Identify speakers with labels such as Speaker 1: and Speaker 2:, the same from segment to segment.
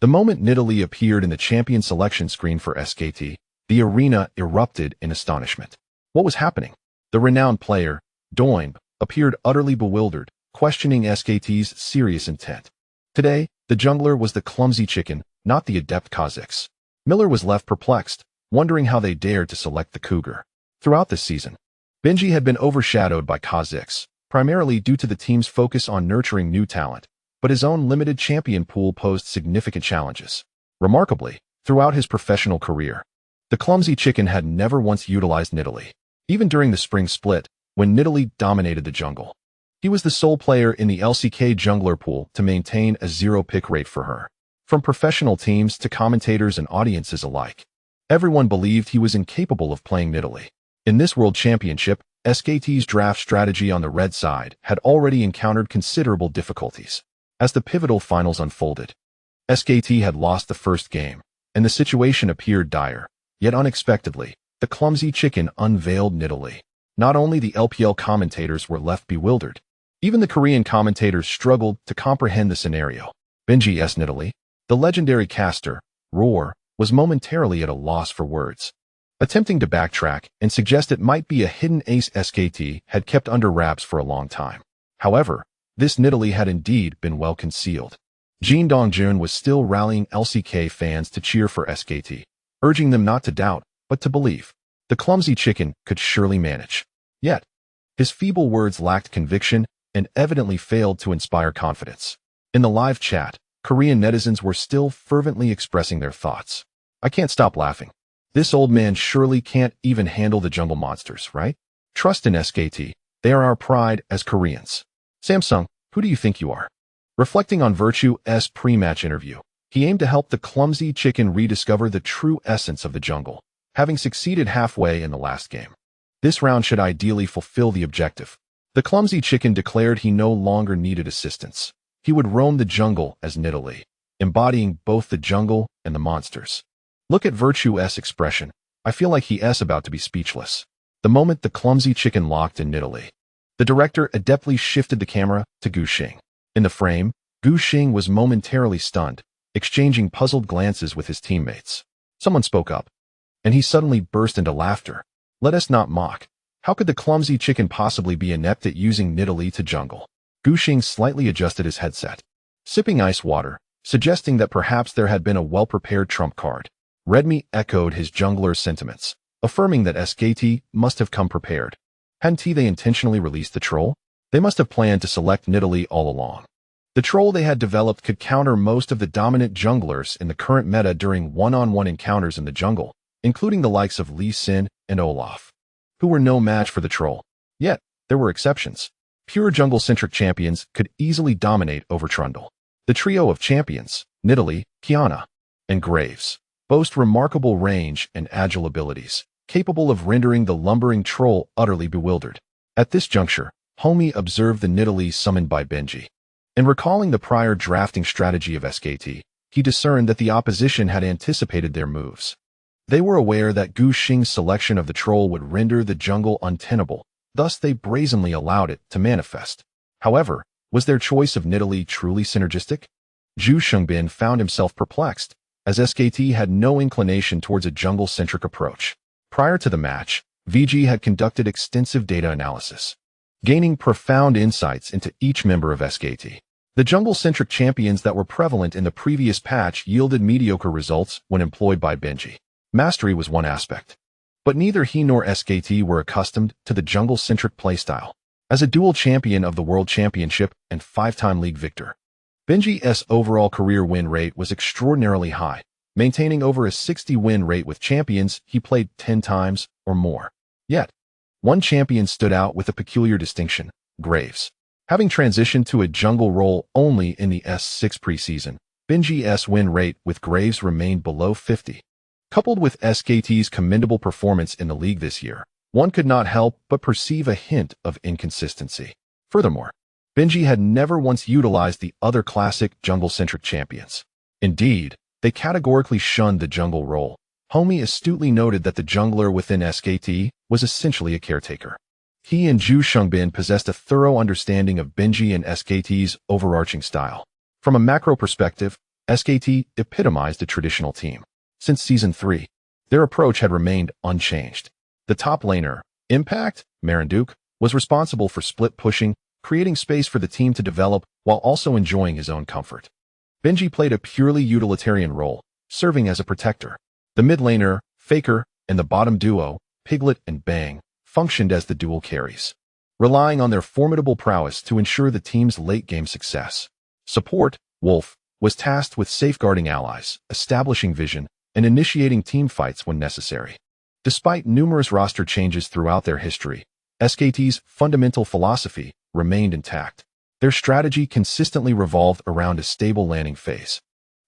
Speaker 1: The moment Nidalee appeared in the champion selection screen for SKT, the arena erupted in astonishment. What was happening? The renowned player, Doinb, appeared utterly bewildered, questioning SKT's serious intent. Today, the jungler was the clumsy chicken, not the adept Kha'Zix. Miller was left perplexed, wondering how they dared to select the Cougar. Throughout this season, Bengi had been overshadowed by Kha'Zix, primarily due to the team's focus on nurturing new talent, but his own limited champion pool posed significant challenges. Remarkably, throughout his professional career, the clumsy chicken had never once utilized Nidalee. Even during the spring split, when Nidalee dominated the jungle, he was the sole player in the LCK jungler pool to maintain a zero-pick rate for her. From professional teams to commentators and audiences alike, everyone believed he was incapable of playing Nidalee. In this World Championship, SKT's draft strategy on the red side had already encountered considerable difficulties. As the pivotal finals unfolded, SKT had lost the first game, and the situation appeared dire. Yet unexpectedly, the clumsy chicken unveiled Nidalee. Not only the LPL commentators were left bewildered, even the Korean commentators struggled to comprehend the scenario. Bengi's Nidalee, the legendary caster, Roar, was momentarily at a loss for words. Attempting to backtrack and suggest it might be a hidden ace SKT had kept under wraps for a long time. However, this Nidalee had indeed been well concealed. Jin Dongjun was still rallying LCK fans to cheer for SKT, urging them not to doubt, but to believe. The clumsy chicken could surely manage. Yet, his feeble words lacked conviction and evidently failed to inspire confidence. In the live chat, Korean netizens were still fervently expressing their thoughts. I can't stop laughing. This old man surely can't even handle the jungle monsters, right? Trust in SKT. They are our pride as Koreans. Samsung, who do you think you are? Reflecting on Virtue's pre-match interview, he aimed to help the clumsy chicken rediscover the true essence of the jungle, having succeeded halfway in the last game. This round should ideally fulfill the objective. The clumsy chicken declared he no longer needed assistance. He would roam the jungle as Nidalee, embodying both the jungle and the monsters. Look at Virtue's expression. I feel like he's about to be speechless. The moment the clumsy chicken locked in Nidalee, the director adeptly shifted the camera to Gu Xing. In the frame, Gu Xing was momentarily stunned, exchanging puzzled glances with his teammates. Someone spoke up, and he suddenly burst into laughter. Let us not mock. How could the clumsy chicken possibly be inept at using Nidalee to jungle? Gu Xing slightly adjusted his headset, sipping ice water, suggesting that perhaps there had been a well-prepared trump card. Redmi echoed his jungler's sentiments, affirming that SKT must have come prepared. Hadn't they intentionally released the troll? They must have planned to select Nidalee all along. The troll they had developed could counter most of the dominant junglers in the current meta during one-on-one encounters in the jungle, including the likes of Lee Sin and Olaf, who were no match for the troll. Yet, there were exceptions. Pure jungle-centric champions could easily dominate over Trundle. The trio of champions, Nidalee, Qiyana, and Graves, boast remarkable range and agile abilities, capable of rendering the lumbering troll utterly bewildered. At this juncture, Homie observed the Nidalee summoned by Bengi. In recalling the prior drafting strategy of SKT, he discerned that the opposition had anticipated their moves. They were aware that Gu Xing's selection of the troll would render the jungle untenable, thus they brazenly allowed it to manifest. However, was their choice of Nidalee truly synergistic? Zhu Shengbin found himself perplexed, as SKT had no inclination towards a jungle-centric approach. Prior to the match, VG had conducted extensive data analysis, gaining profound insights into each member of SKT. The jungle-centric champions that were prevalent in the previous patch yielded mediocre results when employed by Bengi. Mastery was one aspect, but neither he nor SKT were accustomed to the jungle-centric playstyle. As a dual champion of the World Championship and 5-time league victor, Bengi's overall career win rate was extraordinarily high, maintaining over a 60 win rate with champions he played 10 times or more. Yet, one champion stood out with a peculiar distinction, Graves. Having transitioned to a jungle role only in the S6 preseason, Bengi's win rate with Graves remained below 50. Coupled with SKT's commendable performance in the league this year, one could not help but perceive a hint of inconsistency. Furthermore, Bengi had never once utilized the other classic jungle-centric champions. Indeed, they categorically shunned the jungle role. Homie astutely noted that the jungler within SKT was essentially a caretaker. He and Zhu Shengbin possessed a thorough understanding of Bengi and SKT's overarching style. From a macro perspective, SKT epitomized a traditional team. Since Season 3, their approach had remained unchanged. The top laner, Impact, Marinduke, was responsible for split pushing, creating space for the team to develop while also enjoying his own comfort. Bengi played a purely utilitarian role, serving as a protector. The mid laner, Faker, and the bottom duo, Piglet and Bang, functioned as the dual carries, relying on their formidable prowess to ensure the team's late-game success. Support, Wolf, was tasked with safeguarding allies, establishing vision, and initiating team fights when necessary. Despite numerous roster changes throughout their history, SKT's fundamental philosophy remained intact. Their strategy consistently revolved around a stable landing phase,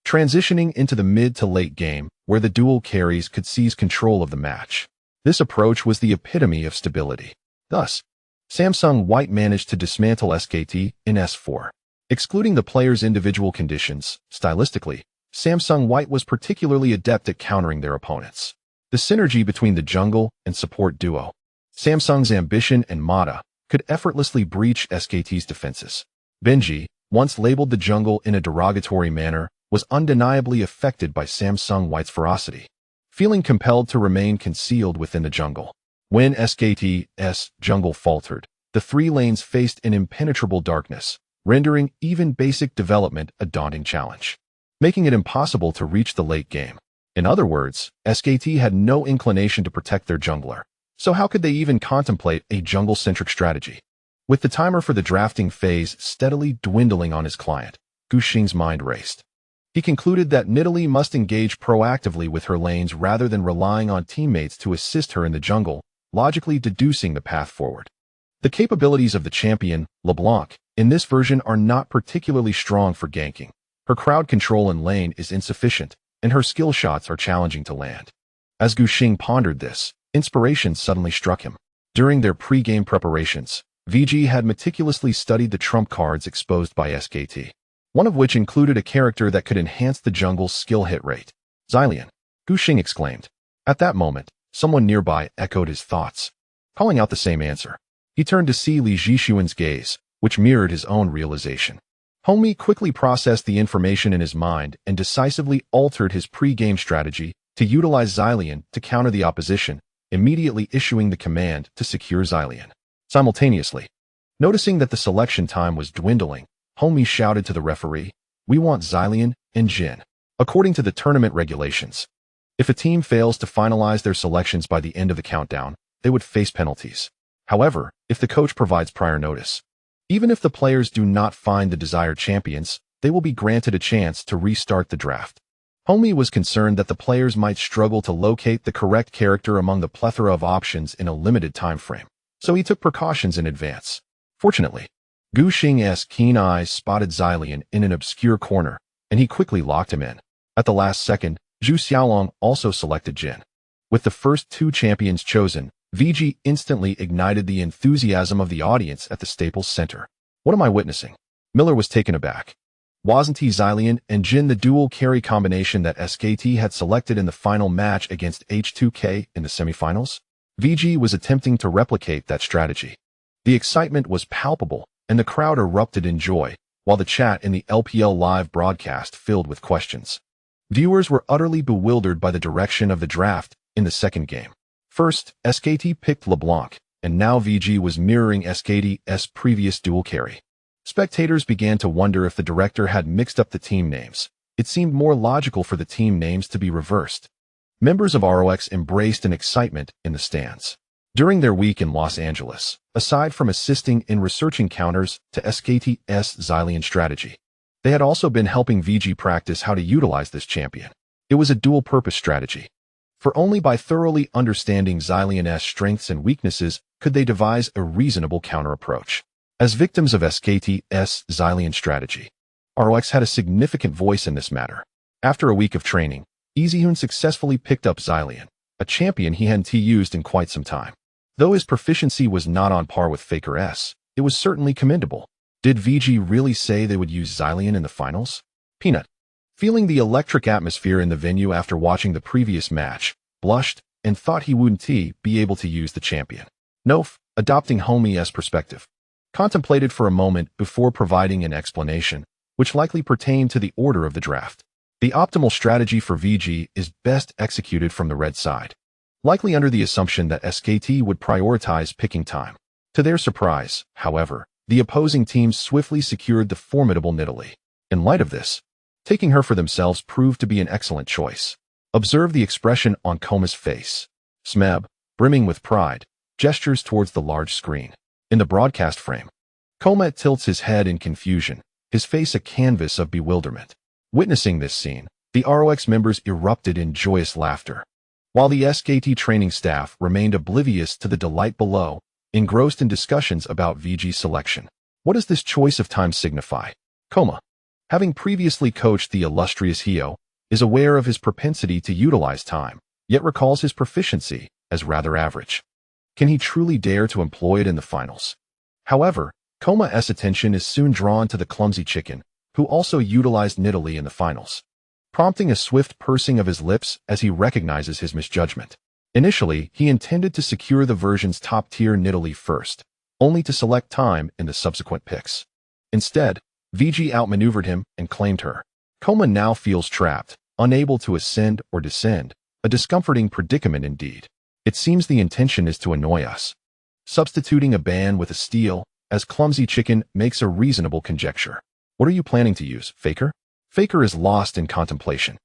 Speaker 1: transitioning into the mid to late game where the dual carries could seize control of the match. This approach was the epitome of stability. Thus, Samsung White managed to dismantle SKT in S4. Excluding the players' individual conditions, stylistically, Samsung White was particularly adept at countering their opponents. The synergy between the jungle and support duo, Samsung's Ambition and Mata, could effortlessly breach SKT's defenses. Bengi, once labeled the jungle in a derogatory manner, was undeniably affected by Samsung White's ferocity, feeling compelled to remain concealed within the jungle. When SKT's jungle faltered, the three lanes faced an impenetrable darkness, rendering even basic development a daunting challenge, making it impossible to reach the late game. In other words, SKT had no inclination to protect their jungler, so how could they even contemplate a jungle-centric strategy? With the timer for the drafting phase steadily dwindling on his client, Guxing's mind raced. He concluded that Nidalee must engage proactively with her lanes rather than relying on teammates to assist her in the jungle, logically deducing the path forward. The capabilities of the champion, LeBlanc, in this version are not particularly strong for ganking. Her crowd control in lane is insufficient, and her skill shots are challenging to land. As Guxing pondered this, inspiration suddenly struck him. During their pre-game preparations, VG had meticulously studied the trump cards exposed by SKT, one of which included a character that could enhance the jungle's skill hit rate. Zilean, Guxing exclaimed. At that moment, someone nearby echoed his thoughts, calling out the same answer. He turned to see Li Jixuan's gaze, which mirrored his own realization. Homie quickly processed the information in his mind and decisively altered his pre-game strategy to utilize Zilean to counter the opposition, immediately issuing the command to secure Zilean. Simultaneously, noticing that the selection time was dwindling, Homie shouted to the referee, "We want Zilean and Jhin." According to the tournament regulations, if a team fails to finalize their selections by the end of the countdown, they would face penalties. However, if the coach provides prior notice, even if the players do not find the desired champions, they will be granted a chance to restart the draft. Homie was concerned that the players might struggle to locate the correct character among the plethora of options in a limited time frame, so he took precautions in advance. Fortunately, Guxing's keen eyes spotted Zilean in an obscure corner, and he quickly locked him in. At the last second, Zhu Xiaolong also selected Jhin. With the first two champions chosen, VG instantly ignited the enthusiasm of the audience at the Staples Center. What am I witnessing? Miller was taken aback. Wasn't he Zilean and Jhin the dual carry combination that SKT had selected in the final match against H2K in the semifinals? VG was attempting to replicate that strategy. The excitement was palpable, and the crowd erupted in joy, while the chat in the LPL live broadcast filled with questions. Viewers were utterly bewildered by the direction of the draft in the second game. First, SKT picked LeBlanc, and now VG was mirroring SKT's previous dual carry. Spectators began to wonder if the director had mixed up the team names. It seemed more logical for the team names to be reversed. Members of ROX embraced an excitement in the stands. During their week in Los Angeles, aside from assisting in researching counters to SKT's Zilean strategy, they had also been helping VG practice how to utilize this champion. It was a dual-purpose strategy. For only by thoroughly understanding Zilean's strengths and weaknesses could they devise a reasonable counter-approach. As victims of SKT's Zilean strategy, ROX had a significant voice in this matter. After a week of training, Easyhoon successfully picked up Zilean, a champion he hadn't used in quite some time. Though his proficiency was not on par with Faker S, it was certainly commendable. Did VG really say they would use Zilean in the finals? Peanut, feeling the electric atmosphere in the venue after watching the previous match, blushed and thought he wouldn't be able to use the champion. Nof, adopting Homie's perspective, contemplated for a moment before providing an explanation, which likely pertained to the order of the draft. The optimal strategy for VG is best executed from the red side, likely under the assumption that SKT would prioritize picking time. To their surprise, however, the opposing team swiftly secured the formidable Nidalee. In light of this, taking her for themselves proved to be an excellent choice. Observe the expression on Koma's face. Smeb, brimming with pride, gestures towards the large screen. In the broadcast frame, Koma tilts his head in confusion, his face a canvas of bewilderment. Witnessing this scene, the ROX members erupted in joyous laughter, while the SKT training staff remained oblivious to the delight below, engrossed in discussions about VG selection. What does this choice of time signify? Koma, having previously coached the illustrious Hio, is aware of his propensity to utilize time, yet recalls his proficiency as rather average. Can he truly dare to employ it in the finals? However, Koma's attention is soon drawn to the clumsy chicken, who also utilized Nidalee in the finals, prompting a swift pursing of his lips as he recognizes his misjudgment. Initially, he intended to secure the version's top-tier Nidalee first, only to select time in the subsequent picks. Instead, VG outmaneuvered him and claimed her. Koma now feels trapped, unable to ascend or descend, a discomforting predicament indeed. It seems the intention is to annoy us. Substituting a ban with a steal, as clumsy chicken makes a reasonable conjecture. What are you planning to use, Faker? Faker is lost in contemplation.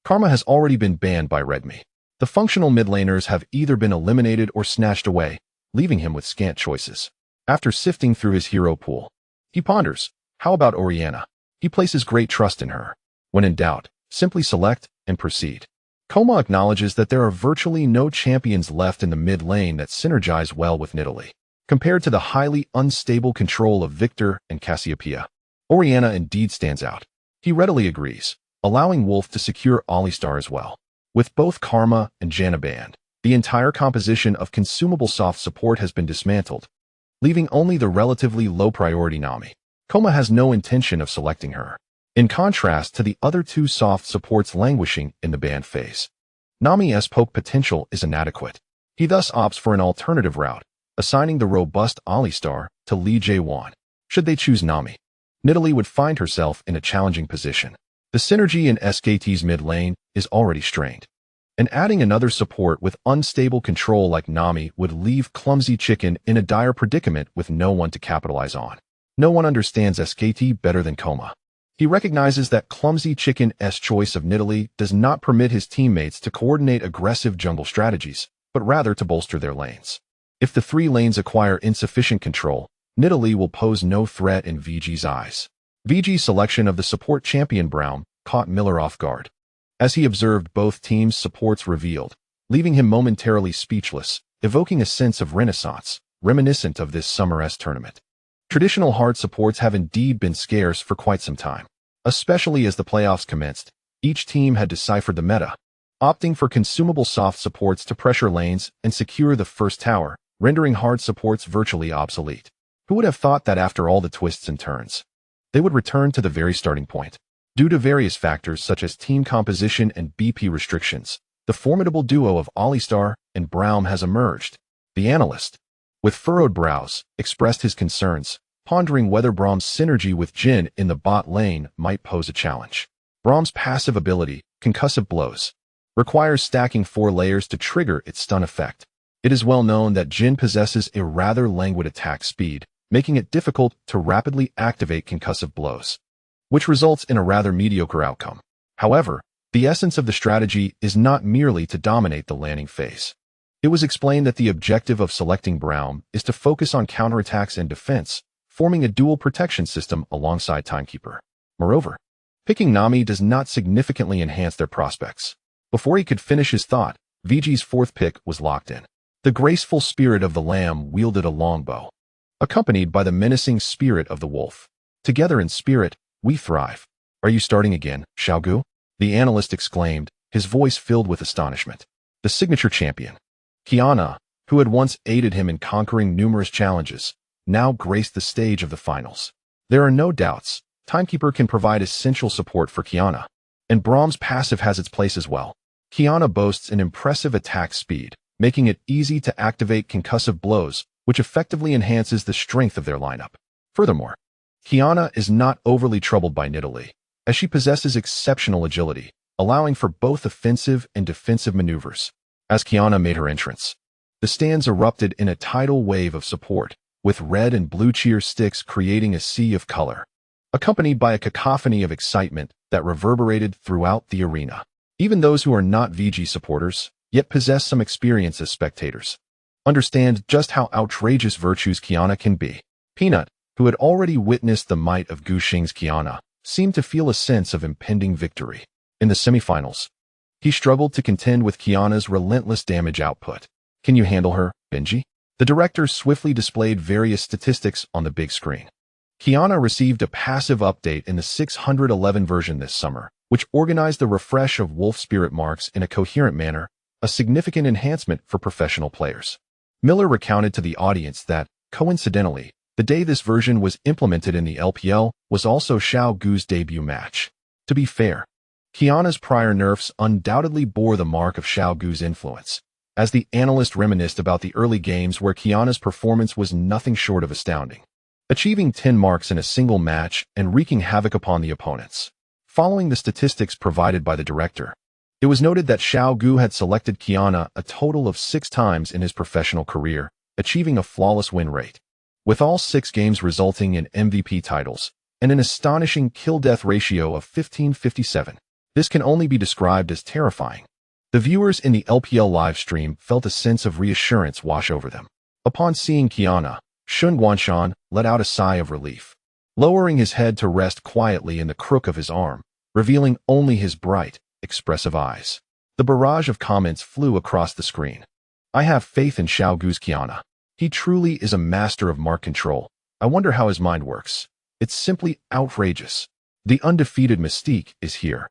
Speaker 1: Karma has already been banned by Redmi. The functional mid laners have either been eliminated or snatched away, leaving him with scant choices. After sifting through his hero pool, he ponders, how about Orianna? He places great trust in her. When in doubt, simply select and proceed. Koma acknowledges that there are virtually no champions left in the mid lane that synergize well with Nidalee, compared to the highly unstable control of Victor and Cassiopeia. Orianna indeed stands out. He readily agrees, allowing Wolf to secure Alistar as well. With both Karma and Janna banned, the entire composition of consumable soft support has been dismantled, leaving only the relatively low-priority Nami. Koma has no intention of selecting her, in contrast to the other two soft supports languishing in the banned phase. Nami's poke potential is inadequate. He thus opts for an alternative route, assigning the robust Alistar to Lee Jae-won. Should they choose Nami, Nidalee would find herself in a challenging position. The synergy in SKT's mid lane is already strained, and adding another support with unstable control like Nami would leave Clumsy Chicken in a dire predicament with no one to capitalize on. No one understands SKT better than Koma. He recognizes that Clumsy Chicken's choice of Nidalee does not permit his teammates to coordinate aggressive jungle strategies, but rather to bolster their lanes. If the three lanes acquire insufficient control, Nidalee will pose no threat in VG's eyes. VG's selection of the support champion Braum caught Miller off guard, as he observed both teams' supports revealed, leaving him momentarily speechless, evoking a sense of renaissance, reminiscent of this summer's tournament. Traditional hard supports have indeed been scarce for quite some time. Especially as the playoffs commenced, each team had deciphered the meta, opting for consumable soft supports to pressure lanes and secure the first tower, rendering hard supports virtually obsolete. Who would have thought that after all the twists and turns, they would return to the very starting point? Due to various factors such as team composition and BP restrictions, the formidable duo of Alistar and Braum has emerged. The analyst, with furrowed brows, expressed his concerns, pondering whether Braum's synergy with Jhin in the bot lane might pose a challenge. Braum's passive ability, Concussive Blows, requires stacking 4 layers to trigger its stun effect. It is well known that Jhin possesses a rather languid attack speed, making it difficult to rapidly activate Concussive Blows, which results in a rather mediocre outcome. However, the essence of the strategy is not merely to dominate the landing phase. It was explained that the objective of selecting Braum is to focus on counterattacks and defense, forming a dual protection system alongside Timekeeper. Moreover, picking Nami does not significantly enhance their prospects. Before he could finish his thought, VG's 4th pick was locked in. The graceful spirit of the lamb wielded a longbow, accompanied by the menacing spirit of the wolf. Together in spirit, we thrive. Are you starting again, Xiaogu? The analyst exclaimed, his voice filled with astonishment. The signature champion, Qiyana, who had once aided him in conquering numerous challenges, now graced the stage of the finals. There are no doubts, Timekeeper can provide essential support for Qiyana, and Braum's passive has its place as well. Qiyana boasts an impressive attack speed, making it easy to activate Concussive Blows, which effectively enhances the strength of their lineup. Furthermore, Qiyana is not overly troubled by Nidalee, as she possesses exceptional agility, allowing for both offensive and defensive maneuvers. As Qiyana made her entrance, the stands erupted in a tidal wave of support, with red and blue cheer sticks creating a sea of color, accompanied by a cacophony of excitement that reverberated throughout the arena. Even those who are not VG supporters, yet possess some experience as spectators, understand just how outrageous Virtue's Qiyana can be. Peanut, who had already witnessed the might of Guxing's Qiyana, seemed to feel a sense of impending victory. In the semifinals, he struggled to contend with Qiyana's relentless damage output. Can you handle her, Bengi? The director swiftly displayed various statistics on the big screen. Qiyana received a passive update in the 611 version this summer, which organized the refresh of wolf spirit marks in a coherent manner, a significant enhancement for professional players. Miller recounted to the audience that, coincidentally, the day this version was implemented in the LPL was also Xiao Gu's debut match. To be fair, Qiyana's prior nerfs undoubtedly bore the mark of Xiao Gu's influence, as the analyst reminisced about the early games where Qiyana's performance was nothing short of astounding, achieving 10 marks in a single match and wreaking havoc upon the opponents. Following the statistics provided by the director, it was noted that Xiao Gu had selected Qiyana a total of 6 times in his professional career, achieving a flawless win rate, with all 6 games resulting in MVP titles, and an astonishing kill-death ratio of 15-57. This can only be described as terrifying. The viewers in the LPL livestream felt a sense of reassurance wash over them. Upon seeing Qiyana, Shun Guanshan let out a sigh of relief, lowering his head to rest quietly in the crook of his arm, revealing only his bright, expressive eyes. The barrage of comments flew across the screen. I have faith in Xiao Gu's Qiyana. He truly is a master of mark control. I wonder how his mind works. It's simply outrageous. The undefeated mystique is here.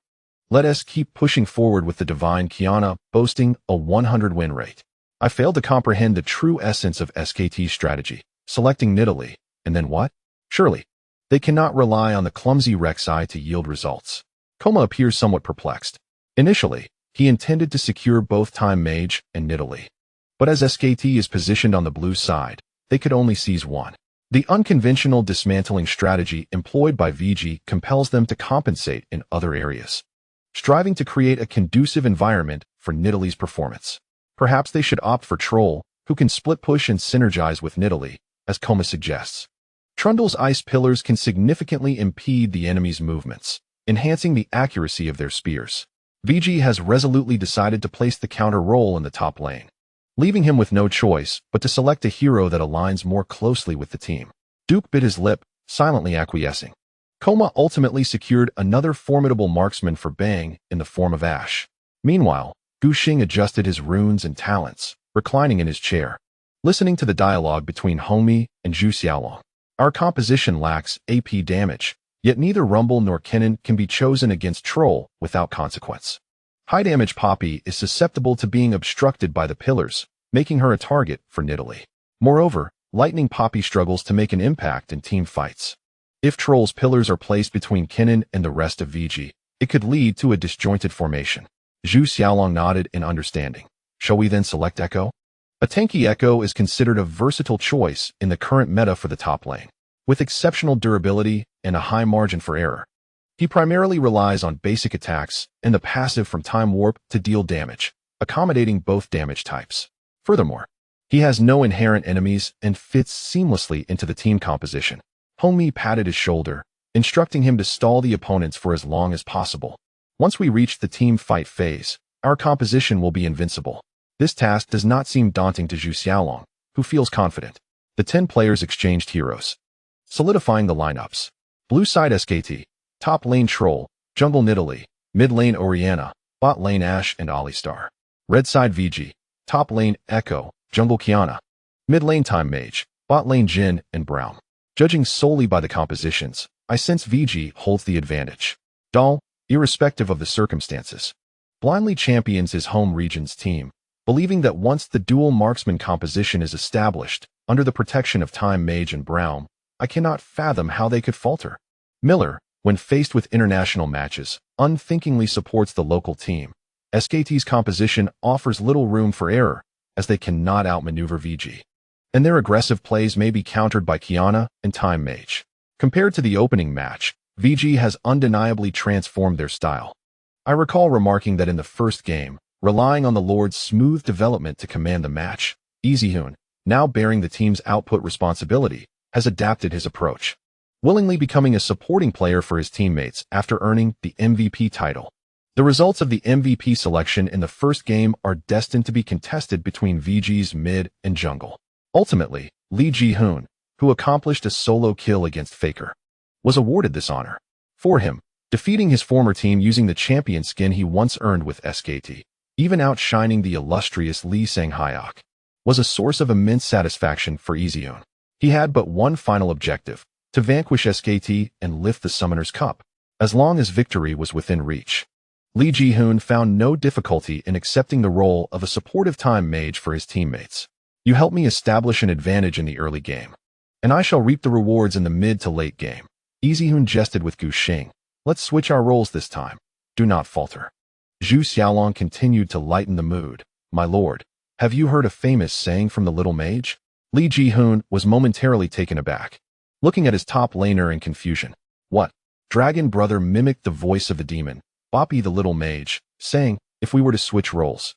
Speaker 1: Let us keep pushing forward with the divine Qiyana boasting a 100 win rate. I failed to comprehend the true essence of SKT's strategy, selecting Nidalee, and then what? Surely, they cannot rely on the clumsy Rek'Sai to yield results. Koma appears somewhat perplexed. Initially, he intended to secure both Time Mage and Nidalee, but as SKT is positioned on the blue side, they could only seize one. The unconventional dismantling strategy employed by VG compels them to compensate in other areas, striving to create a conducive environment for Nidalee's performance. Perhaps they should opt for Troll, who can split push and synergize with Nidalee, as Koma suggests. Trundle's ice pillars can significantly impede the enemy's movements, enhancing the accuracy of their spears. VG has resolutely decided to place the counter role in the top lane, leaving him with no choice but to select a hero that aligns more closely with the team. Duke bit his lip, silently acquiescing. Koma ultimately secured another formidable marksman for Bang in the form of Ashe. Meanwhile, Guxing adjusted his runes and talents, reclining in his chair, listening to the dialogue between Hongmi and Zhu Xiaolong. Our composition lacks AP damage, yet neither Rumble nor Kennen can be chosen against Troll without consequence. High-damage Poppy is susceptible to being obstructed by the pillars, making her a target for Nidalee. Moreover, Lightning Poppy struggles to make an impact in team fights. If Troll's pillars are placed between Kennen and the rest of VG, it could lead to a disjointed formation. Zhu Xiaolong nodded in understanding. Shall we then select Echo? A tanky Echo is considered a versatile choice in the current meta for the top lane. With exceptional durability and a high margin for error, he primarily relies on basic attacks and the passive from Time Warp to deal damage, accommodating both damage types. Furthermore, he has no inherent enemies and fits seamlessly into the team composition. Hongmi patted his shoulder, instructing him to stall the opponents for as long as possible. Once we reach the team fight phase, our composition will be invincible. This task does not seem daunting to Zhu Xiaolong, who feels confident. The 10 players exchanged heroes, solidifying the lineups. Blue side SKT, top lane Troll, jungle Nidalee, mid lane Orianna, bot lane Ashe and Alistar. Red side VG, top lane Echo, jungle Qiyana, mid lane Time Mage, bot lane Jhin and Braum. Judging solely by the compositions, I sense VG holds the advantage. Dahl, irrespective of the circumstances, blindly champions his home region's team, believing that once the dual marksman composition is established, under the protection of Time Mage and Braum, I cannot fathom how they could falter. Miller, when faced with international matches, unthinkingly supports the local team. SKT's composition offers little room for error, as they cannot outmaneuver VG, and their aggressive plays may be countered by Qiyana and Time Mage. Compared to the opening match, VG has undeniably transformed their style. I recall remarking that in the first game, relying on the Lord's smooth development to command the match, Easyhoon, now bearing the team's output responsibility, has adapted his approach, willingly becoming a supporting player for his teammates after earning the MVP title. The results of the MVP selection in the first game are destined to be contested between VG's mid and jungle. Ultimately, Lee Ji-hoon, who accomplished a solo kill against Faker, was awarded this honor. For him, defeating his former team using the champion skin he once earned with SKT, even outshining the illustrious Lee Sang-hyuk, was a source of immense satisfaction for Easyhoon. He had but one final objective, to vanquish SKT and lift the Summoner's Cup, as long as victory was within reach. Lee Ji-hoon found no difficulty in accepting the role of a supportive time mage for his teammates. You helped me establish an advantage in the early game, and I shall reap the rewards in the mid to late game. Easyhoon jested with Gu Xing. Let's switch our roles this time. Do not falter. Zhu Xiaolong continued to lighten the mood. My lord, have you heard a famous saying from the little mage? Lee Ji-hoon was momentarily taken aback, looking at his top laner in confusion. What? Dragon Brother mimicked the voice of the demon, Boppy the little mage, saying, if we were to switch roles,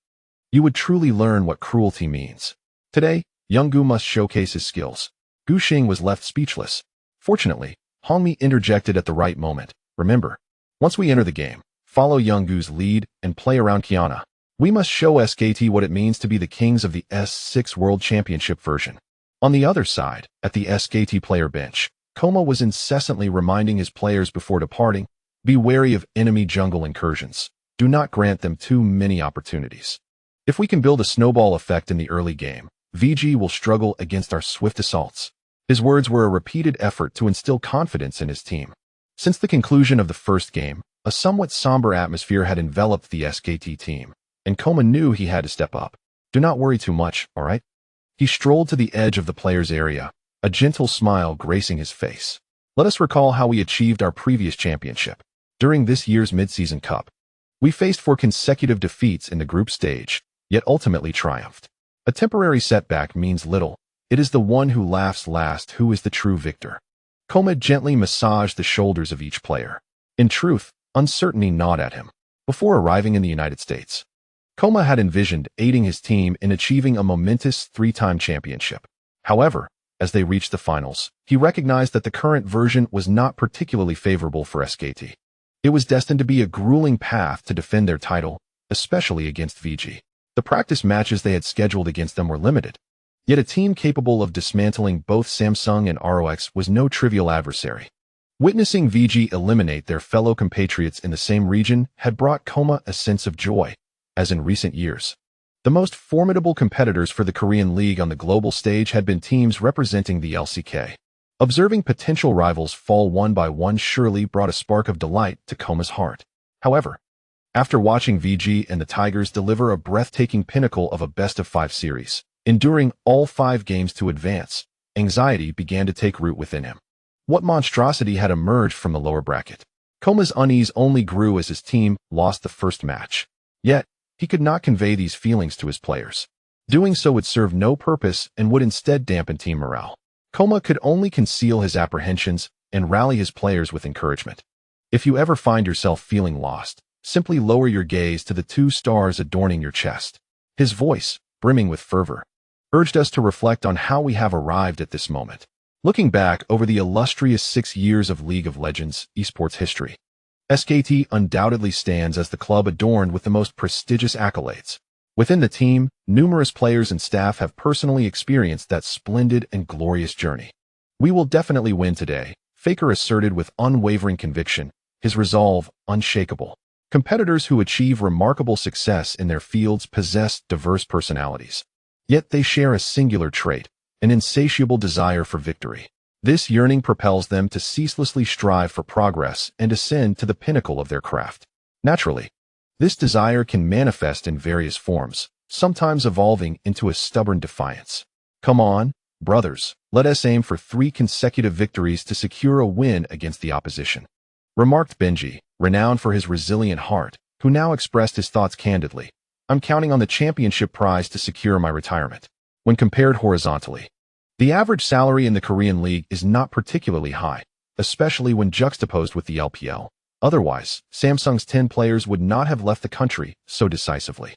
Speaker 1: you would truly learn what cruelty means. Today, young Gu must showcase his skills. Gu Xing was left speechless. Fortunately, Hongmi interjected at the right moment. Remember, once we enter the game, follow young Gu's lead and play around Kiana. We must show SKT what it means to be the kings of the S6 World Championship version. On the other side, at the SKT player bench, Koma was incessantly reminding his players before departing, be wary of enemy jungle incursions. Do not grant them too many opportunities. If we can build a snowball effect in the early game, VG will struggle against our swift assaults. His words were a repeated effort to instill confidence in his team. Since the conclusion of the first game, a somewhat somber atmosphere had enveloped the SKT team, and Koma knew he had to step up. Do not worry too much, all right? He strolled to the edge of the players' area, a gentle smile gracing his face. Let us recall how we achieved our previous championship. During this year's mid-season cup, we faced 4 consecutive defeats in the group stage, yet ultimately triumphed. A temporary setback means little. It is the one who laughs last who is the true victor. Koma gently massaged the shoulders of each player. In truth, uncertainty gnawed at him. Before arriving in the United States, Koma had envisioned aiding his team in achieving a momentous 3-time championship. However, as they reached the finals, he recognized that the current version was not particularly favorable for SKT. It was destined to be a grueling path to defend their title, especially against VG. The practice matches they had scheduled against them were limited. Yet a team capable of dismantling both Samsung and ROX was no trivial adversary. Witnessing VG eliminate their fellow compatriots in the same region had brought Koma a sense of joy, as in recent years. The most formidable competitors for the Korean League on the global stage had been teams representing the LCK. Observing potential rivals fall one by one surely brought a spark of delight to Koma's heart. However, after watching VG and the Tigers deliver a breathtaking pinnacle of a best-of-5 series, enduring all 5 games to advance, anxiety began to take root within him. What monstrosity had emerged from the lower bracket? Koma's unease only grew as his team lost the first match. Yet, he could not convey these feelings to his players. Doing so would serve no purpose and would instead dampen team morale. Koma could only conceal his apprehensions and rally his players with encouragement. If you ever find yourself feeling lost, simply lower your gaze to the 2 stars adorning your chest. His voice, brimming with fervor, urged us to reflect on how we have arrived at this moment. Looking back over the illustrious 6 years of League of Legends esports history, SKT undoubtedly stands as the club adorned with the most prestigious accolades. Within the team, numerous players and staff have personally experienced that splendid and glorious journey. We will definitely win today, Faker asserted with unwavering conviction, his resolve unshakable. Competitors who achieve remarkable success in their fields possess diverse personalities. Yet they share a singular trait, an insatiable desire for victory. This yearning propels them to ceaselessly strive for progress and ascend to the pinnacle of their craft. Naturally, this desire can manifest in various forms, sometimes evolving into a stubborn defiance. Come on, brothers, let us aim for 3 consecutive victories to secure a win against the opposition, remarked Bengi, renowned for his resilient heart, who now expressed his thoughts candidly. I'm counting on the championship prize to secure my retirement. When compared horizontally, the average salary in the Korean League is not particularly high, especially when juxtaposed with the LPL. Otherwise, Samsung's 10 players would not have left the country so decisively.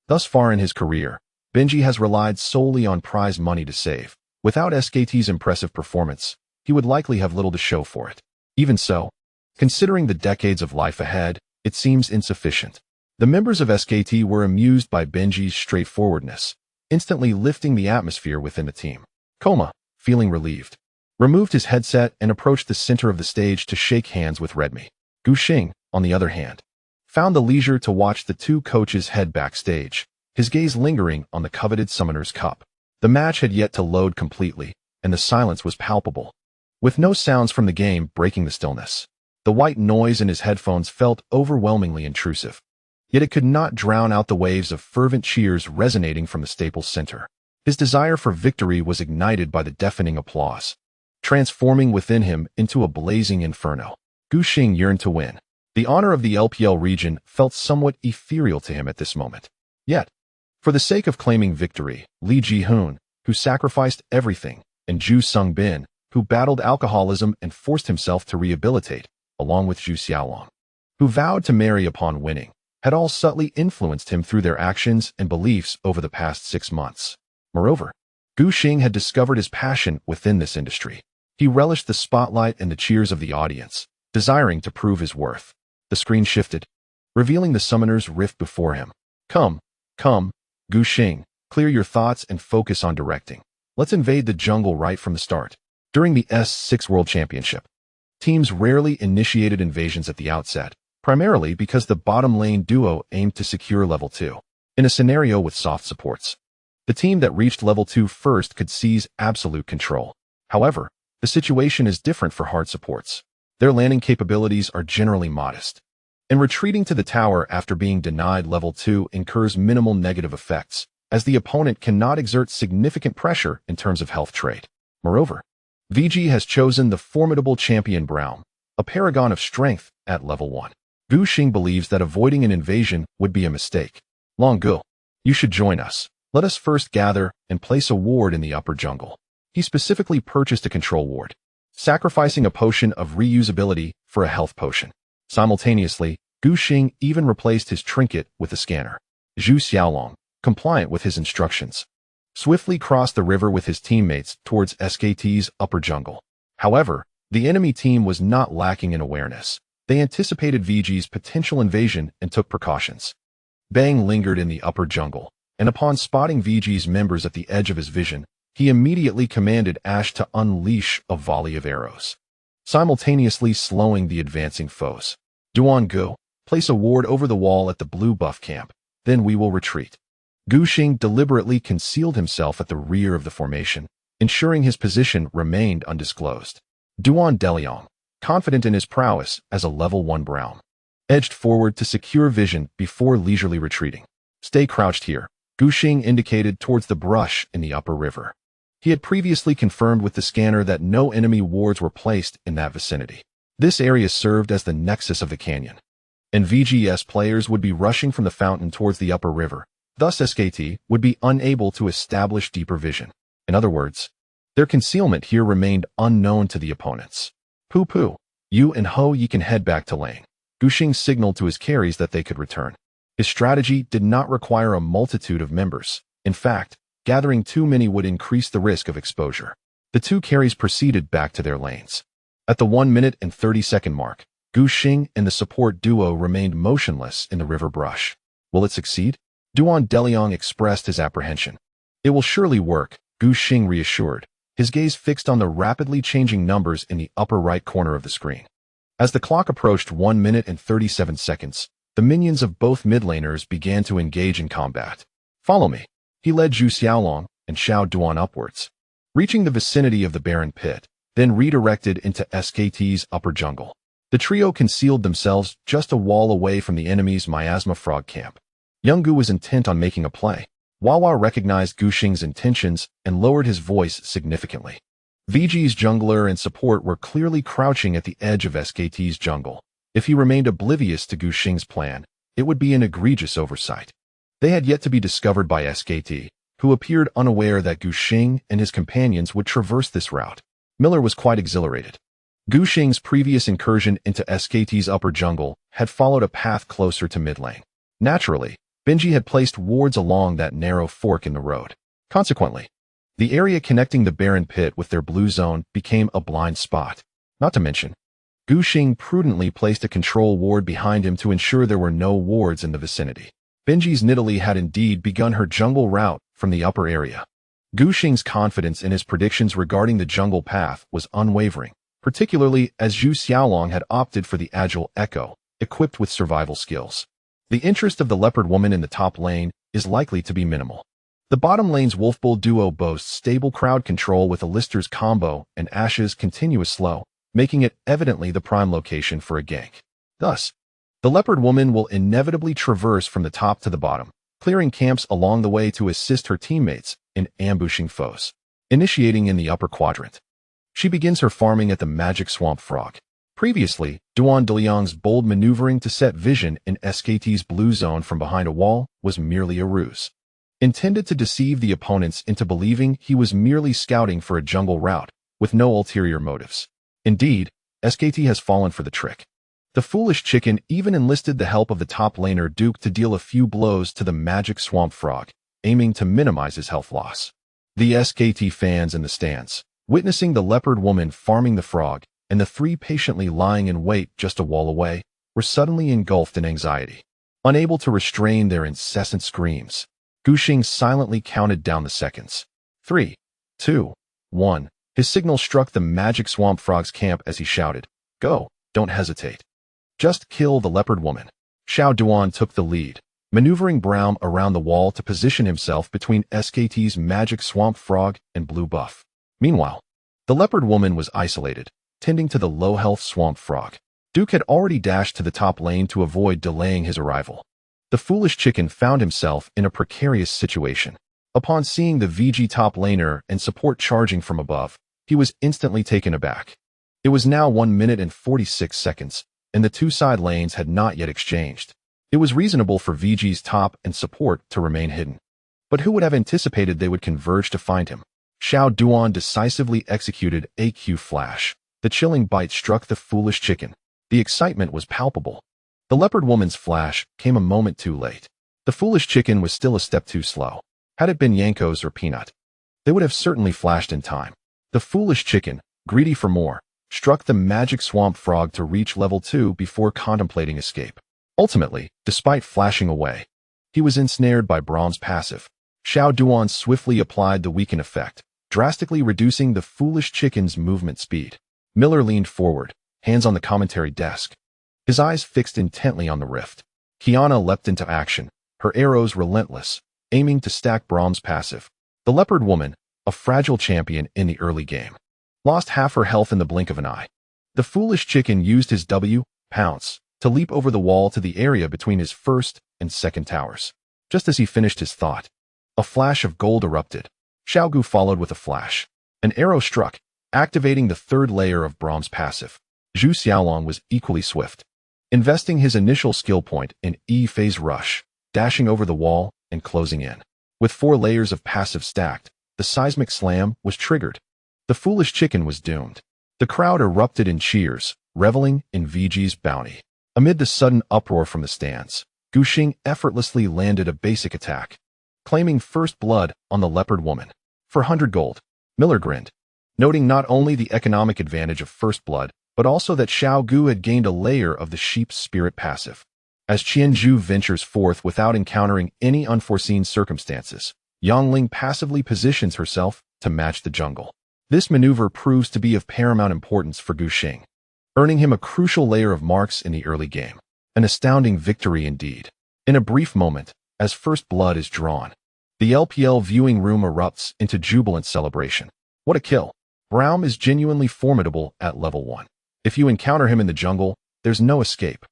Speaker 1: Thus far in his career, Bengi has relied solely on prize money to save. Without SKT's impressive performance, he would likely have little to show for it. Even so, considering the decades of life ahead, it seems insufficient. The members of SKT were amused by Bengi's straightforwardness, instantly lifting the atmosphere within the team. Koma, feeling relieved, removed his headset and approached the center of the stage to shake hands with Redmi. Guxing, on the other hand, found the leisure to watch the two coaches head backstage, his gaze lingering on the coveted Summoner's Cup. The match had yet to load completely, and the silence was palpable, with no sounds from the game breaking the stillness. The white noise in his headphones felt overwhelmingly intrusive, yet it could not drown out the waves of fervent cheers resonating from the Staples Center. His desire for victory was ignited by the deafening applause, transforming within him into a blazing inferno. Guxing yearned to win. The honor of the LPL region felt somewhat ethereal to him at this moment. Yet, for the sake of claiming victory, Li Ji-hoon, who sacrificed everything, and Zhu Sung-bin, who battled alcoholism and forced himself to rehabilitate, along with Zhu Xiaolong, who vowed to marry upon winning, had all subtly influenced him through their actions and beliefs over the past 6 months. Moreover, Guxing had discovered his passion within this industry. He relished the spotlight and the cheers of the audience, desiring to prove his worth. The screen shifted, revealing the summoner's rift before him. Come, Guxing, clear your thoughts and focus on directing. Let's invade the jungle right from the start. During the S6 World Championship, teams rarely initiated invasions at the outset, primarily because the bottom lane duo aimed to secure level 2. In a scenario with soft supports, the team that reached level 2 first could seize absolute control. However, the situation is different for hard supports. Their landing capabilities are generally modest, and retreating to the tower after being denied level 2 incurs minimal negative effects, as the opponent cannot exert significant pressure in terms of health trade. Moreover, VG has chosen the formidable champion Braum, a paragon of strength, at level 1. Guxing believes that avoiding an invasion would be a mistake. Longu, you should join us. Let us first gather and place a ward in the upper jungle. He specifically purchased a control ward, sacrificing a potion of reusability for a health potion. Simultaneously, Guxing even replaced his trinket with a scanner. Zhu Xiaolong, compliant with his instructions, swiftly crossed the river with his teammates towards SKT's upper jungle. However, the enemy team was not lacking in awareness. They anticipated VG's potential invasion and took precautions. Bang lingered in the upper jungle, and upon spotting VG's members at the edge of his vision, he immediately commanded Ash to unleash a volley of arrows, simultaneously slowing the advancing foes. Doinb, place a ward over the wall at the blue buff camp, then we will retreat. Guxing deliberately concealed himself at the rear of the formation, ensuring his position remained undisclosed. Doinb, confident in his prowess as a level 1 Braum, edged forward to secure vision before leisurely retreating. Stay crouched here, Guxing indicated towards the brush in the upper river. He had previously confirmed with the scanner that no enemy wards were placed in that vicinity. This area served as the nexus of the canyon, and VGS players would be rushing from the fountain towards the upper river. Thus SKT would be unable to establish deeper vision. In other words, their concealment here remained unknown to the opponents. Poo-poo, you and Ho Yi can head back to lane. Guxing signaled to his carries that they could return. His strategy did not require a multitude of members. In fact, gathering too many would increase the risk of exposure. The two carries proceeded back to their lanes. At the 1 minute and 30-second mark, Guxing and the support duo remained motionless in the river brush. Will it succeed? Doinb expressed his apprehension. It will surely work, Guxing reassured, his gaze fixed on the rapidly changing numbers in the upper right corner of the screen. As the clock approached 1 minute and 37 seconds, the minions of both mid laners began to engage in combat. Follow me. He led Zhu Xiaolong and Xiao Duan upwards, reaching the vicinity of the barren pit, then redirected into SKT's upper jungle. The trio concealed themselves just a wall away from the enemy's miasma frog camp. Younggu was intent on making a play. Wawa recognized Guxing's intentions and lowered his voice significantly. VG's jungler and support were clearly crouching at the edge of SKT's jungle. If he remained oblivious to Guxing's plan, it would be an egregious oversight. They had yet to be discovered by SKT, who appeared unaware that Guxing and his companions would traverse this route. Miller was quite exhilarated. Guxing's previous incursion into SKT's upper jungle had followed a path closer to mid lane. Naturally, Bengi had placed wards along that narrow fork in the road. Consequently, the area connecting the barren pit with their blue zone became a blind spot. Not to mention, Guxing prudently placed a control ward behind him to ensure there were no wards in the vicinity. Bengi's Nidalee had indeed begun her jungle route from the upper area. Guxing's confidence in his predictions regarding the jungle path was unwavering, particularly as Zhu Xiaolong had opted for the agile Echo, equipped with survival skills. The interest of the leopard woman in the top lane is likely to be minimal. The bottom lane's Wolfbull duo boasts stable crowd control with Alistair's combo and Ashe's continuous slow, making it evidently the prime location for a gank. Thus, the leopard woman will inevitably traverse from the top to the bottom, clearing camps along the way to assist her teammates in ambushing foes. Initiating in the upper quadrant, she begins her farming at the magic swamp frog. Previously, Duan Deliang's bold maneuvering to set vision in SKT's blue zone from behind a wall was merely a ruse, intended to deceive the opponents into believing he was merely scouting for a jungle route with no ulterior motives. Indeed, SKT has fallen for the trick. The foolish chicken even enlisted the help of the top laner Duke to deal a few blows to the magic swamp frog, aiming to minimize his health loss. The SKT fans in the stands, witnessing the leopard woman farming the frog, and the three patiently lying in wait just a wall away, were suddenly engulfed in anxiety. Unable to restrain their incessant screams, Guxing silently counted down the seconds. 3, 2, 1. His signal struck the magic swamp frog's camp as he shouted, "Go, don't hesitate. Just kill the leopard woman." Xiao Duan took the lead, maneuvering Braum around the wall to position himself between SKT's magic swamp frog and blue buff. Meanwhile, the leopard woman was isolated, tending to the low-health swamp frog. Duke had already dashed to the top lane to avoid delaying his arrival. The foolish chicken found himself in a precarious situation. Upon seeing the VG top laner and support charging from above, he was instantly taken aback. It was now 1 minute and 46 seconds, and the two side lanes had not yet exchanged. It was reasonable for VG's top and support to remain hidden. But who would have anticipated they would converge to find him? Xiao Duan decisively executed a Q flash. The chilling bite struck the foolish chicken. The excitement was palpable. The leopard woman's flash came a moment too late. The foolish chicken was still a step too slow. Had it been Yanko's or Peanut, they would have certainly flashed in time. The foolish chicken, greedy for more, struck the magic swamp frog to reach level 2 before contemplating escape. Ultimately, despite flashing away, he was ensnared by Braum's passive. Xiao Duan swiftly applied the weaken effect, drastically reducing the foolish chicken's movement speed. Miller leaned forward, hands on the commentary desk, his eyes fixed intently on the rift. Kiana leapt into action, her arrows relentless, aiming to stack Braum's passive. The leopard woman, a fragile champion in the early game, lost half her health in the blink of an eye. The foolish chicken used his W, pounce, to leap over the wall to the area between his first and second towers. Just as he finished his thought, a flash of gold erupted. Xiaogu followed with a flash. An arrow struck, activating the third layer of Braum's passive. Zhu Xiaolong was equally swift, investing his initial skill point in E-phase rush, dashing over the wall and closing in. With 4 layers of passive stacked, the seismic slam was triggered. The foolish chicken was doomed. The crowd erupted in cheers, reveling in VG's bounty. Amid the sudden uproar from the stands, Guxing effortlessly landed a basic attack, claiming first blood on the leopard woman. For 100 gold, Miller grinned, noting not only the economic advantage of first blood, but also that Xiao Gu had gained a layer of the sheep's spirit passive. As Qianzhu ventures forth without encountering any unforeseen circumstances, Yangling passively positions herself to match the jungle. This maneuver proves to be of paramount importance for Guxing, earning him a crucial layer of marks in the early game. An astounding victory indeed. In a brief moment, as first blood is drawn, the LPL viewing room erupts into jubilant celebration. What a kill! Braum is genuinely formidable at level 1. If you encounter him in the jungle, there's no escape.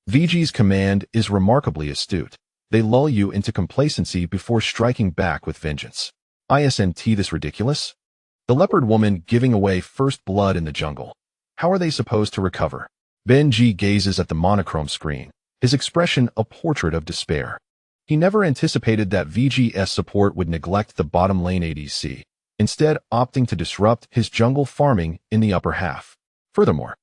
Speaker 1: VG's command is remarkably astute. They lull you into complacency before striking back with vengeance. Isn't this ridiculous? The leopard woman giving away first blood in the jungle. How are they supposed to recover? Bengi gazes at the monochrome screen, his expression a portrait of despair. He never anticipated that VG's support would neglect the bottom lane ADC, instead opting to disrupt his jungle farming in the upper half. Furthermore,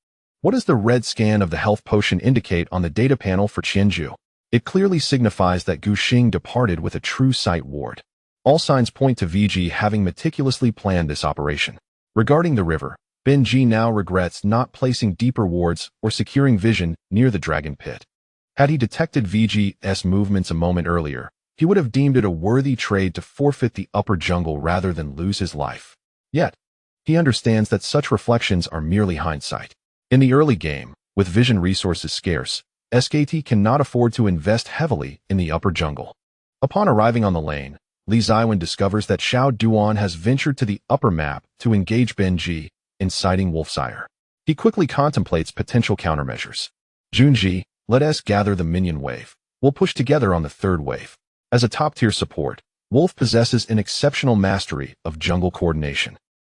Speaker 1: what does the red scan of the health potion indicate on the data panel for Qianzhu? It clearly signifies that Gu Xing departed with a true sight ward. All signs point to VG having meticulously planned this operation. Regarding the river, Bengi now regrets not placing deeper wards or securing vision near the dragon pit. Had he detected VG's movements a moment earlier, he would have deemed it a worthy trade to forfeit the upper jungle rather than lose his life. Yet, he understands that such reflections are merely hindsight. In the early game, with vision resources scarce, SKT cannot afford to invest heavily in the upper jungle. Upon arriving on the lane, Li Ziwen discovers that Xiao Duan has ventured to the upper map to engage Bengi, inciting Wolfsire. He quickly contemplates potential countermeasures. Junji, let us gather the minion wave. We'll push together on the third wave. As a top-tier support, Wolf possesses an exceptional mastery of jungle coordination,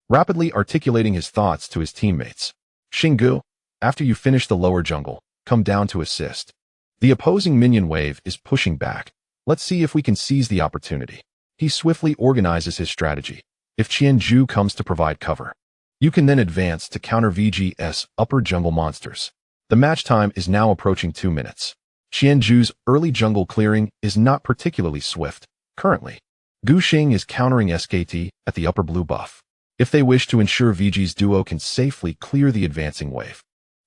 Speaker 1: rapidly articulating his thoughts to his teammates. Xinggu, after you finish the lower jungle, come down to assist. The opposing minion wave is pushing back. Let's see if we can seize the opportunity. He swiftly organizes his strategy. If Qianzhu comes to provide cover, you can then advance to counter VG's upper jungle monsters. The match time is now approaching 2 minutes. Qianzhu's early jungle clearing is not particularly swift. Currently, Gu Xing is countering SKT at the upper blue buff. If they wish to ensure VG's duo can safely clear the advancing wave,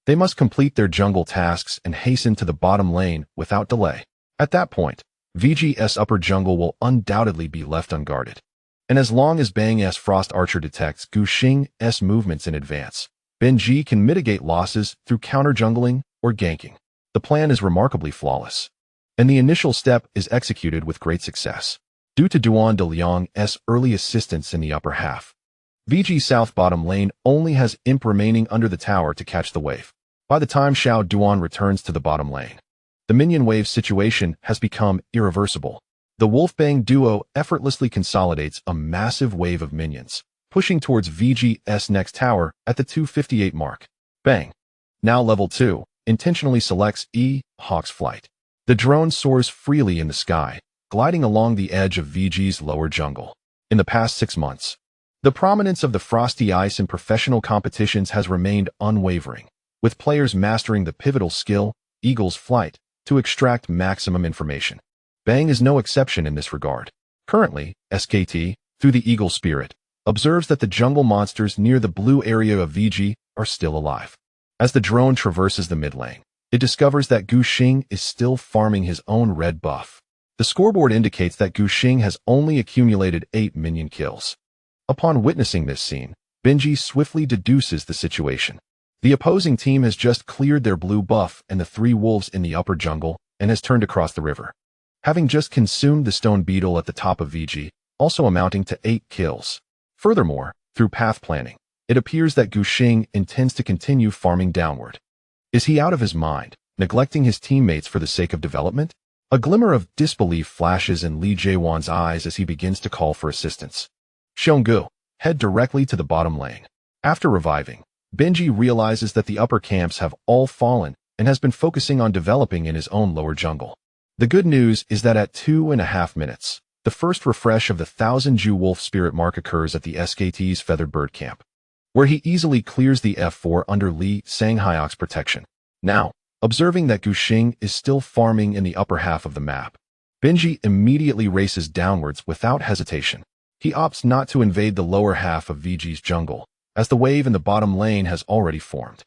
Speaker 1: they must complete their jungle tasks and hasten to the bottom lane without delay. At that point, VG's upper jungle will undoubtedly be left unguarded. And as long as Bang's Frost Archer detects Gu Xing's movements in advance, Bengi can mitigate losses through counter-jungling or ganking. The plan is remarkably flawless, and the initial step is executed with great success. Due to Duan de Liang's early assistance in the upper half, VG South bottom lane only has Imp remaining under the tower to catch the wave. By the time Xiao Duan returns to the bottom lane, the minion wave situation has become irreversible. The Wolfbang duo effortlessly consolidates a massive wave of minions, pushing towards VG's next tower at the 258 mark. Bang! Now level 2 intentionally selects Hawk's Flight. The drone soars freely in the sky, gliding along the edge of VG's lower jungle. In the past 6 months, the prominence of the Frosty Ice in professional competitions has remained unwavering, with players mastering the pivotal skill, Eagle's Flight, to extract maximum information. Bang is no exception in this regard. Currently, SKT, through the Eagle Spirit, observes that the jungle monsters near the blue area of VG are still alive. As the drone traverses the mid lane, it discovers that Gu Xing is still farming his own red buff. The scoreboard indicates that Gu Xing has only accumulated 8 minion kills. Upon witnessing this scene, Bengi swiftly deduces the situation. The opposing team has just cleared their blue buff and the 3 wolves in the upper jungle and has turned across the river, having just consumed the stone beetle at the top of VG, also amounting to 8 kills. Furthermore, through path planning, it appears that Gu Xing intends to continue farming downward. Is he out of his mind, neglecting his teammates for the sake of development? A glimmer of disbelief flashes in Li Jiewan's eyes as he begins to call for assistance. Xionggu, head directly to the bottom lane. After reviving, Bengi realizes that the upper camps have all fallen and has been focusing on developing in his own lower jungle. The good news is that at 2.5 minutes, the first refresh of the 1000-Ju Wolf Spirit mark occurs at the SKT's Feathered Bird camp, where he easily clears the F4 under Li Sanghyok's protection. Now, observing that Gu Xing is still farming in the upper half of the map, Bengi immediately races downwards without hesitation. He opts not to invade the lower half of VG's jungle, as the wave in the bottom lane has already formed.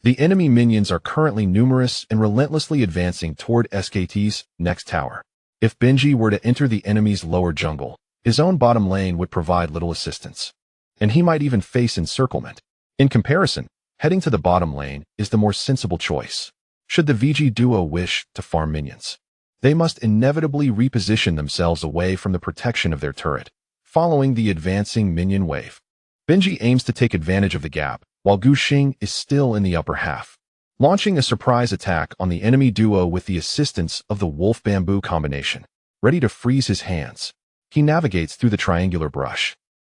Speaker 1: The enemy minions are currently numerous and relentlessly advancing toward SKT's next tower. If Bengi were to enter the enemy's lower jungle, his own bottom lane would provide little assistance, and he might even face encirclement. In comparison, heading to the bottom lane is the more sensible choice. Should the VG duo wish to farm minions, they must inevitably reposition themselves away from the protection of their turret, following the advancing minion wave. Bengi aims to take advantage of the gap, while Gu Xing is still in the upper half, launching a surprise attack on the enemy duo with the assistance of the wolf bamboo combination. Ready to freeze his hands, he navigates through the triangular brush,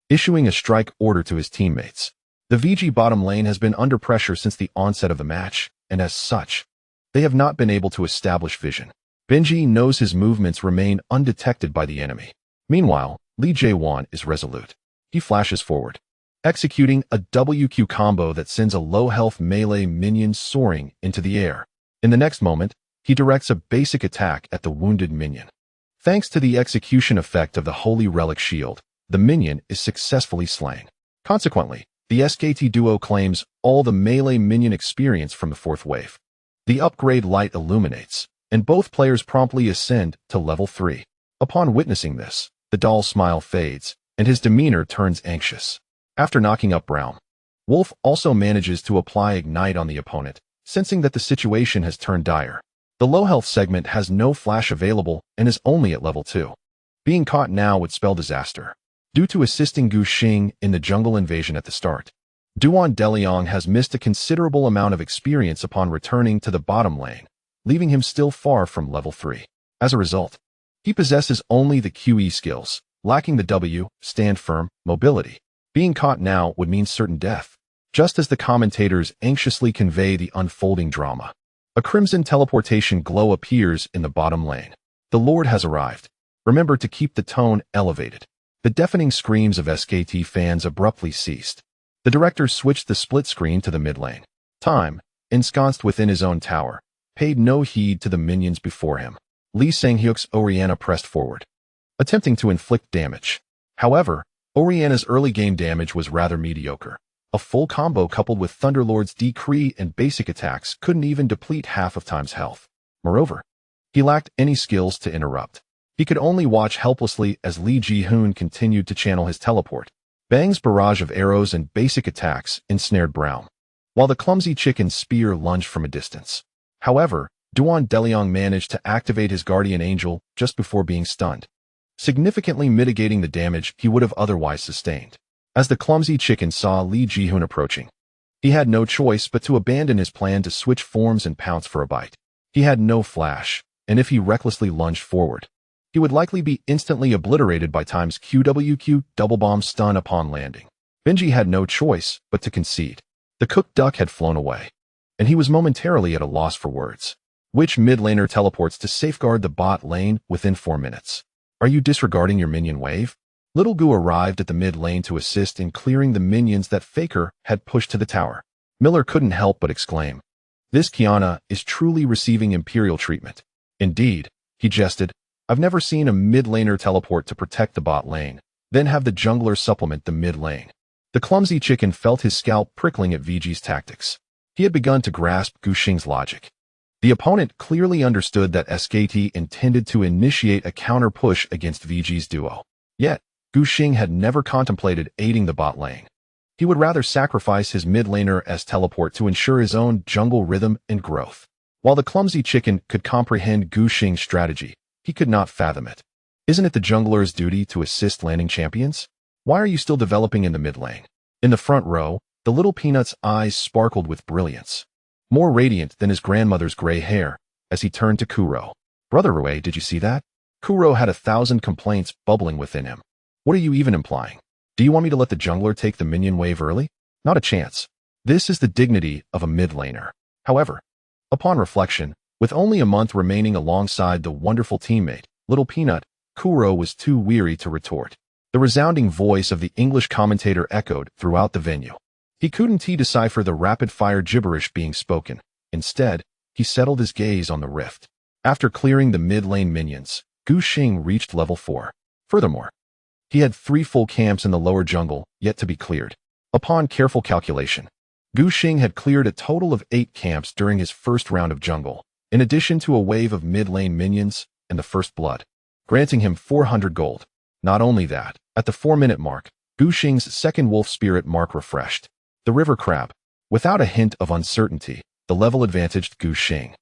Speaker 1: issuing a strike order to his teammates. The VG bottom lane has been under pressure since the onset of the match, and as such, they have not been able to establish vision. Bengi knows his movements remain undetected by the enemy. Meanwhile, Li Jiewan is resolute. He flashes forward, executing a WQ combo that sends a low-health melee minion soaring into the air. In the next moment, he directs a basic attack at the wounded minion. Thanks to the execution effect of the Holy Relic Shield, the minion is successfully slain. Consequently, the SKT duo claims all the melee minion experience from the fourth wave. The upgrade light illuminates, and both players promptly ascend to level 3. Upon witnessing this, the doll's smile fades, and his demeanor turns anxious. After knocking up Braum, Wolf also manages to apply Ignite on the opponent, sensing that the situation has turned dire. The low health segment has no flash available and is only at level 2. Being caught now would spell disaster. Due to assisting Gu Xing in the jungle invasion at the start, Duan Deliang has missed a considerable amount of experience upon returning to the bottom lane, leaving him still far from level 3. As a result, he possesses only the QE skills, lacking the W, stand firm, mobility. Being caught now would mean certain death, just as the commentators anxiously convey the unfolding drama. A crimson teleportation glow appears in the bottom lane. The Lord has arrived. Remember to keep the tone elevated. The deafening screams of SKT fans abruptly ceased. The director switched the split screen to the mid lane. Time, ensconced within his own tower, paid no heed to the minions before him. Lee Sang-hyuk's Orianna pressed forward, attempting to inflict damage. However, Orianna's early game damage was rather mediocre. A full combo coupled with Thunderlord's Decree and basic attacks couldn't even deplete half of Time's health. Moreover, he lacked any skills to interrupt. He could only watch helplessly as Lee Ji-hoon continued to channel his teleport. Bang's barrage of arrows and basic attacks ensnared Braum, while the clumsy chicken spear lunged from a distance. However, Duan Deliang managed to activate his guardian angel just before being stunned, significantly mitigating the damage he would have otherwise sustained. As the clumsy chicken saw Lee Ji-hoon approaching, he had no choice but to abandon his plan to switch forms and pounce for a bite. He had no flash, and if he recklessly lunged forward, he would likely be instantly obliterated by Time's QWQ double bomb stun upon landing. Bengi had no choice but to concede. The cooked duck had flown away, and he was momentarily at a loss for words. Which mid laner teleports to safeguard the bot lane within 4 minutes? Are you disregarding your minion wave? Little Gu arrived at the mid lane to assist in clearing the minions that Faker had pushed to the tower. Miller couldn't help but exclaim, "This Kiana is truly receiving imperial treatment." Indeed, he jested, "I've never seen a mid laner teleport to protect the bot lane, then have the jungler supplement the mid lane." The clumsy chicken felt his scalp prickling at VG's tactics. He had begun to grasp Gu Xing's logic. The opponent clearly understood that SKT intended to initiate a counter-push against VG's duo. Yet, Gu Xing had never contemplated aiding the bot lane. He would rather sacrifice his mid laner as teleport to ensure his own jungle rhythm and growth. While the clumsy chicken could comprehend Gu Xing's strategy, he could not fathom it. Isn't it the jungler's duty to assist landing champions? Why are you still developing in the mid lane? In the front row, the little peanut's eyes sparkled with brilliance, more radiant than his grandmother's gray hair, as he turned to Kuro. "Brother Rue, did you see that?" Kuro had 1,000 complaints bubbling within him. "What are you even implying? Do you want me to let the jungler take the minion wave early? Not a chance. This is the dignity of a mid laner." However, upon reflection, with only a month remaining alongside the wonderful teammate, Little Peanut, Kuro was too weary to retort. The resounding voice of the English commentator echoed throughout the venue. He couldn't decipher the rapid-fire gibberish being spoken. Instead, he settled his gaze on the rift. After clearing the mid-lane minions, Gu Xing reached level 4. Furthermore, he had 3 full camps in the lower jungle yet to be cleared. Upon careful calculation, Gu Xing had cleared a total of 8 camps during his first round of jungle, in addition to a wave of mid-lane minions and the first blood, granting him 400 gold. Not only that, at the 4-minute mark, Gu Xing's second wolf spirit mark refreshed. The river crab. Without a hint of uncertainty, the level advantaged Gu Xing,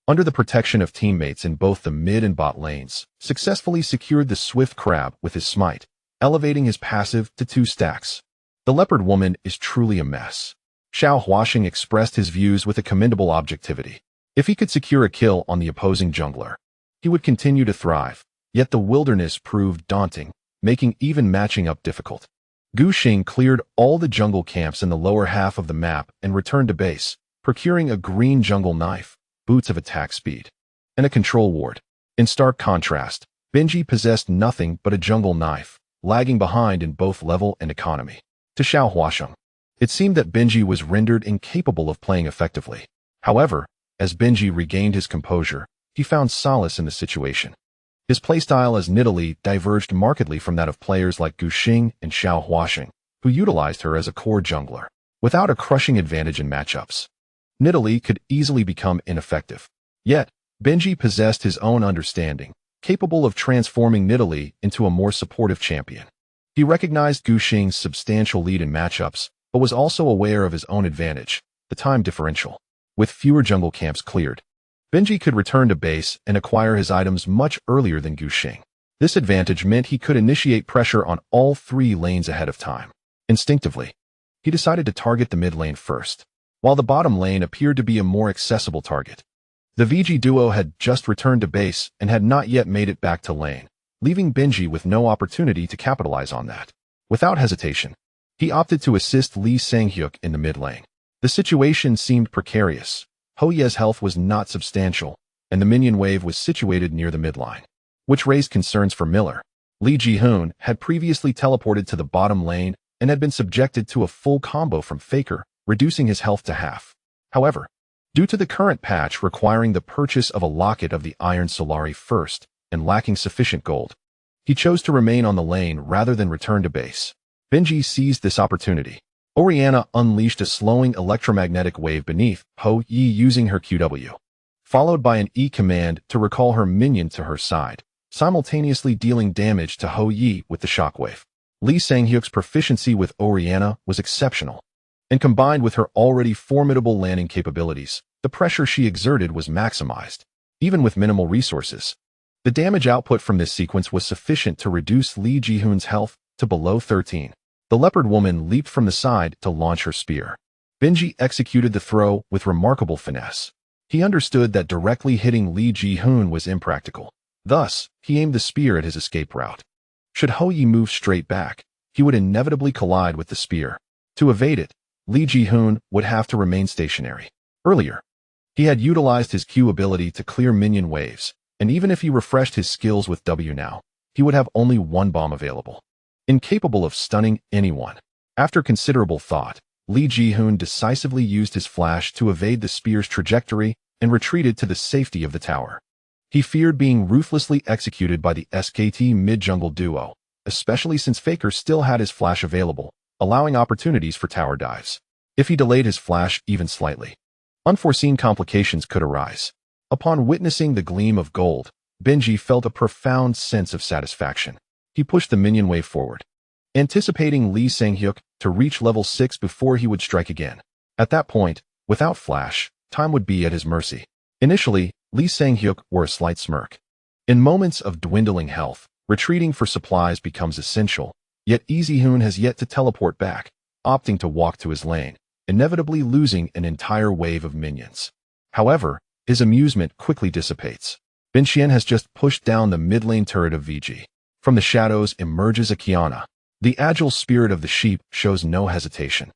Speaker 1: under the protection of teammates in both the mid and bot lanes, successfully secured the swift crab with his smite, elevating his passive to 2 stacks. The leopard woman is truly a mess. Xiao Huaxing expressed his views with a commendable objectivity. If he could secure a kill on the opposing jungler, he would continue to thrive. Yet the wilderness proved daunting, making even matching up difficult. Gu Xing cleared all the jungle camps in the lower half of the map and returned to base, procuring a green jungle knife, boots of attack speed, and a control ward. In stark contrast, Bengi possessed nothing but a jungle knife, lagging behind in both level and economy. to Xiao Huasheng. It seemed that Bengi was rendered incapable of playing effectively. However, as Bengi regained his composure, he found solace in the situation. His playstyle as Nidalee diverged markedly from that of players like Guxing and Xiao Huasheng, who utilized her as a core jungler. Without a crushing advantage in matchups, Nidalee could easily become ineffective. Yet, Bengi possessed his own understanding, capable of transforming Nidalee into a more supportive champion. He recognized Guxing's substantial lead in matchups, but was also aware of his own advantage, the time differential. With fewer jungle camps cleared, Bengi could return to base and acquire his items much earlier than Guxing. This advantage meant he could initiate pressure on all three lanes ahead of time. Instinctively, he decided to target the mid lane first, while the bottom lane appeared to be a more accessible target. The VG duo had just returned to base and had not yet made it back to lane, leaving Bengi with no opportunity to capitalize on that. Without hesitation, he opted to assist Lee Sang-hyuk in the mid lane. The situation seemed precarious. Hoye's health was not substantial, and the minion wave was situated near the midline, which raised concerns for Miller. Lee Ji-hoon had previously teleported to the bottom lane and had been subjected to a full combo from Faker, reducing his health to half. However, due to the current patch requiring the purchase of a locket of the Iron Solari first and lacking sufficient gold, he chose to remain on the lane rather than return to base. Bengi seized this opportunity. Orianna unleashed a slowing electromagnetic wave beneath Ho Yi using her QW, followed by an E command to recall her minion to her side, simultaneously dealing damage to Ho Yi with the shockwave. Lee Sang-hyuk's proficiency with Orianna was exceptional, and combined with her already formidable landing capabilities, the pressure she exerted was maximized. Even with minimal resources, the damage output from this sequence was sufficient to reduce Lee Ji-hoon's health to below 13. The leopard woman leaped from the side to launch her spear. Bengi executed the throw with remarkable finesse. He understood that directly hitting Lee Ji-hoon was impractical. Thus, he aimed the spear at his escape route. Should Ho Yi move straight back, he would inevitably collide with the spear. To evade it, Lee Ji-hoon would have to remain stationary. Earlier, he had utilized his Q ability to clear minion waves, and even if he refreshed his skills with W now, he would have only one bomb available. Incapable of stunning anyone. After considerable thought, Lee Ji-hoon decisively used his flash to evade the spear's trajectory and retreated to the safety of the tower. He feared being ruthlessly executed by the SKT mid-jungle duo, especially since Faker still had his flash available, allowing opportunities for tower dives. If he delayed his flash even slightly, unforeseen complications could arise. Upon witnessing the gleam of gold, Bengi felt a profound sense of satisfaction. He pushed the minion wave forward, anticipating Lee Sang-hyuk to reach level 6 before he would strike again. At that point, without flash, time would be at his mercy. Initially, Lee Sang-hyuk wore a slight smirk. In moments of dwindling health, retreating for supplies becomes essential, yet Ji-hoon has yet to teleport back, opting to walk to his lane, inevitably losing an entire wave of minions. However, his amusement quickly dissipates. Benxian has just pushed down the mid-lane turret of VG. From the shadows emerges a Qiyana. The agile spirit of the sheep shows no hesitation,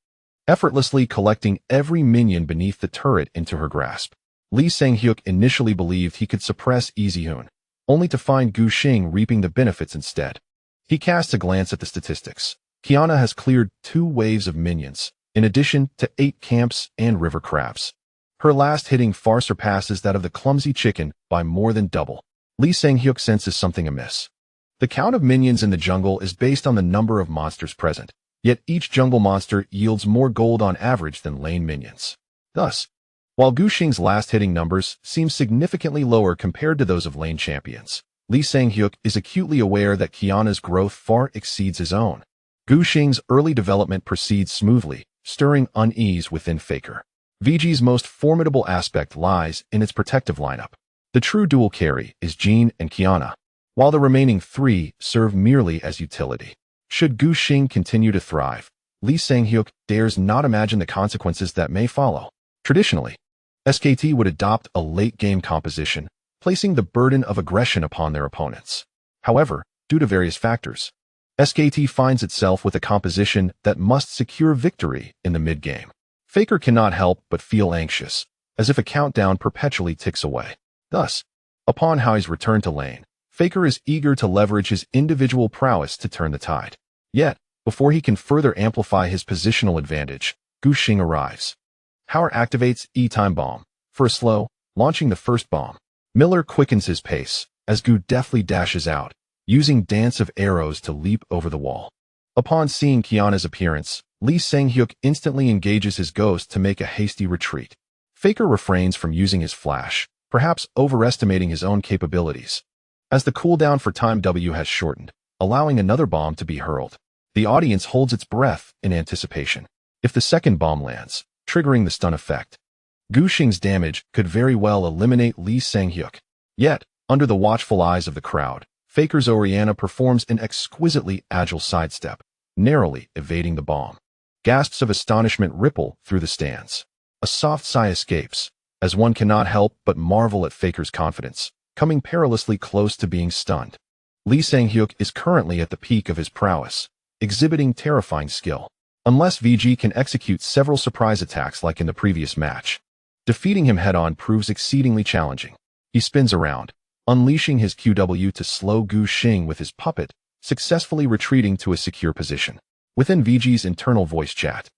Speaker 1: effortlessly collecting every minion beneath the turret into her grasp. Lee Sang-hyuk initially believed he could suppress Ji-hoon, only to find Guxing reaping the benefits instead. He cast a glance at the statistics. Qiyana has cleared 2 waves of minions, in addition to 8 camps and river crabs. Her last hitting far surpasses that of the clumsy chicken by more than double. Lee Sang-hyuk senses something amiss. The count of minions in the jungle is based on the number of monsters present, yet each jungle monster yields more gold on average than lane minions. Thus, while Guxing's last hitting numbers seem significantly lower compared to those of lane champions, Lee Sang-hyuk is acutely aware that Qiyana's growth far exceeds his own. Guxing's early development proceeds smoothly, stirring unease within Faker. VG's most formidable aspect lies in its protective lineup. The true dual carry is Jean and Qiyana, while the remaining 3 serve merely as utility. Should Guxing continue to thrive, Lee Sang-hyuk dares not imagine the consequences that may follow. Traditionally, SKT would adopt a late-game composition, placing the burden of aggression upon their opponents. However, due to various factors, SKT finds itself with a composition that must secure victory in the mid-game. Faker cannot help but feel anxious, as if a countdown perpetually ticks away. Thus, upon Hai's return to lane, Faker is eager to leverage his individual prowess to turn the tide. Yet, Before he can further amplify his positional advantage, Gu Xing arrives. Howard activates E-Time Bomb for a slow, launching the first bomb. Miller quickens his pace as Gu deftly dashes out, using dance of arrows to leap over the wall. Upon seeing Qiyana's appearance, Lee Sang-hyuk instantly engages his ghost to make a hasty retreat. Faker refrains from using his flash, perhaps overestimating his own capabilities. As the cooldown for Time W has shortened, allowing another bomb to be hurled, the audience holds its breath in anticipation. If the second bomb lands, triggering the stun effect, Gu Xing's damage could very well eliminate Lee Sang-hyuk. Yet, under the watchful eyes of the crowd, Faker's Oriana performs an exquisitely agile sidestep, narrowly evading the bomb. Gasps of astonishment ripple through the stands. A soft sigh escapes, as one cannot help but marvel at Faker's confidence, coming perilously close to being stunned. Lee Sang-hyuk is currently at the peak of his prowess, exhibiting terrifying skill. Unless VG can execute several surprise attacks like in the previous match, defeating him head-on proves exceedingly challenging. He spins around, unleashing his QW to slow Gu Xing with his puppet, successfully retreating to a secure position. Within VG's internal voice chat,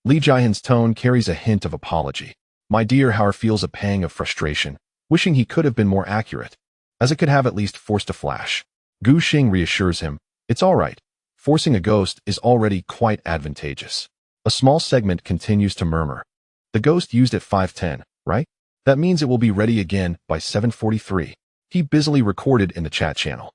Speaker 1: Lee Jae-hyun's tone carries a hint of apology. My dear Howard feels a pang of frustration, wishing he could have been more accurate, as it could have at least forced a flash. Gu Xing reassures him, it's all right. Forcing a ghost is already quite advantageous. A small segment continues to murmur. The ghost used at 5:10, right? That means it will be ready again by 7:43. He busily recorded in the chat channel.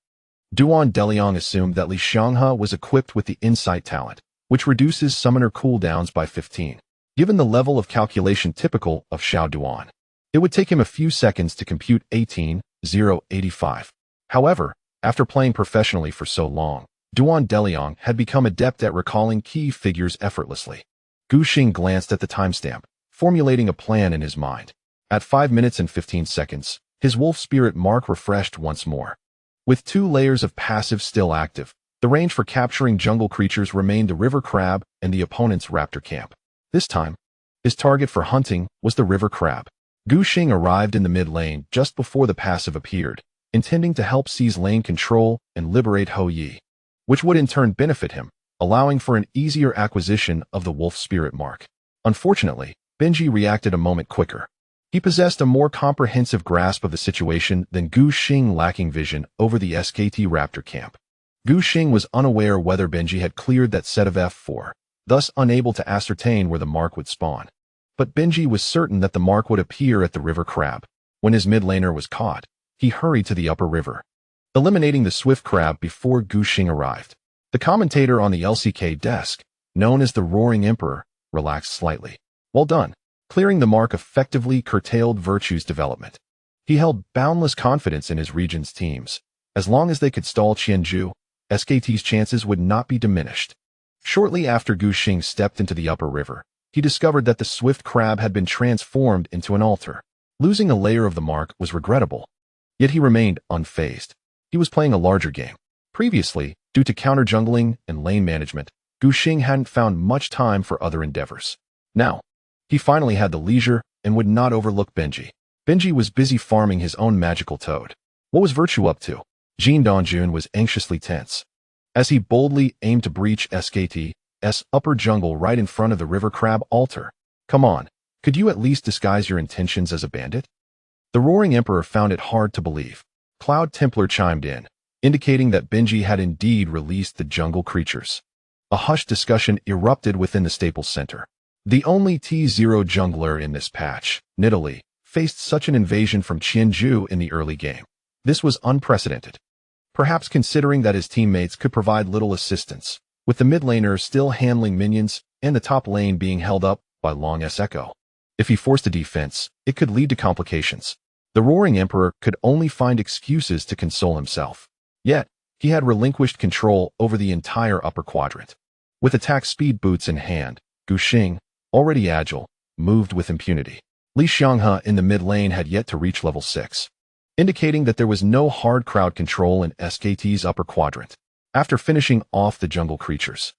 Speaker 1: Duan Deliang assumed that Li Xianghe was equipped with the Insight talent, which reduces summoner cooldowns by 15. Given the level of calculation typical of Xiao Duan, it would take him a few seconds to compute 18,085. However, after playing professionally for so long, Duan Deliang had become adept at recalling key figures effortlessly. Gu Xing glanced at the timestamp, formulating a plan in his mind. At 5 minutes and 15 seconds, his wolf spirit mark refreshed once more. With 2 layers of passive still active, the range for capturing jungle creatures remained the river crab and the opponent's raptor camp. This time, his target for hunting was the river crab. Gu Xing arrived in the mid lane just before the passive appeared, intending to help seize lane control and liberate Ho Yi, which would in turn benefit him, allowing for an easier acquisition of the wolf spirit mark. Unfortunately, Bengi reacted a moment quicker. He possessed a more comprehensive grasp of the situation than Gu Xing, lacking vision over the SKT Raptor camp. Gu Xing was unaware whether Bengi had cleared that set of F4, thus unable to ascertain where the mark would spawn. But Bengi was certain that the mark would appear at the river crab. When his mid laner was caught, he hurried to the upper river, eliminating the swift crab before Gu Xing arrived. The commentator on the LCK desk, known as the Roaring Emperor, relaxed slightly. Well done. Clearing the mark effectively curtailed Virtue's development. He held boundless confidence in his region's teams. As long as they could stall Qianju, SKT's chances would not be diminished. Shortly after Gu Xing stepped into the upper river, he discovered that the swift crab had been transformed into an altar. Losing a layer of the mark was regrettable. Yet he remained unfazed. He was playing a larger game. Previously, due to counter-jungling and lane management, Gu Xing hadn't found much time for other endeavors. Now, he finally had the leisure and would not overlook Bengi. Bengi was busy farming his own magical toad. What was Virtue up to? Jin Dongjun was anxiously tense, as he boldly aimed to breach SKT's upper jungle right in front of the river crab altar. Come on, could you at least disguise your intentions as a bandit? The Roaring Emperor found it hard to believe. Cloud Templar chimed in, indicating that Bengi had indeed released the jungle creatures. A hushed discussion erupted within the Staples Center. The only T0 jungler in this patch, Nidalee, faced such an invasion from Qianju in the early game. This was unprecedented. Perhaps considering that his teammates could provide little assistance, with the mid laner still handling minions and the top lane being held up by Long S Echo. If he forced a defense, it could lead to complications. The Roaring Emperor could only find excuses to console himself. Yet, he had relinquished control over the entire upper quadrant. With attack speed boots in hand, Gu Xing, already agile, moved with impunity. Li Xianghe in the mid lane had yet to reach level 6, indicating that there was no hard crowd control in SKT's upper quadrant. After finishing off the jungle creatures,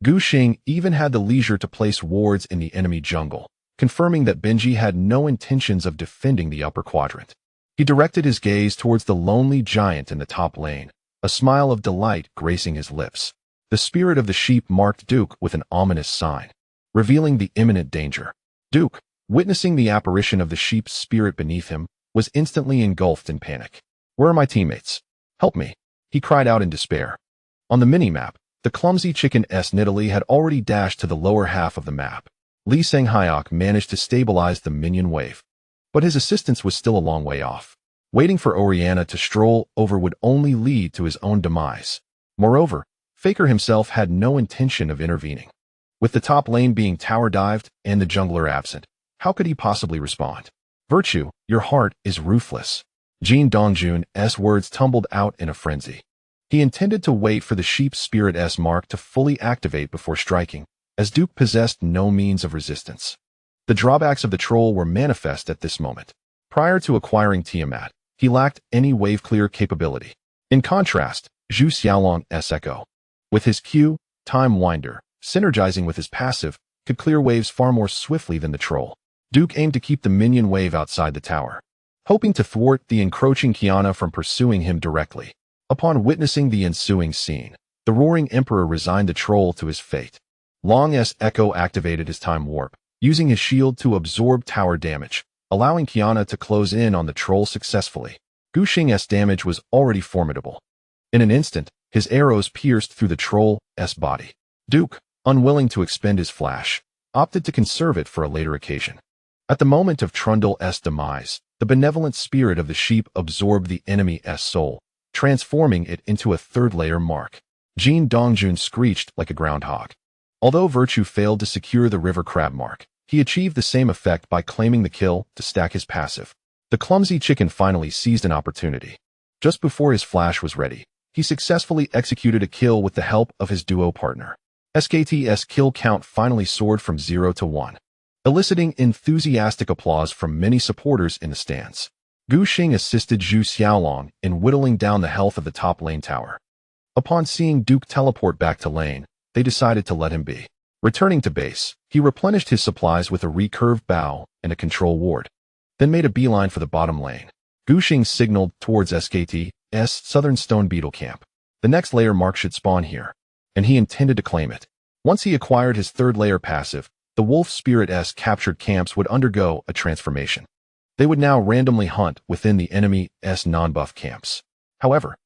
Speaker 1: Gu Xing even had the leisure to place wards in the enemy jungle, confirming that Bengi had no intentions of defending the upper quadrant. He directed his gaze towards the lonely giant in the top lane, a smile of delight gracing his lips. The spirit of the sheep marked Duke with an ominous sign, revealing the imminent danger. Duke, witnessing the apparition of the sheep's spirit beneath him, was instantly engulfed in panic. "Where are my teammates? Help me," he cried out in despair. On the mini-map, the clumsy chicken Nidalee had already dashed to the lower half of the map. Lee Sang-hyok managed to stabilize the minion wave, but his assistance was still a long way off. Waiting for Oriana to stroll over would only lead to his own demise. Moreover, Faker himself had no intention of intervening. With the top lane being tower dived and the jungler absent, how could he possibly respond? "Virtue, your heart is ruthless." Jin Dongjun's words tumbled out in a frenzy. He intended to wait for the sheep spirit's mark to fully activate before striking, as Duke possessed no means of resistance. The drawbacks of the troll were manifest at this moment. Prior to acquiring Tiamat, he lacked any wave-clear capability. In contrast, Zhu Xiaolong's Echo, with his Q, Time Winder, synergizing with his passive, could clear waves far more swiftly than the troll. Duke aimed to keep the minion wave outside the tower, hoping to thwart the encroaching Qiyana from pursuing him directly. Upon witnessing the ensuing scene, the Roaring Emperor resigned the troll to his fate. Long's Echo activated his time warp, using his shield to absorb tower damage, allowing Qiyana to close in on the troll successfully. Gu Xing's damage was already formidable. In an instant, his arrows pierced through the troll's body. Duke, unwilling to expend his flash, opted to conserve it for a later occasion. At the moment of Trundle's demise, the benevolent spirit of the sheep absorbed the enemy's soul, transforming it into a third-layer mark. Jin Dongjun screeched like a groundhog. Although Virtue failed to secure the river crab mark, he achieved the same effect by claiming the kill to stack his passive. The clumsy chicken finally seized an opportunity. Just before his flash was ready, he successfully executed a kill with the help of his duo partner. SKT's kill count finally soared from 0 to 1, eliciting enthusiastic applause from many supporters in the stands. Gu Xing assisted Zhu Xiaolong in whittling down the health of the top lane tower. Upon seeing Duke teleport back to lane, they decided to let him be. Returning to base, he replenished his supplies with a recurved bow and a control ward, then made a beeline for the bottom lane. Gu Xing signaled towards SKT's southern stone beetle camp. The next layer mark should spawn here, and he intended to claim it. Once he acquired his third layer passive, the wolf spirit's captured camps would undergo a transformation. They would now randomly hunt within the enemy's non-buff camps. However,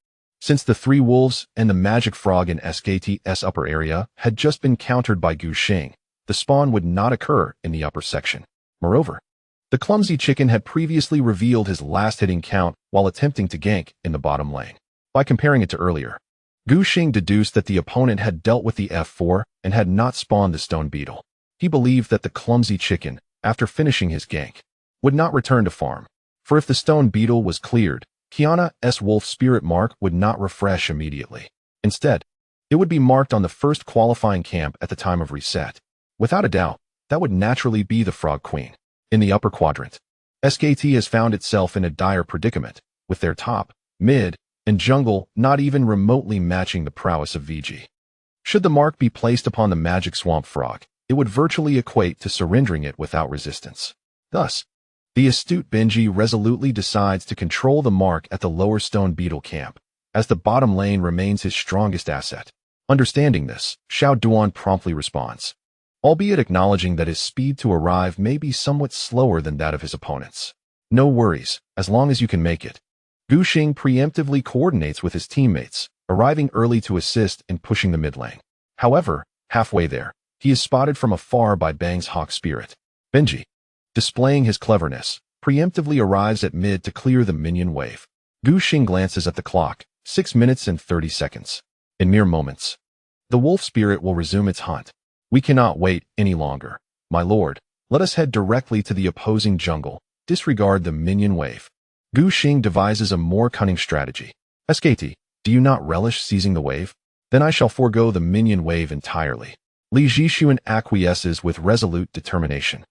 Speaker 1: since the three wolves and the magic frog in SKT's upper area had just been countered by Gu Xing, the spawn would not occur in the upper section. Moreover, the clumsy chicken had previously revealed his last hitting count while attempting to gank in the bottom lane. By comparing it to earlier, Gu Xing deduced that the opponent had dealt with the F4 and had not spawned the stone beetle. He believed that the clumsy chicken, after finishing his gank, would not return to farm, for if the stone beetle was cleared, Qiyana's wolf spirit mark would not refresh immediately. Instead, it would be marked on the first qualifying camp at the time of reset. Without a doubt, that would naturally be the Frog Queen. In the upper quadrant, SKT has found itself in a dire predicament, with their top, mid, and jungle not even remotely matching the prowess of VG. Should the mark be placed upon the magic swamp frog, it would virtually equate to surrendering it without resistance. Thus, the astute Bengi resolutely decides to control the mark at the lower stone beetle camp, as the bottom lane remains his strongest asset. Understanding this, Xiao Duan promptly responds, albeit acknowledging that his speed to arrive may be somewhat slower than that of his opponents. "No worries, as long as you can make it." Gu Xing preemptively coordinates with his teammates, arriving early to assist in pushing the mid lane. However, halfway there, he is spotted from afar by Bang's hawk spirit. Bengi, displaying his cleverness, preemptively arrives at mid to clear the minion wave. Gu Xing glances at the clock, 6 minutes and 30 seconds. In mere moments, the wolf spirit will resume its hunt. "We cannot wait any longer, my lord. Let us head directly to the opposing jungle, disregard the minion wave." Gu Xing devises a more cunning strategy. "SKT, do you not relish seizing the wave? Then I shall forego the minion wave entirely." Li Zhixuan acquiesces with resolute determination.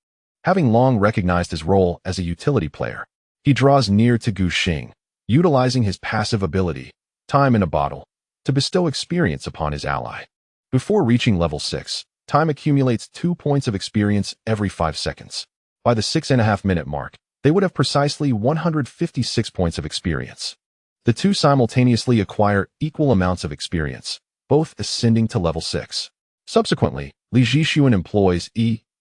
Speaker 1: Having long recognized his role as a utility player, he draws near to Gu Xing, utilizing his passive ability, Time in a Bottle, to bestow experience upon his ally. Before reaching level 6, Time accumulates 2 points of experience every 5 seconds. By the 6.5-minute mark, they would have precisely 156 points of experience. The two simultaneously acquire equal amounts of experience, both ascending to level 6. Subsequently, Li Jixuan employs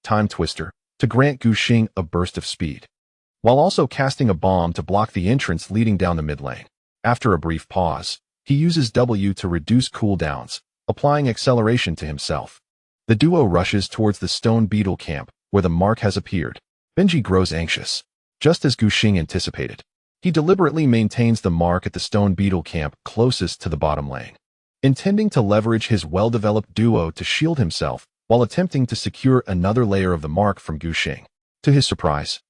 Speaker 1: Time Twister to grant Gu Xing a burst of speed, while also casting a bomb to block the entrance leading down the mid lane. After a brief pause, he uses W to reduce cooldowns, applying acceleration to himself. The duo rushes towards the stone beetle camp, where the mark has appeared. Bengi grows anxious, just as Gu Xing anticipated. He deliberately maintains the mark at the stone beetle camp closest to the bottom lane, intending to leverage his well-developed duo to shield himself while attempting to secure another layer of the mark from Gu Xing. To his surprise,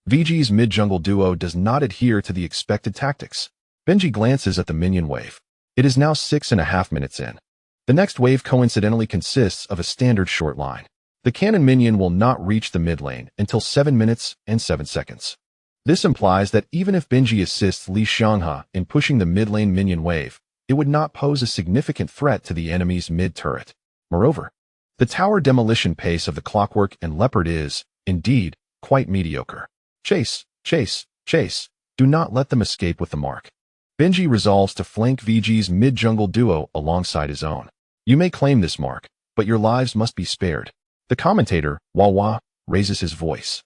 Speaker 1: VG's mid-jungle duo does not adhere to the expected tactics. Bengi glances at the minion wave. It is now 6.5 minutes in. The next wave coincidentally consists of a standard short line. The cannon minion will not reach the mid lane until 7 minutes and 7 seconds. This implies that even if Bengi assists Li Xianghe in pushing the mid lane minion wave, it would not pose a significant threat to the enemy's mid turret. Moreover, the tower demolition pace of the Clockwork and Leopard is, indeed, quite mediocre. Chase, chase, chase. Do not let them escape with the mark. Bengi resolves to flank VG's mid-jungle duo alongside his own. You may claim this mark, but your lives must be spared. The commentator, Wawa, raises his voice,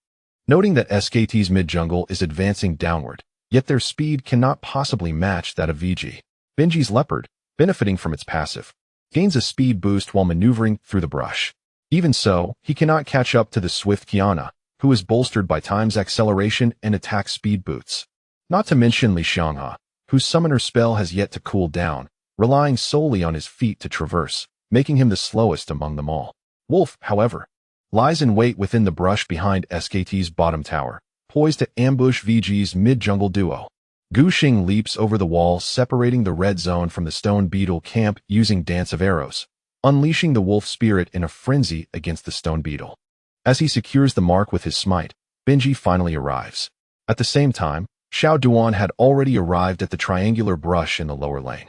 Speaker 1: noting that SKT's mid-jungle is advancing downward, yet their speed cannot possibly match that of VG. Bengi's Leopard, benefiting from its passive, gains a speed boost while maneuvering through the brush. Even so, he cannot catch up to the swift Qiyana, who is bolstered by Time's acceleration and attack speed boots. Not to mention Li Xianghe, whose summoner spell has yet to cool down, relying solely on his feet to traverse, making him the slowest among them all. Wolf, however, lies in wait within the brush behind SKT's bottom tower, poised to ambush VG's mid-jungle duo. Gu Xing leaps over the wall separating the red zone from the stone beetle camp using Dance of Arrows, unleashing the wolf spirit in a frenzy against the stone beetle. As he secures the mark with his smite, Bengi finally arrives. At the same time, Xiao Duan had already arrived at the triangular brush in the lower lane.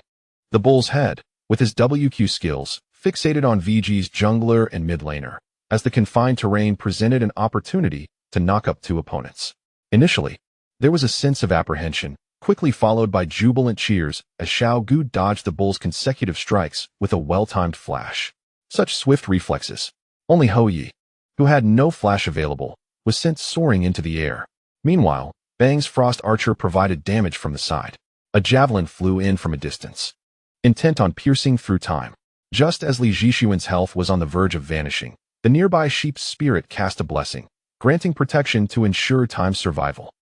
Speaker 1: The bull's head, with his WQ skills, fixated on VG's jungler and mid laner, as the confined terrain presented an opportunity to knock up two opponents. Initially, there was a sense of apprehension, quickly followed by jubilant cheers as Xiao Gu dodged the bull's consecutive strikes with a well-timed flash. Such swift reflexes. Only Hou Yi, who had no flash available, was sent soaring into the air. Meanwhile, Bang's Frost Archer provided damage from the side. A javelin flew in from a distance, intent on piercing through time. Just as Li Jixuan's health was on the verge of vanishing, the nearby sheep's spirit cast a blessing, granting protection to ensure Time's survival.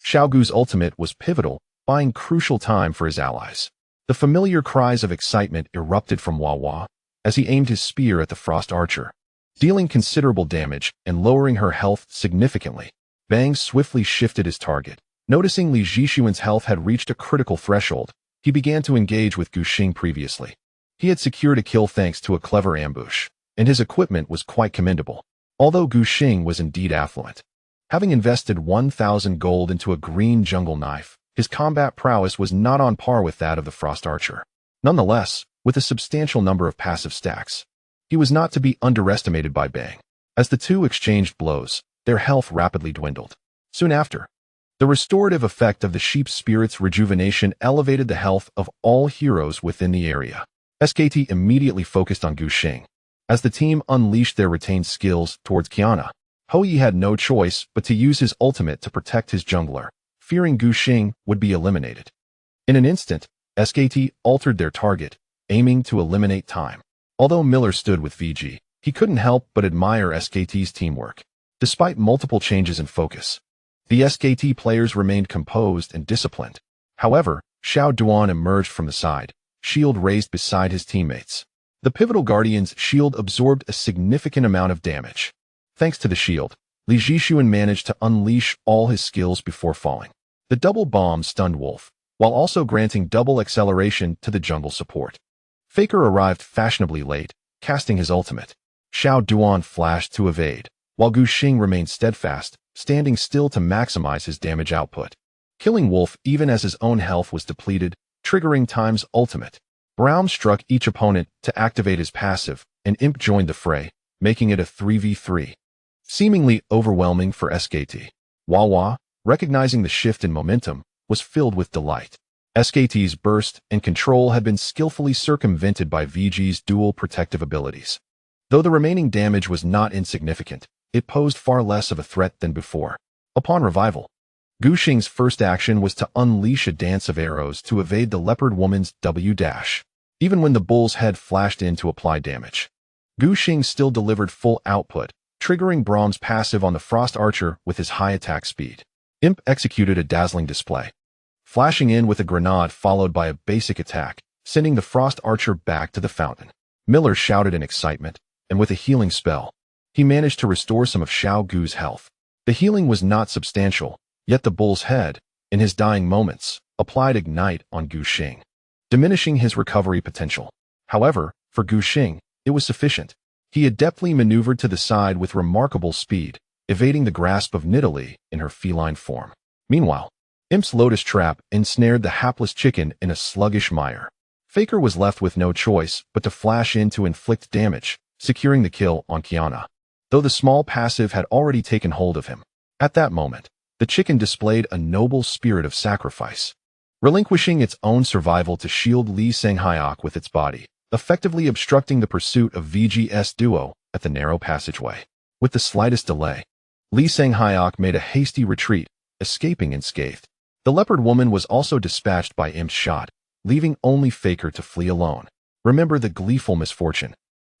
Speaker 1: Xiao Gu's ultimate was pivotal, buying crucial time for his allies. The familiar cries of excitement erupted from Wawa as he aimed his spear at the Frost Archer, dealing considerable damage and lowering her health significantly. Bang swiftly shifted his target. Noticing Li Jixuan's health had reached a critical threshold, he began to engage with Gu Xing previously. He had secured a kill thanks to a clever ambush, and his equipment was quite commendable, although Gu Xing was indeed affluent. Having invested 1,000 gold into a green jungle knife, his combat prowess was not on par with that of the Frost Archer. Nonetheless, with a substantial number of passive stacks, he was not to be underestimated by Bang. As the two exchanged blows, their health rapidly dwindled. Soon after, the restorative effect of the sheep's spirit's rejuvenation elevated the health of all heroes within the area. SKT immediately focused on Gu Xing. As the team unleashed their retained skills towards Qiyana, Hou Yi had no choice but to use his ultimate to protect his jungler, fearing Gu Xing would be eliminated. In an instant, SKT altered their target, aiming to eliminate Time. Although Miller stood with VG, he couldn't help but admire SKT's teamwork. Despite multiple changes in focus, the SKT players remained composed and disciplined. However, Xiao Duan emerged from the side, shield raised beside his teammates. The pivotal Guardian's shield absorbed a significant amount of damage. Thanks to the shield, Li Jixuan managed to unleash all his skills before falling. The double bomb stunned Wolf, while also granting double acceleration to the jungle support. Faker arrived fashionably late, casting his ultimate. Xiao Duan flashed to evade, while Gu Xing remained steadfast, standing still to maximize his damage output, killing Wolf even as his own health was depleted, triggering Time's ultimate. Braum struck each opponent to activate his passive, and Imp joined the fray, making it a 3v3. Seemingly overwhelming for SKT. Wawa, recognizing the shift in momentum, was filled with delight. SKT's burst and control had been skillfully circumvented by VG's dual protective abilities. Though the remaining damage was not insignificant, it posed far less of a threat than before. Upon revival, Gu Xing's first action was to unleash a dance of arrows to evade the leopard woman's W dash. Even when the bull's head flashed in to apply damage, Gu Xing still delivered full output, triggering Brahm's passive on the Frost Archer with his high attack speed. Imp executed a dazzling display, flashing in with a grenade followed by a basic attack, sending the Frost Archer back to the fountain. Miller shouted in excitement, and with a healing spell, he managed to restore some of Xiao Gu's health. The healing was not substantial, yet the bull's head, in his dying moments, applied Ignite on Gu Xing, diminishing his recovery potential. However, for Gu Xing, it was sufficient. He adeptly maneuvered to the side with remarkable speed, evading the grasp of Nidalee in her feline form. Meanwhile, Imp's Lotus Trap ensnared the hapless chicken in a sluggish mire. Faker was left with no choice but to flash in to inflict damage, securing the kill on Qiyana. Though the small passive had already taken hold of him, at that moment, the chicken displayed a noble spirit of sacrifice, relinquishing its own survival to shield Li Shanghaiok with its body, effectively obstructing the pursuit of VG's duo at the narrow passageway. With the slightest delay, Li Shanghaiok made a hasty retreat, escaping unscathed. The leopard woman was also dispatched by Imp's shot, leaving only Faker to flee alone. Remember the gleeful misfortune.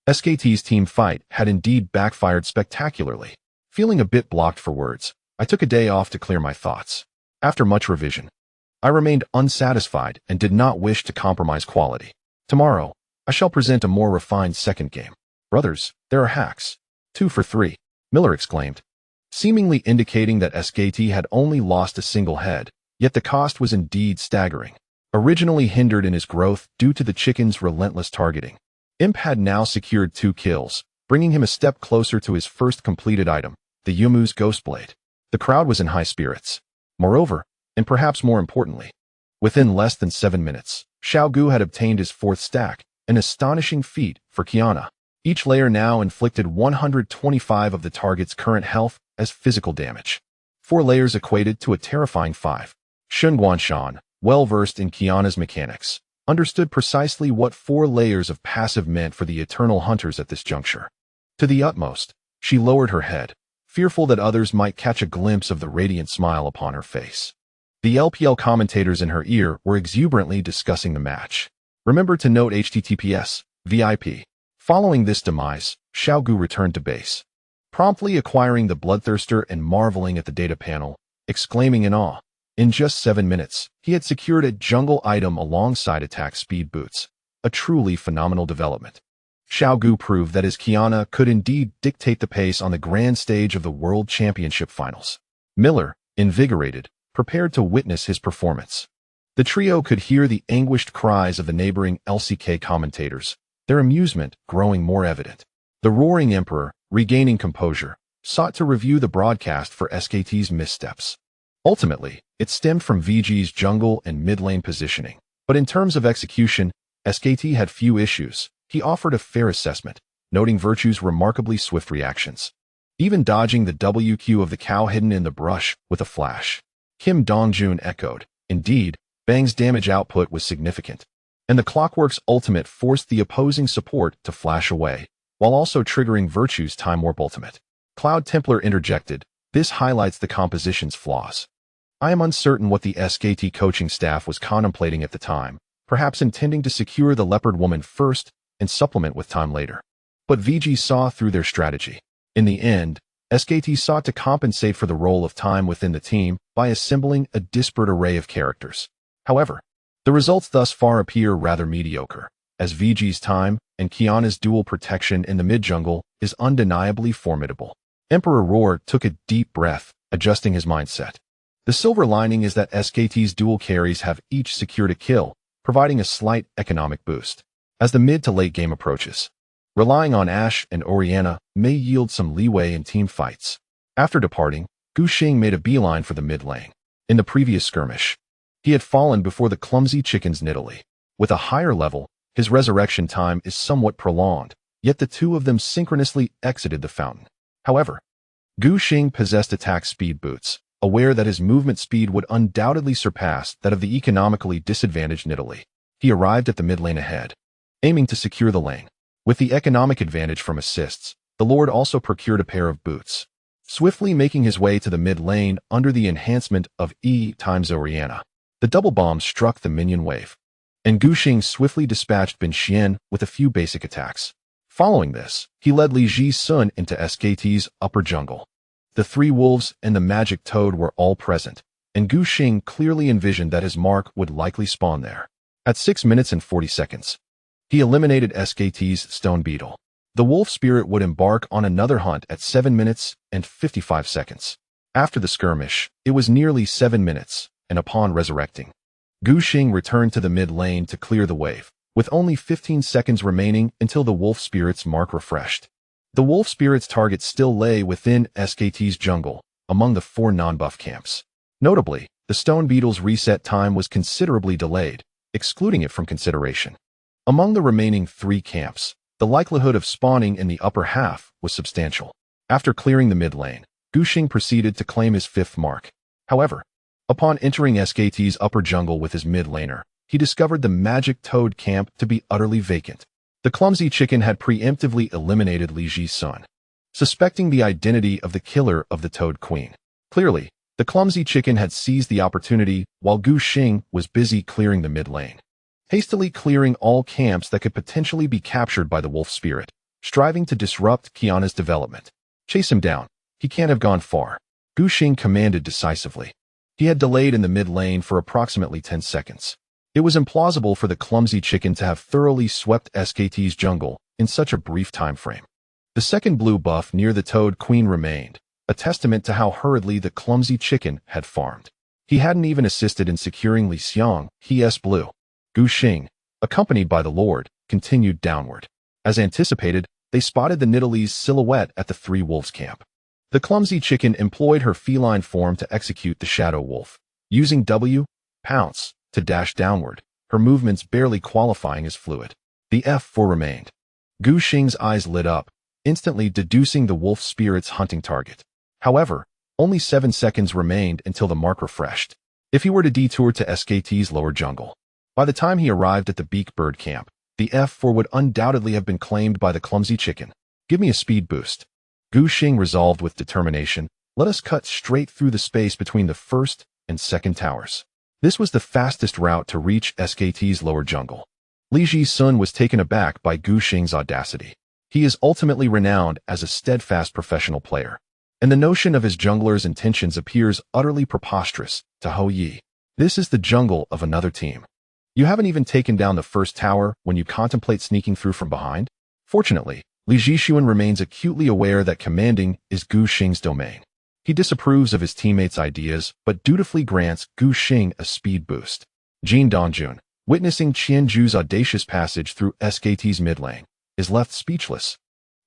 Speaker 1: SKT's team fight had indeed backfired spectacularly. Feeling a bit blocked for words, I took a day off to clear my thoughts. After much revision, I remained unsatisfied and did not wish to compromise quality. Tomorrow, I shall present a more refined second game. Brothers, there are hacks. 2 for 3, Miller exclaimed, seemingly indicating that SKT had only lost a single head, yet the cost was indeed staggering. Originally hindered in his growth due to the chicken's relentless targeting, Imp had now secured 2 kills, bringing him a step closer to his first completed item, the Yumu's Ghostblade. The crowd was in high spirits. Moreover, and perhaps more importantly, within less than 7 minutes, Xiao Gu had obtained his 4th stack, an astonishing feat for Qiyana. Each layer now inflicted 125 of the target's current health as physical damage. 4 layers equated to a terrifying 5. Shun Guanshan, well-versed in Qiyana's mechanics, understood precisely what 4 layers of passive meant for the Eternal Hunters at this juncture. To the utmost, she lowered her head, fearful that others might catch a glimpse of the radiant smile upon her face. The LPL commentators in her ear were exuberantly discussing the match. Remember to note HTTPS, VIP. Following this demise, Xiao Gu returned to base, promptly acquiring the Bloodthirster and marveling at the data panel, exclaiming in awe. In just 7 minutes, he had secured a jungle item alongside attack speed boots, a truly phenomenal development. Xiao Gu proved that his Qiyana could indeed dictate the pace on the grand stage of the World Championship Finals. Miller, invigorated, prepared to witness his performance. The trio could hear the anguished cries of the neighboring LCK commentators, their amusement growing more evident. The Roaring Emperor, regaining composure, sought to review the broadcast for SKT's missteps. Ultimately, it stemmed from VG's jungle and mid-lane positioning. But in terms of execution, SKT had few issues. He offered a fair assessment, noting Virtue's remarkably swift reactions, even dodging the WQ of the cow hidden in the brush with a flash. Kim Dongjun echoed, indeed, Bang's damage output was significant, and the Clockwork's ultimate forced the opposing support to flash away, while also triggering Virtue's Time Warp ultimate. Cloud Templar interjected, this highlights the composition's flaws. I am uncertain what the SKT coaching staff was contemplating at the time, perhaps intending to secure the Leopard Woman first and supplement with time later. But VG saw through their strategy. In the end, SKT sought to compensate for the role of time within the team by assembling a disparate array of characters. However, the results thus far appear rather mediocre, as VG's time and Qiyana's dual protection in the mid-jungle is undeniably formidable. Emperor Roar took a deep breath, adjusting his mindset. The silver lining is that SKT's dual carries have each secured a kill, providing a slight economic boost. As the mid to late game approaches, relying on Ashe and Orianna may yield some leeway in team fights. After departing, Gu Xing made a beeline for the mid lane. In the previous skirmish, he had fallen before the clumsy chicken's Nidalee. With a higher level, his resurrection time is somewhat prolonged, yet the two of them synchronously exited the fountain. However, Gu Xing possessed attack speed boots, aware that his movement speed would undoubtedly surpass that of the economically disadvantaged Nidalee. He arrived at the mid lane ahead, aiming to secure the lane. With the economic advantage from assists, the Lord also procured a pair of boots, swiftly making his way to the mid lane under the enhancement of E times Oriana. The double bomb struck the minion wave, and Guxing swiftly dispatched Bin Xian with a few basic attacks. Following this, he led Li Ji-sun into SKT's upper jungle. The three wolves and the magic toad were all present, and Guxing clearly envisioned that his mark would likely spawn there. At 6 minutes and 40 seconds, he eliminated SKT's stone beetle. The wolf spirit would embark on another hunt at 7 minutes and 55 seconds. After the skirmish, it was nearly 7 minutes, and upon resurrecting, Guxing returned to the mid lane to clear the wave, with only 15 seconds remaining until the wolf spirit's mark refreshed. The wolf spirit's target still lay within SKT's jungle, among the 4 non-buff camps. Notably, the stone beetle's reset time was considerably delayed, excluding it from consideration. Among the remaining 3 camps, the likelihood of spawning in the upper half was substantial. After clearing the mid lane, Guxing proceeded to claim his 5th mark. However, upon entering SKT's upper jungle with his mid laner, he discovered the magic toad camp to be utterly vacant. The clumsy chicken had preemptively eliminated Li Ji-sun, suspecting the identity of the killer of the Toad Queen. Clearly, the clumsy chicken had seized the opportunity while Guxing was busy clearing the mid lane, hastily clearing all camps that could potentially be captured by the wolf spirit, striving to disrupt Qiyana's development. Chase him down. He can't have gone far, Guxing commanded decisively. He had delayed in the mid lane for approximately 10 seconds. It was implausible for the clumsy chicken to have thoroughly swept SKT's jungle in such a brief time frame. The second blue buff near the Toad Queen remained, a testament to how hurriedly the clumsy chicken had farmed. He hadn't even assisted in securing Li Xiang, his blue. Guxing, accompanied by the Lord, continued downward. As anticipated, they spotted the Nidalee's silhouette at the 3 wolves camp. The clumsy chicken employed her feline form to execute the shadow wolf, using W, pounce, to dash downward, her movements barely qualifying as fluid. The F4 remained. Guxing's eyes lit up, instantly deducing the wolf spirit's hunting target. However, only 7 seconds remained until the mark refreshed. If he were to detour to SKT's lower jungle, by the time he arrived at the beak bird camp, the F4 would undoubtedly have been claimed by the clumsy chicken. Give me a speed boost. Guxing resolved with determination. Let us cut straight through the space between the first and second towers. This was the fastest route to reach SKT's lower jungle. Li Ji-sun was taken aback by Guxing's audacity. He is ultimately renowned as a steadfast professional player, and the notion of his jungler's intentions appears utterly preposterous to Hou Yi. This is the jungle of another team. You haven't even taken down the first tower when you contemplate sneaking through from behind? Fortunately, Li Ji-sun remains acutely aware that commanding is Guxing's domain. He disapproves of his teammates' ideas, but dutifully grants Guxing a speed boost. Jin Dongjun, witnessing Qianju's audacious passage through SKT's mid lane, is left speechless,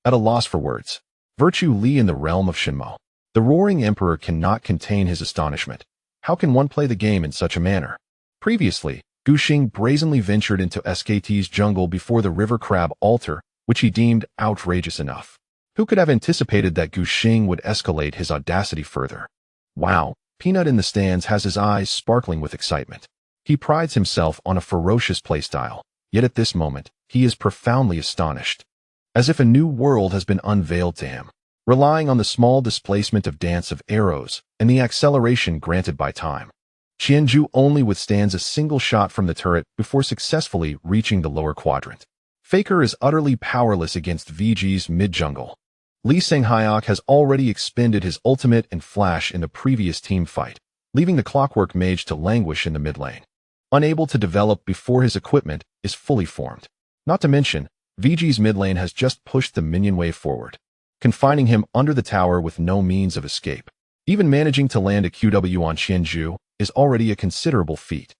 Speaker 1: at a loss for words. Virtue Li in the realm of Shenmue. The roaring emperor cannot contain his astonishment. How can one play the game in such a manner? Previously, Guxing brazenly ventured into SKT's jungle before the river crab altar, which he deemed outrageous enough. Who could have anticipated that Guxing would escalate his audacity further? Wow, Peanut in the stands has his eyes sparkling with excitement. He prides himself on a ferocious playstyle, yet at this moment, he is profoundly astonished. As if a new world has been unveiled to him, relying on the small displacement of dance of arrows and the acceleration granted by time. Qianju only withstands a single shot from the turret before successfully reaching the lower quadrant. Faker is utterly powerless against VG's mid-jungle. Lee Sang-hyok has already expended his ultimate and flash in the previous team fight, leaving the clockwork mage to languish in the mid lane, unable to develop before his equipment is fully formed. Not to mention, VG's mid lane has just pushed the minion wave forward, confining him under the tower with no means of escape. Even managing to land a QW on Qianju is already a considerable feat.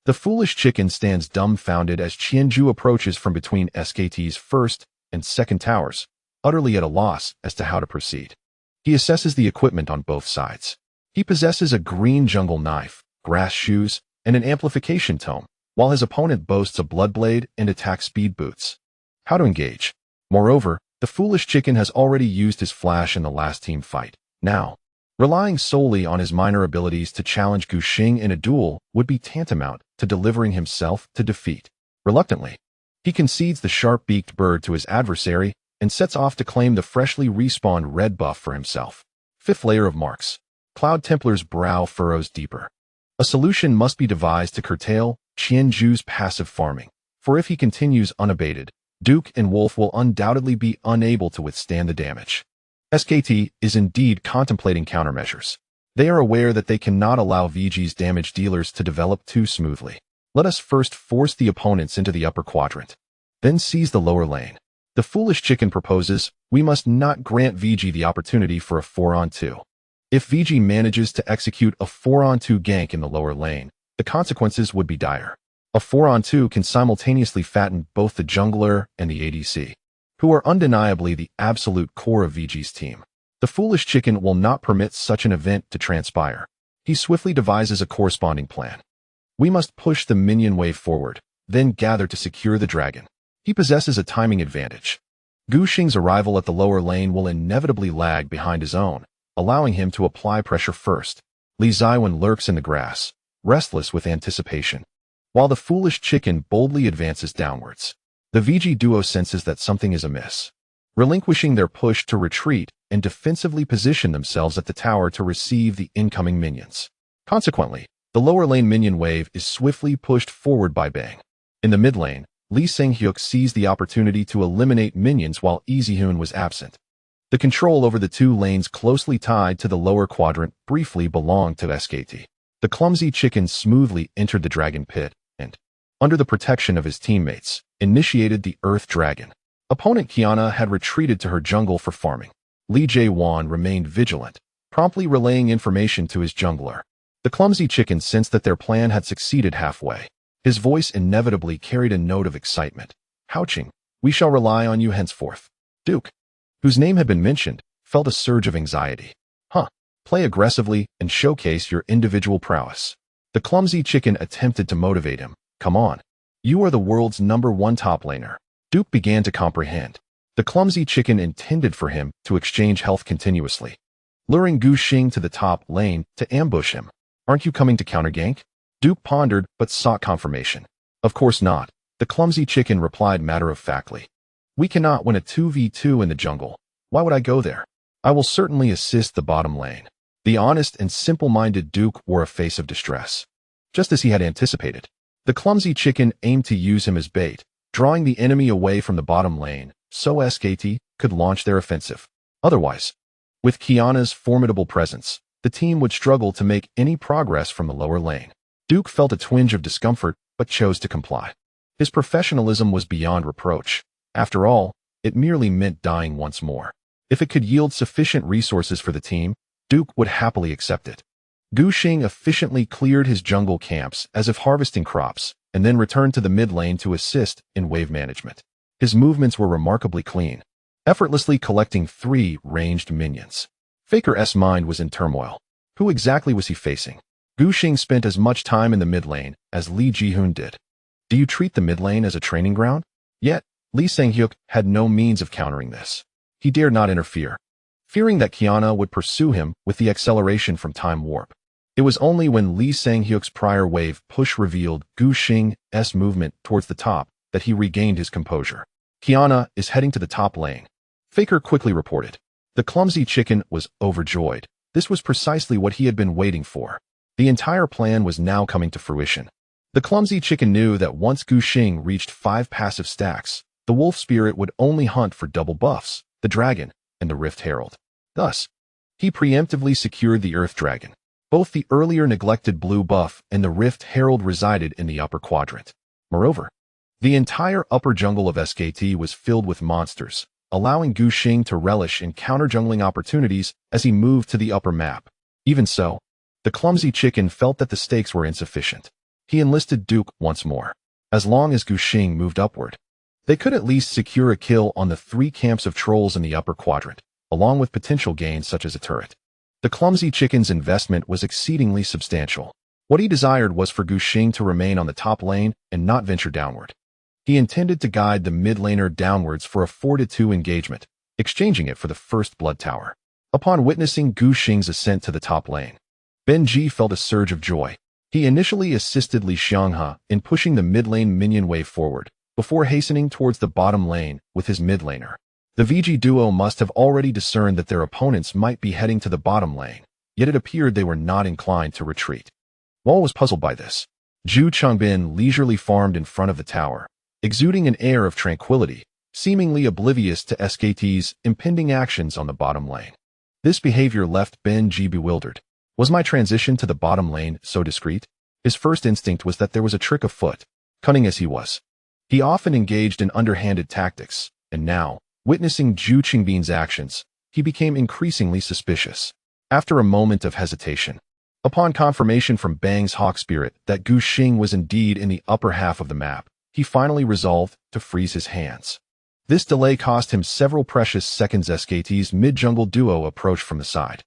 Speaker 1: The foolish chicken stands dumbfounded as Qianju approaches from between SKT's first and second towers, utterly at a loss as to how to proceed. He assesses the equipment on both sides. He possesses a green jungle knife, grass shoes, and an amplification tome, while his opponent boasts a bloodblade and attack speed boots. How to engage? Moreover, the foolish chicken has already used his flash in the last team fight. Now, Relying solely on his minor abilities to challenge Gu Xing in a duel would be tantamount to delivering himself to defeat. Reluctantly, he concedes the sharp-beaked bird to his adversary and sets off to claim the freshly respawned red buff for himself. Fifth layer of marks. Cloud Templar's brow furrows deeper. A solution must be devised to curtail Qianzhu's passive farming, for if he continues unabated, Duke and Wolf will undoubtedly be unable to withstand the damage. SKT is indeed contemplating countermeasures. They are aware that they cannot allow VG's damage dealers to develop too smoothly. Let us first force the opponents into the upper quadrant, then seize the lower lane. The foolish chicken proposes, we must not grant VG the opportunity for a 4-on-2. If VG manages to execute a 4-on-2 gank in the lower lane, the consequences would be dire. A 4-on-2 can simultaneously fatten both the jungler and the ADC, who are undeniably the absolute core of VG's team. The foolish chicken will not permit such an event to transpire. He swiftly devises a corresponding plan. We must push the minion wave forward, then gather to secure the dragon. He possesses a timing advantage. Gu Xing's arrival at the lower lane will inevitably lag behind his own, allowing him to apply pressure first. Li Ziwen lurks in the grass, restless with anticipation, while the foolish chicken boldly advances downwards. The VG duo senses that something is amiss. Relinquishing their push to retreat and defensively position themselves at the tower to receive the incoming minions. Consequently, the lower lane minion wave is swiftly pushed forward by Bang. In the mid lane, Lee Sang-hyuk seized the opportunity to eliminate minions while Easyhoon was absent. The control over the two lanes closely tied to the lower quadrant briefly belonged to SKT. The clumsy chicken smoothly entered the dragon pit and, under the protection of his teammates, initiated the Earth Dragon. Opponent Qiyana had retreated to her jungle for farming. Lee Jae-won remained vigilant, promptly relaying information to his jungler. The clumsy chicken sensed that their plan had succeeded halfway. His voice inevitably carried a note of excitement. Houching, we shall rely on you henceforth. Duke, whose name had been mentioned, felt a surge of anxiety. Play aggressively and showcase your individual prowess. The clumsy chicken attempted to motivate him. Come on. You are the world's #1 top laner. Duke began to comprehend. The clumsy chicken intended for him to exchange health continuously, luring Gu Xing to the top lane to ambush him. Aren't you coming to countergank? Duke pondered but sought confirmation. Of course not, the clumsy chicken replied matter-of-factly. We cannot win a 2v2 in the jungle. Why would I go there? I will certainly assist the bottom lane. The honest and simple-minded Duke wore a face of distress. Just as he had anticipated, the clumsy chicken aimed to use him as bait, drawing the enemy away from the bottom lane so SKT could launch their offensive. Otherwise, with Qiyana's formidable presence, the team would struggle to make any progress from the lower lane. Duke felt a twinge of discomfort but chose to comply. His professionalism was beyond reproach. After all, it merely meant dying once more. If it could yield sufficient resources for the team, Duke would happily accept it. Gu Xing efficiently cleared his jungle camps as if harvesting crops, and then returned to the mid lane to assist in wave management. His movements were remarkably clean, effortlessly collecting 3 ranged minions. Faker's mind was in turmoil. Who exactly was he facing? Gu Xing spent as much time in the mid lane as Lee Ji-hoon did. Do you treat the mid lane as a training ground? Yet, Lee Sang-hyuk had no means of countering this. He dared not interfere, fearing that Qiyana would pursue him with the acceleration from time warp. It was only when Lee Sang-hyuk's prior wave push revealed Gu Xing's movement towards the top that he regained his composure. Qiyana is heading to the top lane, Faker quickly reported. The clumsy chicken was overjoyed. This was precisely what he had been waiting for. The entire plan was now coming to fruition. The clumsy chicken knew that once Gu Xing reached 5 passive stacks, the wolf spirit would only hunt for double buffs, the dragon, and the Rift Herald. Thus, he preemptively secured the Earth Dragon. Both the earlier neglected blue buff and the Rift Herald resided in the upper quadrant. Moreover, the entire upper jungle of SKT was filled with monsters, allowing Gu Xing to relish in counter-jungling opportunities as he moved to the upper map. Even so, the clumsy chicken felt that the stakes were insufficient. He enlisted Duke once more. As long as Gu Xing moved upward, they could at least secure a kill on the 3 camps of trolls in the upper quadrant, along with potential gains such as a turret. The clumsy chicken's investment was exceedingly substantial. What he desired was for Gu Xing to remain on the top lane and not venture downward. He intended to guide the mid laner downwards for a 4-2 engagement, exchanging it for the first blood tower. Upon witnessing Gu Xing's ascent to the top lane, Bengi felt a surge of joy. He initially assisted Li Xianghe in pushing the mid-lane minion wave forward, before hastening towards the bottom lane with his mid-laner. The VG duo must have already discerned that their opponents might be heading to the bottom lane, yet it appeared they were not inclined to retreat. Wall was puzzled by this. Zhu Changbin leisurely farmed in front of the tower, exuding an air of tranquility, seemingly oblivious to SKT's impending actions on the bottom lane. This behavior left Bengi bewildered. Was my transition to the bottom lane so discreet? His first instinct was that there was a trick afoot. Cunning as he was, he often engaged in underhanded tactics, and now, witnessing Zhu Qingbin's actions, he became increasingly suspicious. After a moment of hesitation, upon confirmation from Bang's Hawk Spirit that Gu Xing was indeed in the upper half of the map, he finally resolved to freeze his hands. This delay cost him several precious seconds. SKT's mid-jungle duo approached from the side,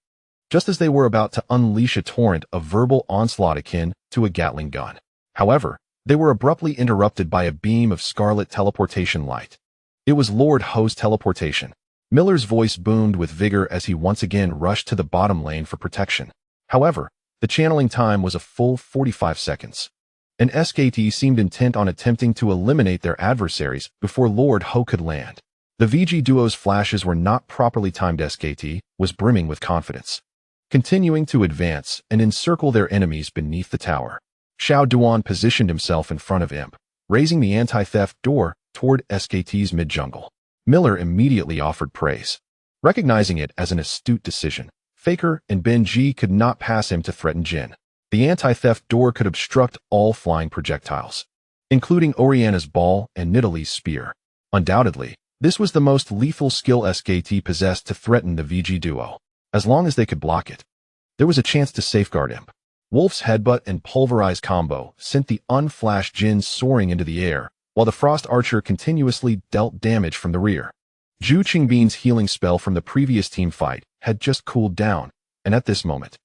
Speaker 1: just as they were about to unleash a torrent of verbal onslaught akin to a Gatling gun. However, they were abruptly interrupted by a beam of scarlet teleportation light. It was Lord Ho's teleportation. Miller's voice boomed with vigor as he once again rushed to the bottom lane for protection. However, the channeling time was a full 45 seconds. And SKT seemed intent on attempting to eliminate their adversaries before Lord Ho could land. The VG duo's flashes were not properly timed. SKT was brimming with confidence, continuing to advance and encircle their enemies beneath the tower. Xiao Duan positioned himself in front of Imp, raising the anti-theft door toward SKT's mid-jungle. Miller immediately offered praise, recognizing it as an astute decision. Faker and Bengi could not pass him to threaten Jin. The anti-theft door could obstruct all flying projectiles, including Oriana's ball and Nidalee's spear. Undoubtedly, this was the most lethal skill SKT possessed to threaten the VG duo. As long as they could block it, there was a chance to safeguard Imp. Wolf's headbutt and pulverized combo sent the unflashed Jin soaring into the air, while the Frost Archer continuously dealt damage from the rear. Zhu Qingbin's healing spell from the previous team fight had just cooled down, and at this moment,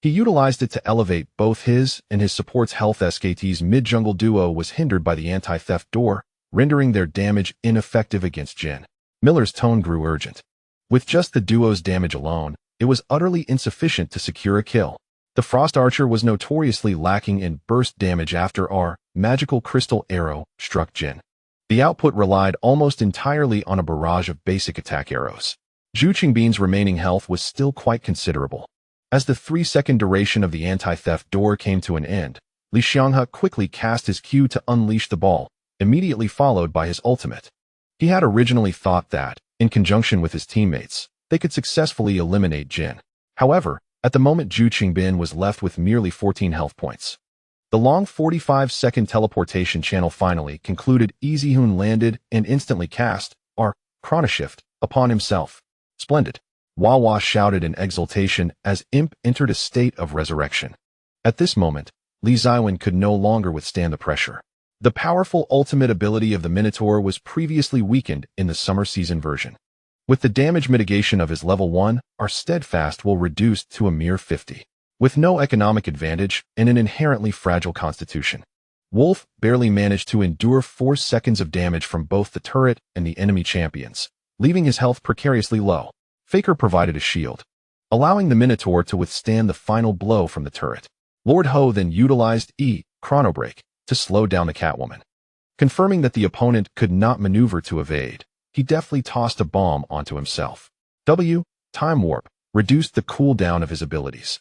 Speaker 1: he utilized it to elevate both his and his support's health. SKT's mid-jungle duo was hindered by the anti-theft door, rendering their damage ineffective against Jin. Miller's tone grew urgent. With just the duo's damage alone, it was utterly insufficient to secure a kill. The Frost Archer was notoriously lacking in burst damage after our magical crystal arrow struck Jin. The output relied almost entirely on a barrage of basic attack arrows. Zhu Qingbin's remaining health was still quite considerable. As the 3-second duration of the anti-theft door came to an end, Li Xianghe quickly cast his Q to unleash the ball, immediately followed by his ultimate. He had originally thought that, in conjunction with his teammates, they could successfully eliminate Jin. However, at the moment Zhu Qingbin was left with merely 14 health points. The long 45-second teleportation channel finally concluded. Ezihun landed and instantly cast our chronoshift upon himself. Splendid! Wawa shouted in exultation as Imp entered a state of resurrection. At this moment, Li Ziwen could no longer withstand the pressure. The powerful ultimate ability of the Minotaur was previously weakened in the summer season version. With the damage mitigation of his level 1, our steadfast will reduce to a mere 50. With no economic advantage and an inherently fragile constitution, Wolf barely managed to endure 4 seconds of damage from both the turret and the enemy champions, leaving his health precariously low. Faker provided a shield, allowing the Minotaur to withstand the final blow from the turret. Lord Ho then utilized Chrono Break to slow down the Catwoman. Confirming that the opponent could not maneuver to evade, he deftly tossed a bomb onto himself. Time Warp reduced the cooldown of his abilities,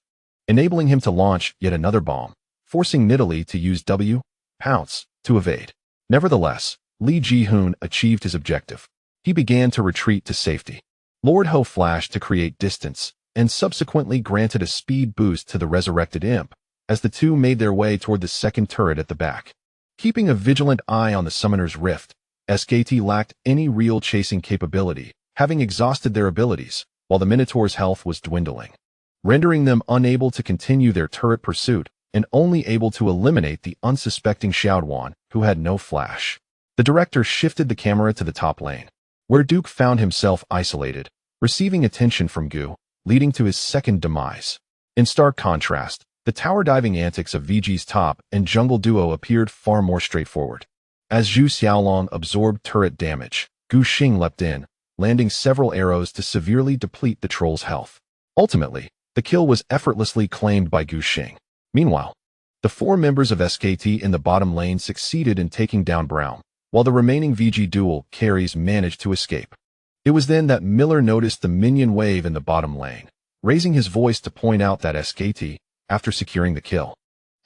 Speaker 1: enabling him to launch yet another bomb, forcing Nidalee to use Pounce to evade. Nevertheless, Li Jihun achieved his objective. He began to retreat to safety. Lord Ho flashed to create distance, and subsequently granted a speed boost to the resurrected Imp, as the two made their way toward the second turret at the back. Keeping a vigilant eye on the Summoner's Rift, SKT lacked any real chasing capability, having exhausted their abilities, while the Minotaur's health was dwindling, rendering them unable to continue their turret pursuit, and only able to eliminate the unsuspecting Xiaoduan, who had no flash. The director shifted the camera to the top lane, where Duke found himself isolated, receiving attention from Gu, leading to his second demise. In stark contrast, the tower-diving antics of VG's top and jungle duo appeared far more straightforward. As Zhu Xiaolong absorbed turret damage, Gu Xing leapt in, landing several arrows to severely deplete the troll's health. Ultimately, the kill was effortlessly claimed by Gu Xing. Meanwhile, the 4 members of SKT in the bottom lane succeeded in taking down Brown, while the remaining VG dual carries managed to escape. It was then that Miller noticed the minion wave in the bottom lane, raising his voice to point out that SKT, after securing the kill,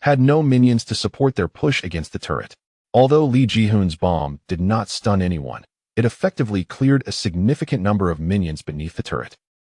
Speaker 1: had no minions to support their push against the turret. Although Li Jihoon's bomb did not stun anyone, it effectively cleared a significant number of minions beneath the turret,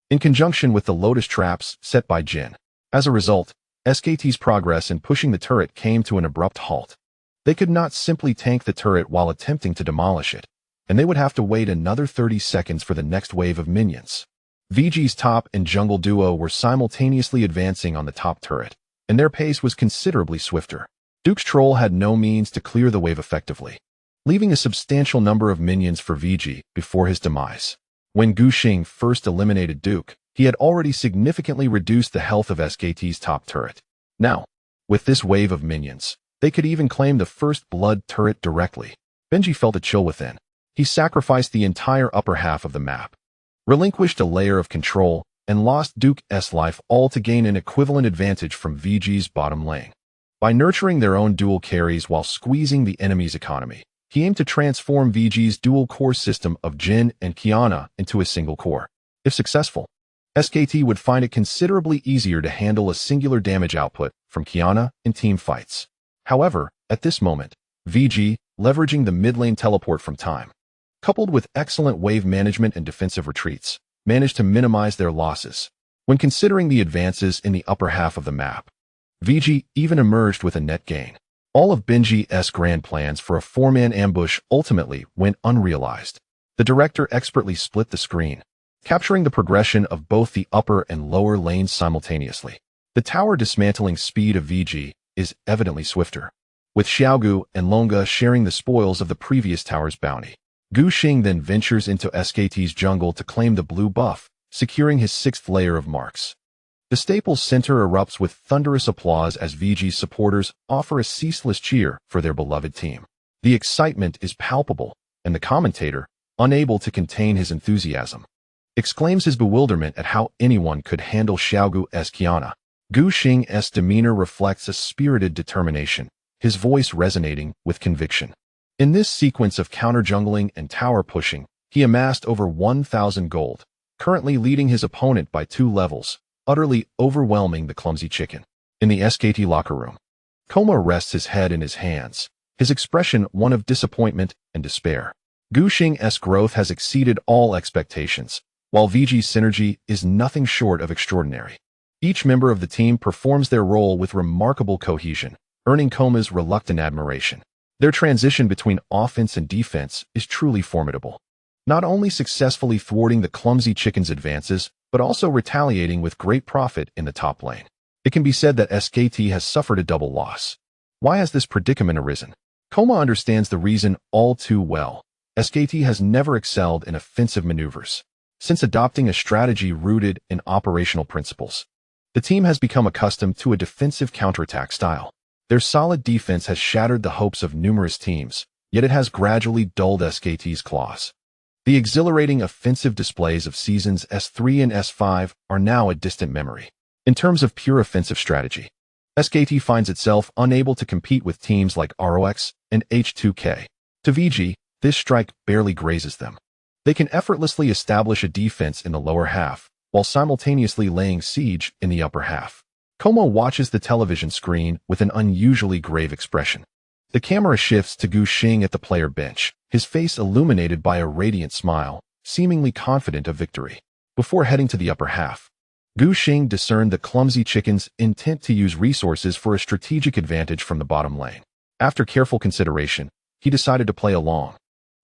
Speaker 1: in conjunction with the lotus traps set by Jin. As a result, SKT's progress in pushing the turret came to an abrupt halt. They could not simply tank the turret while attempting to demolish it, and they would have to wait another 30 seconds for the next wave of minions. VG's top and jungle duo were simultaneously advancing on the top turret, and their pace was considerably swifter. Duke's troll had no means to clear the wave effectively, leaving a substantial number of minions for VG before his demise. When Gu Xing first eliminated Duke, he had already significantly reduced the health of SKT's top turret. Now, with this wave of minions, they could even claim the first blood turret directly. Bengi felt a chill within. He sacrificed the entire upper half of the map, relinquished a layer of control, and lost Duke's life all to gain an equivalent advantage from VG's bottom lane. By nurturing their own dual carries while squeezing the enemy's economy, he aimed to transform VG's dual-core system of Jin and Qiyana into a single core. If successful, SKT would find it considerably easier to handle a singular damage output from Qiyana in team fights. However, at this moment, VG, leveraging the mid-lane teleport from time, coupled with excellent wave management and defensive retreats, managed to minimize their losses. When considering the advances in the upper half of the map, VG even emerged with a net gain. All of Bengi's grand plans for a 4-man ambush ultimately went unrealized. The director expertly split the screen, capturing the progression of both the upper and lower lanes simultaneously. The tower dismantling speed of VG is evidently swifter, with Xiaogu and Longa sharing the spoils of the previous tower's bounty. Gu Xing then ventures into SKT's jungle to claim the blue buff, securing his 6th layer of marks. The Staples Center erupts with thunderous applause as VG's supporters offer a ceaseless cheer for their beloved team. The excitement is palpable, and the commentator, unable to contain his enthusiasm, exclaims his bewilderment at how anyone could handle Xiaogu's Qiyana. Gu Xing's demeanor reflects a spirited determination, his voice resonating with conviction. In this sequence of counter-jungling and tower pushing, he amassed over 1,000 gold, currently leading his opponent by 2 levels, utterly overwhelming the clumsy chicken. In the SKT locker room, Koma rests his head in his hands, his expression one of disappointment and despair. Gu Xing's growth has exceeded all expectations, while VG's synergy is nothing short of extraordinary. Each member of the team performs their role with remarkable cohesion, earning Koma's reluctant admiration. Their transition between offense and defense is truly formidable, not only successfully thwarting the clumsy chicken's advances, but also retaliating with great profit in the top lane. It can be said that SKT has suffered a double loss. Why has this predicament arisen? Koma understands the reason all too well. SKT has never excelled in offensive maneuvers. Since adopting a strategy rooted in operational principles, the team has become accustomed to a defensive counterattack style. Their solid defense has shattered the hopes of numerous teams, yet it has gradually dulled SKT's claws. The exhilarating offensive displays of seasons S3 and S5 are now a distant memory. In terms of pure offensive strategy, SKT finds itself unable to compete with teams like ROX and H2K. To VG, this strike barely grazes them. They can effortlessly establish a defense in the lower half, while simultaneously laying siege in the upper half. Koma watches the television screen with an unusually grave expression. The camera shifts to Gu Xing at the player bench, his face illuminated by a radiant smile, seemingly confident of victory. Before heading to the upper half, Gu Xing discerned the clumsy chicken's intent to use resources for a strategic advantage from the bottom lane. After careful consideration, he decided to play along,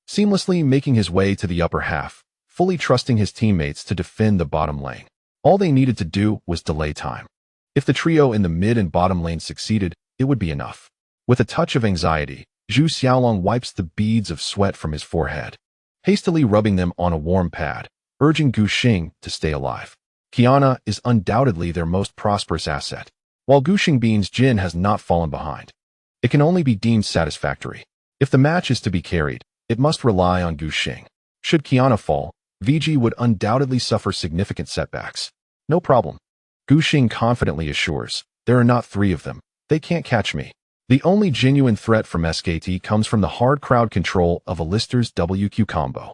Speaker 1: seamlessly making his way to the upper half, fully trusting his teammates to defend the bottom lane. All they needed to do was delay time. If the trio in the mid and bottom lane succeeded, it would be enough. With a touch of anxiety, Zhu Xiaolong wipes the beads of sweat from his forehead, hastily rubbing them on a warm pad, urging Gu Xing to stay alive. Qiyana is undoubtedly their most prosperous asset, while Gu Xingbin's Jin has not fallen behind. It can only be deemed satisfactory. If the match is to be carried, it must rely on Gu Xing. Should Qiyana fall, VG would undoubtedly suffer significant setbacks. No problem. Gu Xing confidently assures. There are not 3 of them. They can't catch me. The only genuine threat from SKT comes from the hard crowd control of Alistair's WQ combo.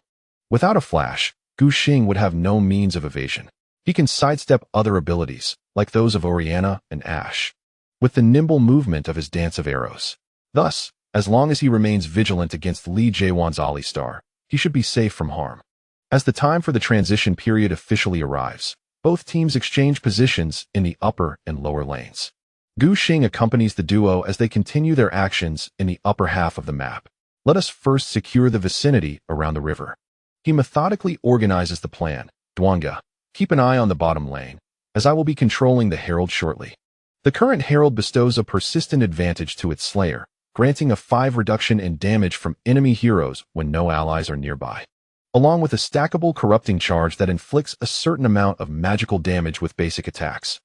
Speaker 1: Without a flash, Gu Xing would have no means of evasion. He can sidestep other abilities, like those of Orianna and Ashe, with the nimble movement of his dance of arrows. Thus, as long as he remains vigilant against Li Jaewon's Alistar, he should be safe from harm. As the time for the transition period officially arrives, both teams exchange positions in the upper and lower lanes. Gu Xing accompanies the duo as they continue their actions in the upper half of the map. Let us first secure the vicinity around the river. He methodically organizes the plan. Doinb, keep an eye on the bottom lane, as I will be controlling the Herald shortly. The current Herald bestows a persistent advantage to its Slayer, granting a 5 reduction in damage from enemy heroes when no allies are nearby, along with a stackable corrupting charge that inflicts a certain amount of magical damage with basic attacks.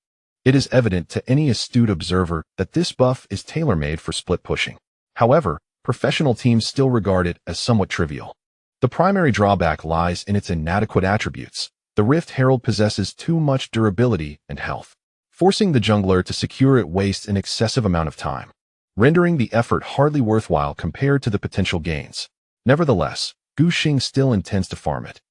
Speaker 1: It is evident to any astute observer that this buff is tailor-made for split pushing. However, professional teams still regard it as somewhat trivial. The primary drawback lies in its inadequate attributes. The Rift Herald possesses too much durability and health. Forcing the jungler to secure it wastes an excessive amount of time, rendering the effort hardly worthwhile compared to the potential gains. Nevertheless, Gu Xing still intends to farm it.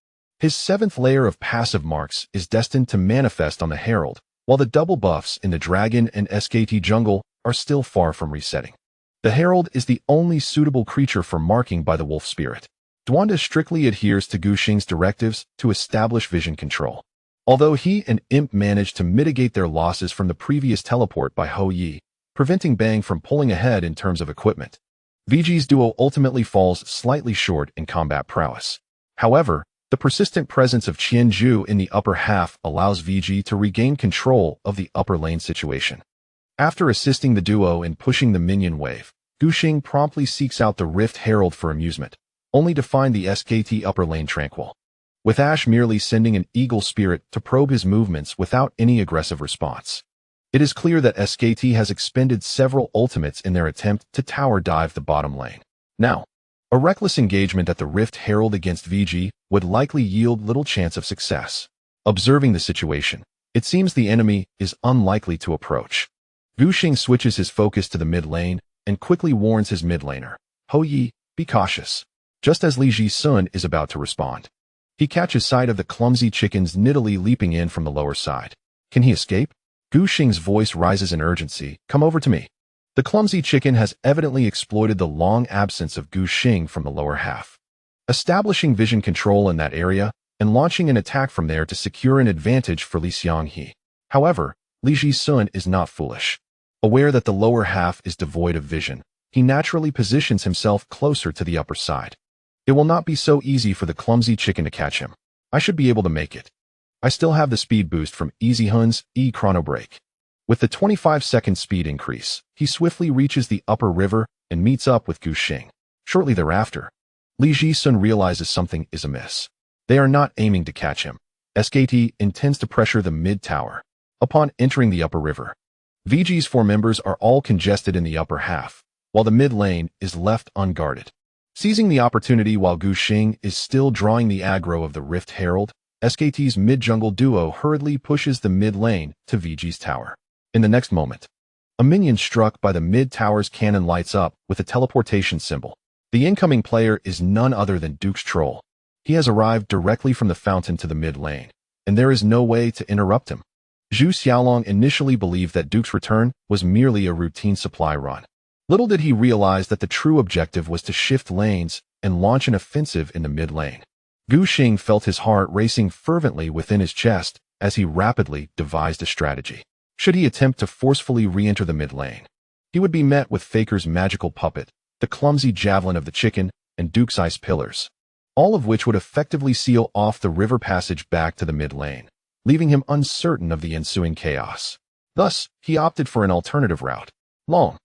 Speaker 1: His 7th layer of passive marks is destined to manifest on the Herald, while the double buffs in the Dragon and SKT jungle are still far from resetting. The Herald is the only suitable creature for marking by the Wolf Spirit. Doinb strictly adheres to Gu Xing's directives to establish vision control. Although he and Imp managed to mitigate their losses from the previous teleport by Hou Yi, preventing Bang from pulling ahead in terms of equipment, VG's duo ultimately falls slightly short in combat prowess. However, the persistent presence of Qianju in the upper half allows VG to regain control of the upper lane situation. After assisting the duo in pushing the minion wave, Gu Xing promptly seeks out the Rift Herald for amusement, only to find the SKT upper lane tranquil, with Ashe merely sending an eagle spirit to probe his movements without any aggressive response. It is clear that SKT has expended several ultimates in their attempt to tower dive the bottom lane. Now, a reckless engagement at the Rift Herald against VG would likely yield little chance of success. Observing the situation, it seems the enemy is unlikely to approach. Gu Xing switches his focus to the mid lane and quickly warns his mid laner, Hou Yi, be cautious, just as Li Ji-sun is about to respond. He catches sight of the clumsy chicken's Nidalee leaping in from the lower side. Can he escape? Gu Xing's voice rises in urgency. Come over to me. The clumsy chicken has evidently exploited the long absence of Gu Xing from the lower half, establishing vision control in that area and launching an attack from there to secure an advantage for Li Xianghe. However, Li Ji-sun is not foolish. Aware that the lower half is devoid of vision, he naturally positions himself closer to the upper side. It will not be so easy for the clumsy chicken to catch him. I should be able to make it. I still have the speed boost from Easy Hun's Chrono Break. With the 25-second speed increase, he swiftly reaches the upper river and meets up with Gu Xing. Shortly thereafter, Li Ji-sun realizes something is amiss. They are not aiming to catch him. SKT intends to pressure the mid-tower. Upon entering the upper river, VG's 4 members are all congested in the upper half, while the mid lane is left unguarded. Seizing the opportunity while Gu Xing is still drawing the aggro of the Rift Herald, SKT's mid-jungle duo hurriedly pushes the mid lane to VG's tower. In the next moment, a minion struck by the mid-tower's cannon lights up with a teleportation symbol. The incoming player is none other than Duke's troll. He has arrived directly from the fountain to the mid lane, and there is no way to interrupt him. Zhu Xiaolong initially believed that Duke's return was merely a routine supply run. Little did he realize that the true objective was to shift lanes and launch an offensive in the mid lane. Gu Xing felt his heart racing fervently within his chest as he rapidly devised a strategy. Should he attempt to forcefully re-enter the mid lane, he would be met with Faker's magical puppet, the clumsy javelin of the chicken, and Duke's ice pillars, all of which would effectively seal off the river passage back to the mid lane, leaving him uncertain of the ensuing chaos. Thus, he opted for an alternative route. Long.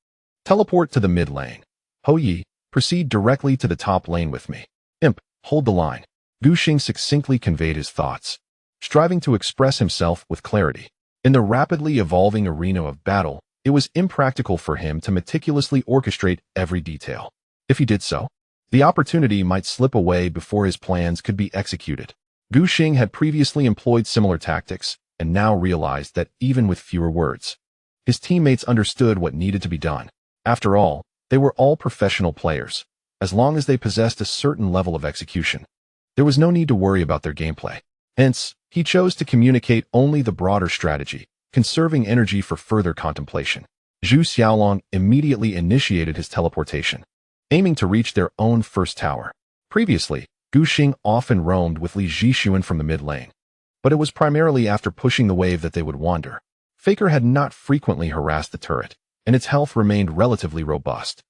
Speaker 1: Teleport to the mid lane. Hou Yi, proceed directly to the top lane with me. Imp, hold the line. Gu Xing succinctly conveyed his thoughts, striving to express himself with clarity. In the rapidly evolving arena of battle, it was impractical for him to meticulously orchestrate every detail. If he did so, the opportunity might slip away before his plans could be executed. Gu Xing had previously employed similar tactics, and now realized that even with fewer words, his teammates understood what needed to be done. After all, they were all professional players. As long as they possessed a certain level of execution, there was no need to worry about their gameplay. Hence, he chose to communicate only the broader strategy, conserving energy for further contemplation. Zhu Xiaolong immediately initiated his teleportation, aiming to reach their own first tower. Previously, Gu Xing often roamed with Li Zhixuan from the mid lane, but it was primarily after pushing the wave that they would wander. Faker had not frequently harassed the turret, and its health remained relatively robust.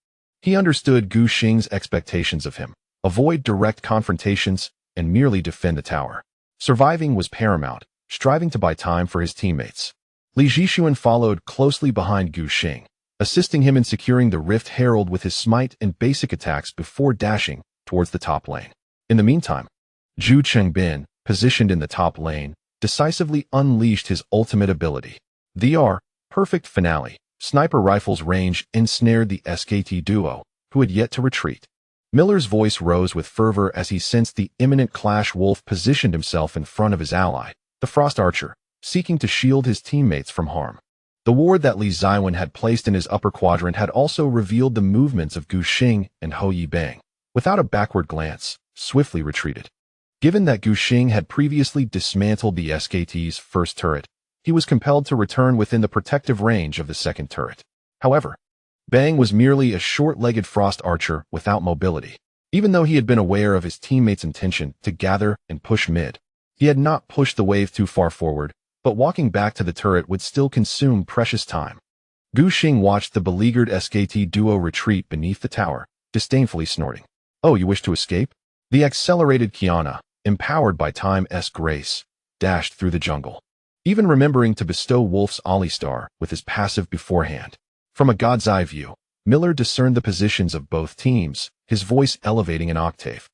Speaker 1: He understood Gu Xing's expectations of him: avoid direct confrontations and merely defend the tower. Surviving was paramount, striving to buy time for his teammates. Li Zhixuan followed closely behind Gu Xing, assisting him in securing the Rift Herald with his smite and basic attacks before dashing towards the top lane. In the meantime, Zhu Chengbin, positioned in the top lane, decisively unleashed his ultimate ability. The perfect finale. Sniper rifle's range ensnared the SKT duo, who had yet to retreat. Miller's voice rose with fervor as he sensed the imminent clash. Wolf positioned himself in front of his ally, the Frost Archer, seeking to shield his teammates from harm. The ward that Li Ziwen had placed in his upper quadrant had also revealed the movements of Gu Xing and Hou Yibang. Without a backward glance, swiftly retreated. Given that Gu Xing had previously dismantled the SKT's first turret, he was compelled to return within the protective range of the second turret. However, Bang was merely a short-legged Frost Archer without mobility. Even though he had been aware of his teammates' intention to gather and push mid, he had not pushed the wave too far forward, but walking back to the turret would still consume precious time. Gu Xing watched the beleaguered SKT duo retreat beneath the tower, disdainfully snorting. "Oh, you wish to escape?" The accelerated Qiyana, empowered by Time's grace, dashed through the jungle, even remembering to bestow Wolf's Ollie Star with his passive beforehand. From a god's eye view, Miller discerned the positions of both teams, his voice elevating an octave,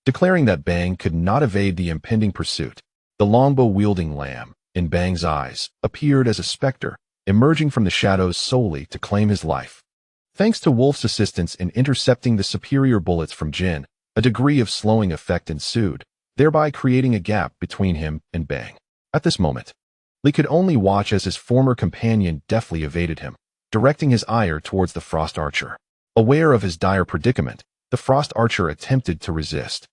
Speaker 1: declaring that Bang could not evade the impending pursuit. The longbow-wielding lamb, in Bang's eyes, appeared as a specter, emerging from the shadows solely to claim his life. Thanks to Wolf's assistance in intercepting the superior bullets from Jin, a degree of slowing effect ensued, thereby creating a gap between him and Bang. At this moment, Li could only watch as his former companion deftly evaded him, directing his ire towards the Frost Archer. Aware of his dire predicament, the Frost Archer attempted to resist.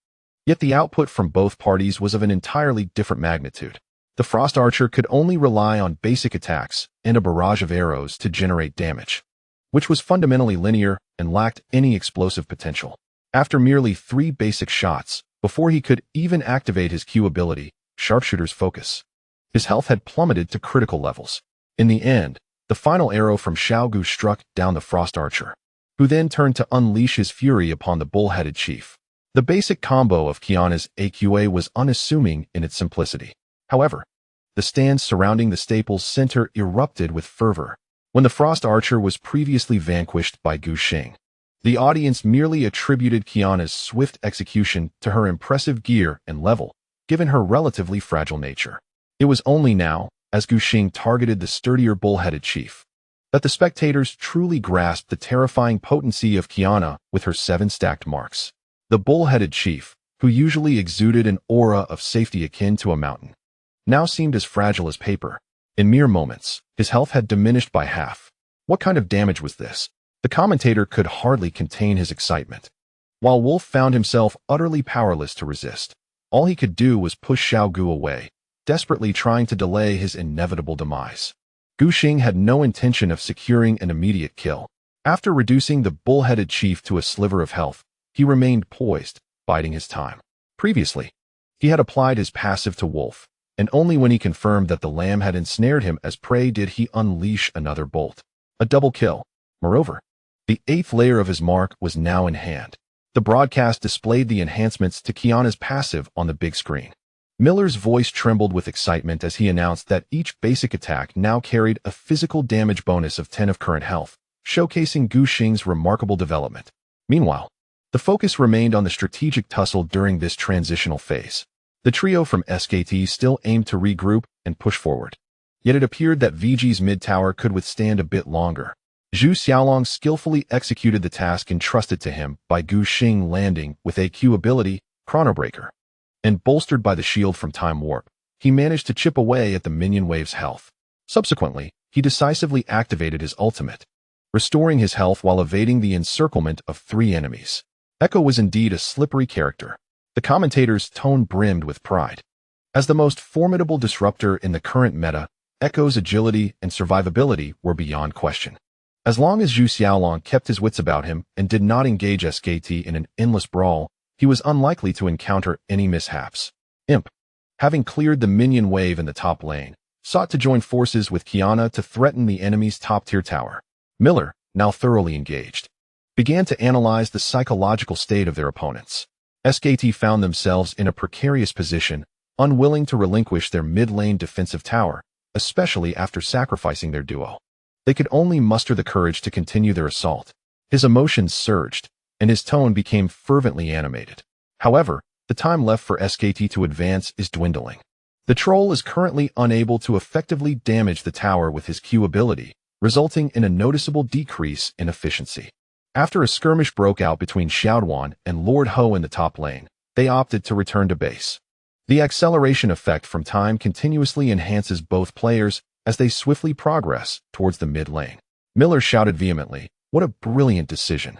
Speaker 1: Yet the output from both parties was of an entirely different magnitude. The Frost Archer could only rely on basic attacks and a barrage of arrows to generate damage, which was fundamentally linear and lacked any explosive potential. After merely 3 basic shots, before he could even activate his Q ability, Sharpshooter's Focus, his health had plummeted to critical levels. In the end, the final arrow from Xiaogu struck down the Frost Archer, who then turned to unleash his fury upon the bull-headed chief. The basic combo of Qiyana's AQA was unassuming in its simplicity. However, the stands surrounding the staple's center erupted with fervor. When the Frost Archer was previously vanquished by Gu Xing, the audience merely attributed Qiyana's swift execution to her impressive gear and level, given her relatively fragile nature. It was only now, as Gu Xing targeted the sturdier bull-headed chief, that the spectators truly grasped the terrifying potency of Qiyana with her 7 stacked marks. The bull-headed chief, who usually exuded an aura of safety akin to a mountain, now seemed as fragile as paper. In mere moments, his health had diminished by half. What kind of damage was this? The commentator could hardly contain his excitement. While Wolf found himself utterly powerless to resist, all he could do was push Xiaogu away, desperately trying to delay his inevitable demise. Gu Xing had no intention of securing an immediate kill. After reducing the bull-headed chief to a sliver of health, he remained poised, biding his time. Previously, he had applied his passive to Wolf, and only when he confirmed that the lamb had ensnared him as prey did he unleash another bolt. A double kill. Moreover, the 8th layer of his mark was now in hand. The broadcast displayed the enhancements to Qiyana's passive on the big screen. Miller's voice trembled with excitement as he announced that each basic attack now carried a physical damage bonus of 10 of current health, showcasing Gu Xing's remarkable development. Meanwhile, the focus remained on the strategic tussle during this transitional phase. The trio from SKT still aimed to regroup and push forward. Yet it appeared that VG's mid-tower could withstand a bit longer. Zhu Xiaolong skillfully executed the task entrusted to him by Gu Xing, landing with a Q ability, Chronobreaker, and bolstered by the shield from Time Warp. he managed to chip away at the minion wave's health. Subsequently, he decisively activated his ultimate, restoring his health while evading the encirclement of 3 enemies. Echo was indeed a slippery character. The commentators' tone brimmed with pride. As the most formidable disruptor in the current meta, Echo's agility and survivability were beyond question. As long as Zhu Xiaolong kept his wits about him and did not engage SKT in an endless brawl, he was unlikely to encounter any mishaps. Imp, having cleared the minion wave in the top lane, sought to join forces with Qiyana to threaten the enemy's top-tier tower. Miller, now thoroughly engaged, began to analyze the psychological state of their opponents. SKT found themselves in a precarious position, unwilling to relinquish their mid-lane defensive tower, especially after sacrificing their duo. They could only muster the courage to continue their assault. His emotions surged, and his tone became fervently animated. However, the time left for SKT to advance is dwindling. The troll is currently unable to effectively damage the tower with his Q ability, resulting in a noticeable decrease in efficiency. After a skirmish broke out between Xiaoduan and Lord Ho in the top lane, they opted to return to base. The acceleration effect from time continuously enhances both players as they swiftly progress towards the mid lane. Miller shouted vehemently, "What a brilliant decision!"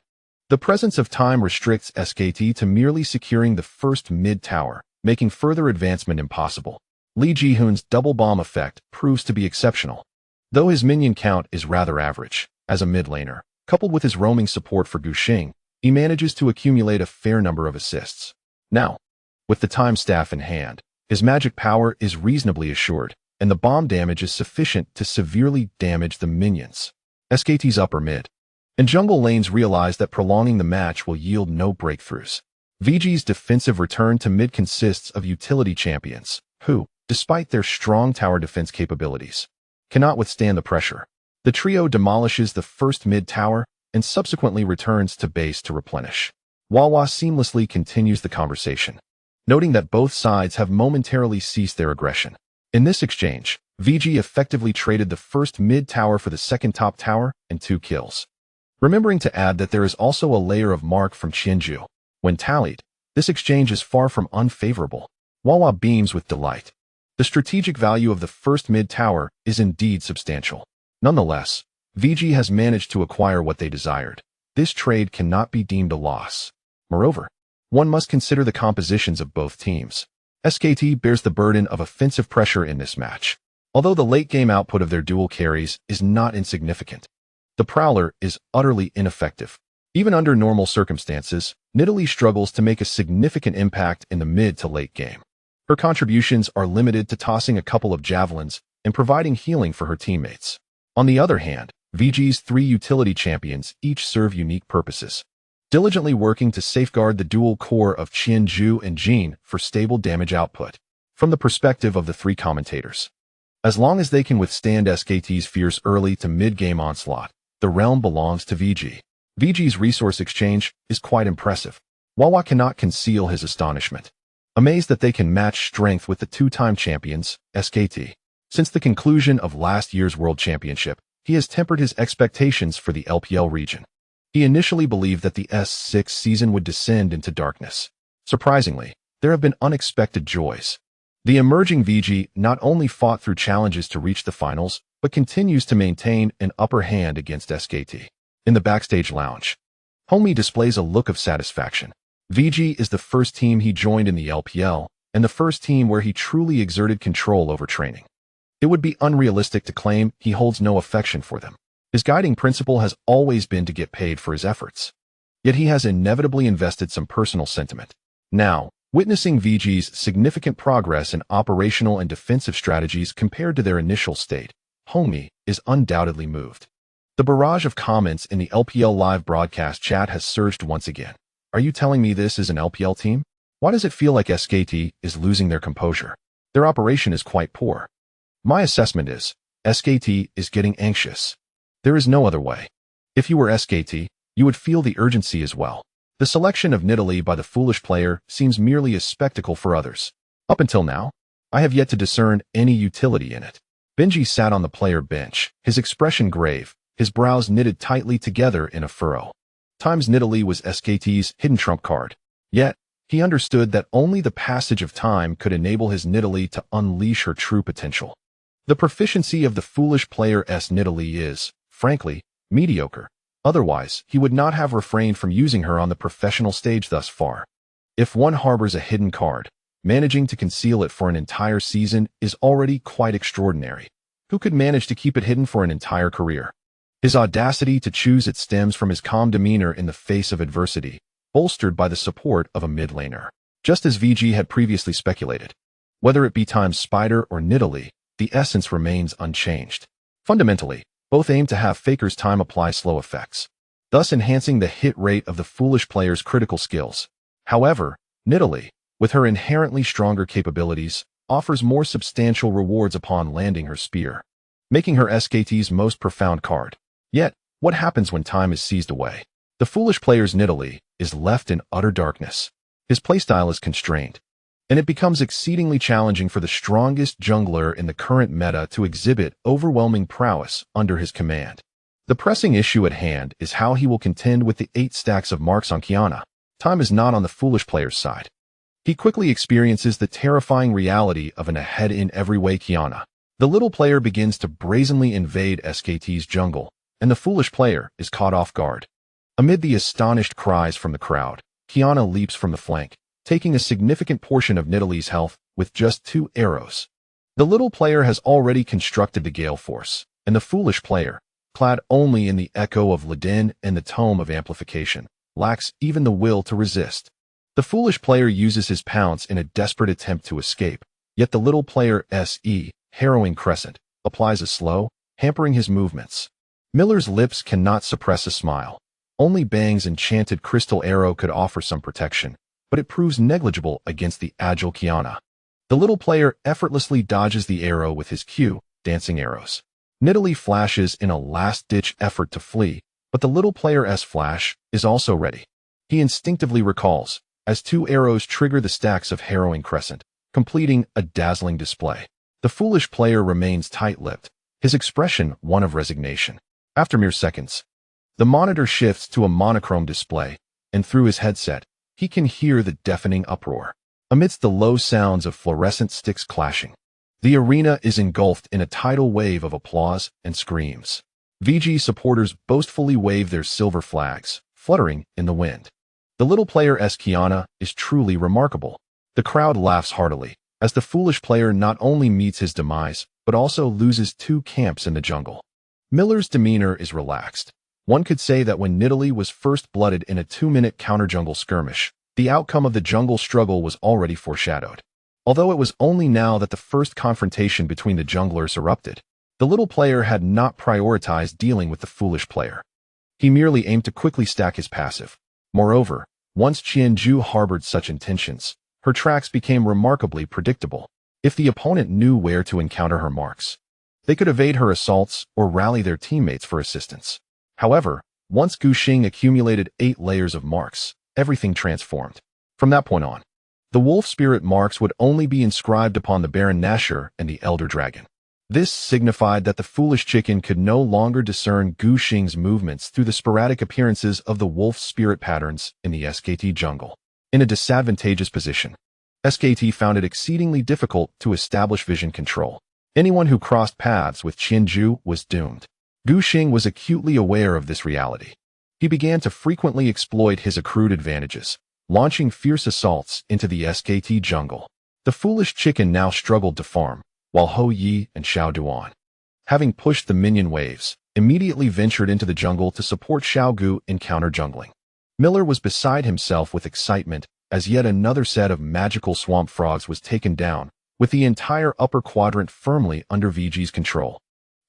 Speaker 1: The presence of time restricts SKT to merely securing the first mid tower, making further advancement impossible. Li Jihun's double bomb effect proves to be exceptional. Though his minion count is rather average, as a mid laner, coupled with his roaming support for Guxing, he manages to accumulate a fair number of assists. Now, with the time staff in hand, his magic power is reasonably assured, and the bomb damage is sufficient to severely damage the minions. SKT's upper mid and jungle lanes realize that prolonging the match will yield no breakthroughs. VG's defensive return to mid consists of utility champions, who, despite their strong tower defense capabilities, cannot withstand the pressure. The trio demolishes the first mid tower and subsequently returns to base to replenish. Wawa seamlessly continues the conversation, noting that both sides have momentarily ceased their aggression. In this exchange, VG effectively traded the first mid tower for the second top tower and 2 kills. Remembering to add that there is also a layer of mark from Qianzhu. When tallied, this exchange is far from unfavorable. Wawa beams with delight. The strategic value of the first mid tower is indeed substantial. Nonetheless, VG has managed to acquire what they desired. This trade cannot be deemed a loss. Moreover, one must consider the compositions of both teams. SKT bears the burden of offensive pressure in this match, although the late-game output of their dual carries is not insignificant. The Prowler is utterly ineffective. Even under normal circumstances, Nidalee struggles to make a significant impact in the mid to late game. Her contributions are limited to tossing a couple of javelins and providing healing for her teammates. On the other hand, VG's 3 utility champions each serve unique purposes, diligently working to safeguard the dual core of Qianzhu and Jin for stable damage output. From the perspective of the 3 commentators, as long as they can withstand SKT's fierce early to mid-game onslaught, the realm belongs to VG. VG's resource exchange is quite impressive. Wawa cannot conceal his astonishment, amazed that they can match strength with the 2-time champions, SKT. Since the conclusion of last year's World Championship, he has tempered his expectations for the LPL region. He initially believed that the S6 season would descend into darkness. Surprisingly, there have been unexpected joys. The emerging VG not only fought through challenges to reach the finals, but continues to maintain an upper hand against SKT. In the backstage lounge, Homie displays a look of satisfaction. VG is the first team he joined in the LPL, and the first team where he truly exerted control over training. It would be unrealistic to claim he holds no affection for them. His guiding principle has always been to get paid for his efforts. Yet he has inevitably invested some personal sentiment. Now, witnessing VG's significant progress in operational and defensive strategies compared to their initial state, Homie is undoubtedly moved. The barrage of comments in the LPL live broadcast chat has surged once again. Are you telling me this is an LPL team? Why does it feel like SKT is losing their composure? Their operation is quite poor. My assessment is, SKT is getting anxious. There is no other way. If you were SKT, you would feel the urgency as well. The selection of Nidalee by the foolish player seems merely a spectacle for others. Up until now, I have yet to discern any utility in it. Bengi sat on the player bench, his expression grave, his brows knitted tightly together in a furrow. Times Nidalee was SKT's hidden trump card. Yet, He understood that only the passage of time could enable his Nidalee to unleash her true potential. The proficiency of the foolish player's Nidalee is, frankly, mediocre. Otherwise, he would not have refrained from using her on the professional stage thus far. If one harbors a hidden card, managing to conceal it for an entire season is already quite extraordinary. Who could manage to keep it hidden for an entire career? His audacity to choose it stems from his calm demeanor in the face of adversity, bolstered by the support of a mid laner. Just as VG had previously speculated. Whether it be Time's Spider or Nidalee, the essence remains unchanged. Fundamentally, both aim to have Faker's Time apply slow effects, thus enhancing the hit rate of the foolish player's critical skills. However, Nidalee, with her inherently stronger capabilities, offers more substantial rewards upon landing her spear, making her SKT's most profound card. Yet, what happens when time is seized away? The foolish player's Nidalee is left in utter darkness. His playstyle is constrained, and it becomes exceedingly challenging for the strongest jungler in the current meta to exhibit overwhelming prowess under his command. The pressing issue at hand is how he will contend with the 8 stacks of marks on Qiyana. Time is not on the foolish player's side. He quickly experiences the terrifying reality of an ahead-in-every-way Qiyana. The little player begins to brazenly invade SKT's jungle, and the foolish player is caught off guard. Amid the astonished cries from the crowd, Qiyana leaps from the flank, taking a significant portion of Nidalee's health with just 2 arrows. The little player has already constructed the Gale Force, and the foolish player, clad only in the Echo of Ladin and the Tome of Amplification, lacks even the will to resist. The foolish player uses his pounce in a desperate attempt to escape, yet the little player's harrowing crescent applies a slow, hampering his movements. Miller's lips cannot suppress a smile. Only Bang's enchanted crystal arrow could offer some protection, but it proves negligible against the agile Qiyana. The little player effortlessly dodges the arrow with his Q, dancing arrows. Nidalee flashes in a last-ditch effort to flee, but the little player's flash is also ready. He instinctively recalls, as 2 arrows trigger the stacks of harrowing crescent, completing a dazzling display. The foolish player remains tight-lipped, his expression one of resignation. After mere seconds, the monitor shifts to a monochrome display, and through his headset, he can hear the deafening uproar. Amidst the low sounds of fluorescent sticks clashing, the arena is engulfed in a tidal wave of applause and screams. VG supporters boastfully wave their silver flags, fluttering in the wind. The little player's Qiyana is truly remarkable. The crowd laughs heartily, as the foolish player not only meets his demise, but also loses 2 camps in the jungle. Miller's demeanor is relaxed. One could say that when Nidalee was first blooded in a 2-minute counter-jungle skirmish, the outcome of the jungle struggle was already foreshadowed. Although it was only now that the first confrontation between the junglers erupted, the little player had not prioritized dealing with the foolish player. He merely aimed to quickly stack his passive. Moreover, once Qianju harbored such intentions, her tracks became remarkably predictable. If the opponent knew where to encounter her marks, they could evade her assaults or rally their teammates for assistance. However, once Guxing accumulated 8 layers of marks, everything transformed. From that point on, the wolf spirit marks would only be inscribed upon the Baron Nashor and the Elder Dragon. This signified that the foolish chicken could no longer discern Guxing's movements through the sporadic appearances of the wolf spirit patterns in the SKT jungle. In a disadvantageous position, SKT found it exceedingly difficult to establish vision control. Anyone who crossed paths with Qianju was doomed. Guxing was acutely aware of this reality. He began to frequently exploit his accrued advantages, launching fierce assaults into the SKT jungle. The foolish chicken now struggled to farm, while Ho Yi and Xiao Duan, having pushed the minion waves, immediately ventured into the jungle to support Xiao Gu in counter-jungling. Miller was beside himself with excitement as yet another set of magical swamp frogs was taken down, with the entire upper quadrant firmly under VG's control.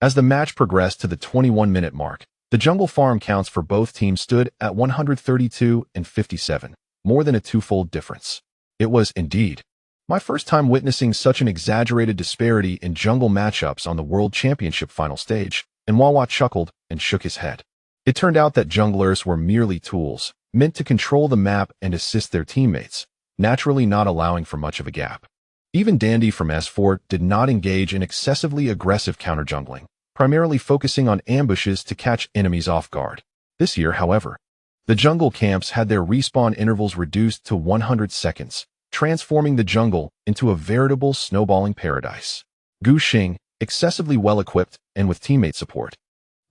Speaker 1: As the match progressed to the 21-minute mark, the jungle farm counts for both teams stood at 132 and 57, more than a 2-fold difference. It was, indeed, my first time witnessing such an exaggerated disparity in jungle matchups on the World Championship final stage, and Wawa chuckled and shook his head. It turned out that junglers were merely tools, meant to control the map and assist their teammates, naturally not allowing for much of a gap. Even Dandy from S4 did not engage in excessively aggressive counter-jungling, primarily focusing on ambushes to catch enemies off guard. This year, however, The jungle camps had their respawn intervals reduced to 100 seconds, transforming the jungle into a veritable snowballing paradise. Gu Xing, excessively well-equipped and with teammate support,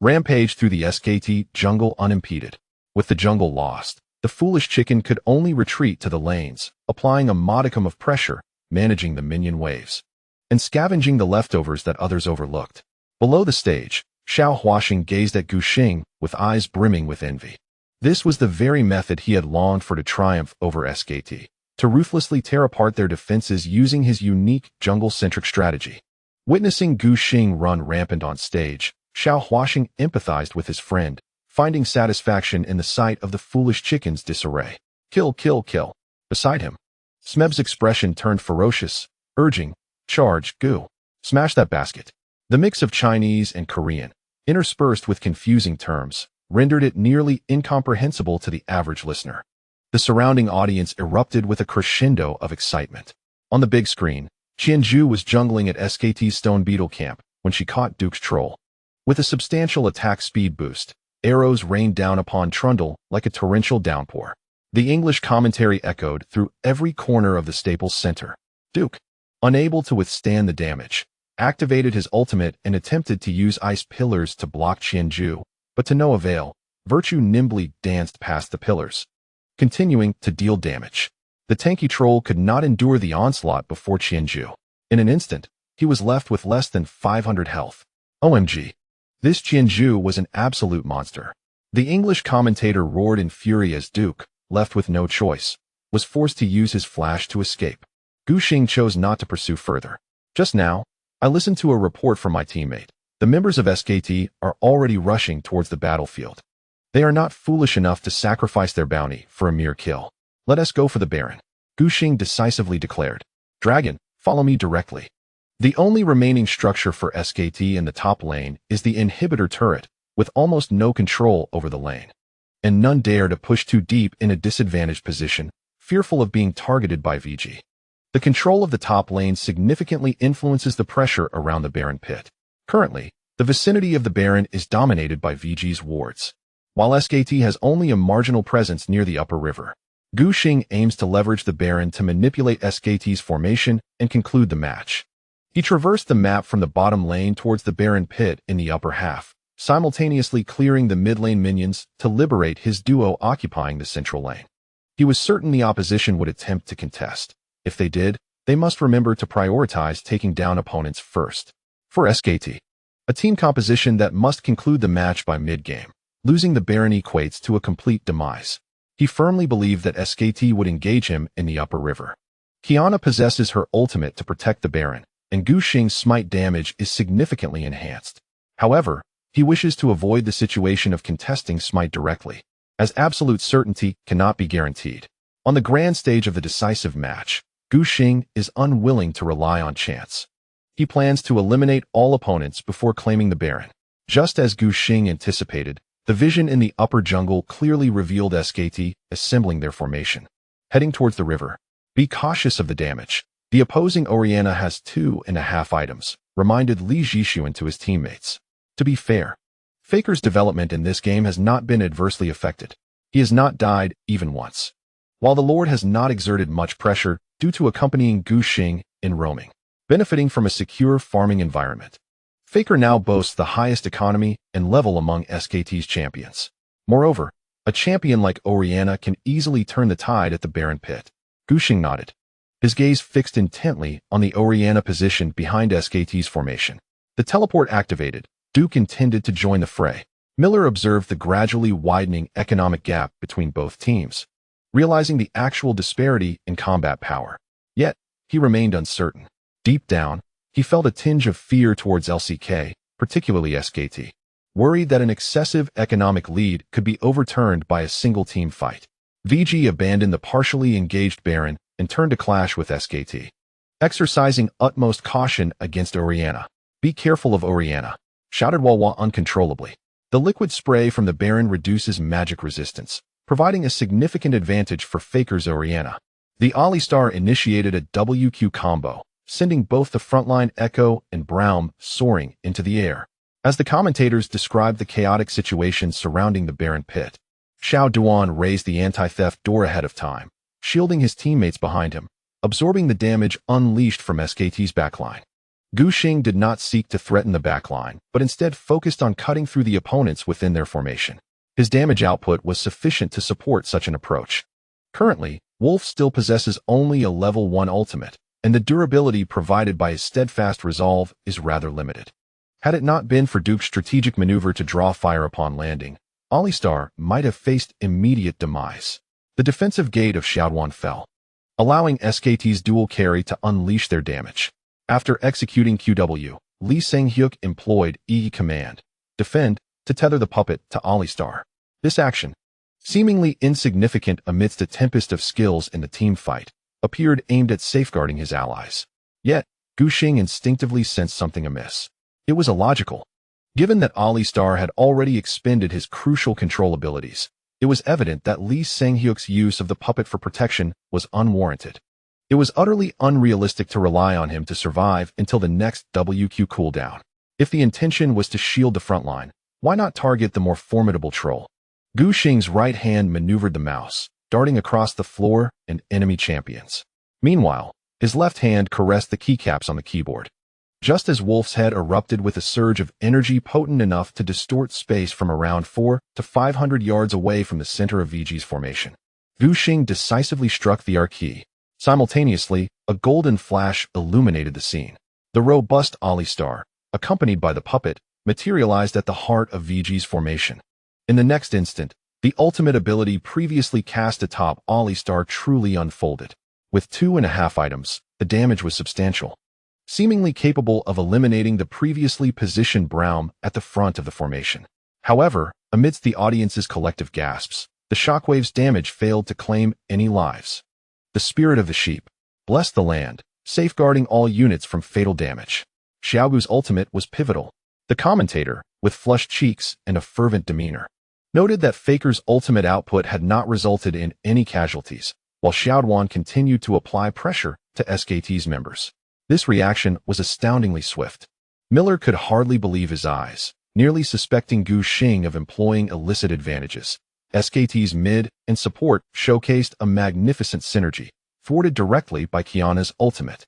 Speaker 1: rampaged through the SKT jungle unimpeded. With the jungle lost, the foolish chicken could only retreat to the lanes, applying a modicum of pressure, managing the minion waves, and scavenging the leftovers that others overlooked. Below the stage, Xiao Huaxing gazed at Gu Xing with eyes brimming with envy. This was the very method he had longed for to triumph over SKT, to ruthlessly tear apart their defenses using his unique jungle-centric strategy. Witnessing Gu Xing run rampant on stage, Xiao Huaxing empathized with his friend, finding satisfaction in the sight of the foolish chicken's disarray. Kill, kill, kill. Beside him, Smeb's expression turned ferocious, urging, charge, Gu. Smash that basket. The mix of Chinese and Korean, interspersed with confusing terms, rendered it nearly incomprehensible to the average listener. The surrounding audience erupted with a crescendo of excitement. On the big screen, Qianzhu was jungling at SKT's Stone Beetle camp when she caught Duke's troll. With a substantial attack speed boost, arrows rained down upon Trundle like a torrential downpour. The English commentary echoed through every corner of the Staples Center. Duke, unable to withstand the damage, activated his ultimate and attempted to use ice pillars to block Qianzhu, but to no avail. Virtue nimbly danced past the pillars, continuing to deal damage. The tanky troll could not endure the onslaught before Qianzhu. In an instant, he was left with less than 500 health. OMG. This Qianzhu was an absolute monster. The English commentator roared in fury as Duke, left with no choice, was forced to use his flash to escape. Gu Xing chose not to pursue further. Just now, I listened to a report from my teammate. The members of SKT are already rushing towards the battlefield. They are not foolish enough to sacrifice their bounty for a mere kill. Let us go for the Baron, Gu Xing decisively declared. Dragon, follow me directly. The only remaining structure for SKT in the top lane is the inhibitor turret, with almost no control over the lane. And none dare to push too deep in a disadvantaged position, fearful of being targeted by VG. The control of the top lane significantly influences the pressure around the Baron pit. Currently, the vicinity of the Baron is dominated by VG's wards, while SKT has only a marginal presence near the upper river. Gu Xing aims to leverage the Baron to manipulate SKT's formation and conclude the match. He traversed the map from the bottom lane towards the Baron pit in the upper half, simultaneously clearing the mid lane minions to liberate his duo occupying the central lane. He was certain the opposition would attempt to contest. If they did, they must remember to prioritize taking down opponents first. For SKT, a team composition that must conclude the match by mid-game. Losing the Baron equates to a complete demise. He firmly believed that SKT would engage him in the upper river. Qiyana possesses her ultimate to protect the Baron, and Gu Xing's smite damage is significantly enhanced. However, he wishes to avoid the situation of contesting smite directly, as absolute certainty cannot be guaranteed. On the grand stage of the decisive match, Gu Xing is unwilling to rely on chance. He plans to eliminate all opponents before claiming the Baron. Just as Gu Xing anticipated, the vision in the upper jungle clearly revealed SKT assembling their formation. Heading towards the river. Be cautious of the damage. The opposing Orianna has 2.5 items, reminded Li Zhixuan to his teammates. To be fair, Faker's development in this game has not been adversely affected. He has not died even once, while the Lord has not exerted much pressure due to accompanying Gu Xing in roaming, benefiting from a secure farming environment. Faker now boasts the highest economy and level among SKT's champions. Moreover, a champion like Orianna can easily turn the tide at the Baron pit. Gu Xing nodded, his gaze fixed intently on the Orianna position behind SKT's formation. The teleport activated, Duke intended to join the fray. Miller observed the gradually widening economic gap between both teams, realizing the actual disparity in combat power. Yet, he remained uncertain. Deep down, he felt a tinge of fear towards LCK, particularly SKT, worried that an excessive economic lead could be overturned by a single team fight. VG abandoned the partially engaged Baron and turned to clash with SKT, exercising utmost caution against Orianna. Be careful of Orianna, shouted Wawa uncontrollably. The liquid spray from the Baron reduces magic resistance, providing a significant advantage for Faker's Orianna. The Alistar initiated a WQ combo, sending both the frontline Echo and Braum soaring into the air. As the commentators described the chaotic situation surrounding the Baron pit, Xiao Duan raised the anti-theft door ahead of time, shielding his teammates behind him, absorbing the damage unleashed from SKT's backline. Gu Xing did not seek to threaten the backline, but instead focused on cutting through the opponents within their formation. His damage output was sufficient to support such an approach. Currently, Wolf still possesses only a level 1 ultimate, and the durability provided by his steadfast resolve is rather limited. Had it not been for Duke's strategic maneuver to draw fire upon landing, Alistar might have faced immediate demise. The defensive gate of Xiaoduan fell, allowing SKT's dual carry to unleash their damage. After executing QW, Lee Sang-hyuk employed E command, defend, to tether the puppet to Alistar. This action, seemingly insignificant amidst a tempest of skills in the team fight, appeared aimed at safeguarding his allies. Yet, Gu Xing instinctively sensed something amiss. It was illogical. Given that Alistar had already expended his crucial control abilities, it was evident that Lee Sang-hyuk's use of the puppet for protection was unwarranted. It was utterly unrealistic to rely on him to survive until the next WQ cooldown. If the intention was to shield the front line, why not target the more formidable troll? Gu Xing's right hand maneuvered the mouse, darting across the floor and enemy champions. Meanwhile, his left hand caressed the keycaps on the keyboard. Just as Wolf's head erupted with a surge of energy potent enough to distort space from around 400 to 500 yards away from the center of VG's formation, Gu Xing decisively struck the R key. Simultaneously, a golden flash illuminated the scene. The robust Alistar, accompanied by the puppet, materialized at the heart of VG's formation. In the next instant, the ultimate ability previously cast atop Alistar truly unfolded. With 2.5 items, the damage was substantial, seemingly capable of eliminating the previously positioned Braum at the front of the formation. However, amidst the audience's collective gasps, the shockwave's damage failed to claim any lives. The spirit of the sheep blessed the land, safeguarding all units from fatal damage. Xiaogu's ultimate was pivotal. The commentator, with flushed cheeks and a fervent demeanor, noted that Faker's ultimate output had not resulted in any casualties, while Xiaoduan continued to apply pressure to SKT's members. This reaction was astoundingly swift. Miller could hardly believe his eyes, nearly suspecting Gu Xing of employing illicit advantages. SKT's mid and support showcased a magnificent synergy, thwarted directly by Qiyana's ultimate.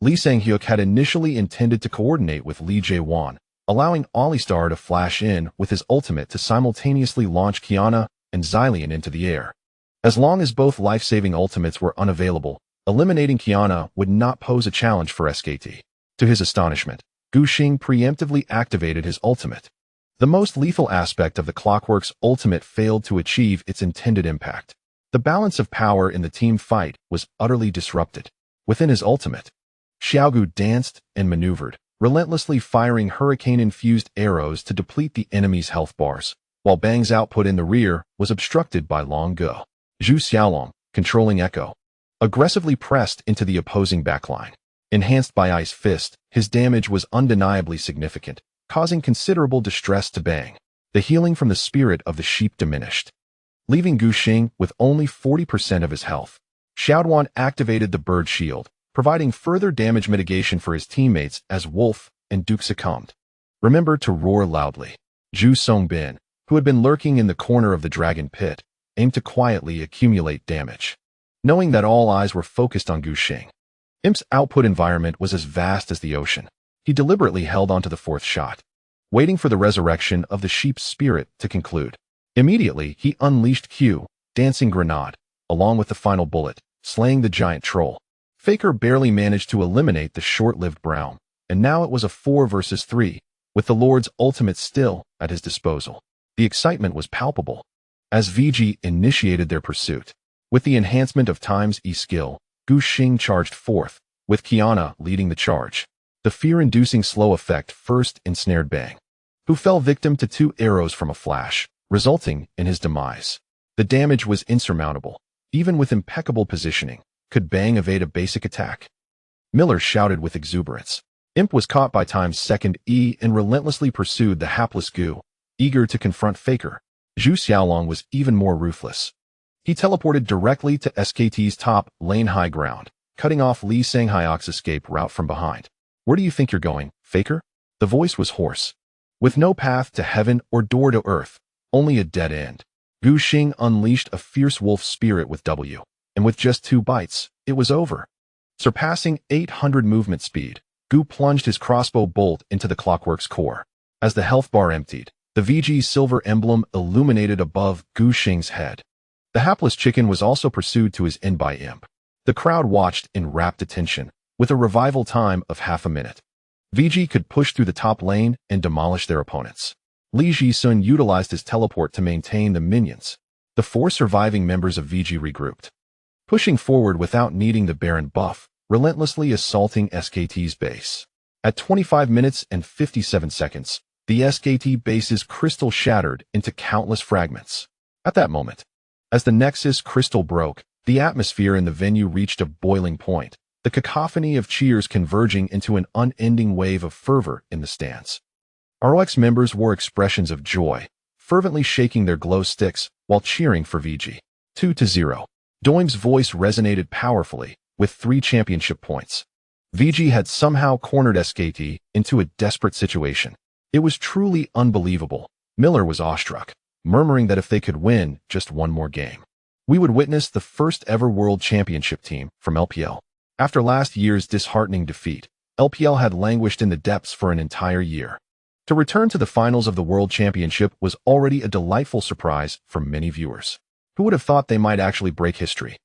Speaker 1: Lee Sang-hyuk had initially intended to coordinate with Lee Jae-won, allowing Alistar to flash in with his ultimate to simultaneously launch Qiyana and Xylian into the air. As long as both life-saving ultimates were unavailable, eliminating Qiyana would not pose a challenge for SKT. To his astonishment, Gu Xing preemptively activated his ultimate. The most lethal aspect of the Clockwork's ultimate failed to achieve its intended impact. The balance of power in the team fight was utterly disrupted. Within his ultimate, Xiaogu danced and maneuvered, relentlessly firing hurricane-infused arrows to deplete the enemy's health bars, while Bang's output in the rear was obstructed by Long Go. Zhu Xiaolong, controlling Echo, aggressively pressed into the opposing backline. Enhanced by Ice Fist, his damage was undeniably significant, causing considerable distress to Bang. The healing from the spirit of the sheep diminished, leaving Gu Xing with only 40% of his health. Xiaoduan activated the bird shield, providing further damage mitigation for his teammates as Wolf and Duke succumbed. Remember to roar loudly. Zhu Songbin, who had been lurking in the corner of the dragon pit, aimed to quietly accumulate damage. Knowing that all eyes were focused on Gu Xing, Imp's output environment was as vast as the ocean. He deliberately held onto the fourth shot, waiting for the resurrection of the sheep's spirit to conclude. Immediately, he unleashed Q, Dancing Grenade, along with the final bullet, slaying the giant troll. Faker barely managed to eliminate the short-lived Braum, and now it was a 4 versus 3, with the Lord's ultimate still at his disposal. The excitement was palpable as VG initiated their pursuit. With the enhancement of Times E skill, Gu Xing charged forth, with Qiyana leading the charge. The fear-inducing slow effect first ensnared Bang, who fell victim to 2 arrows from a flash, resulting in his demise. The damage was insurmountable. Even with impeccable positioning, could Bang evade a basic attack? Miller shouted with exuberance. Imp was caught by Time's second E and relentlessly pursued the hapless Gu, eager to confront Faker. Zhu Xiaolong was even more ruthless. He teleported directly to SKT's top lane high ground, cutting off Lee Sang-hyuk's escape route from behind. "Where do you think you're going, Faker?" The voice was hoarse. With no path to heaven or door to earth, only a dead end. Gu Xing unleashed a fierce wolf spirit with W, and with just 2 bites, it was over. Surpassing 800 movement speed, Gu plunged his crossbow bolt into the clockwork's core. As the health bar emptied, the VG's silver emblem illuminated above Gu Xing's head. The hapless chicken was also pursued to his end by Imp. The crowd watched in rapt attention, with a revival time of half a minute. VG could push through the top lane and demolish their opponents. Li Jisun utilized his teleport to maintain the minions. The 4 surviving members of VG regrouped, pushing forward without needing the Baron buff, relentlessly assaulting SKT's base. At 25 minutes and 57 seconds, the SKT base's crystal shattered into countless fragments. At that moment, as the Nexus crystal broke, the atmosphere in the venue reached a boiling point, the cacophony of cheers converging into an unending wave of fervor in the stands. ROX members wore expressions of joy, fervently shaking their glow sticks while cheering for VG. 2-0. Doimb's voice resonated powerfully, with 3 championship points. VG had somehow cornered SKT into a desperate situation. It was truly unbelievable. Miller was awestruck, murmuring that if they could win just one more game, we would witness the first ever World Championship team from LPL. After last year's disheartening defeat, LPL had languished in the depths for an entire year. To return to the finals of the World Championship was already a delightful surprise for many viewers. Who would have thought they might actually break history?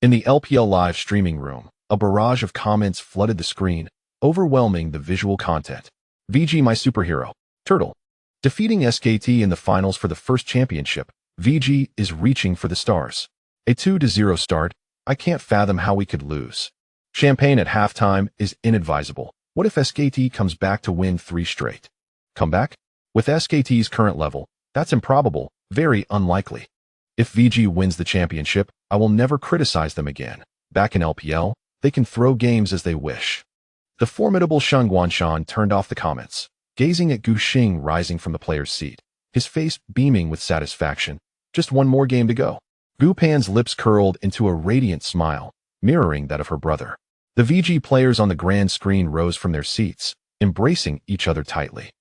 Speaker 1: In the LPL live streaming room, a barrage of comments flooded the screen, overwhelming the visual content. VG my superhero. Turtle. Defeating SKT in the finals for the first championship, VG is reaching for the stars. A 2-0 start. I can't fathom how we could lose. Champagne at halftime is inadvisable. What if SKT comes back to win 3 straight? Comeback? With SKT's current level, that's improbable, very unlikely. If VG wins the championship, I will never criticize them again. Back in LPL, they can throw games as they wish. The formidable Sheng Guanshan turned off the comments, gazing at Gu Xing rising from the player's seat, his face beaming with satisfaction. Just one more game to go. Gu Pan's lips curled into a radiant smile, mirroring that of her brother. The VG players on the grand screen rose from their seats, embracing each other tightly.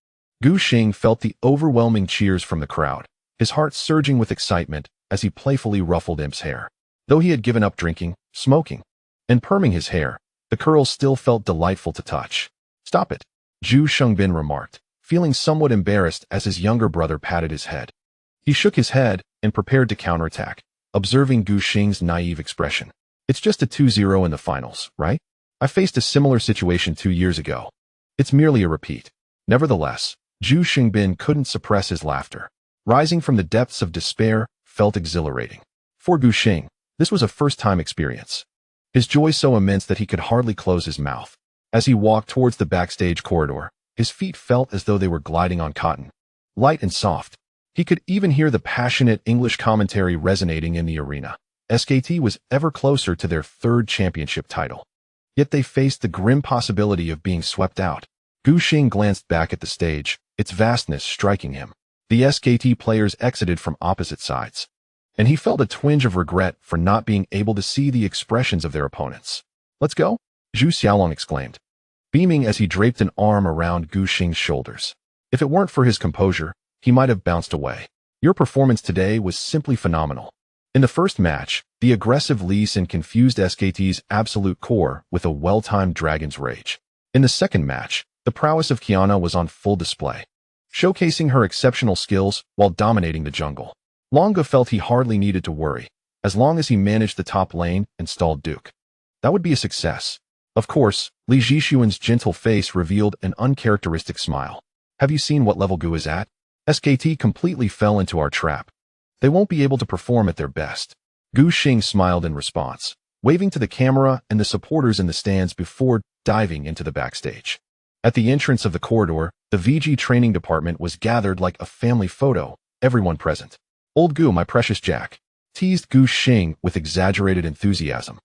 Speaker 1: Gu Xing felt the overwhelming cheers from the crowd, his heart surging with excitement as he playfully ruffled Imp's hair. Though he had given up drinking, smoking, and perming his hair, the curls still felt delightful to touch. Stop it, Zhu Shengbin remarked, feeling somewhat embarrassed as his younger brother patted his head. He shook his head and prepared to counterattack, observing Gu Xing's naive expression. It's just a 2-0 in the finals, right? I faced a similar situation 2 years ago. It's merely a repeat. Nevertheless, Zhu Shengbin couldn't suppress his laughter. Rising from the depths of despair felt exhilarating. For Gu Xing, this was a first-time experience. His joy so immense that he could hardly close his mouth. As he walked towards the backstage corridor, his feet felt as though they were gliding on cotton, light and soft. He could even hear the passionate English commentary resonating in the arena. SKT was ever closer to their 3rd championship title. Yet they faced the grim possibility of being swept out. Gu Xing glanced back at the stage, its vastness striking him. The SKT players exited from opposite sides, and he felt a twinge of regret for not being able to see the expressions of their opponents. Let's go, Zhu Xiaolong exclaimed, beaming as he draped an arm around Gu Xing's shoulders. If it weren't for his composure, he might have bounced away. Your performance today was simply phenomenal. In the first match, the aggressive Lee Sin confused SKT's absolute core with a well-timed Dragon's Rage. In the second match, the prowess of Qiyana was on full display, showcasing her exceptional skills while dominating the jungle. Longa felt he hardly needed to worry, as long as he managed the top lane and stalled Duke. That would be a success. Of course, Li Jixuan's gentle face revealed an uncharacteristic smile. Have you seen what level Gu is at? SKT completely fell into our trap. They won't be able to perform at their best. Gu Xing smiled in response, waving to the camera and the supporters in the stands before diving into the backstage. At the entrance of the corridor, the VG training department was gathered like a family photo, everyone present. Old Gu, my precious Jack, teased Gu Xing with exaggerated enthusiasm,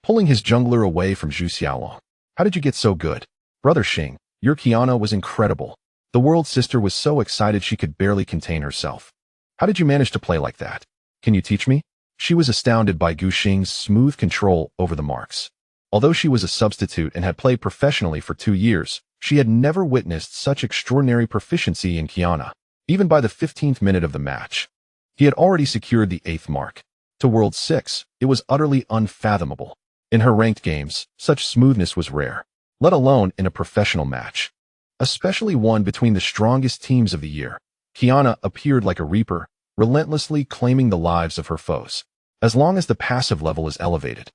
Speaker 1: pulling his jungler away from Zhu Xiaolong. How did you get so good? Brother Xing, your Qiyana was incredible. The world sister was so excited she could barely contain herself. How did you manage to play like that? Can you teach me? She was astounded by Gu Xing's smooth control over the marks. Although she was a substitute and had played professionally for 2 years, she had never witnessed such extraordinary proficiency in Qiyana. Even by the 15th minute of the match, He had already secured the 8th mark. To World 6, it was utterly unfathomable. In her ranked games, such smoothness was rare, let alone in a professional match. Especially one between the strongest teams of the year. Qiyana appeared like a reaper, relentlessly claiming the lives of her foes. As long as the passive level is elevated,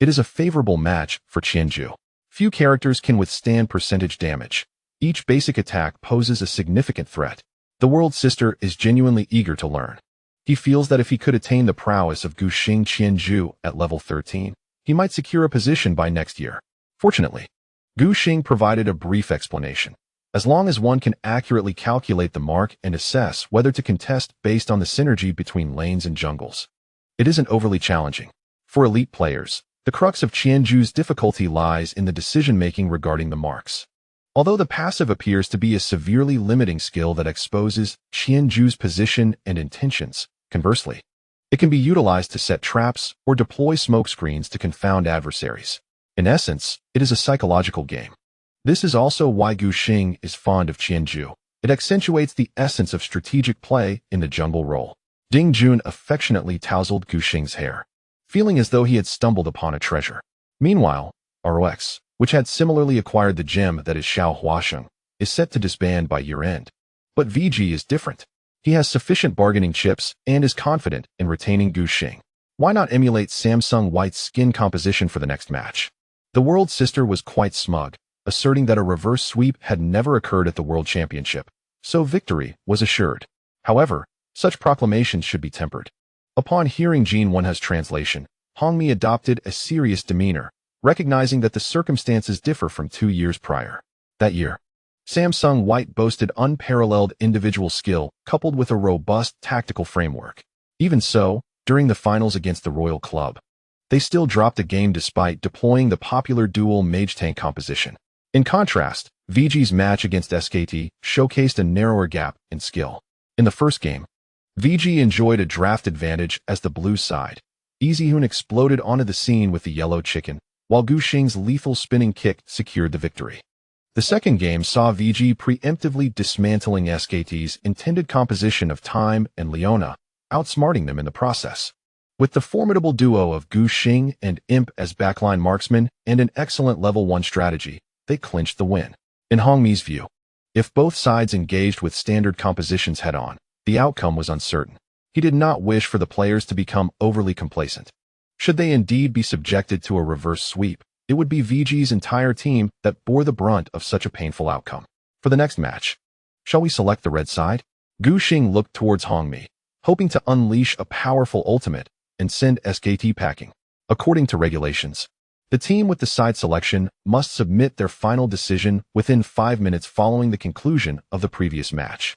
Speaker 1: it is a favorable match for Qianzhu. Few characters can withstand percentage damage. Each basic attack poses a significant threat. The World Sister is genuinely eager to learn. He feels that if he could attain the prowess of Guxing Qianzhu at level 13, he might secure a position by next year. Fortunately, Guxing provided a brief explanation. As long as one can accurately calculate the mark and assess whether to contest based on the synergy between lanes and jungles, it isn't overly challenging. For elite players, the crux of Qianzhu's difficulty lies in the decision-making regarding the marks. Although the passive appears to be a severely limiting skill that exposes Qianzhu's position and intentions, conversely, it can be utilized to set traps or deploy smokescreens to confound adversaries. In essence, it is a psychological game. This is also why Guxing is fond of Qianzhu. It accentuates the essence of strategic play in the jungle role. Ding Jun affectionately tousled Guxing's hair, feeling as though he had stumbled upon a treasure. Meanwhile, ROX, which had similarly acquired the gem that is Xiao Huasheng, is set to disband by year-end. But VG is different. He has sufficient bargaining chips and is confident in retaining Guxing. Why not emulate Samsung White's skin composition for the next match? The World Sister was quite smug, asserting that a reverse sweep had never occurred at the World Championship, so victory was assured. However, such proclamations should be tempered. Upon hearing Jin Wenhe's translation, Hongmi adopted a serious demeanor, recognizing that the circumstances differ from 2 years prior. That year, Samsung White boasted unparalleled individual skill coupled with a robust tactical framework. Even so, during the finals against the Royal Club, they still dropped a game despite deploying the popular dual mage tank composition. In contrast, VG's match against SKT showcased a narrower gap in skill. In the first game, VG enjoyed a draft advantage as the blue side. Easyhoon exploded onto the scene with the yellow chicken, while Guxing's lethal spinning kick secured the victory. The second game saw VG preemptively dismantling SKT's intended composition of Time and Leona, outsmarting them in the process. With the formidable duo of Guxing and Imp as backline marksmen and an excellent level 1 strategy, they clinched the win. In Hongmi's view, if both sides engaged with standard compositions head-on, the outcome was uncertain. He did not wish for the players to become overly complacent. Should they indeed be subjected to a reverse sweep, it would be VG's entire team that bore the brunt of such a painful outcome. For the next match, shall we select the red side? Guxing looked towards Hongmi, hoping to unleash a powerful ultimate and send SKT packing. According to regulations, the team with the side selection must submit their final decision within 5 minutes following the conclusion of the previous match.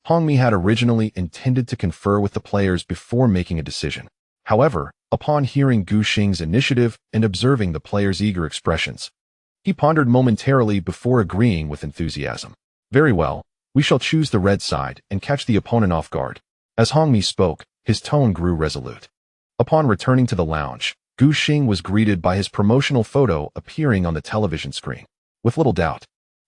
Speaker 1: Hongmi had originally intended to confer with the players before making a decision. However, upon hearing Guxing's initiative and observing the players' eager expressions, he pondered momentarily before agreeing with enthusiasm. Very well, we shall choose the red side and catch the opponent off guard. As Hongmi spoke, his tone grew resolute. Upon returning to the lounge, Guxing was greeted by his promotional photo appearing on the television screen. With little doubt,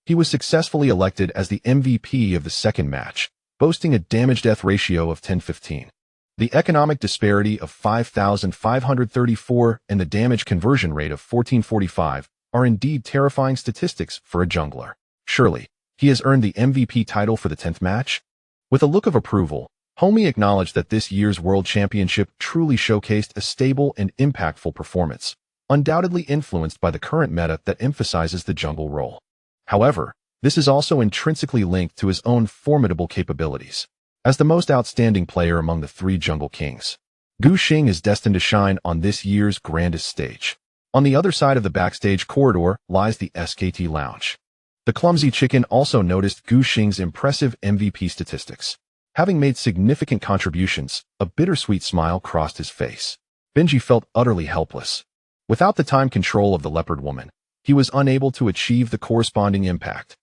Speaker 1: he was successfully elected as the MVP of the second match, boasting a damage-death ratio of 10-15. The economic disparity of 5,534 and the damage conversion rate of 1445 are indeed terrifying statistics for a jungler. Surely, he has earned the MVP title for the 10th match? With a look of approval, Hongmi acknowledged that this year's World Championship truly showcased a stable and impactful performance, undoubtedly influenced by the current meta that emphasizes the jungle role. However, this is also intrinsically linked to his own formidable capabilities. As the most outstanding player among the 3 jungle kings, Guxing is destined to shine on this year's grandest stage. On the other side of the backstage corridor lies the SKT lounge. The clumsy chicken also noticed Guxing's impressive MVP statistics. Having made significant contributions, a bittersweet smile crossed his face. Bengi felt utterly helpless. Without the time control of the leopard woman, he was unable to achieve the corresponding impact.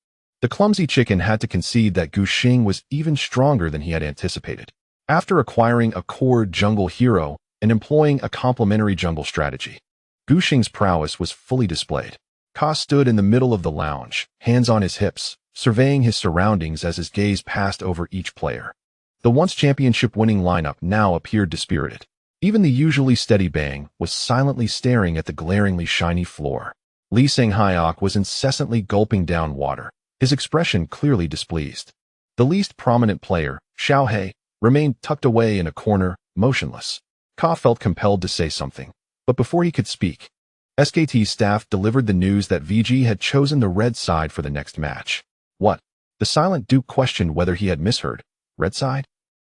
Speaker 1: The clumsy chicken had to concede that Guxing was even stronger than he had anticipated. After acquiring a core jungle hero and employing a complementary jungle strategy, Guxing's prowess was fully displayed. Ka stood in the middle of the lounge, hands on his hips, surveying his surroundings as his gaze passed over each player. The once championship-winning lineup now appeared dispirited. Even the usually steady Bang was silently staring at the glaringly shiny floor. Lee Sang-hyok was incessantly gulping down water, his expression clearly displeased. The least prominent player, Xiaohe, remained tucked away in a corner, motionless. Ka felt compelled to say something, but before he could speak, SKT's staff delivered the news that VG had chosen the red side for the next match. What? The silent Duke questioned whether he had misheard. Red side?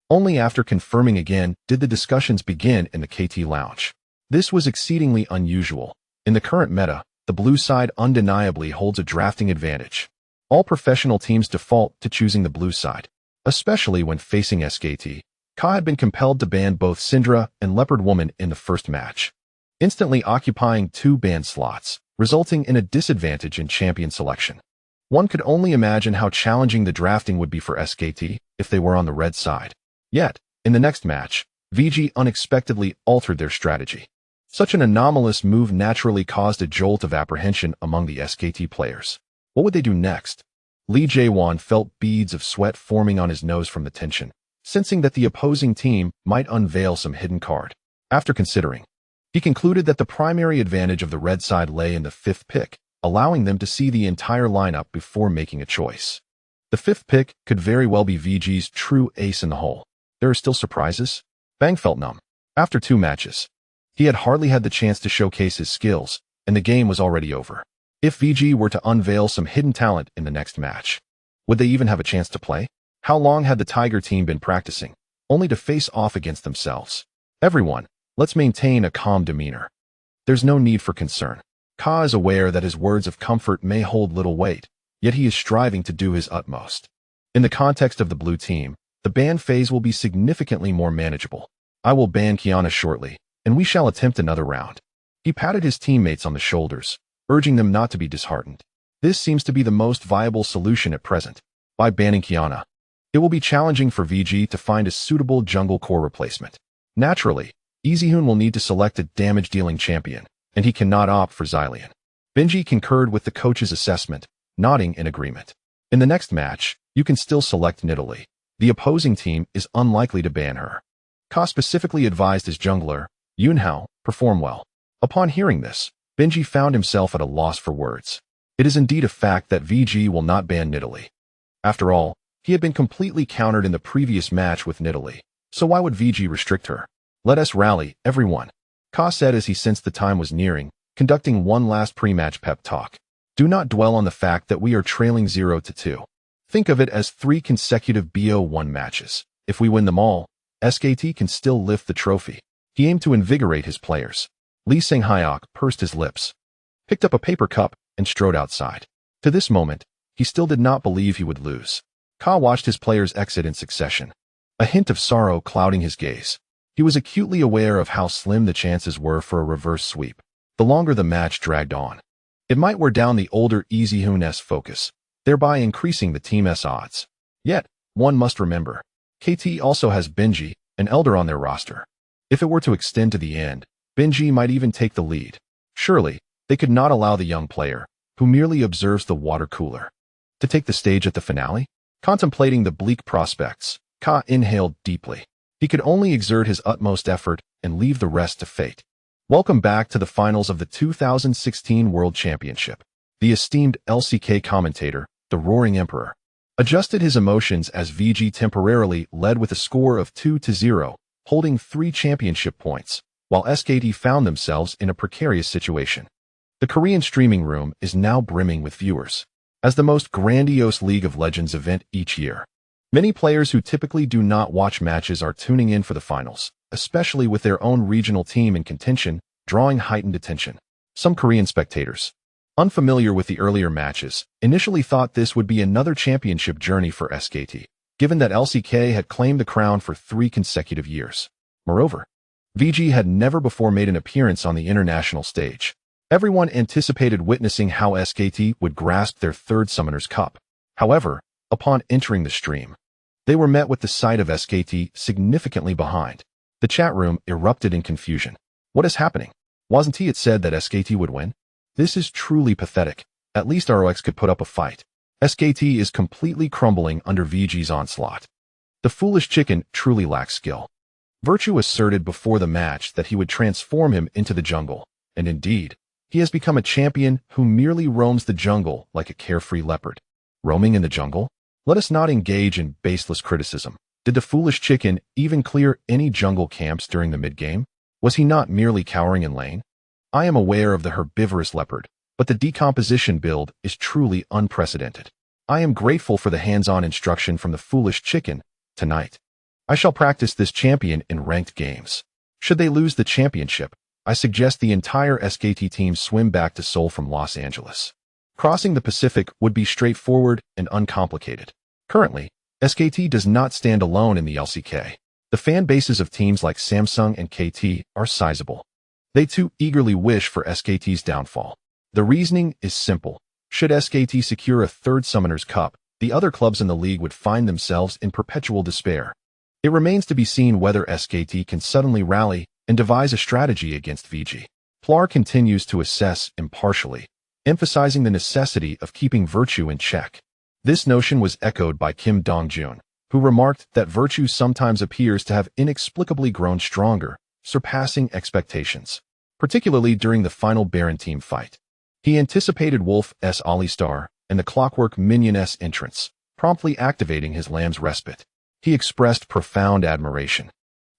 Speaker 1: Only after confirming again did the discussions begin in the KT lounge. This was exceedingly unusual. In the current meta, the blue side undeniably holds a drafting advantage. All professional teams default to choosing the blue side, especially when facing SKT. Ka had been compelled to ban both Syndra and Leopard Woman in the first match, instantly occupying 2 ban slots, resulting in a disadvantage in champion selection. One could only imagine how challenging the drafting would be for SKT if they were on the red side. Yet, in the next match, VG unexpectedly altered their strategy. Such an anomalous move naturally caused a jolt of apprehension among the SKT players. What would they do next? Lee Jae-won felt beads of sweat forming on his nose from the tension, sensing that the opposing team might unveil some hidden card. After considering, he concluded that the primary advantage of the red side lay in the 5th pick, allowing them to see the entire lineup before making a choice. The 5th pick could very well be VG's true ace in the hole. There are still surprises? Bang felt numb. After 2 matches, he had hardly had the chance to showcase his skills, and the game was already over. If VG were to unveil some hidden talent in the next match, would they even have a chance to play? How long had the Tiger team been practicing, only to face off against themselves? Everyone, let's maintain a calm demeanor. There's no need for concern. Ka is aware that his words of comfort may hold little weight, yet he is striving to do his utmost. In the context of the blue team, the ban phase will be significantly more manageable. I will ban Qiyana shortly, and we shall attempt another round. He patted his teammates on the shoulders, urging them not to be disheartened. This seems to be the most viable solution at present. By banning Qiyana, it will be challenging for VG to find a suitable jungle core replacement. Naturally, Easyhoon will need to select a damage-dealing champion, and he cannot opt for Xylian. Bengi concurred with the coach's assessment, nodding in agreement. In the next match, you can still select Nidalee. The opposing team is unlikely to ban her. Ka specifically advised his jungler, Yunhao, perform well. Upon hearing this, Bengi found himself at a loss for words. It is indeed a fact that VG will not ban Nidalee. After all, he had been completely countered in the previous match with Nidalee, so why would VG restrict her? Let us rally, everyone, Ka said as he sensed the time was nearing, conducting one last pre-match pep talk. Do not dwell on the fact that we are trailing 0-2. Think of it as 3 consecutive BO1 matches. If we win them all, SKT can still lift the trophy. He aimed to invigorate his players. Lee Sang-hyok pursed his lips, picked up a paper cup, and strode outside. To this moment, he still did not believe he would lose. Ka watched his players exit in succession, a hint of sorrow clouding his gaze. He was acutely aware of how slim the chances were for a reverse sweep. The longer the match dragged on, it might wear down the older Easyhoon's focus, thereby increasing the team's odds. Yet, one must remember, KT also has Bengi, an elder on their roster. If it were to extend to the end, Bengi might even take the lead. Surely, they could not allow the young player, who merely observes the water cooler, to take the stage at the finale? Contemplating the bleak prospects, Ka inhaled deeply. He could only exert his utmost effort and leave the rest to fate. Welcome back to the finals of the 2016 World Championship. The esteemed LCK commentator, the Roaring Emperor, adjusted his emotions as VG temporarily led with a score of 2-0, holding 3 championship points, while SKT found themselves in a precarious situation. The Korean streaming room is now brimming with viewers, as the most grandiose League of Legends event each year. Many players who typically do not watch matches are tuning in for the finals, especially with their own regional team in contention, drawing heightened attention. Some Korean spectators, unfamiliar with the earlier matches, initially thought this would be another championship journey for SKT, given that LCK had claimed the crown for 3 consecutive years. Moreover, VG had never before made an appearance on the international stage. Everyone anticipated witnessing how SKT would grasp their 3rd Summoner's Cup. However, upon entering the stream, they were met with the sight of SKT significantly behind. The chat room erupted in confusion. What is happening? Wasn't it said that SKT would win? This is truly pathetic. At least ROX could put up a fight. SKT is completely crumbling under VG's onslaught. The foolish chicken truly lacks skill. Virtue asserted before the match that he would transform him into the jungle, and indeed, he has become a champion who merely roams the jungle like a carefree leopard. Roaming in the jungle? Let us not engage in baseless criticism. Did the foolish chicken even clear any jungle camps during the mid-game? Was he not merely cowering in lane? I am aware of the herbivorous leopard, but the decomposition build is truly unprecedented. I am grateful for the hands-on instruction from the foolish chicken tonight. I shall practice this champion in ranked games. Should they lose the championship, I suggest the entire SKT team swim back to Seoul from Los Angeles. Crossing the Pacific would be straightforward and uncomplicated. Currently, SKT does not stand alone in the LCK. The fan bases of teams like Samsung and KT are sizable. They too eagerly wish for SKT's downfall. The reasoning is simple. Should SKT secure a third Summoners Cup, the other clubs in the league would find themselves in perpetual despair. It remains to be seen whether SKT can suddenly rally and devise a strategy against VG. Plar continues to assess impartially, emphasizing the necessity of keeping Virtue in check. This notion was echoed by Kim Dong-jun, who remarked that Virtue sometimes appears to have inexplicably grown stronger, surpassing expectations, particularly during the final Baron team fight. He anticipated Wolf's Alistar and the Clockwork Minion's entrance, promptly activating his Lamb's Respite. He expressed profound admiration,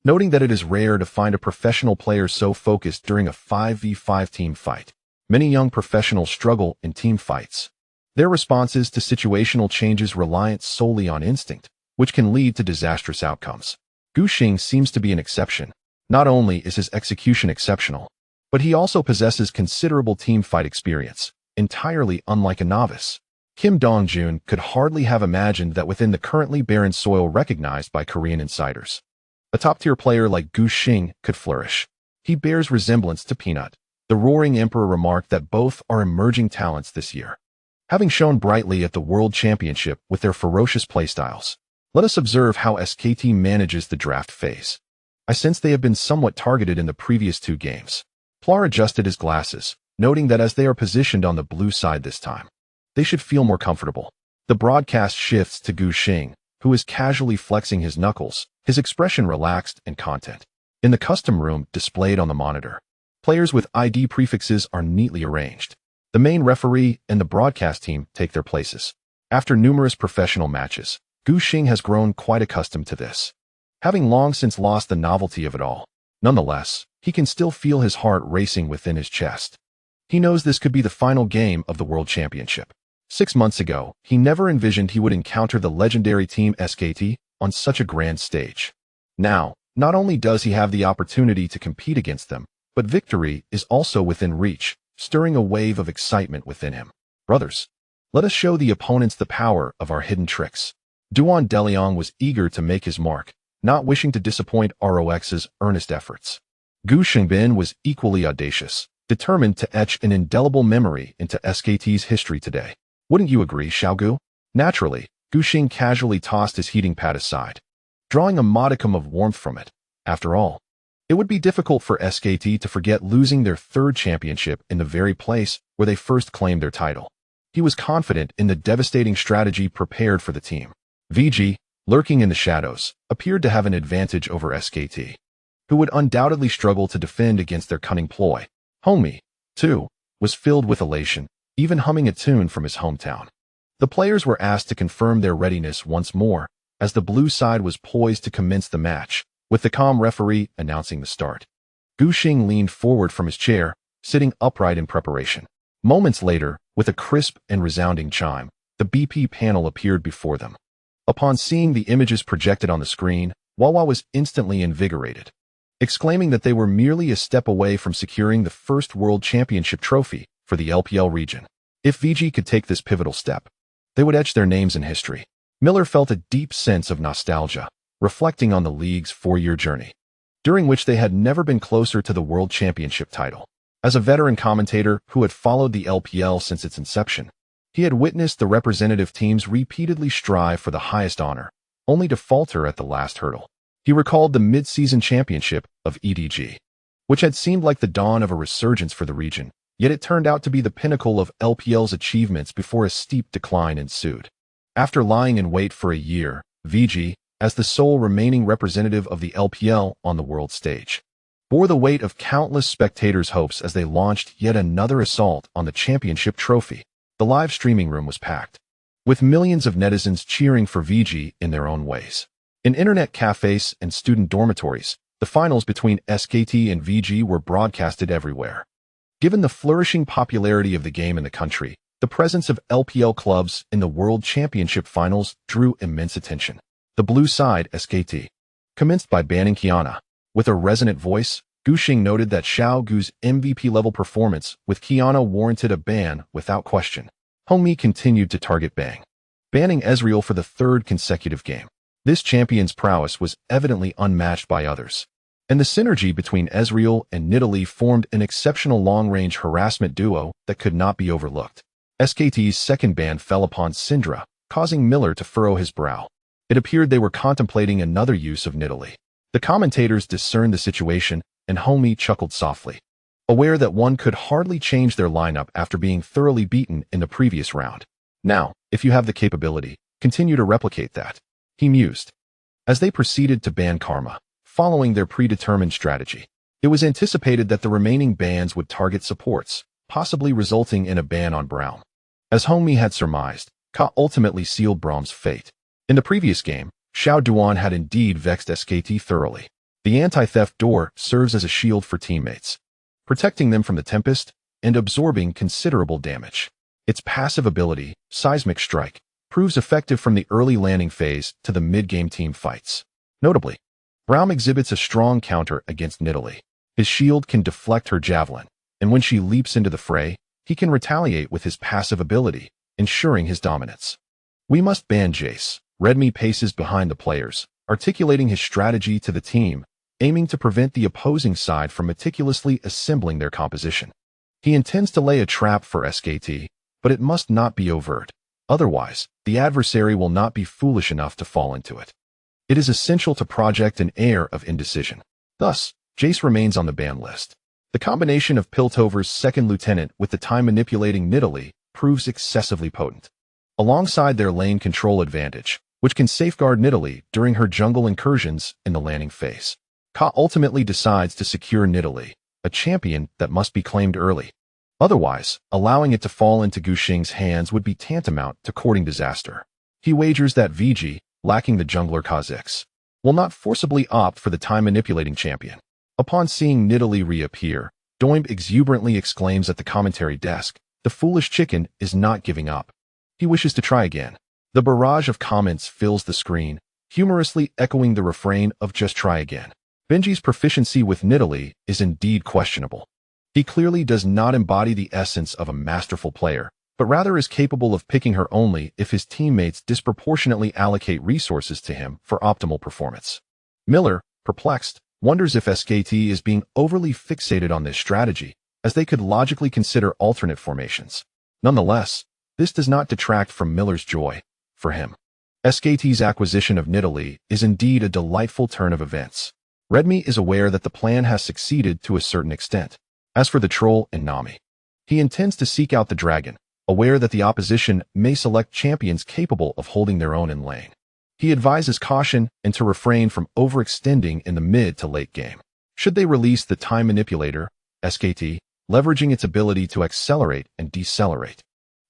Speaker 1: noting that it is rare to find a professional player so focused during a 5v5 team fight. Many young professionals struggle in team fights. Their responses to situational changes reliant solely on instinct, which can lead to disastrous outcomes. Gu Xing seems to be an exception. Not only is his execution exceptional, but he also possesses considerable team fight experience, entirely unlike a novice. Kim Dong-jun could hardly have imagined that within the currently barren soil recognized by Korean insiders, a top-tier player like Gu Xing could flourish. He bears resemblance to Peanut. The Roaring Emperor remarked that both are emerging talents this year, having shone brightly at the World Championship with their ferocious playstyles. Let us observe how SKT manages the draft phase. I sense they have been somewhat targeted in the previous two games. Plar adjusted his glasses, noting that as they are positioned on the blue side this time, they should feel more comfortable. The broadcast shifts to Gu Xing, who is casually flexing his knuckles, his expression relaxed and content. In the custom room displayed on the monitor, players with ID prefixes are neatly arranged. The main referee and the broadcast team take their places. After numerous professional matches, Gu Xing has grown quite accustomed to this, having long since lost the novelty of it all. Nonetheless, he can still feel his heart racing within his chest. He knows this could be the final game of the World Championship. 6 months ago, he never envisioned he would encounter the legendary team SKT on such a grand stage. Now, not only does he have the opportunity to compete against them, but victory is also within reach, stirring a wave of excitement within him. Brothers, let us show the opponents the power of our hidden tricks. Duan Deliong was eager to make his mark, not wishing to disappoint ROX's earnest efforts. Gu Xingbin was equally audacious, determined to etch an indelible memory into SKT's history today. Wouldn't you agree, Xiaogu? Naturally, Gu Xing casually tossed his heating pad aside, drawing a modicum of warmth from it. After all, it would be difficult for SKT to forget losing their third championship in the very place where they first claimed their title. He was confident in the devastating strategy prepared for the team. VG, lurking in the shadows, appeared to have an advantage over SKT, who would undoubtedly struggle to defend against their cunning ploy. Homie, too, was filled with elation, even humming a tune from his hometown. The players were asked to confirm their readiness once more, as the blue side was poised to commence the match, with the calm referee announcing the start. Gu Xing leaned forward from his chair, sitting upright in preparation. Moments later, with a crisp and resounding chime, the BP panel appeared before them. Upon seeing the images projected on the screen, Wawa was instantly invigorated, exclaiming that they were merely a step away from securing the first World Championship trophy for the LPL region. If VG could take this pivotal step, they would etch their names in history. Miller felt a deep sense of nostalgia, reflecting on the league's 4-year journey, during which they had never been closer to the World Championship title. As a veteran commentator who had followed the LPL since its inception, he had witnessed the representative teams repeatedly strive for the highest honor, only to falter at the last hurdle. He recalled the mid-season championship of EDG, which had seemed like the dawn of a resurgence for the region, yet it turned out to be the pinnacle of LPL's achievements before a steep decline ensued. After lying in wait for a year, VG, as the sole remaining representative of the LPL on the world stage, bore the weight of countless spectators' hopes as they launched yet another assault on the championship trophy. The live streaming room was packed, with millions of netizens cheering for VG in their own ways. In internet cafes and student dormitories, the finals between SKT and VG were broadcasted everywhere. Given the flourishing popularity of the game in the country, the presence of LPL clubs in the World Championship finals drew immense attention. The blue side, SKT, commenced by banning Qiyana. With a resonant voice, Gushing noted that Xiao Gu's MVP-level performance with Qiyana warranted a ban without question. Hongmi continued to target Bang, banning Ezreal for the third consecutive game. This champion's prowess was evidently unmatched by others, and the synergy between Ezreal and Nidalee formed an exceptional long-range harassment duo that could not be overlooked. SKT's second ban fell upon Syndra, causing Miller to furrow his brow. It appeared they were contemplating another use of Nidalee. The commentators discerned the situation, and Hongmi chuckled softly, aware that one could hardly change their lineup after being thoroughly beaten in the previous round. Now, if you have the capability, continue to replicate that, he mused, as they proceeded to ban Karma, following their predetermined strategy. It was anticipated that the remaining bans would target supports, possibly resulting in a ban on Braum. As Hongmi had surmised, Ka ultimately sealed Braum's fate. In the previous game, Xiao Duan had indeed vexed SKT thoroughly. The anti-theft door serves as a shield for teammates, protecting them from the Tempest and absorbing considerable damage. Its passive ability, Seismic Strike, proves effective from the early landing phase to the mid-game team fights. Notably, Braum exhibits a strong counter against Nidalee. His shield can deflect her javelin, and when she leaps into the fray, he can retaliate with his passive ability, ensuring his dominance. We must ban Jace. Redmi paces behind the players, articulating his strategy to the team, aiming to prevent the opposing side from meticulously assembling their composition. He intends to lay a trap for SKT, but it must not be overt. Otherwise, the adversary will not be foolish enough to fall into it. It is essential to project an air of indecision. Thus, Jace remains on the ban list. The combination of Piltover's second lieutenant with the time-manipulating Nidalee proves excessively potent. Alongside their lane control advantage, which can safeguard Nidalee during her jungle incursions in the landing phase, Ka ultimately decides to secure Nidalee, a champion that must be claimed early. Otherwise, allowing it to fall into Gushing's hands would be tantamount to courting disaster. He wagers that VG, lacking the jungler Kha'Zix, will not forcibly opt for the time-manipulating champion. Upon seeing Nidalee reappear, Doinb exuberantly exclaims at the commentary desk, "The foolish chicken is not giving up. He wishes to try again." The barrage of comments fills the screen, humorously echoing the refrain of "just try again." Bengi's proficiency with Nidalee is indeed questionable. He clearly does not embody the essence of a masterful player, but rather is capable of picking her only if his teammates disproportionately allocate resources to him for optimal performance. Miller, perplexed, wonders if SKT is being overly fixated on this strategy, as they could logically consider alternate formations. Nonetheless, this does not detract from Miller's joy. For him, SKT's acquisition of Nidalee is indeed a delightful turn of events. Redmi is aware that the plan has succeeded to a certain extent. As for the troll and Nami, he intends to seek out the dragon, aware that the opposition may select champions capable of holding their own in lane. He advises caution and to refrain from overextending in the mid to late game. Should they release the time manipulator, SKT, leveraging its ability to accelerate and decelerate,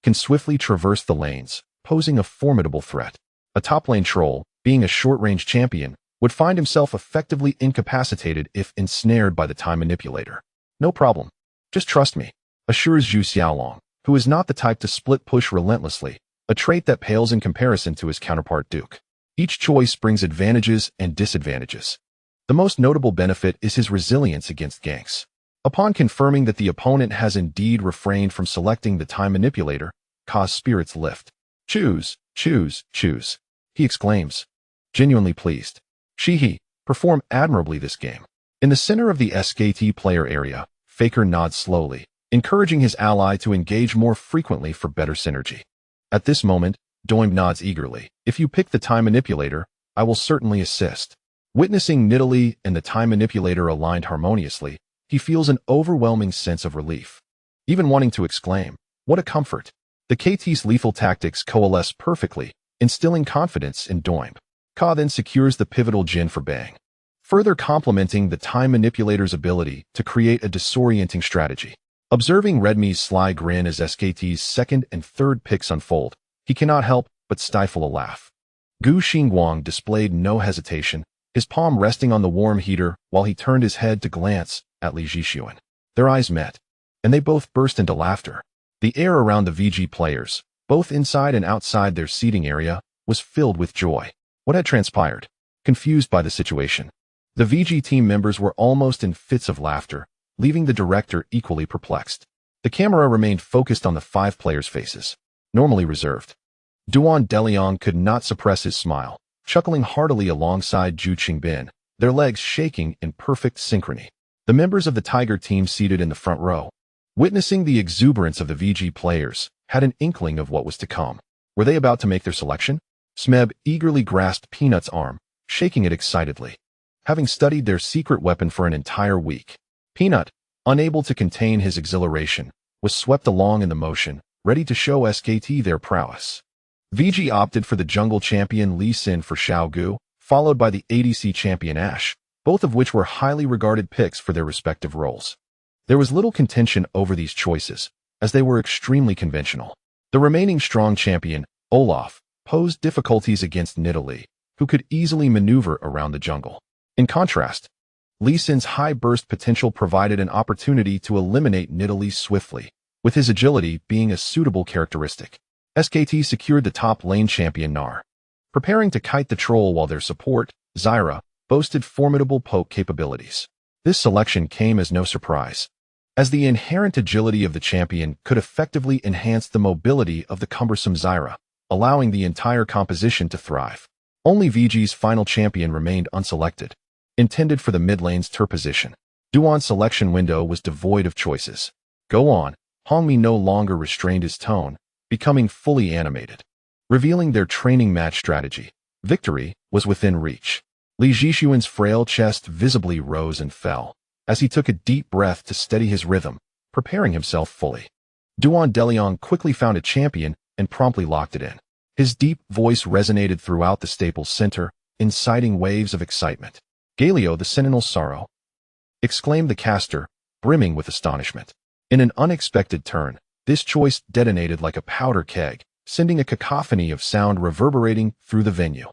Speaker 1: can swiftly traverse the lanes, posing a formidable threat. A top lane troll, being a short-range champion, would find himself effectively incapacitated if ensnared by the time manipulator. "No problem. Just trust me," assures Zhu Xiaolong, who is not the type to split push relentlessly, a trait that pales in comparison to his counterpart Duke. Each choice brings advantages and disadvantages. The most notable benefit is his resilience against ganks. Upon confirming that the opponent has indeed refrained from selecting the time manipulator, Ka's spirits lift. "Choose, choose, choose," he exclaims, genuinely pleased. He perform admirably this game. In the center of the SKT player area, Faker nods slowly, encouraging his ally to engage more frequently for better synergy. At this moment, Doinb nods eagerly. "If you pick the time manipulator, I will certainly assist." Witnessing Nidalee and the time manipulator aligned harmoniously, he feels an overwhelming sense of relief, even wanting to exclaim, "What a comfort!" The KT's lethal tactics coalesce perfectly, instilling confidence in Doinb. Ka then secures the pivotal Jin for Bang, further complementing the time manipulator's ability to create a disorienting strategy. Observing Redmi's sly grin as SKT's second and third picks unfold, he cannot help but stifle a laugh. Gu Xingguang displayed no hesitation, his palm resting on the warm heater while he turned his head to glance at Li Jixuan. Their eyes met, and they both burst into laughter. The air around the VG players, both inside and outside their seating area, was filled with joy. What had transpired? Confused by the situation, the VG team members were almost in fits of laughter, leaving the director equally perplexed. The camera remained focused on the 5 players' faces, normally reserved. Doinb could not suppress his smile, chuckling heartily alongside Zhu Qingbin, their legs shaking in perfect synchrony. The members of the Tiger team seated in the front row, witnessing the exuberance of the VG players, had an inkling of what was to come. Were they about to make their selection? Smeb eagerly grasped Peanut's arm, shaking it excitedly. Having studied their secret weapon for an entire week, Peanut, unable to contain his exhilaration, was swept along in the motion, ready to show SKT their prowess. VG opted for the jungle champion Lee Sin for Xiao Gu, followed by the ADC champion Ashe, both of which were highly regarded picks for their respective roles. There was little contention over these choices, as they were extremely conventional. The remaining strong champion, Olaf, posed difficulties against Nidalee, who could easily maneuver around the jungle. In contrast, Lee Sin's high burst potential provided an opportunity to eliminate Nidalee swiftly, with his agility being a suitable characteristic. SKT secured the top lane champion Nar, preparing to kite the troll while their support, Zyra, boasted formidable poke capabilities. This selection came as no surprise, as the inherent agility of the champion could effectively enhance the mobility of the cumbersome Zyra, allowing the entire composition to thrive. Only VG's final champion remained unselected, intended for the mid lane's tur position. Doinb's selection window was devoid of choices. Go on, Hongmi no longer restrained his tone, becoming fully animated. Revealing their training match strategy, victory was within reach. Li Jixuan's frail chest visibly rose and fell, as he took a deep breath to steady his rhythm, preparing himself fully. Doinb quickly found a champion and promptly locked it in. His deep voice resonated throughout the staple's center, inciting waves of excitement. Galio the Sentinel's sorrow, exclaimed the caster, brimming with astonishment. In an unexpected turn, this choice detonated like a powder keg, sending a cacophony of sound reverberating through the venue.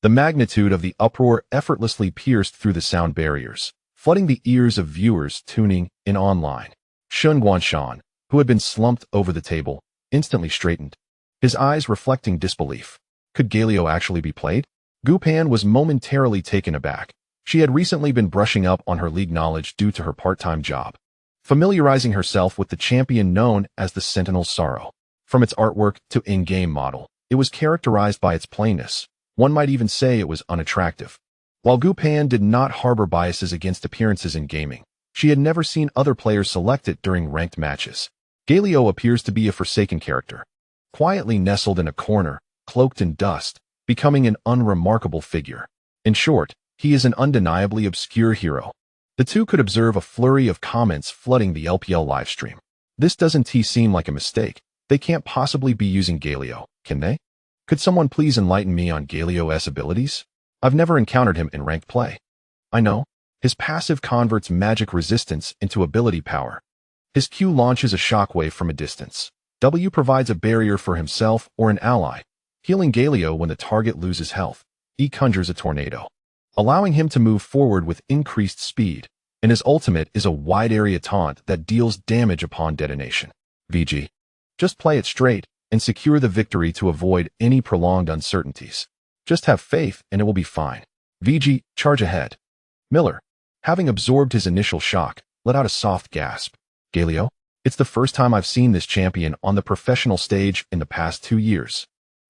Speaker 1: The magnitude of the uproar effortlessly pierced through the sound barriers, flooding the ears of viewers tuning in online. Shun Guanshan, who had been slumped over the table, instantly straightened, his eyes reflecting disbelief. Could Galio actually be played? Gu Pan was momentarily taken aback. She had recently been brushing up on her league knowledge due to her part-time job, familiarizing herself with the champion known as the Sentinel's Sorrow. From its artwork to in-game model, it was characterized by its plainness. One might even say it was unattractive. While Gu Pan did not harbor biases against appearances in gaming, she had never seen other players select it during ranked matches. Galio appears to be a forsaken character, quietly nestled in a corner, cloaked in dust, becoming an unremarkable figure. In short, he is an undeniably obscure hero. The two could observe a flurry of comments flooding the LPL livestream. This doesn't seem like a mistake. They can't possibly be using Galio, can they? Could someone please enlighten me on Galio's abilities? I've never encountered him in ranked play. I know. His passive converts magic resistance into ability power. His Q launches a shockwave from a distance. W provides a barrier for himself or an ally, healing Galio when the target loses health. E conjures a tornado, allowing him to move forward with increased speed, and his ultimate is a wide-area taunt that deals damage upon detonation. VG. Just play it straight and secure the victory to avoid any prolonged uncertainties. Just have faith and it will be fine. VG, charge ahead. Miller, having absorbed his initial shock, let out a soft gasp. Galio? It's the first time I've seen this champion on the professional stage in the past 2 years.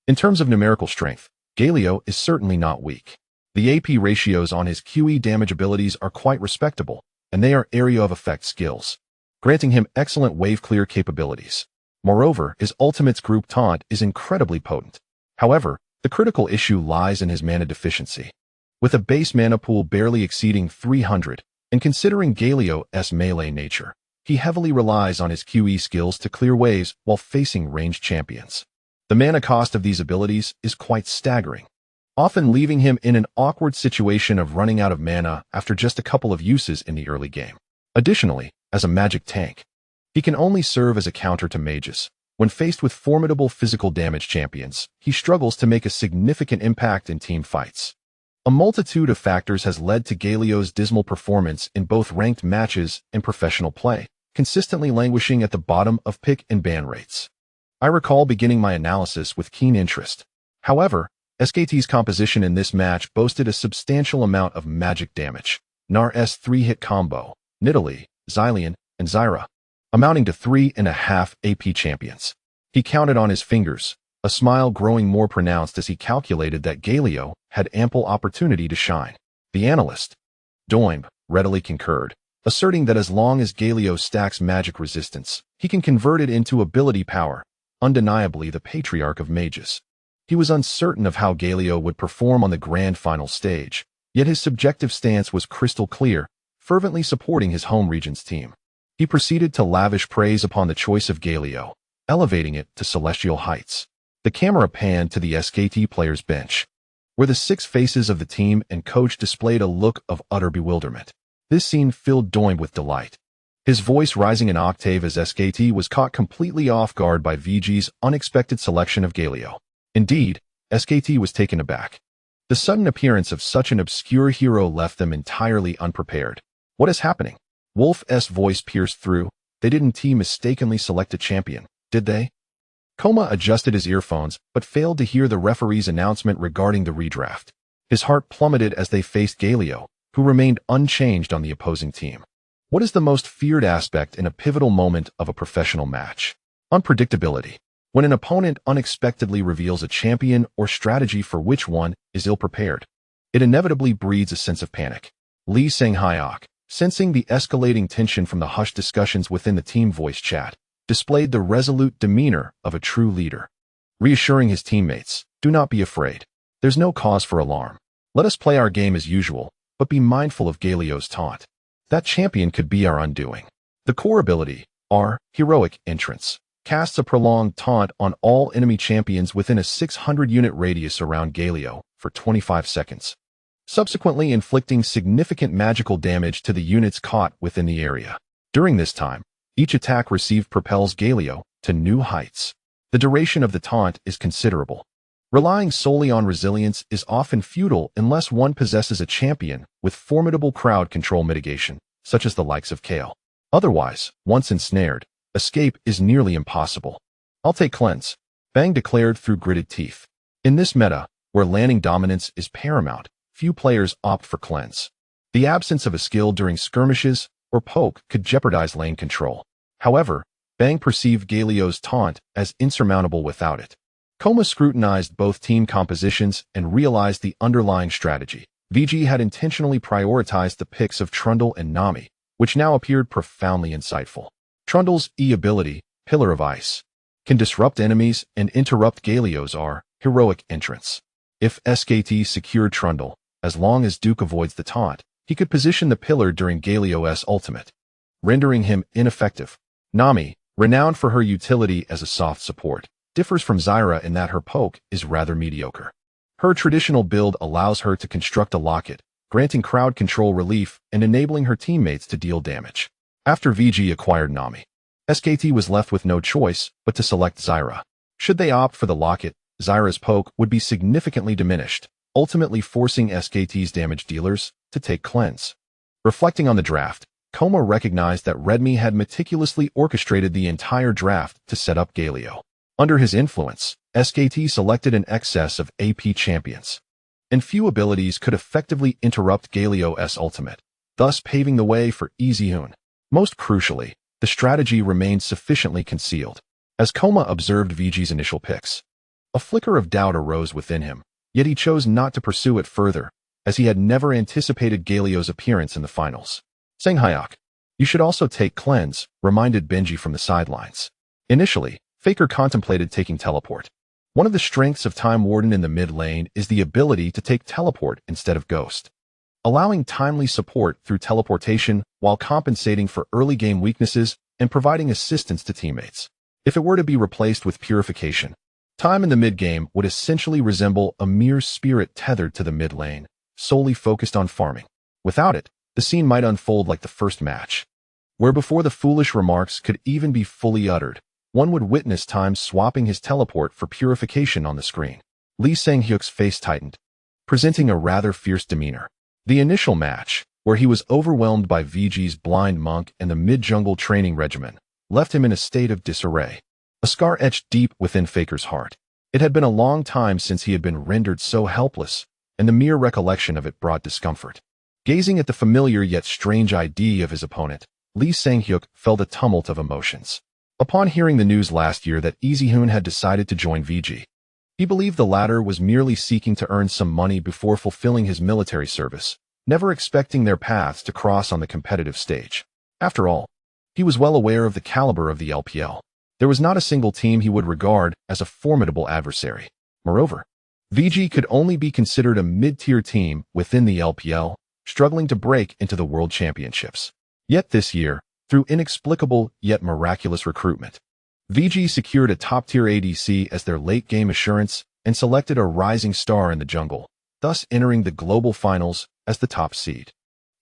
Speaker 1: In terms of numerical strength, Galio is certainly not weak. The AP ratios on his QE damage abilities are quite respectable, and they are area of effect skills, granting him excellent wave clear capabilities. Moreover, his ultimate's group taunt is incredibly potent. However, the critical issue lies in his mana deficiency. With a base mana pool barely exceeding 300, and considering Galio's melee nature, he heavily relies on his QE skills to clear waves while facing ranged champions. The mana cost of these abilities is quite staggering. often leaving him in an awkward situation of running out of mana after just a couple of uses in the early game. Additionally, as a magic tank, he can only serve as a counter to mages. When faced with formidable physical damage champions, he struggles to make a significant impact in team fights. A multitude of factors has led to Galio's dismal performance in both ranked matches and professional play, consistently languishing at the bottom of pick and ban rates. I recall beginning my analysis with keen interest. However, SKT's composition in this match boasted a substantial amount of magic damage. Nar's 3-hit combo, Nidalee, Zilean, and Zyra, amounting to 3.5 AP champions. He counted on his fingers, a smile growing more pronounced as he calculated that Galio had ample opportunity to shine. The analyst, Doinb, readily concurred, asserting that as long as Galio stacks magic resistance, he can convert it into ability power, undeniably the patriarch of mages. He was uncertain of how Galio would perform on the grand final stage, yet his subjective stance was crystal clear, fervently supporting his home region's team. He proceeded to lavish praise upon the choice of Galio, elevating it to celestial heights. The camera panned to the SKT players' bench, where the 6 faces of the team and coach displayed a look of utter bewilderment. This scene filled Doinb with delight, his voice rising an octave as SKT was caught completely off guard by VG's unexpected selection of Galio. Indeed, SKT was taken aback. The sudden appearance of such an obscure hero left them entirely unprepared. What is happening? Wolf's voice pierced through. They didn't mistakenly select a champion, did they? Koma adjusted his earphones, but failed to hear the referee's announcement regarding the redraft. His heart plummeted as they faced Galio, who remained unchanged on the opposing team. What is the most feared aspect in a pivotal moment of a professional match? Unpredictability. When an opponent unexpectedly reveals a champion or strategy for which one is ill-prepared, it inevitably breeds a sense of panic. Lee Sang-hyuk, sensing the escalating tension from the hushed discussions within the team voice chat, displayed the resolute demeanor of a true leader, reassuring his teammates, "Do not be afraid. There's no cause for alarm. Let us play our game as usual, but be mindful of Galio's taunt. That champion could be our undoing." The core ability, our heroic entrance, casts a prolonged taunt on all enemy champions within a 600-unit radius around Galio for 25 seconds, subsequently inflicting significant magical damage to the units caught within the area. During this time, each attack received propels Galio to new heights. The duration of the taunt is considerable. Relying solely on resilience is often futile unless one possesses a champion with formidable crowd control mitigation, such as the likes of Kale. Otherwise, once ensnared, escape is nearly impossible. "I'll take cleanse," Bang declared through gritted teeth. In this meta, where landing dominance is paramount, few players opt for cleanse. The absence of a skill during skirmishes or poke could jeopardize lane control. However, Bang perceived Galio's taunt as insurmountable without it. Koma scrutinized both team compositions and realized the underlying strategy. VG had intentionally prioritized the picks of Trundle and Nami, which now appeared profoundly insightful. Trundle's E-ability, Pillar of Ice, can disrupt enemies and interrupt Galio's heroic entrance. If SKT secured Trundle, as long as Duke avoids the taunt, he could position the pillar during Galio's ultimate, rendering him ineffective. Nami, renowned for her utility as a soft support, differs from Zyra in that her poke is rather mediocre. Her traditional build allows her to construct a locket, granting crowd control relief and enabling her teammates to deal damage. After VG acquired Nami, SKT was left with no choice but to select Zyra. Should they opt for the locket, Zyra's poke would be significantly diminished, ultimately forcing SKT's damage dealers to take cleanse. Reflecting on the draft, Koma recognized that Redmi had meticulously orchestrated the entire draft to set up Galio. Under his influence, SKT selected an excess of AP champions, and few abilities could effectively interrupt Galio's ultimate, thus paving the way for easy win. Most crucially, the strategy remained sufficiently concealed. As Koma observed VG's initial picks, a flicker of doubt arose within him, yet he chose not to pursue it further, as he had never anticipated Galio's appearance in the finals. Sang-hyuk, "You should also take cleanse," reminded Bengi from the sidelines. Initially, Faker contemplated taking teleport. One of the strengths of Time Warden in the mid lane is the ability to take teleport instead of ghost, allowing timely support through teleportation while compensating for early game weaknesses and providing assistance to teammates. If it were to be replaced with purification, Time in the mid-game would essentially resemble a mere spirit tethered to the mid lane, solely focused on farming. Without it, the scene might unfold like the first match, where before the foolish remarks could even be fully uttered, one would witness Time swapping his teleport for purification on the screen. Lee Sang-hyuk's face tightened, presenting a rather fierce demeanor. The initial match, where he was overwhelmed by VG's blind monk and the mid-jungle training regimen, left him in a state of disarray. A scar etched deep within Faker's heart. It had been a long time since he had been rendered so helpless, and the mere recollection of it brought discomfort. Gazing at the familiar yet strange ID of his opponent, Lee Sang-hyuk felt a tumult of emotions. Upon hearing the news last year that Easyhoon had decided to join VG, he believed the latter was merely seeking to earn some money before fulfilling his military service, never expecting their paths to cross on the competitive stage. After all, he was well aware of the caliber of the LPL. There was not a single team he would regard as a formidable adversary. Moreover, VG could only be considered a mid-tier team within the LPL, struggling to break into the World Championships. Yet this year, through inexplicable yet miraculous recruitment, VG secured a top-tier ADC as their late-game assurance and selected a rising star in the jungle, thus entering the global finals as the top seed.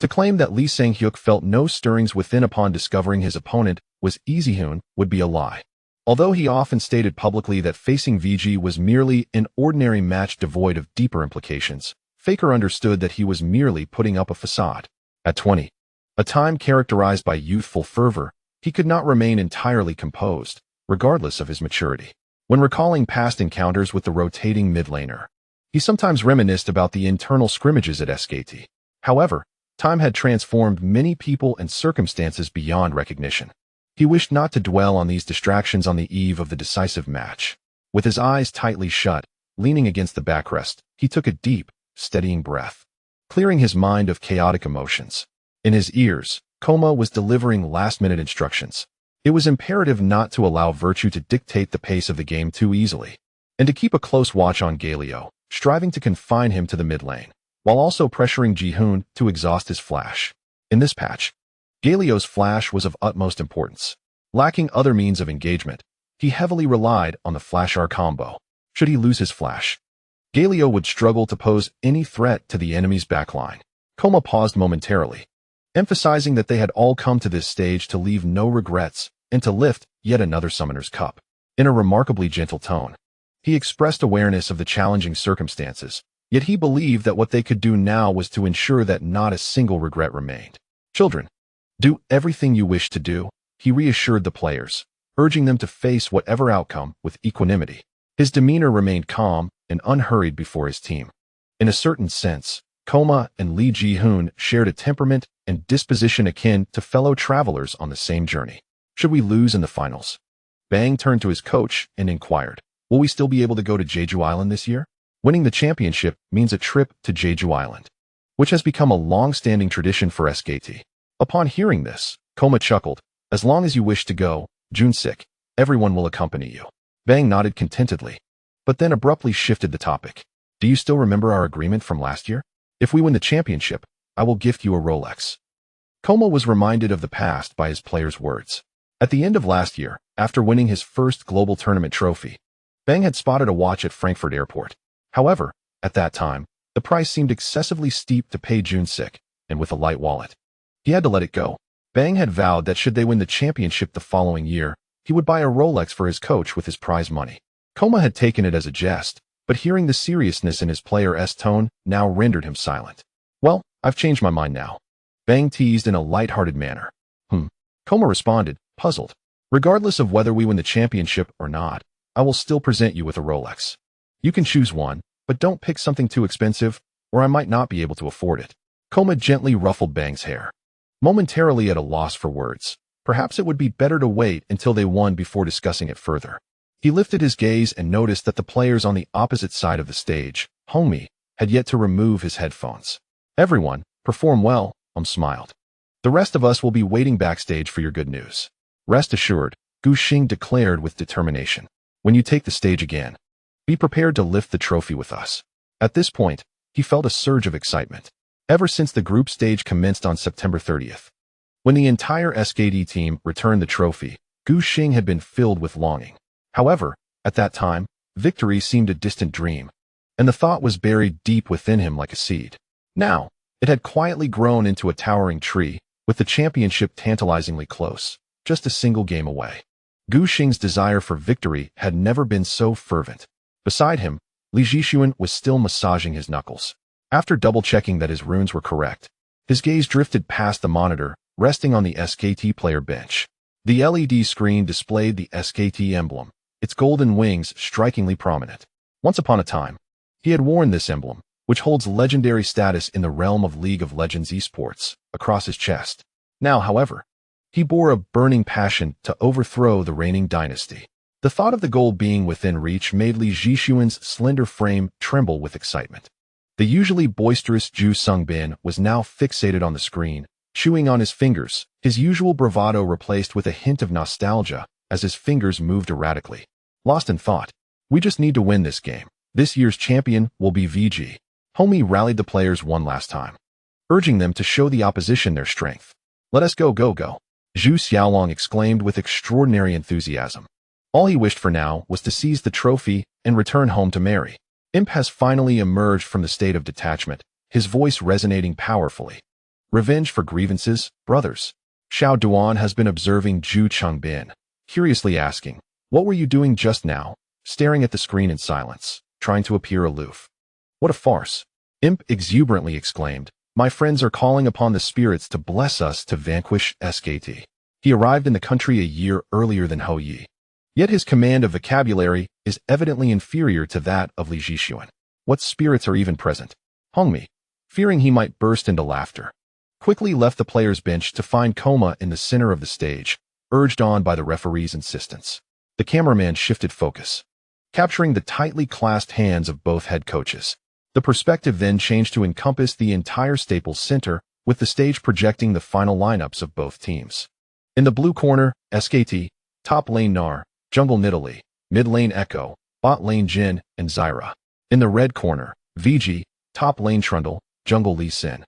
Speaker 1: To claim that Lee Sang-hyuk felt no stirrings within upon discovering his opponent was Easyhoon would be a lie. Although he often stated publicly that facing VG was merely an ordinary match devoid of deeper implications, Faker understood that he was merely putting up a facade. At 20, a time characterized by youthful fervor, he could not remain entirely composed, regardless of his maturity. When recalling past encounters with the rotating mid-laner, he sometimes reminisced about the internal scrimmages at SKT. However, time had transformed many people and circumstances beyond recognition. He wished not to dwell on these distractions on the eve of the decisive match. With his eyes tightly shut, leaning against the backrest, he took a deep, steadying breath, clearing his mind of chaotic emotions. In his ears, Coma was delivering last-minute instructions. It was imperative not to allow virtue to dictate the pace of the game too easily, and to keep a close watch on Galio, striving to confine him to the mid lane, while also pressuring Ji-hoon to exhaust his flash. In this patch, Galio's flash was of utmost importance. Lacking other means of engagement, he heavily relied on the flash R combo. Should he lose his flash, Galio would struggle to pose any threat to the enemy's backline. Coma paused momentarily, emphasizing that they had all come to this stage to leave no regrets and to lift yet another Summoner's Cup. In a remarkably gentle tone, he expressed awareness of the challenging circumstances, yet he believed that what they could do now was to ensure that not a single regret remained. Children, do everything you wish to do, he reassured the players, urging them to face whatever outcome with equanimity. His demeanor remained calm and unhurried before his team. In a certain sense, Coma and Lee Ji-hoon shared a temperament and disposition akin to fellow travelers on the same journey. Should we lose in the finals? Bang turned to his coach and inquired, will we still be able to go to Jeju Island this year? Winning the championship means a trip to Jeju Island, which has become a long-standing tradition for SKT. Upon hearing this, Coma chuckled, as long as you wish to go, Junsik, everyone will accompany you. Bang nodded contentedly, but then abruptly shifted the topic. Do you still remember our agreement from last year? If we win the championship, I will gift you a Rolex. Coma was reminded of the past by his players' words. At the end of last year, after winning his first global tournament trophy, Bang had spotted a watch at Frankfurt Airport. However, at that time, the price seemed excessively steep to pay Junsik, and with a light wallet, he had to let it go. Bang had vowed that should they win the championship the following year, he would buy a Rolex for his coach with his prize money. Coma had taken it as a jest, but hearing the seriousness in his player's tone now rendered him silent. Well, I've changed my mind now. Bang teased in a light-hearted manner. Coma responded, puzzled. Regardless of whether we win the championship or not, I will still present you with a Rolex. You can choose one, but don't pick something too expensive, or I might not be able to afford it. Coma gently ruffled Bang's hair, momentarily at a loss for words. Perhaps it would be better to wait until they won before discussing it further. He lifted his gaze and noticed that the players on the opposite side of the stage, Hongmi, had yet to remove his headphones. Everyone, perform well, smiled. The rest of us will be waiting backstage for your good news. Rest assured, Gu Xing declared with determination. When you take the stage again, be prepared to lift the trophy with us. At this point, he felt a surge of excitement. Ever since the group stage commenced on September 30th, when the entire SKT team returned the trophy, Gu Xing had been filled with longing. However, at that time, victory seemed a distant dream, and the thought was buried deep within him like a seed. Now, it had quietly grown into a towering tree, with the championship tantalizingly close, just a single game away. Gu Xing's desire for victory had never been so fervent. Beside him, Li Zhixuan was still massaging his knuckles. After double-checking that his runes were correct, his gaze drifted past the monitor, resting on the SKT player bench. The LED screen displayed the SKT emblem, its golden wings strikingly prominent. Once upon a time, he had worn this emblem, which holds legendary status in the realm of League of Legends esports, across his chest. Now, however, he bore a burning passion to overthrow the reigning dynasty. The thought of the goal being within reach made Li Zhixuan's slender frame tremble with excitement. The usually boisterous Zhu Sungbin was now fixated on the screen, chewing on his fingers, his usual bravado replaced with a hint of nostalgia as his fingers moved erratically. Lost in thought, "We just need to win this game. This year's champion will be VG." Homie rallied the players one last time, urging them to show the opposition their strength. "Let us go, go, go," Zhu Xiaolong exclaimed with extraordinary enthusiasm. All he wished for now was to seize the trophy and return home to Mary. Imp has finally emerged from the state of detachment, his voice resonating powerfully. "Revenge for grievances, brothers." Xiao Duan has been observing Zhu Chengbin, curiously asking, "What were you doing just now?" staring at the screen in silence, trying to appear aloof. "What a farce!" Imp exuberantly exclaimed. "My friends are calling upon the spirits to bless us to vanquish SKT. He arrived in the country a year earlier than Hou Yi. Yet his command of vocabulary is evidently inferior to that of Li Zhixuan. What spirits are even present?" Hongmi, fearing he might burst into laughter, quickly left the player's bench to find Koma in the center of the stage, urged on by the referee's insistence. The cameraman shifted focus, capturing the tightly clasped hands of both head coaches. The perspective then changed to encompass the entire Staples Center, with the stage projecting the final lineups of both teams. In the blue corner, SKT, top lane Nar, jungle Nidalee, mid lane Echo, bot lane Jin, and Zyra. In the red corner, VG, top lane Trundle, jungle Lee Sin.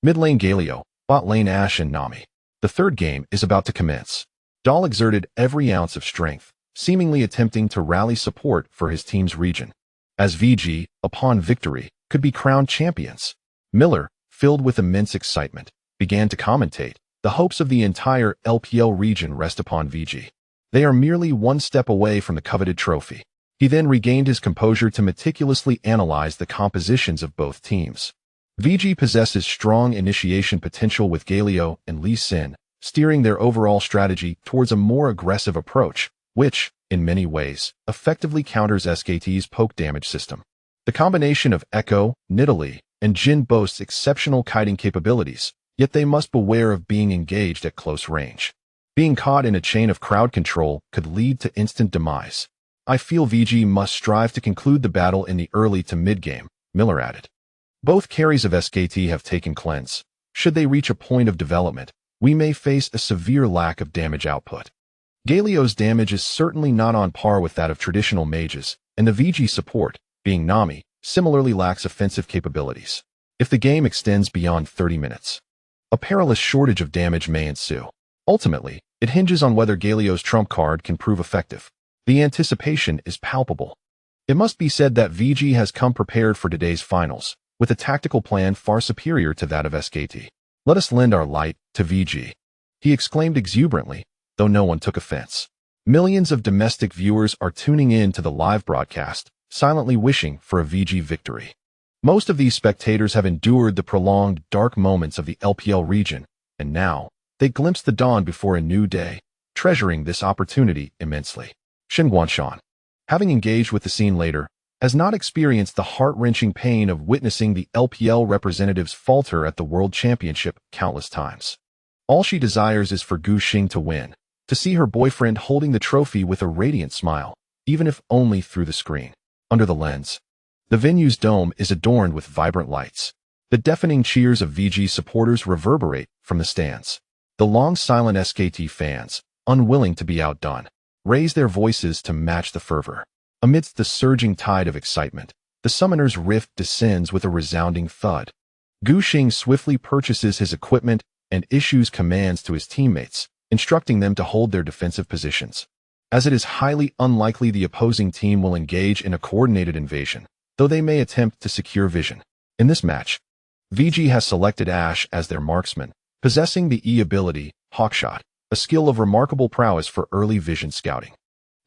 Speaker 1: Mid lane Galio, bot lane Ashe and Nami. The third game is about to commence. Dahl exerted every ounce of strength, seemingly attempting to rally support for his team's region, as VG, upon victory, could be crowned champions. Miller, filled with immense excitement, began to commentate. "The hopes of the entire LPL region rest upon VG. They are merely one step away from the coveted trophy." He then regained his composure to meticulously analyze the compositions of both teams. VG possesses strong initiation potential with Galio and Lee Sin, steering their overall strategy towards a more aggressive approach, which, in many ways, effectively counters SKT's poke damage system. The combination of Echo, Nidalee, and Jin boasts exceptional kiting capabilities, yet they must beware of being engaged at close range. Being caught in a chain of crowd control could lead to instant demise. "I feel VG must strive to conclude the battle in the early to mid-game," Miller added. "Both carries of SKT have taken cleanse. Should they reach a point of development, we may face a severe lack of damage output. Galio's damage is certainly not on par with that of traditional mages, and the VG support, being Nami, similarly lacks offensive capabilities. If the game extends beyond 30 minutes, a perilous shortage of damage may ensue. Ultimately, it hinges on whether Galio's trump card can prove effective. The anticipation is palpable." It must be said that VG has come prepared for today's finals, with a tactical plan far superior to that of SKT. "Let us lend our light to VG," he exclaimed exuberantly, though no one took offense. Millions of domestic viewers are tuning in to the live broadcast, silently wishing for a VG victory. Most of these spectators have endured the prolonged, dark moments of the LPL region, and now, they glimpse the dawn before a new day, treasuring this opportunity immensely. Shen Guanshan, having engaged with the scene later, has not experienced the heart-wrenching pain of witnessing the LPL representatives falter at the World Championship countless times. All she desires is for Gu Xing to win, to see her boyfriend holding the trophy with a radiant smile, even if only through the screen. Under the lens, the venue's dome is adorned with vibrant lights. The deafening cheers of VG supporters reverberate from the stands. The long silent SKT fans, unwilling to be outdone, raise their voices to match the fervor. Amidst the surging tide of excitement, the summoner's rift descends with a resounding thud. Gu Xing swiftly purchases his equipment and issues commands to his teammates, instructing them to hold their defensive positions. as it is highly unlikely the opposing team will engage in a coordinated invasion, though they may attempt to secure vision. In this match, VG has selected Ashe as their marksman, possessing the E ability, Hawkshot, a skill of remarkable prowess for early vision scouting.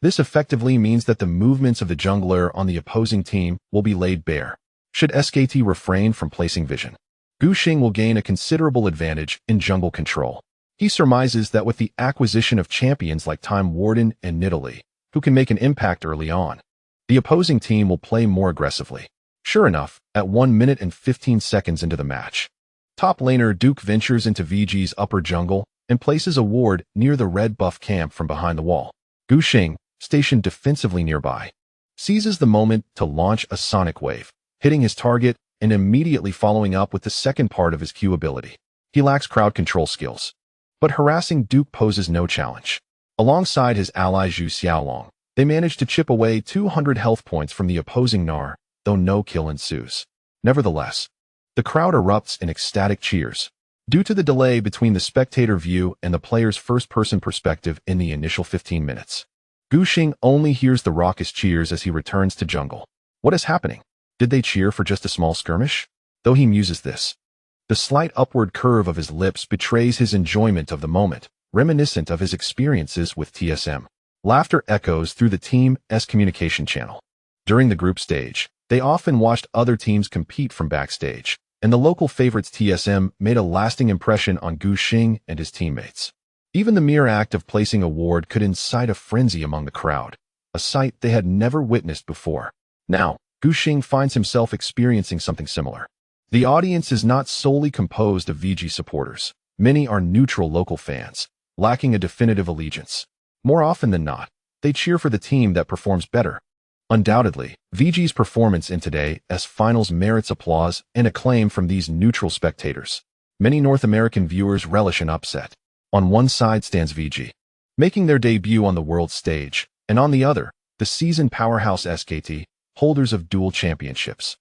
Speaker 1: This effectively means that the movements of the jungler on the opposing team will be laid bare, should SKT refrain from placing vision. Gu Xing will gain a considerable advantage in jungle control. He surmises that with the acquisition of champions like Time Warden and Nidalee, who can make an impact early on, the opposing team will play more aggressively. Sure enough, at 1 minute and 15 seconds into the match, top laner Duke ventures into VG's upper jungle and places a ward near the red buff camp from behind the wall. Gu Xing, stationed defensively nearby, seizes the moment to launch a sonic wave, hitting his target and immediately following up with the second part of his Q ability. He lacks crowd control skills, but harassing Duke poses no challenge. Alongside his ally Zhu Xiaolong, they manage to chip away 200 health points from the opposing Gnar, though no kill ensues. Nevertheless, the crowd erupts in ecstatic cheers, due to the delay between the spectator view and the player's first-person perspective in the initial 15 minutes. Gu Xing only hears the raucous cheers as he returns to jungle. What is happening? Did they cheer for just a small skirmish? Though he muses this, the slight upward curve of his lips betrays his enjoyment of the moment, reminiscent of his experiences with TSM. Laughter echoes through the team's communication channel. During the group stage, they often watched other teams compete from backstage, and the local favorites TSM made a lasting impression on Gu Xing and his teammates. Even the mere act of placing a ward could incite a frenzy among the crowd, a sight they had never witnessed before. Now, Gu Xing finds himself experiencing something similar. The audience is not solely composed of VG supporters. Many are neutral local fans, lacking a definitive allegiance. More often than not, they cheer for the team that performs better. Undoubtedly, VG's performance in today's finals merits applause and acclaim from these neutral spectators. Many North American viewers relish an upset. On one side stands VG, making their debut on the world stage, and on the other, the seasoned powerhouse SKT, holders of dual championships.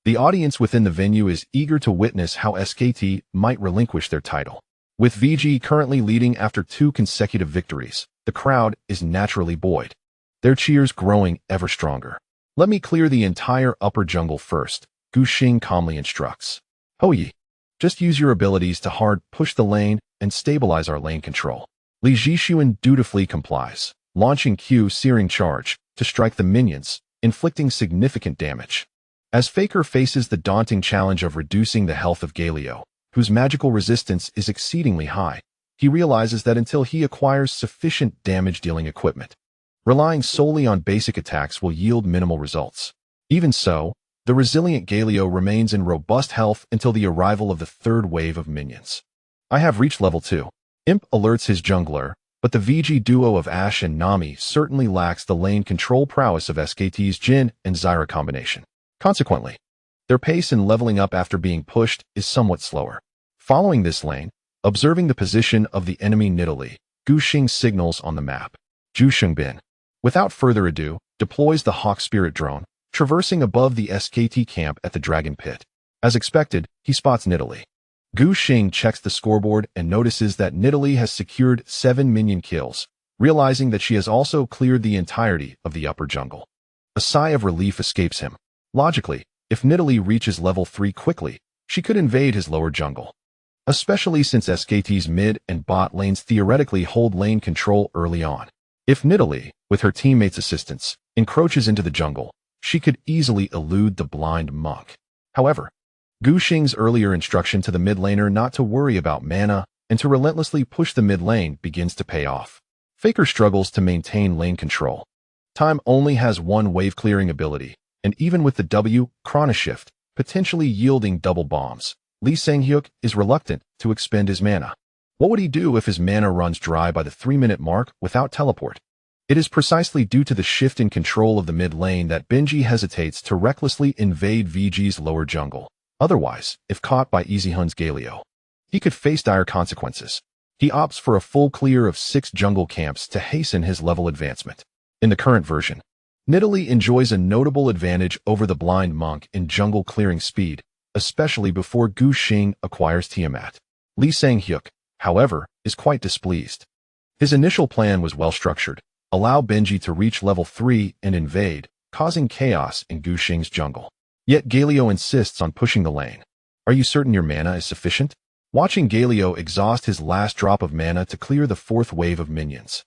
Speaker 1: The audience within the venue is eager to witness how SKT might relinquish their title. With VG currently leading after 2 consecutive victories, the crowd is naturally buoyed, their cheers growing ever stronger. Let me clear the entire upper jungle first, Gu Xing calmly instructs. Ho Yi, just use your abilities to hard push the lane and stabilize our lane control. Li Zhixuan dutifully complies, launching Q Searing Charge to strike the minions, inflicting significant damage. As Faker faces the daunting challenge of reducing the health of Galio, whose magical resistance is exceedingly high, he realizes that until he acquires sufficient damage-dealing equipment, relying solely on basic attacks will yield minimal results. Even so, the resilient Galio remains in robust health until the arrival of the third wave of minions. I have reached level 2. Imp alerts his jungler, but the VG duo of Ashe and Nami certainly lacks the lane control prowess of SKT's Jhin and Zyra combination. Consequently, their pace in leveling up after being pushed is somewhat slower. Following this lane, observing the position of the enemy Nidalee, Gu Xing signals on the map. Zhu Xingbin, without further ado, deploys the Hawk Spirit drone, traversing above the SKT camp at the Dragon Pit. As expected, he spots Nidalee. Gu Xing checks the scoreboard and notices that Nidalee has secured 7 minion kills, realizing that she has also cleared the entirety of the upper jungle. A sigh of relief escapes him. Logically, if Nidalee reaches level 3 quickly, she could invade his lower jungle, especially since SKT's mid and bot lanes theoretically hold lane control early on. If Nidalee, with her teammates' assistance, encroaches into the jungle, she could easily elude the blind monk. However, Gu Xing's earlier instruction to the mid laner not to worry about mana and to relentlessly push the mid lane begins to pay off. Faker struggles to maintain lane control. Time only has 1 wave clearing ability, and even with the W, Chronoshift, potentially yielding double bombs, Lee Sang-hyuk is reluctant to expend his mana. What would he do if his mana runs dry by the 3-minute mark without teleport? It is precisely due to the shift in control of the mid lane that Bengi hesitates to recklessly invade VG's lower jungle. Otherwise, if caught by EasyHun's Galio, he could face dire consequences. He opts for a full clear of 6 jungle camps to hasten his level advancement. In the current version, Nidalee enjoys a notable advantage over the blind monk in jungle clearing speed, especially before Gu Xing acquires Tiamat. Lee Sang-hyuk, however, is quite displeased. His initial plan was well structured, allow Bengi to reach level 3 and invade, causing chaos in Guxing's jungle. Yet Galio insists on pushing the lane. Are you certain your mana is sufficient? Watching Galio exhaust his last drop of mana to clear the 4th wave of minions.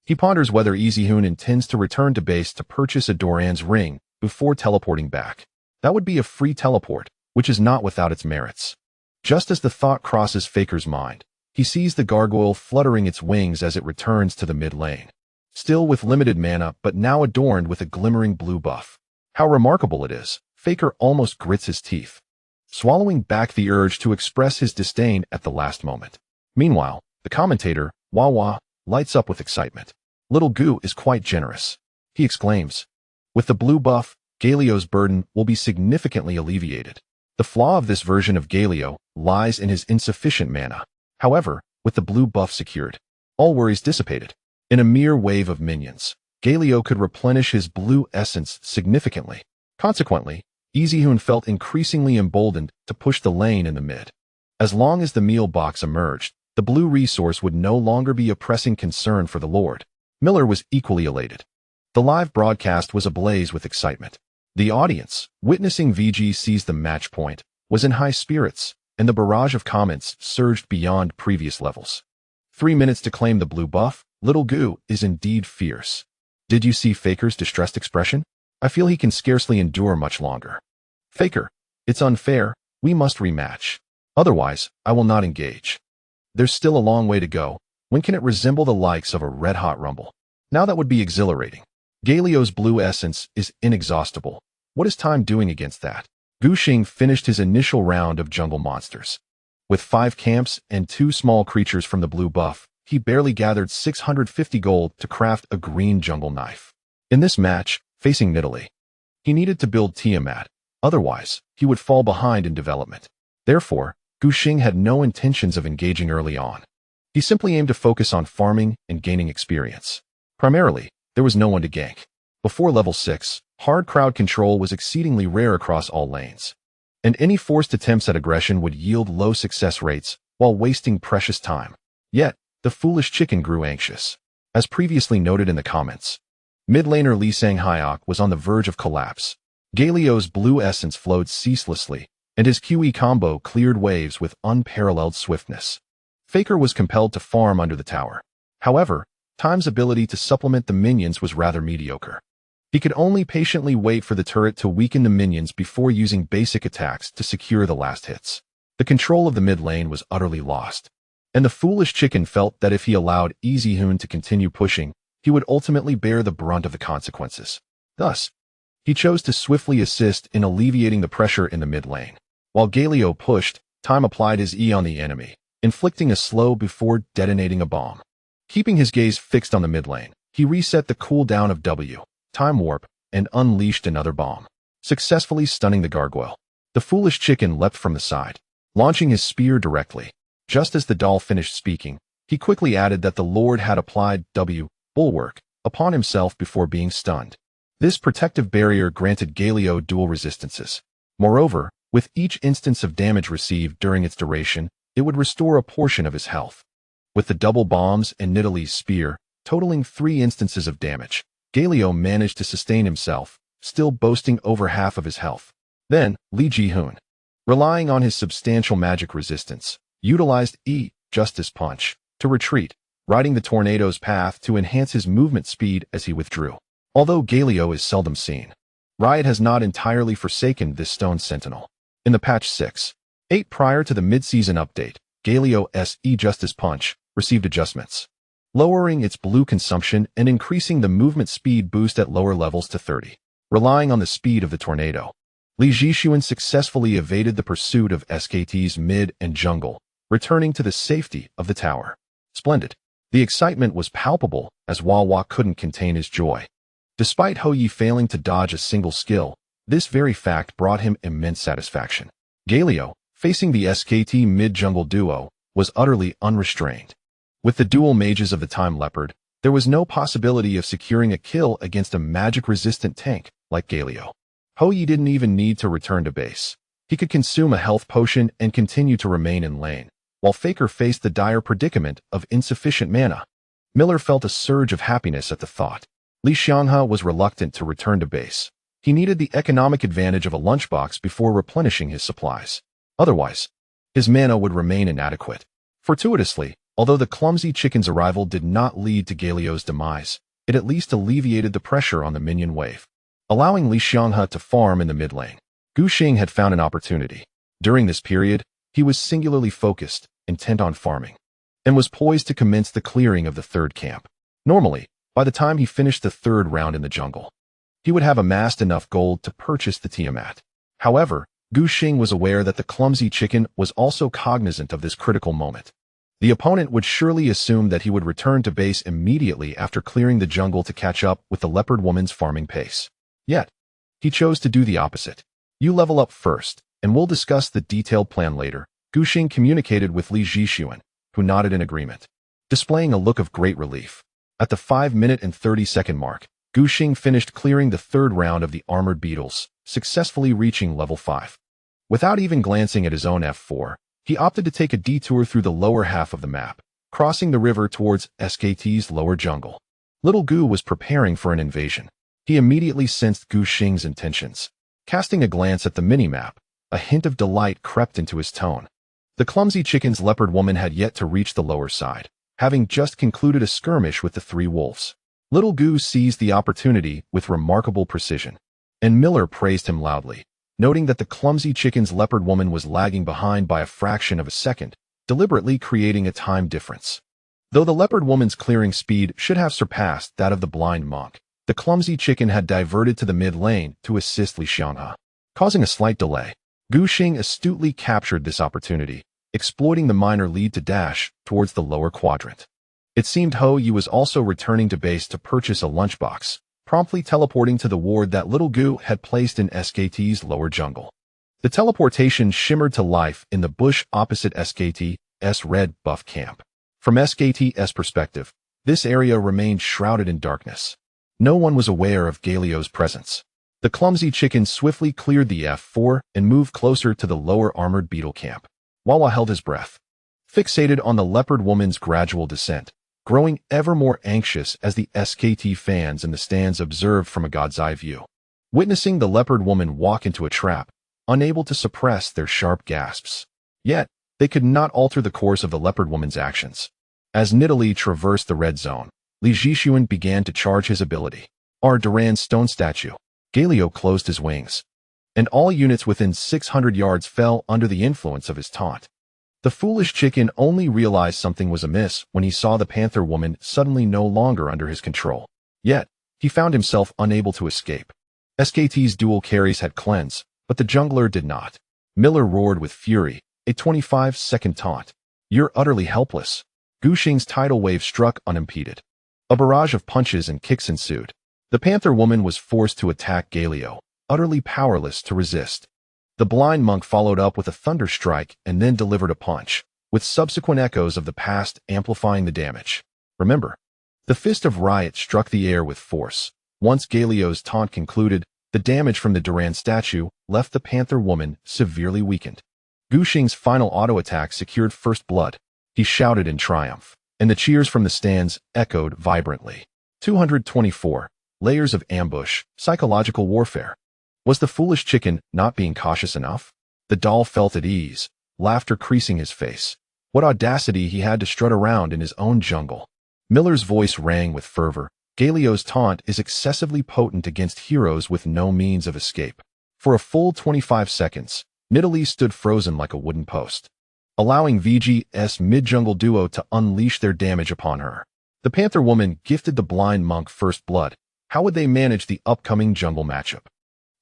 Speaker 1: He ponders whether Easyhoon intends to return to base to purchase a Doran's ring before teleporting back. That would be a free teleport, which is not without its merits. Just as the thought crosses Faker's mind, he sees the gargoyle fluttering its wings as it returns to the mid lane. Still with limited mana, but now adorned with a glimmering blue buff. How remarkable it is! Faker almost grits his teeth, swallowing back the urge to express his disdain at the last moment. Meanwhile, the commentator, Wawa, lights up with excitement. Little Goo is quite generous. He exclaims, with the blue buff, Galio's burden will be significantly alleviated. The flaw of this version of Galio lies in his insufficient mana. However, with the blue buff secured, all worries dissipated. In a mere wave of minions, Galio could replenish his blue essence significantly. Consequently, Easyhoon felt increasingly emboldened to push the lane in the mid. As long as the meal box emerged, the blue resource would no longer be a pressing concern for the Lord. Miller was equally elated. The live broadcast was ablaze with excitement. The audience, witnessing VG seize the match point, was in high spirits, and the barrage of comments surged beyond previous levels. 3 minutes to claim the blue buff, Little Goo is indeed fierce. Did you see Faker's distressed expression? I feel he can scarcely endure much longer. Faker, it's unfair, we must rematch. Otherwise, I will not engage. There's still a long way to go. When can it resemble the likes of a red-hot rumble? Now that would be exhilarating. Galio's blue essence is inexhaustible. What is time doing against that? Guxing finished his initial round of jungle monsters. With 5 camps and 2 small creatures from the blue buff, he barely gathered 650 gold to craft a green jungle knife. In this match, facing Nidalee, he needed to build Tiamat, otherwise, he would fall behind in development. Therefore, Guxing had no intentions of engaging early on. He simply aimed to focus on farming and gaining experience. Primarily, there was no one to gank. Before level 6, hard crowd control was exceedingly rare across all lanes, and any forced attempts at aggression would yield low success rates while wasting precious time. Yet, the foolish chicken grew anxious. As previously noted in the comments, mid laner Lee Sang-hyuk was on the verge of collapse. Galio's blue essence flowed ceaselessly, and his QE combo cleared waves with unparalleled swiftness. Faker was compelled to farm under the tower. However, Time's ability to supplement the minions was rather mediocre. He could only patiently wait for the turret to weaken the minions before using basic attacks to secure the last hits. The control of the mid lane was utterly lost, and the foolish chicken felt that if he allowed Easyhoon to continue pushing, he would ultimately bear the brunt of the consequences. Thus, he chose to swiftly assist in alleviating the pressure in the mid lane. While Galio pushed, Time applied his E on the enemy, inflicting a slow before detonating a bomb. Keeping his gaze fixed on the mid lane, he reset the cooldown of W, Time Warp, and unleashed another bomb, successfully stunning the gargoyle. The foolish chicken leapt from the side, launching his spear directly. Just as the doll finished speaking, he quickly added that the Lord had applied W, Bulwark, upon himself before being stunned. This protective barrier granted Galio dual resistances. Moreover, with each instance of damage received during its duration, it would restore a portion of his health. With the double bombs and Nidalee's spear, totaling 3 instances of damage, Galio managed to sustain himself, still boasting over half of his health. Then, Lee Ji-hoon, relying on his substantial magic resistance, utilized E, Justice Punch, to retreat, riding the tornado's path to enhance his movement speed as he withdrew. Although Galio is seldom seen, Riot has not entirely forsaken this stone sentinel. In the patch 6.8 prior to the mid-season update, Galio's E Justice Punch received adjustments, lowering its blue consumption and increasing the movement speed boost at lower levels to 30. Relying on the speed of the tornado, Lee Ji-hoon successfully evaded the pursuit of SKT's mid and jungle, returning to the safety of the tower. Splendid. The excitement was palpable as Wawa couldn't contain his joy. Despite Hou-Yi failing to dodge a single skill, this very fact brought him immense satisfaction. Galio, facing the SKT mid-jungle duo, was utterly unrestrained. With the dual mages of the Time Leopard, there was no possibility of securing a kill against a magic-resistant tank like Galio. Hou-Yi didn't even need to return to base. He could consume a health potion and continue to remain in lane, while Faker faced the dire predicament of insufficient mana. Miller felt a surge of happiness at the thought. Li Xianghe was reluctant to return to base. He needed the economic advantage of a lunchbox before replenishing his supplies. Otherwise, his mana would remain inadequate. Fortuitously, although the clumsy chicken's arrival did not lead to Galio's demise, it at least alleviated the pressure on the minion wave, allowing Li Xianghe to farm in the mid lane. Gu Xing had found an opportunity. During this period, he was singularly focused, intent on farming, and was poised to commence the clearing of the third camp. Normally, by the time he finished the third round in the jungle, he would have amassed enough gold to purchase the Tiamat. However, Gu Xing was aware that the clumsy chicken was also cognizant of this critical moment. The opponent would surely assume that he would return to base immediately after clearing the jungle to catch up with the leopard woman's farming pace. Yet, he chose to do the opposite. You level up first, and we'll discuss the detailed plan later. Gu Xing communicated with Li Zhixuan, who nodded in agreement, displaying a look of great relief. At the 5-minute and 30-second mark, Gu Xing finished clearing the third round of the armored beetles, successfully reaching level 5. Without even glancing at his own F4, he opted to take a detour through the lower half of the map, crossing the river towards SKT's lower jungle. Little Gu was preparing for an invasion. He immediately sensed Gu Xing's intentions. Casting a glance at the minimap, a hint of delight crept into his tone. The clumsy chicken's leopard woman had yet to reach the lower side, having just concluded a skirmish with the 3 wolves. Little Gu seized the opportunity with remarkable precision, and Miller praised him loudly, noting that the clumsy chicken's leopard woman was lagging behind by a fraction of a second, deliberately creating a time difference. Though the leopard woman's clearing speed should have surpassed that of the blind monk, the clumsy chicken had diverted to the mid lane to assist Li Xianghe, causing a slight delay. Gu Xing astutely captured this opportunity, exploiting the minor lead to dash towards the lower quadrant. It seemed Hou Yu was also returning to base to purchase a lunchbox, promptly teleporting to the ward that Little Gu had placed in SKT's lower jungle. The teleportation shimmered to life in the bush opposite SKT's red buff camp. From SKT's perspective, this area remained shrouded in darkness. No one was aware of Galio's presence. The clumsy chicken swiftly cleared the F4 and moved closer to the lower armored beetle camp. Wawa held his breath, fixated on the leopard woman's gradual descent, growing ever more anxious as the SKT fans in the stands observed from a god's eye view. Witnessing the leopard woman walk into a trap, unable to suppress their sharp gasps. Yet, they could not alter the course of the leopard woman's actions. As Nidalee traversed the red zone, Li Zhixuan began to charge his ability. Our Duran's stone statue. Galio closed his wings, and all units within 600 yards fell under the influence of his taunt. The foolish chicken only realized something was amiss when he saw the panther woman suddenly no longer under his control. Yet, he found himself unable to escape. SKT's dual carries had cleansed, but the jungler did not. Miller roared with fury, a 25-second taunt. You're utterly helpless. Gu Xing's tidal wave struck unimpeded. A barrage of punches and kicks ensued. The panther woman was forced to attack Galio, utterly powerless to resist. The blind monk followed up with a thunder strike and then delivered a punch, with subsequent echoes of the past amplifying the damage. Remember, the fist of riot struck the air with force. Once Galio's taunt concluded, the damage from the Duran statue left the panther woman severely weakened. Gu Xing's final auto attack secured first blood. He shouted in triumph, and the cheers from the stands echoed vibrantly. 224. Layers of ambush, psychological warfare. Was the foolish chicken not being cautious enough? The doll felt at ease, laughter creasing his face. What audacity he had to strut around in his own jungle. Miller's voice rang with fervor. Galio's taunt is excessively potent against heroes with no means of escape. For a full 25 seconds, Nidalee stood frozen like a wooden post, allowing VG's mid-jungle duo to unleash their damage upon her. The panther woman gifted the blind monk first blood. How would they manage the upcoming jungle matchup?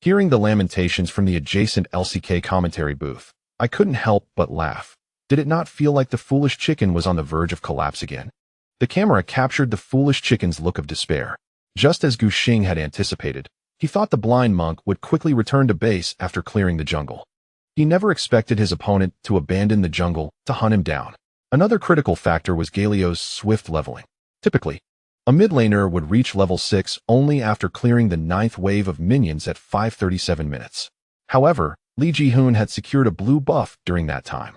Speaker 1: Hearing the lamentations from the adjacent LCK commentary booth, I couldn't help but laugh. Did it not feel like the foolish chicken was on the verge of collapse again? The camera captured the foolish chicken's look of despair. Just as Gu Xing had anticipated, he thought the blind monk would quickly return to base after clearing the jungle. He never expected his opponent to abandon the jungle to hunt him down. Another critical factor was Galio's swift leveling. Typically, a mid laner would reach level 6 only after clearing the 9th wave of minions at 5:37 minutes. However, Li Jihun had secured a blue buff during that time.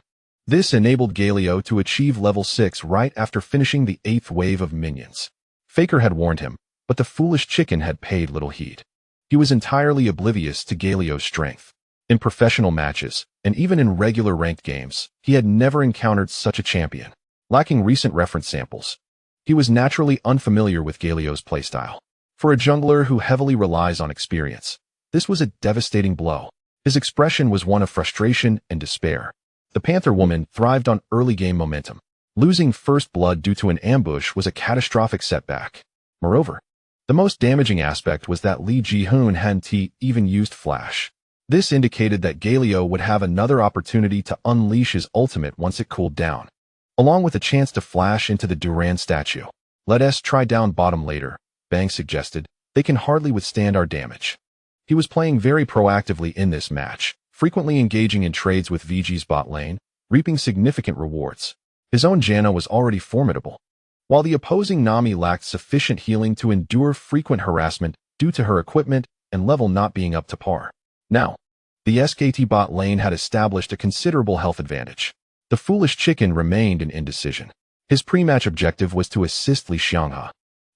Speaker 1: This enabled Galio to achieve level 6 right after finishing the 8th wave of minions. Faker had warned him, but the foolish chicken had paid little heed. He was entirely oblivious to Galio's strength. In professional matches, and even in regular ranked games, he had never encountered such a champion. Lacking recent reference samples, he was naturally unfamiliar with Galio's playstyle. For a jungler who heavily relies on experience, this was a devastating blow. His expression was one of frustration and despair. The Panther woman thrived on early game momentum. Losing first blood due to an ambush was a catastrophic setback. Moreover, the most damaging aspect was that Lee Ji-hoon hadn't even used flash. This indicated that Galio would have another opportunity to unleash his ultimate once it cooled down, along with a chance to flash into the Duran statue. Let us try down bottom later, Bang suggested. They can hardly withstand our damage. He was playing very proactively in this match, frequently engaging in trades with VG's bot lane, reaping significant rewards. His own Janna was already formidable, while the opposing Nami lacked sufficient healing to endure frequent harassment due to her equipment and level not being up to par. Now, the SKT bot lane had established a considerable health advantage. The foolish chicken remained in indecision. His pre-match objective was to assist Li Xianghe,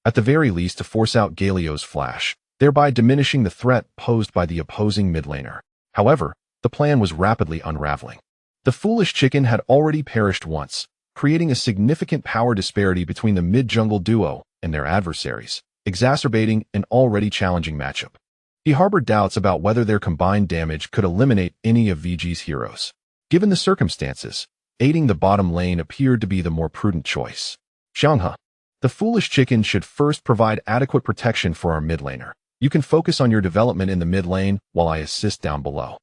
Speaker 1: at the very least to force out Galio's flash, thereby diminishing the threat posed by the opposing mid laner. However, the plan was rapidly unraveling. The foolish chicken had already perished once, creating a significant power disparity between the mid-jungle duo and their adversaries, exacerbating an already challenging matchup. He harbored doubts about whether their combined damage could eliminate any of VG's heroes. Given the circumstances, aiding the bottom lane appeared to be the more prudent choice. Xianghe, the foolish chicken should first provide adequate protection for our mid laner. You can focus on your development in the mid lane while I assist down below.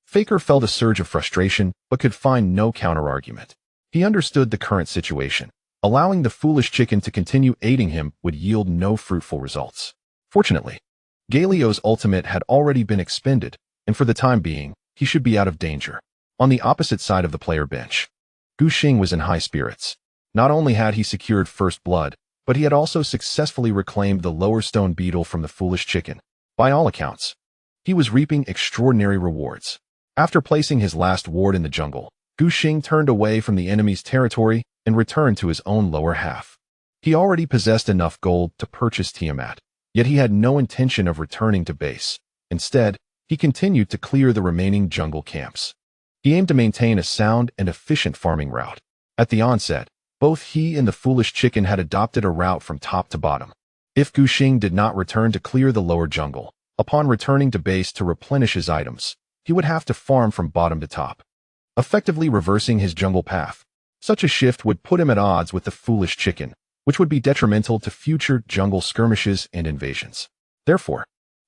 Speaker 1: Faker felt a surge of frustration but could find no counterargument. He understood the current situation. Allowing the foolish chicken to continue aiding him would yield no fruitful results. Fortunately, Galio's ultimate had already been expended, and for the time being, he should be out of danger. On the opposite side of the player bench, Gu Xing was in high spirits. Not only had he secured first blood, but he had also successfully reclaimed the lower stone beetle from the foolish chicken. By all accounts, he was reaping extraordinary rewards. After placing his last ward in the jungle, Gu Xing turned away from the enemy's territory and returned to his own lower half. He already possessed enough gold to purchase Tiamat, yet he had no intention of returning to base. Instead, he continued to clear the remaining jungle camps. He aimed to maintain a sound and efficient farming route. At the onset, both he and the foolish chicken had adopted a route from top to bottom. If Gu Xing did not return to clear the lower jungle, upon returning to base to replenish his items, he would have to farm from bottom to top, effectively reversing his jungle path. Such a shift would put him at odds with the foolish chicken, which would be detrimental to future jungle skirmishes and invasions. Therefore,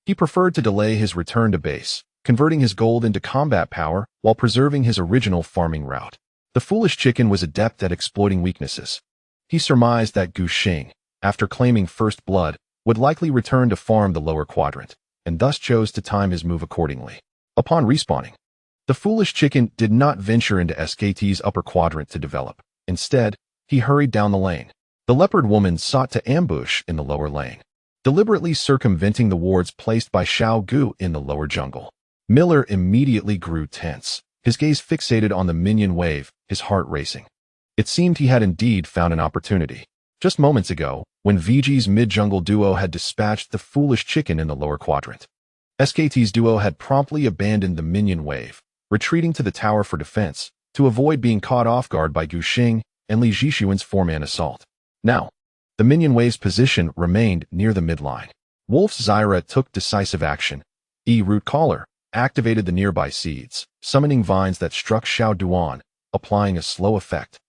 Speaker 1: he preferred to delay his return to base, converting his gold into combat power while preserving his original farming route. The foolish chicken was adept at exploiting weaknesses. He surmised that Gu Xing, after claiming first blood, would likely return to farm the lower quadrant, and thus chose to time his move accordingly. Upon respawning, the foolish chicken did not venture into SKT's upper quadrant to develop. Instead, he hurried down the lane. The leopard woman sought to ambush in the lower lane, deliberately circumventing the wards placed by Xiao Gu in the lower jungle. Miller immediately grew tense, his gaze fixated on the minion wave, his heart racing. It seemed he had indeed found an opportunity. Just moments ago, when VG's mid-jungle duo had dispatched the foolish chicken in the lower quadrant, SKT's duo had promptly abandoned the minion wave, retreating to the tower for defense, to avoid being caught off guard by Gu Xing and Li Zhishuan's four-man assault. Now, the minion wave's position remained near the midline. Wolf's Zyra took decisive action. Root Caller activated the nearby seeds, summoning vines that struck Xiao Duan, applying a slow effect.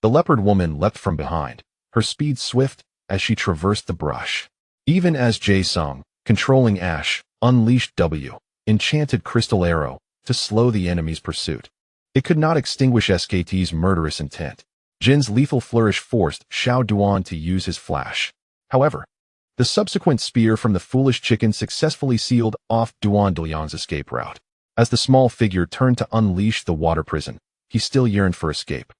Speaker 1: The leopard woman leapt from behind, her speed swift as she traversed the brush. Even as Jae-sung, controlling Ash, unleashed W, enchanted crystal arrow, to slow the enemy's pursuit. It could not extinguish SKT's murderous intent. Jin's lethal flourish forced Xiao Duan to use his flash. However, the subsequent spear from the foolish chicken successfully sealed off Duan Delian's escape route. As the small figure turned to unleash the water prison, he still yearned for escape.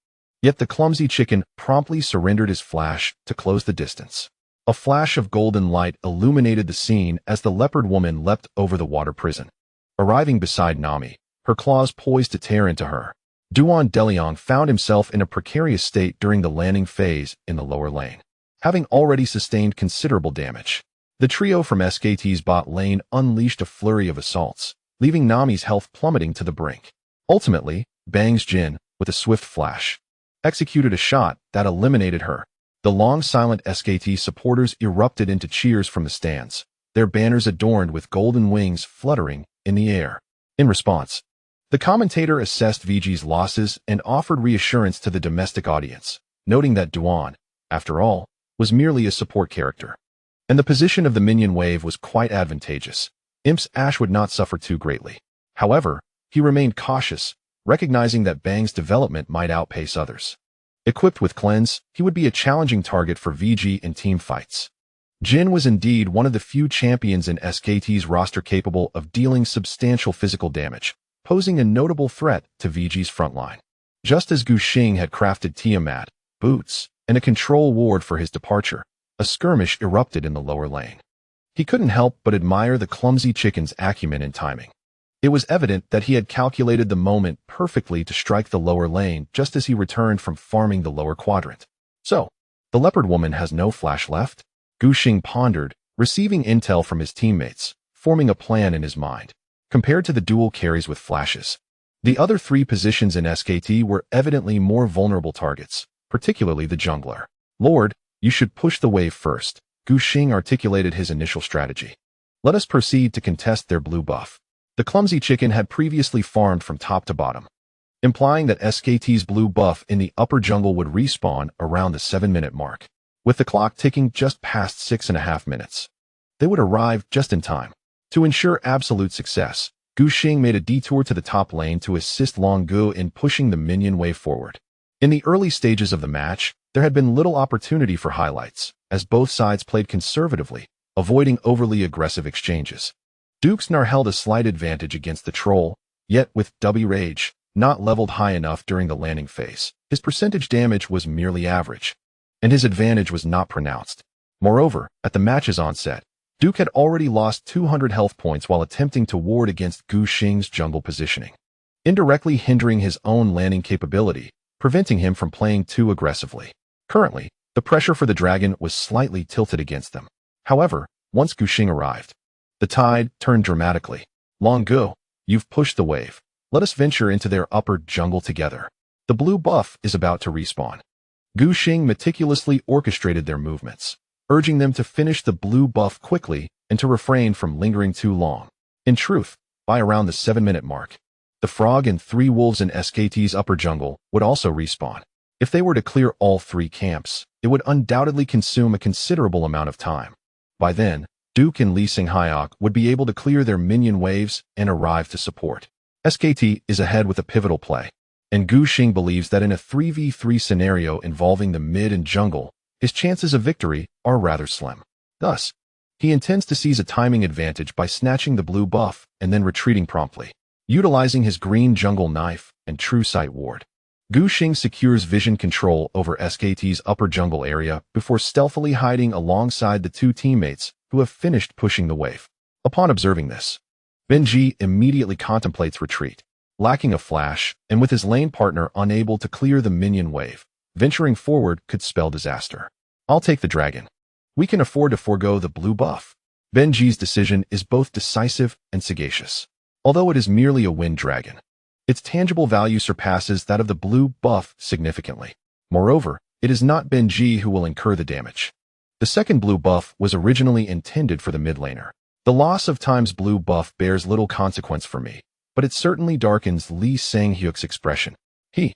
Speaker 1: Yet the clumsy chicken promptly surrendered his flash to close the distance. A flash of golden light illuminated the scene as the leopard woman leapt over the water prison. Arriving beside Nami, her claws poised to tear into her. Nidalee found himself in a precarious state during the landing phase in the lower lane, having already sustained considerable damage. The trio from SKT's bot lane unleashed a flurry of assaults, leaving Nami's health plummeting to the brink. Ultimately, Bang's Jhin, with a swift flash, executed a shot that eliminated her. The long silent SKT supporters erupted into cheers from the stands, their banners adorned with golden wings fluttering in the air. In response, the commentator assessed VG's losses and offered reassurance to the domestic audience, noting that Doinb, after all, was merely a support character, and the position of the minion wave was quite advantageous. Imp's Ashe would not suffer too greatly. However, he remained cautious, recognizing that Bang's development might outpace others. Equipped with Cleanse, he would be a challenging target for VG in team fights. Jhin was indeed one of the few champions in SKT's roster capable of dealing substantial physical damage, posing a notable threat to VG's frontline. Just as Gu Xing had crafted Tiamat, boots, and a control ward for his departure, a skirmish erupted in the lower lane. He couldn't help but admire the clumsy chicken's acumen and timing. It was evident that he had calculated the moment perfectly to strike the lower lane just as he returned from farming the lower quadrant. So, the leopard woman has no flash left? Gu Xing pondered, receiving intel from his teammates, forming a plan in his mind. Compared to the dual carries with flashes, the other three positions in SKT were evidently more vulnerable targets, particularly the jungler. Lord, you should push the wave first, Gu Xing articulated his initial strategy. Let us proceed to contest their blue buff. The clumsy chicken had previously farmed from top to bottom, implying that SKT's blue buff in the upper jungle would respawn around the 7-minute mark. With the clock ticking just past 6.5 minutes, they would arrive just in time. To ensure absolute success, Gu Xing made a detour to the top lane to assist Long Gu in pushing the minion wave forward. In the early stages of the match, there had been little opportunity for highlights, as both sides played conservatively, avoiding overly aggressive exchanges. Dukesnar held a slight advantage against the troll, yet with W Rage not leveled high enough during the landing phase, his percentage damage was merely average, and his advantage was not pronounced. Moreover, at the match's onset, Duke had already lost 200 health points while attempting to ward against Gu Xing's jungle positioning, indirectly hindering his own landing capability, preventing him from playing too aggressively. Currently, the pressure for the dragon was slightly tilted against them. However, once Gu Xing arrived, the tide turned dramatically. Long Gu, you've pushed the wave. Let us venture into their upper jungle together. The blue buff is about to respawn. Gu Xing meticulously orchestrated their movements, urging them to finish the blue buff quickly and to refrain from lingering too long. In truth, by around the 7-minute mark, the frog and 3 wolves in SKT's upper jungle would also respawn. If they were to clear all 3 camps, it would undoubtedly consume a considerable amount of time. By then, Duke and Lee Sing-hyuk would be able to clear their minion waves and arrive to support. SKT is ahead with a pivotal play, and Gu Xing believes that in a 3v3 scenario involving the mid and jungle, his chances of victory are rather slim. Thus, he intends to seize a timing advantage by snatching the blue buff and then retreating promptly, utilizing his green jungle knife and true sight ward. Gu Xing secures vision control over SKT's upper jungle area before stealthily hiding alongside the 2 teammates who have finished pushing the wave. Upon observing this, Bengi immediately contemplates retreat, lacking a flash and with his lane partner unable to clear the minion wave. Venturing forward could spell disaster. I'll take the dragon. We can afford to forego the blue buff. Bengi's decision is both decisive and sagacious. Although it is merely a wind dragon, its tangible value surpasses that of the blue buff significantly. Moreover, it is not Bengi who will incur the damage. The second blue buff was originally intended for the mid laner. The loss of Time's blue buff bears little consequence for me, but it certainly darkens Lee Sang-hyuk's expression. He,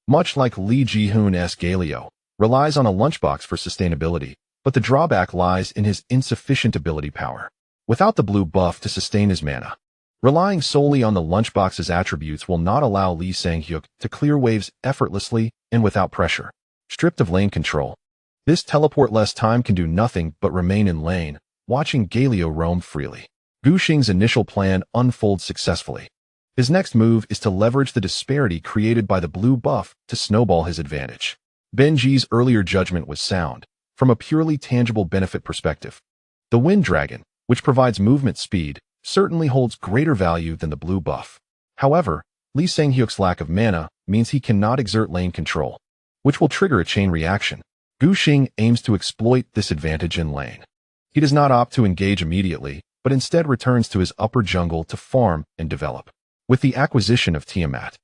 Speaker 1: much like Lee Ji-hoon's Galio, relies on a lunchbox for sustainability, but the drawback lies in his insufficient ability power. Without the blue buff to sustain his mana, relying solely on the lunchbox's attributes will not allow Lee Sang-hyuk to clear waves effortlessly and without pressure. Stripped of lane control, this teleport-less Time can do nothing but remain in lane, watching Galio roam freely. Gu Xing's initial plan unfolds successfully. His next move is to leverage the disparity created by the blue buff to snowball his advantage. Bengi's earlier judgment was sound, from a purely tangible benefit perspective. The Wind Dragon, which provides movement speed, certainly holds greater value than the blue buff. However, Lee Sang-hyuk's lack of mana means he cannot exert lane control, which will trigger a chain reaction. Gu Xing aims to exploit this advantage in lane. He does not opt to engage immediately, but instead returns to his upper jungle to farm and develop. With the acquisition of Tiamat,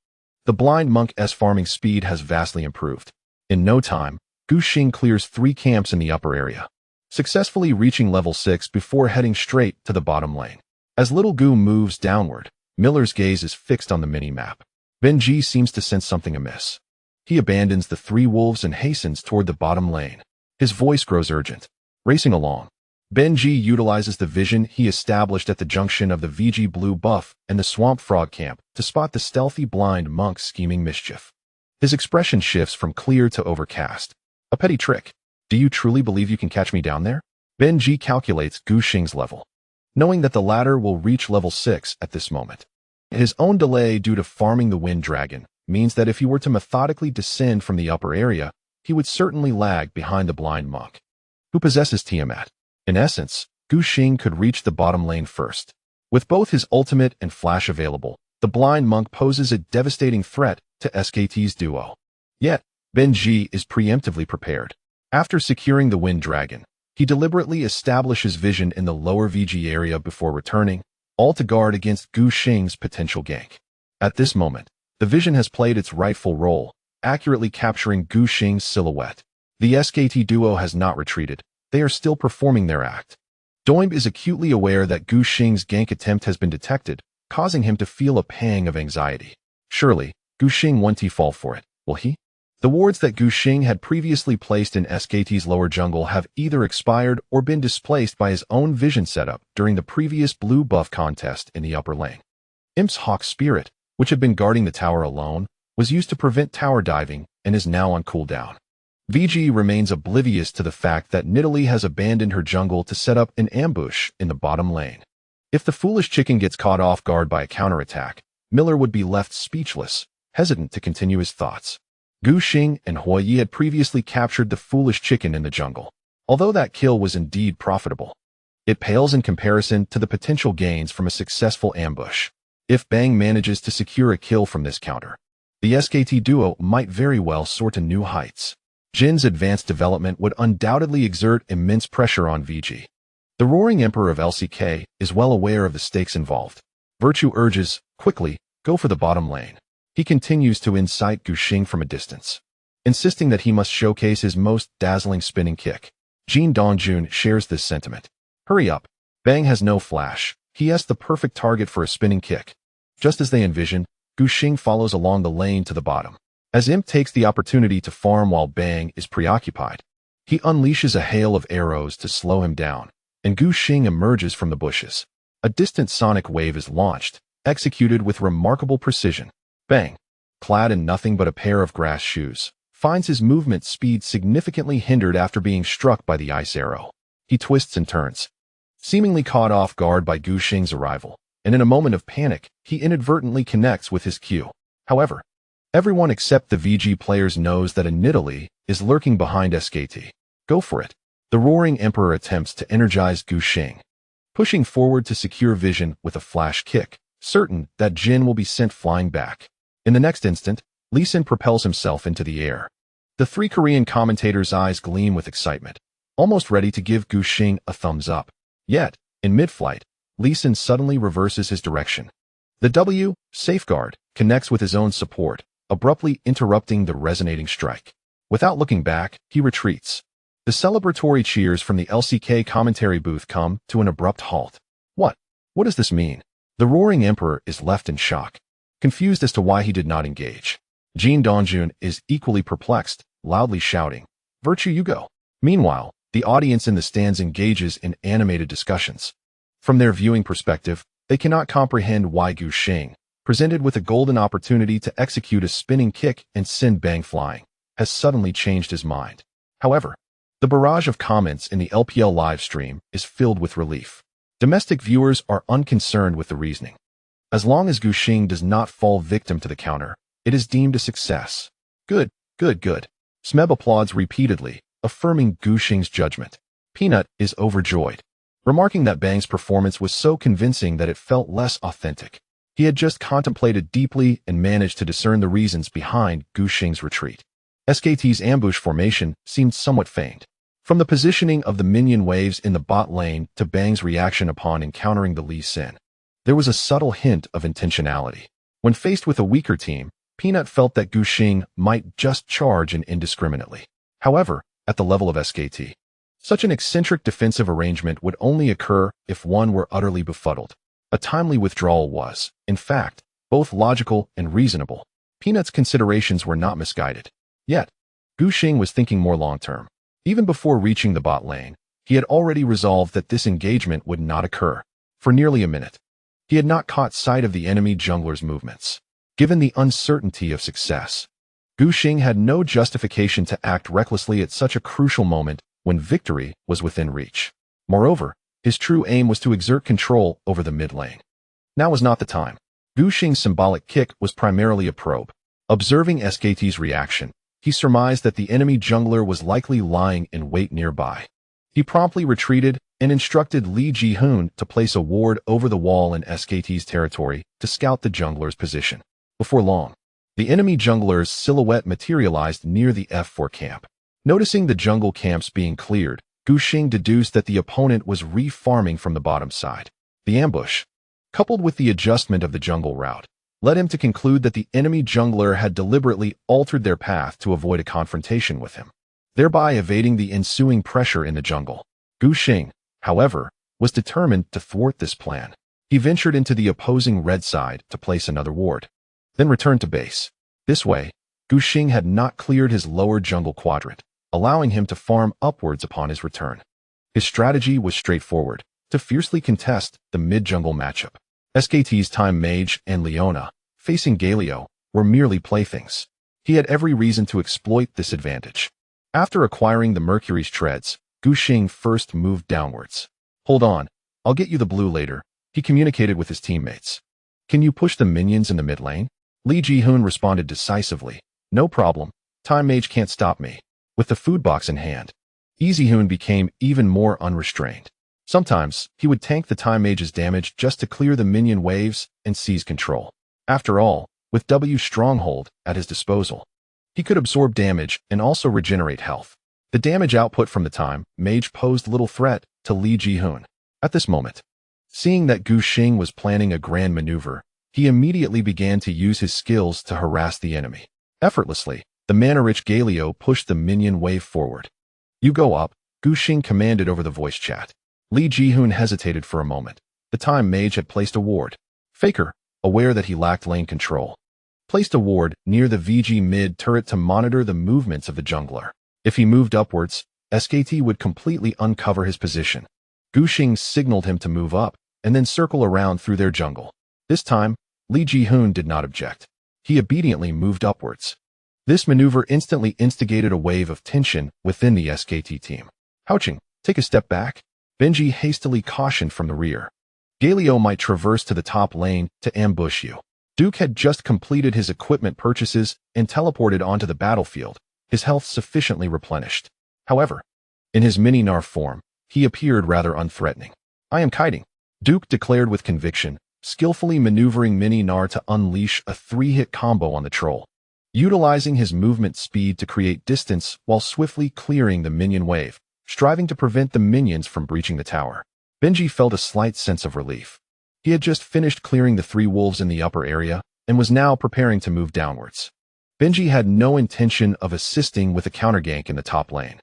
Speaker 1: the blind monk's farming speed has vastly improved. In no time, Gu Xing clears 3 camps in the upper area, successfully reaching level 6 before heading straight to the bottom lane. As little Gu moves downward, Miller's gaze is fixed on the mini-map. Bengi seems to sense something amiss. He abandons the 3 wolves and hastens toward the bottom lane. His voice grows urgent. Racing along, Bengi utilizes the vision he established at the junction of the VG Blue buff and the Swamp Frog camp to spot the stealthy blind monk scheming mischief. His expression shifts from clear to overcast. A petty trick. Do you truly believe you can catch me down there? Bengi calculates Gu Xing's level, knowing that the latter will reach level 6 at this moment. His own delay due to farming the Wind Dragon means that if he were to methodically descend from the upper area, he would certainly lag behind the blind monk, who possesses Tiamat. In essence, Gu Xing could reach the bottom lane first. With both his ultimate and flash available, the blind monk poses a devastating threat to SKT's duo. Yet, Bengi is preemptively prepared. After securing the Wind Dragon, he deliberately establishes vision in the lower VG area before returning, all to guard against Gu Xing's potential gank. At this moment, the vision has played its rightful role, accurately capturing Gu Xing's silhouette. The SKT duo has not retreated. They are still performing their act. Doinb is acutely aware that Gu Xing's gank attempt has been detected, causing him to feel a pang of anxiety. Surely, Gu Xing won't fall for it, will he? The wards that Gu Xing had previously placed in SKT's lower jungle have either expired or been displaced by his own vision setup during the previous blue buff contest in the upper lane. Imp's Hawk Spirit, which had been guarding the tower alone, was used to prevent tower diving and is now on cooldown. VG remains oblivious to the fact that Nidalee has abandoned her jungle to set up an ambush in the bottom lane. If the foolish chicken gets caught off guard by a counterattack, Miller would be left speechless, hesitant to continue his thoughts. Gu Xing and Hou Yi had previously captured the foolish chicken in the jungle. Although that kill was indeed profitable, it pales in comparison to the potential gains from a successful ambush. If Bang manages to secure a kill from this counter, the SKT duo might very well soar to new heights. Jin's advanced development would undoubtedly exert immense pressure on VG. The Roaring Emperor of LCK is well aware of the stakes involved. Virtue urges, quickly, go for the bottom lane. He continues to incite Gu Xing from a distance, insisting that he must showcase his most dazzling spinning kick. Jin Dongjun shares this sentiment. Hurry up. Bang has no flash. He has the perfect target for a spinning kick. Just as they envisioned, Gu Xing follows along the lane to the bottom. As Imp takes the opportunity to farm while Bang is preoccupied, he unleashes a hail of arrows to slow him down, and Gu Xing emerges from the bushes. A distant sonic wave is launched, executed with remarkable precision. Bang, clad in nothing but a pair of grass shoes, finds his movement speed significantly hindered after being struck by the ice arrow. He twists and turns, seemingly caught off guard by Gu Xing's arrival, and in a moment of panic, he inadvertently connects with his Q. However, everyone except the VG players knows that a Nidalee is lurking behind SKT. Go for it. The Roaring Emperor attempts to energize Gu Xing, pushing forward to secure vision with a flash kick, certain that Jin will be sent flying back. In the next instant, Lee Sin propels himself into the air. The 3 Korean commentators' eyes gleam with excitement, almost ready to give Gu Xing a thumbs up. Yet, in mid-flight, Lee Sin suddenly reverses his direction. The W, Safeguard, connects with his own support, abruptly interrupting the resonating strike. Without looking back, he retreats. The celebratory cheers from the LCK commentary booth come to an abrupt halt. What does this mean? The Roaring Emperor is left in shock, confused as to why he did not engage. Jin Dongjun is equally perplexed, loudly shouting, "Virtue, you go." Meanwhile, the audience in the stands engages in animated discussions. From their viewing perspective, they cannot comprehend why Gu Xing, presented with a golden opportunity to execute a spinning kick and send Bang flying, has suddenly changed his mind. However, the barrage of comments in the LPL live stream is filled with relief. Domestic viewers are unconcerned with the reasoning. As long as Gu Xing does not fall victim to the counter, it is deemed a success. Good, good, good. Smeb applauds repeatedly, affirming Gu Xing's judgment. Peanut is overjoyed, remarking that Bang's performance was so convincing that it felt less authentic. He had just contemplated deeply and managed to discern the reasons behind Gu Xing's retreat. SKT's ambush formation seemed somewhat feigned. From the positioning of the minion waves in the bot lane to Bang's reaction upon encountering the Lee Sin, there was a subtle hint of intentionality. When faced with a weaker team, Peanut felt that Gu Xing might just charge in indiscriminately. However, at the level of SKT, such an eccentric defensive arrangement would only occur if one were utterly befuddled. A timely withdrawal was, in fact, both logical and reasonable. Peanut's considerations were not misguided. Yet, Gu Xing was thinking more long-term. Even before reaching the bot lane, he had already resolved that this engagement would not occur. For nearly a minute, he had not caught sight of the enemy jungler's movements. Given the uncertainty of success, Gu Xing had no justification to act recklessly at such a crucial moment when victory was within reach. Moreover, his true aim was to exert control over the mid lane. Now was not the time. Gu Xing's symbolic kick was primarily a probe. Observing SKT's reaction, he surmised that the enemy jungler was likely lying in wait nearby. He promptly retreated and instructed Li Jihun to place a ward over the wall in SKT's territory to scout the jungler's position. Before long, the enemy jungler's silhouette materialized near the F4 camp. Noticing the jungle camps being cleared, Gu Xing deduced that the opponent was re-farming from the bottom side. The ambush, coupled with the adjustment of the jungle route, led him to conclude that the enemy jungler had deliberately altered their path to avoid a confrontation with him, thereby evading the ensuing pressure in the jungle. Gu Xing, however, was determined to thwart this plan. He ventured into the opposing red side to place another ward, then returned to base. This way, Gu Xing had not cleared his lower jungle quadrant, allowing him to farm upwards upon his return. His strategy was straightforward: to fiercely contest the mid-jungle matchup. SKT's Time Mage and Leona, facing Galio, were merely playthings. He had every reason to exploit this advantage. After acquiring the Mercury's treads, Gu Xing first moved downwards. "Hold on, I'll get you the blue later," he communicated with his teammates. "Can you push the minions in the mid lane?" Li Jihun responded decisively. "No problem, Time Mage can't stop me." With the food box in hand, Jihun became even more unrestrained. Sometimes, he would tank the Time Mage's damage just to clear the minion waves and seize control. After all, with W's stronghold at his disposal, he could absorb damage and also regenerate health. The damage output from the Time Mage posed little threat to Li Jihun. At this moment, seeing that Gu Xing was planning a grand maneuver, he immediately began to use his skills to harass the enemy. Effortlessly, the mana-rich Galio pushed the minion wave forward. "You go up," Gu Xing commanded over the voice chat. Li Jihun hesitated for a moment. The Time Mage had placed a ward. Faker, aware that he lacked lane control, placed a ward near the VG mid turret to monitor the movements of the jungler. If he moved upwards, SKT would completely uncover his position. Gu Xing signaled him to move up and then circle around through their jungle. This time, Li Jihun did not object. He obediently moved upwards. This maneuver instantly instigated a wave of tension within the SKT team. "Houching, take a step back," Bengi hastily cautioned from the rear. "Galio might traverse to the top lane to ambush you." Duke had just completed his equipment purchases and teleported onto the battlefield, his health sufficiently replenished. However, in his mini-Gnar form, he appeared rather unthreatening. "I am kiting," Duke declared with conviction, skillfully maneuvering mini-Gnar to unleash a 3-hit combo on the troll. Utilizing his movement speed to create distance while swiftly clearing the minion wave, striving to prevent the minions from breaching the tower. Bengi felt a slight sense of relief. He had just finished clearing the 3 wolves in the upper area and was now preparing to move downwards. Bengi had no intention of assisting with a counter-gank in the top lane,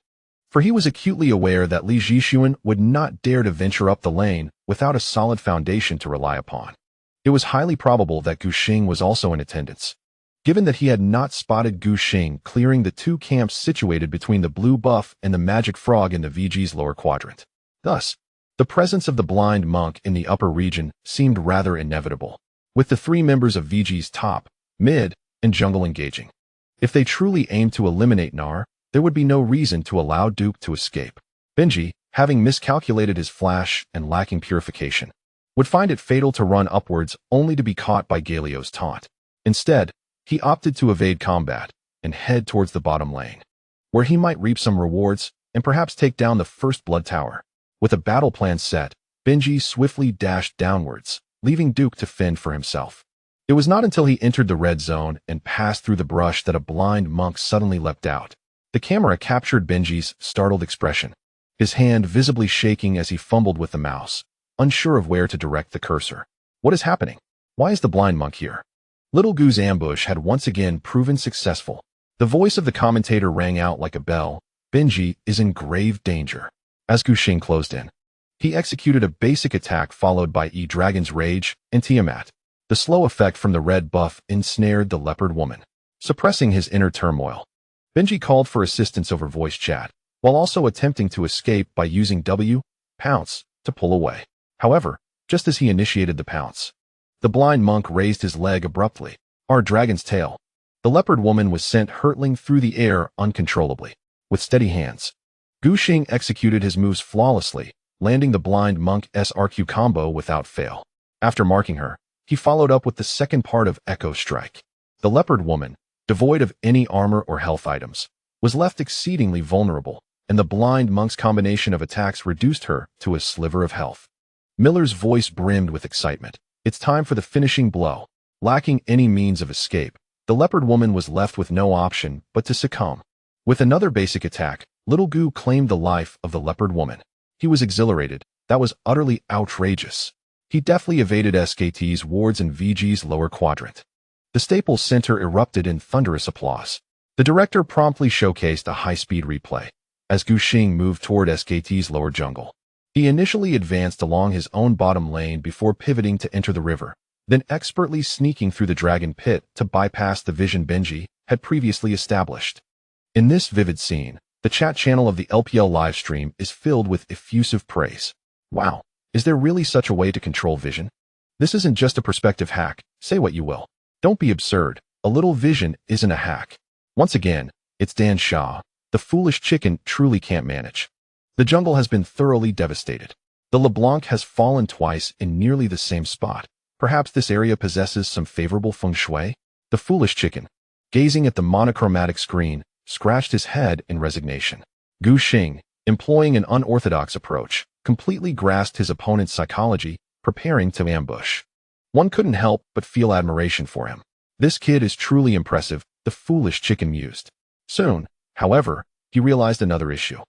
Speaker 1: for he was acutely aware that Li Jixuan would not dare to venture up the lane without a solid foundation to rely upon. It was highly probable that Gu Xing was also in attendance, given that he had not spotted Gu Xing clearing the 2 camps situated between the blue buff and the magic frog in the VG's lower quadrant. Thus, the presence of the blind monk in the upper region seemed rather inevitable, with the 3 members of VG's top, mid, and jungle engaging. If they truly aimed to eliminate Gnar, there would be no reason to allow Duke to escape. Bengi, having miscalculated his flash and lacking purification, would find it fatal to run upwards only to be caught by Galio's taunt. Instead, he opted to evade combat and head towards the bottom lane, where he might reap some rewards and perhaps take down the first blood tower. With a battle plan set, Bengi swiftly dashed downwards, leaving Duke to fend for himself. It was not until he entered the red zone and passed through the brush that a blind monk suddenly leapt out. The camera captured Bengi's startled expression, his hand visibly shaking as he fumbled with the mouse, unsure of where to direct the cursor. What is happening? Why is the blind monk here? Little Gu's ambush had once again proven successful. The voice of the commentator rang out like a bell. Bengi is in grave danger. As Guxing closed in, he executed a basic attack followed by Dragon's Rage and Tiamat. The slow effect from the red buff ensnared the leopard woman, suppressing his inner turmoil. Bengi called for assistance over voice chat, while also attempting to escape by using pounce, to pull away. However, just as he initiated the pounce, the blind monk raised his leg abruptly. Our dragon's tail. The leopard woman was sent hurtling through the air uncontrollably. With steady hands, Guxing executed his moves flawlessly, landing the blind monk's RQ combo without fail. After marking her, he followed up with the second part of Echo Strike. The leopard woman, devoid of any armor or health items, was left exceedingly vulnerable, and the blind monk's combination of attacks reduced her to a sliver of health. Miller's voice brimmed with excitement. It's time for the finishing blow. Lacking any means of escape, the leopard woman was left with no option but to succumb. With another basic attack, Little Gu claimed the life of the leopard woman. He was exhilarated. That was utterly outrageous. He deftly evaded SKT's wards in VG's lower quadrant. The Staples Center erupted in thunderous applause. The director promptly showcased a high-speed replay as Guxing moved toward SKT's lower jungle. He initially advanced along his own bottom lane before pivoting to enter the river, then expertly sneaking through the dragon pit to bypass the vision Bengi had previously established. In this vivid scene, the chat channel of the LPL livestream is filled with effusive praise. Wow, is there really such a way to control vision? This isn't just a perspective hack, say what you will. Don't be absurd, a little vision isn't a hack. Once again, it's Dan Shaw. The foolish chicken truly can't manage. The jungle has been thoroughly devastated. The LeBlanc has fallen twice in nearly the same spot. Perhaps this area possesses some favorable feng shui? The foolish chicken, gazing at the monochromatic screen, scratched his head in resignation. Guxing, employing an unorthodox approach, completely grasped his opponent's psychology, preparing to ambush. One couldn't help but feel admiration for him. This kid is truly impressive, the foolish chicken mused. Soon, however, he realized another issue.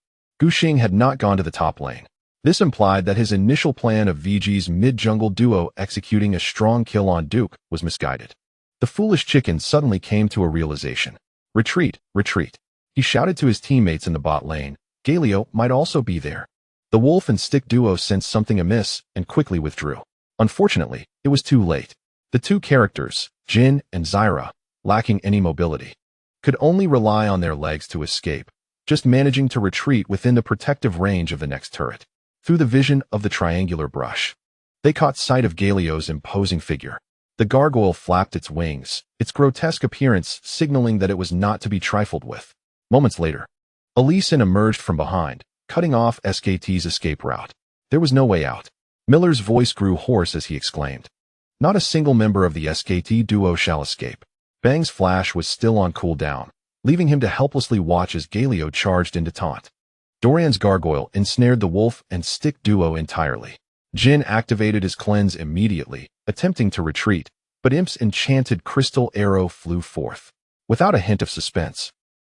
Speaker 1: Guxing had not gone to the top lane. This implied that his initial plan of VG's mid-jungle duo executing a strong kill on Duke was misguided. The foolish chicken suddenly came to a realization. Retreat, retreat. He shouted to his teammates in the bot lane. Galio might also be there. The wolf and stick duo sensed something amiss and quickly withdrew. Unfortunately, it was too late. The two characters, Jin and Zyra, lacking any mobility, could only rely on their legs to escape, just managing to retreat within the protective range of the next turret. Through the vision of the triangular brush, they caught sight of Galio's imposing figure. The gargoyle flapped its wings, its grotesque appearance signaling that it was not to be trifled with. Moments later, Elysian emerged from behind, cutting off SKT's escape route. There was no way out. Miller's voice grew hoarse as he exclaimed, "Not a single member of the SKT duo shall escape." Bang's flash was still on cooldown, leaving him to helplessly watch as Galio charged into taunt. Dorian's gargoyle ensnared the wolf and stick duo entirely. Jin activated his cleanse immediately, attempting to retreat, but Imp's enchanted crystal arrow flew forth. Without a hint of suspense,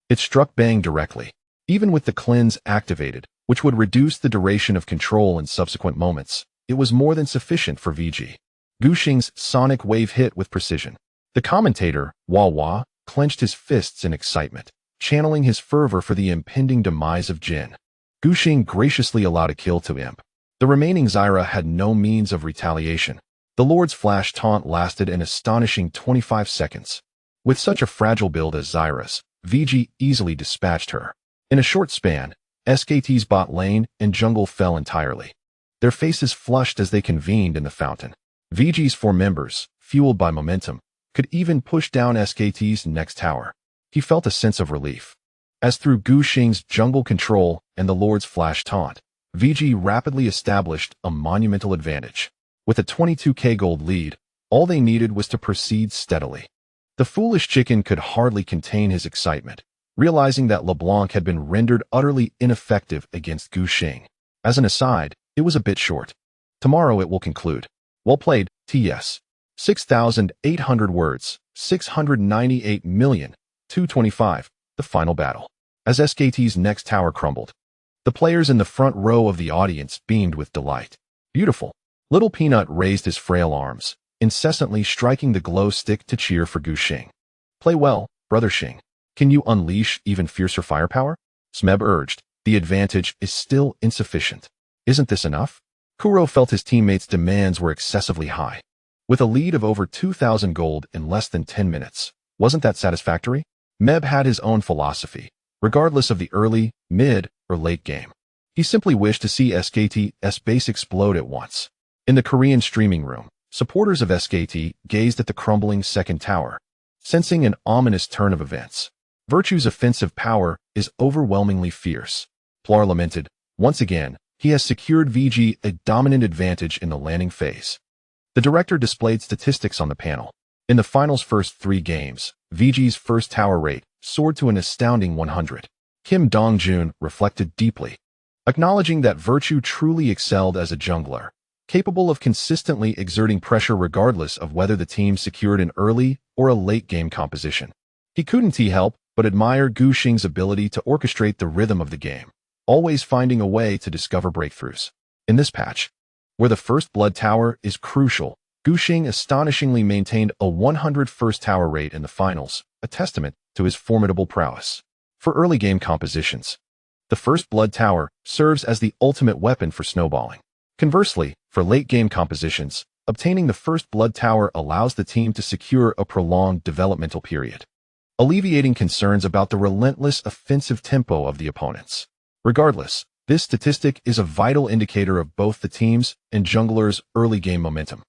Speaker 1: it struck Bang directly. Even with the cleanse activated, which would reduce the duration of control in subsequent moments, it was more than sufficient for VG. Guxing's sonic wave hit with precision. The commentator, Wah, clenched his fists in excitement, channeling his fervor for the impending demise of Jin. Guxing graciously allowed a kill to Imp. The remaining Zyra had no means of retaliation. The Lord's flash taunt lasted an astonishing 25 seconds. With such a fragile build as Zyra's, VG easily dispatched her. In a short span, SKT's bot lane and jungle fell entirely. Their faces flushed as they convened in the fountain. VG's 4 members, fueled by momentum, could even push down SKT's next tower. He felt a sense of relief. As through Guxing's jungle control and the Lord's flash taunt, VG rapidly established a monumental advantage. With a 22k gold lead, all they needed was to proceed steadily. The foolish chicken could hardly contain his excitement, realizing that LeBlanc had been rendered utterly ineffective against Guxing. As an aside, it was a bit short. Tomorrow it will conclude. Well played, TS. 6,800 words, 698,225, the final battle. As SKT's next tower crumbled, the players in the front row of the audience beamed with delight. Beautiful. Little Peanut raised his frail arms, incessantly striking the glow stick to cheer for Gu Xing. Play well, Brother Xing. Can you unleash even fiercer firepower? Smeb urged. The advantage is still insufficient. Isn't this enough? Kuro felt his teammates' demands were excessively high. With a lead of over 2,000 gold in less than 10 minutes, wasn't that satisfactory? Meb had his own philosophy, regardless of the early, mid, or late game. He simply wished to see SKT's base explode at once. In the Korean streaming room, supporters of SKT gazed at the crumbling second tower, sensing an ominous turn of events. Virtue's offensive power is overwhelmingly fierce. Plar lamented. Once again, he has secured VG a dominant advantage in the landing phase. The director displayed statistics on the panel. In the final's first 3 games, VG's first tower rate soared to an astounding 100. Kim Dong-jun reflected deeply, acknowledging that Virtue truly excelled as a jungler, capable of consistently exerting pressure regardless of whether the team secured an early or a late game composition. He couldn't help but admire Gu Xing's ability to orchestrate the rhythm of the game, always finding a way to discover breakthroughs. In this patch, where the first blood tower is crucial, Gu Xing astonishingly maintained a 100 first tower rate in the finals, a testament to his formidable prowess. For early game compositions, the first blood tower serves as the ultimate weapon for snowballing. Conversely, for late game compositions, obtaining the first blood tower allows the team to secure a prolonged developmental period, alleviating concerns about the relentless offensive tempo of the opponents. Regardless, this statistic is a vital indicator of both the team's and jungler's early game momentum.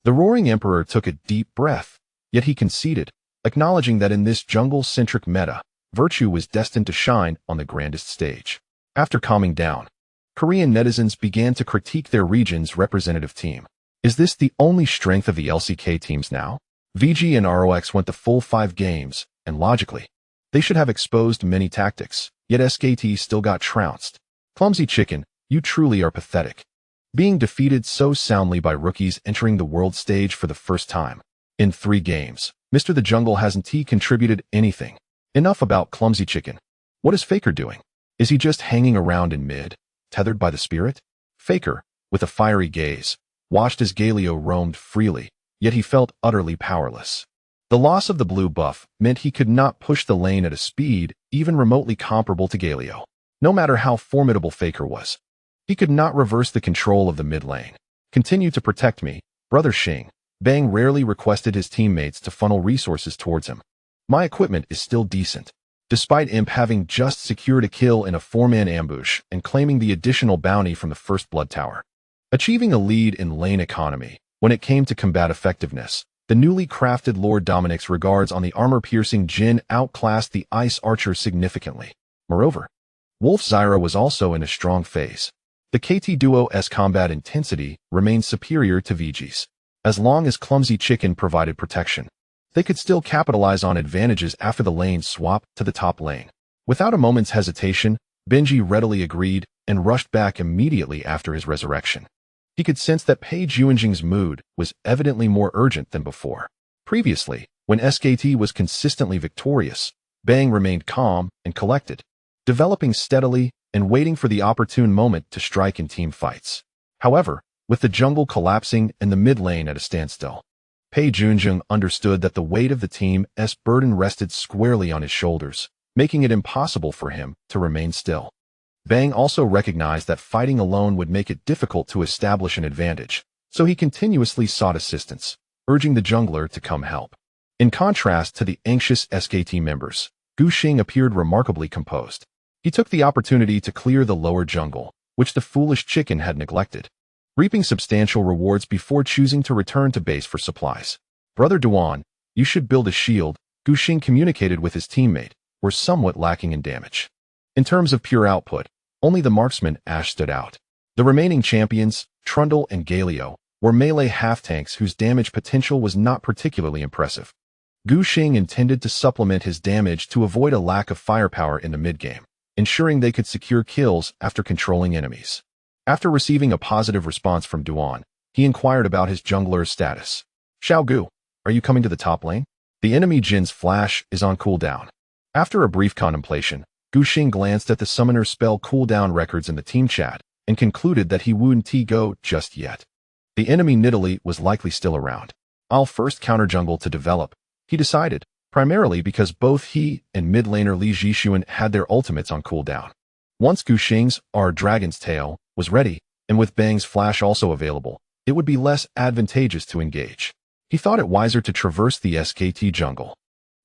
Speaker 1: The Roaring Emperor took a deep breath, yet he conceded, acknowledging that in this jungle-centric meta, Virtue was destined to shine on the grandest stage. After calming down, Korean netizens began to critique their region's representative team. Is this the only strength of the LCK teams now? VG and ROX went the full 5 games, and logically, they should have exposed many tactics, yet SKT still got trounced. Clumsy chicken, you truly are pathetic. Being defeated so soundly by rookies entering the world stage for the first time. In 3 games, Mr. The Jungle hasn't contributed anything. Enough about Clumsy chicken. What is Faker doing? Is he just hanging around in mid, tethered by the spirit? Faker, with a fiery gaze, watched as Galio roamed freely, yet he felt utterly powerless. The loss of the blue buff meant he could not push the lane at a speed even remotely comparable to Galio. No matter how formidable Faker was, he could not reverse the control of the mid lane. Continue to protect me, Brother Xing. Bang rarely requested his teammates to funnel resources towards him. My equipment is still decent, despite Imp having just secured a kill in a 4-man ambush and claiming the additional bounty from the first blood tower. Achieving a lead in lane economy, when it came to combat effectiveness, the newly crafted Lord Dominic's regards on the armor-piercing Jhin outclassed the Ice Archer significantly. Moreover, Wolf Zyra was also in a strong phase. The KT duo's combat intensity remained superior to VG's. As long as Clumsy Chicken provided protection, they could still capitalize on advantages after the lane swap to the top lane. Without a moment's hesitation, Bengi readily agreed and rushed back immediately after his resurrection. He could sense that Page Yuanjing's mood was evidently more urgent than before. Previously, when SKT was consistently victorious, Bang remained calm and collected, developing steadily and waiting for the opportune moment to strike in team fights. However, with the jungle collapsing and the mid lane at a standstill, Pei Junjung understood that the weight of the team's burden rested squarely on his shoulders, making it impossible for him to remain still. Bang also recognized that fighting alone would make it difficult to establish an advantage, so he continuously sought assistance, urging the jungler to come help. In contrast to the anxious SKT members, Gu Xing appeared remarkably composed. He took the opportunity to clear the lower jungle, which the foolish chicken had neglected, reaping substantial rewards before choosing to return to base for supplies. Brother Duan, you should build a shield, Gu Xing communicated with his teammate, were somewhat lacking in damage. In terms of pure output, only the marksman Ashe stood out. The remaining champions, Trundle and Galio, were melee half-tanks whose damage potential was not particularly impressive. Gu Xing intended to supplement his damage to avoid a lack of firepower in the mid-game, ensuring they could secure kills after controlling enemies. After receiving a positive response from Duan, He inquired about his jungler's status. Xiaogu, are you coming to the top lane? The enemy Jin's flash is on cooldown. After a brief contemplation, Gu Xing glanced at the summoner's spell cooldown records in the team chat and concluded that he wouldn't go just yet. The enemy Nidalee was likely still around. I'll first counter jungle to develop, he decided, primarily because both he and mid laner Li Jixuan had their ultimates on cooldown. Once Gu Xing's Dragon's Tail was ready, and with Bang's flash also available, it would be less advantageous to engage. He thought it wiser to traverse the SKT jungle,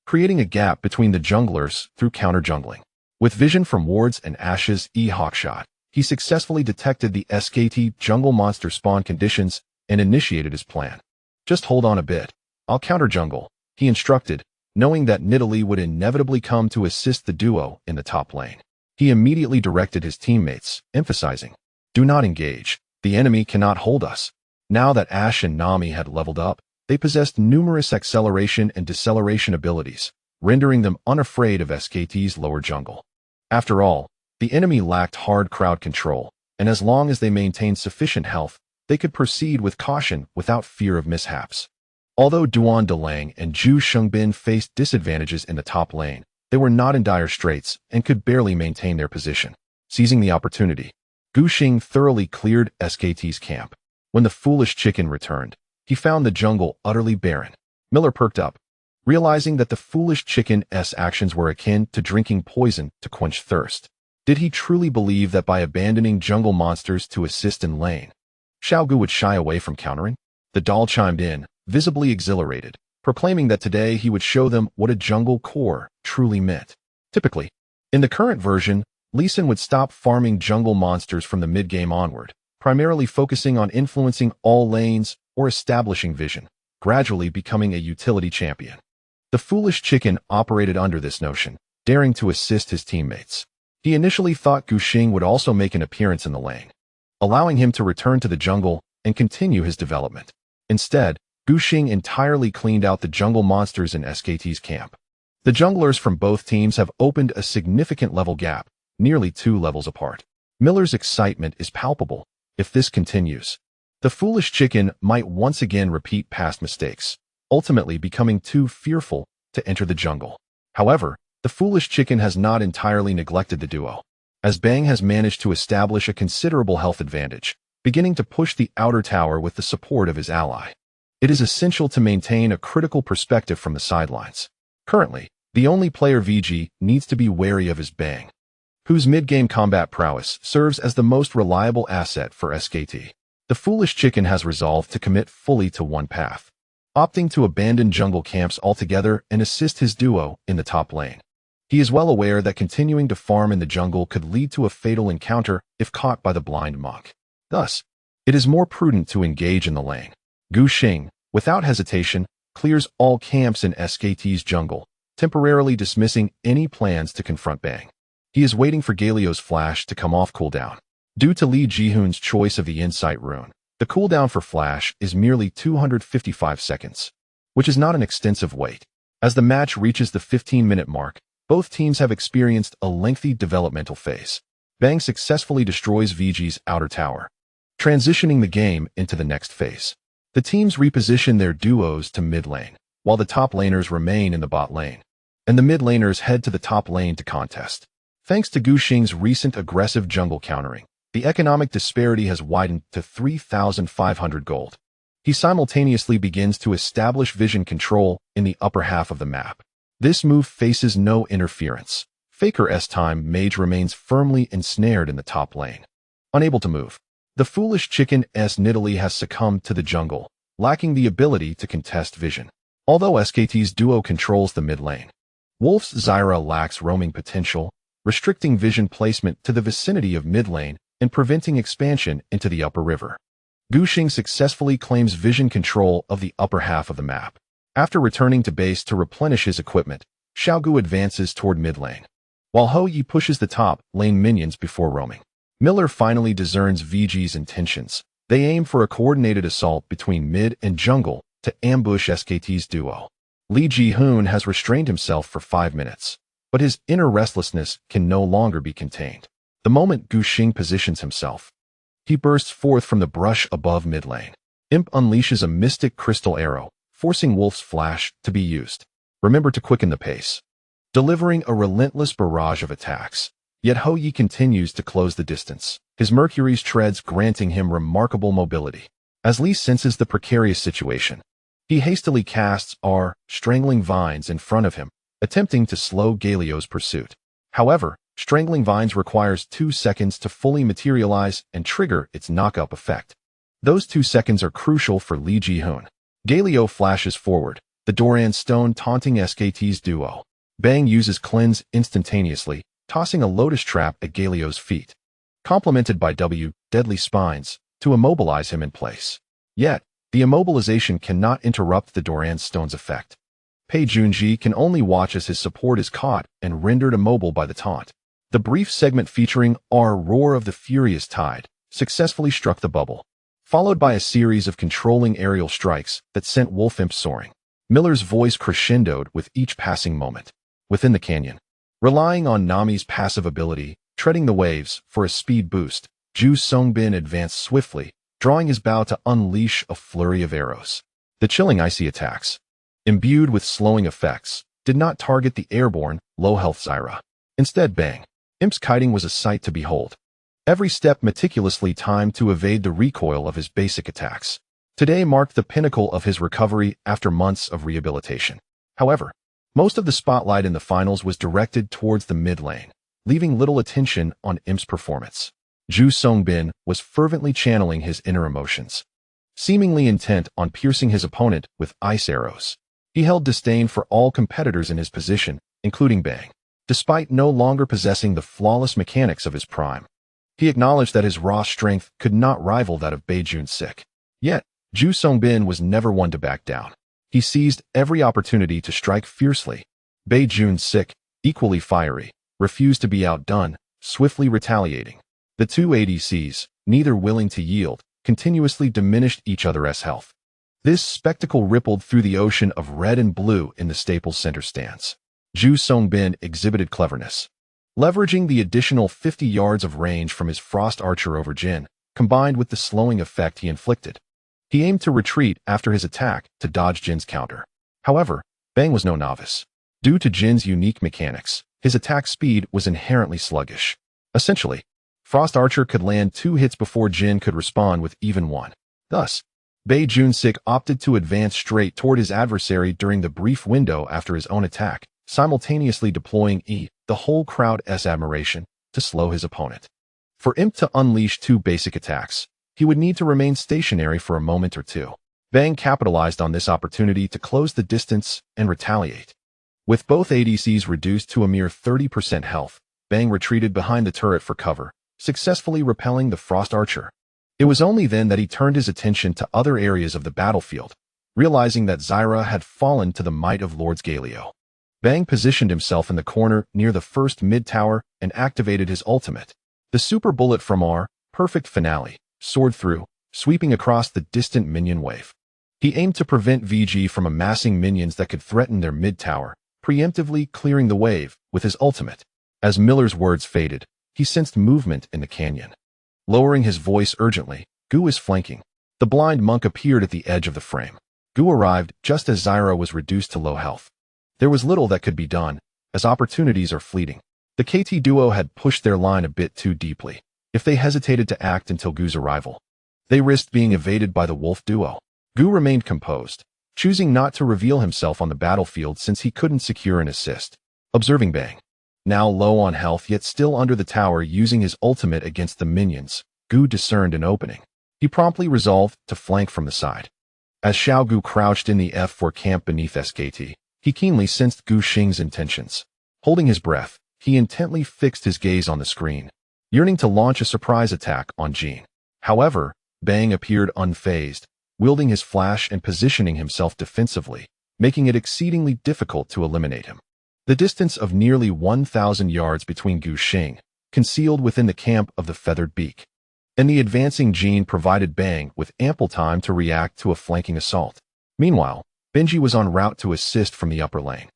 Speaker 1: creating a gap between the junglers through counter-jungling. With vision from wards and Ashe's hawkshot, he successfully detected the SKT jungle monster spawn conditions and initiated his plan. Just hold on a bit. I'll counter-jungle, he instructed, knowing that Nidalee would inevitably come to assist the duo in the top lane. He immediately directed his teammates, emphasizing, do not engage. The enemy cannot hold us. Now that Ashe and Nami had leveled up, they possessed numerous acceleration and deceleration abilities, rendering them unafraid of SKT's lower jungle. After all, the enemy lacked hard crowd control, and as long as they maintained sufficient health, they could proceed with caution without fear of mishaps. Although Duan Delang and Zhu Shengbin faced disadvantages in the top lane, they were not in dire straits and could barely maintain their position. Seizing the opportunity, Gu Xing thoroughly cleared SKT's camp. When the foolish chicken returned, he found the jungle utterly barren. Miller perked up, realizing that the foolish chicken's actions were akin to drinking poison to quench thirst. Did he truly believe that by abandoning jungle monsters to assist in lane, Xiaogu would shy away from countering? The doll chimed in, visibly exhilarated, proclaiming that today he would show them what a jungle core truly meant. Typically, in the current version, Lee Sin would stop farming jungle monsters from the mid-game onward, primarily focusing on influencing all lanes or establishing vision, gradually becoming a utility champion. The foolish chicken operated under this notion, daring to assist his teammates. He initially thought Gu Xing would also make an appearance in the lane, allowing him to return to the jungle and continue his development. Instead, Gu Xing entirely cleaned out the jungle monsters in SKT's camp. The junglers from both teams have opened a significant level gap, nearly 2 levels apart. Miller's excitement is palpable. If this continues, the foolish chicken might once again repeat past mistakes, ultimately becoming too fearful to enter the jungle. However, the foolish chicken has not entirely neglected the duo, as Bang has managed to establish a considerable health advantage, beginning to push the outer tower with the support of his ally. It is essential to maintain a critical perspective from the sidelines. Currently, the only player VG needs to be wary of is Bang, whose mid-game combat prowess serves as the most reliable asset for SKT. The foolish chicken has resolved to commit fully to one path, opting to abandon jungle camps altogether and assist his duo in the top lane. He is well aware that continuing to farm in the jungle could lead to a fatal encounter if caught by the blind monk. Thus, it is more prudent to engage in the lane. Gu Xing, without hesitation, clears all camps in SKT's jungle, temporarily dismissing any plans to confront Bang. He is waiting for Galio's flash to come off cooldown. Due to Li Jihun's choice of the Insight rune, the cooldown for flash is merely 255 seconds, which is not an extensive wait. As the match reaches the 15-minute mark, both teams have experienced a lengthy developmental phase. Bang successfully destroys VG's outer tower, transitioning the game into the next phase. The teams reposition their duos to mid lane, while the top laners remain in the bot lane, and the mid laners head to the top lane to contest. Thanks to Gu Xing's recent aggressive jungle countering, the economic disparity has widened to 3,500 gold. He simultaneously begins to establish vision control in the upper half of the map. This move faces no interference. Faker's time mage remains firmly ensnared in the top lane, unable to move. The foolish chicken's Nidalee has succumbed to the jungle, lacking the ability to contest vision. Although SKT's duo controls the mid lane, Wolf's Zyra lacks roaming potential, restricting vision placement to the vicinity of mid lane and preventing expansion into the upper river. Gu Xing successfully claims vision control of the upper half of the map. After returning to base to replenish his equipment, Xiaogu advances toward mid lane, while Hou Yi pushes the top lane minions before roaming. Miller finally discerns VG's intentions. They aim for a coordinated assault between mid and jungle to ambush SKT's duo. Li Jihun has restrained himself for 5 minutes, but his inner restlessness can no longer be contained. The moment Gu Xing positions himself, he bursts forth from the brush above mid lane. Imp unleashes a mystic crystal arrow, forcing Wolf's flash to be used. Remember to quicken the pace. Delivering a relentless barrage of attacks. Yet Hou continues to close the distance, his Mercury's treads granting him remarkable mobility. As Lee senses the precarious situation, he hastily casts strangling vines in front of him, attempting to slow Galio's pursuit. However, strangling vines requires 2 seconds to fully materialize and trigger its knockup effect. Those 2 seconds are crucial for Li Jihun. Galio flashes forward, the Doran stone taunting SKT's duo. Bang uses cleanse instantaneously, tossing a lotus trap at Galio's feet, complemented by deadly spines, to immobilize him in place. Yet, the immobilization cannot interrupt the Doran stone's effect. Pei Junji can only watch as his support is caught and rendered immobile by the taunt. The brief segment featuring Roar of the Furious Tide successfully struck the bubble, followed by a series of controlling aerial strikes that sent Wolf-Imp soaring. Miller's voice crescendoed with each passing moment. Within the canyon, relying on Nami's passive ability, treading the waves for a speed boost, Ju Songbin advanced swiftly, drawing his bow to unleash a flurry of arrows. The chilling icy attacks, imbued with slowing effects, did not target the airborne, low-health Zyra. Instead, Bang Imp's kiting was a sight to behold. Every step meticulously timed to evade the recoil of his basic attacks. Today marked the pinnacle of his recovery after months of rehabilitation. However, most of the spotlight in the finals was directed towards the mid lane, leaving little attention on Imp's performance. Ju Songbin was fervently channeling his inner emotions, seemingly intent on piercing his opponent with ice arrows. He held disdain for all competitors in his position, including Bang, despite no longer possessing the flawless mechanics of his prime. He acknowledged that his raw strength could not rival that of Bei Jun-sik. Yet, Ju Songbin was never one to back down. He seized every opportunity to strike fiercely. Bei Jun-sik, equally fiery, refused to be outdone, swiftly retaliating. The two ADCs, neither willing to yield, continuously diminished each other's health. This spectacle rippled through the ocean of red and blue in the Staples Center stands. Ju Songbin exhibited cleverness. Leveraging the additional 50 yards of range from his Frost Archer over Jin, combined with the slowing effect he inflicted. He aimed to retreat after his attack to dodge Jin's counter. However, Bang was no novice. Due to Jin's unique mechanics, his attack speed was inherently sluggish. Essentially, Frost Archer could land 2 hits before Jin could respond with even one. Thus, Bei Jun-sik opted to advance straight toward his adversary during the brief window after his own attack, simultaneously deploying the whole crowd's admiration, to slow his opponent. For Imp to unleash 2 basic attacks, he would need to remain stationary for a moment or two. Bang capitalized on this opportunity to close the distance and retaliate. With both ADCs reduced to a mere 30% health, Bang retreated behind the turret for cover, successfully repelling the Frost Archer. It was only then that he turned his attention to other areas of the battlefield, realizing that Zyra had fallen to the might of Lord's Galio. Bang positioned himself in the corner near the first mid-tower and activated his ultimate. The super bullet from perfect finale soared through, sweeping across the distant minion wave. He aimed to prevent VG from amassing minions that could threaten their mid-tower, preemptively clearing the wave with his ultimate. As Miller's words faded, he sensed movement in the canyon. Lowering his voice urgently, Gu is flanking. The blind monk appeared at the edge of the frame. Gu arrived just as Zyra was reduced to low health. There was little that could be done, as opportunities are fleeting. The KT duo had pushed their line a bit too deeply. If they hesitated to act until Gu's arrival, they risked being evaded by the Wolf duo. Gu remained composed, choosing not to reveal himself on the battlefield since he couldn't secure an assist. Observing Bang, now low on health yet still under the tower using his ultimate against the minions, Gu discerned an opening. He promptly resolved to flank from the side. As Xiao Gu crouched in the F4 camp beneath SKT, he keenly sensed Gu Xing's intentions. Holding his breath, he intently fixed his gaze on the screen, yearning to launch a surprise attack on Jin. However, Bang appeared unfazed, wielding his flash and positioning himself defensively, making it exceedingly difficult to eliminate him. The distance of nearly 1,000 yards between Gu Xing, concealed within the camp of the Feathered Beak, and the advancing Jin provided Bang with ample time to react to a flanking assault. Meanwhile, Bengi was en route to assist from the upper lane.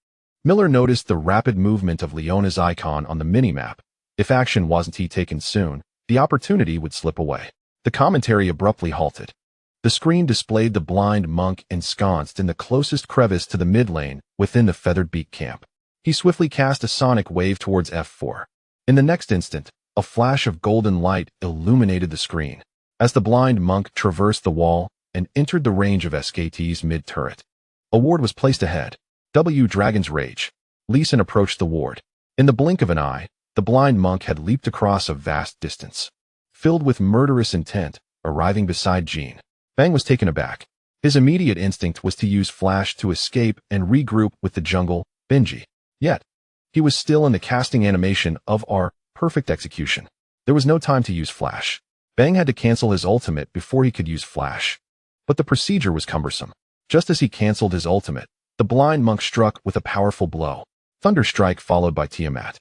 Speaker 1: Miller noticed the rapid movement of Leona's icon on the minimap. If action wasn't taken soon, the opportunity would slip away. The commentary abruptly halted. The screen displayed the blind monk ensconced in the closest crevice to the mid lane within the feathered beak camp. He swiftly cast a sonic wave towards F4. In the next instant, a flash of golden light illuminated the screen. As the blind monk traversed the wall and entered the range of SKT's mid-turret, a ward was placed ahead. Dragon's Rage. Lee Sin approached the ward. In the blink of an eye, the blind monk had leaped across a vast distance. Filled with murderous intent, arriving beside Jean, Bang was taken aback. His immediate instinct was to use Flash to escape and regroup with the jungle, Bengi. Yet, he was still in the casting animation of our perfect execution. There was no time to use Flash. Bang had to cancel his ultimate before he could use Flash. But the procedure was cumbersome. Just as he canceled his ultimate, the blind monk struck with a powerful blow. Thunder Strike followed by Tiamat.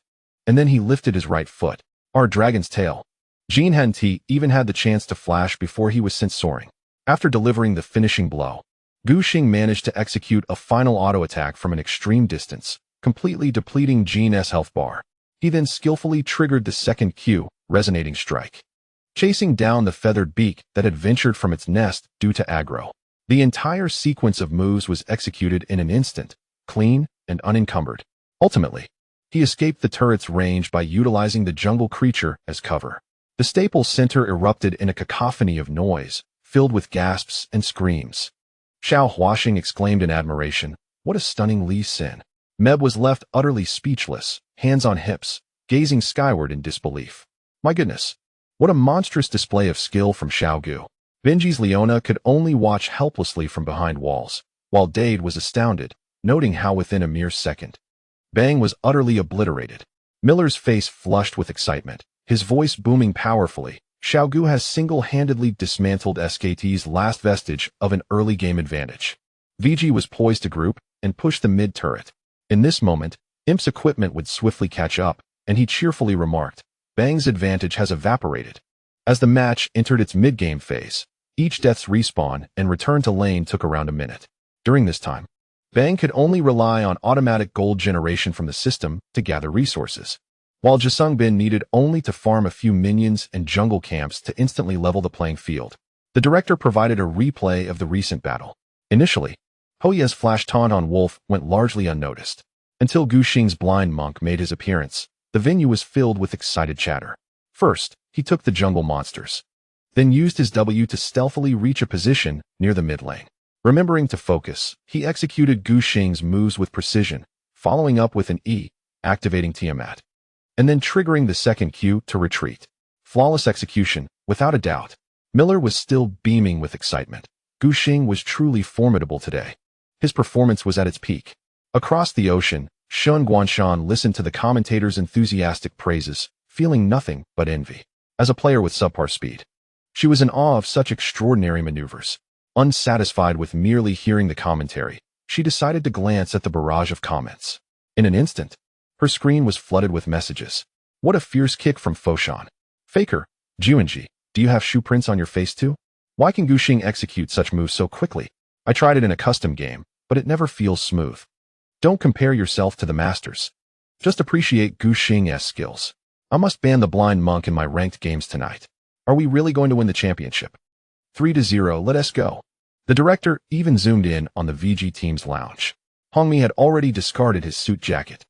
Speaker 1: And then he lifted his right foot. Our Dragon's Tail. Jean Henti even had the chance to flash before he was sent soaring. After delivering the finishing blow, Gu Xing managed to execute a final auto attack from an extreme distance, completely depleting Jean's health bar. He then skillfully triggered the second Q, Resonating Strike, chasing down the feathered beak that had ventured from its nest due to aggro. The entire sequence of moves was executed in an instant, clean and unencumbered. Ultimately, he escaped the turret's range by utilizing the jungle creature as cover. The staple center erupted in a cacophony of noise, filled with gasps and screams. Xiao Huaxing exclaimed in admiration, "What a stunning Lee Sin." Meb was left utterly speechless, hands on hips, gazing skyward in disbelief. My goodness, what a monstrous display of skill from Xiao Gu. Benji's Leona could only watch helplessly from behind walls, while Dade was astounded, noting how within a mere second, Bang was utterly obliterated. Miller's face flushed with excitement, his voice booming powerfully. Xiao Gu has single-handedly dismantled SKT's last vestige of an early game advantage. VG was poised to group and push the mid-turret. In this moment, Imp's equipment would swiftly catch up, and he cheerfully remarked, "Bang's advantage has evaporated." As the match entered its mid-game phase, each death's respawn and return to lane took around a minute. During this time, Bang could only rely on automatic gold generation from the system to gather resources, while Jisungbin needed only to farm a few minions and jungle camps to instantly level the playing field. The director provided a replay of the recent battle. Initially, Hoya's flash taunt on Wolf went largely unnoticed. Until Gu Xing's blind monk made his appearance, the venue was filled with excited chatter. First, he took the jungle monsters, then used his W to stealthily reach a position near the mid lane. Remembering to focus, he executed Gu Xing's moves with precision, following up with an E, activating Tiamat, and then triggering the second Q to retreat. Flawless execution, without a doubt. Miller was still beaming with excitement. Gu Xing was truly formidable today. His performance was at its peak. Across the ocean, Shun Guanshan listened to the commentators' enthusiastic praises, feeling nothing but envy. As a player with subpar speed, she was in awe of such extraordinary maneuvers. Unsatisfied with merely hearing the commentary, she decided to glance at the barrage of comments. In an instant, her screen was flooded with messages. What a fierce kick from Foshan. Faker, Juanji, do you have shoe prints on your face too? Why can Gu Xing execute such moves so quickly? I tried it in a custom game, but it never feels smooth. Don't compare yourself to the masters. Just appreciate Gu Xing's skills. I must ban the blind monk in my ranked games tonight. Are we really going to win the championship? 3-0, let us go. The director even zoomed in on the VG team's lounge. Hongmi had already discarded his suit jacket,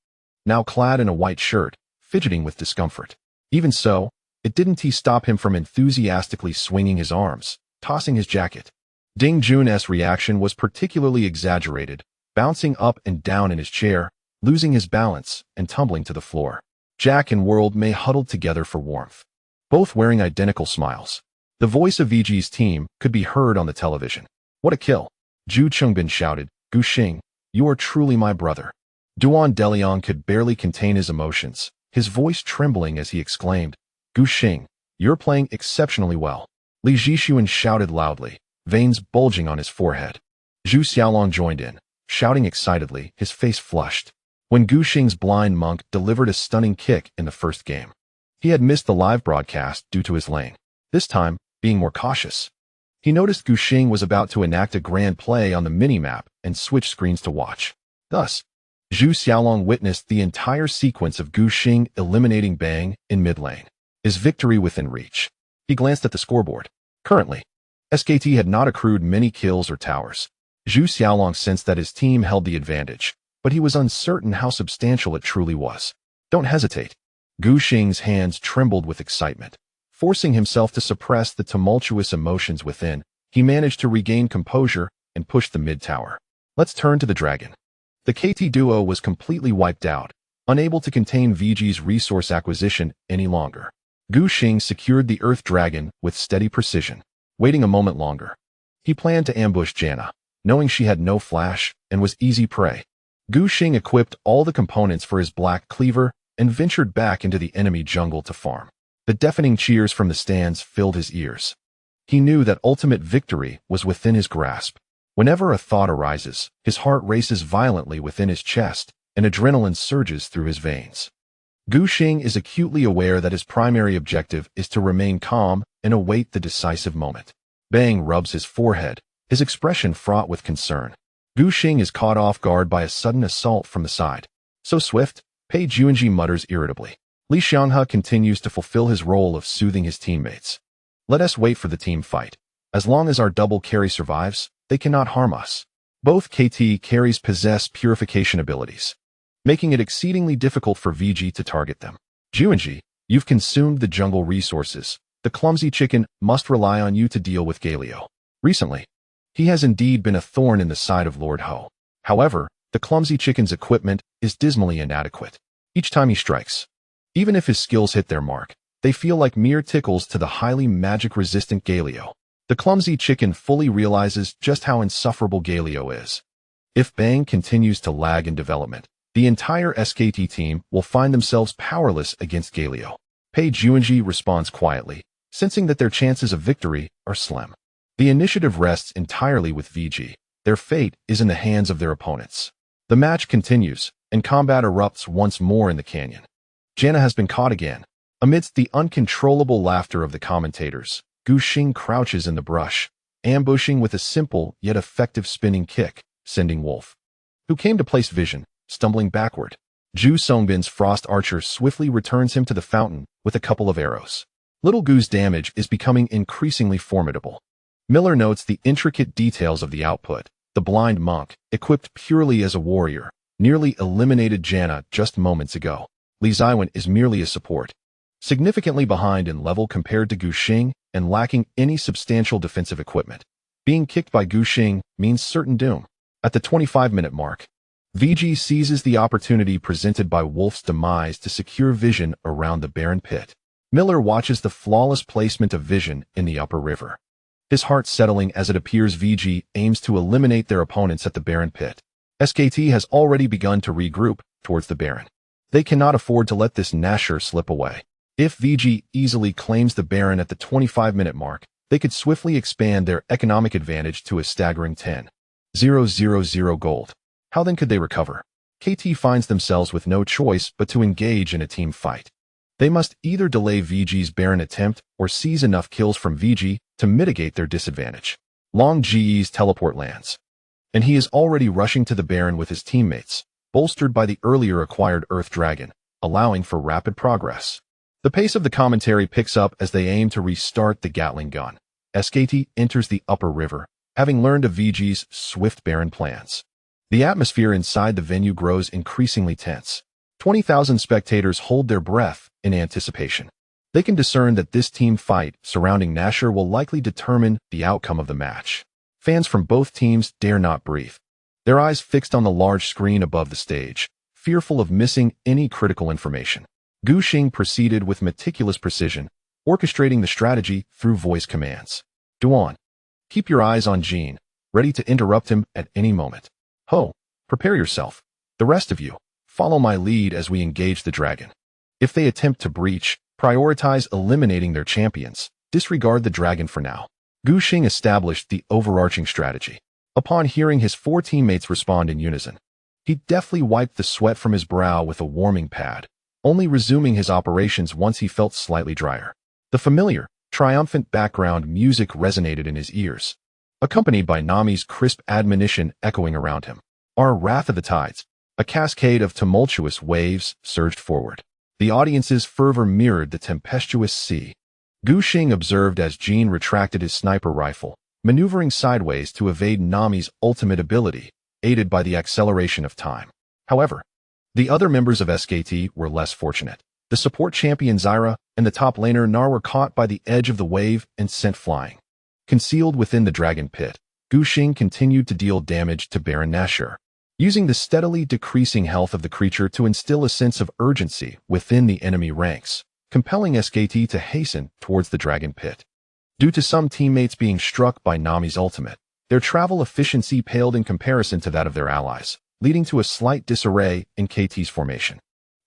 Speaker 1: now clad in a white shirt, fidgeting with discomfort. Even so, it didn't stop him from enthusiastically swinging his arms, tossing his jacket. Ding Jun's reaction was particularly exaggerated, bouncing up and down in his chair, losing his balance, and tumbling to the floor. Jack and World May huddled together for warmth, both wearing identical smiles. The voice of VG's team could be heard on the television. What a kill! Zhu Chungbin shouted, Gu Xing, you are truly my brother. Duan Deliang could barely contain his emotions, his voice trembling as he exclaimed, Gu Xing, you're playing exceptionally well. Li Jixuan shouted loudly, veins bulging on his forehead. Zhu Xiaolong joined in, shouting excitedly, his face flushed. When Gu Xing's blind monk delivered a stunning kick in the first game, he had missed the live broadcast due to his lane. This time, being more cautious, he noticed Gu Xing was about to enact a grand play on the minimap and switch screens to watch. Thus, Zhu Xiaolong witnessed the entire sequence of Gu Xing eliminating Bang in mid lane. His victory within reach. He glanced at the scoreboard. Currently, SKT had not accrued many kills or towers. Zhu Xiaolong sensed that his team held the advantage, but he was uncertain how substantial it truly was. Don't hesitate. Gu Xing's hands trembled with excitement. Forcing himself to suppress the tumultuous emotions within, he managed to regain composure and push the mid-tower. Let's turn to the dragon. The KT duo was completely wiped out, unable to contain VG's resource acquisition any longer. Gu Xing secured the Earth Dragon with steady precision, waiting a moment longer. He planned to ambush Janna, knowing she had no flash and was easy prey. Gu Xing equipped all the components for his black cleaver and ventured back into the enemy jungle to farm. The deafening cheers from the stands filled his ears. He knew that ultimate victory was within his grasp. Whenever a thought arises, his heart races violently within his chest, and adrenaline surges through his veins. Gu Xing is acutely aware that his primary objective is to remain calm and await the decisive moment. Bang rubs his forehead, his expression fraught with concern. Gu Xing is caught off guard by a sudden assault from the side. So swift, Pei Juanji mutters irritably. Li Xianhe continues to fulfill his role of soothing his teammates. Let us wait for the team fight. As long as our double carry survives, they cannot harm us. Both KT carries possess purification abilities, making it exceedingly difficult for VG to target them. Juanji, you've consumed the jungle resources. The clumsy chicken must rely on you to deal with Galio. Recently, he has indeed been a thorn in the side of Lord Ho. However, the clumsy chicken's equipment is dismally inadequate. Each time he strikes, even if his skills hit their mark, they feel like mere tickles to the highly magic-resistant Galio. The clumsy chicken fully realizes just how insufferable Galio is. If Bang continues to lag in development, the entire SKT team will find themselves powerless against Galio. Pei Juanji responds quietly, sensing that their chances of victory are slim. The initiative rests entirely with VG. Their fate is in the hands of their opponents. The match continues, and combat erupts once more in the canyon. Janna has been caught again. Amidst the uncontrollable laughter of the commentators, Gu Xing crouches in the brush, ambushing with a simple yet effective spinning kick, sending Wolf, who came to place vision, stumbling backward. Zhu Songbin's frost archer swiftly returns him to the fountain with a couple of arrows. Little Gu's damage is becoming increasingly formidable. Miller notes the intricate details of the output. The blind monk, equipped purely as a warrior, nearly eliminated Janna just moments ago. Li Ziwen is merely a support, significantly behind in level compared to Gu Xing and lacking any substantial defensive equipment. Being kicked by Gu Xing means certain doom. At the 25-minute mark, VG seizes the opportunity presented by Wolf's demise to secure vision around the barren pit. Miller watches the flawless placement of vision in the upper river, his heart settling as it appears VG aims to eliminate their opponents at the barren pit. SKT has already begun to regroup towards the barren. They cannot afford to let this Nashor slip away. If VG easily claims the barren at the 25-minute mark, they could swiftly expand their economic advantage to a staggering 10,000 gold. How then could they recover? KT finds themselves with no choice but to engage in a team fight. They must either delay VG's barren attempt or seize enough kills from VG to mitigate their disadvantage. Long Ge's teleport lands, and he is already rushing to the barren with his teammates, bolstered by the earlier acquired Earth Dragon, allowing for rapid progress. The pace of the commentary picks up as they aim to restart the Gatling gun. SKT enters the upper river, having learned of VG's swift barren plans. The atmosphere inside the venue grows increasingly tense. 20,000 spectators hold their breath in anticipation. They can discern that this team fight surrounding Nashor will likely determine the outcome of the match. Fans from both teams dare not breathe, their eyes fixed on the large screen above the stage, fearful of missing any critical information. Gu Xing proceeded with meticulous precision, orchestrating the strategy through voice commands. Duan, keep your eyes on Jean, ready to interrupt him at any moment. Ho, prepare yourself. The rest of you, follow my lead as we engage the dragon. If they attempt to breach, prioritize eliminating their champions. Disregard the dragon for now. Gu Xing established the overarching strategy. Upon hearing his four teammates respond in unison, he deftly wiped the sweat from his brow with a warming pad, only resuming his operations once he felt slightly drier. The familiar, triumphant background music resonated in his ears, accompanied by Nami's crisp admonition echoing around him. Our wrath of the tides. A cascade of tumultuous waves surged forward. The audience's fervor mirrored the tempestuous sea. Gu Xing observed as Jin retracted his sniper rifle, maneuvering sideways to evade Nami's ultimate ability, aided by the acceleration of time. However, the other members of SKT were less fortunate. The support champion Zyra and the top laner Nar were caught by the edge of the wave and sent flying. Concealed within the dragon pit, Gu Xing continued to deal damage to Baron Nashor, using the steadily decreasing health of the creature to instill a sense of urgency within the enemy ranks, compelling SKT to hasten towards the dragon pit. Due to some teammates being struck by Nami's ultimate, their travel efficiency paled in comparison to that of their allies, leading to a slight disarray in KT's formation.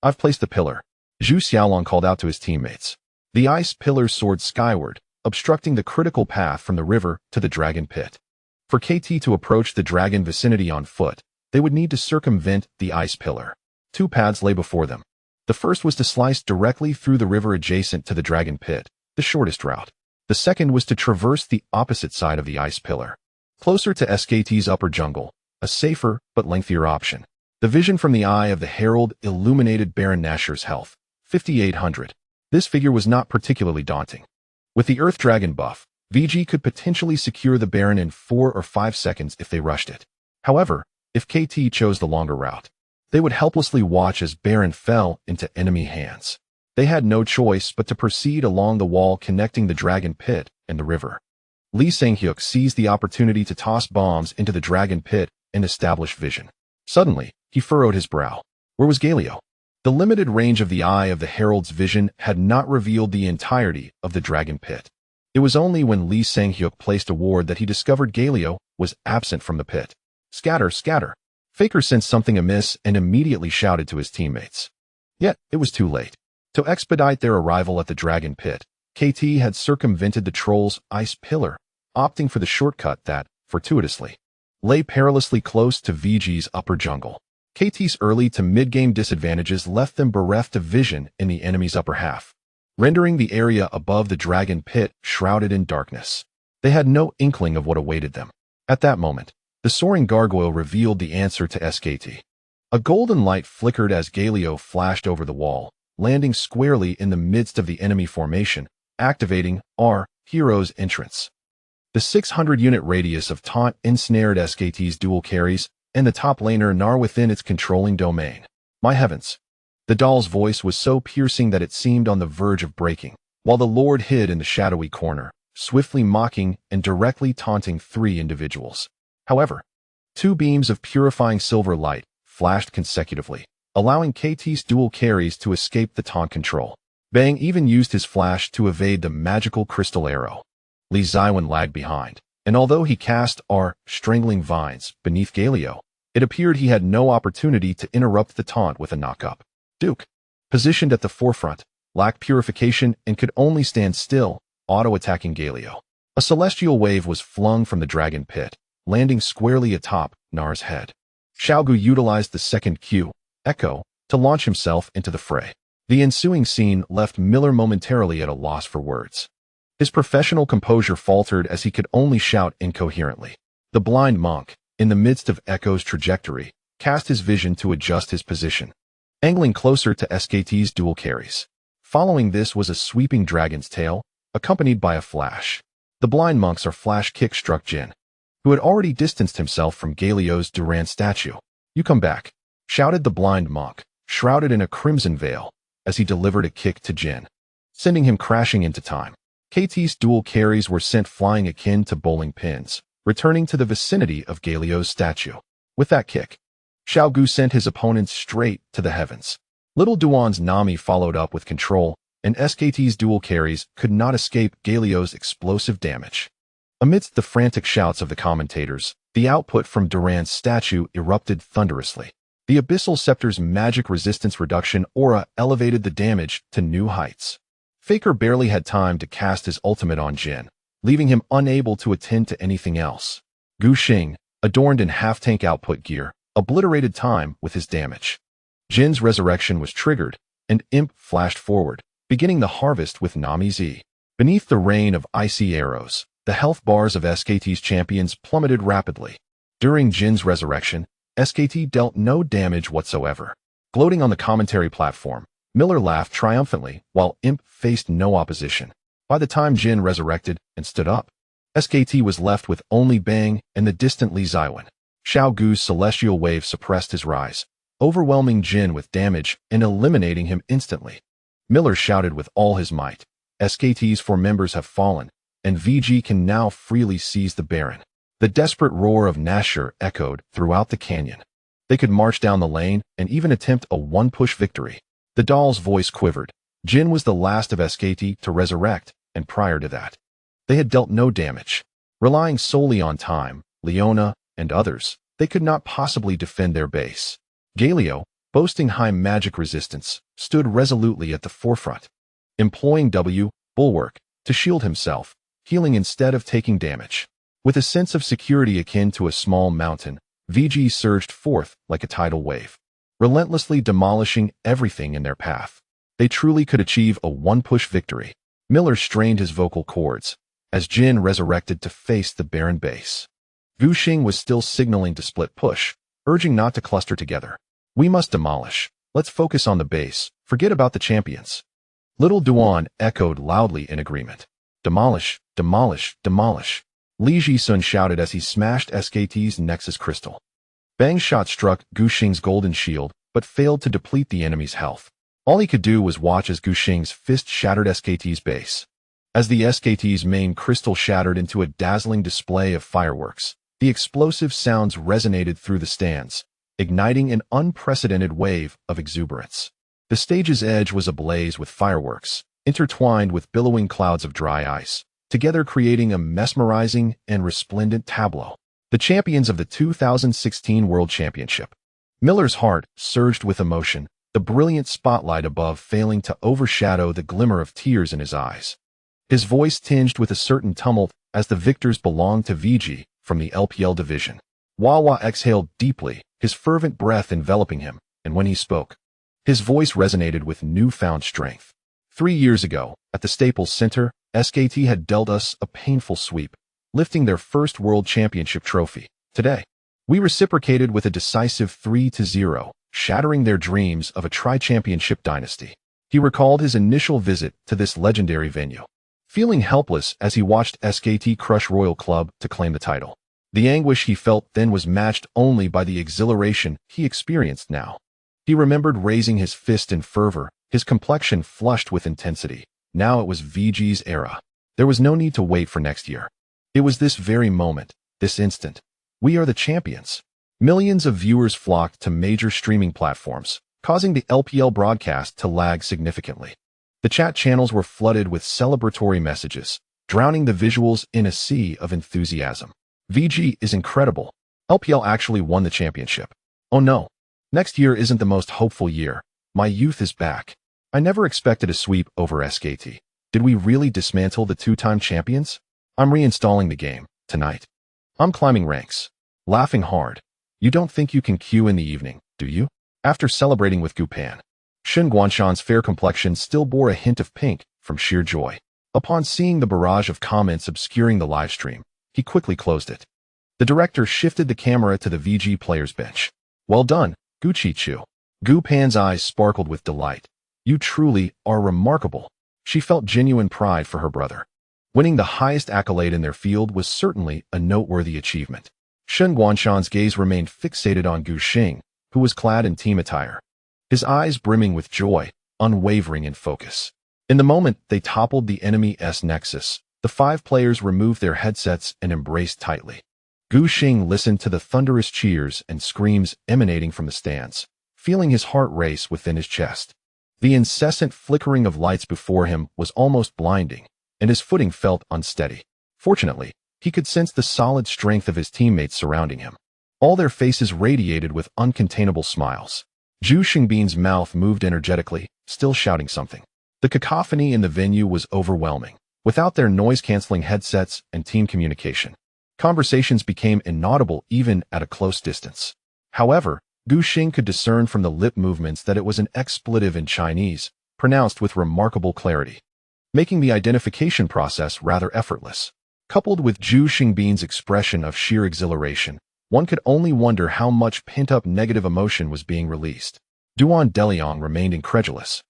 Speaker 1: "I've placed the pillar," Zhu Xiaolong called out to his teammates. The ice pillars soared skyward, obstructing the critical path from the river to the dragon pit. For KT to approach the dragon vicinity on foot, they would need to circumvent the ice pillar. Two paths lay before them. The first was to slice directly through the river adjacent to the dragon pit, the shortest route. The second was to traverse the opposite side of the ice pillar, closer to SKT's upper jungle, a safer but lengthier option. The vision from the eye of the herald illuminated Baron Nashor's health, 5,800. This figure was not particularly daunting. With the Earth Dragon buff, VG could potentially secure the Baron in 4 or 5 seconds if they rushed it. However, if KT chose the longer route, they would helplessly watch as Baron fell into enemy hands. They had no choice but to proceed along the wall connecting the dragon pit and the river. Lee Sang-hyuk seized the opportunity to toss bombs into the dragon pit and establish vision. Suddenly, he furrowed his brow. Where was Galio? The limited range of the eye of the herald's vision had not revealed the entirety of the dragon pit. It was only when Lee Sang-hyuk placed a ward that he discovered Galio was absent from the pit. "Scatter, scatter." Faker sensed something amiss and immediately shouted to his teammates. Yet, it was too late. To expedite their arrival at the dragon pit, KT had circumvented the troll's ice pillar, opting for the shortcut that, fortuitously, lay perilously close to VG's upper jungle. KT's early to mid-game disadvantages left them bereft of vision in the enemy's upper half, rendering the area above the dragon pit shrouded in darkness. They had no inkling of what awaited them. At that moment, the soaring gargoyle revealed the answer to SKT. A golden light flickered as Galio flashed over the wall, landing squarely in the midst of the enemy formation, activating our hero's entrance. The 600-unit radius of taunt ensnared SKT's dual carries, and the top laner Nar within its controlling domain. My heavens! The doll's voice was so piercing that it seemed on the verge of breaking, while the Lord hid in the shadowy corner, swiftly mocking and directly taunting 3 individuals. However, 2 beams of purifying silver light flashed consecutively, allowing KT's dual carries to escape the taunt control. Bang even used his flash to evade the magical crystal arrow. Lee Zywin lagged behind, and although he cast our strangling vines beneath Galio, it appeared he had no opportunity to interrupt the taunt with a knock-up. Duke, positioned at the forefront, lacked purification and could only stand still, auto-attacking Galio. A celestial wave was flung from the dragon pit, landing squarely atop Nar's head. Xiaogu utilized the second Q, Echo, to launch himself into the fray. The ensuing scene left Miller momentarily at a loss for words. His professional composure faltered as he could only shout incoherently. The blind monk, in the midst of Echo's trajectory, cast his vision to adjust his position, angling closer to SKT's dual carries. Following this was a sweeping dragon's tail, accompanied by a flash. The blind monk's flash kick struck Jin, who had already distanced himself from Galio's Durand statue. "You come back," shouted the blind monk, shrouded in a crimson veil, as he delivered a kick to Jin, sending him crashing into time. KT's dual carries were sent flying akin to bowling pins, returning to the vicinity of Galio's statue. With that kick, Xiaogu sent his opponents straight to the heavens. Little Duan's Nami followed up with control, and SKT's dual carries could not escape Galio's explosive damage. Amidst the frantic shouts of the commentators, the output from Durand's statue erupted thunderously. The Abyssal Scepter's magic resistance reduction aura elevated the damage to new heights. Faker barely had time to cast his ultimate on Jin, leaving him unable to attend to anything else. Gu Xing, adorned in half-tank output gear, obliterated time with his damage. Jin's resurrection was triggered, and Imp flashed forward, beginning the harvest with Nami Z. Beneath the rain of icy arrows, the health bars of SKT's champions plummeted rapidly. During Jin's resurrection, SKT dealt no damage whatsoever. Gloating on the commentary platform, Miller laughed triumphantly while Imp faced no opposition. By the time Jin resurrected and stood up, SKT was left with only Bang and the distant Li Ziwen. Xiao Gu's celestial wave suppressed his rise, overwhelming Jin with damage and eliminating him instantly. Miller shouted with all his might, "SKT's 4 members have fallen, and VG can now freely seize the Baron." The desperate roar of Nashor echoed throughout the canyon. They could march down the lane and even attempt a one-push victory. The doll's voice quivered. Jin was the last of SKT to resurrect, and prior to that, they had dealt no damage. Relying solely on time, Leona, and others, they could not possibly defend their base. Galio, boasting high magic resistance, stood resolutely at the forefront, employing Bulwark to shield himself, healing instead of taking damage. With a sense of security akin to a small mountain, VG surged forth like a tidal wave, relentlessly demolishing everything in their path. They truly could achieve a one-push victory. Miller strained his vocal cords as Jin resurrected to face the Baron base. Guxing was still signaling to split push, urging not to cluster together. "We must demolish. Let's focus on the base. Forget about the champions." Little Duan echoed loudly in agreement. "Demolish, demolish, demolish." Li Jisun shouted as he smashed SKT's Nexus Crystal. Bang's shot struck Guxing's golden shield, but failed to deplete the enemy's health. All he could do was watch as Guxing's fist shattered SKT's base. As the SKT's main crystal shattered into a dazzling display of fireworks, the explosive sounds resonated through the stands, igniting an unprecedented wave of exuberance. The stage's edge was ablaze with fireworks, intertwined with billowing clouds of dry ice, together creating a mesmerizing and resplendent tableau. The champions of the 2016 World Championship. Miller's heart surged with emotion, the brilliant spotlight above failing to overshadow the glimmer of tears in his eyes. His voice tinged with a certain tumult as the victors belonged to VG from the LPL division. Wawa exhaled deeply, his fervent breath enveloping him, and when he spoke, his voice resonated with newfound strength. 3 years ago, at the Staples Center, SKT had dealt us a painful sweep, lifting their first World Championship trophy. Today, we reciprocated with a decisive 3-0, shattering their dreams of a tri-championship dynasty. He recalled his initial visit to this legendary venue, feeling helpless as he watched SKT crush Royal Club to claim the title. The anguish he felt then was matched only by the exhilaration he experienced now. He remembered raising his fist in fervor, his complexion flushed with intensity. Now it was VG's era. There was no need to wait for next year. It was this very moment, this instant. We are the champions. Millions of viewers flocked to major streaming platforms, causing the LPL broadcast to lag significantly. The chat channels were flooded with celebratory messages, drowning the visuals in a sea of enthusiasm. VG is incredible. LPL actually won the championship. Oh no. Next year isn't the most hopeful year. My youth is back. I never expected a sweep over SKT. Did we really dismantle the 2-time champions? I'm reinstalling the game, tonight. I'm climbing ranks. Laughing hard. You don't think you can queue in the evening, do you? After celebrating with Gupan, Shen Guanshan's fair complexion still bore a hint of pink from sheer joy. Upon seeing the barrage of comments obscuring the livestream, he quickly closed it. The director shifted the camera to the VG players bench. Well done, Guqichu. Gupan's eyes sparkled with delight. You truly are remarkable. She felt genuine pride for her brother. Winning the highest accolade in their field was certainly a noteworthy achievement. Shen Guanshan's gaze remained fixated on Guxing, who was clad in team attire, his eyes brimming with joy, unwavering in focus. In the moment they toppled the enemy's nexus, the 5 players removed their headsets and embraced tightly. Guxing listened to the thunderous cheers and screams emanating from the stands, feeling his heart race within his chest. The incessant flickering of lights before him was almost blinding, and his footing felt unsteady. Fortunately, he could sense the solid strength of his teammates surrounding him. All their faces radiated with uncontainable smiles. Zhu Xingbin's mouth moved energetically, still shouting something. The cacophony in the venue was overwhelming. Without their noise-canceling headsets and team communication, conversations became inaudible even at a close distance. However, Guxing could discern from the lip movements that it was an expletive in Chinese, pronounced with remarkable clarity, making the identification process rather effortless. Coupled with Zhu Xingbin's expression of sheer exhilaration, one could only wonder how much pent-up negative emotion was being released. Duan Deliang remained incredulous,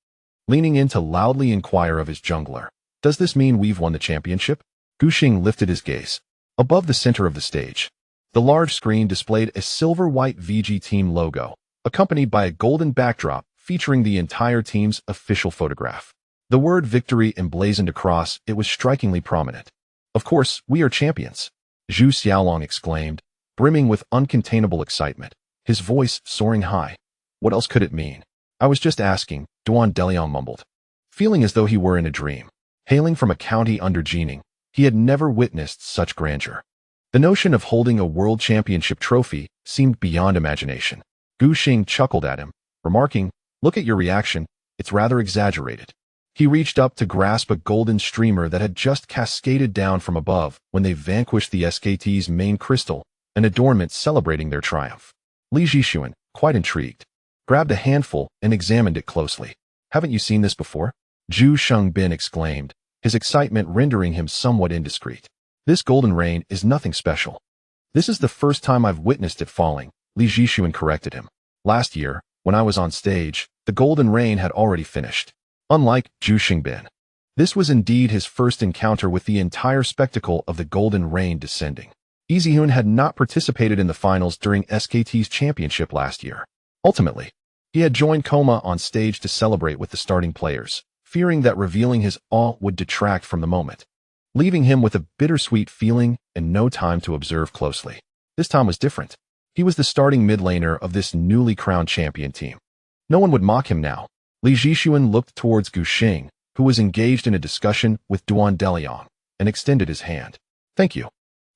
Speaker 1: leaning in to loudly inquire of his jungler. Does this mean we've won the championship? Gushing lifted his gaze. Above the center of the stage, the large screen displayed a silver-white VG team logo, accompanied by a golden backdrop featuring the entire team's official photograph. The word victory emblazoned across it was strikingly prominent. Of course, we are champions, Zhu Xiaolong exclaimed, brimming with uncontainable excitement, his voice soaring high. What else could it mean? I was just asking, Doinb mumbled, feeling as though he were in a dream. Hailing from a county under Jining, he had never witnessed such grandeur. The notion of holding a world championship trophy seemed beyond imagination. Gushing chuckled at him, remarking, "Look at your reaction, it's rather exaggerated." He reached up to grasp a golden streamer that had just cascaded down from above when they vanquished the SKT's main crystal, an adornment celebrating their triumph. Li Jixuan, quite intrigued, grabbed a handful and examined it closely. "Haven't you seen this before?" Zhu Shengbin exclaimed, his excitement rendering him somewhat indiscreet. "This golden rain is nothing special. This is the first time I've witnessed it falling," Li Jixuan corrected him. "Last year, when I was on stage, the golden rain had already finished." Unlike Zhu Shengbin, this was indeed his first encounter with the entire spectacle of the golden rain descending. Izihun had not participated in the finals during SKT's championship last year. Ultimately, he had joined Koma on stage to celebrate with the starting players, fearing that revealing his awe would detract from the moment, leaving him with a bittersweet feeling and no time to observe closely. This time was different. He was the starting mid laner of this newly crowned champion team. No one would mock him now. Li Jixuan looked towards Gushing, who was engaged in a discussion with Doinb, and extended his hand. "Thank you."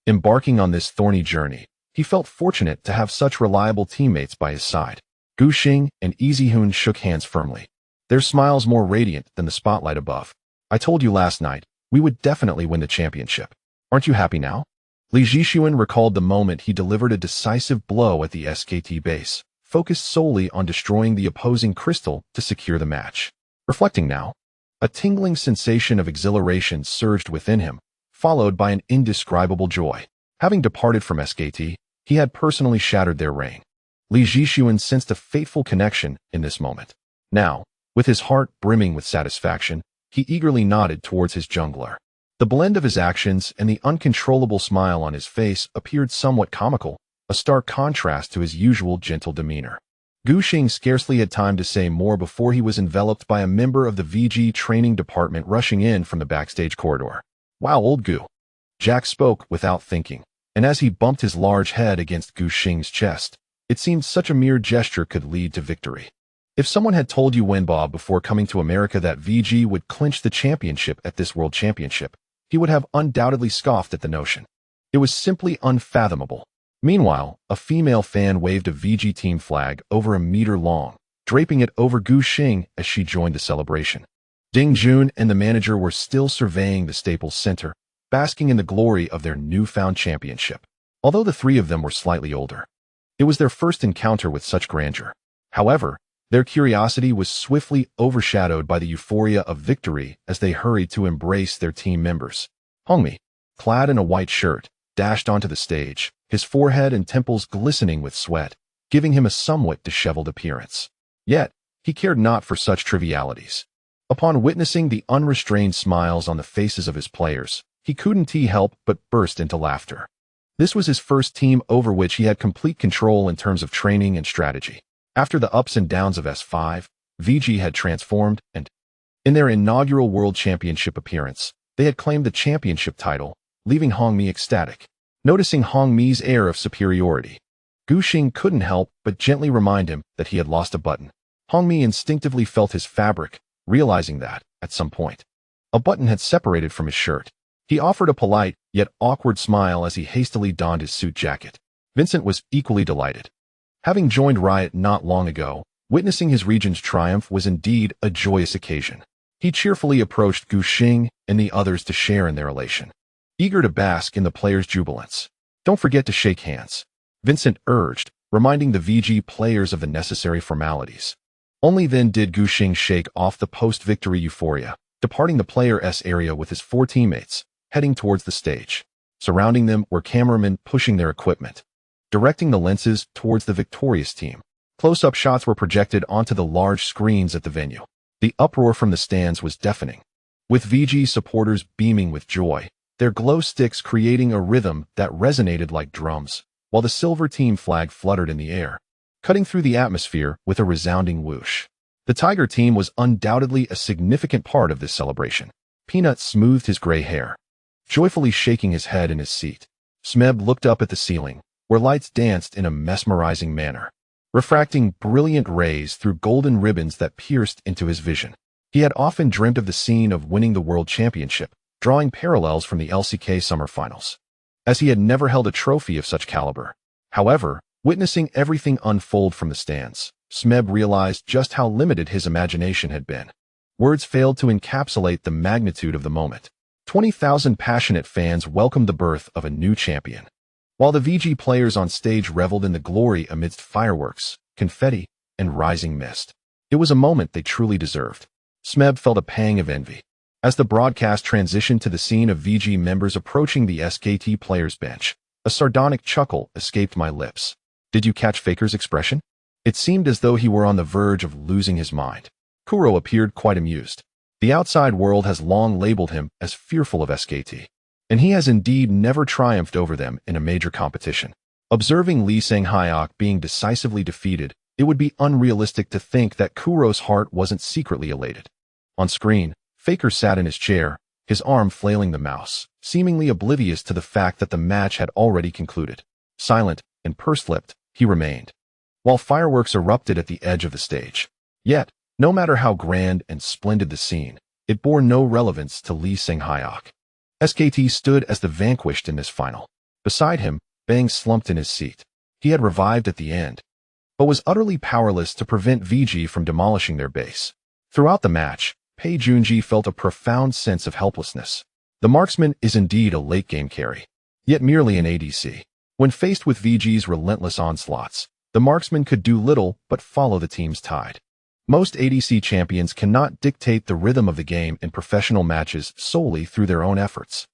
Speaker 1: Embarking on this thorny journey, he felt fortunate to have such reliable teammates by his side. Gushing and Izihun shook hands firmly, their smiles more radiant than the spotlight above. "I told you last night, we would definitely win the championship. Aren't you happy now?" Li Jixuan recalled the moment he delivered a decisive blow at the SKT base, focused solely on destroying the opposing crystal to secure the match. Reflecting now, a tingling sensation of exhilaration surged within him, followed by an indescribable joy. Having departed from SKT, he had personally shattered their reign. Li Jixuan sensed a fateful connection in this moment. Now, with his heart brimming with satisfaction, he eagerly nodded towards his jungler. The blend of his actions and the uncontrollable smile on his face appeared somewhat comical, a stark contrast to his usual gentle demeanor. Gushing scarcely had time to say more before he was enveloped by a member of the VG training department rushing in from the backstage corridor. "Wow, old Gu." Jack spoke without thinking, and as he bumped his large head against Gushing's chest, it seemed such a mere gesture could lead to victory. If someone had told you Wenbo before coming to America that VG would clinch the championship at this World Championship, he would have undoubtedly scoffed at the notion. It was simply unfathomable. Meanwhile, a female fan waved a VG team flag over a meter long, draping it over Gushing as she joined the celebration. Ding Jun and the manager were still surveying the Staples Center, basking in the glory of their newfound championship. Although the three of them were slightly older, it was their first encounter with such grandeur. However, their curiosity was swiftly overshadowed by the euphoria of victory as they hurried to embrace their team members. Hongmi, clad in a white shirt, dashed onto the stage, his forehead and temples glistening with sweat, giving him a somewhat disheveled appearance. Yet, he cared not for such trivialities. Upon witnessing the unrestrained smiles on the faces of his players, he couldn't help but burst into laughter. This was his first team over which he had complete control in terms of training and strategy. After the ups and downs of S5, VG had transformed, and in their inaugural World Championship appearance, they had claimed the championship title, leaving Hongmi ecstatic. Noticing Hongmi's air of superiority, Gushing couldn't help but gently remind him that he had lost a button. Hongmi instinctively felt his fabric, realizing that, at some point, a button had separated from his shirt. He offered a polite, yet awkward smile as he hastily donned his suit jacket. Vincent was equally delighted. Having joined Riot not long ago, witnessing his region's triumph was indeed a joyous occasion. He cheerfully approached Gushing and the others to share in their elation, eager to bask in the players' jubilance. "Don't forget to shake hands," Vincent urged, reminding the VG players of the necessary formalities. Only then did Gushing shake off the post-victory euphoria, departing the Player S area with his 4 teammates, heading towards the stage. Surrounding them were cameramen pushing their equipment, directing the lenses towards the victorious team. Close-up shots were projected onto the large screens at the venue. The uproar from the stands was deafening. with VG supporters beaming with joy, their glow sticks creating a rhythm that resonated like drums, while the silver team flag fluttered in the air, cutting through the atmosphere with a resounding whoosh. The Tiger team was undoubtedly a significant part of this celebration. Peanut smoothed his gray hair, joyfully shaking his head in his seat. Smeb looked up at the ceiling, where lights danced in a mesmerizing manner, refracting brilliant rays through golden ribbons that pierced into his vision. He had often dreamt of the scene of winning the World Championship, drawing parallels from the LCK Summer Finals, as he had never held a trophy of such caliber. However, witnessing everything unfold from the stands, Smeb realized just how limited his imagination had been. Words failed to encapsulate the magnitude of the moment. 20,000 passionate fans welcomed the birth of a new champion, while the VG players on stage reveled in the glory amidst fireworks, confetti, and rising mist. It was a moment they truly deserved. Smeb felt a pang of envy as the broadcast transitioned to the scene of VG members approaching the SKT players' bench. A sardonic chuckle escaped my lips. Did you catch Faker's expression? It seemed as though he were on the verge of losing his mind. Kuro appeared quite amused. The outside world has long labeled him as fearful of SKT, and he has indeed never triumphed over them in a major competition. Observing Lee Sang-hyuk being decisively defeated, it would be unrealistic to think that Kuro's heart wasn't secretly elated. On screen, Faker sat in his chair, his arm flailing the mouse, seemingly oblivious to the fact that the match had already concluded. Silent and pursed-lipped, he remained, while fireworks erupted at the edge of the stage. Yet, no matter how grand and splendid the scene, it bore no relevance to Lee Sang-hyuk. SKT stood as the vanquished in this final. Beside him, Bang slumped in his seat. He had revived at the end, but was utterly powerless to prevent VG from demolishing their base. Throughout the match, Pei Junji felt a profound sense of helplessness. The marksman is indeed a late-game carry, yet merely an ADC. When faced with VG's relentless onslaughts, the marksman could do little but follow the team's tide. Most ADC champions cannot dictate the rhythm of the game in professional matches solely through their own efforts.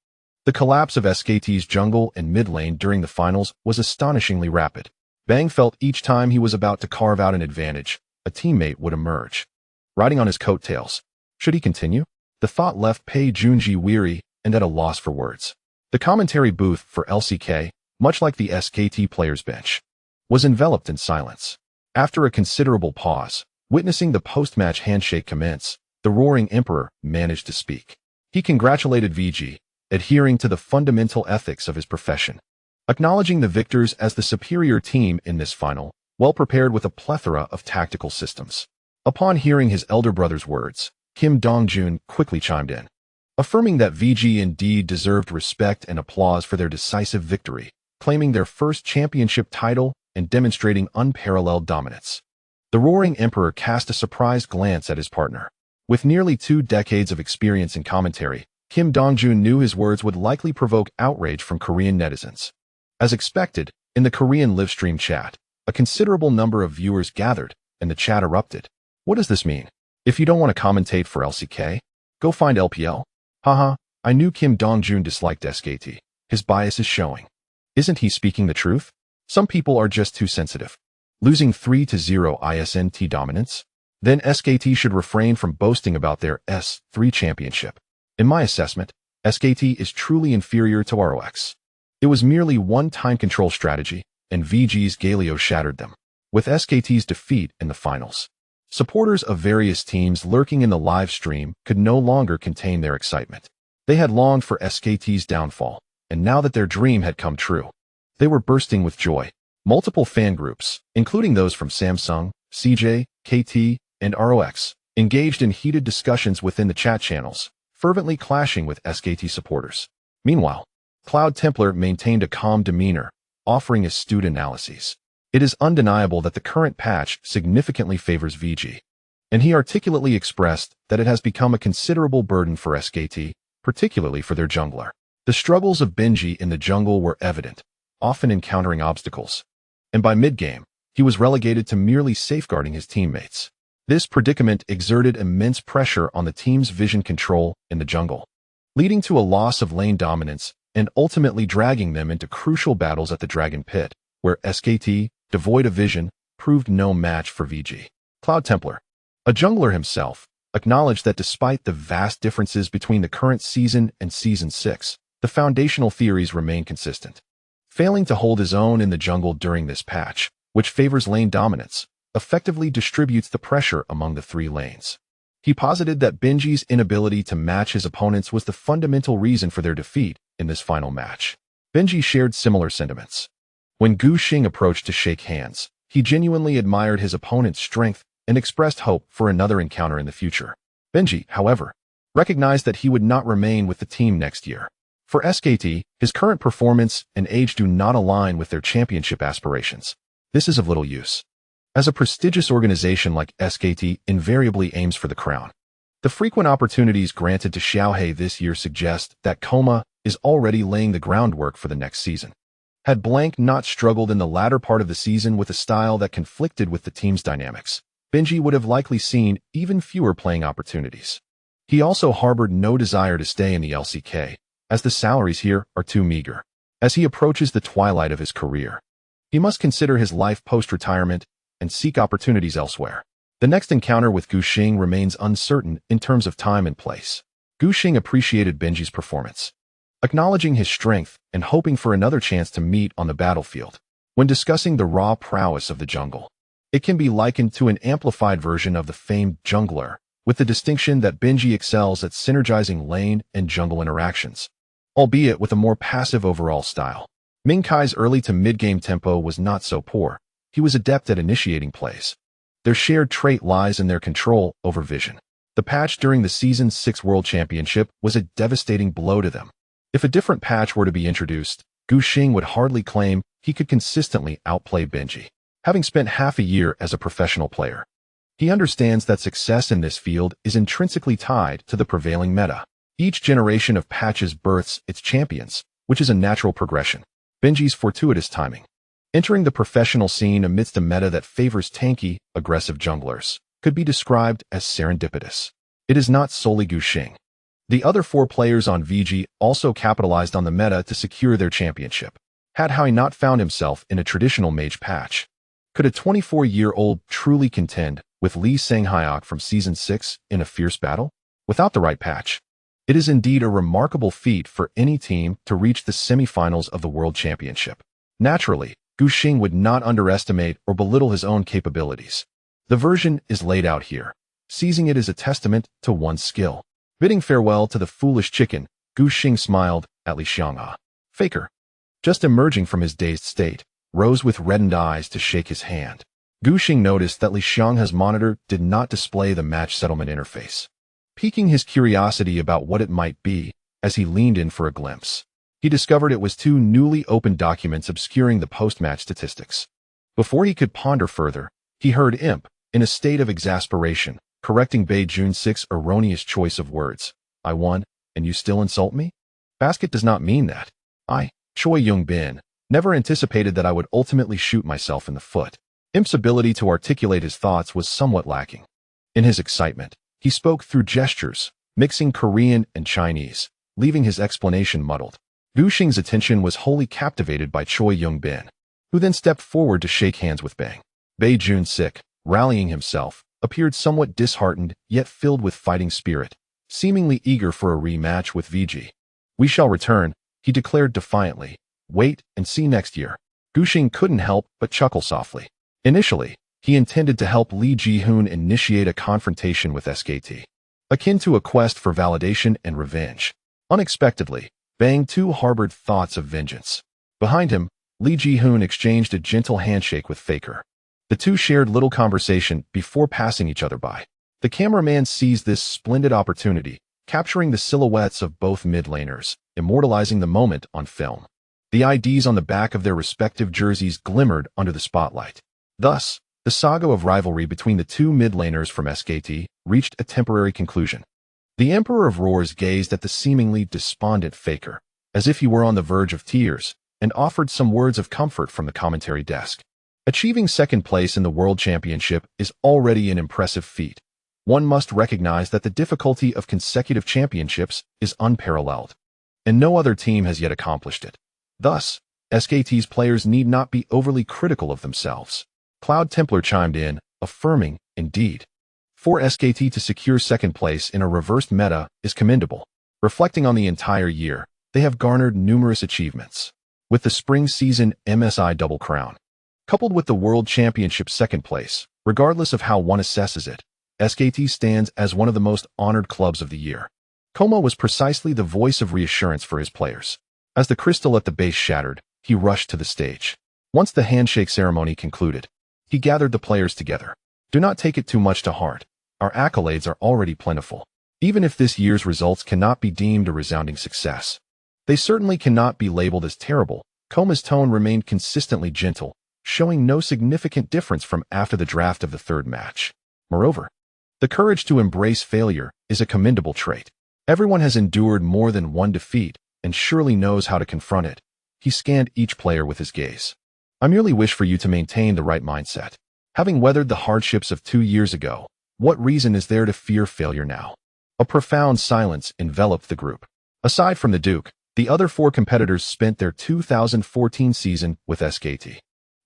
Speaker 1: The collapse of SKT's jungle and mid lane during the finals was astonishingly rapid. Bang felt each time he was about to carve out an advantage, a teammate would emerge, riding on his coattails. Should he continue? The thought left Pei Junji weary and at a loss for words. The commentary booth for LCK, much like the SKT players' bench, was enveloped in silence. After a considerable pause, witnessing the post-match handshake commence, the Roaring Emperor managed to speak. He congratulated VG, adhering to the fundamental ethics of his profession, acknowledging the victors as the superior team in this final, well prepared with a plethora of tactical systems. Upon hearing his elder brother's words, Kim Dong-jun quickly chimed in, affirming that VG indeed deserved respect and applause for their decisive victory, claiming their first championship title and demonstrating unparalleled dominance. The Roaring Emperor cast a surprised glance at his partner. With nearly 2 decades of experience in commentary, Kim Dong-jun knew his words would likely provoke outrage from Korean netizens. As expected, in the Korean livestream chat, a considerable number of viewers gathered, and the chat erupted. What does this mean? If you don't want to commentate for LCK, go find LPL. Haha, I knew Kim Dong-jun disliked SKT. His bias is showing. Isn't he speaking the truth? Some people are just too sensitive. Losing 3-0 ISNT dominance? Then SKT should refrain from boasting about their S3 championship. In my assessment, SKT is truly inferior to ROX. It was merely one time control strategy, and VG's Galio shattered them. With SKT's defeat in the finals, supporters of various teams lurking in the live stream could no longer contain their excitement. They had longed for SKT's downfall, and now that their dream had come true, they were bursting with joy. Multiple fan groups, including those from Samsung, CJ, KT, and ROX, engaged in heated discussions within the chat channels, fervently clashing with SKT supporters. Meanwhile, Cloud Templar maintained a calm demeanor, offering astute analyses. It is undeniable that the current patch significantly favors VG, and he articulately expressed that it has become a considerable burden for SKT, particularly for their jungler. The struggles of Bengi in the jungle were evident, often encountering obstacles, and by mid-game, he was relegated to merely safeguarding his teammates. This predicament exerted immense pressure on the team's vision control in the jungle, leading to a loss of lane dominance and ultimately dragging them into crucial battles at the Dragon Pit, where SKT, devoid of vision, proved no match for VG. Cloud Templar, a jungler himself, acknowledged that despite the vast differences between the current season and Season 6, the foundational theories remain consistent. Failing to hold his own in the jungle during this patch, which favors lane dominance, effectively distributes the pressure among the three lanes. He posited that Bengi's inability to match his opponents was the fundamental reason for their defeat in this final match. Bengi shared similar sentiments. When Gu Xing approached to shake hands, he genuinely admired his opponent's strength and expressed hope for another encounter in the future. Bengi, however, recognized that he would not remain with the team next year. For SKT, his current performance and age do not align with their championship aspirations. This is of little use, as a prestigious organization like SKT invariably aims for the crown. The frequent opportunities granted to Xiaohe this year suggest that Coma is already laying the groundwork for the next season. Had Blank not struggled in the latter part of the season with a style that conflicted with the team's dynamics, Bengi would have likely seen even fewer playing opportunities. He also harbored no desire to stay in the LCK, as the salaries here are too meager. As he approaches the twilight of his career, he must consider his life post-retirement and seek opportunities elsewhere. The next encounter with Gu Xing remains uncertain in terms of time and place. Gu Xing appreciated Bengi's performance, acknowledging his strength and hoping for another chance to meet on the battlefield. When discussing the raw prowess of the jungle, it can be likened to an amplified version of the famed jungler, with the distinction that Bengi excels at synergizing lane and jungle interactions, albeit with a more passive overall style. Mingkai's early to mid-game tempo was not so poor. He was adept at initiating plays. Their shared trait lies in their control over vision. The patch during the Season 6 World Championship was a devastating blow to them. If a different patch were to be introduced, Gu Xing would hardly claim he could consistently outplay Bengi. Having spent half a year as a professional player, he understands that success in this field is intrinsically tied to the prevailing meta. Each generation of patches births its champions, which is a natural progression. Bengi's fortuitous timing, entering the professional scene amidst a meta that favors tanky, aggressive junglers, could be described as serendipitous. It is not solely Gu Xing. The other four players on VG also capitalized on the meta to secure their championship. Had Hui not found himself in a traditional mage patch, could a 24-year-old truly contend with Lee Sang-hyuk from Season 6 in a fierce battle? Without the right patch, it is indeed a remarkable feat for any team to reach the semifinals of the World Championship. Naturally, Gu Xing would not underestimate or belittle his own capabilities. The version is laid out here, seizing it as a testament to one's skill. Bidding farewell to the foolish chicken, Gu Xing smiled at Li Xianghe. Faker, just emerging from his dazed state, rose with reddened eyes to shake his hand. Gu Xing noticed that Li Xianghe's monitor did not display the match settlement interface, piquing his curiosity about what it might be. As he leaned in for a glimpse, he discovered it was two newly opened documents obscuring the post-match statistics. Before he could ponder further, he heard Imp, in a state of exasperation, correcting Bei Junsik's erroneous choice of words. I won, and you still insult me? Basket does not mean that. I, Choi Young-bin, never anticipated that I would ultimately shoot myself in the foot. Imp's ability to articulate his thoughts was somewhat lacking. In his excitement, he spoke through gestures, mixing Korean and Chinese, leaving his explanation muddled. Gu Xing's attention was wholly captivated by Choi Young-bin, who then stepped forward to shake hands with Bang. Bei Junsik, rallying himself, appeared somewhat disheartened yet filled with fighting spirit, seemingly eager for a rematch with VG. We shall return, he declared defiantly. Wait and see next year. Gu Xing couldn't help but chuckle softly. Initially, he intended to help Lee Ji-hoon initiate a confrontation with SKT, akin to a quest for validation and revenge. Unexpectedly, Bang too harbored thoughts of vengeance. Behind him, Lee Ji-hoon exchanged a gentle handshake with Faker. The two shared little conversation before passing each other by. The cameraman seized this splendid opportunity, capturing the silhouettes of both mid-laners, immortalizing the moment on film. The IDs on the back of their respective jerseys glimmered under the spotlight. Thus, the saga of rivalry between the two mid-laners from SKT reached a temporary conclusion. The Emperor of Roars gazed at the seemingly despondent Faker, as if he were on the verge of tears, and offered some words of comfort from the commentary desk. Achieving second place in the World Championship is already an impressive feat. One must recognize that the difficulty of consecutive championships is unparalleled, and no other team has yet accomplished it. Thus, SKT's players need not be overly critical of themselves. Cloud Templar chimed in, affirming, indeed. For SKT to secure second place in a reversed meta is commendable. Reflecting on the entire year, they have garnered numerous achievements. With the spring season MSI Double Crown, coupled with the World Championship second place, regardless of how one assesses it, SKT stands as one of the most honored clubs of the year. Koma was precisely the voice of reassurance for his players. As the crystal at the base shattered, he rushed to the stage. Once the handshake ceremony concluded, he gathered the players together. Do not take it too much to heart. Our accolades are already plentiful. Even if this year's results cannot be deemed a resounding success, they certainly cannot be labeled as terrible. Koma's tone remained consistently gentle, showing no significant difference from after the draft of the third match. Moreover, the courage to embrace failure is a commendable trait. Everyone has endured more than one defeat and surely knows how to confront it. He scanned each player with his gaze. I merely wish for you to maintain the right mindset. Having weathered the hardships of 2 years ago, what reason is there to fear failure now? A profound silence enveloped the group. Aside from the Duke, the other 4 competitors spent their 2014 season with SKT.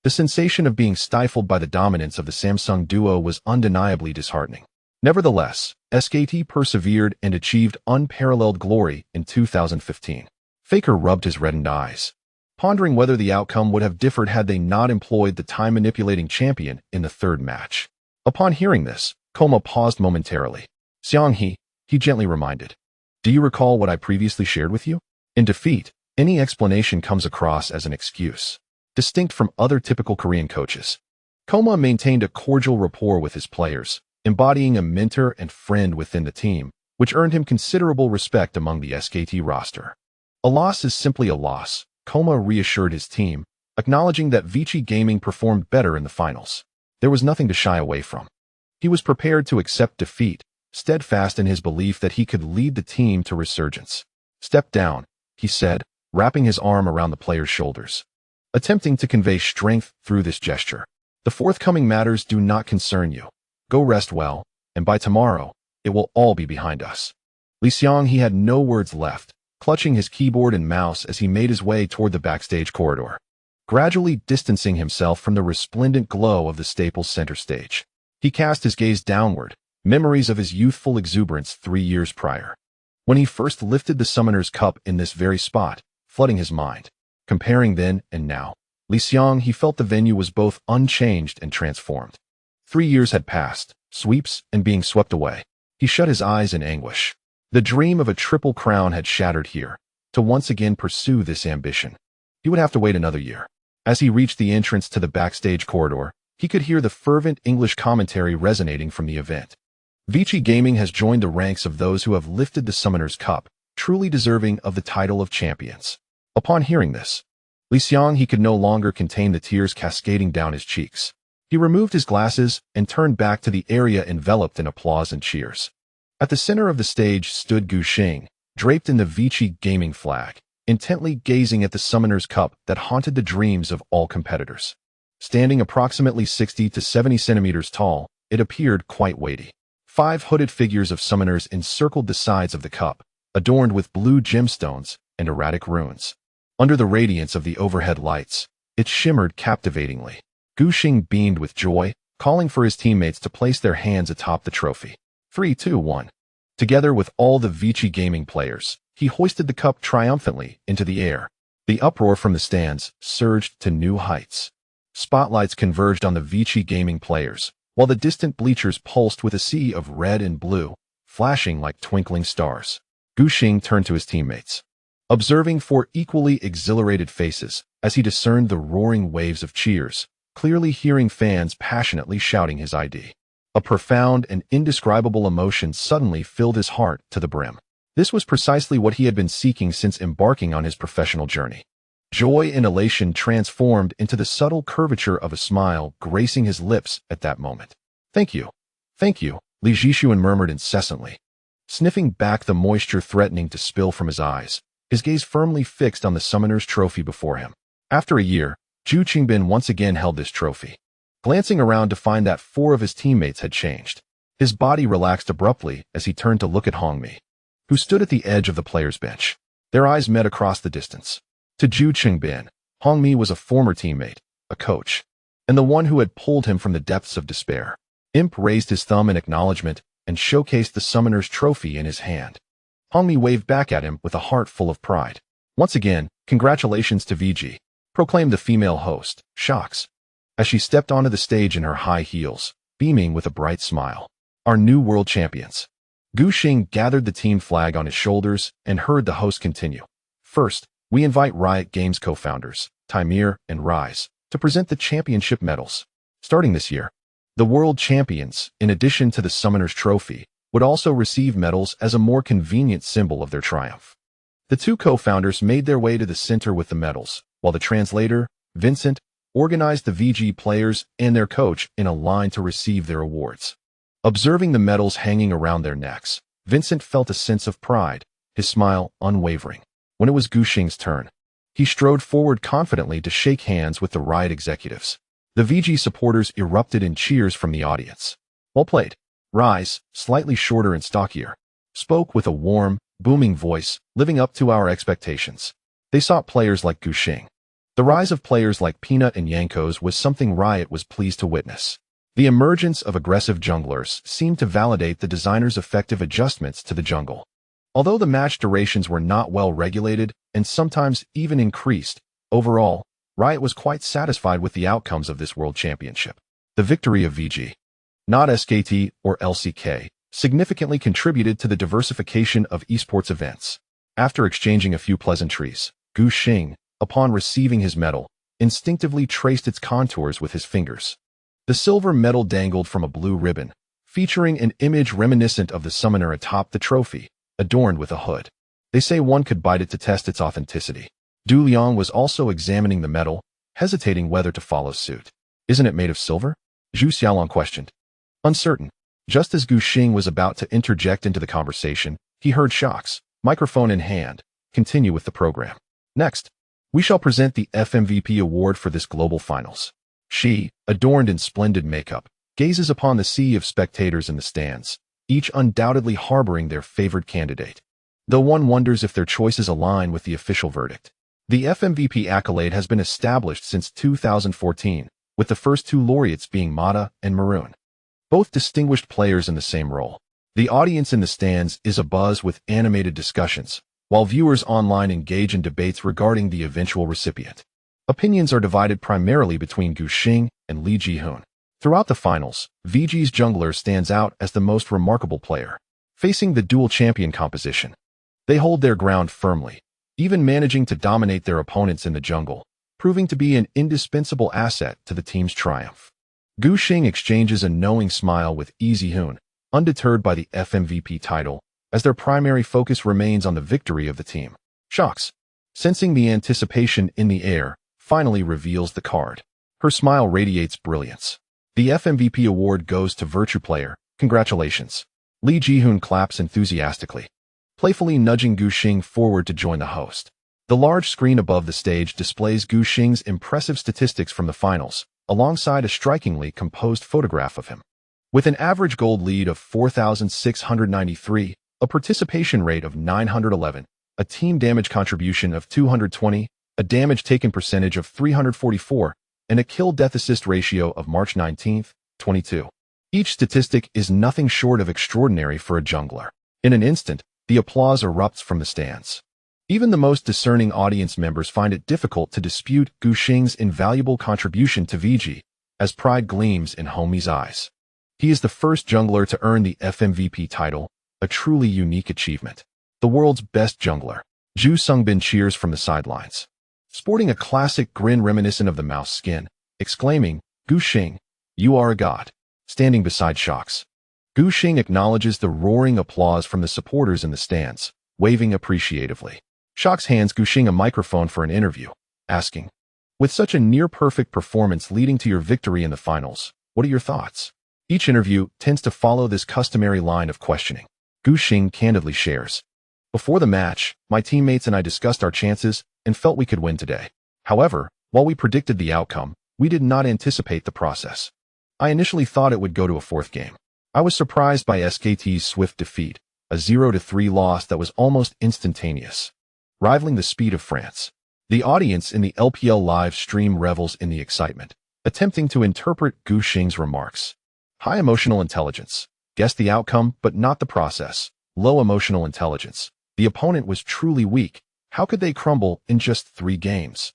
Speaker 1: The sensation of being stifled by the dominance of the Samsung duo was undeniably disheartening. Nevertheless, SKT persevered and achieved unparalleled glory in 2015. Faker rubbed his reddened eyes, pondering whether the outcome would have differed had they not employed the time-manipulating champion in the third match. Upon hearing this, Koma paused momentarily. Xianghe, he gently reminded. Do you recall what I previously shared with you? In defeat, any explanation comes across as an excuse, distinct from other typical Korean coaches. Koma maintained a cordial rapport with his players, embodying a mentor and friend within the team, which earned him considerable respect among the SKT roster. A loss is simply a loss, Koma reassured his team, acknowledging that Vici Gaming performed better in the finals. There was nothing to shy away from. He was prepared to accept defeat, steadfast in his belief that he could lead the team to resurgence. Step down, he said, wrapping his arm around the player's shoulders, attempting to convey strength through this gesture. The forthcoming matters do not concern you. Go rest well, and by tomorrow, it will all be behind us. Lee Xiang had no words left, clutching his keyboard and mouse as he made his way toward the backstage corridor, gradually distancing himself from the resplendent glow of the Staples center stage. He cast his gaze downward, memories of his youthful exuberance 3 years prior, when he first lifted the Summoner's Cup in this very spot, flooding his mind. Comparing then and now, Lee Xiang felt the venue was both unchanged and transformed. 3 years had passed, sweeps and being swept away. He shut his eyes in anguish. The dream of a triple crown had shattered here. To once again pursue this ambition, he would have to wait another year. As he reached the entrance to the backstage corridor, he could hear the fervent English commentary resonating from the event. Vici Gaming has joined the ranks of those who have lifted the Summoner's Cup, truly deserving of the title of champions. Upon hearing this, Lee Xiang could no longer contain the tears cascading down his cheeks. He removed his glasses and turned back to the area enveloped in applause and cheers. At the center of the stage stood Gu Xing, draped in the Vici Gaming flag, intently gazing at the Summoner's Cup that haunted the dreams of all competitors. Standing approximately 60 to 70 centimeters tall, it appeared quite weighty. 5 hooded figures of summoners encircled the sides of the cup, adorned with blue gemstones and erratic runes. Under the radiance of the overhead lights, it shimmered captivatingly. Gu Xing beamed with joy, calling for his teammates to place their hands atop the trophy. 3, 2, 1. Together with all the Vici Gaming players, he hoisted the cup triumphantly into the air. The uproar from the stands surged to new heights. Spotlights converged on the Vici Gaming players, while the distant bleachers pulsed with a sea of red and blue, flashing like twinkling stars. Gu Xing turned to his teammates, observing 4 equally exhilarated faces as he discerned the roaring waves of cheers, clearly hearing fans passionately shouting his ID. A profound and indescribable emotion suddenly filled his heart to the brim. This was precisely what he had been seeking since embarking on his professional journey. Joy and elation transformed into the subtle curvature of a smile gracing his lips at that moment. Thank you, Li Jishuan murmured incessantly, sniffing back the moisture threatening to spill from his eyes, his gaze firmly fixed on the Summoner's trophy before him. After a year, Zhu Qingbin once again held this trophy, glancing around to find that 4 of his teammates had changed. His body relaxed abruptly as he turned to look at Hongmi, who stood at the edge of the players' bench. Their eyes met across the distance. To Zhu Qingbin, Hongmi was a former teammate, a coach, and the one who had pulled him from the depths of despair. Imp raised his thumb in acknowledgement and showcased the summoner's trophy in his hand. Hongmi waved back at him with a heart full of pride. Once again, congratulations to VG, proclaimed the female host, Kha'Zix, as she stepped onto the stage in her high heels, beaming with a bright smile. Our new world champions. Gu Xing gathered the team flag on his shoulders and heard the host continue. First, we invite Riot Games co-founders, Timir and Rise, to present the championship medals. Starting this year, the world champions, in addition to the summoner's trophy, would also receive medals as a more convenient symbol of their triumph. The two co-founders made their way to the center with the medals, while the translator, Vincent, organized the VG players and their coach in a line to receive their awards. Observing the medals hanging around their necks, Vincent felt a sense of pride, his smile unwavering. When it was Gu Xing's turn, he strode forward confidently to shake hands with the Riot executives. The VG supporters erupted in cheers from the audience. Well played. Rise, slightly shorter and stockier, spoke with a warm, booming voice, living up to our expectations. They sought players like Gu Xing. The rise of players like Peanut and Yankos was something Riot was pleased to witness. The emergence of aggressive junglers seemed to validate the designer's effective adjustments to the jungle. Although the match durations were not well regulated and sometimes even increased, overall, Riot was quite satisfied with the outcomes of this World Championship. The victory of VG, not SKT or LCK, significantly contributed to the diversification of esports events. After exchanging a few pleasantries, Gu Xing, upon receiving his medal, instinctively traced its contours with his fingers. The silver medal dangled from a blue ribbon, featuring an image reminiscent of the summoner atop the trophy, adorned with a hood. They say one could bite it to test its authenticity. Du Liang was also examining the medal, hesitating whether to follow suit. Isn't it made of silver? Zhu Xiaolong questioned. Uncertain. Just as Gu Xing was about to interject into the conversation, he heard Kha'Zix, microphone in hand, continue with the program. Next, we shall present the FMVP award for this global finals. She, adorned in splendid makeup, gazes upon the sea of spectators in the stands, each undoubtedly harboring their favored candidate. Though one wonders if their choices align with the official verdict. The FMVP accolade has been established since 2014, with the first two laureates being Mata and Maroon, both distinguished players in the same role. The audience in the stands is abuzz with animated discussions, while viewers online engage in debates regarding the eventual recipient. Opinions are divided primarily between Gu Xing and Li Jihoon. Throughout the finals, VG's jungler stands out as the most remarkable player. Facing the dual champion composition, they hold their ground firmly, even managing to dominate their opponents in the jungle, proving to be an indispensable asset to the team's triumph. Gu Xing exchanges a knowing smile with Li Jihoon, undeterred by the FMVP title, as their primary focus remains on the victory of the team. Kha'Zix, sensing the anticipation in the air, finally reveals the card. Her smile radiates brilliance. The FMVP award goes to Virtue Player. Congratulations. Li Jihoon claps enthusiastically, playfully nudging Gu Xing forward to join the host. The large screen above the stage displays Gu Xing's impressive statistics from the finals, alongside a strikingly composed photograph of him. With an average gold lead of 4,693, a participation rate of 911, a team damage contribution of 220, a damage taken percentage of 344, and a kill-death assist ratio of March 19, 22. Each statistic is nothing short of extraordinary for a jungler. In an instant, the applause erupts from the stands. Even the most discerning audience members find it difficult to dispute Gu Xing's invaluable contribution to VG, as pride gleams in Hongmi's eyes. He is the first jungler to earn the FMVP title, a truly unique achievement. The world's best jungler. Zhu Sungbin cheers from the sidelines, sporting a classic grin reminiscent of the mouse skin, exclaiming, Gu Xing, you are a god. Standing beside Kha'Zix, Gu Xing acknowledges the roaring applause from the supporters in the stands, waving appreciatively. Kha'Zix hands Gu Xing a microphone for an interview, asking, with such a near-perfect performance leading to your victory in the finals, what are your thoughts? Each interview tends to follow this customary line of questioning. Gu Xing candidly shares, before the match, my teammates and I discussed our chances and felt we could win today. However, while we predicted the outcome, we did not anticipate the process. I initially thought it would go to a fourth game. I was surprised by SKT's swift defeat, a 0-3 loss that was almost instantaneous, rivaling the speed of France. The audience in the LPL live stream revels in the excitement, attempting to interpret Gu Xing's remarks. High emotional intelligence. Guess the outcome, but not the process. Low emotional intelligence. The opponent was truly weak. How could they crumble in just 3 games?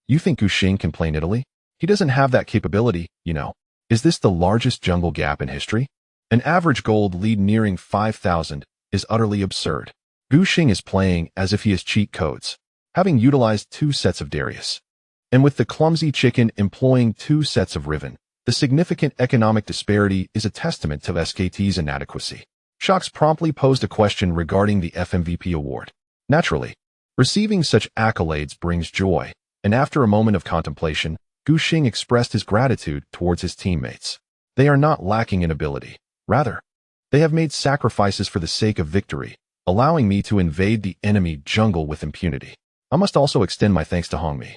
Speaker 1: You think Gushing can play Nidalee? He doesn't have that capability, you know. Is this the largest jungle gap in history? An average gold lead nearing 5,000 is utterly absurd. Gushing is playing as if he has cheat codes, having utilized 2 sets of Darius. And with the clumsy chicken employing 2 sets of Riven, the significant economic disparity is a testament to SKT's inadequacy. Kha'Zix promptly posed a question regarding the FMVP award. Naturally, receiving such accolades brings joy, and after a moment of contemplation, Gushing expressed his gratitude towards his teammates. They are not lacking in ability. Rather, they have made sacrifices for the sake of victory, allowing me to invade the enemy jungle with impunity. I must also extend my thanks to Hongmi,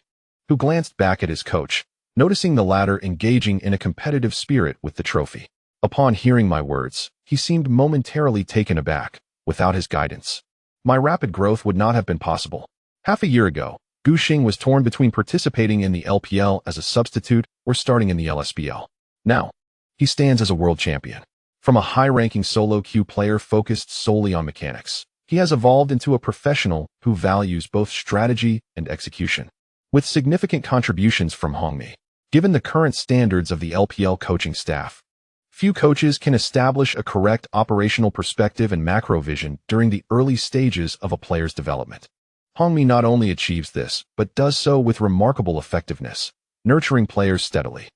Speaker 1: who glanced back at his coach, noticing the latter engaging in a competitive spirit with the trophy. Upon hearing my words, he seemed momentarily taken aback. Without his guidance, my rapid growth would not have been possible. Half a year ago, Gushing was torn between participating in the LPL as a substitute or starting in the LSBL. Now, he stands as a world champion. From a high-ranking solo queue player focused solely on mechanics, he has evolved into a professional who values both strategy and execution. With significant contributions from Hongmi, given the current standards of the LPL coaching staff, few coaches can establish a correct operational perspective and macro vision during the early stages of a player's development. Hongmi not only achieves this, but does so with remarkable effectiveness, nurturing players steadily.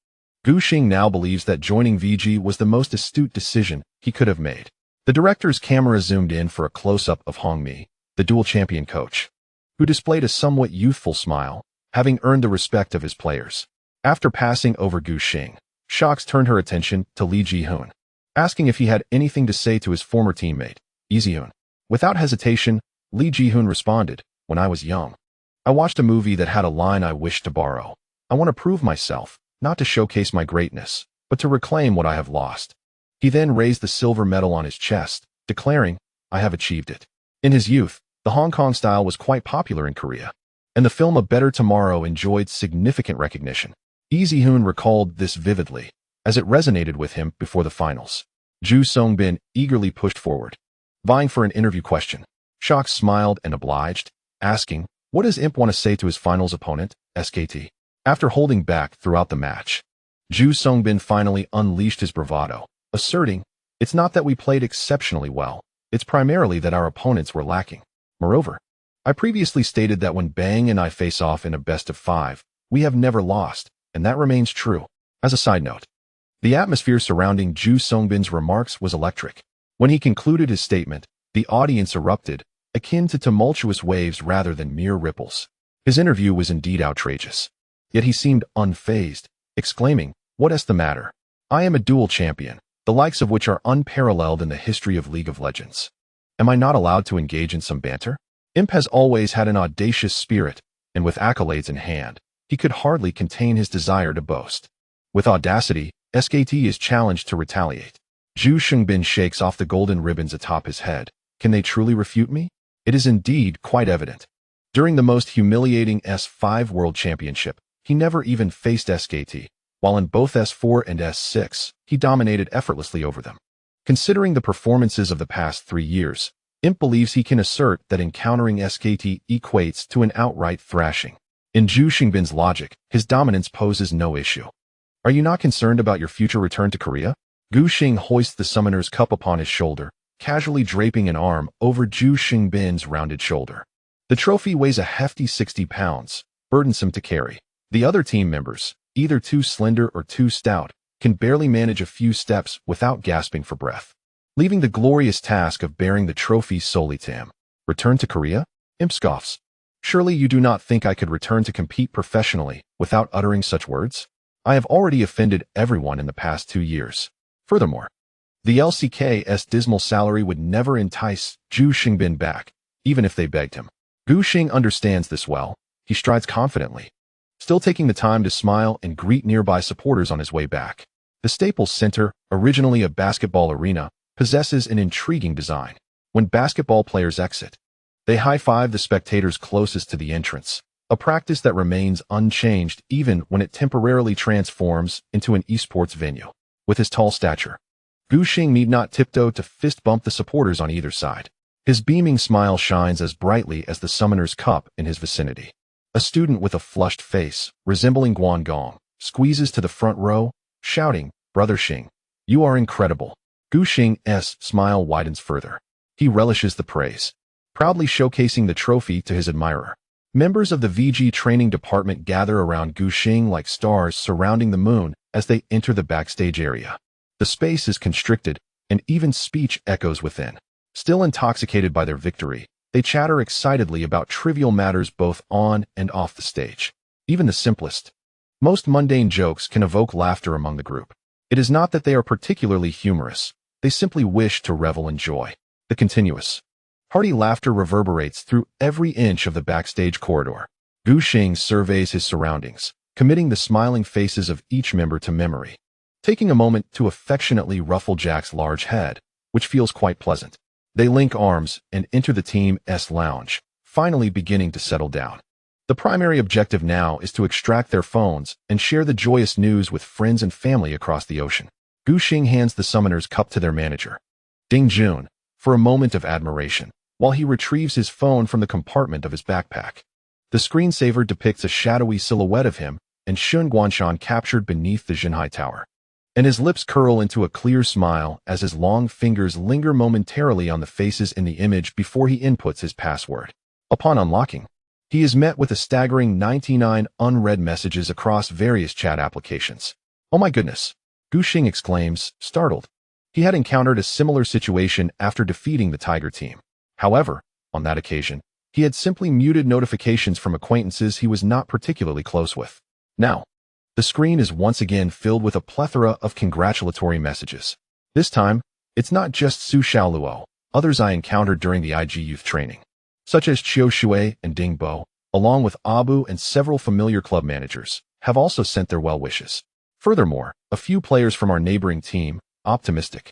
Speaker 1: Gushing now believes that joining VG was the most astute decision he could have made. The director's camera zoomed in for a close-up of Hongmi, the dual champion coach, who displayed a somewhat youthful smile, having earned the respect of his players. After passing over Gushing, Kha'Zix turned her attention to Lee Ji-hoon, asking if he had anything to say to his former teammate, Izihoon. Without hesitation, Lee Ji-hoon responded, "When I was young, I watched a movie that had a line I wished to borrow. I want to prove myself, not to showcase my greatness, but to reclaim what I have lost." He then raised the silver medal on his chest, declaring, "I have achieved it." In his youth, the Hong Kong style was quite popular in Korea, and the film A Better Tomorrow enjoyed significant recognition. Izihoon recalled this vividly, as it resonated with him before the finals. Ju Songbin eagerly pushed forward, vying for an interview question. Kha'Zix smiled and obliged, asking, "What does Imp want to say to his finals opponent, SKT?" After holding back throughout the match, Ju Songbin finally unleashed his bravado, asserting, "It's not that we played exceptionally well, it's primarily that our opponents were lacking. Moreover, I previously stated that when Bang and I face off in a best-of-5, we have never lost, and that remains true." As a side note, the atmosphere surrounding Ju Songbin's remarks was electric. When he concluded his statement, the audience erupted, akin to tumultuous waves rather than mere ripples. His interview was indeed outrageous. Yet he seemed unfazed, exclaiming, "What's the matter? I am a dual champion, the likes of which are unparalleled in the history of League of Legends. Am I not allowed to engage in some banter?" Imp has always had an audacious spirit, and with accolades in hand, he could hardly contain his desire to boast. With audacity, SKT is challenged to retaliate. Ju Songbin shakes off the golden ribbons atop his head. "Can they truly refute me? It is indeed quite evident. During the most humiliating S5 World Championship, he never even faced SKT, while in both S4 and S6, he dominated effortlessly over them. Considering the performances of the past 3 years, Imp believes he can assert that encountering SKT equates to an outright thrashing. In Ju Songbin's logic, his dominance poses no issue. Are you not concerned about your future return to Korea? Gushing hoists the summoner's cup upon his shoulder, casually draping an arm over Ju Songbin's rounded shoulder. The trophy weighs a hefty 60 pounds, burdensome to carry. The other team members, either too slender or too stout, can barely manage a few steps without gasping for breath, leaving the glorious task of bearing the trophy solely to him. Return to Korea? Imp scoffs. Surely you do not think I could return to compete professionally without uttering such words? I have already offended everyone in the past 2 years. Furthermore, the LCK's dismal salary would never entice Ju Songbin back, even if they begged him. Gushing understands this well. He strides confidently, still taking the time to smile and greet nearby supporters on his way back. The Staples Center, originally a basketball arena, possesses an intriguing design. When basketball players exit, they high-five the spectators closest to the entrance, a practice that remains unchanged even when it temporarily transforms into an esports venue. with his tall stature. Gu Xing need not tiptoe to fist bump the supporters on either side. His beaming smile shines as brightly as the summoner's cup in his vicinity. A student with a flushed face, resembling Guan Gong, squeezes to the front row, shouting, "Brother Xing, you are incredible." Gu Xing's smile widens further. He relishes the praise, proudly showcasing the trophy to his admirer. Members of the VG training department gather around Gu Xing like stars surrounding the moon as they enter the backstage area. The space is constricted, and even speech echoes within. Still intoxicated by their victory, they chatter excitedly about trivial matters both on and off the stage. Even the simplest, most mundane jokes can evoke laughter among the group. It is not that they are particularly humorous. They simply wish to revel in joy. The continuous, hearty laughter reverberates through every inch of the backstage corridor. Gu Xing surveys his surroundings, committing the smiling faces of each member to memory. Taking a moment to affectionately ruffle Jack's large head, which feels quite pleasant. They link arms and enter the team's lounge, finally beginning to settle down. The primary objective now is to extract their phones and share the joyous news with friends and family across the ocean. Gu Xing hands the summoner's cup to their manager, Ding Jun, for a moment of admiration, while he retrieves his phone from the compartment of his backpack. The screensaver depicts a shadowy silhouette of him and Shun Guanshan captured beneath the Jinhai Tower. And his lips curl into a clear smile as his long fingers linger momentarily on the faces in the image before he inputs his password. Upon unlocking, he is met with a staggering 99 unread messages across various chat applications. "Oh my goodness," Gu Xing exclaims, startled. He had encountered a similar situation after defeating the Tiger team. However, on that occasion, he had simply muted notifications from acquaintances he was not particularly close with. Now, the screen is once again filled with a plethora of congratulatory messages. This time, it's not just Su Xiaoluo, others I encountered during the IG youth training, such as Qiu Shui and Ding Bo, along with Abu and several familiar club managers, have also sent their well wishes. Furthermore, a few players from our neighboring team, Optimistic,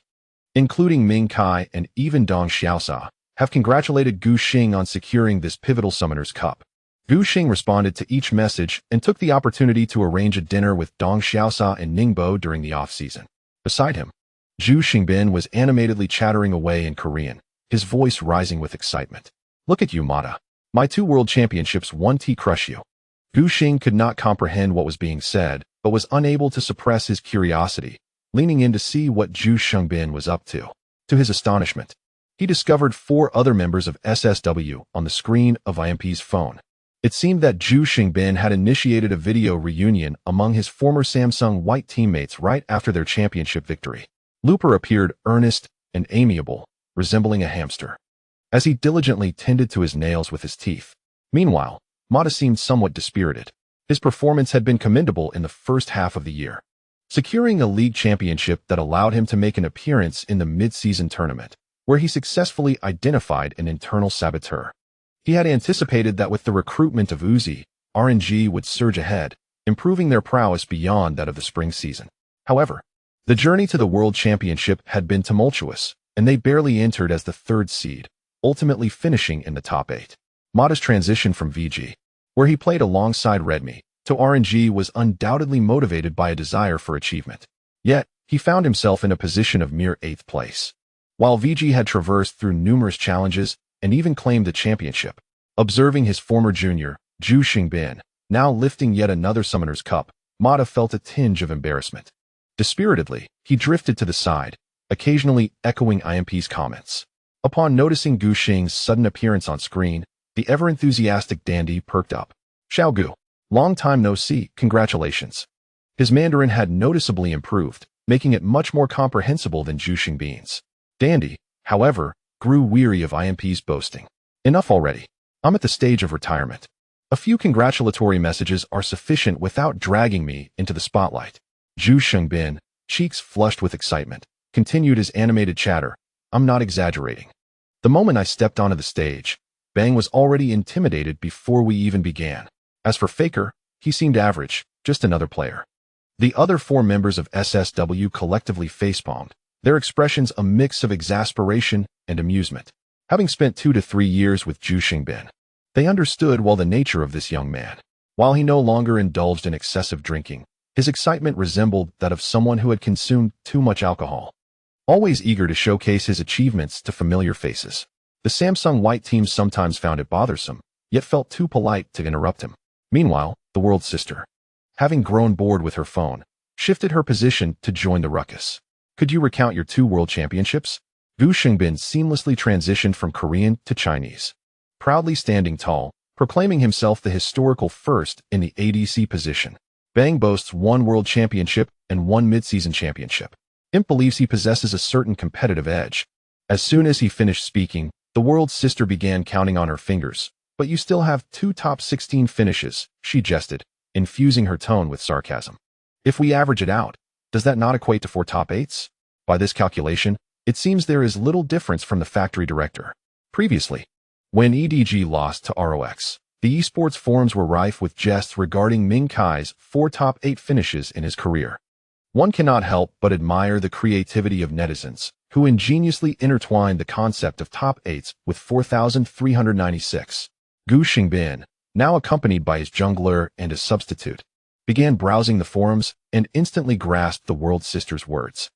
Speaker 1: including Ming Kai and even Dong Xiaosa, have congratulated Gu Xing on securing this pivotal summoner's cup. Gu Xing responded to each message and took the opportunity to arrange a dinner with Dong Xiaosa and Ningbo during the off-season. Beside him, Zhu Xingbin was animatedly chattering away in Korean, his voice rising with excitement. "Look at you, Mata. My 2 world championships 1T crush you." Gu Xing could not comprehend what was being said, but was unable to suppress his curiosity, leaning in to see what Zhu Xingbin was up to. To his astonishment, he discovered 4 other members of SSW on the screen of IMP's phone. It seemed that Zhu Xingbin had initiated a video reunion among his former Samsung White teammates right after their championship victory. Looper appeared earnest and amiable, resembling a hamster, as he diligently tended to his nails with his teeth. Meanwhile, Mata seemed somewhat dispirited. His performance had been commendable in the first half of the year, securing a league championship that allowed him to make an appearance in the mid-season tournament, where he successfully identified an internal saboteur. He had anticipated that with the recruitment of Uzi, RNG would surge ahead, improving their prowess beyond that of the spring season. However, the journey to the World Championship had been tumultuous, and they barely entered as the 3rd seed, ultimately finishing in the top 8. Mata's transition from VG, where he played alongside Redmi, to RNG was undoubtedly motivated by a desire for achievement. Yet, he found himself in a position of mere 8th place. While VG had traversed through numerous challenges and even claimed the championship, observing his former junior, Zhu Xingbin, now lifting yet another Summoner's Cup, Mata felt a tinge of embarrassment. Dispiritedly, he drifted to the side, occasionally echoing IMP's comments. Upon noticing Gu Xing's sudden appearance on screen, the ever-enthusiastic dandy perked up. "Xiao Gu, long time no see, congratulations." His Mandarin had noticeably improved, making it much more comprehensible than Zhu Xingbin's. Dandy, however, grew weary of IMP's boasting. "Enough already. I'm at the stage of retirement. A few congratulatory messages are sufficient without dragging me into the spotlight." Zhu Xingbin, cheeks flushed with excitement, continued his animated chatter. "I'm not exaggerating. The moment I stepped onto the stage, Bang was already intimidated before we even began. As for Faker, he seemed average, just another player." The other 4 members of SSW collectively facepalmed, their expressions a mix of exasperation and amusement. Having spent 2 to 3 years with Zhu Xingbin, they understood well the nature of this young man. While he no longer indulged in excessive drinking, His excitement resembled that of someone who had consumed too much alcohol, always eager to showcase his achievements to familiar faces. The Samsung White team sometimes found it bothersome, yet felt too polite to interrupt him. Meanwhile, the world's sister, having grown bored with her phone, shifted her position to join the ruckus. Could you recount your 2 world championships? Gu Xingbin seamlessly transitioned from Korean to Chinese, proudly standing tall, proclaiming himself the historical first in the ADC position. Bang boasts 1 world championship and 1 mid-season championship. Imp believes he possesses a certain competitive edge. As soon as he finished speaking, the world's sister began counting on her fingers. But you still have 2 top 16 finishes, she jested, infusing her tone with sarcasm. If we average it out, does that not equate to 4 top 8s? By this calculation, it seems there is little difference from the factory director. Previously, when EDG lost to ROX, the esports forums were rife with jests regarding Ming Kai's 4 top 8 finishes in his career. One cannot help but admire the creativity of netizens, who ingeniously intertwined the concept of top 8s with 4,396. Gu Xingbin, now accompanied by his jungler and his substitute, began browsing the forums and instantly grasped the world sister's words.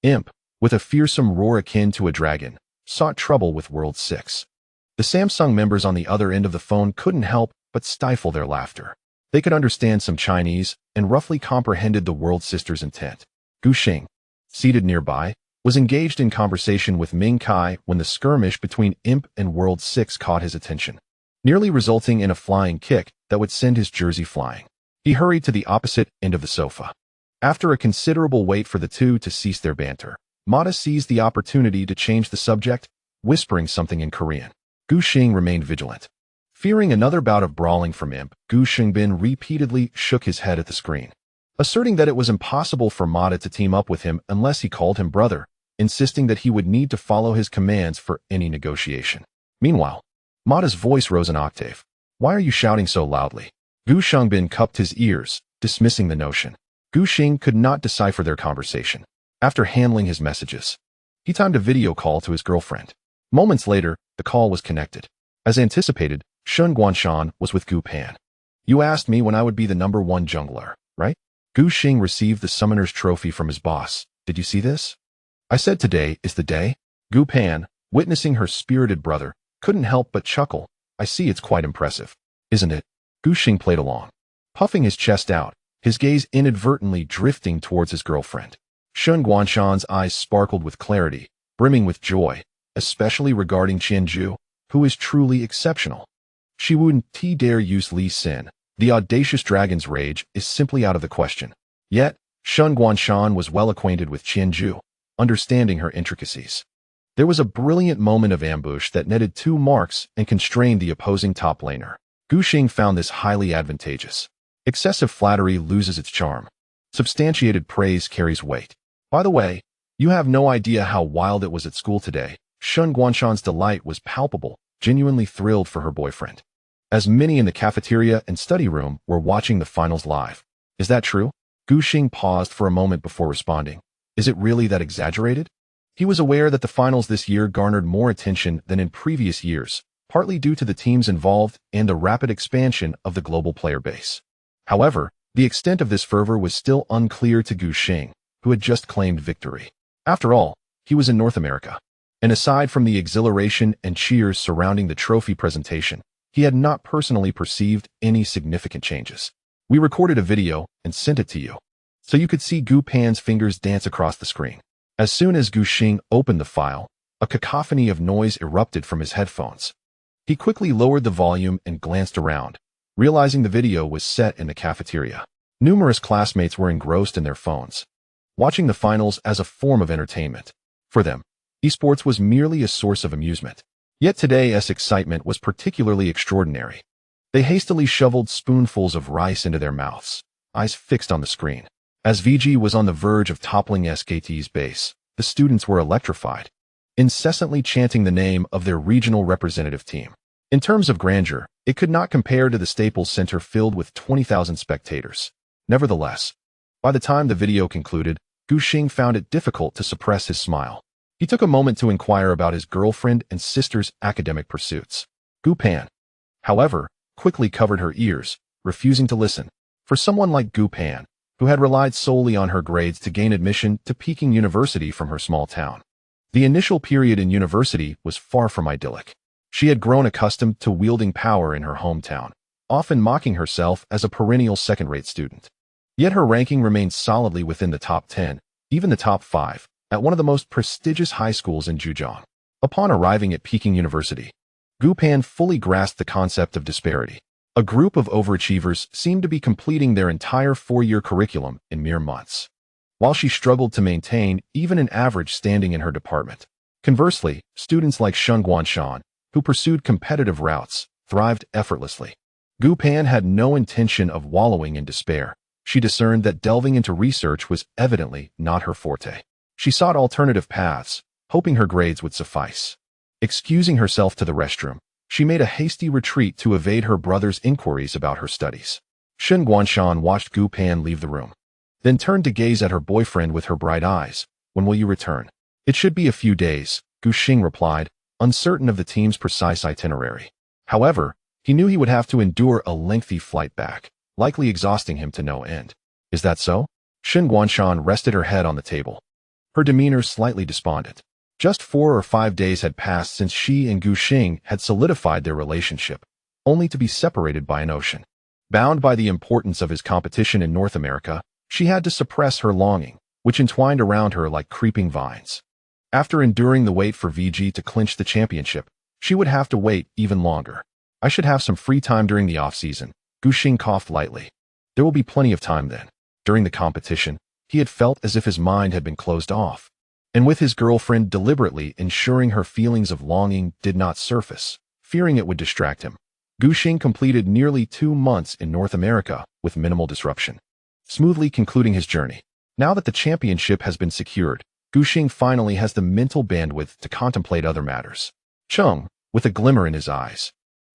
Speaker 1: Imp, with a fearsome roar akin to a dragon, sought trouble with World 6. The Samsung members on the other end of the phone couldn't help but stifle their laughter. They could understand some Chinese and roughly comprehended the world sister's intent. Gu Xing, seated nearby, was engaged in conversation with Ming Kai when the skirmish between Imp and World 6 caught his attention, nearly resulting in a flying kick that would send his jersey flying. He hurried to the opposite end of the sofa. After a considerable wait for the two to cease their banter, Mata seized the opportunity to change the subject, whispering something in Korean. Gu Xing remained vigilant. Fearing another bout of brawling from Imp, Gu Xingbin repeatedly shook his head at the screen, asserting that it was impossible for Mata to team up with him unless he called him brother, insisting that he would need to follow his commands for any negotiation. Meanwhile, Mata's voice rose an octave. Why are you shouting so loudly? Gu Xingbin cupped his ears, dismissing the notion. Gu Xing could not decipher their conversation. After handling his messages, he timed a video call to his girlfriend. Moments later, the call was connected. As anticipated, Shun Guanshan was with Gu Pan. You asked me when I would be the #1 jungler, right? Gu Xing received the summoner's trophy from his boss. Did you see this? I said today is the day. Gu Pan, witnessing her spirited brother, couldn't help but chuckle. I see, it's quite impressive, isn't it? Gu Xing played along, puffing his chest out, his gaze inadvertently drifting towards his girlfriend. Shun Guanshan's eyes sparkled with clarity, brimming with joy, especially regarding Qianzhu, who is truly exceptional. She wouldn't dare use Li Xin. The audacious dragon's rage is simply out of the question. Yet, Shun Guanshan was well acquainted with Qianzhu, understanding her intricacies. There was a brilliant moment of ambush that netted 2 marks and constrained the opposing top laner. Gu Xing found this highly advantageous. Excessive flattery loses its charm. Substantiated praise carries weight. By the way, you have no idea how wild it was at school today. Shun Guanshan's delight was palpable, genuinely thrilled for her boyfriend. As many in the cafeteria and study room were watching the finals live. Is that true? Gu Xing paused for a moment before responding. Is it really that exaggerated? He was aware that the finals this year garnered more attention than in previous years, partly due to the teams involved and the rapid expansion of the global player base. However, the extent of this fervor was still unclear to Gu Xing, who had just claimed victory. After all, he was in North America. And aside from the exhilaration and cheers surrounding the trophy presentation, he had not personally perceived any significant changes. We recorded a video and sent it to you, so you could see Gu Pan's fingers dance across the screen. As soon as Gu Xing opened the file, a cacophony of noise erupted from his headphones. He quickly lowered the volume and glanced around, realizing the video was set in the cafeteria. Numerous classmates were engrossed in their phones, watching the finals as a form of entertainment. For them, esports was merely a source of amusement. Yet today's excitement was particularly extraordinary. They hastily shoveled spoonfuls of rice into their mouths, eyes fixed on the screen. As VG was on the verge of toppling SKT's base, the students were electrified, incessantly chanting the name of their regional representative team. In terms of grandeur, it could not compare to the Staples Center filled with 20,000 spectators. Nevertheless, by the time the video concluded, Gu Xing found it difficult to suppress his smile. He took a moment to inquire about his girlfriend and sister's academic pursuits. Gu Pan, however, quickly covered her ears, refusing to listen. For someone like Gu Pan, who had relied solely on her grades to gain admission to Peking University from her small town. The initial period in university was far from idyllic. She had grown accustomed to wielding power in her hometown, often mocking herself as a perennial second-rate student. Yet her ranking remained solidly within the top 10, even the top 5, at one of the most prestigious high schools in Zhejiang. Upon arriving at Peking University, Gu Pan fully grasped the concept of disparity. A group of overachievers seemed to be completing their entire 4-year curriculum in mere months, while she struggled to maintain even an average standing in her department. Conversely, students like Sheng Guanshan, who pursued competitive routes, thrived effortlessly. Gu Pan had no intention of wallowing in despair. She discerned that delving into research was evidently not her forte. She sought alternative paths, hoping her grades would suffice. Excusing herself to the restroom, she made a hasty retreat to evade her brother's inquiries about her studies. Sheng Guanshan watched Gu Pan leave the room, then turned to gaze at her boyfriend with her bright eyes. "When will you return?" "It should be a few days," Gu Xing replied, uncertain of the team's precise itinerary. However, he knew he would have to endure a lengthy flight back, likely exhausting him to no end. "Is that so?" Sheng Guanshan rested her head on the table, her demeanor slightly despondent. Just 4 or 5 days had passed since she and Gu Xing had solidified their relationship, only to be separated by an ocean. Bound by the importance of his competition in North America, she had to suppress her longing, which entwined around her like creeping vines. After enduring the wait for VG to clinch the championship, she would have to wait even longer. "I should have some free time during the off-season," Gu Xing coughed lightly. "There will be plenty of time then." During the competition, he had felt as if his mind had been closed off, and with his girlfriend deliberately ensuring her feelings of longing did not surface, fearing it would distract him, Gu Xing completed nearly 2 months in North America with minimal disruption, smoothly concluding his journey. Now that the championship has been secured, Gu Xing finally has the mental bandwidth to contemplate other matters. Cheng, with a glimmer in his eyes,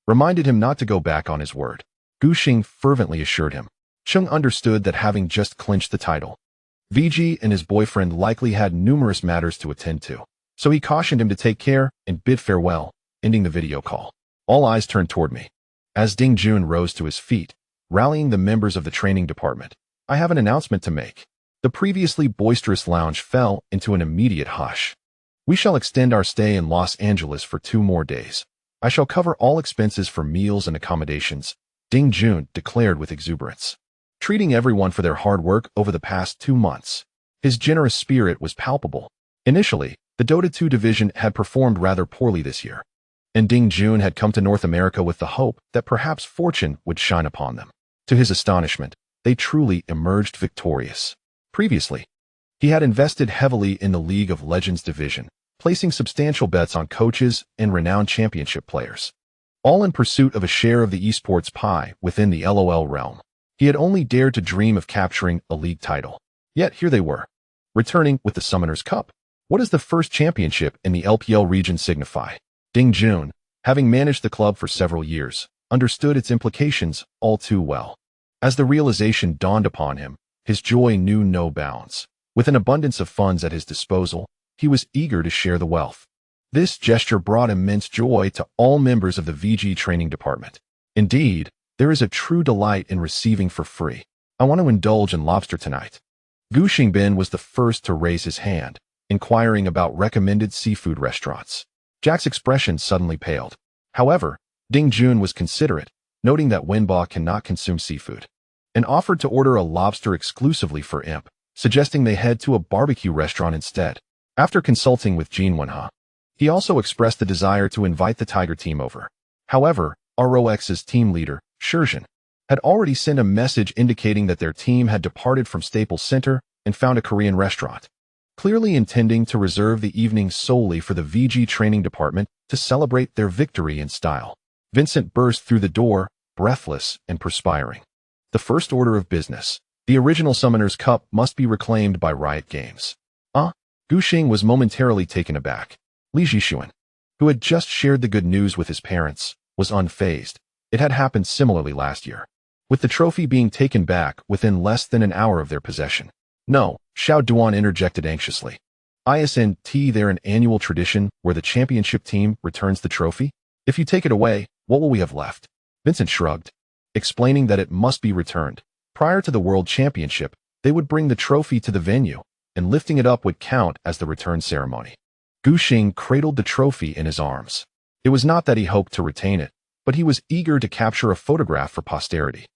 Speaker 1: reminded him not to go back on his word. Gu Xing fervently assured him. Cheng understood that having just clinched the title, VG and his boyfriend likely had numerous matters to attend to, so he cautioned him to take care and bid farewell, ending the video call. All eyes turned toward me. As Ding Jun rose to his feet, rallying the members of the training department, "I have an announcement to make." The previously boisterous lounge fell into an immediate hush. "We shall extend our stay in Los Angeles for 2 more days. I shall cover all expenses for meals and accommodations," Ding Jun declared with exuberance, treating everyone for their hard work over the past 2 months. His generous spirit was palpable. Initially, the Dota 2 division had performed rather poorly this year, and Ding Jun had come to North America with the hope that perhaps fortune would shine upon them. To his astonishment, they truly emerged victorious. Previously, he had invested heavily in the League of Legends division, placing substantial bets on coaches and renowned championship players, all in pursuit of a share of the esports pie within the LOL realm. He had only dared to dream of capturing a league title. Yet here they were, returning with the Summoner's Cup. What does the first championship in the LPL region signify? Ding Jun, having managed the club for several years, understood its implications all too well. As the realization dawned upon him, his joy knew no bounds. With an abundance of funds at his disposal, he was eager to share the wealth. This gesture brought immense joy to all members of the VG training department. Indeed, there is a true delight in receiving for free. "I want to indulge in lobster tonight." Gu Xingbin was the first to raise his hand, inquiring about recommended seafood restaurants. Jack's expression suddenly paled. However, Ding Jun was considerate, noting that Wenba cannot consume seafood, and offered to order a lobster exclusively for Imp, suggesting they head to a barbecue restaurant instead. After consulting with Jin Wenha, he also expressed the desire to invite the Tiger team over. However, ROX's team leader, Shurjin, had already sent a message indicating that their team had departed from Staples Center and found a Korean restaurant, clearly intending to reserve the evening solely for the VG training department to celebrate their victory in style. Vincent burst through the door, breathless and perspiring. The first order of business. The original Summoner's Cup must be reclaimed by Riot Games. Gu Xing was momentarily taken aback. Li Jixuan, who had just shared the good news with his parents, was unfazed. It had happened similarly last year, with the trophy being taken back within less than an hour of their possession. "No," Xiao Duan interjected anxiously. "Isn't there an annual tradition where the championship team returns the trophy? If you take it away, what will we have left?" Vincent shrugged, explaining that it must be returned. Prior to the World Championship, They would bring the trophy to the venue, and lifting it up would count as the return ceremony. Gu Xing cradled the trophy in his arms. It was not that he hoped to retain it, but he was eager to capture a photograph for posterity.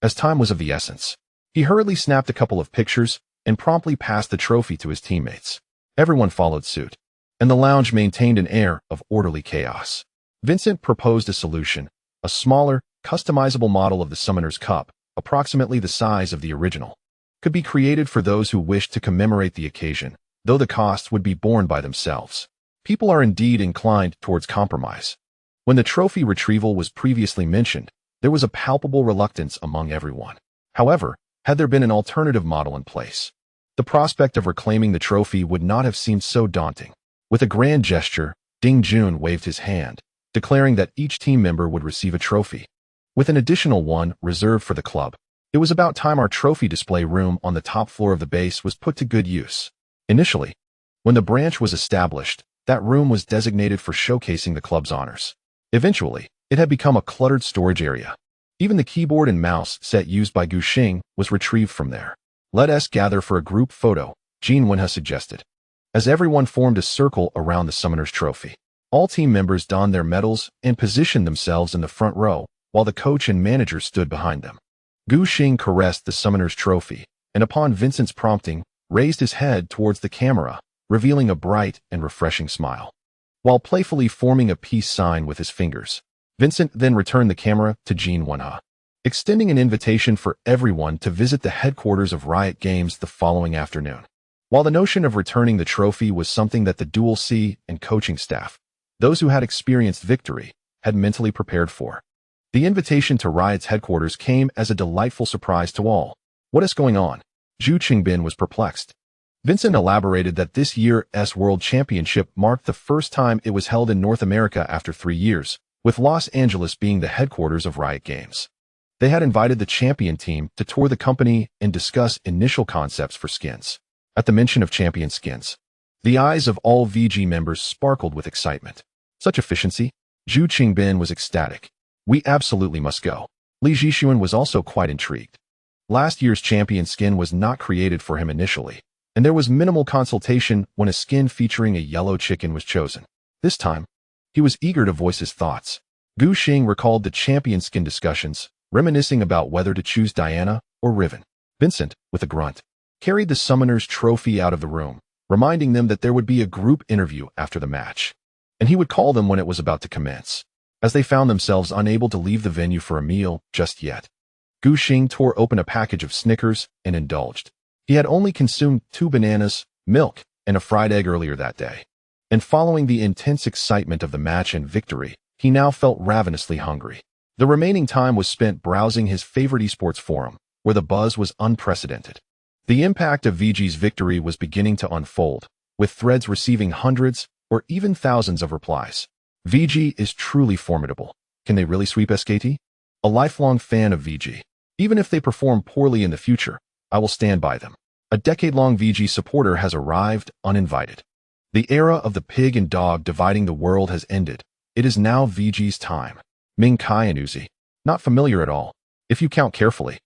Speaker 1: As time was of the essence, he hurriedly snapped a couple of pictures and promptly passed the trophy to his teammates. Everyone followed suit, and the lounge maintained an air of orderly chaos. Vincent proposed a solution, a smaller, customizable model of the Summoner's Cup, approximately the size of the original, could be created for those who wished to commemorate the occasion, though the costs would be borne by themselves. People are indeed inclined towards compromise. When the trophy retrieval was previously mentioned, there was a palpable reluctance among everyone. However, had there been an alternative model in place, the prospect of reclaiming the trophy would not have seemed so daunting. With a grand gesture, Ding Jun waved his hand, declaring that each team member would receive a trophy, with an additional one reserved for the club. It was about time our trophy display room on the top floor of the base was put to good use. Initially, when the branch was established, that room was designated for showcasing the club's honors. Eventually, it had become a cluttered storage area. Even the keyboard and mouse set used by Gu Xing was retrieved from there. "Let us gather for a group photo," Jin Wenhe suggested, as everyone formed a circle around the Summoner's Trophy. All team members donned their medals and positioned themselves in the front row, while the coach and manager stood behind them. Gu Xing caressed the Summoner's Trophy, and upon Vincent's prompting, raised his head towards the camera, revealing a bright and refreshing smile. While playfully forming a peace sign with his fingers, Vincent then returned the camera to Jin Wenhe, extending an invitation for everyone to visit the headquarters of Riot Games the following afternoon. While the notion of returning the trophy was something that the Dual C and coaching staff, those who had experienced victory, had mentally prepared for, the invitation to Riot's headquarters came as a delightful surprise to all. "What is going on?" Zhu Qingbin was perplexed. Vincent elaborated that this year's World Championship marked the first time it was held in North America after 3 years, with Los Angeles being the headquarters of Riot Games. They had invited the champion team to tour the company and discuss initial concepts for skins. At the mention of champion skins, the eyes of all VG members sparkled with excitement. Such efficiency? Zhu Qingbin was ecstatic. "We absolutely must go." Li Zhixuan was also quite intrigued. Last year's champion skin was not created for him initially, and there was minimal consultation when a skin featuring a yellow chicken was chosen. This time, he was eager to voice his thoughts. Gu Xing recalled the champion skin discussions, reminiscing about whether to choose Diana or Riven. Vincent, with a grunt, carried the Summoner's Trophy out of the room, reminding them that there would be a group interview after the match, and he would call them when it was about to commence. As they found themselves unable to leave the venue for a meal just yet, Gu Xing tore open a package of Snickers and indulged. He had only consumed 2 bananas, milk, and a fried egg earlier that day, and following the intense excitement of the match and victory, he now felt ravenously hungry. The remaining time was spent browsing his favorite esports forum, where the buzz was unprecedented. The impact of VG's victory was beginning to unfold, with threads receiving hundreds or even thousands of replies. "VG is truly formidable. Can they really sweep SKT? A lifelong fan of VG. Even if they perform poorly in the future, I will stand by them." A decade-long VG supporter has arrived uninvited. The era of the pig and dog dividing the world has ended. It is now VG's time. Ming Kai and Uzi. Not familiar at all. If you count carefully,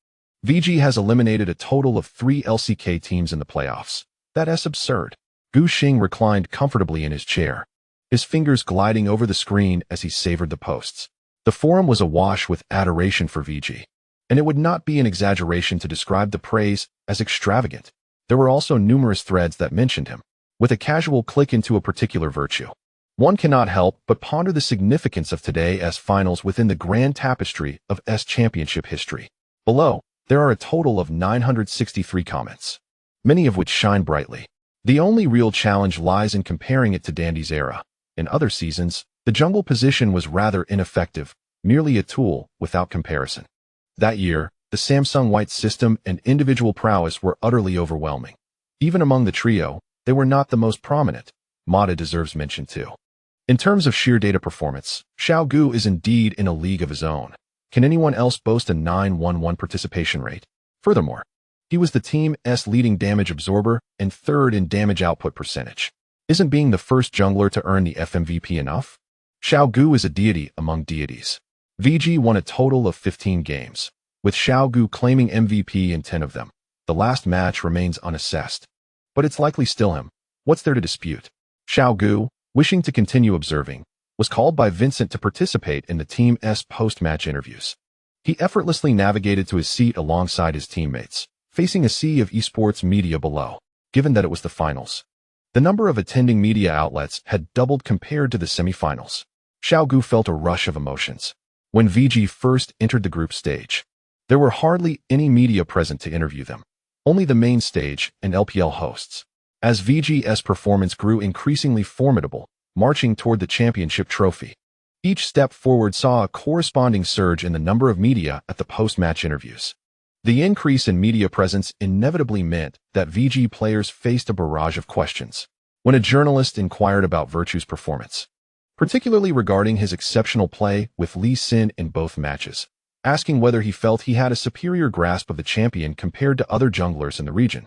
Speaker 1: VG has eliminated a total of 3 LCK teams in the playoffs. That is absurd. Gu Xing reclined comfortably in his chair, his fingers gliding over the screen as he savored the posts. The forum was awash with adoration for VG, and it would not be an exaggeration to describe the praise as extravagant. There were also numerous threads that mentioned him, with a casual click into a particular virtue. One cannot help but ponder the significance of today's finals within the grand tapestry of championship history. Below, there are a total of 963 comments, many of which shine brightly. The only real challenge lies in comparing it to Dandy's era. In other seasons, the jungle position was rather ineffective, merely a tool without comparison. That year, the Samsung White system and individual prowess were utterly overwhelming. Even among the trio, they were not the most prominent. Mata deserves mention too. In terms of sheer data performance, Xiao Gu is indeed in a league of his own. Can anyone else boast a 911 participation rate? Furthermore, he was the team's leading damage absorber and third in damage output percentage. Isn't being the first jungler to earn the FMVP enough? Xiao Gu is a deity among deities. VG won a total of 15 games, with Xiao Gu claiming MVP in 10 of them. The last match remains unassessed. But it's likely still him. What's there to dispute? Xiao Gu, wishing to continue observing, was called by Vincent to participate in the team's post-match interviews. He effortlessly navigated to his seat alongside his teammates, facing a sea of esports media below, given that it was the finals. The number of attending media outlets had doubled compared to the semifinals. Xiao Gu felt a rush of emotions. When VG first entered the group stage, there were hardly any media present to interview them, only the main stage and LPL hosts. As VG's performance grew increasingly formidable, marching toward the championship trophy, each step forward saw a corresponding surge in the number of media at the post-match interviews. The increase in media presence inevitably meant that VG players faced a barrage of questions when a journalist inquired about Virtue's performance, particularly regarding his exceptional play with Lee Sin in both matches, asking whether he felt he had a superior grasp of the champion compared to other junglers in the region.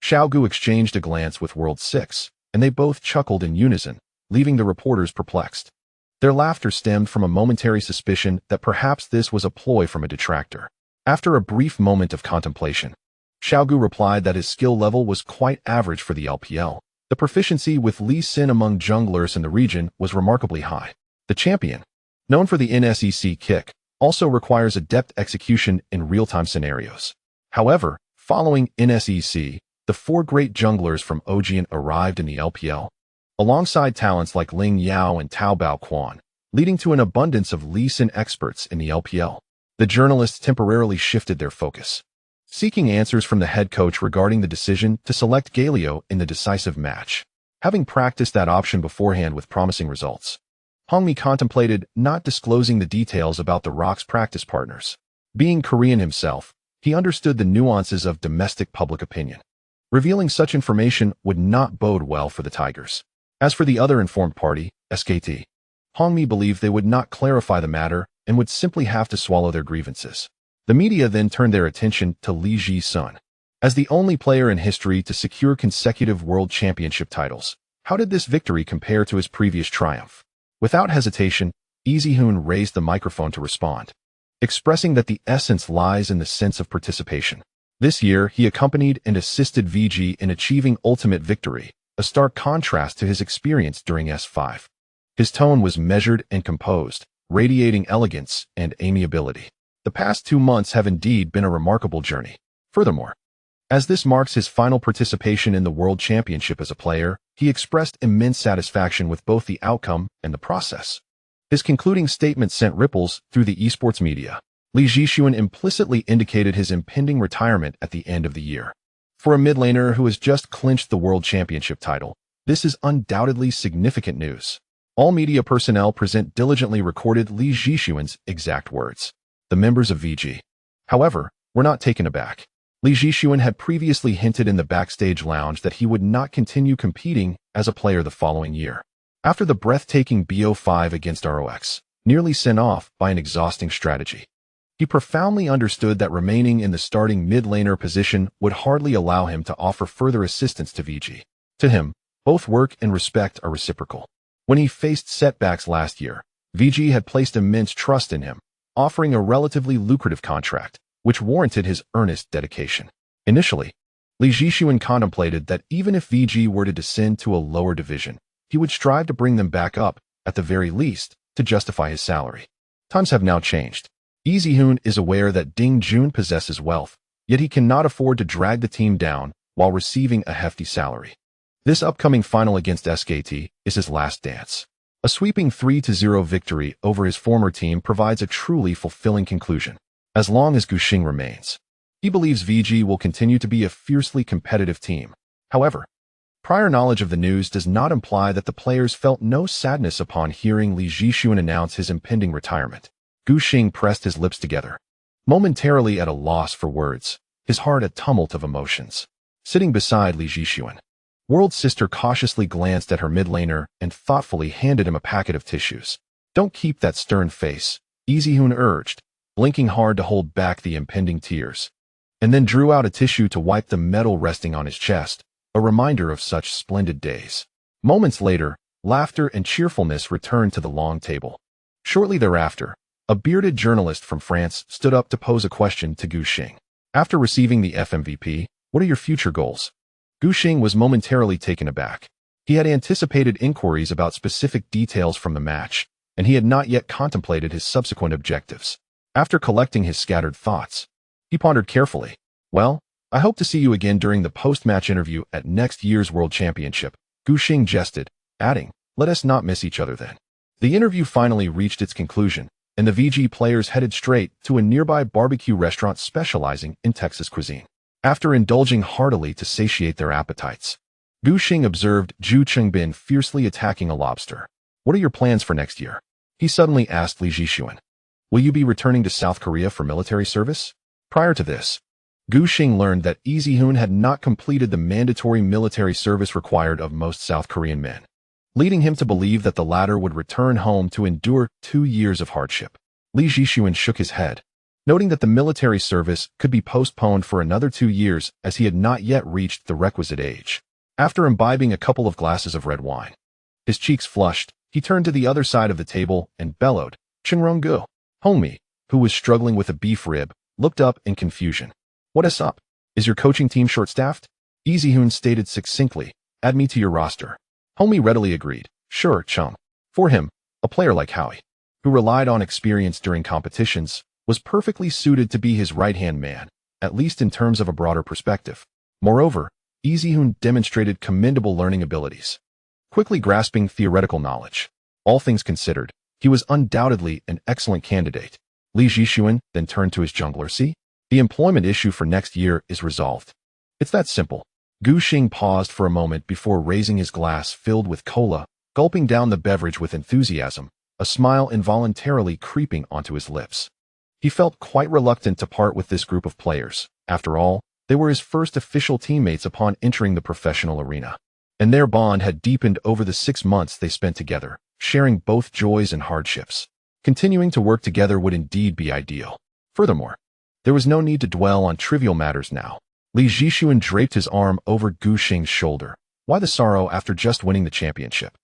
Speaker 1: Xiao Gu exchanged a glance with World 6, and they both chuckled in unison, leaving the reporters perplexed. Their laughter stemmed from a momentary suspicion that perhaps this was a ploy from a detractor. After a brief moment of contemplation, Xiao Gu replied that his skill level was quite average for the LPL. The proficiency with Lee Sin among junglers in the region was remarkably high. The champion, known for the NSEC kick, also requires adept execution in real-time scenarios. However, following NSEC, the 4 great junglers from Ojian arrived in the LPL, alongside talents like Ling Yao and Tao Bao Quan, leading to an abundance of Lee Sin experts in the LPL. The journalists temporarily shifted their focus, seeking answers from the head coach regarding the decision to select Galio in the decisive match. Having practiced that option beforehand with promising results, Hongmi contemplated not disclosing the details about the Rock's practice partners. Being Korean himself, he understood the nuances of domestic public opinion. Revealing such information would not bode well for the Tigers. As for the other informed party, SKT, Hongmi believed they would not clarify the matter and would simply have to swallow their grievances. The media then turned their attention to Li Ji-sun. As the only player in history to secure consecutive world championship titles, how did this victory compare to his previous triumph? Without hesitation, Easyhoon raised the microphone to respond, expressing that the essence lies in the sense of participation. This year, he accompanied and assisted VG in achieving ultimate victory, a stark contrast to his experience during S5. His tone was measured and composed, radiating elegance and amiability. The past 2 months have indeed been a remarkable journey. Furthermore, as this marks his final participation in the World Championship as a player, he expressed immense satisfaction with both the outcome and the process. His concluding statement sent ripples through the esports media. Li Jixuan implicitly indicated his impending retirement at the end of the year. For a mid laner who has just clinched the World Championship title, this is undoubtedly significant news. All media personnel present diligently recorded Li Jixuan's exact words. The members of VG, however, were not taken aback. Li Jixuan had previously hinted in the backstage lounge that he would not continue competing as a player the following year. After the breathtaking BO5 against ROX, nearly sent off by an exhausting strategy, he profoundly understood that remaining in the starting mid-laner position would hardly allow him to offer further assistance to VG. To him, both work and respect are reciprocal. When he faced setbacks last year, VG had placed immense trust in him, offering a relatively lucrative contract, which warranted his earnest dedication. Initially, Li Jixuan contemplated that even if VG were to descend to a lower division, he would strive to bring them back up, at the very least, to justify his salary. Times have now changed. Easyhoon is aware that Ding Jun possesses wealth, yet he cannot afford to drag the team down while receiving a hefty salary. This upcoming final against SKT is his last dance. A sweeping 3-0 victory over his former team provides a truly fulfilling conclusion. As long as Guxing remains, he believes VG will continue to be a fiercely competitive team. However, prior knowledge of the news does not imply that the players felt no sadness upon hearing Li Jixuan announce his impending retirement. Guxing pressed his lips together, momentarily at a loss for words, his heart a tumult of emotions. Sitting beside Li Jixuan, World Sister cautiously glanced at her mid-laner and thoughtfully handed him a packet of tissues. "Don't keep that stern face," Easyhoon urged, blinking hard to hold back the impending tears, and then drew out a tissue to wipe the metal resting on his chest, a reminder of such splendid days. Moments later, laughter and cheerfulness returned to the long table. Shortly thereafter, a bearded journalist from France stood up to pose a question to Guxing. After receiving the FMVP, What are your future goals? Gu Xing was momentarily taken aback. He had anticipated inquiries about specific details from the match, and he had not yet contemplated his subsequent objectives. After collecting his scattered thoughts, he pondered carefully. Well, I hope to see you again during the post-match interview at next year's World Championship. Gu Xing jested, adding, let us not miss each other then. The interview finally reached its conclusion, and the VG players headed straight to a nearby barbecue restaurant specializing in Texas cuisine. After indulging heartily to satiate their appetites, Gu Xing observed Zhu Chengbin fiercely attacking a lobster. What are your plans for next year? He suddenly asked Li Jixuan. Will you be returning to South Korea for military service? Prior to this, Gu Xing learned that Izihun had not completed the mandatory military service required of most South Korean men, leading him to believe that the latter would return home to endure 2 years of hardship. Li Jixuan shook his head, noting that the military service could be postponed for another 2 years as he had not yet reached the requisite age. After imbibing a couple of glasses of red wine, his cheeks flushed, he turned to the other side of the table and bellowed, Chenrong-gu. Homie, who was struggling with a beef rib, looked up in confusion. What is up? Is your coaching team short-staffed? Izihun stated succinctly, add me to your roster. Homie readily agreed. Sure, chum. For him, a player like Howie, who relied on experience during competitions, was perfectly suited to be his right-hand man, at least in terms of a broader perspective. Moreover, Izihun demonstrated commendable learning abilities, quickly grasping theoretical knowledge. All things considered, he was undoubtedly an excellent candidate. Li Jixuan then turned to his jungler. See? The employment issue for next year is resolved. It's that simple. Gu Xing paused for a moment before raising his glass filled with cola, gulping down the beverage with enthusiasm, a smile involuntarily creeping onto his lips. He felt quite reluctant to part with this group of players. After all, they were his first official teammates upon entering the professional arena, and their bond had deepened over the 6 months they spent together, sharing both joys and hardships. Continuing to work together would indeed be ideal. Furthermore, there was no need to dwell on trivial matters now. Li Jixuan draped his arm over Gu Xing's shoulder. Why the sorrow after just winning the championship?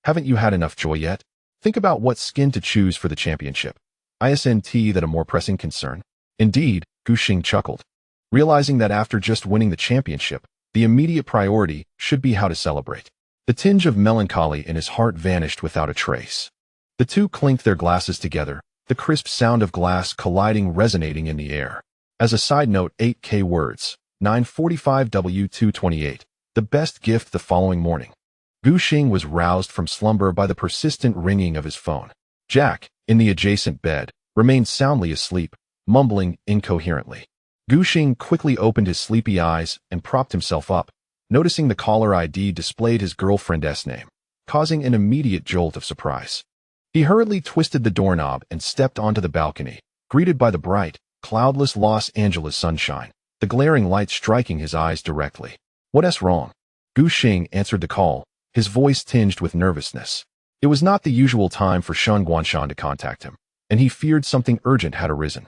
Speaker 1: Haven't you had enough joy yet? Think about what skin to choose for the championship. Isn't that a more pressing concern? Indeed, Gu Xing chuckled, realizing that after just winning the championship, the immediate priority should be how to celebrate. The tinge of melancholy in his heart vanished without a trace. The two clinked their glasses together, the crisp sound of glass colliding resonating in the air. As a side note, 8K words, 9:45 W228, the best gift the following morning. Gu Xing was roused from slumber by the persistent ringing of his phone. Jack, in the adjacent bed, remained soundly asleep, mumbling incoherently. Gu Xing quickly opened his sleepy eyes and propped himself up, noticing the caller ID displayed his girlfriend's name, causing an immediate jolt of surprise. He hurriedly twisted the doorknob and stepped onto the balcony, greeted by the bright, cloudless Los Angeles sunshine, the glaring light striking his eyes directly. What's wrong? Gu Xing answered the call, his voice tinged with nervousness. It was not the usual time for Shun Guanshan to contact him, and he feared something urgent had arisen.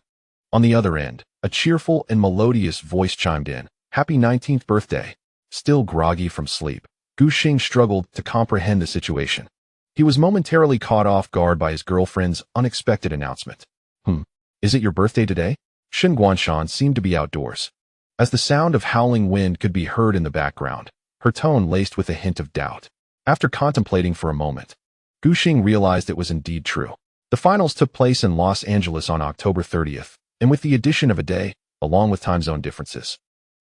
Speaker 1: On the other end, a cheerful and melodious voice chimed in. Happy 19th birthday. Still groggy from sleep, Gu Xing struggled to comprehend the situation. He was momentarily caught off guard by his girlfriend's unexpected announcement. Is it your birthday today? Shin Guanshan seemed to be outdoors, as the sound of howling wind could be heard in the background, her tone laced with a hint of doubt. After contemplating for a moment, Gu Xing realized it was indeed true. The finals took place in Los Angeles on October 30th, and with the addition of a day, along with time zone differences,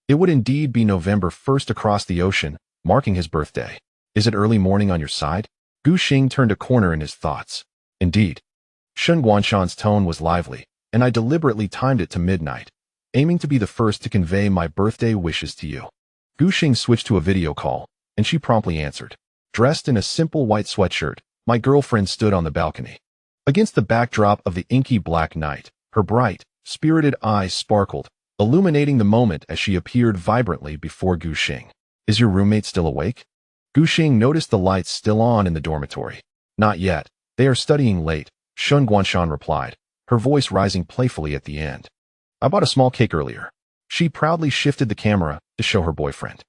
Speaker 1: it would indeed be November 1st across the ocean, marking his birthday. Is it early morning on your side? Gu Xing turned a corner in his thoughts. Indeed. Shun Guanshan's tone was lively, and I deliberately timed it to midnight, aiming to be the first to convey my birthday wishes to you. Gu Xing switched to a video call, and she promptly answered. Dressed in a simple white sweatshirt, my girlfriend stood on the balcony. Against the backdrop of the inky black night, her bright, spirited eyes sparkled, illuminating the moment as she appeared vibrantly before Gu Xing. Is your roommate still awake? Gu Xing noticed the lights still on in the dormitory. Not yet. They are studying late, Shun Guanshan replied, her voice rising playfully at the end. I bought a small cake earlier. She proudly shifted the camera to show her boyfriend.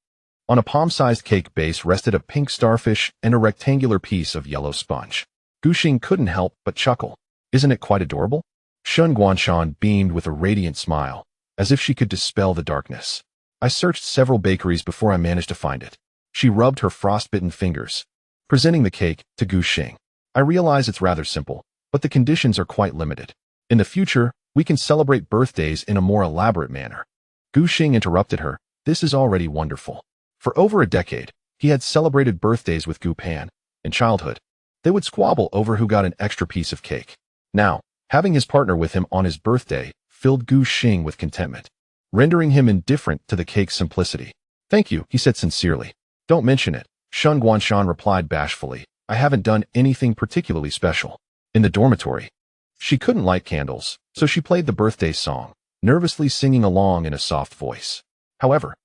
Speaker 1: On a palm-sized cake base rested a pink starfish and a rectangular piece of yellow sponge. Gu Xing couldn't help but chuckle. Isn't it quite adorable? Shun Guanshan beamed with a radiant smile, as if she could dispel the darkness. I searched several bakeries before I managed to find it. She rubbed her frostbitten fingers, presenting the cake to Gu Xing. I realize it's rather simple, but the conditions are quite limited. In the future, we can celebrate birthdays in a more elaborate manner. Gu Xing interrupted her. This is already wonderful. For over a decade, he had celebrated birthdays with Gu Pan. In childhood, they would squabble over who got an extra piece of cake. Now, having his partner with him on his birthday filled Gu Xing with contentment, rendering him indifferent to the cake's simplicity. Thank you, he said sincerely. Don't mention it, Shun Guanshan replied bashfully. I haven't done anything particularly special. In the dormitory, she couldn't light candles, so she played the birthday song, nervously singing along in a soft voice. However,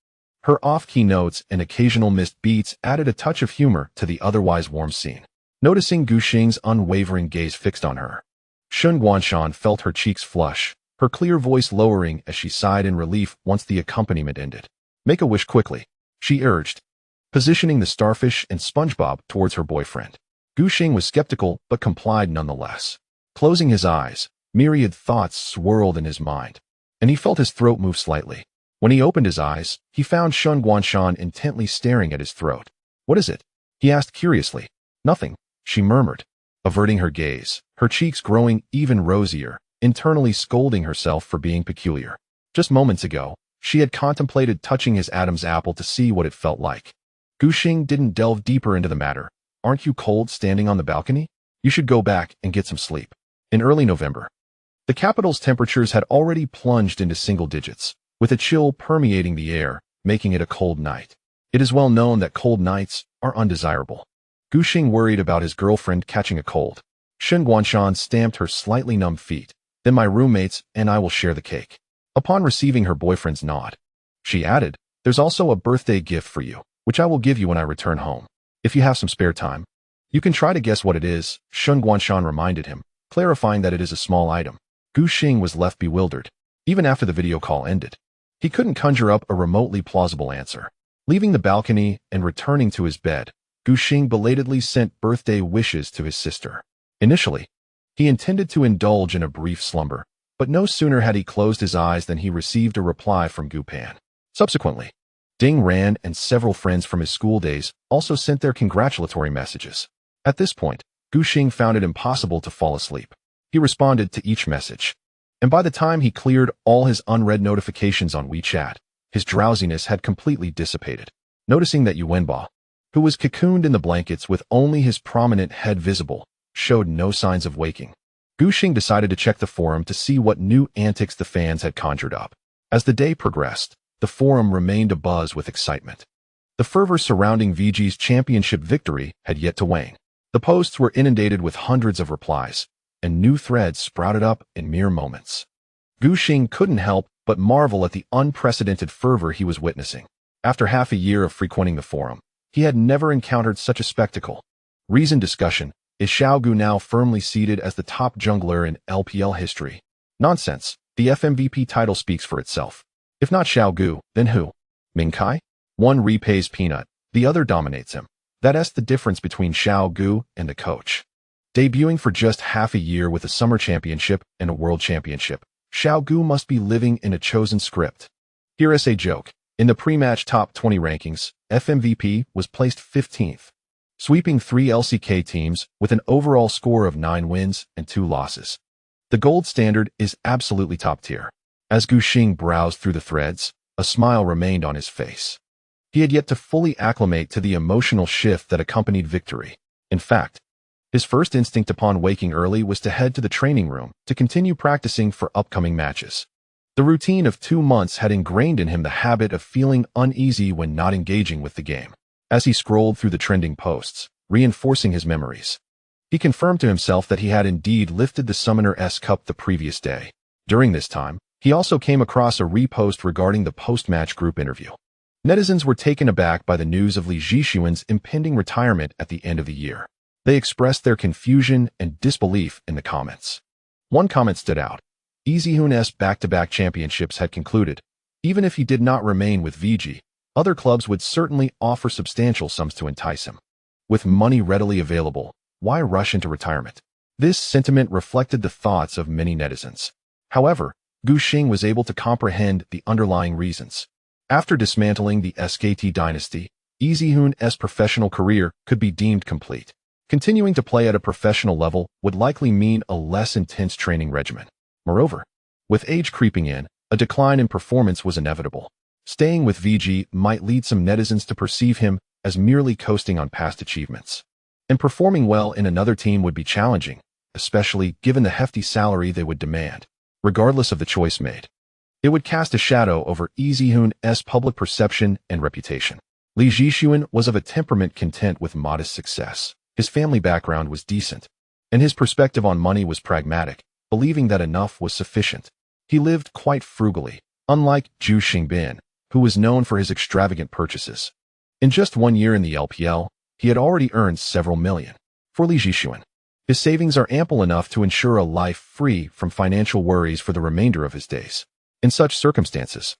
Speaker 1: her off-key notes and occasional missed beats added a touch of humor to the otherwise warm scene. Noticing Gu Xing's unwavering gaze fixed on her, Shun Guanshan felt her cheeks flush, her clear voice lowering as she sighed in relief once the accompaniment ended. Make a wish quickly, she urged, positioning the starfish and SpongeBob towards her boyfriend. Gu Xing was skeptical but complied nonetheless. Closing his eyes, myriad thoughts swirled in his mind, and he felt his throat move slightly. When he opened his eyes, he found Shun Guanshan intently staring at his throat. What is it? He asked curiously. Nothing, she murmured, averting her gaze, her cheeks growing even rosier, internally scolding herself for being peculiar. Just moments ago, she had contemplated touching his Adam's apple to see what it felt like. Gu Xing didn't delve deeper into the matter. Aren't you cold standing on the balcony? You should go back and get some sleep. In early November, the capital's temperatures had already plunged into single digits, with a chill permeating the air, making it a cold night. It is well known that cold nights are undesirable. Gu Xing worried about his girlfriend catching a cold. Shun Guanshan stamped her slightly numb feet. Then my roommates and I will share the cake. Upon receiving her boyfriend's nod, she added, there's also a birthday gift for you, which I will give you when I return home. If you have some spare time, you can try to guess what it is, Shun Guanshan reminded him, clarifying that it is a small item. Gu Xing was left bewildered. Even after the video call ended, he couldn't conjure up a remotely plausible answer. Leaving the balcony and returning to his bed, Gu Xing belatedly sent birthday wishes to his sister. Initially, he intended to indulge in a brief slumber, but no sooner had he closed his eyes than he received a reply from Gu Pan. Subsequently, Ding Ran and several friends from his school days also sent their congratulatory messages. At this point, Gu Xing found it impossible to fall asleep. He responded to each message, and by the time he cleared all his unread notifications on WeChat, his drowsiness had completely dissipated. Noticing that Yuanba, who was cocooned in the blankets with only his prominent head visible, showed no signs of waking, Gu Xing decided to check the forum to see what new antics the fans had conjured up. As the day progressed, the forum remained abuzz with excitement. The fervor surrounding VG's championship victory had yet to wane. The posts were inundated with hundreds of replies, and new threads sprouted up in mere moments. Gu Xing couldn't help but marvel at the unprecedented fervor he was witnessing. After half a year of frequenting the forum, he had never encountered such a spectacle. Reasoned discussion: is Xiao Gu now firmly seated as the top jungler in LPL history? Nonsense. The FMVP title speaks for itself. If not Xiao Gu, then who? Ming Kai? One repays Peanut, the other dominates him. That's the difference between Xiao Gu and the coach. Debuting for just half a year with a summer championship and a world championship, Xiao Gu must be living in a chosen script. Here is a joke. In the pre-match top 20 rankings, FMVP was placed 15th, sweeping 3 LCK teams with an overall score of 9 wins and 2 losses. The gold standard is absolutely top tier. As Gu Xing browsed through the threads, a smile remained on his face. He had yet to fully acclimate to the emotional shift that accompanied victory. In fact, his first instinct upon waking early was to head to the training room to continue practicing for upcoming matches. The routine of 2 months had ingrained in him the habit of feeling uneasy when not engaging with the game. As he scrolled through the trending posts, reinforcing his memories, he confirmed to himself that he had indeed lifted the Summoner S Cup the previous day. During this time, he also came across a repost regarding the post-match group interview. Netizens were taken aback by the news of Li Zhixuan's impending retirement at the end of the year. They expressed their confusion and disbelief in the comments. One comment stood out. Izihun's back-to-back championships had concluded. Even if he did not remain with VG, other clubs would certainly offer substantial sums to entice him. With money readily available, why rush into retirement? This sentiment reflected the thoughts of many netizens. However, Gu Xing was able to comprehend the underlying reasons. After dismantling the SKT dynasty, Easyhoon's professional career could be deemed complete. Continuing to play at a professional level would likely mean a less intense training regimen. Moreover, with age creeping in, a decline in performance was inevitable. Staying with VG might lead some netizens to perceive him as merely coasting on past achievements. And performing well in another team would be challenging, especially given the hefty salary they would demand, regardless of the choice made. It would cast a shadow over Easyhoon's public perception and reputation. Li Zhixuan was of a temperament content with modest success. His family background was decent, and his perspective on money was pragmatic, believing that enough was sufficient. He lived quite frugally, unlike Zhu Xingbin, who was known for his extravagant purchases. In just 1 year in the LPL, he had already earned several million. For Li Zhixuan, his savings are ample enough to ensure a life free from financial worries for the remainder of his days. In such circumstances,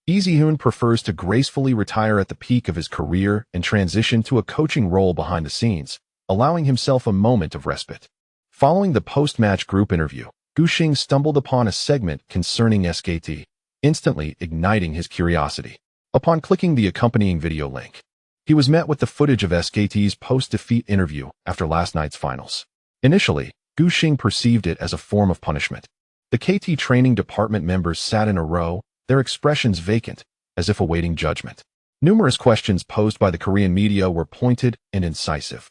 Speaker 1: Easyhoon prefers to gracefully retire at the peak of his career and transition to a coaching role behind the scenes, allowing himself a moment of respite. Following the post-match group interview, Guxing stumbled upon a segment concerning SKT, instantly igniting his curiosity. Upon clicking the accompanying video link, he was met with the footage of SKT's post-defeat interview after last night's finals. Initially, Guxing perceived it as a form of punishment. The KT training department members sat in a row, their expressions vacant, as if awaiting judgment. Numerous questions posed by the Korean media were pointed and incisive.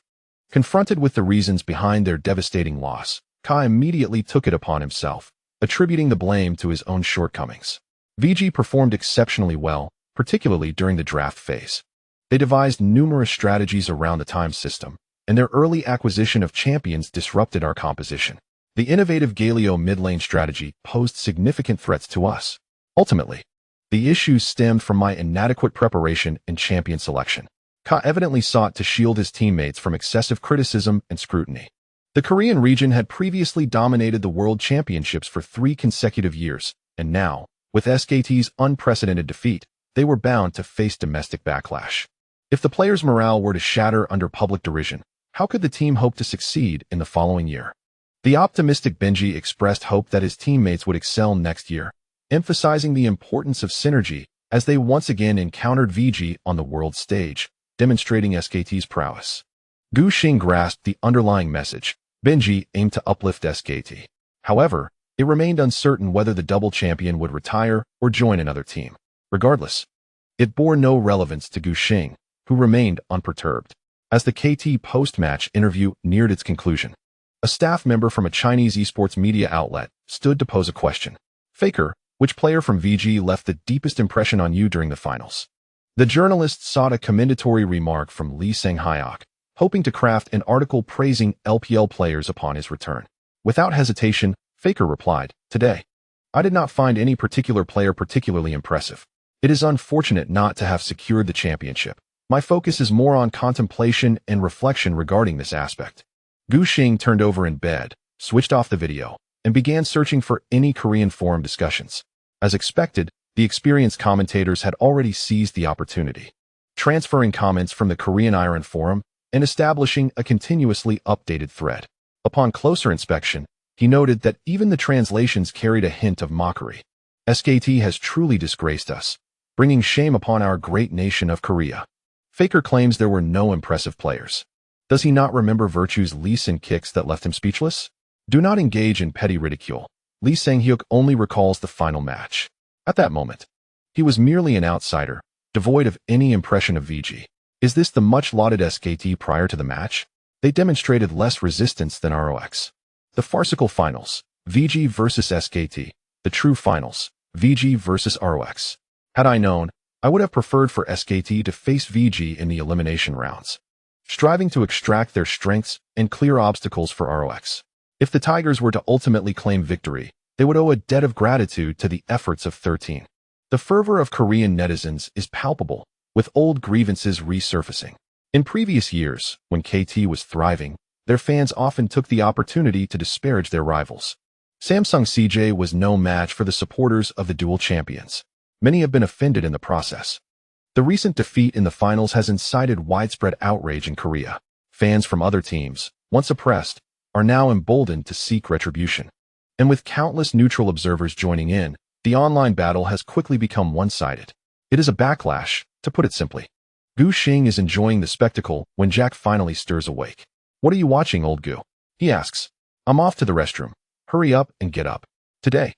Speaker 1: Confronted with the reasons behind their devastating loss, Ka immediately took it upon himself, attributing the blame to his own shortcomings. VG performed exceptionally well, particularly during the draft phase. They devised numerous strategies around the time system, and their early acquisition of champions disrupted our composition. The innovative Galio mid-lane strategy posed significant threats to us. Ultimately, the issues stemmed from my inadequate preparation and champion selection. Ka evidently sought to shield his teammates from excessive criticism and scrutiny. The Korean region had previously dominated the World Championships for 3 consecutive years, and now, with SKT's unprecedented defeat, they were bound to face domestic backlash. If the players' morale were to shatter under public derision, how could the team hope to succeed in the following year? The optimistic Bengi expressed hope that his teammates would excel next year, emphasizing the importance of synergy as they once again encountered VG on the world stage, demonstrating SKT's prowess. Guxing grasped the underlying message. Bengi aimed to uplift SKT. However, it remained uncertain whether the double champion would retire or join another team. Regardless, it bore no relevance to Guxing, who remained unperturbed. As the KT post-match interview neared its conclusion, a staff member from a Chinese esports media outlet stood to pose a question. Faker, which player from VG left the deepest impression on you during the finals? The journalist sought a commendatory remark from Lee Sang-hyok, hoping to craft an article praising LPL players upon his return. Without hesitation, Faker replied, "Today, I did not find any particular player particularly impressive. It is unfortunate not to have secured the championship. My focus is more on contemplation and reflection regarding this aspect." Guxing turned over in bed, switched off the video, and began searching for any Korean forum discussions. As expected, the experienced commentators had already seized the opportunity, transferring comments from the Korean Iron forum and establishing a continuously updated thread. Upon closer inspection, he noted that even the translations carried a hint of mockery. SKT has truly disgraced us, bringing shame upon our great nation of Korea. Faker claims there were no impressive players. Does he not remember Virtue's Lee Sin kicks that left him speechless? Do not engage in petty ridicule. Lee Sang-hyuk only recalls the final match. At that moment, he was merely an outsider, devoid of any impression of VG. Is this the much-lauded SKT prior to the match? They demonstrated less resistance than ROX. The farcical finals, VG versus SKT. The true finals, VG versus ROX. Had I known, I would have preferred for SKT to face VG in the elimination rounds, striving to extract their strengths and clear obstacles for ROX. If the Tigers were to ultimately claim victory, they would owe a debt of gratitude to the efforts of 13. The fervor of Korean netizens is palpable, with old grievances resurfacing. In previous years, when KT was thriving, their fans often took the opportunity to disparage their rivals. Samsung CJ was no match for the supporters of the dual champions. Many have been offended in the process. The recent defeat in the finals has incited widespread outrage in Korea. Fans from other teams, once oppressed, are now emboldened to seek retribution. And with countless neutral observers joining in, the online battle has quickly become one-sided. It is a backlash, to put it simply. Gu Xing is enjoying the spectacle when Jack finally stirs awake. What are you watching, old Gu? He asks. I'm off to the restroom. Hurry up and get up. Today,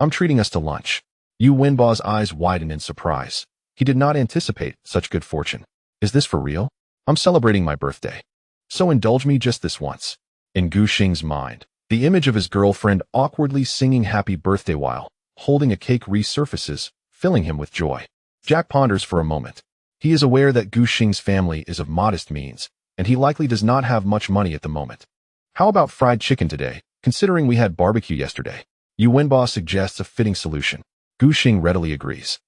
Speaker 1: I'm treating us to lunch. Yu Wenba's eyes widen in surprise. He did not anticipate such good fortune. Is this for real? I'm celebrating my birthday. So indulge me just this once. In Gu Xing's mind, the image of his girlfriend awkwardly singing happy birthday while holding a cake resurfaces, filling him with joy. Jack ponders for a moment. He is aware that Gu Xing's family is of modest means, and he likely does not have much money at the moment. How about fried chicken today, considering we had barbecue yesterday? Yu Wenba suggests a fitting solution. Gu Xing readily agrees.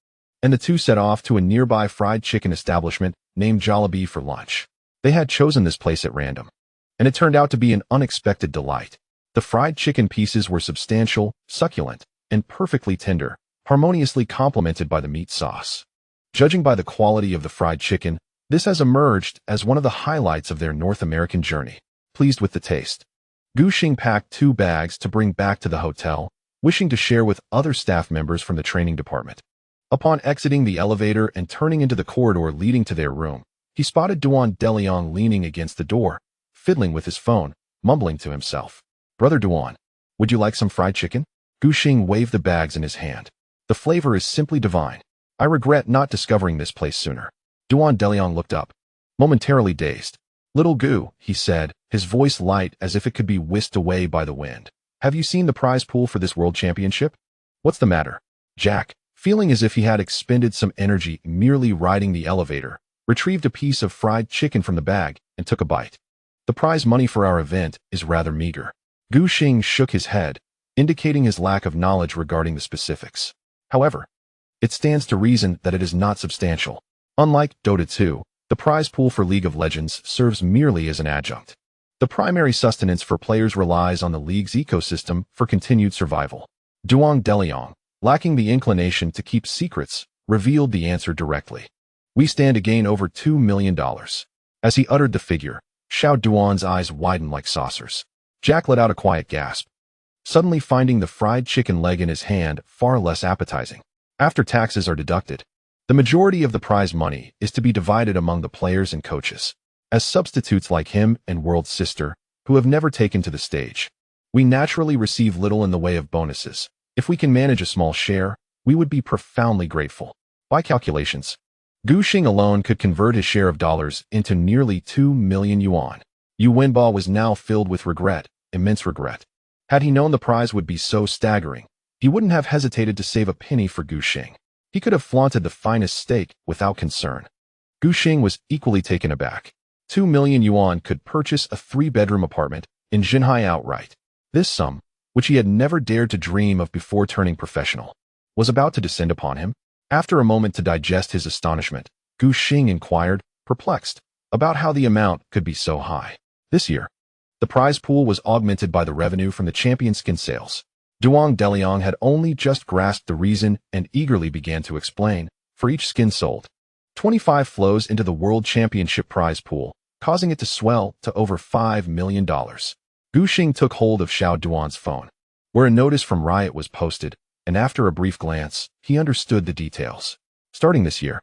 Speaker 1: And the two set off to a nearby fried chicken establishment named Jollibee for lunch. They had chosen this place at random, and it turned out to be an unexpected delight. The fried chicken pieces were substantial, succulent, and perfectly tender, harmoniously complemented by the meat sauce. Judging by the quality of the fried chicken, this has emerged as one of the highlights of their North American journey. Pleased with the taste, Gu Xing packed 2 bags to bring back to the hotel, wishing to share with other staff members from the training department. Upon exiting the elevator and turning into the corridor leading to their room, he spotted Doinb leaning against the door, fiddling with his phone, mumbling to himself. Brother Doinb, would you like some fried chicken? Gu Xing waved the bags in his hand. The flavor is simply divine. I regret not discovering this place sooner. Doinb looked up, momentarily dazed. Little Gu, he said, his voice light as if it could be whisked away by the wind. Have you seen the prize pool for this world championship? What's the matter? Jack, feeling as if he had expended some energy merely riding the elevator, retrieved a piece of fried chicken from the bag and took a bite. The prize money for our event is rather meager. Gu Xing shook his head, indicating his lack of knowledge regarding the specifics. However, it stands to reason that it is not substantial. Unlike Dota 2, the prize pool for League of Legends serves merely as an adjunct. The primary sustenance for players relies on the league's ecosystem for continued survival. Doinb, lacking the inclination to keep secrets, revealed the answer directly. We stand to gain over $2 million. As he uttered the figure, Xiao Duan's eyes widened like saucers. Jack let out a quiet gasp, suddenly finding the fried chicken leg in his hand far less appetizing. After taxes are deducted, the majority of the prize money is to be divided among the players and coaches. As substitutes like him and World's Sister, who have never taken to the stage, we naturally receive little in the way of bonuses. If we can manage a small share, we would be profoundly grateful. By calculations, Gu Xing alone could convert his share of dollars into nearly 2 million yuan. Yu Wenba was now filled with regret, immense regret. Had he known the prize would be so staggering, he wouldn't have hesitated to save a penny for Gu Xing. He could have flaunted the finest steak without concern. Gu Xing was equally taken aback. 2 million yuan could purchase a 3-bedroom apartment in Jinhai outright. This sum, which he had never dared to dream of before turning professional, was about to descend upon him. After a moment to digest his astonishment, Gu Xing inquired, perplexed, about how the amount could be so high. This year, the prize pool was augmented by the revenue from the champion skin sales. Doinb had only just grasped the reason and eagerly began to explain. For each skin sold, 25 flows into the World Championship prize pool, causing it to swell to over $5 million. Gu Xing took hold of Xiao Duan's phone, where a notice from Riot was posted, and after a brief glance, he understood the details. Starting this year,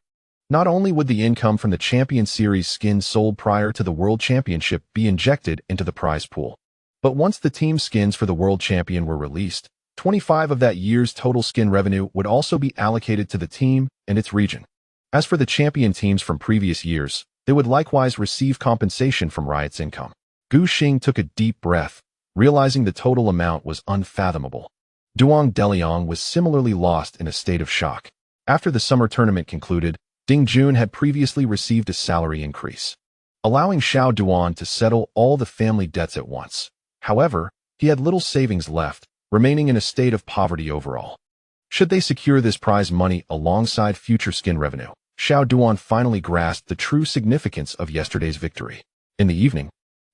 Speaker 1: not only would the income from the Champion Series skins sold prior to the World Championship be injected into the prize pool, but once the team skins for the World Champion were released, 25 of that year's total skin revenue would also be allocated to the team and its region. As for the champion teams from previous years, they would likewise receive compensation from Riot's income. Gu Xing took a deep breath, realizing the total amount was unfathomable. Doinb was similarly lost in a state of shock. After the summer tournament concluded, Ding Jun had previously received a salary increase, allowing Xiao Duan to settle all the family debts at once. However, he had little savings left, remaining in a state of poverty overall. Should they secure this prize money alongside future skin revenue? Xiao Duan finally grasped the true significance of yesterday's victory. In the evening,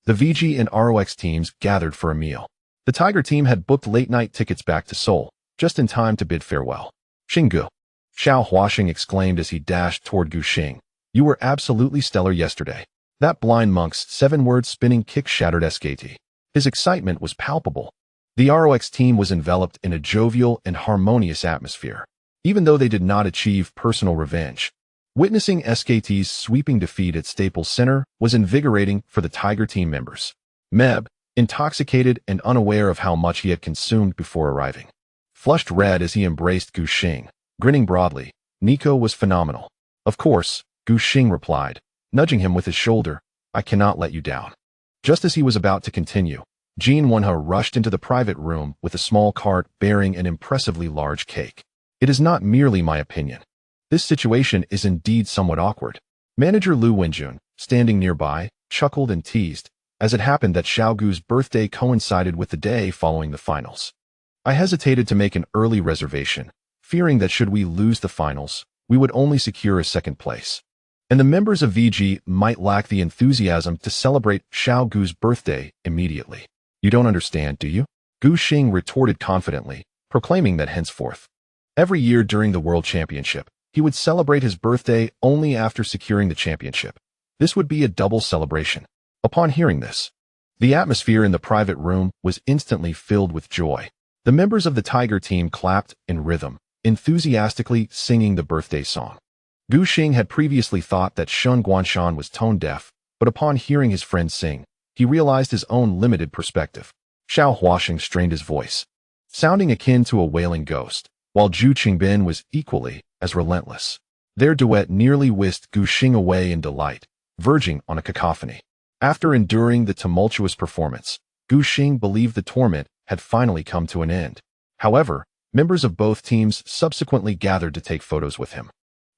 Speaker 1: the VG and ROX teams gathered for a meal. The Tiger team had booked late-night tickets back to Seoul, just in time to bid farewell. Xinggu, Xiao Huaxing exclaimed as he dashed toward Gu Xing. You were absolutely stellar yesterday. That blind monk's 7-word spinning kick shattered SKT. His excitement was palpable. The ROX team was enveloped in a jovial and harmonious atmosphere. even though they did not achieve personal revenge. Witnessing SKT's sweeping defeat at Staples Center was invigorating for the Tiger team members. Meb, intoxicated and unaware of how much he had consumed before arriving, flushed red as he embraced Gu Xing, grinning broadly. Nico was phenomenal. Of course, Gu Xing replied, nudging him with his shoulder. I cannot let you down. Just as he was about to continue, Jin Wonha rushed into the private room with a small cart bearing an impressively large cake. It is not merely my opinion. This situation is indeed somewhat awkward. Manager Lu Wenjun, standing nearby, chuckled and teased, as it happened that Xiaogu's birthday coincided with the day following the finals. I hesitated to make an early reservation, fearing that should we lose the finals, we would only secure a second place. And the members of VG might lack the enthusiasm to celebrate Xiaogu's birthday immediately. You don't understand, do you? Gu Xing retorted confidently, proclaiming that henceforth, every year during the World Championship, he would celebrate his birthday only after securing the championship. This would be a double celebration. Upon hearing this, the atmosphere in the private room was instantly filled with joy. The members of the Tiger team clapped in rhythm, enthusiastically singing the birthday song. Gu Xing had previously thought that Shun Guanshan was tone-deaf, but upon hearing his friend sing, he realized his own limited perspective. Xiao Huaxing strained his voice, sounding akin to a wailing ghost, while Zhu Qingbin was equally as relentless. Their duet nearly whisked Gu Xing away in delight, verging on a cacophony. After enduring the tumultuous performance, Gu Xing believed the torment had finally come to an end. However, members of both teams subsequently gathered to take photos with him,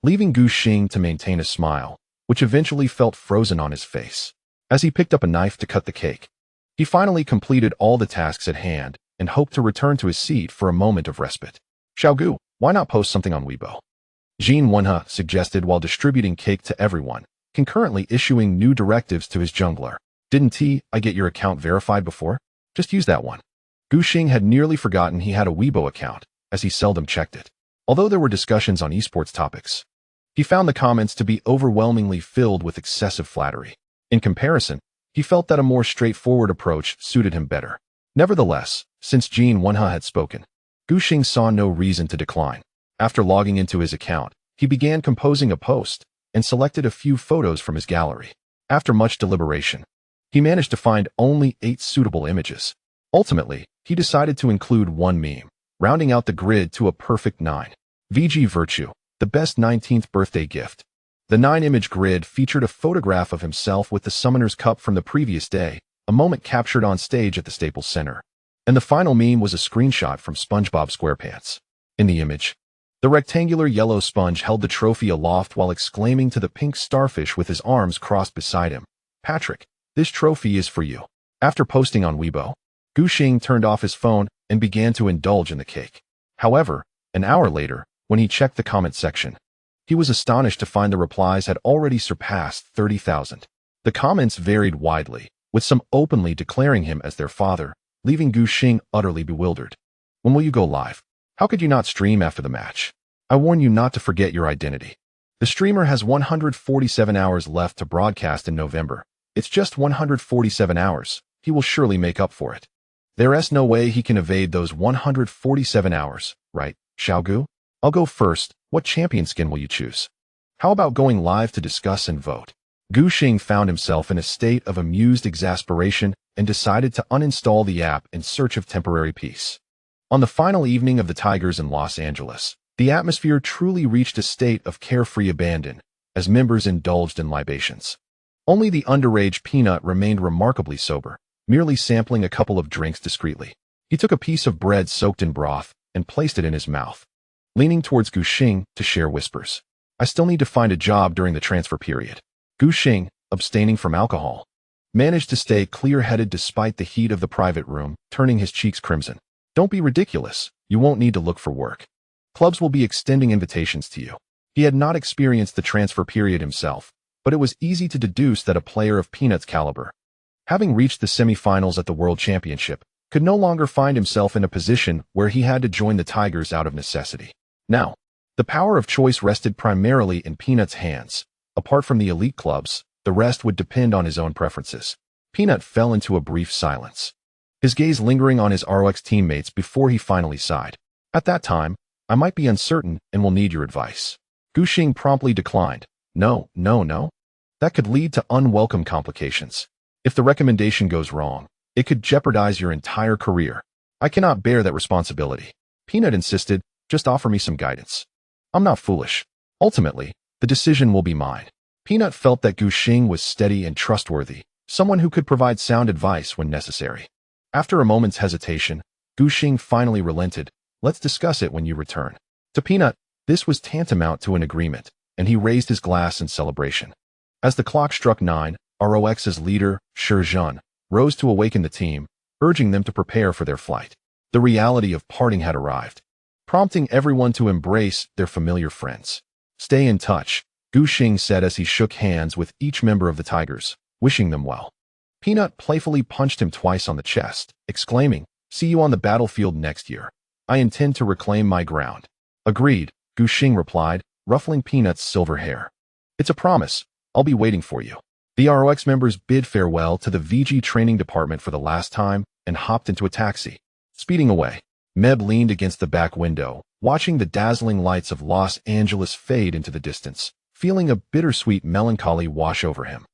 Speaker 1: leaving Gu Xing to maintain a smile, which eventually felt frozen on his face. As he picked up a knife to cut the cake, he finally completed all the tasks at hand and hoped to return to his seat for a moment of respite. Xiaogu, why not post something on Weibo? Jin Wenha suggested while distributing cake to everyone, concurrently issuing new directives to his jungler. Didn't I get your account verified before? Just use that one. Gu Xing had nearly forgotten he had a Weibo account, as he seldom checked it. Although there were discussions on esports topics, he found the comments to be overwhelmingly filled with excessive flattery. In comparison, he felt that a more straightforward approach suited him better. Nevertheless, since Jin Wenha had spoken, Gu Xing saw no reason to decline. After logging into his account, he began composing a post and selected a few photos from his gallery. After much deliberation, he managed to find only 8 suitable images. Ultimately, he decided to include one meme, rounding out the grid to a perfect 9. VG Virtue, the best 19th birthday gift. The 9-image grid featured a photograph of himself with the Summoner's Cup from the previous day, a moment captured on stage at the Staples Center. And the final meme was a screenshot from SpongeBob SquarePants. In the image, the rectangular yellow sponge held the trophy aloft while exclaiming to the pink starfish with his arms crossed beside him, "Patrick, this trophy is for you." After posting on Weibo, Gu Xing turned off his phone and began to indulge in the cake. However, an hour later, when he checked the comment section, he was astonished to find the replies had already surpassed 30,000. The comments varied widely, with some openly declaring him as their father, leaving Gu Xing utterly bewildered. When will you go live? How could you not stream after the match? I warn you not to forget your identity. The streamer has 147 hours left to broadcast in November. It's just 147 hours. He will surely make up for it. There's no way he can evade those 147 hours, right, Xiaogu? I'll go first. What champion skin will you choose? How about going live to discuss and vote? Gu Xing found himself in a state of amused exasperation and decided to uninstall the app in search of temporary peace. On the final evening of the Tigers in Los Angeles, the atmosphere truly reached a state of carefree abandon as members indulged in libations. Only the underage Peanut remained remarkably sober, merely sampling a couple of drinks discreetly. He took a piece of bread soaked in broth and placed it in his mouth, leaning towards Gu Xing to share whispers. I still need to find a job during the transfer period. Gu Xing, abstaining from alcohol, managed to stay clear-headed despite the heat of the private room, turning his cheeks crimson. Don't be ridiculous. You won't need to look for work. Clubs will be extending invitations to you. He had not experienced the transfer period himself, but it was easy to deduce that a player of Peanut's caliber, having reached the semifinals at the World Championship, could no longer find himself in a position where he had to join the Tigers out of necessity. Now, the power of choice rested primarily in Peanut's hands. Apart from the elite clubs, the rest would depend on his own preferences. Peanut fell into a brief silence, his gaze lingering on his ROX teammates before he finally sighed. At that time, I might be uncertain and will need your advice. Guxing promptly declined. No. That could lead to unwelcome complications. If the recommendation goes wrong, it could jeopardize your entire career. I cannot bear that responsibility. Peanut insisted, just offer me some guidance. I'm not foolish. Ultimately, the decision will be mine. Peanut felt that Guxing was steady and trustworthy, someone who could provide sound advice when necessary. After a moment's hesitation, Guxing finally relented. Let's discuss it when you return. To Peanut, this was tantamount to an agreement, and he raised his glass in celebration. As the clock struck 9, ROX's leader, Shizhen, rose to awaken the team, urging them to prepare for their flight. The reality of parting had arrived, prompting everyone to embrace their familiar friends. Stay in touch, Guxing said as he shook hands with each member of the Tigers, wishing them well. Peanut playfully punched him twice on the chest, exclaiming, "See you on the battlefield next year. I intend to reclaim my ground." Agreed, Guxing replied, ruffling Peanut's silver hair. "It's a promise. I'll be waiting for you." The ROX members bid farewell to the VG training department for the last time and hopped into a taxi. Speeding away, Meb leaned against the back window, watching the dazzling lights of Los Angeles fade into the distance, feeling a bittersweet melancholy wash over him.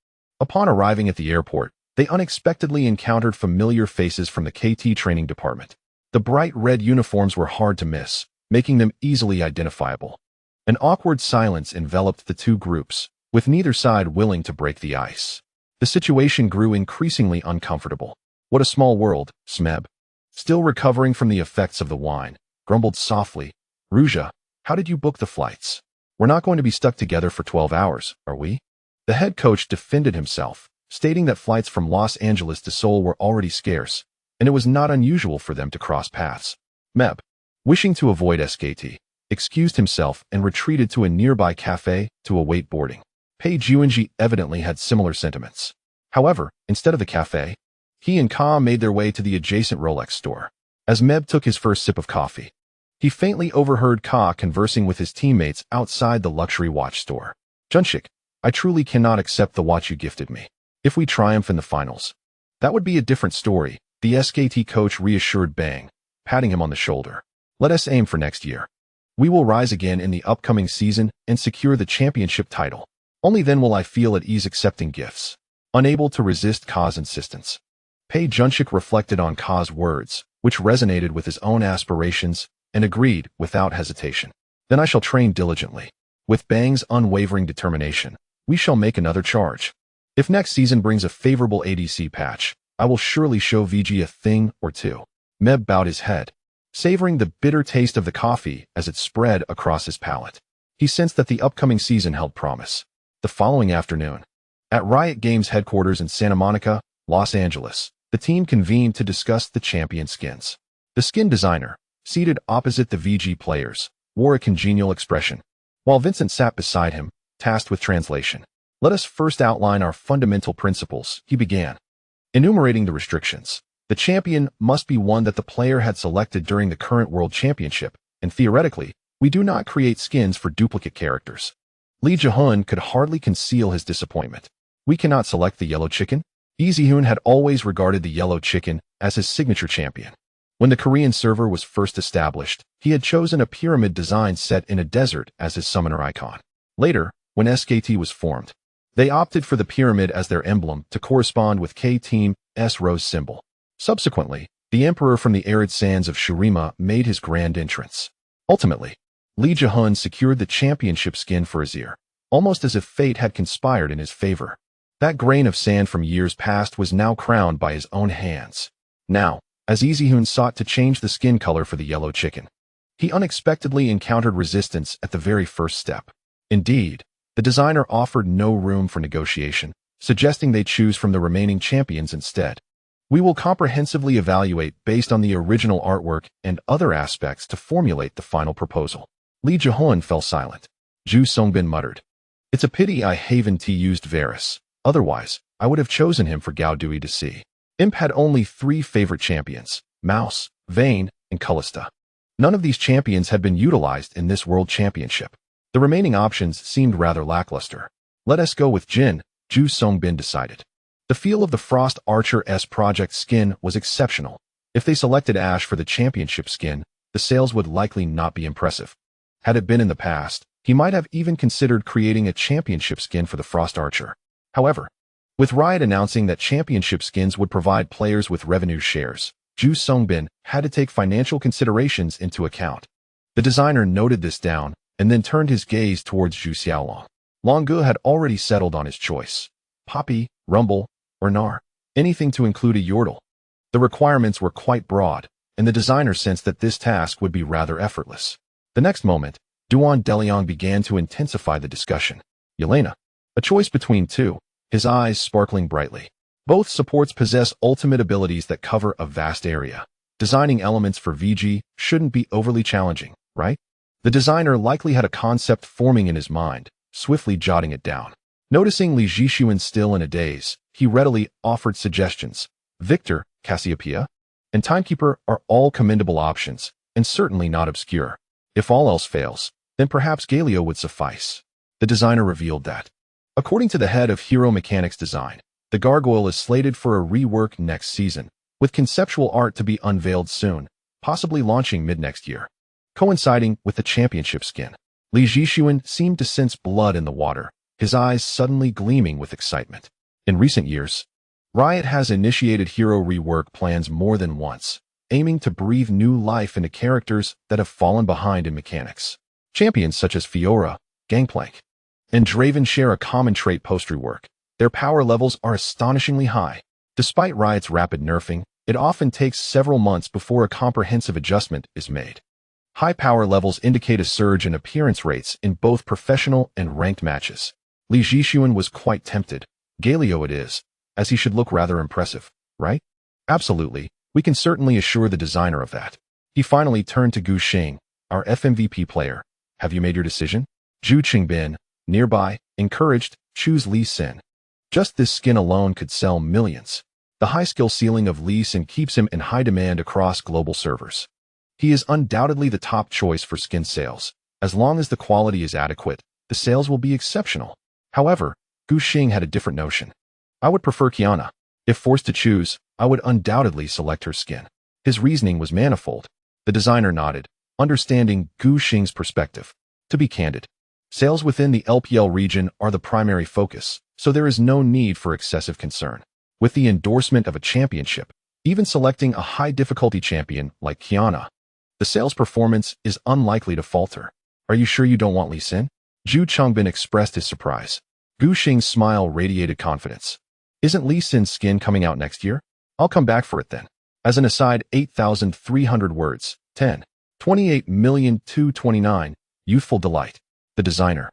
Speaker 1: Upon arriving at the airport, they unexpectedly encountered familiar faces from the KT training department. The bright red uniforms were hard to miss, making them easily identifiable. An awkward silence enveloped the two groups, with neither side willing to break the ice. The situation grew increasingly uncomfortable. What a small world, Smeb. Still recovering from the effects of the wine, grumbled softly, "Ruja, how did you book the flights? We're not going to be stuck together for 12 hours, are we?" The head coach defended himself, stating that flights from Los Angeles to Seoul were already scarce, and it was not unusual for them to cross paths. Meb, wishing to avoid SKT, excused himself and retreated to a nearby cafe to await boarding. Pei Juanji evidently had similar sentiments. However, instead of the cafe, he and Ka made their way to the adjacent Rolex store. As Meb took his first sip of coffee, he faintly overheard Ka conversing with his teammates outside the luxury watch store. "Junshik, I truly cannot accept the watch you gifted me. If we triumph in the finals, that would be a different story," the SKT coach reassured Bang, patting him on the shoulder. "Let us aim for next year. We will rise again in the upcoming season and secure the championship title. Only then will I feel at ease accepting gifts." Unable to resist Ka's insistence, Pei Junshik reflected on Ka's words, which resonated with his own aspirations, and agreed without hesitation. "Then I shall train diligently. With Bang's unwavering determination, we shall make another charge. If next season brings a favorable ADC patch, I will surely show VG a thing or two." Meb bowed his head, savoring the bitter taste of the coffee as it spread across his palate. He sensed that the upcoming season held promise. The following afternoon, at Riot Games headquarters in Santa Monica, Los Angeles, the team convened to discuss the champion skins. The skin designer, seated opposite the VG players, wore a congenial expression, while Vincent sat beside him, tasked with translation. "Let us first outline our fundamental principles," he began, enumerating the restrictions. The champion must be one that the player had selected during the current World Championship, and theoretically, we do not create skins for duplicate characters. Lee Jae-hoon could hardly conceal his disappointment. "We cannot select the yellow chicken?" Lee Jae-hoon had always regarded the yellow chicken as his signature champion. When the Korean server was first established, he had chosen a pyramid design set in a desert as his summoner icon. Later, when SKT was formed, they opted for the pyramid as their emblem to correspond with K-Team's rose symbol. Subsequently, the emperor from the arid sands of Shurima made his grand entrance. Ultimately, Lee Jae-hoon secured the championship skin for Azir, almost as if fate had conspired in his favor. That grain of sand from years past was now crowned by his own hands. Now, as Lee Jae-hoon sought to change the skin color for the yellow chicken, he unexpectedly encountered resistance at the very first step. Indeed, the designer offered no room for negotiation, suggesting they choose from the remaining champions instead. "We will comprehensively evaluate based on the original artwork and other aspects to formulate the final proposal." Lee Jae-hoon fell silent. Ju Songbin muttered, "It's a pity I haven't used Varus. Otherwise, I would have chosen him for Gao Dui to see." Imp had only 3 favorite champions, Mouse, Vayne, and Callista. None of these champions had been utilized in this World Championship. The remaining options seemed rather lackluster. "Let us go with Jin," Ju Songbin decided. The feel of the Frost Archer S project skin was exceptional. If they selected Ashe for the championship skin, the sales would likely not be impressive. Had it been in the past, he might have even considered creating a championship skin for the Frost Archer. However, with Riot announcing that championship skins would provide players with revenue shares, Ju Songbin had to take financial considerations into account. The designer noted this down and then turned his gaze towards Zhu Xiaolong. Longge had already settled on his choice. Poppy, Rumble, or Gnar. Anything to include a Yordle. The requirements were quite broad, and the designer sensed that this task would be rather effortless. The next moment, Duan Deliang began to intensify the discussion. Yelena. A choice between two, his eyes sparkling brightly. Both supports possess ultimate abilities that cover a vast area. Designing elements for VG shouldn't be overly challenging, right? The designer likely had a concept forming in his mind, swiftly jotting it down. Noticing Li Zhishuan still in a daze, he readily offered suggestions. Victor, Cassiopeia, and Timekeeper are all commendable options, and certainly not obscure. If all else fails, then perhaps Galio would suffice. The designer revealed that. According to the head of Hero Mechanics Design, the gargoyle is slated for a rework next season, with conceptual art to be unveiled soon, possibly launching mid-next year. Coinciding with the championship skin, Li Zhishuan seemed to sense blood in the water, his eyes suddenly gleaming with excitement. In recent years, Riot has initiated hero rework plans more than once, aiming to breathe new life into characters that have fallen behind in mechanics. Champions such as Fiora, Gangplank, and Draven share a common trait post-rework. Their power levels are astonishingly high. Despite Riot's rapid nerfing, it often takes several months before a comprehensive adjustment is made. High power levels indicate a surge in appearance rates in both professional and ranked matches. Li Zhishuan was quite tempted. Galio it is, as he should look rather impressive, right? Absolutely, we can certainly assure the designer of that. He finally turned to Gu Xing, our FMVP player. Have you made your decision? Zhu Qingbin, nearby, encouraged, choose Lee Sin. Just this skin alone could sell millions. The high skill ceiling of Lee Sin keeps him in high demand across global servers. He is undoubtedly the top choice for skin sales. As long as the quality is adequate, the sales will be exceptional. However, Gu Xing had a different notion. I would prefer Qiyana. If forced to choose, I would undoubtedly select her skin. His reasoning was manifold. The designer nodded, understanding Gu Xing's perspective. To be candid, sales within the LPL region are the primary focus, so there is no need for excessive concern. With the endorsement of a championship, even selecting a high-difficulty champion like Qiyana, the sales performance is unlikely to falter. Are you sure you don't want Lee Sin? Zhu Qingbin expressed his surprise. Gu Xing's smile radiated confidence. Isn't Lee Sin's skin coming out next year? I'll come back for it then. As an aside, 8,300 words, 10, 28,229, youthful delight. The designer,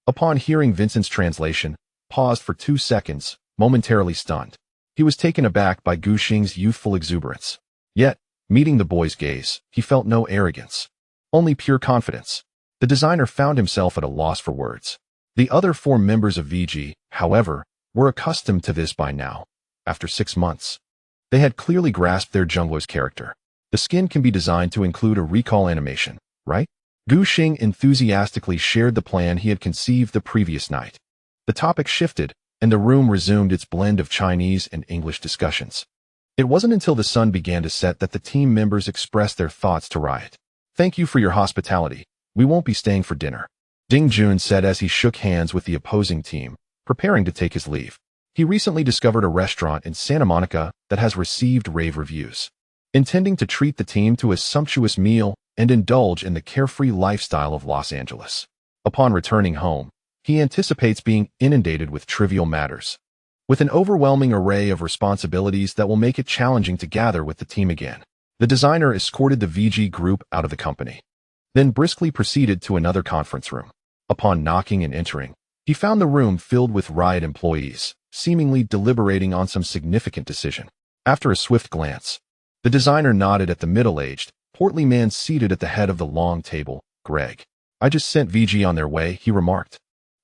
Speaker 1: upon hearing Vincent's translation, paused for 2 seconds, momentarily stunned. He was taken aback by Gu Xing's youthful exuberance. Yet, meeting the boy's gaze, he felt no arrogance, only pure confidence. The designer found himself at a loss for words. The other 4 members of VG, however, were accustomed to this by now. After 6 months, they had clearly grasped their jungler's character. The skin can be designed to include a recall animation, right? Gu Xing enthusiastically shared the plan he had conceived the previous night. The topic shifted, and the room resumed its blend of Chinese and English discussions. It wasn't until the sun began to set that the team members expressed their thoughts to Riot. Thank you for your hospitality. We won't be staying for dinner, Ding Jun said as he shook hands with the opposing team, preparing to take his leave. He recently discovered a restaurant in Santa Monica that has received rave reviews. Intending to treat the team to a sumptuous meal and indulge in the carefree lifestyle of Los Angeles. Upon returning home, he anticipates being inundated with trivial matters, with an overwhelming array of responsibilities that will make it challenging to gather with the team again. The designer escorted the VG group out of the company, then briskly proceeded to another conference room. Upon knocking and entering, he found the room filled with Riot employees, seemingly deliberating on some significant decision. After a swift glance, the designer nodded at the middle-aged, portly man seated at the head of the long table. Greg. I just sent VG on their way, he remarked,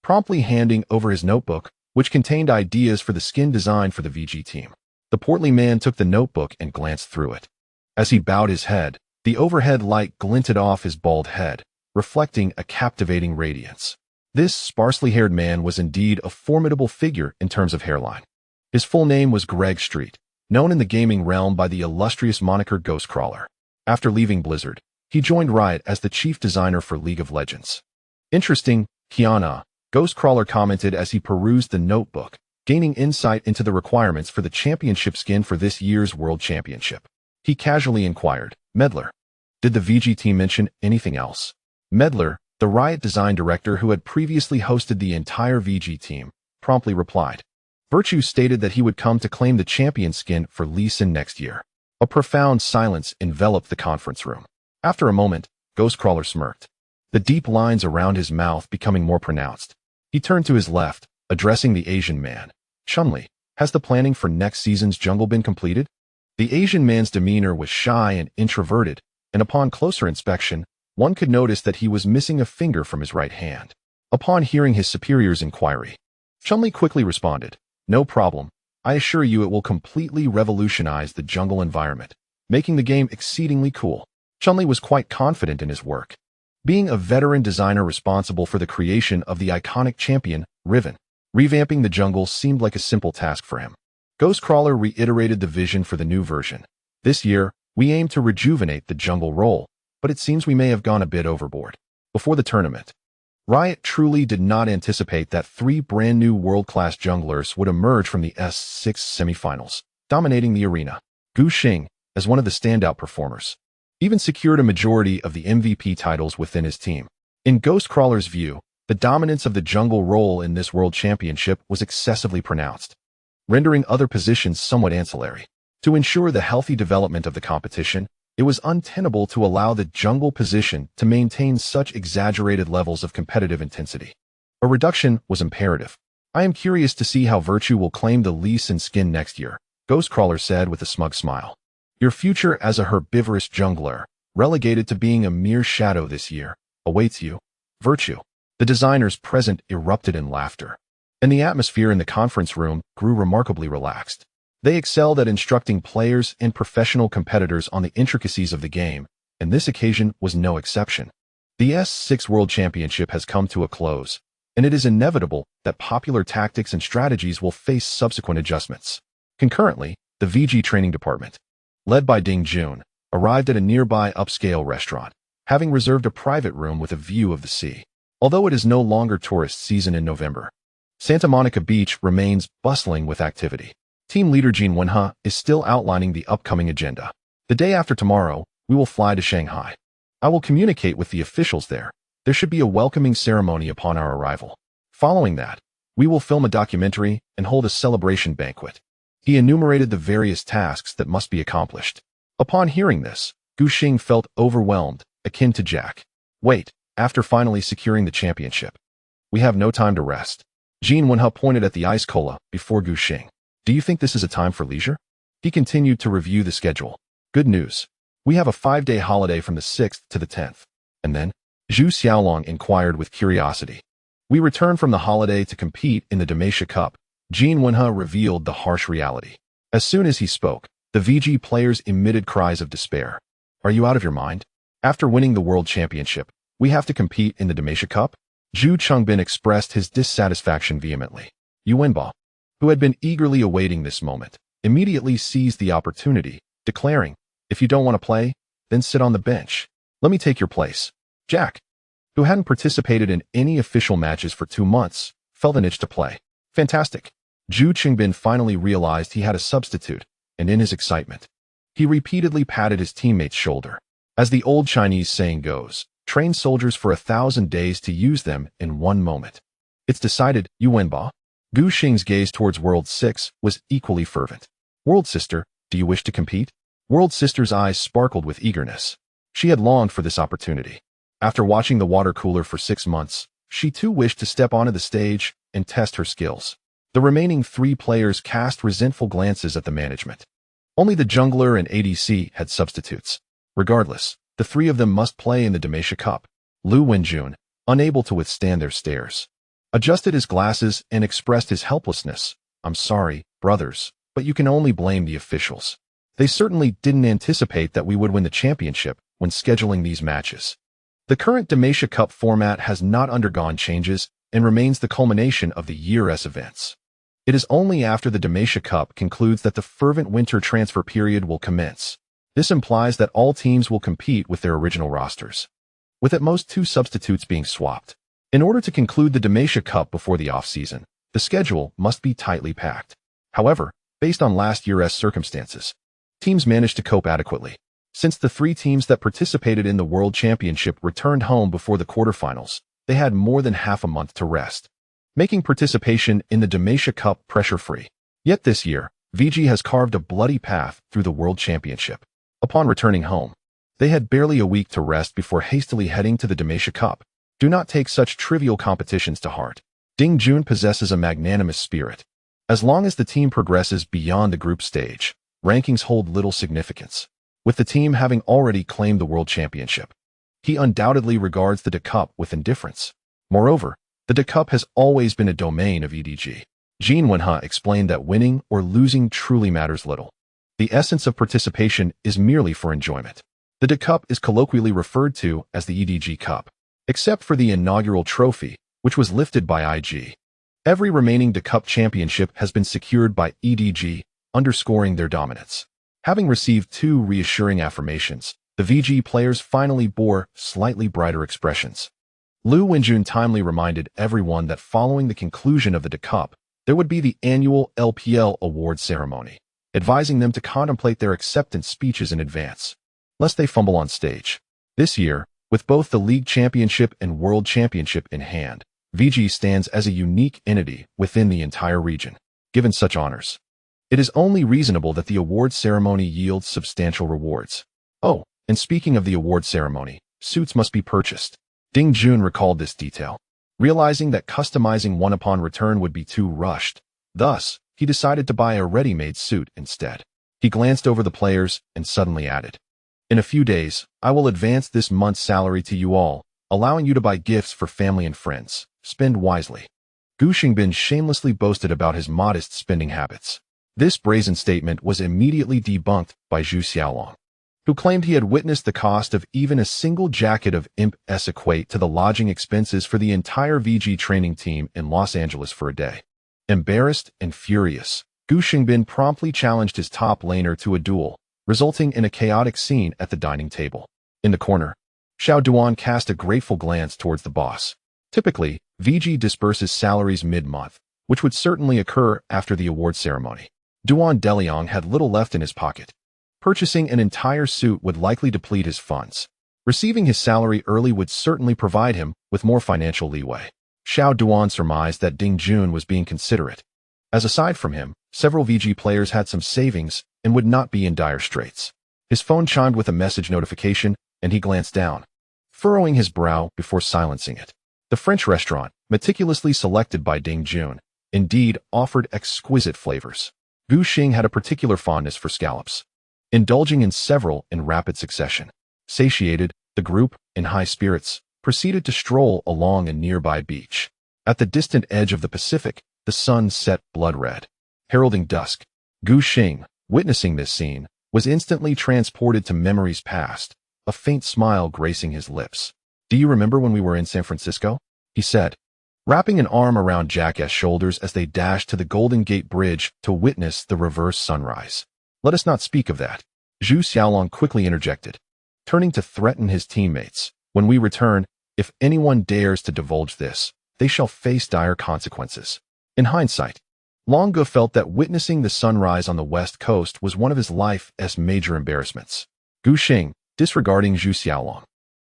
Speaker 1: promptly handing over his notebook, which contained ideas for the skin design for the VG team. The portly man took the notebook and glanced through it. As he bowed his head, the overhead light glinted off his bald head, reflecting a captivating radiance. This sparsely haired man was indeed a formidable figure in terms of hairline. His full name was Greg Street, known in the gaming realm by the illustrious moniker Ghostcrawler. After leaving Blizzard, He joined Riot as the chief designer for League of Legends. Interesting, Kiana, Ghostcrawler commented as he perused the notebook, gaining insight into the requirements for the championship skin for this year's World Championship. He casually inquired, Medler, did the VG team mention anything else? Medler, the Riot design director who had previously hosted the entire VG team, promptly replied. Virtue stated that he would come to claim the champion skin for Lee Sin next year. A profound silence enveloped the conference room. After a moment, Ghostcrawler smirked, the deep lines around his mouth becoming more pronounced. He turned to his left, addressing the Asian man. Chun-Li, has the planning for next season's jungle been completed? The Asian man's demeanor was shy and introverted, and upon closer inspection, one could notice that he was missing a finger from his right hand. Upon hearing his superior's inquiry, Chun-Li quickly responded, no problem. I assure you it will completely revolutionize the jungle environment, making the game exceedingly cool. Chun-Li was quite confident in his work. Being a veteran designer responsible for the creation of the iconic champion, Riven, revamping the jungle seemed like a simple task for him. Ghostcrawler reiterated the vision for the new version. This year, we aim to rejuvenate the jungle role, but it seems we may have gone a bit overboard. Before the tournament, Riot truly did not anticipate that 3 brand new world-class junglers would emerge from the S6 semifinals, dominating the arena. Gu Xing, as one of the standout performers, even secured a majority of the MVP titles within his team. In Ghostcrawler's view, the dominance of the jungle role in this world championship was excessively pronounced, rendering other positions somewhat ancillary. To ensure the healthy development of the competition, it was untenable to allow the jungle position to maintain such exaggerated levels of competitive intensity. A reduction was imperative. I am curious to see how Virtue will claim the Lee Sin skin next year, Ghostcrawler said with a smug smile. Your future as a herbivorous jungler, relegated to being a mere shadow this year, awaits you, Virtue. The designers present erupted in laughter, and the atmosphere in the conference room grew remarkably relaxed. They excelled at instructing players and professional competitors on the intricacies of the game, and this occasion was no exception. The S6 World Championship has come to a close, and it is inevitable that popular tactics and strategies will face subsequent adjustments. Concurrently, the VG training department, led by Ding Jun, arrived at a nearby upscale restaurant, having reserved a private room with a view of the sea. Although it is no longer tourist season in November, Santa Monica Beach remains bustling with activity. Team leader Jin Wenhe is still outlining the upcoming agenda. The day after tomorrow, we will fly to Shanghai. I will communicate with the officials there. There should be a welcoming ceremony upon our arrival. Following that, we will film a documentary and hold a celebration banquet. He enumerated the various tasks that must be accomplished. Upon hearing this, Gu Xing felt overwhelmed, akin to Jack. Wait, after finally securing the championship, we have no time to rest. Jin Wenhe pointed at the ice cola before Gu Xing. Do you think this is a time for leisure? He continued to review the schedule. Good news. We have a 5-day holiday from the 6th to the 10th. And then, Zhu Xiaolong inquired with curiosity. We return from the holiday to compete in the Demacia Cup. Jin Wenhe revealed the harsh reality. As soon as he spoke, the VG players emitted cries of despair. Are you out of your mind? After winning the World Championship, we have to compete in the Demacia Cup? Zhu Chongbin expressed his dissatisfaction vehemently. Yuanba, who had been eagerly awaiting this moment, immediately seized the opportunity, declaring, if you don't want to play, then sit on the bench. Let me take your place. Jack, who hadn't participated in any official matches for 2 months, felt an itch to play. Fantastic. Zhu Qingbin finally realized he had a substitute, and in his excitement, he repeatedly patted his teammate's shoulder. As the old Chinese saying goes, train soldiers for 1,000 days to use them in 1 moment. It's decided, Yuanba. Gu Xing's gaze towards World 6 was equally fervent. World Sister, do you wish to compete? World Sister's eyes sparkled with eagerness. She had longed for this opportunity. After watching the water cooler for 6 months, she too wished to step onto the stage and test her skills. The remaining 3 players cast resentful glances at the management. Only the jungler and ADC had substitutes. Regardless, the 3 of them must play in the Demacia Cup. Lu Wenjun, unable to withstand their stares, adjusted his glasses and expressed his helplessness. I'm sorry, brothers, but you can only blame the officials. They certainly didn't anticipate that we would win the championship when scheduling these matches. The current Demacia Cup format has not undergone changes and remains the culmination of the year's events. It is only after the Demacia Cup concludes that the fervent winter transfer period will commence. This implies that all teams will compete with their original rosters, with at most 2 substitutes being swapped. In order to conclude the Demacia Cup before the off-season, the schedule must be tightly packed. However, based on last year's circumstances, teams managed to cope adequately. Since the 3 teams that participated in the World Championship returned home before the quarterfinals, they had more than half a month to rest, making participation in the Demacia Cup pressure-free. Yet this year, VG has carved a bloody path through the World Championship. Upon returning home, they had barely a week to rest before hastily heading to the Demacia Cup. Do not take such trivial competitions to heart. Dingjun possesses a magnanimous spirit. As long as the team progresses beyond the group stage, rankings hold little significance. With the team having already claimed the World Championship, he undoubtedly regards the DE Cup with indifference. Moreover, the DE Cup has always been a domain of EDG. Jin Wenhe explained that winning or losing truly matters little. The essence of participation is merely for enjoyment. The DE Cup is colloquially referred to as the EDG Cup, except for the inaugural trophy, which was lifted by IG. Every remaining DE Cup championship has been secured by EDG, underscoring their dominance. Having received 2 reassuring affirmations, the VG players finally bore slightly brighter expressions. Liu Wenjun timely reminded everyone that following the conclusion of the DE Cup, there would be the annual LPL award ceremony, advising them to contemplate their acceptance speeches in advance, lest they fumble on stage. This year, with both the League Championship and World Championship in hand, VG stands as a unique entity within the entire region. Given such honors, it is only reasonable that the award ceremony yields substantial rewards. Oh, and speaking of the award ceremony, suits must be purchased. Dingjun recalled this detail, realizing that customizing one upon return would be too rushed. Thus, he decided to buy a ready-made suit instead. He glanced over the players and suddenly added, "In a few days, I will advance this month's salary to you all, allowing you to buy gifts for family and friends. Spend wisely." Gu Xingbin shamelessly boasted about his modest spending habits. This brazen statement was immediately debunked by Zhu Xiaolong, who claimed he had witnessed the cost of even a single jacket of Imp's equate to the lodging expenses for the entire VG training team in Los Angeles for a day. Embarrassed and furious, Gu Xingbin promptly challenged his top laner to a duel, resulting in a chaotic scene at the dining table. In the corner, Xiao Duan cast a grateful glance towards the boss. Typically, VG disperses salaries mid-month, which would certainly occur after the award ceremony. Duan Deliang had little left in his pocket. Purchasing an entire suit would likely deplete his funds. Receiving his salary early would certainly provide him with more financial leeway. Xiao Duan surmised that Ding Jun was being considerate, as aside from him, several VG players had some savings and would not be in dire straits. His phone chimed with a message notification, and he glanced down, furrowing his brow before silencing it. The French restaurant, meticulously selected by Ding Jun, indeed offered exquisite flavors. Gu Xing had a particular fondness for scallops, indulging in several in rapid succession. Satiated, the group, in high spirits, proceeded to stroll along a nearby beach. At the distant edge of the Pacific, the sun set blood-red, heralding dusk. Gu Xing, witnessing this scene, was instantly transported to memories past, a faint smile gracing his lips. "Do you remember when we were in San Francisco?" he said, wrapping an arm around Jack's shoulders as they dashed to the Golden Gate Bridge to witness the reverse sunrise. "Let us not speak of that," Zhu Xiaolong quickly interjected, turning to threaten his teammates. "When we return, if anyone dares to divulge this, they shall face dire consequences." In hindsight, Long Ge felt that witnessing the sunrise on the West Coast was one of his life's major embarrassments. Gu Xing, disregarding Zhu Xiaolong,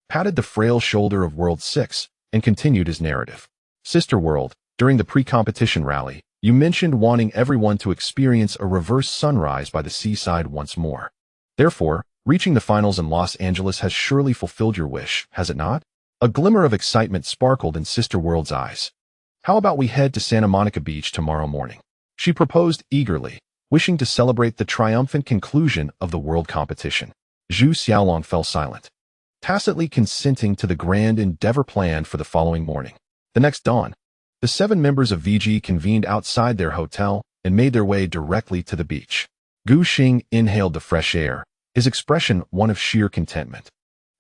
Speaker 1: patted the frail shoulder of World 6 and continued his narrative. "Sister World, during the pre-competition rally, you mentioned wanting everyone to experience a reverse sunrise by the seaside once more. Therefore, reaching the finals in Los Angeles has surely fulfilled your wish, has it not?" A glimmer of excitement sparkled in Sister World's eyes. "How about we head to Santa Monica Beach tomorrow morning?" she proposed eagerly, wishing to celebrate the triumphant conclusion of the world competition. Zhu Xiaolong fell silent, tacitly consenting to the grand endeavor planned for the following morning. The next dawn, the 7 members of VG convened outside their hotel and made their way directly to the beach. Gu Xing inhaled the fresh air, his expression one of sheer contentment.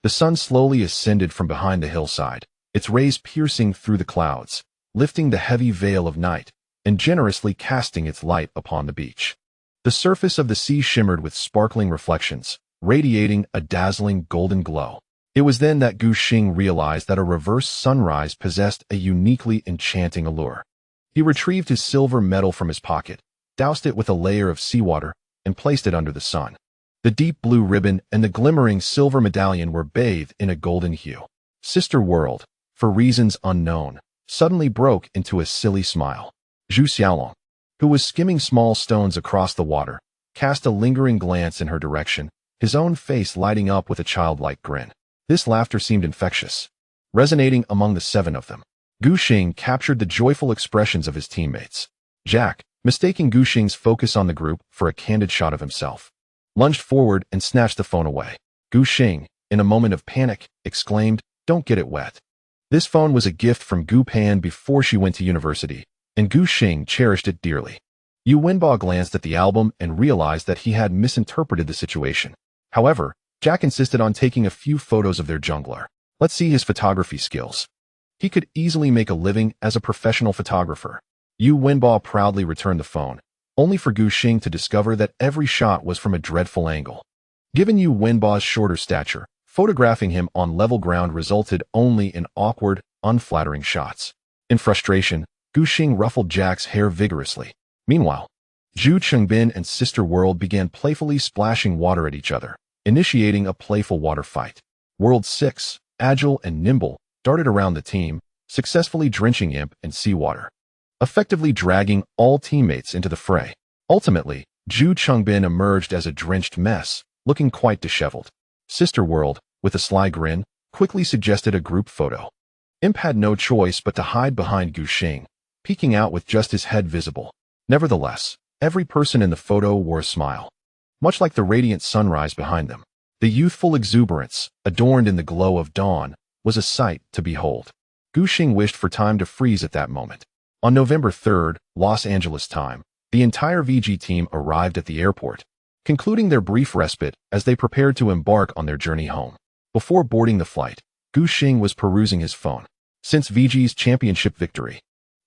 Speaker 1: The sun slowly ascended from behind the hillside, its rays piercing through the clouds, lifting the heavy veil of night, and generously casting its light upon the beach. The surface of the sea shimmered with sparkling reflections, radiating a dazzling golden glow. It was then that Gu Xing realized that a reverse sunrise possessed a uniquely enchanting allure. He retrieved his silver medal from his pocket, doused it with a layer of seawater, and placed it under the sun. The deep blue ribbon and the glimmering silver medallion were bathed in a golden hue. Sister World, for reasons unknown, suddenly broke into a silly smile. Zhu Xiaolong, who was skimming small stones across the water, cast a lingering glance in her direction, his own face lighting up with a childlike grin. This laughter seemed infectious, resonating among the 7 of them. Gu Xing captured the joyful expressions of his teammates. Jack, mistaking Gu Xing's focus on the group for a candid shot of himself, lunged forward and snatched the phone away. Gu Xing, in a moment of panic, exclaimed, "Don't get it wet." This phone was a gift from Gu Pan before she went to university, and Gu Xing cherished it dearly. Yu Wenba glanced at the album and realized that he had misinterpreted the situation. However, Jack insisted on taking a few photos of their jungler. Let's see his photography skills. He could easily make a living as a professional photographer. Yu Wenba proudly returned the phone, only for Gu Xing to discover that every shot was from a dreadful angle. Given Yu Wenba's shorter stature, photographing him on level ground resulted only in awkward, unflattering shots. In frustration, Gu Xing ruffled Jack's hair vigorously. Meanwhile, Zhu Chengbin and Sister World began playfully splashing water at each other, initiating a playful water fight. World 6, agile and nimble, darted around the team, successfully drenching Imp in seawater, effectively dragging all teammates into the fray. Ultimately, Zhu Chengbin emerged as a drenched mess, looking quite disheveled. Sister World, with a sly grin, quickly suggested a group photo. Imp had no choice but to hide behind Gu Xing, peeking out with just his head visible. Nevertheless, every person in the photo wore a smile, much like the radiant sunrise behind them. The youthful exuberance, adorned in the glow of dawn, was a sight to behold. Gu Xing wished for time to freeze at that moment. On November 3rd, Los Angeles time, the entire VG team arrived at the airport, concluding their brief respite as they prepared to embark on their journey home. Before boarding the flight, Gu Xing was perusing his phone. Since VG's championship victory,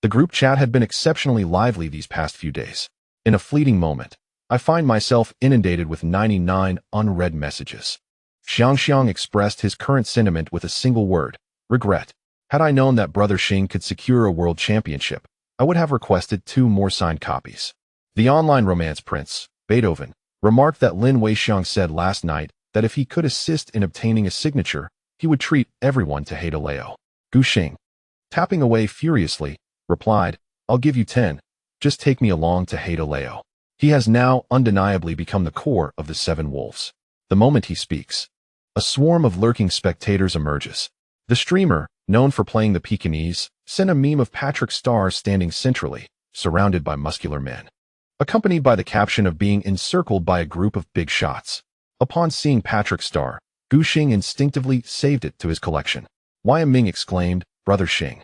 Speaker 1: the group chat had been exceptionally lively these past few days. In a fleeting moment, I find myself inundated with 99 unread messages. Xiang expressed his current sentiment with a single word: regret. Had I known that Brother Xing could secure a world championship, I would have requested 2 more signed copies. The online romance prince, Beethoven, remarked that Lin Weixiang said last night that if he could assist in obtaining a signature, he would treat everyone to Nidalee. Gu Xing, tapping away furiously, replied, "I'll give you 10. Just take me along to Nidalee." He has now undeniably become the core of the 7 wolves. The moment he speaks, a swarm of lurking spectators emerges. The streamer, known for playing the Pekingese, sent a meme of Patrick Star standing centrally, surrounded by muscular men, accompanied by the caption of being encircled by a group of big shots. Upon seeing Patrick Star, Gu Xing instinctively saved it to his collection. Ming exclaimed, "Brother Xing,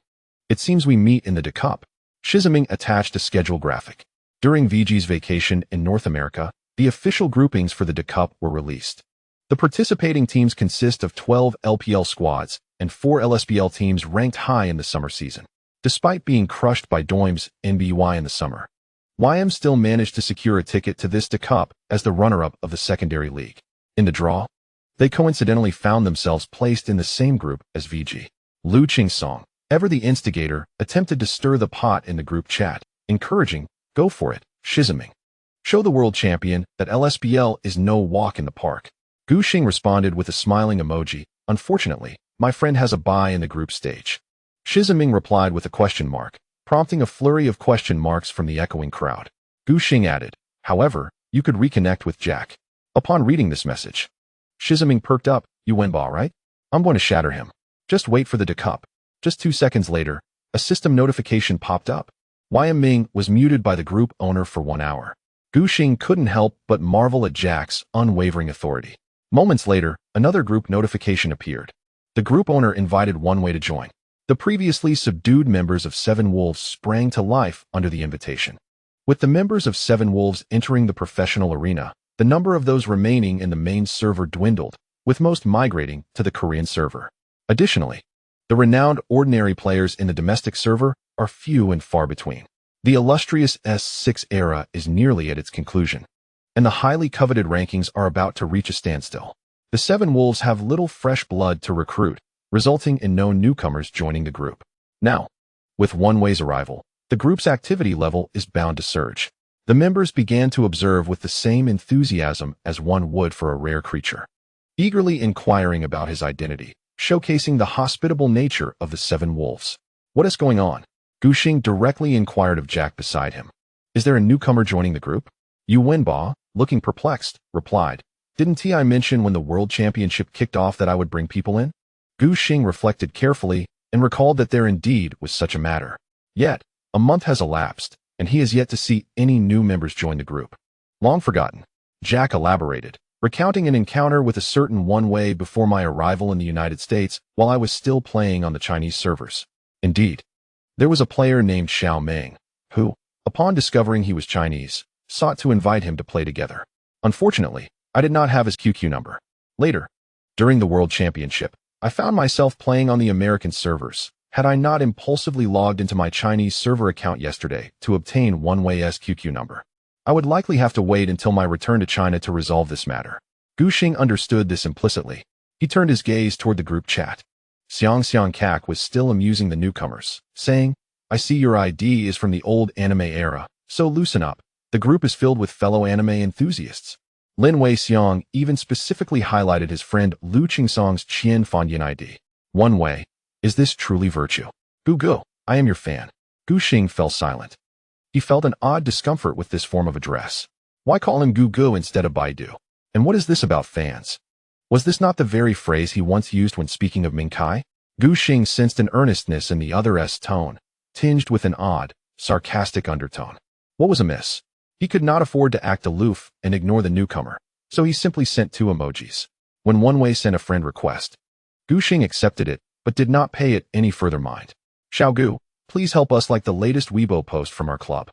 Speaker 1: it seems we meet in the De Cup." Shiziming attached a schedule graphic. During VG's vacation in North America, the official groupings for the De Cup were released. The participating teams consist of 12 LPL squads and 4 LSBL teams ranked high in the summer season. Despite being crushed by Doimb's NBY in the summer, YM still managed to secure a ticket to this De Cup as the runner-up of the secondary league. In the draw, they coincidentally found themselves placed in the same group as VG. Lu Qingsong, ever the instigator, attempted to stir the pot in the group chat, encouraging, "Go for it, Shiziming. Show the world champion that LSBL is no walk in the park." Gu Xing responded with a smiling emoji, "Unfortunately, my friend has a bye in the group stage." Shiziming replied with a question mark, prompting a flurry of question marks from the echoing crowd. Gu Xing added, "However, you could reconnect with Jack." Upon reading this message, Shiziming perked up. "You Wenba, right? I'm going to shatter him. Just wait for the De Cup." Just 2 seconds later, a system notification popped up. Ming was muted by the group owner for 1 hour. Gu Xing couldn't help but marvel at Jack's unwavering authority. Moments later, another group notification appeared. The group owner invited One Way to join. The previously subdued members of 7 Wolves sprang to life under the invitation. With the members of 7 Wolves entering the professional arena, the number of those remaining in the main server dwindled, with most migrating to the Korean server. Additionally, the renowned ordinary players in the domestic server are few and far between. The illustrious S6 era is nearly at its conclusion. and the highly coveted rankings are about to reach a standstill. The Seven Wolves have little fresh blood to recruit, resulting in no newcomers joining the group. Now, with One-Way's arrival, the group's activity level is bound to surge. The members began to observe with the same enthusiasm as one would for a rare creature, eagerly inquiring about his identity, showcasing the hospitable nature of the Seven Wolves. "What is going on?" Gu Xing directly inquired of Jack beside him. "Is there a newcomer joining the group?" Yu Wenba, looking perplexed, replied, "Didn't I mention when the World Championship kicked off that I would bring people in?" Gu Xing reflected carefully and recalled that there indeed was such a matter. Yet, a month has elapsed, and he has yet to see any new members join the group. "Long forgotten," Jack elaborated, recounting an encounter with a certain One-Way before my arrival in the United States while I was still playing on the Chinese servers. Indeed, there was a player named Xiao Meng, who, upon discovering he was Chinese, sought to invite him to play together. Unfortunately, I did not have his QQ number. Later, during the World Championship, I found myself playing on the American servers. Had I not impulsively logged into my Chinese server account yesterday to obtain One-Way's QQ number, I would likely have to wait until my return to China to resolve this matter. Gu Xing understood this implicitly. He turned his gaze toward the group chat. Xiang Kak was still amusing the newcomers, saying, "I see your ID is from the old anime era, so loosen up. The group is filled with fellow anime enthusiasts." Lin Wei Xiang even specifically highlighted his friend Lu Qingsong's Qian Fanyan ID. "One-Way, is this truly virtue?" "Gu, I am your fan." Gu Xing fell silent. He felt an odd discomfort with this form of address. Why call him Gu instead of Baidu? And what is this about fans? Was this not the very phrase he once used when speaking of Mingkai? Gu Xing sensed an earnestness in the other's tone, tinged with an odd, sarcastic undertone. What was amiss? He could not afford to act aloof and ignore the newcomer, so he simply sent 2 emojis. When One-Way sent a friend request, Gu Xing accepted it, but did not pay it any further mind. "Xiao Gu, please help us like the latest Weibo post from our club.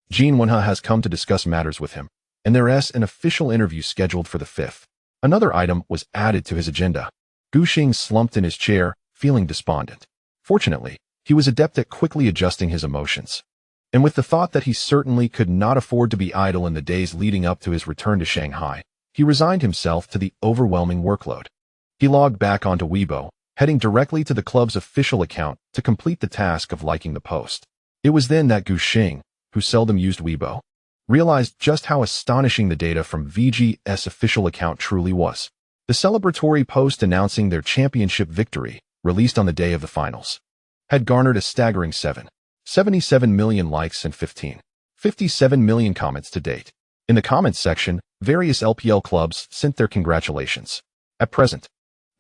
Speaker 1: Jin Wenhe has come to discuss matters with him, and there is an official interview scheduled for the 5th. Another item was added to his agenda. Gu Xing slumped in his chair, feeling despondent. Fortunately, he was adept at quickly adjusting his emotions. And with the thought that he certainly could not afford to be idle in the days leading up to his return to Shanghai, he resigned himself to the overwhelming workload. He logged back onto Weibo, heading directly to the club's official account to complete the task of liking the post. It was then that Gu Xing, who seldom used Weibo, realized just how astonishing the data from VG's official account truly was. The celebratory post announcing their championship victory, released on the day of the finals, had garnered a staggering 77 million likes and 57 million comments to date. In the comments section, various LPL clubs sent their congratulations. At present,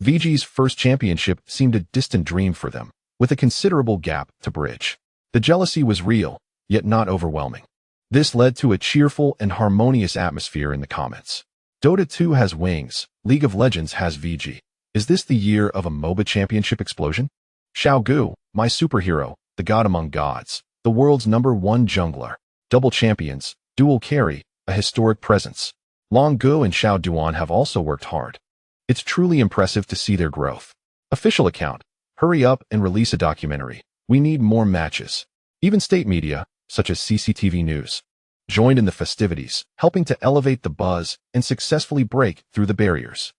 Speaker 1: VG's first championship seemed a distant dream for them, with a considerable gap to bridge. The jealousy was real, yet not overwhelming. This led to a cheerful and harmonious atmosphere in the comments. Dota 2 has wings, League of Legends has VG. Is this the year of a MOBA championship explosion? Xiao Gu, my superhero, the god among gods, the world's #1 jungler, double champions, dual carry, a historic presence. Long Gu and Xiao Duan have also worked hard. It's truly impressive to see their growth. Official account, hurry up and release a documentary. We need more matches. Even state media, such as CCTV News, joined in the festivities, helping to elevate the buzz and successfully break through the barriers.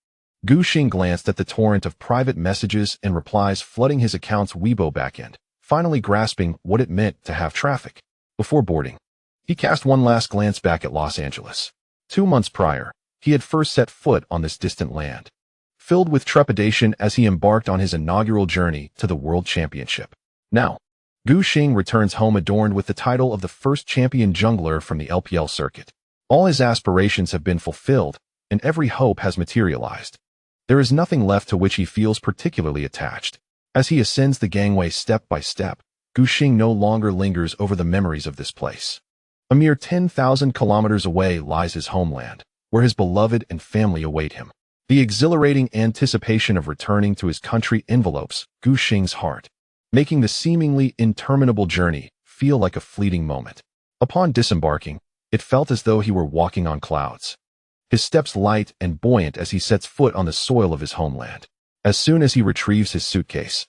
Speaker 1: Gu Xing glanced at the torrent of private messages and replies flooding his account's Weibo backend, finally grasping what it meant to have traffic. Before boarding, he cast one last glance back at Los Angeles. 2 months prior, he had first set foot on this distant land, filled with trepidation as he embarked on his inaugural journey to the World Championship. Now, Gu Xing returns home adorned with the title of the first champion jungler from the LPL circuit. All his aspirations have been fulfilled, and every hope has materialized. There is nothing left to which he feels particularly attached. As he ascends the gangway step by step, Gu Xing no longer lingers over the memories of this place. A mere 10,000 kilometers away lies his homeland, where his beloved and family await him. The exhilarating anticipation of returning to his country envelopes Gu Xing's heart, making the seemingly interminable journey feel like a fleeting moment. Upon disembarking, it felt as though he were walking on clouds. His steps light and buoyant as he sets foot on the soil of his homeland. As soon as he retrieves his suitcase,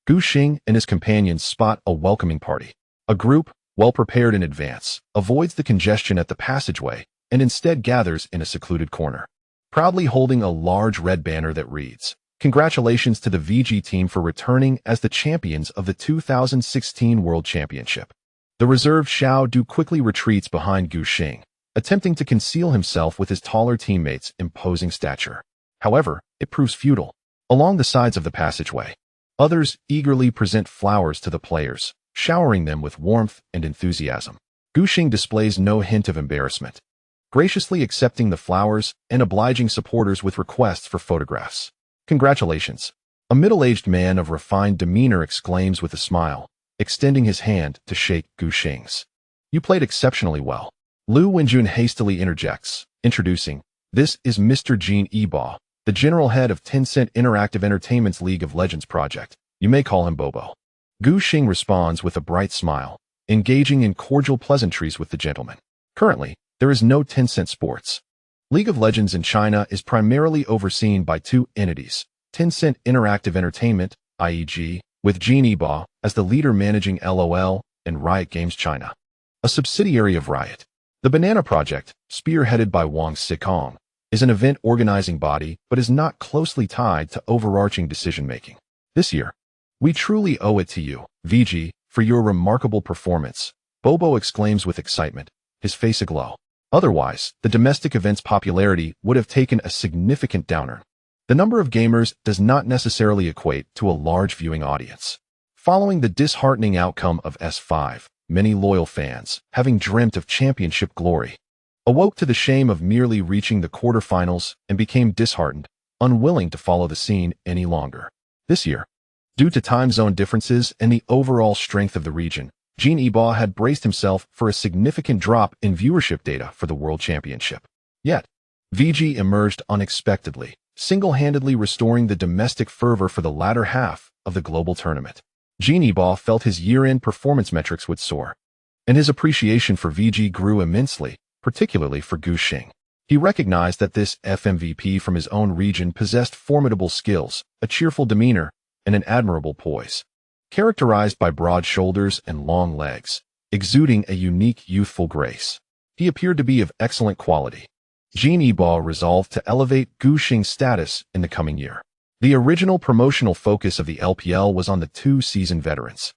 Speaker 1: Gu Xing and his companions spot a welcoming party. A group, well prepared in advance, avoids the congestion at the passageway and instead gathers in a secluded corner, proudly holding a large red banner that reads, "Congratulations to the VG team for returning as the champions of the 2016 World Championship." The reserved Xiao Du quickly retreats behind Gu Xing, attempting to conceal himself with his taller teammates' imposing stature. However, it proves futile. Along the sides of the passageway, others eagerly present flowers to the players, showering them with warmth and enthusiasm. Gu Xing displays no hint of embarrassment, graciously accepting the flowers and obliging supporters with requests for photographs. "Congratulations," a middle-aged man of refined demeanor exclaims with a smile, extending his hand to shake Gu Xing's. "You played exceptionally well." Lu Wenjun hastily interjects, introducing, "This is Mr. Jean Eba, the general head of Tencent Interactive Entertainment's League of Legends project. You may call him Bobo." Gu Xing responds with a bright smile, engaging in cordial pleasantries with the gentleman. Currently, there is no Tencent Sports. League of Legends in China is primarily overseen by two entities, Tencent Interactive Entertainment, IEG, with Jean Eba as the leader managing LOL, and Riot Games China, a subsidiary of Riot. The Banana Project, spearheaded by Wang Xikong, is an event organizing body but is not closely tied to overarching decision-making. "This year, we truly owe it to you, VG, for your remarkable performance," Bobo exclaims with excitement, his face aglow. Otherwise, the domestic event's popularity would have taken a significant downer. The number of gamers does not necessarily equate to a large viewing audience. Following the disheartening outcome of S5, many loyal fans, having dreamt of championship glory, awoke to the shame of merely reaching the quarterfinals and became disheartened, unwilling to follow the scene any longer. This year, due to time zone differences and the overall strength of the region, Jean Eba had braced himself for a significant drop in viewership data for the World Championship. Yet, VG emerged unexpectedly, single-handedly restoring the domestic fervor for the latter half of the global tournament. Jean Eba felt his year-end performance metrics would soar, and his appreciation for VG grew immensely, particularly for Gu Xing. He recognized that this FMVP from his own region possessed formidable skills, a cheerful demeanor, and an admirable poise. Characterized by broad shoulders and long legs, exuding a unique youthful grace, he appeared to be of excellent quality. Jean Eba resolved to elevate Gu Xing's status in the coming year. The original promotional focus of the LPL was on the two seasoned veterans,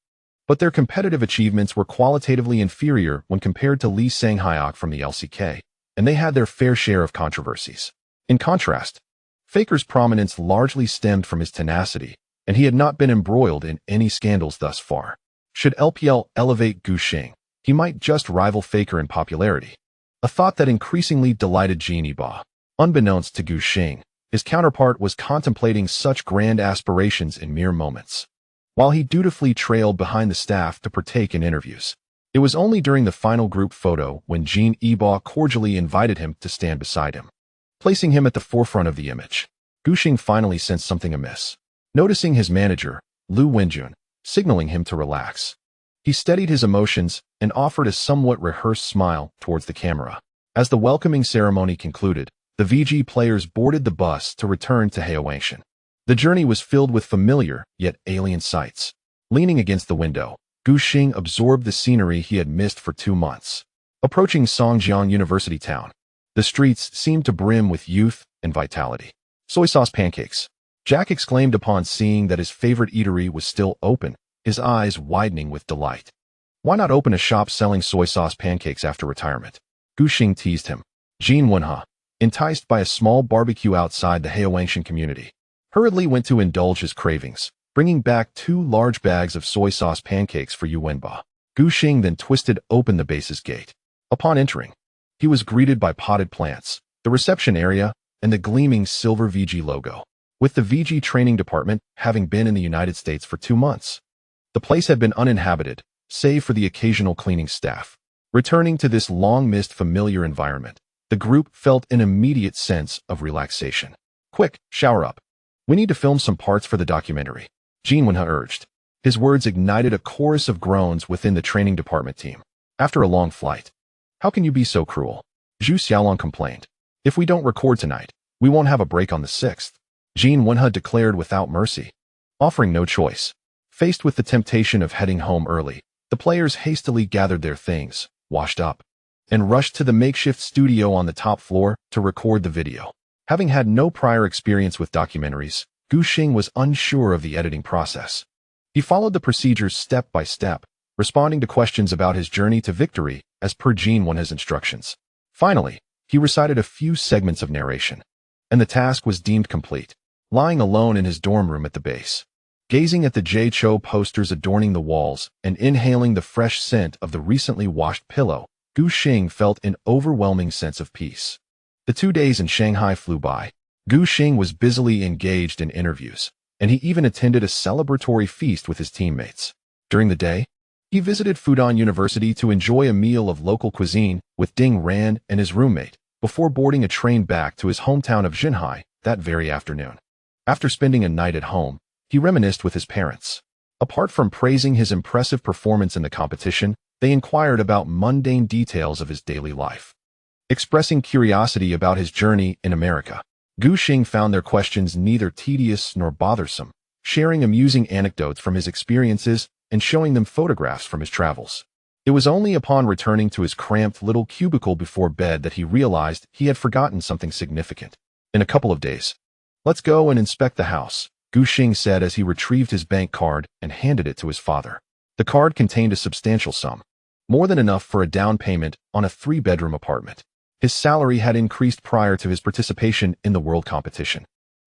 Speaker 1: but their competitive achievements were qualitatively inferior when compared to Lee Sang-hyok from the LCK, and they had their fair share of controversies. In contrast, Faker's prominence largely stemmed from his tenacity, and he had not been embroiled in any scandals thus far. Should LPL elevate Gu Xing, he might just rival Faker in popularity, a thought that increasingly delighted Jean Eba. Unbeknownst to Gu Xing, his counterpart was contemplating such grand aspirations in mere moments. While he dutifully trailed behind the staff to partake in interviews, it was only during the final group photo when Jean Eba cordially invited him to stand beside him, placing him at the forefront of the image. Gu Xing finally sensed something amiss. Noticing his manager, Lu Wenjun, signaling him to relax, he steadied his emotions and offered a somewhat rehearsed smile towards the camera. As the welcoming ceremony concluded, the VG players boarded the bus to return to Heowangshan. The journey was filled with familiar, yet alien sights. Leaning against the window, Gu Xing absorbed the scenery he had missed for 2 months. Approaching Songjiang University town, the streets seemed to brim with youth and vitality. "Soy sauce pancakes," Jack exclaimed upon seeing that his favorite eatery was still open, his eyes widening with delight. "Why not open a shop selling soy sauce pancakes after retirement?" Gu Xing teased him. Jean Wenha, enticed by a small barbecue outside the Heowangshan community, hurriedly went to indulge his cravings, bringing back 2 large bags of soy sauce pancakes for Yu Wenba. Gu Xing then twisted open the base's gate. Upon entering, he was greeted by potted plants, the reception area, and the gleaming silver VG logo. With the VG training department having been in the United States for 2 months, the place had been uninhabited, save for the occasional cleaning staff. Returning to this long-missed familiar environment, the group felt an immediate sense of relaxation. "Quick, shower up. We need to film some parts for the documentary," Jean Wenha urged. His words ignited a chorus of groans within the training department team. "After a long flight, how can you be so cruel?" Zhu Xiaolong complained. "If we don't record tonight, we won't have a break on the 6th. Jean Wenha declared without mercy. Offering no choice, faced with the temptation of heading home early, the players hastily gathered their things, washed up, and rushed to the makeshift studio on the top floor to record the video. Having had no prior experience with documentaries, Guxing was unsure of the editing process. He followed the procedures step by step, responding to questions about his journey to victory as per Gene 1's instructions. Finally, he recited a few segments of narration, and the task was deemed complete. Lying alone in his dorm room at the base, gazing at the J-Cho posters adorning the walls and inhaling the fresh scent of the recently washed pillow, Guxing felt an overwhelming sense of peace. The 2 days in Shanghai flew by. Guxing was busily engaged in interviews, and he even attended a celebratory feast with his teammates. During the day, he visited Fudan University to enjoy a meal of local cuisine with Ding Ran and his roommate, before boarding a train back to his hometown of Xinhai that very afternoon. After spending a night at home, he reminisced with his parents. Apart from praising his impressive performance in the competition, they inquired about mundane details of his daily life. Expressing curiosity about his journey in America, Guxing found their questions neither tedious nor bothersome, sharing amusing anecdotes from his experiences and showing them photographs from his travels. It was only upon returning to his cramped little cubicle before bed that he realized he had forgotten something significant. In a couple of days, "Let's go and inspect the house," Guxing said as he retrieved his bank card and handed it to his father. The card contained a substantial sum, more than enough for a down payment on a 3-bedroom apartment. His salary had increased prior to his participation in the world competition,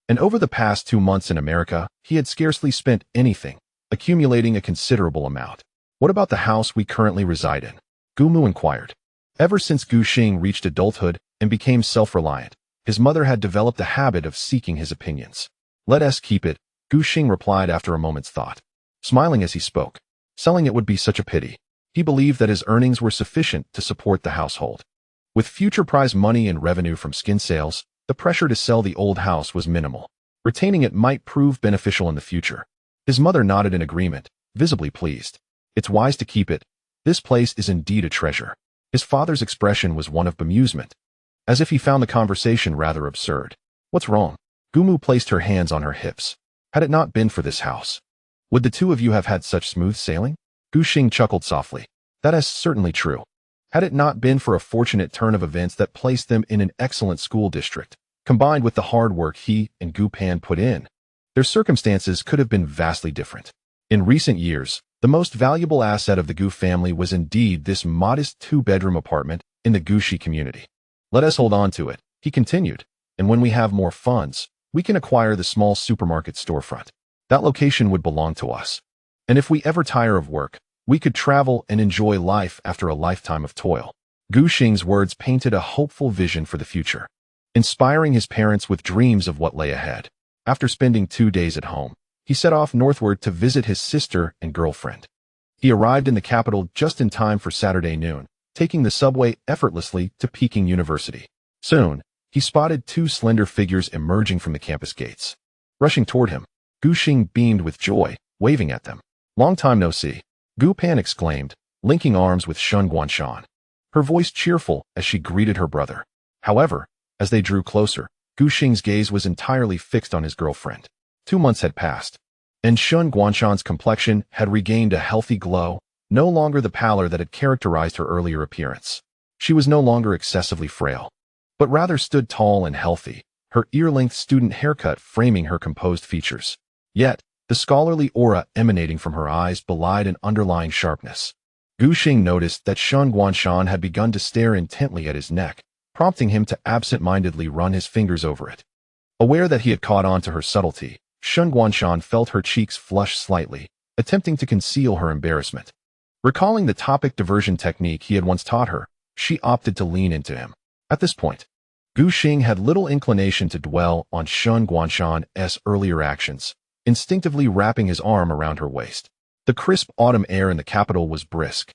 Speaker 1: and over the past 2 months in America, he had scarcely spent anything, accumulating a considerable amount. "What about the house we currently reside in?" Gumu inquired. Ever since Guxing reached adulthood and became self-reliant, his mother had developed a habit of seeking his opinions. "Let us keep it," Guxing replied after a moment's thought. Smiling as he spoke, selling it would be such a pity. He believed that his earnings were sufficient to support the household. With future prize money and revenue from skin sales, the pressure to sell the old house was minimal. Retaining it might prove beneficial in the future. His mother nodded in agreement, visibly pleased. "It's wise to keep it. This place is indeed a treasure." His father's expression was one of bemusement, as if he found the conversation rather absurd. "What's wrong?" Gumu placed her hands on her hips. "Had it not been for this house, would the two of you have had such smooth sailing?" Guxing chuckled softly. "That is certainly true. Had it not been for a fortunate turn of events that placed them in an excellent school district, combined with the hard work he and Gu Pan put in, their circumstances could have been vastly different. In recent years, the most valuable asset of the Gu family was indeed this modest 2-bedroom apartment in the Gushi community. Let us hold on to it," he continued, "and when we have more funds, we can acquire the small supermarket storefront. That location would belong to us. And if we ever tire of work, we could travel and enjoy life after a lifetime of toil." Guxing's words painted a hopeful vision for the future, inspiring his parents with dreams of what lay ahead. After spending 2 days at home, he set off northward to visit his sister and girlfriend. He arrived in the capital just in time for Saturday noon, taking the subway effortlessly to Peking University. Soon, he spotted 2 slender figures emerging from the campus gates. Rushing toward him, Guxing beamed with joy, waving at them. "Long time no see," Gu Pan exclaimed, linking arms with Shun Guanshan, her voice cheerful as she greeted her brother. However, as they drew closer, Guxing's gaze was entirely fixed on his girlfriend. 2 months had passed, and Shun Guanshan's complexion had regained a healthy glow, no longer the pallor that had characterized her earlier appearance. She was no longer excessively frail, but rather stood tall and healthy, her ear-length student haircut framing her composed features. Yet, the scholarly aura emanating from her eyes belied an underlying sharpness. Guxing noticed that Shun Guanshan had begun to stare intently at his neck, prompting him to absent-mindedly run his fingers over it. Aware that he had caught on to her subtlety, Shun Guanshan felt her cheeks flush slightly, attempting to conceal her embarrassment. Recalling the topic diversion technique he had once taught her, she opted to lean into him. At this point, Guxing had little inclination to dwell on Shun Guanshan's earlier actions, instinctively wrapping his arm around her waist. The crisp autumn air in the capital was brisk,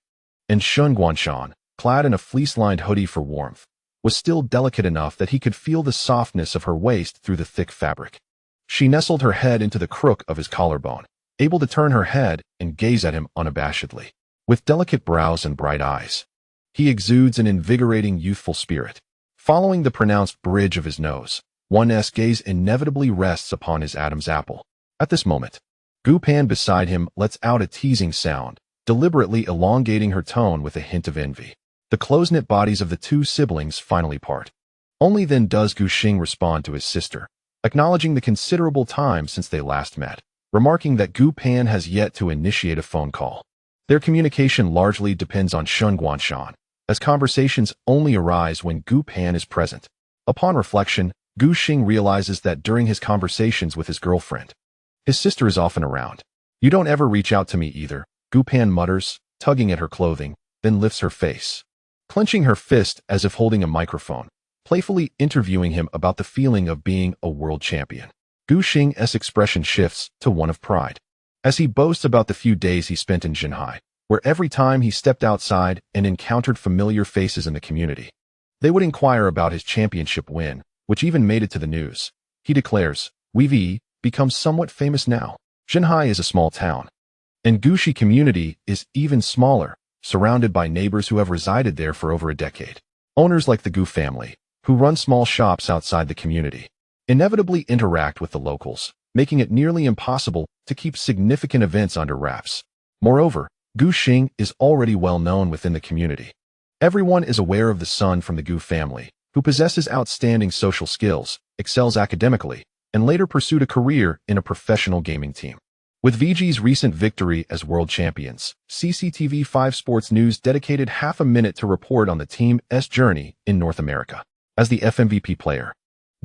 Speaker 1: and Shun Guanshan, clad in a fleece-lined hoodie for warmth, was still delicate enough that he could feel the softness of her waist through the thick fabric. She nestled her head into the crook of his collarbone, able to turn her head and gaze at him unabashedly. With delicate brows and bright eyes, he exudes an invigorating youthful spirit. Following the pronounced bridge of his nose, one's gaze inevitably rests upon his Adam's apple. At this moment, Gu Pan beside him lets out a teasing sound, deliberately elongating her tone with a hint of envy. The close-knit bodies of the two siblings finally part. Only then does Gu Xing respond to his sister, acknowledging the considerable time since they last met, remarking that Gu Pan has yet to initiate a phone call. Their communication largely depends on Shun Guanshan, as conversations only arise when Gu Pan is present. Upon reflection, Gu Xing realizes that during his conversations with his girlfriend, his sister is often around. "You don't ever reach out to me either," Gu Pan mutters, tugging at her clothing, then lifts her face, clenching her fist as if holding a microphone, playfully interviewing him about the feeling of being a world champion. Gu Xing's expression shifts to one of pride, as he boasts about the few days he spent in Jinhai, where every time he stepped outside and encountered familiar faces in the community, they would inquire about his championship win, which even made it to the news. He declares, "We've become somewhat famous now." Jinhai is a small town, and Gushi community is even smaller, surrounded by neighbors who have resided there for over a decade. Owners like the Gu family, who run small shops outside the community, inevitably interact with the locals, making it nearly impossible to keep significant events under wraps. Moreover, Gu Xing is already well known within the community. Everyone is aware of the son from the Gu family, who possesses outstanding social skills, excels academically, and later pursued a career in a professional gaming team. With VG's recent victory as world champions, CCTV5 Sports News dedicated half a minute to report on the team's journey in North America. As the FMVP player,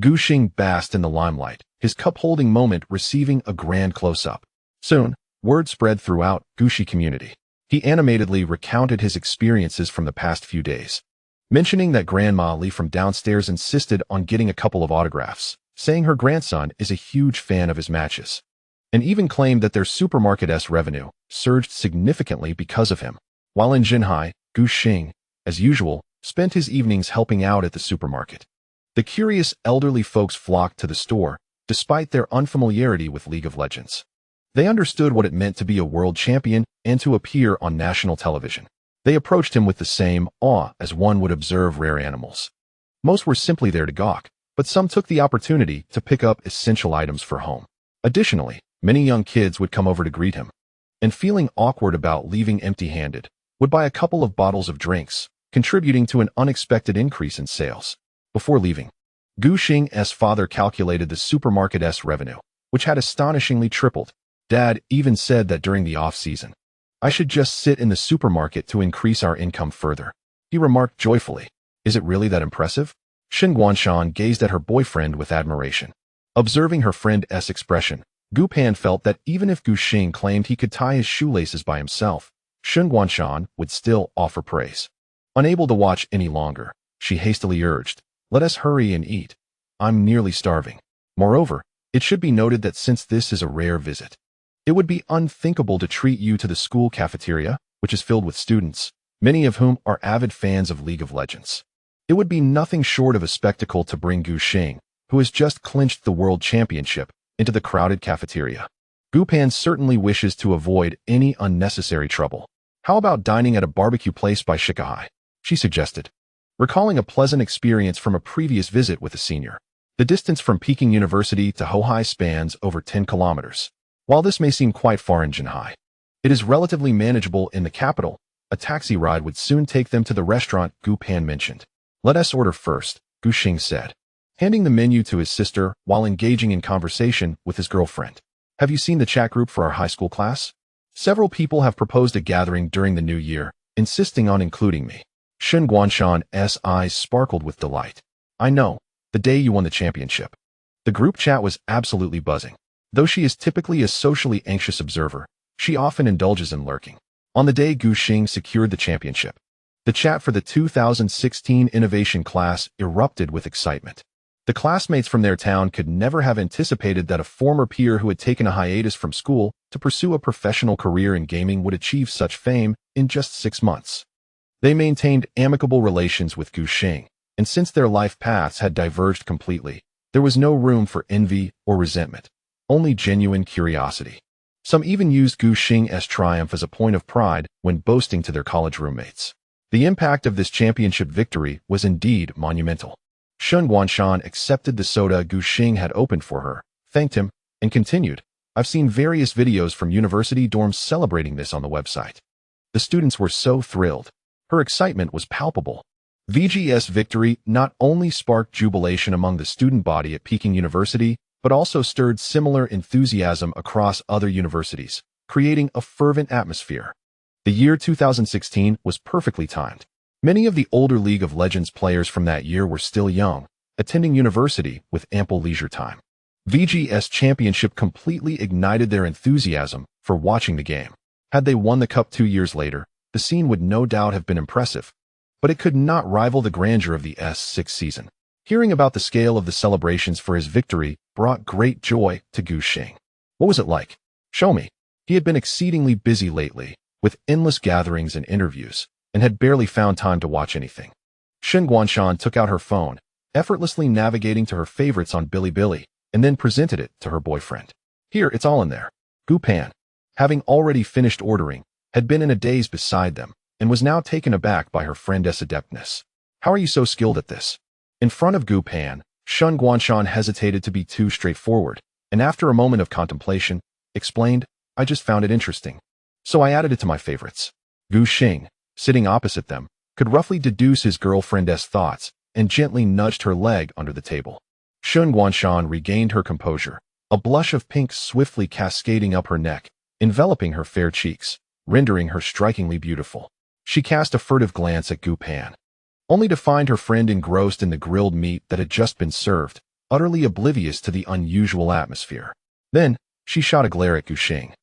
Speaker 1: Gu Xing basked in the limelight, his cup-holding moment receiving a grand close-up. Soon, word spread throughout Gushi community. He animatedly recounted his experiences from the past few days, mentioning that Grandma Li from downstairs insisted on getting a couple of autographs, saying her grandson is a huge fan of his matches, and even claimed that their supermarket's revenue surged significantly because of him. While in Jinhai, Gu Xing, as usual, spent his evenings helping out at the supermarket. The curious elderly folks flocked to the store, despite their unfamiliarity with League of Legends. They understood what it meant to be a world champion and to appear on national television. They approached him with the same awe as one would observe rare animals. Most were simply there to gawk, but some took the opportunity to pick up essential items for home. Additionally, many young kids would come over to greet him, and feeling awkward about leaving empty-handed, would buy a couple of bottles of drinks, contributing to an unexpected increase in sales. Before leaving, Gu Xing's father calculated the supermarket's revenue, which had astonishingly tripled. Dad even said that during the off-season, "I should just sit in the supermarket to increase our income further," he remarked joyfully. "Is it really that impressive?" Shen Guanshan gazed at her boyfriend with admiration. Observing her friend's expression, Gu Pan felt that even if Gu Xing claimed he could tie his shoelaces by himself, Shen Guanshan would still offer praise. Unable to watch any longer, she hastily urged, "Let us hurry and eat. I'm nearly starving." Moreover, it should be noted that since this is a rare visit, it would be unthinkable to treat you to the school cafeteria, which is filled with students, many of whom are avid fans of League of Legends. It would be nothing short of a spectacle to bring Gu Xing, who has just clinched the world championship, into the crowded cafeteria. Gu Pan certainly wishes to avoid any unnecessary trouble. "How about dining at a barbecue place by Shikahai?" she suggested, recalling a pleasant experience from a previous visit with a senior. The distance from Peking University to Hohai spans over 10 kilometers. While this may seem quite far in Jinhai, it is relatively manageable in the capital. A taxi ride would soon take them to the restaurant Gu Pan mentioned. "Let us order first," Gu Xing said, handing the menu to his sister while engaging in conversation with his girlfriend. "Have you seen the chat group for our high school class? Several people have proposed a gathering during the new year, insisting on including me." Shen Guanshan's eyes sparkled with delight. "I know, the day you won the championship." The group chat was absolutely buzzing. Though she is typically a socially anxious observer, she often indulges in lurking. On the day Gu Xing secured the championship, the chat for the 2016 innovation class erupted with excitement. The classmates from their town could never have anticipated that a former peer who had taken a hiatus from school to pursue a professional career in gaming would achieve such fame in just 6 months. They maintained amicable relations with Gu Xing, and since their life paths had diverged completely, there was no room for envy or resentment, only genuine curiosity. Some even used Gu Xing's triumph as a point of pride when boasting to their college roommates. The impact of this championship victory was indeed monumental. Shun Guanshan accepted the soda Gu Xing had opened for her, thanked him, and continued, "I've seen various videos from university dorms celebrating this on the website. The students were so thrilled. Her excitement was palpable. VG's victory not only sparked jubilation among the student body at Peking University, but also stirred similar enthusiasm across other universities, creating a fervent atmosphere. The year 2016 was perfectly timed. Many of the older League of Legends players from that year were still young, attending university with ample leisure time. VG's championship completely ignited their enthusiasm for watching the game. Had they won the cup 2 years later, the scene would no doubt have been impressive, but it could not rival the grandeur of the S6 season. Hearing about the scale of the celebrations for his victory brought great joy to Gu Xing. What was it like? Show me. He had been exceedingly busy lately, with endless gatherings and interviews, and had barely found time to watch anything. Shen Guanshan took out her phone, effortlessly navigating to her favorites on Bilibili, and then presented it to her boyfriend. Here, it's all in there. Gu Pan, having already finished ordering, had been in a daze beside them, and was now taken aback by her friend's adeptness. How are you so skilled at this? In front of Gu Pan, Shen Guanshan hesitated to be too straightforward, and after a moment of contemplation, explained, I just found it interesting. So I added it to my favorites. Gu Xing, sitting opposite them, could roughly deduce his girlfriend's thoughts and gently nudged her leg under the table. Shen Guanshan regained her composure, a blush of pink swiftly cascading up her neck, enveloping her fair cheeks, rendering her strikingly beautiful. She cast a furtive glance at Gu Pan, only to find her friend engrossed in the grilled meat that had just been served, utterly oblivious to the unusual atmosphere. Then, she shot a glare at Gu Xing,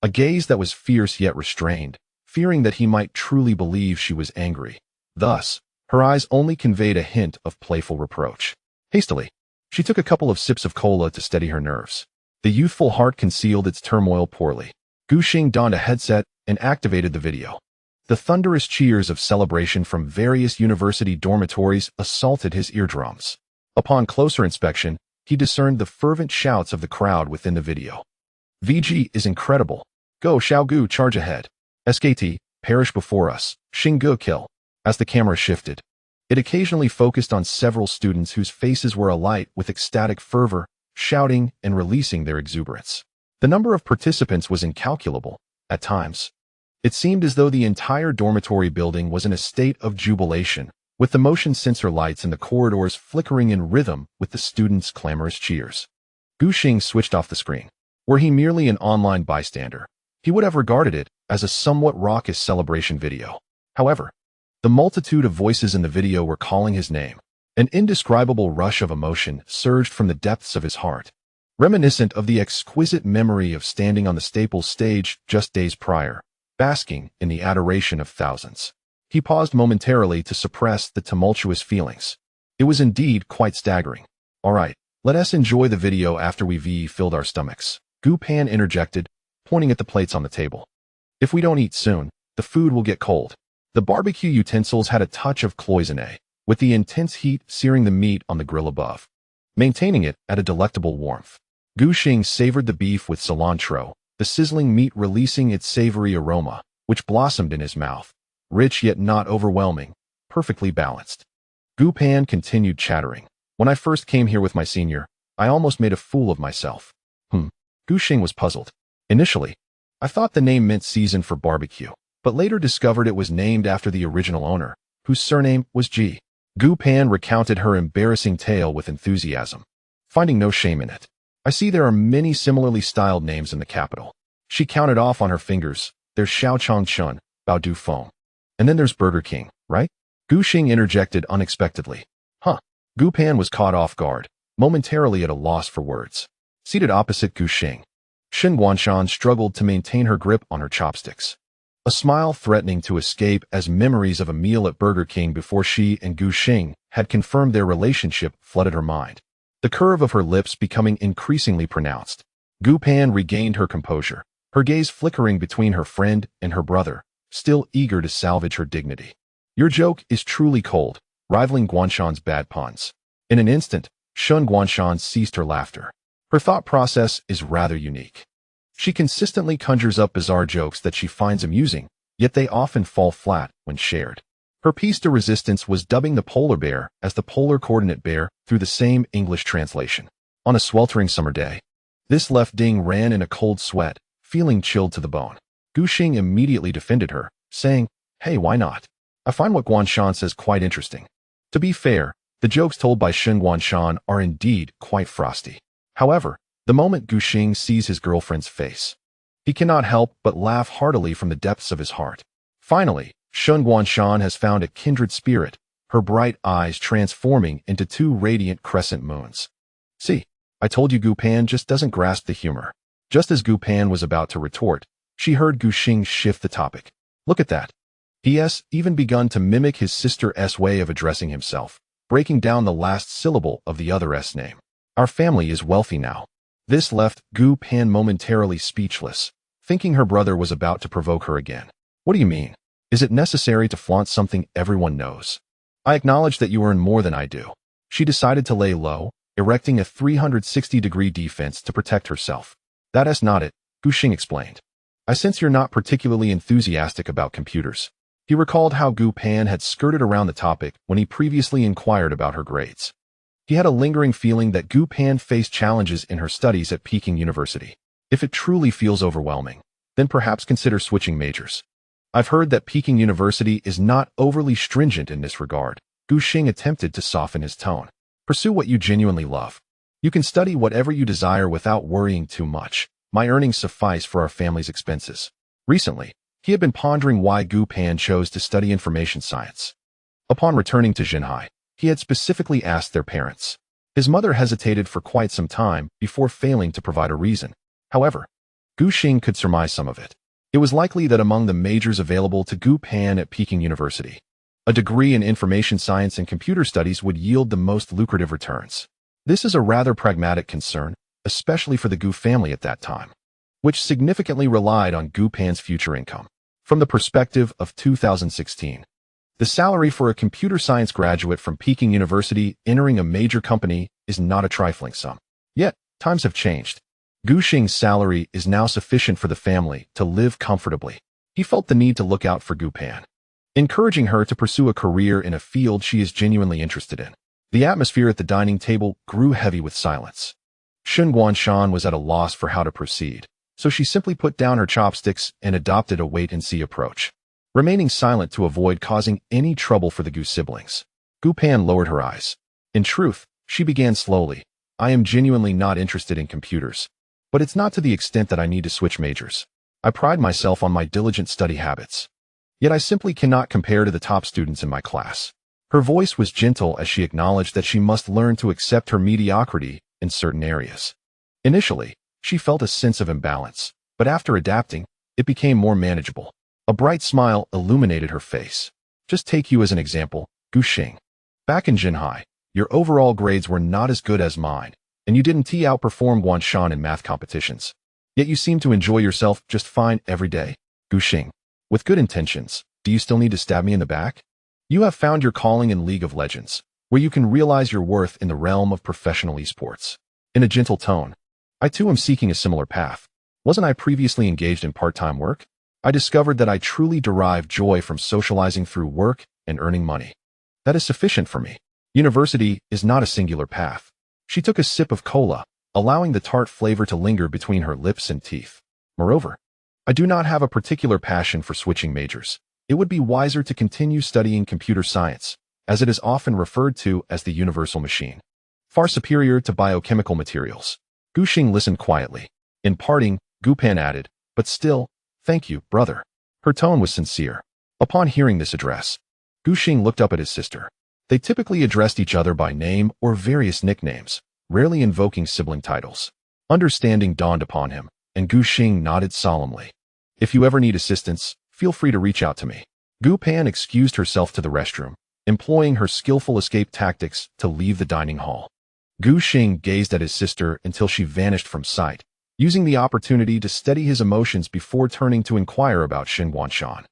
Speaker 1: a gaze that was fierce yet restrained, fearing that he might truly believe she was angry. Thus, her eyes only conveyed a hint of playful reproach. Hastily, she took a couple of sips of cola to steady her nerves. The youthful heart concealed its turmoil poorly. Gu Xing donned a headset and activated the video. The thunderous cheers of celebration from various university dormitories assaulted his eardrums. Upon closer inspection, he discerned the fervent shouts of the crowd within the video. VG is incredible. Go Xiaogu, charge ahead. SKT, perish before us. Xingge kill. As the camera shifted, it occasionally focused on several students whose faces were alight with ecstatic fervor, shouting and releasing their exuberance. The number of participants was incalculable. At times, it seemed as though the entire dormitory building was in a state of jubilation, with the motion sensor lights in the corridors flickering in rhythm with the students' clamorous cheers. Gu Xing switched off the screen. Were he merely an online bystander, he would have regarded it as a somewhat raucous celebration video. However, the multitude of voices in the video were calling his name. An indescribable rush of emotion surged from the depths of his heart, reminiscent of the exquisite memory of standing on the Staples stage just days prior, basking in the adoration of thousands. He paused momentarily to suppress the tumultuous feelings. It was indeed quite staggering. All right, let us enjoy the video after we've filled our stomachs, Gu Pan interjected, pointing at the plates on the table. If we don't eat soon, the food will get cold. The barbecue utensils had a touch of cloisonne, with the intense heat searing the meat on the grill above, maintaining it at a delectable warmth. Gu Xing savored the beef with cilantro, the sizzling meat releasing its savory aroma, which blossomed in his mouth, rich yet not overwhelming, perfectly balanced. Gu Pan continued chattering. When I first came here with my senior, I almost made a fool of myself. Gu Xing was puzzled. Initially, I thought the name meant season for barbecue, but later discovered it was named after the original owner, whose surname was Ji. Gu Pan recounted her embarrassing tale with enthusiasm, finding no shame in it. I see there are many similarly styled names in the capital. She counted off on her fingers. There's Xiaochang Chun, Bao Du Feng. And then there's Burger King, right? Gu Xing interjected unexpectedly. Huh. Gu Pan was caught off guard, momentarily at a loss for words. Seated opposite Gu Xing, Shen Guanshan struggled to maintain her grip on her chopsticks, a smile threatening to escape as memories of a meal at Burger King before she and Gu Xing had confirmed their relationship flooded her mind, the curve of her lips becoming increasingly pronounced. Gu Pan regained her composure, her gaze flickering between her friend and her brother, still eager to salvage her dignity. Your joke is truly cold, rivaling Guanshan's bad puns. In an instant, Shen Guanshan ceased her laughter. Her thought process is rather unique. She consistently conjures up bizarre jokes that she finds amusing, yet they often fall flat when shared. Her piece de resistance was dubbing the polar bear as the polar coordinate bear through the same English translation. On a sweltering summer day, this left Ding ran in a cold sweat, feeling chilled to the bone. Gu Xing immediately defended her, saying, Hey, why not? I find what Guanshan says quite interesting. To be fair, the jokes told by Shen Guanshan are indeed quite frosty. However, the moment Gu Xing sees his girlfriend's face, he cannot help but laugh heartily from the depths of his heart. Finally, Shen Guanshan has found a kindred spirit, her bright eyes transforming into two radiant crescent moons. See, I told you Gu Pan just doesn't grasp the humor. Just as Gu Pan was about to retort, she heard Gu Xing shift the topic. Look at that. He has even begun to mimic his sister's way of addressing himself, breaking down the last syllable of the other's name. Our family is wealthy now. This left Gu Pan momentarily speechless, thinking her brother was about to provoke her again. What do you mean? Is it necessary to flaunt something everyone knows? I acknowledge that you earn more than I do. She decided to lay low, erecting a 360-degree defense to protect herself. That is not it, Gu Xing explained. I sense you're not particularly enthusiastic about computers. He recalled how Gu Pan had skirted around the topic when he previously inquired about her grades. He had a lingering feeling that Gu Pan faced challenges in her studies at Peking University. If it truly feels overwhelming, then perhaps consider switching majors. I've heard that Peking University is not overly stringent in this regard. Gu Xing attempted to soften his tone. Pursue what you genuinely love. You can study whatever you desire without worrying too much. My earnings suffice for our family's expenses. Recently, he had been pondering why Gu Pan chose to study information science. Upon returning to Jinhai, he had specifically asked their parents. His mother hesitated for quite some time before failing to provide a reason. However, Gu Xing could surmise some of it. It was likely that among the majors available to Gu Pan at Peking University, a degree in information science and computer studies would yield the most lucrative returns. This is a rather pragmatic concern, especially for the Gu family at that time, which significantly relied on Gu Pan's future income. From the perspective of 2016, the salary for a computer science graduate from Peking University entering a major company is not a trifling sum. Yet, times have changed. Gu Xing's salary is now sufficient for the family to live comfortably. He felt the need to look out for Gu Pan, encouraging her to pursue a career in a field she is genuinely interested in. The atmosphere at the dining table grew heavy with silence. Shen Guanshan was at a loss for how to proceed, so she simply put down her chopsticks and adopted a wait-and-see approach, remaining silent to avoid causing any trouble for the Gu siblings. Gu Pan lowered her eyes. In truth, she began slowly. I am genuinely not interested in computers. But it's not to the extent that I need to switch majors. I pride myself on my diligent study habits. Yet I simply cannot compare to the top students in my class. Her voice was gentle as she acknowledged that she must learn to accept her mediocrity in certain areas. Initially, she felt a sense of imbalance, but after adapting, it became more manageable. A bright smile illuminated her face. Just take you as an example, Gu Xing. Back in Jinhai, your overall grades were not as good as mine, and you didn't outperform Guanshan in math competitions. Yet you seem to enjoy yourself just fine every day. Gu Xing. With good intentions, do you still need to stab me in the back? You have found your calling in League of Legends, where you can realize your worth in the realm of professional esports. In a gentle tone, I too am seeking a similar path. Wasn't I previously engaged in part-time work? I discovered that I truly derive joy from socializing through work and earning money. That is sufficient for me. University is not a singular path. She took a sip of cola, allowing the tart flavor to linger between her lips and teeth. Moreover, I do not have a particular passion for switching majors. It would be wiser to continue studying computer science, as it is often referred to as the universal machine, far superior to biochemical materials. Gu Xing listened quietly. In parting, Gu Pan added, but still, thank you, brother. Her tone was sincere. Upon hearing this address, Gu Xing looked up at his sister. They typically addressed each other by name or various nicknames, rarely invoking sibling titles. Understanding dawned upon him, and Gu Xing nodded solemnly. If you ever need assistance, feel free to reach out to me. Gu Pan excused herself to the restroom, employing her skillful escape tactics to leave the dining hall. Gu Xing gazed at his sister until she vanished from sight, using the opportunity to steady his emotions before turning to inquire about Shen Guanshan,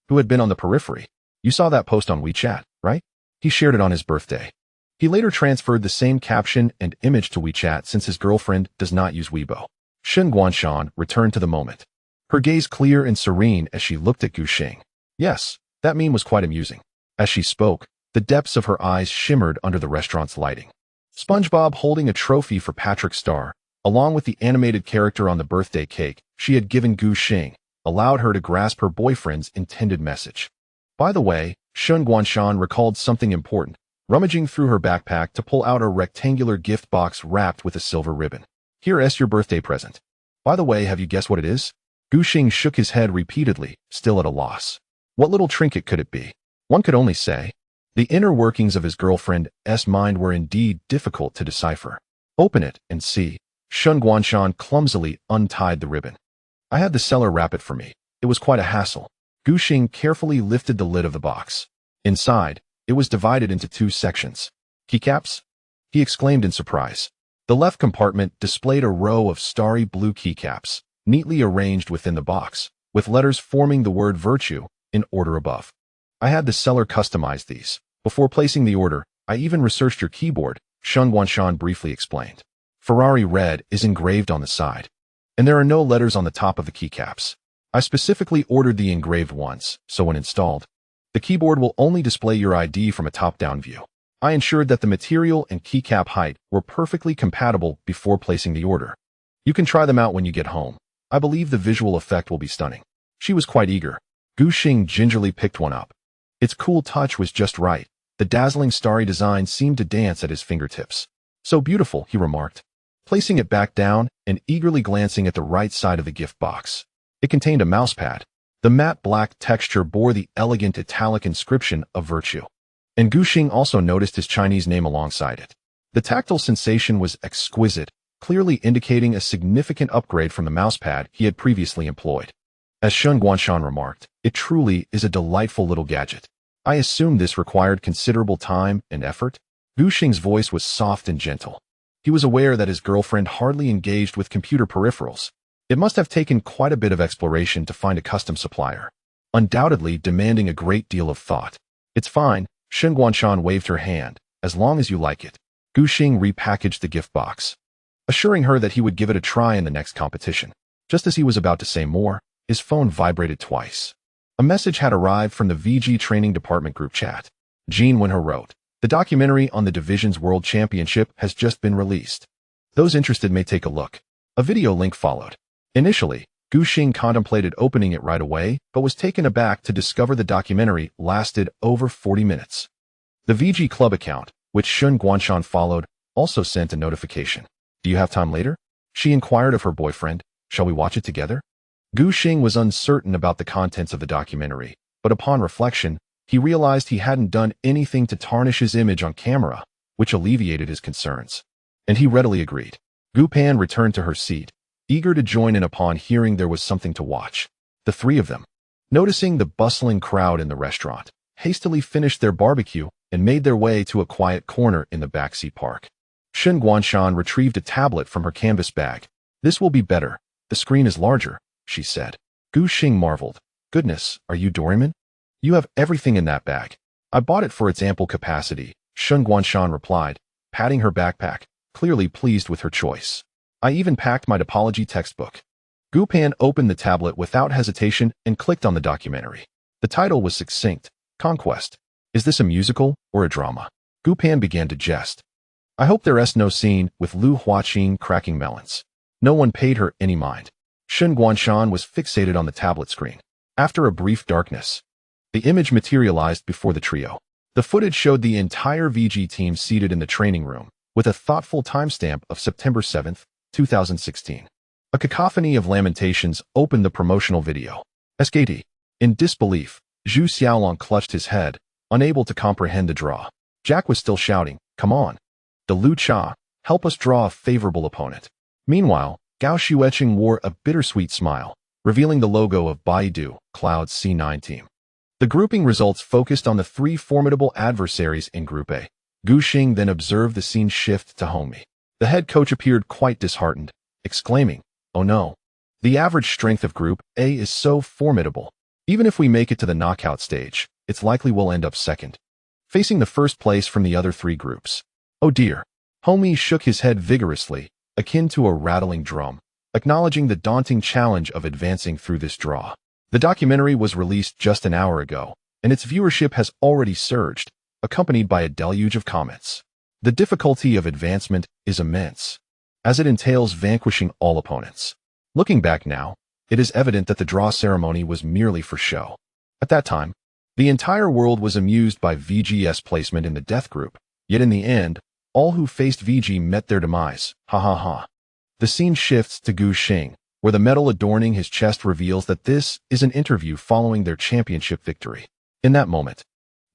Speaker 1: who had been on the periphery. You saw that post on WeChat, right? He shared it on his birthday. He later transferred the same caption and image to WeChat since his girlfriend does not use Weibo. Shen Guanshan returned to the moment, her gaze clear and serene as she looked at Gu Xing. Yes, that meme was quite amusing. As she spoke, the depths of her eyes shimmered under the restaurant's lighting. SpongeBob holding a trophy for Patrick Star, along with the animated character on the birthday cake she had given Gu Xing, allowed her to grasp her boyfriend's intended message. By the way, Shun Guanshan recalled something important, rummaging through her backpack to pull out a rectangular gift box wrapped with a silver ribbon. Here's your birthday present. By the way, have you guessed what it is? Gu Xing shook his head repeatedly, still at a loss. What little trinket could it be? One could only say. The inner workings of his girlfriend's mind were indeed difficult to decipher. Open it and see. Shun Guanshan clumsily untied the ribbon. I had the seller wrap it for me. It was quite a hassle. Gu Xing carefully lifted the lid of the box. Inside, it was divided into two sections. Keycaps? He exclaimed in surprise. The left compartment displayed a row of starry blue keycaps, neatly arranged within the box, with letters forming the word virtue in order above. I had the seller customize these. Before placing the order, I even researched your keyboard, Shun Guanshan briefly explained. Ferrari red is engraved on the side, and there are no letters on the top of the keycaps. I specifically ordered the engraved ones, so when installed, the keyboard will only display your ID from a top-down view. I ensured that the material and keycap height were perfectly compatible before placing the order. You can try them out when you get home. I believe the visual effect will be stunning. She was quite eager. Gu Xing gingerly picked one up. Its cool touch was just right. The dazzling starry design seemed to dance at his fingertips. So beautiful, he remarked, placing it back down and eagerly glancing at the right side of the gift box. It contained a mousepad. The matte black texture bore the elegant italic inscription of virtue. And Gu Xing also noticed his Chinese name alongside it. The tactile sensation was exquisite, clearly indicating a significant upgrade from the mousepad he had previously employed. As Shun Guanshan remarked, it truly is a delightful little gadget. I assumed this required considerable time and effort. Gu Xing's voice was soft and gentle. He was aware that his girlfriend hardly engaged with computer peripherals. It must have taken quite a bit of exploration to find a custom supplier, undoubtedly demanding a great deal of thought. It's fine, Shun Guanshan waved her hand, as long as you like it. Gu Xing repackaged the gift box, assuring her that he would give it a try in the next competition. Just as he was about to say more, his phone vibrated twice. A message had arrived from the VG Training Department group chat. Jean Wenhe wrote, "The documentary on the Division's World Championship has just been released. Those interested may take a look." A video link followed. Initially, Gu Xing contemplated opening it right away, but was taken aback to discover the documentary lasted over 40 minutes. The VG Club account, which Shun Guanshan followed, also sent a notification. "Do you have time later?" She inquired of her boyfriend. "Shall we watch it together?" Gu Xing was uncertain about the contents of the documentary, but upon reflection, he realized he hadn't done anything to tarnish his image on camera, which alleviated his concerns. And he readily agreed. Gu Pan returned to her seat, eager to join in upon hearing there was something to watch. The three of them, noticing the bustling crowd in the restaurant, hastily finished their barbecue and made their way to a quiet corner in the backseat park. Shun Guanshan retrieved a tablet from her canvas bag. "This will be better. The screen is larger," she said. Gu Xing marveled. "Goodness, are you Doinb? You have everything in that bag." "I bought it for its ample capacity," Shun Guanshan replied, patting her backpack, clearly pleased with her choice. "I even packed my topology textbook." Gu Pan opened the tablet without hesitation and clicked on the documentary. The title was succinct, Conquest. "Is this a musical or a drama?" Gu Pan began to jest. "I hope there's no scene with Lu Huaqing cracking melons." No one paid her any mind. Shun Guanshan was fixated on the tablet screen. After a brief darkness, the image materialized before the trio. The footage showed the entire VG team seated in the training room, with a thoughtful timestamp of September 7th, 2016. A cacophony of lamentations opened the promotional video. SKT. In disbelief, Zhu Xiaolong clutched his head, unable to comprehend the draw. Jack was still shouting, "Come on. De Lu Cha, help us draw a favorable opponent." Meanwhile, Gao Xueqing wore a bittersweet smile, revealing the logo of Baidu, Cloud's C9 team. The grouping results focused on the three formidable adversaries in Group A. Gu Xing then observed the scene shift to Hongmi. The head coach appeared quite disheartened, exclaiming, "Oh no. The average strength of Group A is so formidable. Even if we make it to the knockout stage, it's likely we'll end up second, facing the first place from the other three groups." "Oh dear." Hongmi shook his head vigorously, akin to a rattling drum, acknowledging the daunting challenge of advancing through this draw. The documentary was released just an hour ago, and its viewership has already surged, accompanied by a deluge of comments. The difficulty of advancement is immense, as it entails vanquishing all opponents. Looking back now, it is evident that the draw ceremony was merely for show. At that time, The entire world was amused by VG's placement in the death group, yet in the end, all who faced VG met their demise. Ha ha ha. The scene shifts to Gu Xing, where the medal adorning his chest reveals that this is an interview following their championship victory. In that moment,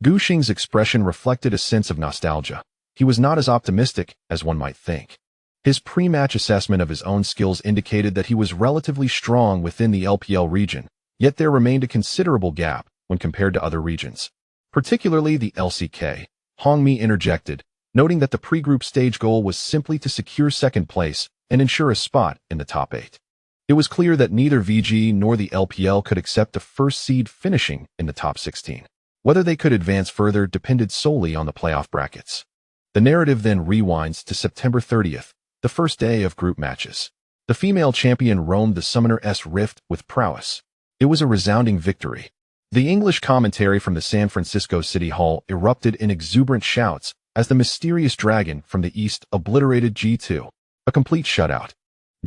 Speaker 1: Gu Xing's expression reflected a sense of nostalgia. He was not as optimistic as one might think. His pre-match assessment of his own skills indicated that he was relatively strong within the LPL region, yet there remained a considerable gap when compared to other regions, particularly the LCK. Hongmi interjected, noting that the pre-group stage goal was simply to secure second place and ensure a spot in the top 8. It was clear that neither VG nor the LPL could accept a first seed finishing in the top 16. Whether they could advance further depended solely on the playoff brackets. The narrative then rewinds to September 30th, the first day of group matches. The female champion roamed the Summoner's Rift with prowess. It was a resounding victory. The English commentary from the San Francisco City Hall erupted in exuberant shouts as the mysterious dragon from the east obliterated G2. A complete shutout.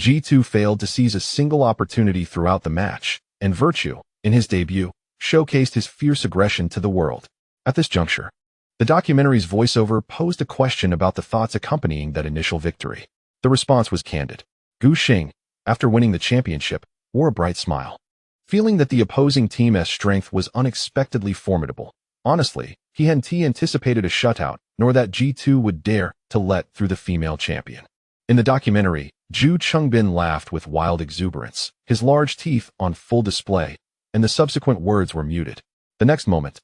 Speaker 1: G2 failed to seize a single opportunity throughout the match, and Virtue, in his debut, showcased his fierce aggression to the world. At this juncture, the documentary's voiceover posed a question about the thoughts accompanying that initial victory. The response was candid. Gu Xing, after winning the championship, wore a bright smile, feeling that the opposing team's strength was unexpectedly formidable. Honestly, he hadn't anticipated a shutout, nor that G2 would dare to let through the female champion. In the documentary, Zhu Chengbin laughed with wild exuberance, his large teeth on full display, and the subsequent words were muted. The next moment,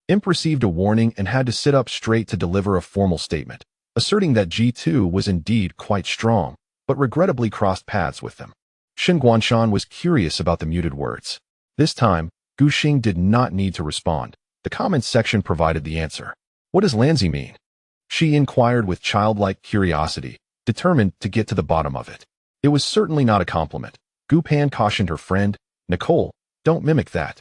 Speaker 1: Imp received a warning and had to sit up straight to deliver a formal statement, asserting that G2 was indeed quite strong, but regrettably crossed paths with them. Shen Guanshan was curious about the muted words. This time, Gu Xing did not need to respond. The comments section provided the answer. What does Lanzi mean? She inquired with childlike curiosity, determined to get to the bottom of it. It was certainly not a compliment. Gu Pan cautioned her friend, Nicole, don't mimic that.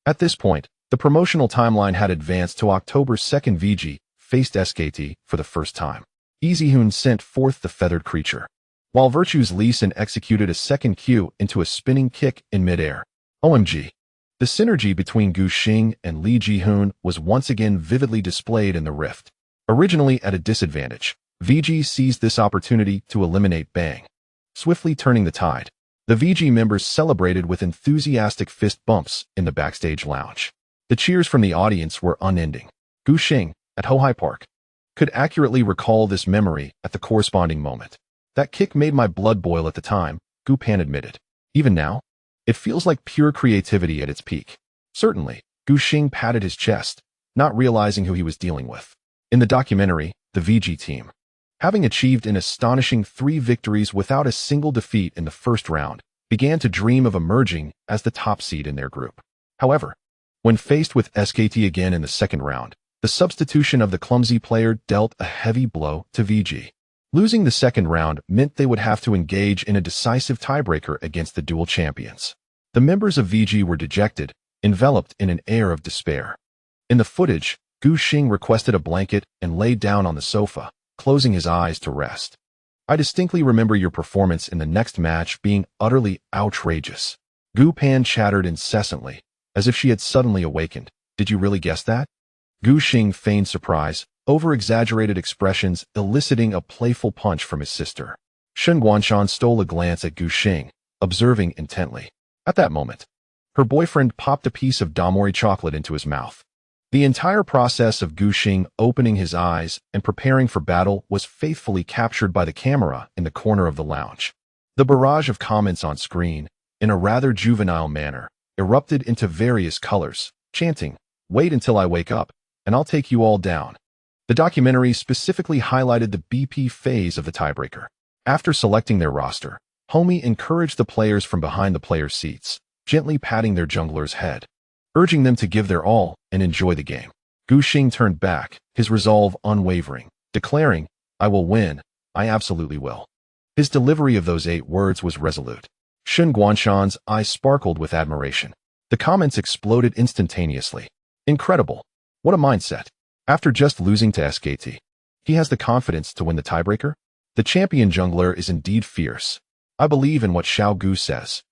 Speaker 1: At this point, the promotional timeline had advanced to October 2nd. VG faced SKT for the first time. Easyhoon sent forth the feathered creature, while Virtue's Lee Sin executed a second Q into a spinning kick in midair. OMG. The synergy between Gu Xing and Lee Ji-hoon was once again vividly displayed in the Rift. Originally at a disadvantage, VG seized this opportunity to eliminate Bang, swiftly turning the tide. The VG members celebrated with enthusiastic fist bumps in the backstage lounge. The cheers from the audience were unending. Gu Xing, at Hohai Park, could accurately recall this memory at the corresponding moment. That kick made my blood boil at the time, Gu Pan admitted. Even now, it feels like pure creativity at its peak. Certainly, Gu Xing patted his chest, not realizing who he was dealing with. In the documentary, the VG team, having achieved an astonishing 3 victories without a single defeat in the first round, began to dream of emerging as the top seed in their group. However, when faced with SKT again in the second round, the substitution of the clumsy player dealt a heavy blow to VG. Losing the second round meant they would have to engage in a decisive tiebreaker against the dual champions. The members of VG were dejected, enveloped in an air of despair. In the footage, Gu Xing requested a blanket and lay down on the sofa, closing his eyes to rest. I distinctly remember your performance in the next match being utterly outrageous. Gu Pan chattered incessantly, as if she had suddenly awakened. Did you really guess that? Gu Xing feigned surprise, over-exaggerated expressions eliciting a playful punch from his sister. Shen Guanshan stole a glance at Gu Xing, observing intently. At that moment, her boyfriend popped a piece of Damori chocolate into his mouth. The entire process of Gu Xing opening his eyes and preparing for battle was faithfully captured by the camera in the corner of the lounge. The barrage of comments on screen, in a rather juvenile manner, erupted into various colors, chanting, "Wait until I wake up, and I'll take you all down." The documentary specifically highlighted the BP phase of the tiebreaker. After selecting their roster, Homie encouraged the players from behind the players' seats, gently patting their jungler's head, urging them to give their all and enjoy the game. Gu Xing turned back, his resolve unwavering, declaring, "I will win, I absolutely will." His delivery of those 8 words was resolute. Shen Guanshan's eyes sparkled with admiration. The comments exploded instantaneously. Incredible. What a mindset. After just losing to SKT, he has the confidence to win the tiebreaker? The champion jungler is indeed fierce. I believe in what Xiao Gu says.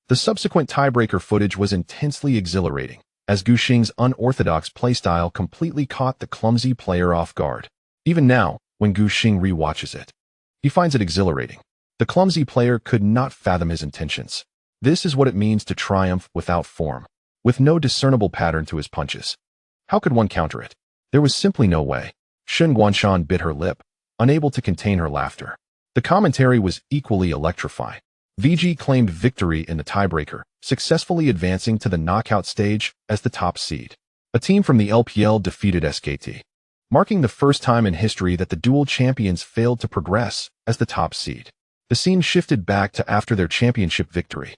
Speaker 1: The subsequent tiebreaker footage was intensely exhilarating. as Guxing's unorthodox playstyle completely caught the clumsy player off guard. Even now, when Guxing rewatches it, he finds it exhilarating. The clumsy player could not fathom his intentions. This is what it means to triumph without form, with no discernible pattern to his punches. How could one counter it? There was simply no way. Shen Guanshan bit her lip, unable to contain her laughter. The commentary was equally electrifying. VG claimed victory in the tiebreaker, successfully advancing to the knockout stage as the top seed. A team from the LPL defeated SKT, marking the first time in history that the dual champions failed to progress as the top seed. The scene shifted back to after their championship victory.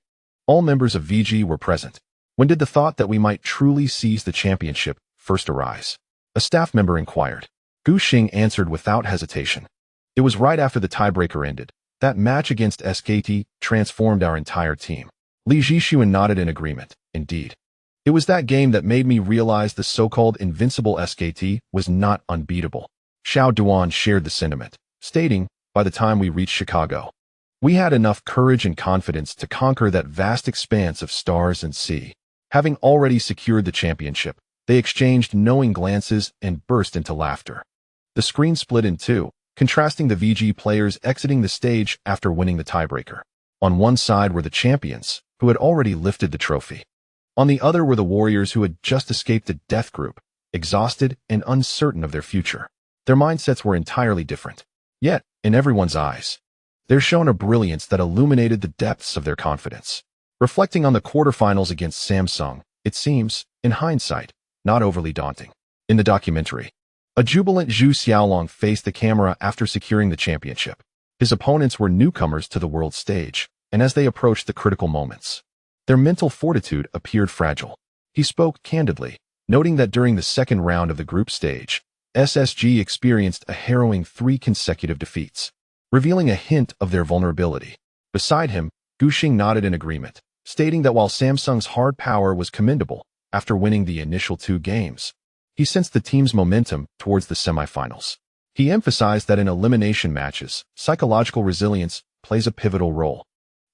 Speaker 1: All members of VG were present. When did the thought that we might truly seize the championship first arise? A staff member inquired. Guxing answered without hesitation. It was right after the tiebreaker ended. That match against SKT transformed our entire team. Li Jixuan nodded in agreement. Indeed. It was that game that made me realize the so-called invincible SKT was not unbeatable. Xiao Duan shared the sentiment, stating, by the time we reached Chicago, we had enough courage and confidence to conquer that vast expanse of stars and sea. Having already secured the championship, they exchanged knowing glances and burst into laughter. The screen split in two, contrasting the VG players exiting the stage after winning the tiebreaker. On one side were the champions, who had already lifted the trophy. On the other were the warriors who had just escaped a death group, exhausted and uncertain of their future. Their mindsets were entirely different. Yet, in everyone's eyes, there shone a brilliance that illuminated the depths of their confidence. Reflecting on the quarterfinals against Samsung, it seems, in hindsight, not overly daunting. In the documentary, a jubilant Zhu Xiaolong faced the camera after securing the championship. His opponents were newcomers to the world stage, and as they approached the critical moments, their mental fortitude appeared fragile. He spoke candidly, noting that during the second round of the group stage, SSG experienced a harrowing 3 consecutive defeats, revealing a hint of their vulnerability. Beside him, Guxing nodded in agreement, stating that while Samsung's hard power was commendable after winning the initial 2 games, he sensed the team's momentum towards the semifinals. He emphasized that in elimination matches, psychological resilience plays a pivotal role,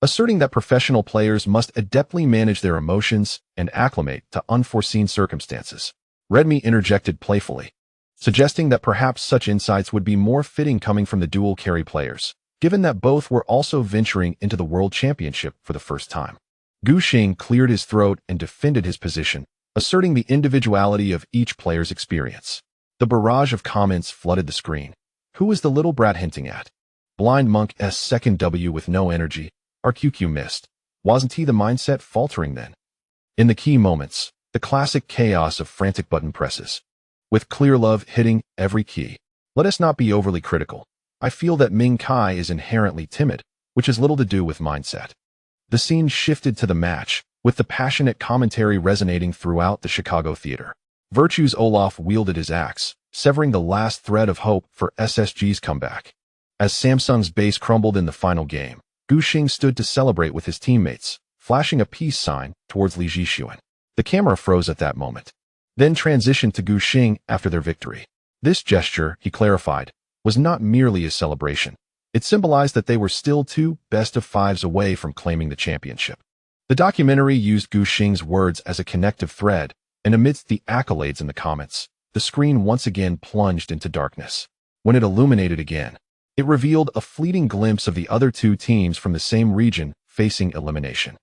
Speaker 1: asserting that professional players must adeptly manage their emotions and acclimate to unforeseen circumstances. Redmi interjected playfully, suggesting that perhaps such insights would be more fitting coming from the dual carry players, given that both were also venturing into the World Championship for the first time. Guxing cleared his throat and defended his position, asserting the individuality of each player's experience. The barrage of comments flooded the screen. Who was the little brat hinting at? Blind Monk's second W with no energy. RQQ missed. Wasn't he the mindset faltering then? In the key moments, the classic chaos of frantic button presses, with clear love hitting every key. Let us not be overly critical. I feel that Ming Kai is inherently timid, which has little to do with mindset. The scene shifted to the match, with the passionate commentary resonating throughout the Chicago theater. Virtue's Olaf wielded his axe, severing the last thread of hope for SSG's comeback. As Samsung's base crumbled in the final game, Guxing stood to celebrate with his teammates, flashing a peace sign towards Li Jixuan. The camera froze at that moment, then transitioned to Guxing after their victory. This gesture, he clarified, was not merely a celebration. It symbolized that they were still 2 best-of-5s away from claiming the championship. The documentary used Guxing's words as a connective thread, and amidst the accolades in the comments, the screen once again plunged into darkness. When it illuminated again, it revealed a fleeting glimpse of the other 2 teams from the same region facing elimination.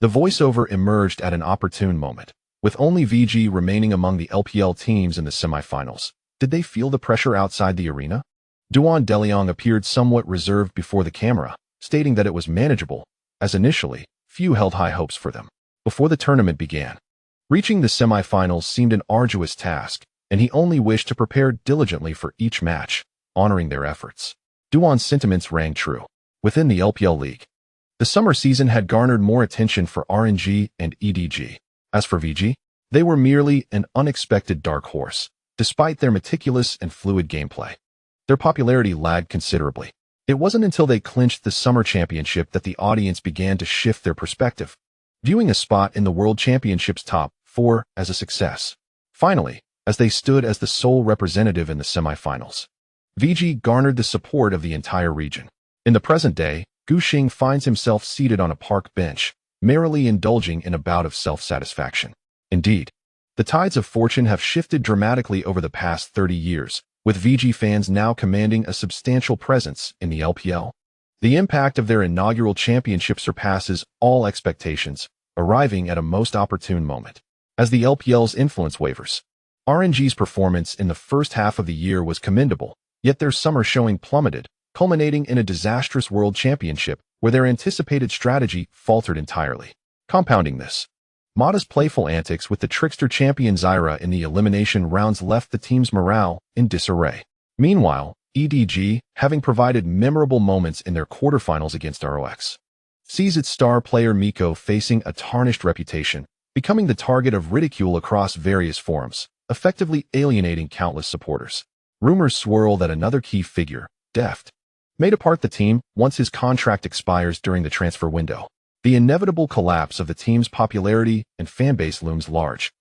Speaker 1: The voiceover emerged at an opportune moment, with only VG remaining among the LPL teams in the semifinals. Did they feel the pressure outside the arena? Duan Deliang appeared somewhat reserved before the camera, stating that it was manageable, as initially, few held high hopes for them. Before the tournament began, reaching the semifinals seemed an arduous task, and he only wished to prepare diligently for each match, honoring their efforts. Duan's sentiments rang true. Within the LPL League, the summer season had garnered more attention for RNG and EDG. As for VG, they were merely an unexpected dark horse, despite their meticulous and fluid gameplay. Their popularity lagged considerably. It wasn't until they clinched the summer championship that the audience began to shift their perspective, viewing a spot in the World Championship's top 4 as a success. Finally, as they stood as the sole representative in the semifinals, VG garnered the support of the entire region. In the present day, Guxing finds himself seated on a park bench, merrily indulging in a bout of self-satisfaction. Indeed, The tides of fortune have shifted dramatically over the past 30 years, with VG fans now commanding a substantial presence in the LPL. The impact of their inaugural championship surpasses all expectations, arriving at a most opportune moment. As the LPL's influence wavers, RNG's performance in the first half of the year was commendable, yet their summer showing plummeted, culminating in a disastrous world championship where their anticipated strategy faltered entirely. Compounding this, Mata's playful antics with the trickster champion Zyra in the elimination rounds left the team's morale in disarray. Meanwhile, EDG, having provided memorable moments in their quarterfinals against ROX, sees its star player Miko facing a tarnished reputation, becoming the target of ridicule across various forums, effectively alienating countless supporters. Rumors swirl that another key figure, Deft, may depart the team once his contract expires during the transfer window. The inevitable collapse of the team's popularity and fanbase looms large,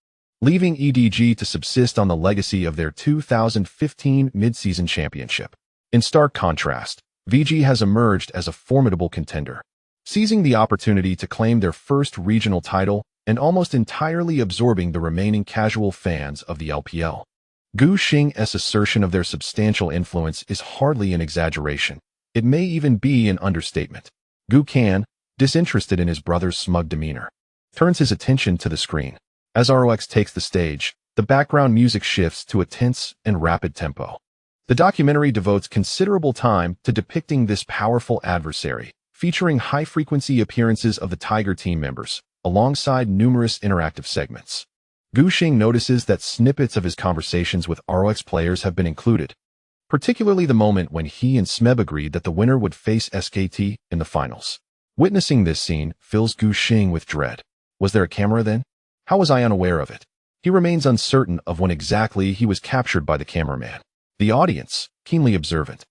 Speaker 1: leaving EDG to subsist on the legacy of their 2015 mid-season championship. In stark contrast, VG has emerged as a formidable contender, seizing the opportunity to claim their first regional title and almost entirely absorbing the remaining casual fans of the LPL. Gu Xing's assertion of their substantial influence is hardly an exaggeration. It may even be an understatement. Gu Kan, disinterested in his brother's smug demeanor, turns his attention to the screen. As ROX takes the stage, the background music shifts to a tense and rapid tempo. The documentary devotes considerable time to depicting this powerful adversary, featuring high-frequency appearances of the Tiger team members, alongside numerous interactive segments. Gu Xing notices that snippets of his conversations with ROX players have been included, particularly the moment when he and Smeb agreed that the winner would face SKT in the finals. Witnessing this scene fills Gu Xing with dread. Was there a camera then? How was I unaware of it? He remains uncertain of when exactly he was captured by the cameraman. The audience, keenly observant,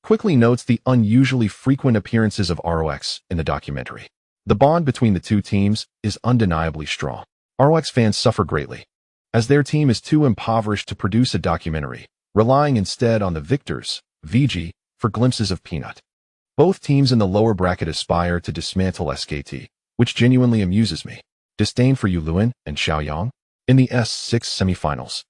Speaker 1: quickly notes the unusually frequent appearances of ROX in the documentary. The bond between the two teams is undeniably strong. ROX fans suffer greatly, as their team is too impoverished to produce a documentary, relying instead on the victors, VG, for glimpses of Peanut. Both teams in the lower bracket aspire to dismantle SKT, which genuinely amuses me. Disdain for Yuluan and Xiaoyang? In the S6 semifinals,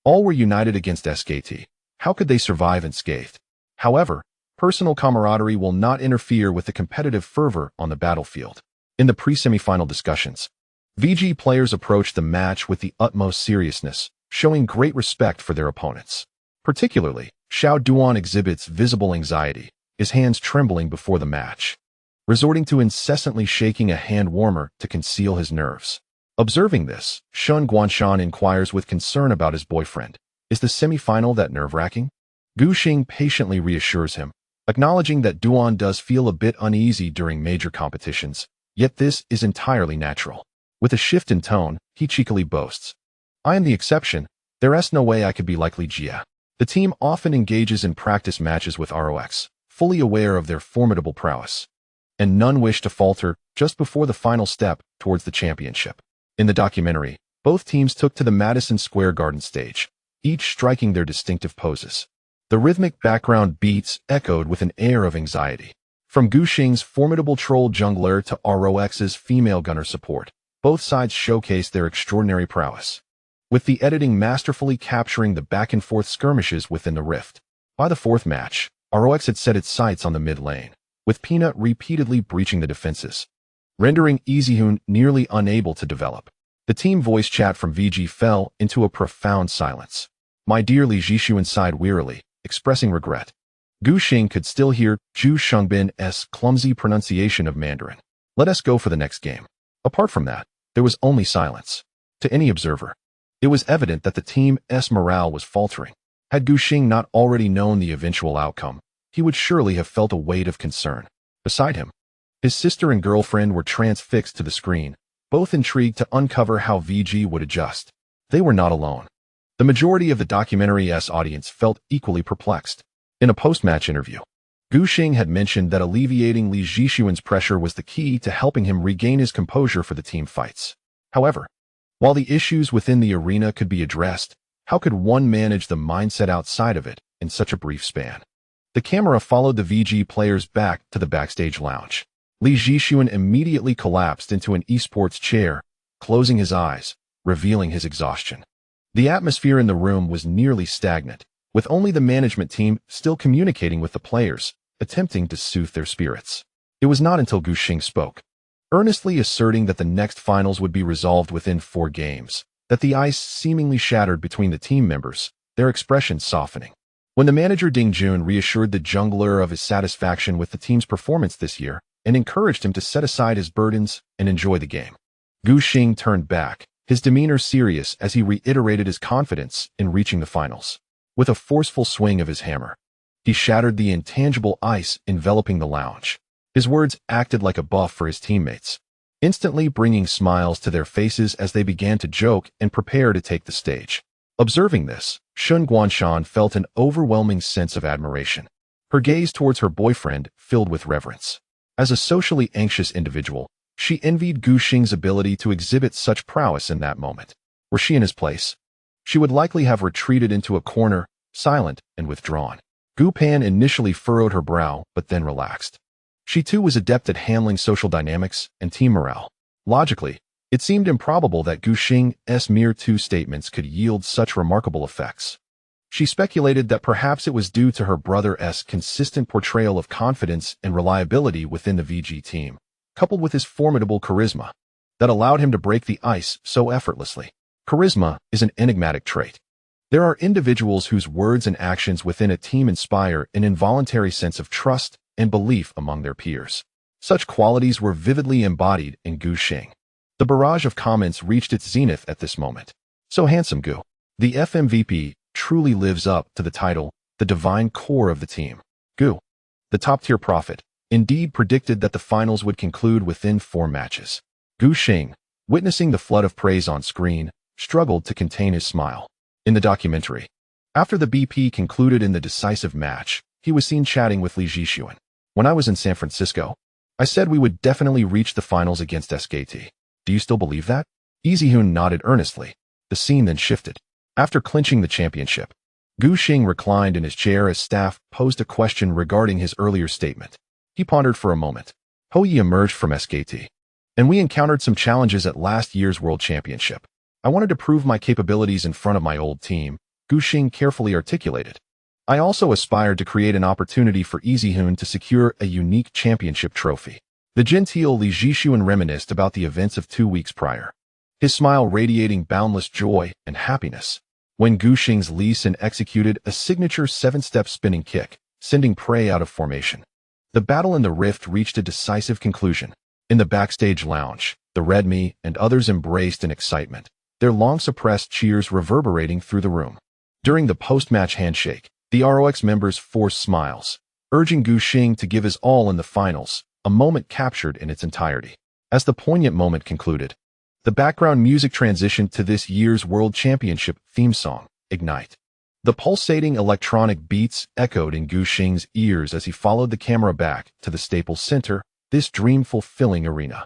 Speaker 1: all were united against SKT. How could they survive unscathed? However, personal camaraderie will not interfere with the competitive fervor on the battlefield. In the pre-semifinal discussions, VG players approached the match with the utmost seriousness, showing great respect for their opponents. Particularly, Xiao Duan exhibits visible anxiety, his hands trembling before the match, resorting to incessantly shaking a hand warmer to conceal his nerves. Observing this, Shun Guanshan inquires with concern about his boyfriend. Is the semi-final that nerve-wracking? Gu Xing patiently reassures him, acknowledging that Duan does feel a bit uneasy during major competitions, yet this is entirely natural. With a shift in tone, he cheekily boasts, I am the exception. There's no way I could be like Li Jia. The team often engages in practice matches with ROX, fully aware of their formidable prowess, and none wish to falter just before the final step towards the championship. In the documentary, both teams took to the Madison Square Garden stage, each striking their distinctive poses. The rhythmic background beats echoed with an air of anxiety. From Gu Xing's formidable troll jungler to ROX's female gunner support, both sides showcased their extraordinary prowess, with the editing masterfully capturing the back-and-forth skirmishes within the rift. By the fourth match, ROX had set its sights on the mid lane, with Peanut repeatedly breaching the defenses, rendering Easyhoon nearly unable to develop. The team voice chat from VG fell into a profound silence. My dear Li Jishuan sighed wearily, expressing regret. Gu Xing could still hear Zhu Shengbin's clumsy pronunciation of Mandarin. Let us go for the next game. Apart from that, there was only silence. To any observer, it was evident that the team's morale was faltering. Had Gu Xing not already known the eventual outcome, he would surely have felt a weight of concern. Beside him, his sister and girlfriend were transfixed to the screen, both intrigued to uncover how VG would adjust. They were not alone. The majority of the documentary's audience felt equally perplexed. In a post-match interview, Gu Xing had mentioned that alleviating Li Jishuan's pressure was the key to helping him regain his composure for the team fights. However, while the issues within the arena could be addressed, how could one manage the mindset outside of it in such a brief span? The camera followed the VG players back to the backstage lounge. Li Jishuan immediately collapsed into an esports chair, closing his eyes, revealing his exhaustion. The atmosphere in the room was nearly stagnant, with only the management team still communicating with the players, attempting to soothe their spirits. It was not until Gushing spoke, earnestly asserting that the next finals would be resolved within 4 games, that the ice seemingly shattered between the team members, their expressions softening. When the manager Ding Jun reassured the jungler of his satisfaction with the team's performance this year and encouraged him to set aside his burdens and enjoy the game, Gushing turned back, his demeanor serious as he reiterated his confidence in reaching the finals. With a forceful swing of his hammer, he shattered the intangible ice enveloping the lounge. His words acted like a buff for his teammates, instantly bringing smiles to their faces as they began to joke and prepare to take the stage. Observing this, Shun Guanshan felt an overwhelming sense of admiration. Her gaze towards her boyfriend filled with reverence. As a socially anxious individual, she envied Gushing's ability to exhibit such prowess in that moment. Were she in his place, she would likely have retreated into a corner, silent and withdrawn. Gu Pan initially furrowed her brow, but then relaxed. She too was adept at handling social dynamics and team morale. Logically, it seemed improbable that Gushing's mere 2 statements could yield such remarkable effects. She speculated that perhaps it was due to her brother's consistent portrayal of confidence and reliability within the VG team, coupled with his formidable charisma, that allowed him to break the ice so effortlessly. Charisma is an enigmatic trait. There are individuals whose words and actions within a team inspire an involuntary sense of trust and belief among their peers. Such qualities were vividly embodied in Gushing. The barrage of comments reached its zenith at this moment. So handsome, Gu. The FMVP truly lives up to the title, the divine core of the team. Gu, the top-tier prophet, indeed predicted that the finals would conclude within 4 matches. Gushing, witnessing the flood of praise on screen, struggled to contain his smile. In the documentary, after the BP concluded in the decisive match, he was seen chatting with Li Jixuan. When I was in San Francisco, I said we would definitely reach the finals against SKT. Do you still believe that? Izihun nodded earnestly. The scene then shifted. After clinching the championship, Gushing reclined in his chair as staff posed a question regarding his earlier statement. He pondered for a moment. Houyi emerged from SKT, and we encountered some challenges at last year's World Championship. I wanted to prove my capabilities in front of my old team, Gushing carefully articulated. I also aspired to create an opportunity for Izihun to secure a unique championship trophy. The genteel Li Jixuan reminisced about the events of 2 weeks prior, his smile radiating boundless joy and happiness, when Gushing's Lee Sin executed a signature 7-step spinning kick, sending prey out of formation. The battle in the rift reached a decisive conclusion. In the backstage lounge, the Redmi and others embraced in excitement, their long-suppressed cheers reverberating through the room. During the post-match handshake, the ROX members forced smiles, urging Gushing to give his all in the finals, a moment captured in its entirety. As the poignant moment concluded, the background music transitioned to this year's World Championship theme song, Ignite. The pulsating electronic beats echoed in Gushing's ears as he followed the camera back to the Staples Center, this dream-fulfilling arena.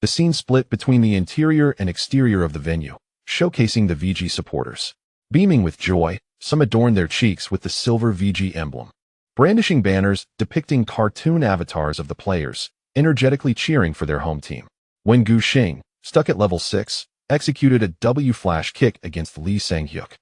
Speaker 1: The scene split between the interior and exterior of the venue, showcasing the VG supporters. Beaming with joy, some adorned their cheeks with the silver VG emblem, brandishing banners depicting cartoon avatars of the players, energetically cheering for their home team. When Gushing, stuck at level 6, executed a W-flash kick against Lee Sang-hyuk,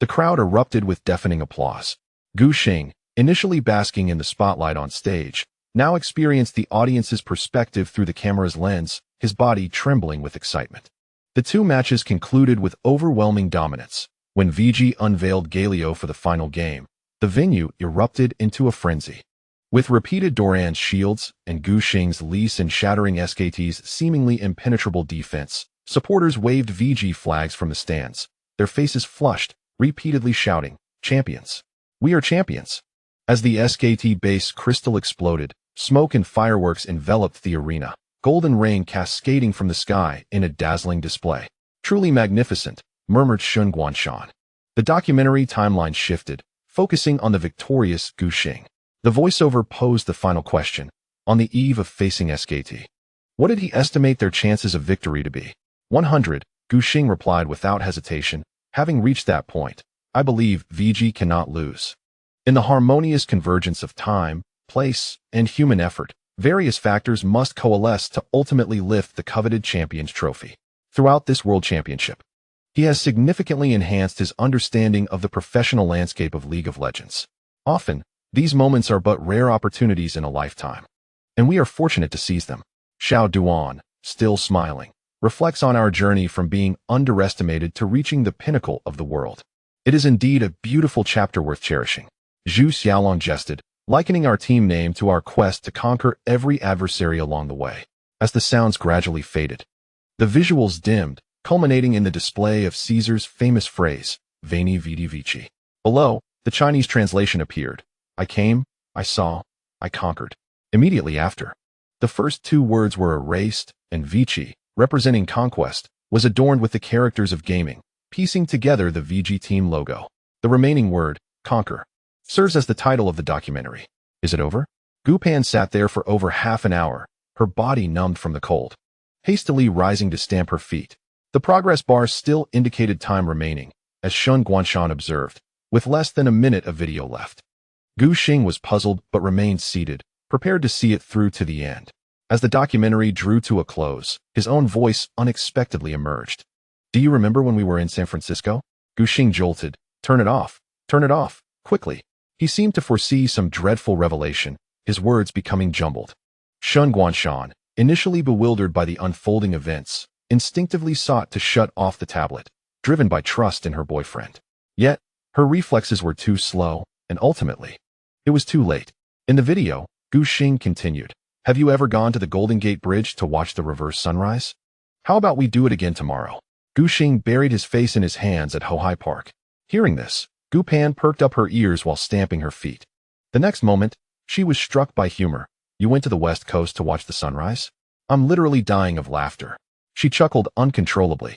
Speaker 1: the crowd erupted with deafening applause. Gushing, initially basking in the spotlight on stage, now experienced the audience's perspective through the camera's lens, his body trembling with excitement. The 2 matches concluded with overwhelming dominance. When VG unveiled Galio for the final game, the venue erupted into a frenzy. With repeated Doran's shields and Gushing's Lee Sin shattering SKT's seemingly impenetrable defense, supporters waved VG flags from the stands, their faces flushed, repeatedly shouting, "Champions! We are champions!" As the SKT base crystal exploded, smoke and fireworks enveloped the arena, golden rain cascading from the sky in a dazzling display. "Truly magnificent," murmured Shun Guanshan. The documentary timeline shifted, focusing on the victorious Gushing. The voiceover posed the final question, on the eve of facing SKT. What did he estimate their chances of victory to be? 100, Gushing replied without hesitation. Having reached that point, I believe VG cannot lose. In the harmonious convergence of time, place, and human effort, various factors must coalesce to ultimately lift the coveted Champions Trophy. Throughout this World Championship, He has significantly enhanced his understanding of the professional landscape of League of Legends. Often, these moments are but rare opportunities in a lifetime, and we are fortunate to seize them. Xiao Duan, still smiling, reflects on our journey from being underestimated to reaching the pinnacle of the world. It is indeed a beautiful chapter worth cherishing. Zhu Xiaolong jested, likening our team name to our quest to conquer every adversary along the way. As the sounds gradually faded, the visuals dimmed, culminating in the display of Caesar's famous phrase, Veni Vidi Vici. Below, the Chinese translation appeared. I came, I saw, I conquered. Immediately after, the first two words were erased, and Vici, representing conquest, was adorned with the characters of gaming, piecing together the VG team logo. The remaining word, conquer, serves as the title of the documentary. Is it over? Gu Pan sat there for over half an hour, her body numbed from the cold, hastily rising to stamp her feet. The progress bar still indicated time remaining, as Shun Guanshan observed, with less than a minute of video left. Gu Xing was puzzled but remained seated, prepared to see it through to the end. As the documentary drew to a close, his own voice unexpectedly emerged. Do you remember when we were in San Francisco? Gu Xing jolted. Turn it off, quickly. He seemed to foresee some dreadful revelation, his words becoming jumbled. Shun Guanshan, initially bewildered by the unfolding events, instinctively sought to shut off the tablet, driven by trust in her boyfriend. Yet, her reflexes were too slow, and ultimately, it was too late. In the video, Gu Xing continued, have you ever gone to the Golden Gate Bridge to watch the reverse sunrise? How about we do it again tomorrow? Gu Xing buried his face in his hands at Hohai Park. Hearing this, Gu Pan perked up her ears while stamping her feet. The next moment, she was struck by humor. You went to the West Coast to watch the sunrise? I'm literally dying of laughter. She chuckled uncontrollably.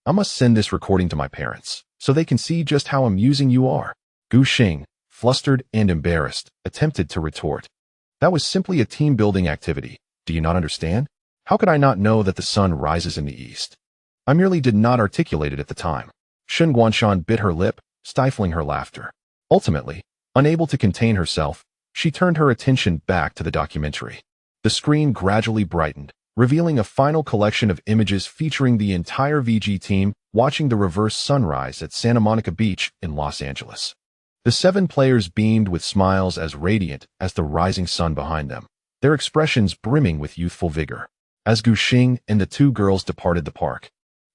Speaker 1: I must send this recording to my parents, so they can see just how amusing you are. Gu Xing, flustered and embarrassed, attempted to retort. That was simply a team-building activity. Do you not understand? How could I not know that the sun rises in the east? I merely did not articulate it at the time. Shun Guanshan bit her lip, stifling her laughter. Ultimately, unable to contain herself, she turned her attention back to the documentary. The screen gradually brightened, revealing a final collection of images featuring the entire VG team watching the reverse sunrise at Santa Monica Beach in Los Angeles. The 7 players beamed with smiles as radiant as the rising sun behind them, their expressions brimming with youthful vigor. As Gu Xing and the 2 girls departed the park,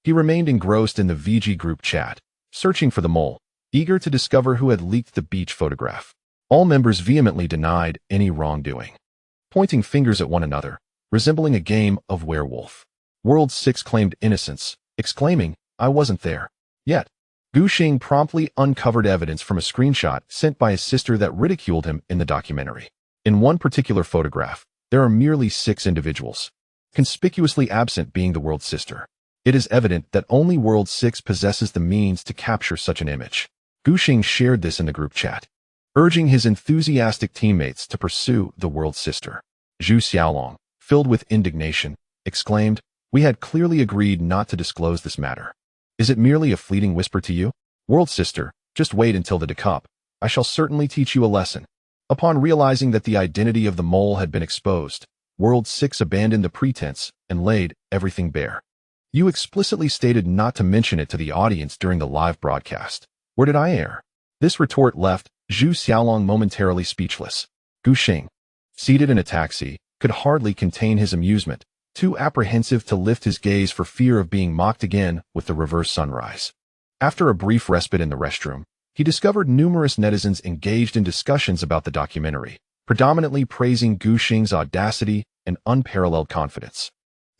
Speaker 1: he remained engrossed in the VG group chat, searching for the mole, eager to discover who had leaked the beach photograph. All members vehemently denied any wrongdoing, pointing fingers at one another, resembling a game of werewolf. World 6 claimed innocence, exclaiming, I wasn't there. Yet, Gu Xing promptly uncovered evidence from a screenshot sent by his sister that ridiculed him in the documentary. In one particular photograph, there are merely 6 individuals, conspicuously absent being the World sister. It is evident that only World 6 possesses the means to capture such an image. Gu Xing shared this in the group chat, urging his enthusiastic teammates to pursue the World sister. Zhu Xiaolong, filled with indignation, exclaimed, we had clearly agreed not to disclose this matter. Is it merely a fleeting whisper to you? World sister, just wait until the decup. I shall certainly teach you a lesson. Upon realizing that the identity of the mole had been exposed, World 6 abandoned the pretense and laid everything bare. You explicitly stated not to mention it to the audience during the live broadcast. Where did I err? This retort left Zhu Xiaolong momentarily speechless. Gu Xing, seated in a taxi, could hardly contain his amusement, too apprehensive to lift his gaze for fear of being mocked again with the reverse sunrise. After a brief respite in the restroom, he discovered numerous netizens engaged in discussions about the documentary, predominantly praising Gu Xing's audacity and unparalleled confidence.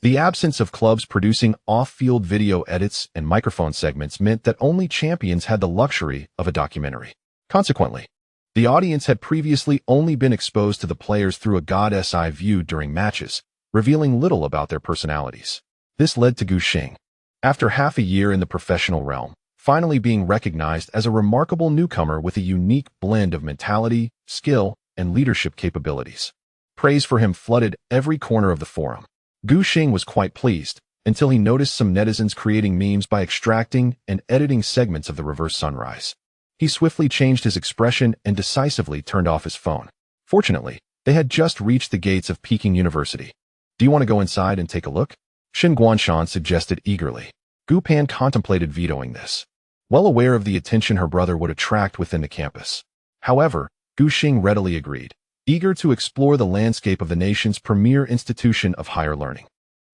Speaker 1: The absence of clubs producing off-field video edits and microphone segments meant that only champions had the luxury of a documentary. Consequently, the audience had previously only been exposed to the players through a god's eye view during matches, revealing little about their personalities. This led to Gu Xing, after half a year in the professional realm, finally being recognized as a remarkable newcomer with a unique blend of mentality, skill, and leadership capabilities. Praise for him flooded every corner of the forum. Gu Xing was quite pleased, until he noticed some netizens creating memes by extracting and editing segments of the reverse sunrise. He swiftly changed his expression and decisively turned off his phone. Fortunately, they had just reached the gates of Peking University. Do you want to go inside and take a look? Shin Guanshan suggested eagerly. Gu Pan contemplated vetoing this, well aware of the attention her brother would attract within the campus. However, Gu Xing readily agreed, eager to explore the landscape of the nation's premier institution of higher learning.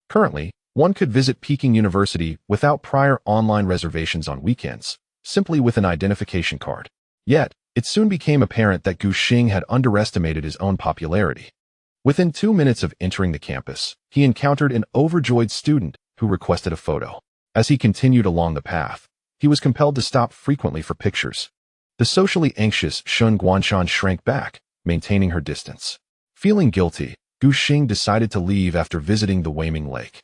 Speaker 1: Currently, one could visit Peking University without prior online reservations on weekends, simply with an identification card. Yet, it soon became apparent that Gu Xing had underestimated his own popularity. Within 2 minutes of entering the campus, he encountered an overjoyed student who requested a photo. As he continued along the path, he was compelled to stop frequently for pictures. The socially anxious Shun Guanshan shrank back, maintaining her distance. Feeling guilty, Gu Xing decided to leave after visiting the Weiming Lake.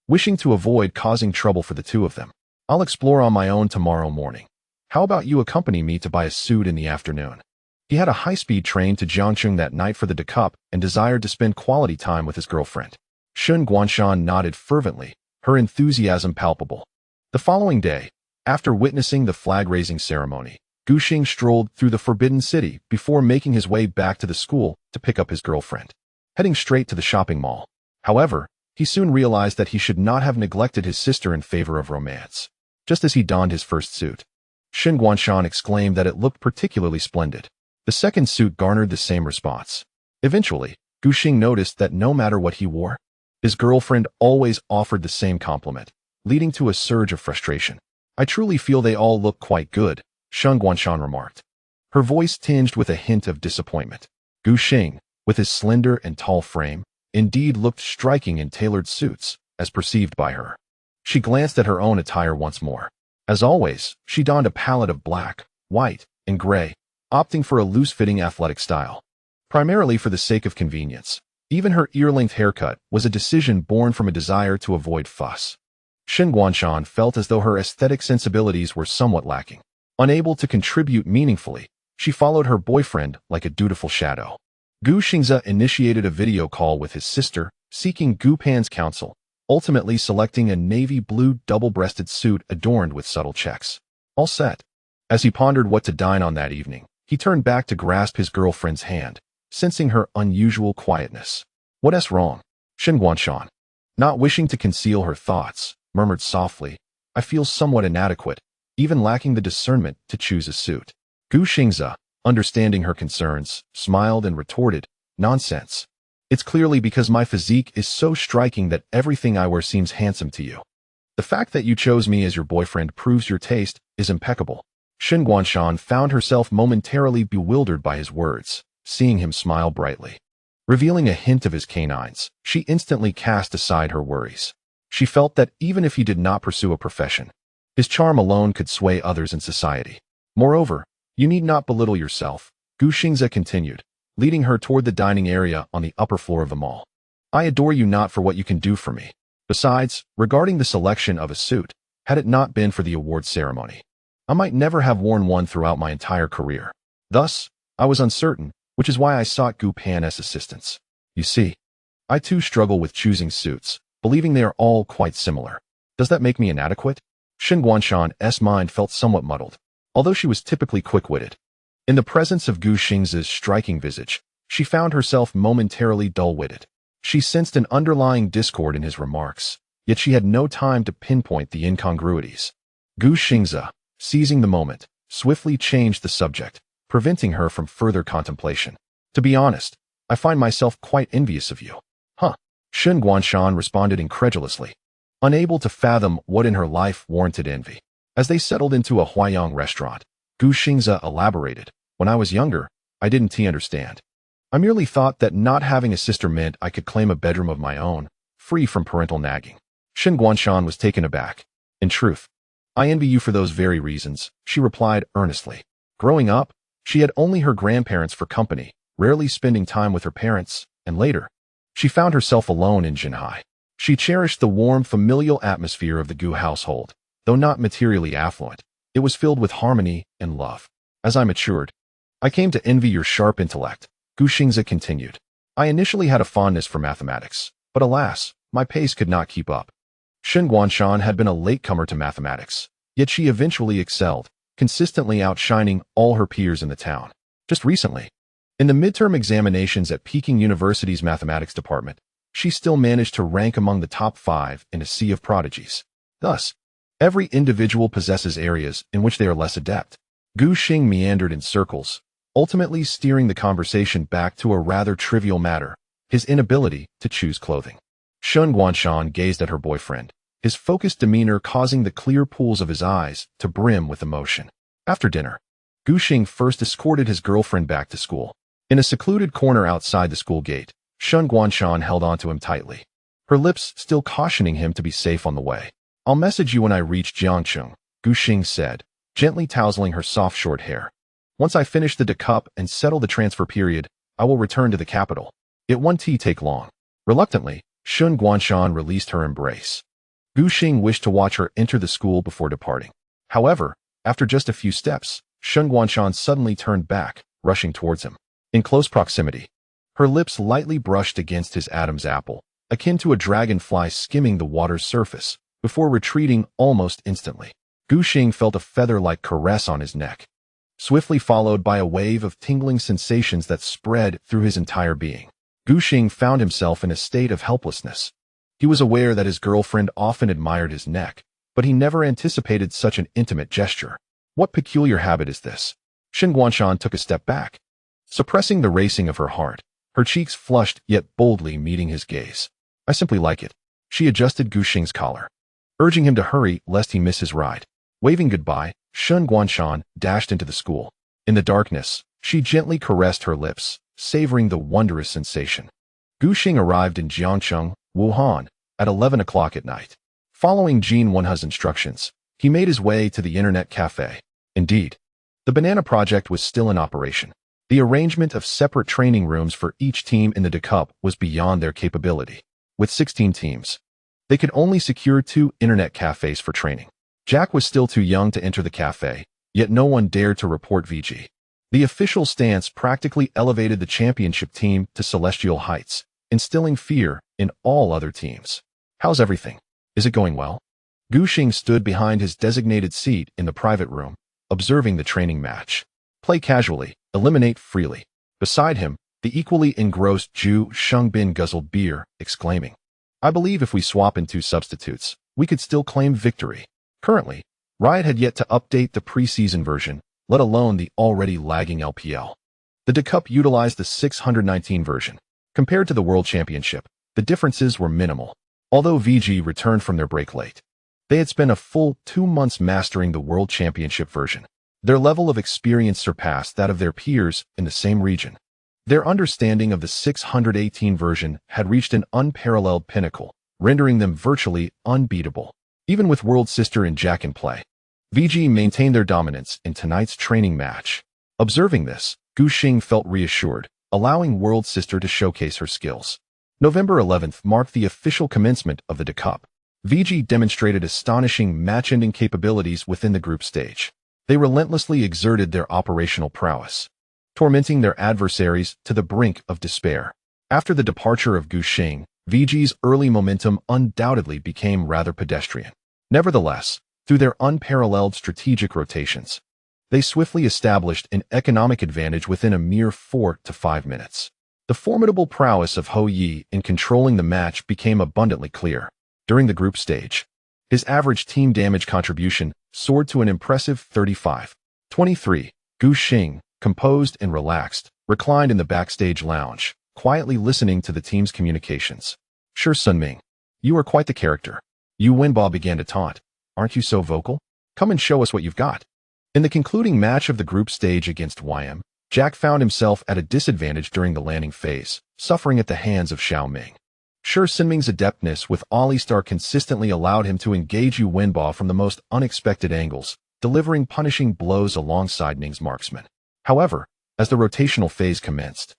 Speaker 1: Wishing to avoid causing trouble for the two of them, "I'll explore on my own tomorrow morning. How about you accompany me to buy a suit in the afternoon?" He had a high-speed train to Jiangcheng that night for the Decup and desired to spend quality time with his girlfriend. Shun Guanshan nodded fervently, her enthusiasm palpable. The following day, after witnessing the flag-raising ceremony, Gu Xing strolled through the Forbidden City before making his way back to the school to pick up his girlfriend, heading straight to the shopping mall. However, he soon realized that he should not have neglected his sister in favor of romance. Just as he donned his first suit, Shun Guanshan exclaimed that it looked particularly splendid. The second suit garnered the same response. Eventually, Gu Xing noticed that no matter what he wore, his girlfriend always offered the same compliment, leading to a surge of frustration. "I truly feel they all look quite good," Shun Guanshan remarked, her voice tinged with a hint of disappointment. Gu Xing, with his slender and tall frame, indeed looked striking in tailored suits, as perceived by her. She glanced at her own attire once more. As always, she donned a palette of black, white, and gray, opting for a loose-fitting athletic style. Primarily for the sake of convenience, even her ear-length haircut was a decision born from a desire to avoid fuss. Shun Guanshan felt as though her aesthetic sensibilities were somewhat lacking. Unable to contribute meaningfully, she followed her boyfriend like a dutiful shadow. Gu Xingze initiated a video call with his sister, seeking Gu Pan's counsel, ultimately selecting a navy blue double-breasted suit adorned with subtle checks. All set. As he pondered what to dine on that evening, he turned back to grasp his girlfriend's hand, sensing her unusual quietness. "What's wrong?" Shun Guanshan, not wishing to conceal her thoughts, murmured softly, "I feel somewhat inadequate, even lacking the discernment to choose a suit." Gu Xingze, understanding her concerns, smiled and retorted, "Nonsense. It's clearly because my physique is so striking that everything I wear seems handsome to you. The fact that you chose me as your boyfriend proves your taste is impeccable." Shun Guanshan found herself momentarily bewildered by his words, seeing him smile brightly. Revealing a hint of his canines, she instantly cast aside her worries. She felt that even if he did not pursue a profession, his charm alone could sway others in society. "Moreover, you need not belittle yourself," Gu Xingze continued, leading her toward the dining area on the upper floor of the mall. "I adore you not for what you can do for me. Besides, regarding the selection of a suit, had it not been for the award ceremony, I might never have worn one throughout my entire career. Thus, I was uncertain, which is why I sought Gu Pan's assistance. You see, I too struggle with choosing suits, believing they are all quite similar. Does that make me inadequate?" Shun Guanshan's mind felt somewhat muddled, although she was typically quick-witted. In the presence of Gu Xingze's striking visage, she found herself momentarily dull-witted. She sensed an underlying discord in his remarks, yet she had no time to pinpoint the incongruities. Gu Xingze, seizing the moment, swiftly changed the subject, preventing her from further contemplation. "To be honest, I find myself quite envious of you." "Huh?" Shun Guanshan responded incredulously, unable to fathom what in her life warranted envy. As they settled into a Huayang restaurant, Gu Xingze elaborated, "When I was younger, I didn't understand. I merely thought that not having a sister meant I could claim a bedroom of my own, free from parental nagging." Shun Guanshan was taken aback. "In truth, I envy you for those very reasons," she replied earnestly. Growing up, she had only her grandparents for company, rarely spending time with her parents, and later, she found herself alone in Jinhai. She cherished the warm familial atmosphere of the Gu household. Though not materially affluent, it was filled with harmony and love. "As I matured, I came to envy your sharp intellect," Gu Xingze continued. "I initially had a fondness for mathematics, but alas, my pace could not keep up." Shun Guanshan had been a latecomer to mathematics, yet she eventually excelled, consistently outshining all her peers in the town. Just recently, in the midterm examinations at Peking University's mathematics department, she still managed to rank among the top 5 in a sea of prodigies. Thus, Every individual possesses areas in which they are less adept. Gu Xing meandered in circles, ultimately steering the conversation back to a rather trivial matter, his inability to choose clothing. Shun Guanshan gazed at her boyfriend, his focused demeanor causing the clear pools of his eyes to brim with emotion. After dinner, Gu Xing first escorted his girlfriend back to school. In a secluded corner outside the school gate, Shun Guanshan held onto him tightly, her lips still cautioning him to be safe on the way. "I'll message you when I reach Jiangcheng," Gu Xing said, gently tousling her soft short hair. "Once I finish the decup and settle the transfer period, I will return to the capital. It won't take long." Reluctantly, Shun Guanshan released her embrace. Gu Xing wished to watch her enter the school before departing. However, after just a few steps, Shun Guanshan suddenly turned back, rushing towards him. In close proximity, her lips lightly brushed against his Adam's apple, akin to a dragonfly skimming the water's surface, before retreating almost instantly. Gu Xing felt a feather-like caress on his neck, swiftly followed by a wave of tingling sensations that spread through his entire being. Gu Xing found himself in a state of helplessness. He was aware that his girlfriend often admired his neck, but he never anticipated such an intimate gesture. What peculiar habit is this? Shun Guanshan took a step back, suppressing the racing of her heart, her cheeks flushed yet boldly meeting his gaze. "I simply like it." She adjusted Gu Xing's collar, urging him to hurry lest he miss his ride. Waving goodbye, Shun Guanshan dashed into the school. In the darkness, she gently caressed her lips, savoring the wondrous sensation. Gu Xing arrived in Jiangcheng, Wuhan, at 11 o'clock at night. Following Jin Wenhe's instructions, he made his way to the internet cafe. Indeed, the banana project was still in operation. The arrangement of separate training rooms for each team in the decup was beyond their capability. With 16 teams, they could only secure 2 internet cafes for training. Jack was still too young to enter the cafe, yet no one dared to report VG. The official stance practically elevated the championship team to celestial heights, instilling fear in all other teams. "How's everything? Is it going well?" Gu Xing stood behind his designated seat in the private room, observing the training match. "Play casually, eliminate freely." Beside him, the equally engrossed Zhu Shengbin guzzled beer, exclaiming, "I believe if we swap in 2 substitutes, we could still claim victory." Currently, Riot had yet to update the preseason version, let alone the already lagging LPL. The decup utilized the 619 version. Compared to the World Championship, the differences were minimal. Although VG returned from their break late, they had spent a full 2 months mastering the World Championship version. Their level of experience surpassed that of their peers in the same region. Their understanding of the 618 version had reached an unparalleled pinnacle, rendering them virtually unbeatable. Even with World Sister and Jack in play, VG maintained their dominance in tonight's training match. Observing this, Gu Xing felt reassured, allowing World Sister to showcase her skills. November 11th marked the official commencement of the decup. VG demonstrated astonishing match-ending capabilities within the group stage. They relentlessly exerted their operational prowess, tormenting their adversaries to the brink of despair. After the departure of Gu Xing, VG's early momentum undoubtedly became rather pedestrian. Nevertheless, through their unparalleled strategic rotations, they swiftly established an economic advantage within a mere 4 to 5 minutes. The formidable prowess of Ho Yi in controlling the match became abundantly clear. During the group stage, his average team damage contribution soared to an impressive 35-23. Gu Xing, composed and relaxed, reclined in the backstage lounge, quietly listening to the team's communications. "Sure, Sunming, you are quite the character." Yu Wenba began to taunt. "Aren't you so vocal? Come and show us what you've got." In the concluding match of the group stage against YM, Jack found himself at a disadvantage during the landing phase, suffering at the hands of Xiao Ming. Sure, Sinming's adeptness with Ollie Star consistently allowed him to engage Yu Wenba from the most unexpected angles, delivering punishing blows alongside Ning's marksman. However, as the rotational phase commenced,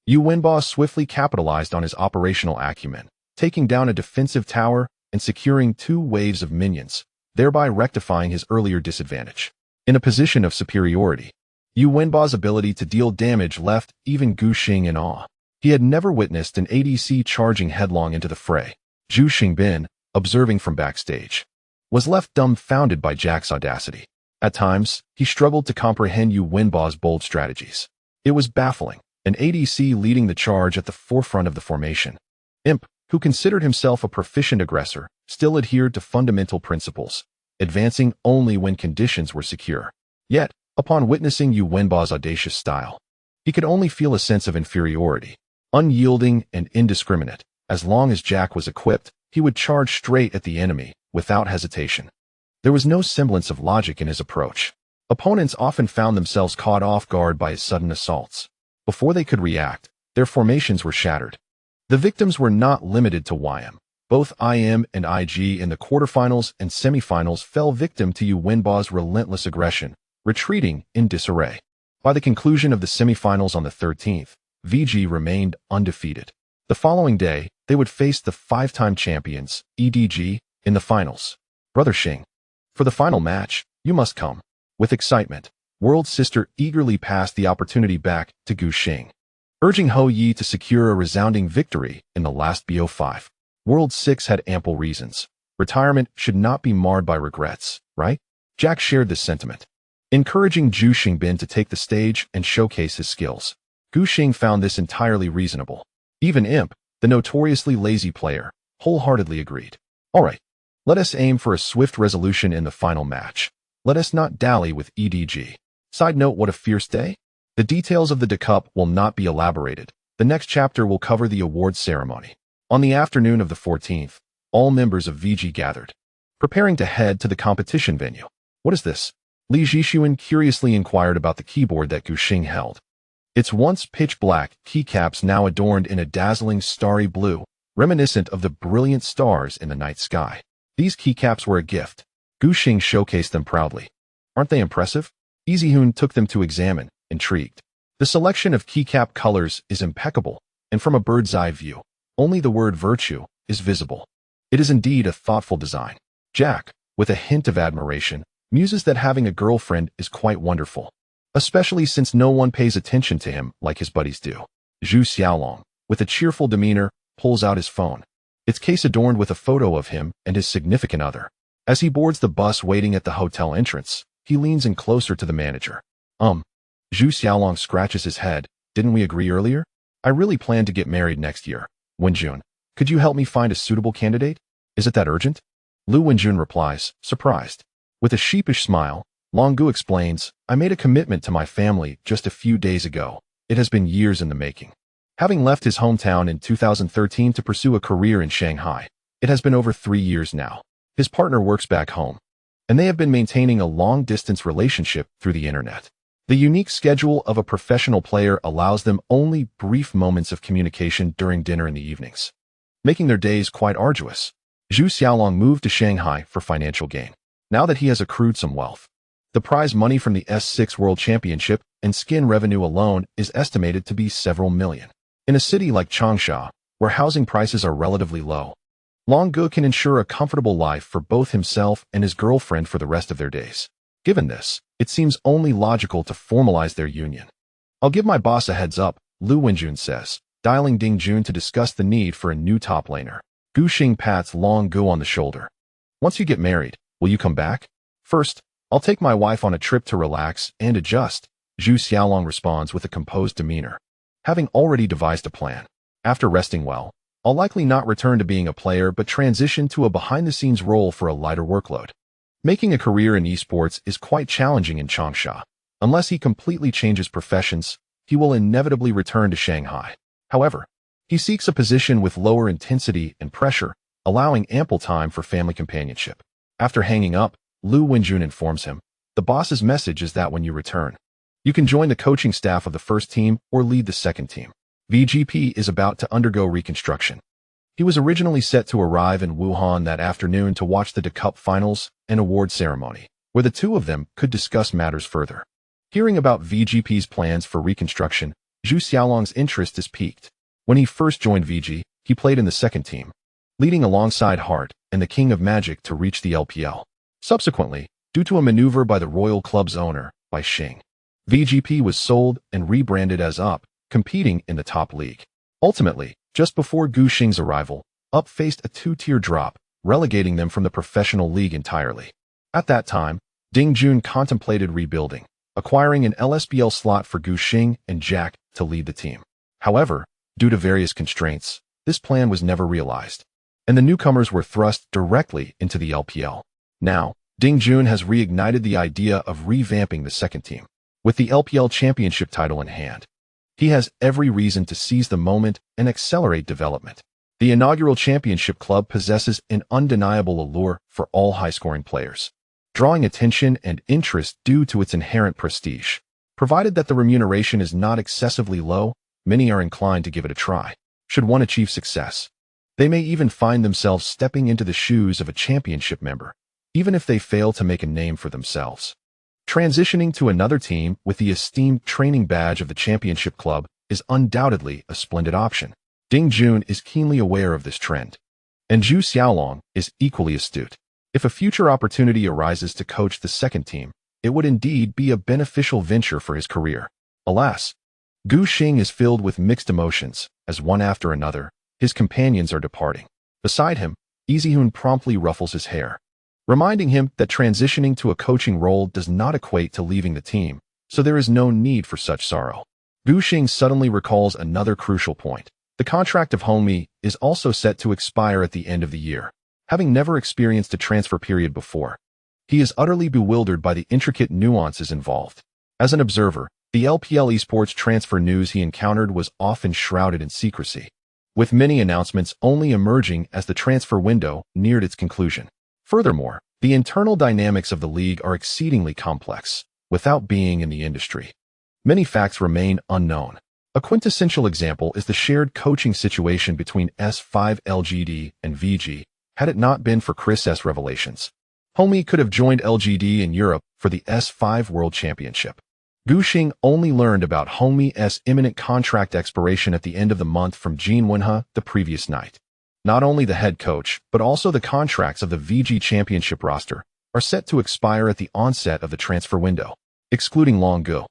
Speaker 1: Yu Wenba swiftly capitalized on his operational acumen, taking down a defensive tower and securing 2 waves of minions, thereby rectifying his earlier disadvantage. In a position of superiority, Yu Wenba's ability to deal damage left even Gu Xing in awe. He had never witnessed an ADC charging headlong into the fray. Zhu Xingbin, observing from backstage, was left dumbfounded by Jack's audacity. At times, he struggled to comprehend Yu Wenba's bold strategies. It was baffling, an ADC leading the charge at the forefront of the formation. Imp, who considered himself a proficient aggressor, still adhered to fundamental principles, advancing only when conditions were secure. Yet, upon witnessing Wenba's audacious style, he could only feel a sense of inferiority. Unyielding and indiscriminate, as long as Jack was equipped, he would charge straight at the enemy, without hesitation. There was no semblance of logic in his approach. Opponents often found themselves caught off guard by his sudden assaults. Before they could react, their formations were shattered. The victims were not limited to YM. Both IM and IG in the quarterfinals and semifinals fell victim to Wenba's relentless aggression, retreating in disarray. By the conclusion of the semifinals on the 13th, VG remained undefeated. The following day, they would face the 5-time champions, EDG, in the finals. Brother Xing. For the final match, you must come. With excitement, World Sister eagerly passed the opportunity back to Gu Xing, urging Ho Yi to secure a resounding victory in the last BO5. World 6 had ample reasons. Retirement should not be marred by regrets, right? Jack shared this sentiment, encouraging Zhu Xingbin to take the stage and showcase his skills. Gu Xing found this entirely reasonable. Even Imp, the notoriously lazy player, wholeheartedly agreed. All right, let us aim for a swift resolution in the final match. Let us not dally with EDG. Side note, what a fierce day. The details of the Cup will not be elaborated. The next chapter will cover the awards ceremony. On the afternoon of the 14th, all members of VG gathered, preparing to head to the competition venue. What is this? Li Jixuan curiously inquired about the keyboard that Gu Xing held. Its once pitch-black keycaps now adorned in a dazzling starry blue, reminiscent of the brilliant stars in the night sky. These keycaps were a gift. Gu Xing showcased them proudly. Aren't they impressive? Easyhoon took them to examine, intrigued. The selection of keycap colors is impeccable, and from a bird's-eye view, only the word virtue is visible. It is indeed a thoughtful design. Jack, with a hint of admiration, muses that having a girlfriend is quite wonderful, especially since no one pays attention to him like his buddies do. Zhu Xiaolong, with a cheerful demeanor, pulls out his phone, its case adorned with a photo of him and his significant other. As he boards the bus waiting at the hotel entrance, he leans in closer to the manager. Zhu Xiaolong scratches his head. Didn't we agree earlier? I really plan to get married next year. Wenjun, could you help me find a suitable candidate? Is it that urgent? Lu Wenjun replies, surprised. With a sheepish smile, Longgu explains, I made a commitment to my family just a few days ago. It has been years in the making. Having left his hometown in 2013 to pursue a career in Shanghai, it has been over 3 years now. His partner works back home, and they have been maintaining a long-distance relationship through the internet. The unique schedule of a professional player allows them only brief moments of communication during dinner in the evenings, making their days quite arduous. Zhu Xiaolong moved to Shanghai for financial gain. Now that he has accrued some wealth, the prize money from the S6 World Championship and skin revenue alone is estimated to be several million. In a city like Changsha, where housing prices are relatively low, Longgu can ensure a comfortable life for both himself and his girlfriend for the rest of their days. Given this, it seems only logical to formalize their union. I'll give my boss a heads up, Lu Wenjun says, dialing Ding Jun to discuss the need for a new top laner. Gu Xing pats Longgu on the shoulder. Once you get married, will you come back? First, I'll take my wife on a trip to relax and adjust, Zhu Xiaolong responds with a composed demeanor, having already devised a plan. After resting well, I'll likely not return to being a player but transition to a behind-the-scenes role for a lighter workload. Making a career in esports is quite challenging in Changsha. Unless he completely changes professions, he will inevitably return to Shanghai. However, he seeks a position with lower intensity and pressure, allowing ample time for family companionship. After hanging up, Lu Wenjun informs him, the boss's message is that when you return, you can join the coaching staff of the first team or lead the second team. VGP is about to undergo reconstruction. He was originally set to arrive in Wuhan that afternoon to watch the Cup finals and award ceremony, where the two of them could discuss matters further. Hearing about VGP's plans for reconstruction, Zhu Xiaolong's interest is piqued. When he first joined VG, he played in the second team, leading alongside Hart and the King of Magic to reach the LPL. Subsequently, due to a maneuver by the Royal Club's owner, Bai Xing, VGP was sold and rebranded as UP, competing in the top league. Ultimately, just before Gu Xing's arrival, UP faced a 2-tier drop, relegating them from the professional league entirely. At that time, Ding Jun contemplated rebuilding, acquiring an LSBL slot for Gu Xing and Jack to lead the team. However, due to various constraints, this plan was never realized, and the newcomers were thrust directly into the LPL. Now, Dingjun has reignited the idea of revamping the second team. With the LPL championship title in hand, he has every reason to seize the moment and accelerate development. The inaugural championship club possesses an undeniable allure for all high-scoring players, drawing attention and interest due to its inherent prestige. Provided that the remuneration is not excessively low, many are inclined to give it a try. Should one achieve success, they may even find themselves stepping into the shoes of a championship member, even if they fail to make a name for themselves. Transitioning to another team with the esteemed training badge of the championship club is undoubtedly a splendid option. Dingjun is keenly aware of this trend, and Zhu Xiaolong is equally astute. If a future opportunity arises to coach the second team, it would indeed be a beneficial venture for his career. Alas, Gu Xing is filled with mixed emotions, as one after another, his companions are departing. Beside him, Izihun promptly ruffles his hair, reminding him that transitioning to a coaching role does not equate to leaving the team, so there is no need for such sorrow. Gu Xing suddenly recalls another crucial point. The contract of Hongmi is also set to expire at the end of the year. Having never experienced a transfer period before, he is utterly bewildered by the intricate nuances involved. As an observer, the LPL esports transfer news he encountered was often shrouded in secrecy, with many announcements only emerging as the transfer window neared its conclusion. Furthermore, the internal dynamics of the league are exceedingly complex, without being in the industry. Many facts remain unknown. A quintessential example is the shared coaching situation between S5 LGD and VG. Had it not been for Chris S. revelations, Hongmi could have joined LGD in Europe for the S5 World Championship. Gu Xing only learned about Hongmi's imminent contract expiration at the end of the month from Jin Wenhe the previous night. Not only the head coach, but also the contracts of the VG Championship roster are set to expire at the onset of the transfer window, excluding Long Gu,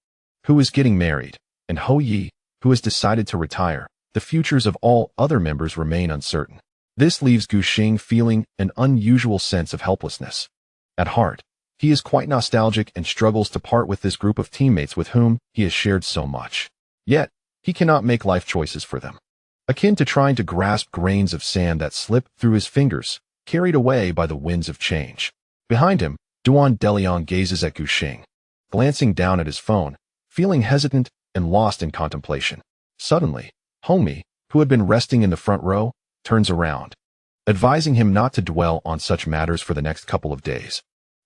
Speaker 1: who is getting married, and Ho Yi, who has decided to retire. The futures of all other members remain uncertain. This leaves Gu Xing feeling an unusual sense of helplessness. At heart, he is quite nostalgic and struggles to part with this group of teammates with whom he has shared so much. Yet, he cannot make life choices for them. Akin to trying to grasp grains of sand that slip through his fingers, carried away by the winds of change. Behind him, Duan Deliang gazes at Gu Xing, glancing down at his phone, feeling hesitant and lost in contemplation. Suddenly, Hongmi, who had been resting in the front row, turns around, advising him not to dwell on such matters for the next couple of days,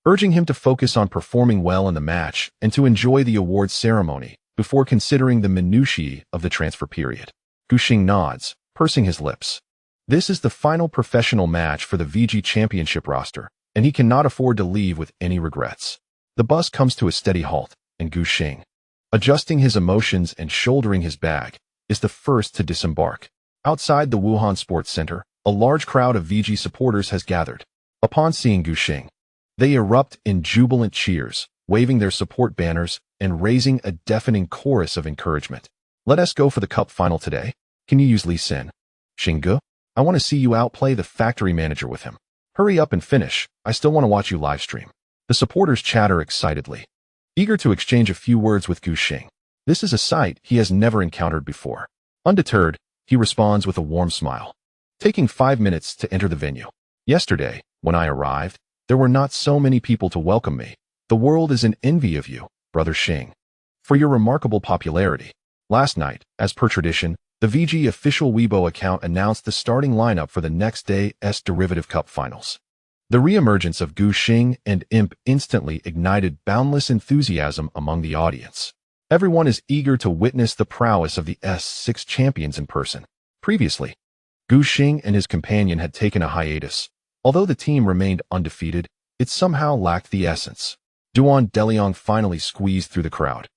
Speaker 1: urging him to focus on performing well in the match and to enjoy the awards ceremony before considering the minutiae of the transfer period. Gu Xing nods, pursing his lips. This is the final professional match for the VG Championship roster, and he cannot afford to leave with any regrets. The bus comes to a steady halt, and Gu Xing, adjusting his emotions and shouldering his bag, is the first to disembark. Outside the Wuhan Sports Center, a large crowd of VG supporters has gathered. Upon seeing Gu Xing, they erupt in jubilant cheers, waving their support banners and raising a deafening chorus of encouragement. Let us go for the cup final today. Can you use Li Xin? Xingge, I want to see you outplay the factory manager with him. Hurry up and finish. I still want to watch you live stream. The supporters chatter excitedly, eager to exchange a few words with Gu Xing. This is a sight he has never encountered before. Undeterred, he responds with a warm smile, taking 5 minutes to enter the venue. Yesterday, when I arrived, there were not so many people to welcome me. The world is in envy of you, Brother Xing, for your remarkable popularity. Last night, as per tradition, the VG official Weibo account announced the starting lineup for the next day's Derivative Cup finals. The re-emergence of Gu Xing and Imp instantly ignited boundless enthusiasm among the audience. Everyone is eager to witness the prowess of the S6 champions in person. Previously, Gu Xing and his companion had taken a hiatus. Although the team remained undefeated, it somehow lacked the essence. Duan Deliang finally squeezed through the crowd,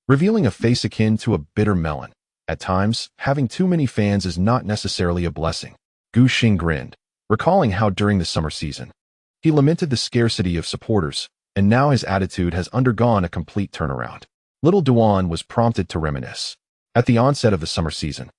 Speaker 1: revealing a face akin to a bitter melon. At times, having too many fans is not necessarily a blessing. Gu Xing grinned, recalling how during the summer season, he lamented the scarcity of supporters, and now his attitude has undergone a complete turnaround. Little Duan was prompted to reminisce. At the onset of the summer season,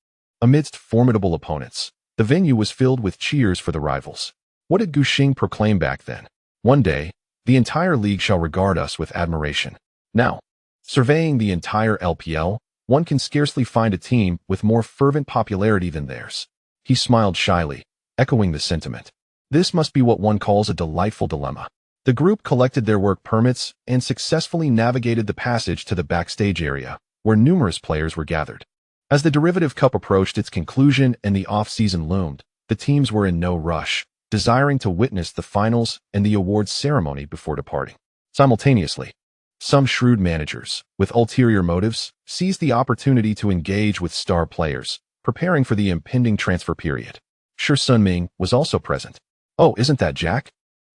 Speaker 1: amidst formidable opponents, the venue was filled with cheers for the rivals. What did Gu Xing proclaim back then? One day, the entire league shall regard us with admiration. Now, surveying the entire LPL, one can scarcely find a team with more fervent popularity than theirs. He smiled shyly, echoing the sentiment. This must be what one calls a delightful dilemma. The group collected their work permits and successfully navigated the passage to the backstage area, where numerous players were gathered. As the Derivative Cup approached its conclusion and the off-season loomed, the teams were in no rush, desiring to witness the finals and the awards ceremony before departing. Simultaneously, some shrewd managers, with ulterior motives, seized the opportunity to engage with star players, preparing for the impending transfer period. Shi Sunming was also present. "Oh, isn't that Jack?"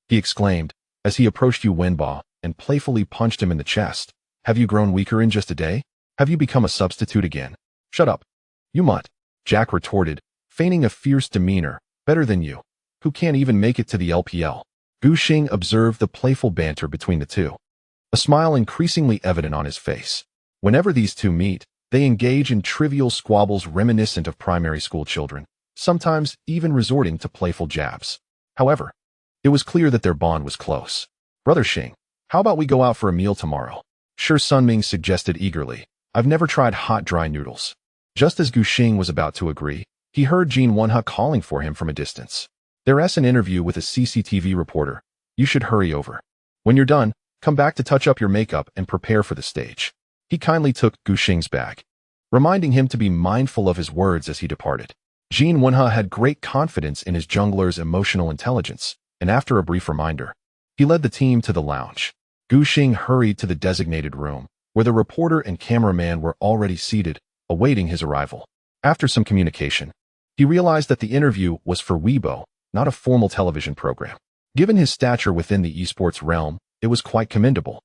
Speaker 1: he exclaimed, as he approached Yu Wenba and playfully punched him in the chest. "Have you grown weaker in just a day? Have you become a substitute again?" "Shut up, you mutt," Jack retorted, feigning a fierce demeanor. "Better than you, who can't even make it to the LPL." Gu Xing observed the playful banter between the two, a smile increasingly evident on his face. Whenever these two meet, they engage in trivial squabbles reminiscent of primary school children, sometimes even resorting to playful jabs. However, it was clear that their bond was close. "Brother Xing, how about we go out for a meal tomorrow?" Shi Sunming suggested eagerly. "I've never tried hot dry noodles." Just as Gu Xing was about to agree, he heard Jin Wenha calling for him from a distance. "There's an interview with a CCTV reporter. You should hurry over. When you're done, come back to touch up your makeup and prepare for the stage." He kindly took Gu Xing's bag, reminding him to be mindful of his words as he departed. Jin Wenha had great confidence in his jungler's emotional intelligence, and after a brief reminder, he led the team to the lounge. Gu Xing hurried to the designated room, where the reporter and cameraman were already seated, awaiting his arrival. After some communication, he realized that the interview was for Weibo, not a formal television program. Given his stature within the esports realm, it was quite commendable.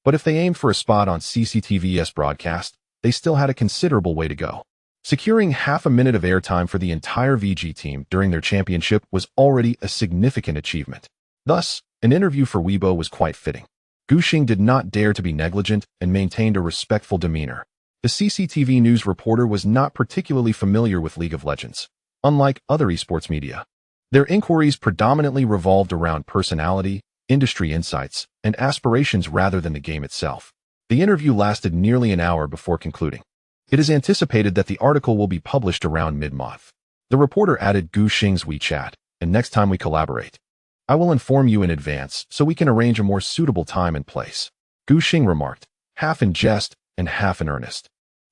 Speaker 1: But if they aimed for a spot on CCTV's broadcast, they still had a considerable way to go. Securing half a minute of airtime for the entire VG team during their championship was already a significant achievement. Thus, an interview for Weibo was quite fitting. Gu Xing did not dare to be negligent and maintained a respectful demeanor. The CCTV news reporter was not particularly familiar with League of Legends, unlike other esports media. Their inquiries predominantly revolved around personality, industry insights, and aspirations rather than the game itself. The interview lasted nearly an hour before concluding. It is anticipated that the article will be published around mid-month. The reporter added Gu Xing's WeChat, "And next time we collaborate, I will inform you in advance so we can arrange a more suitable time and place." Gu Xing remarked, half in jest and half in earnest.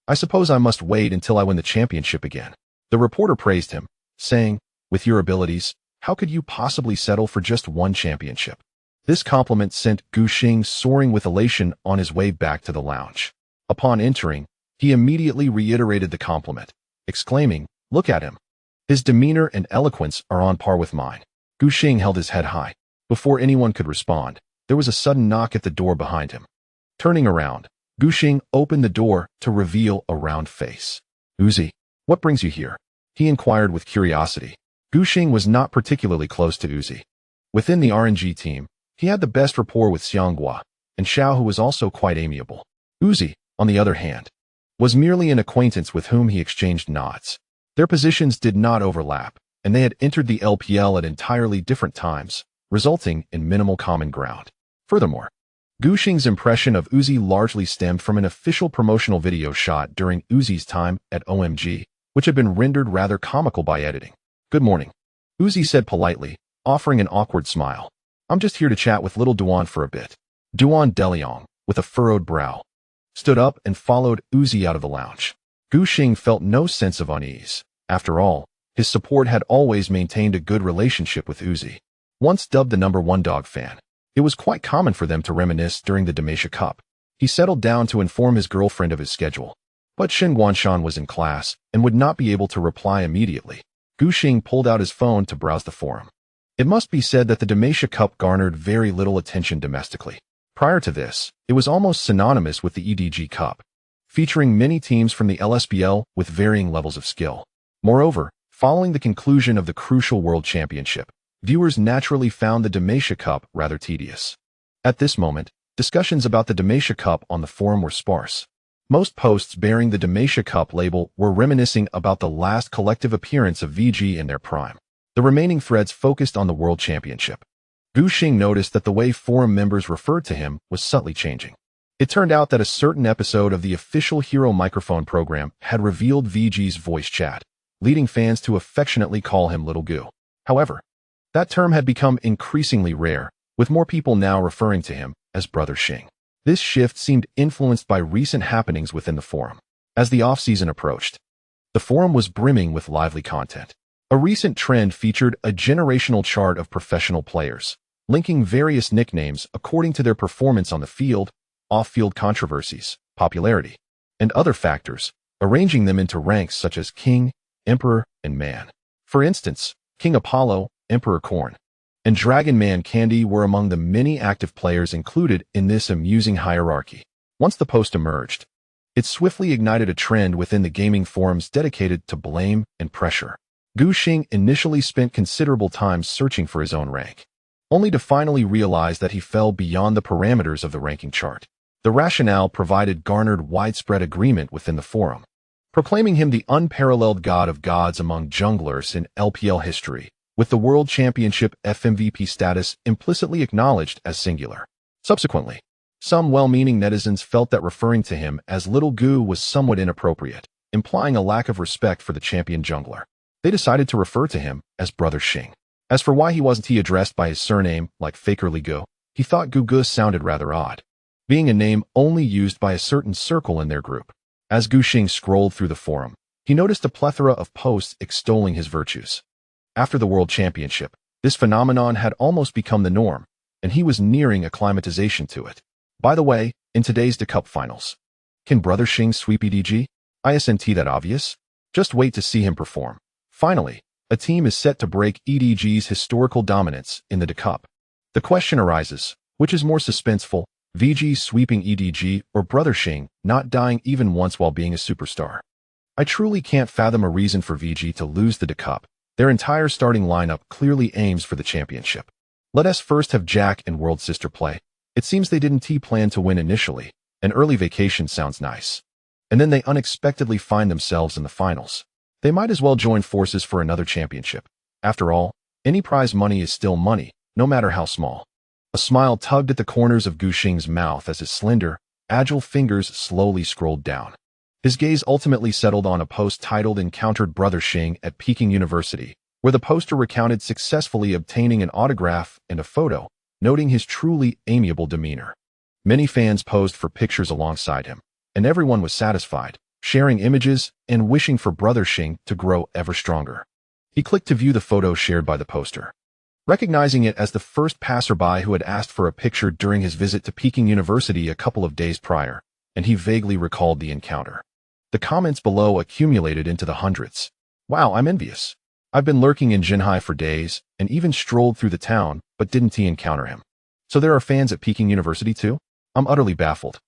Speaker 1: "I suppose I must wait until I win the championship again." The reporter praised him, saying, "With your abilities, how could you possibly settle for just one championship?" This compliment sent Gu Xing soaring with elation on his way back to the lounge. Upon entering, he immediately reiterated the compliment, exclaiming, "Look at him. His demeanor and eloquence are on par with mine." Gu Xing held his head high. Before anyone could respond, there was a sudden knock at the door behind him. Turning around, Gu Xing opened the door to reveal a round face. "Uzi, what brings you here?" he inquired with curiosity. Gu Xing was not particularly close to Uzi. Within the RNG team, he had the best rapport with Xianghua, and Xiao, who was also quite amiable. Uzi, on the other hand, was merely an acquaintance with whom he exchanged nods. Their positions did not overlap, and they had entered the LPL at entirely different times, resulting in minimal common ground. Furthermore, Gu Xing's impression of Uzi largely stemmed from an official promotional video shot during Uzi's time at OMG, which had been rendered rather comical by editing. "Good morning," Uzi said politely, offering an awkward smile. "I'm just here to chat with little Duan for a bit." Duan Deliong, with a furrowed brow, stood up and followed Uzi out of the lounge. Gu Xing felt no sense of unease. After all, his support had always maintained a good relationship with Uzi. Once dubbed the #1 dog fan, it was quite common for them to reminisce during the Dalmatia Cup. He settled down to inform his girlfriend of his schedule, but Shen Guanshan was in class and would not be able to reply immediately. Gu Xing pulled out his phone to browse the forum. It must be said that the Dalmatia Cup garnered very little attention domestically. Prior to this, it was almost synonymous with the EDG Cup, featuring many teams from the LSBL with varying levels of skill. Moreover, following the conclusion of the crucial World Championship, viewers naturally found the Dalmatia Cup rather tedious. At this moment, discussions about the Dalmatia Cup on the forum were sparse. Most posts bearing the Dalmatia Cup label were reminiscing about the last collective appearance of VG in their prime. The remaining threads focused on the World Championship. Gu Xing noticed that the way forum members referred to him was subtly changing. It turned out that a certain episode of the official Hero Microphone program had revealed VG's voice chat, leading fans to affectionately call him Little Gu. However, that term had become increasingly rare, with more people now referring to him as Brother Xing. This shift seemed influenced by recent happenings within the forum. As the off-season approached, the forum was brimming with lively content. A recent trend featured a generational chart of professional players, linking various nicknames according to their performance on the field, off-field controversies, popularity, and other factors, arranging them into ranks such as King, Emperor, and Man. For instance, King Apollo, Emperor Corn, and Dragon Man Candy were among the many active players included in this amusing hierarchy. Once the post emerged, it swiftly ignited a trend within the gaming forums dedicated to blame and pressure. Gu Xing initially spent considerable time searching for his own rank, only to finally realize that he fell beyond the parameters of the ranking chart. The rationale provided garnered widespread agreement within the forum, proclaiming him the unparalleled god of gods among junglers in LPL history, with the World Championship FMVP status implicitly acknowledged as singular. Subsequently, some well-meaning netizens felt that referring to him as Little Gu was somewhat inappropriate, implying a lack of respect for the champion jungler. They decided to refer to him as Brother Xing. As for why he wasn't addressed by his surname, like Faker Gu, he thought Gu sounded rather odd, being a name only used by a certain circle in their group. As Gu Xing scrolled through the forum, he noticed a plethora of posts extolling his virtues. After the World Championship, this phenomenon had almost become the norm, and he was nearing acclimatization to it. By the way, in today's The Cup Finals, can Brother Xing sweep EDG? Isn't that obvious? Just wait to see him perform. Finally, a team is set to break EDG's historical dominance in the Cup. The question arises, which is more suspenseful, VG sweeping EDG or Brother Xing not dying even once while being a superstar? I truly can't fathom a reason for VG to lose the Cup. Their entire starting lineup clearly aims for the championship. Let us first have Jack and World Sister play. It seems they didn't plan to win initially. An early vacation sounds nice. And then they unexpectedly find themselves in the finals. They might as well join forces for another championship. After all, any prize money is still money, no matter how small. A smile tugged at the corners of Gu Xing's mouth as his slender, agile fingers slowly scrolled down. His gaze ultimately settled on a post titled "Encountered Brother Xing at Peking University," where the poster recounted successfully obtaining an autograph and a photo, noting his truly amiable demeanor. Many fans posed for pictures alongside him, and everyone was satisfied, sharing images and wishing for Brother Xing to grow ever stronger. He clicked to view the photo shared by the poster, recognizing it as the first passerby who had asked for a picture during his visit to Peking University a couple of days prior, and he vaguely recalled the encounter. The comments below accumulated into the hundreds. Wow, I'm envious. I've been lurking in Jinhai for days, and even strolled through the town, but didn't encounter him. So there are fans at Peking University too? I'm utterly baffled.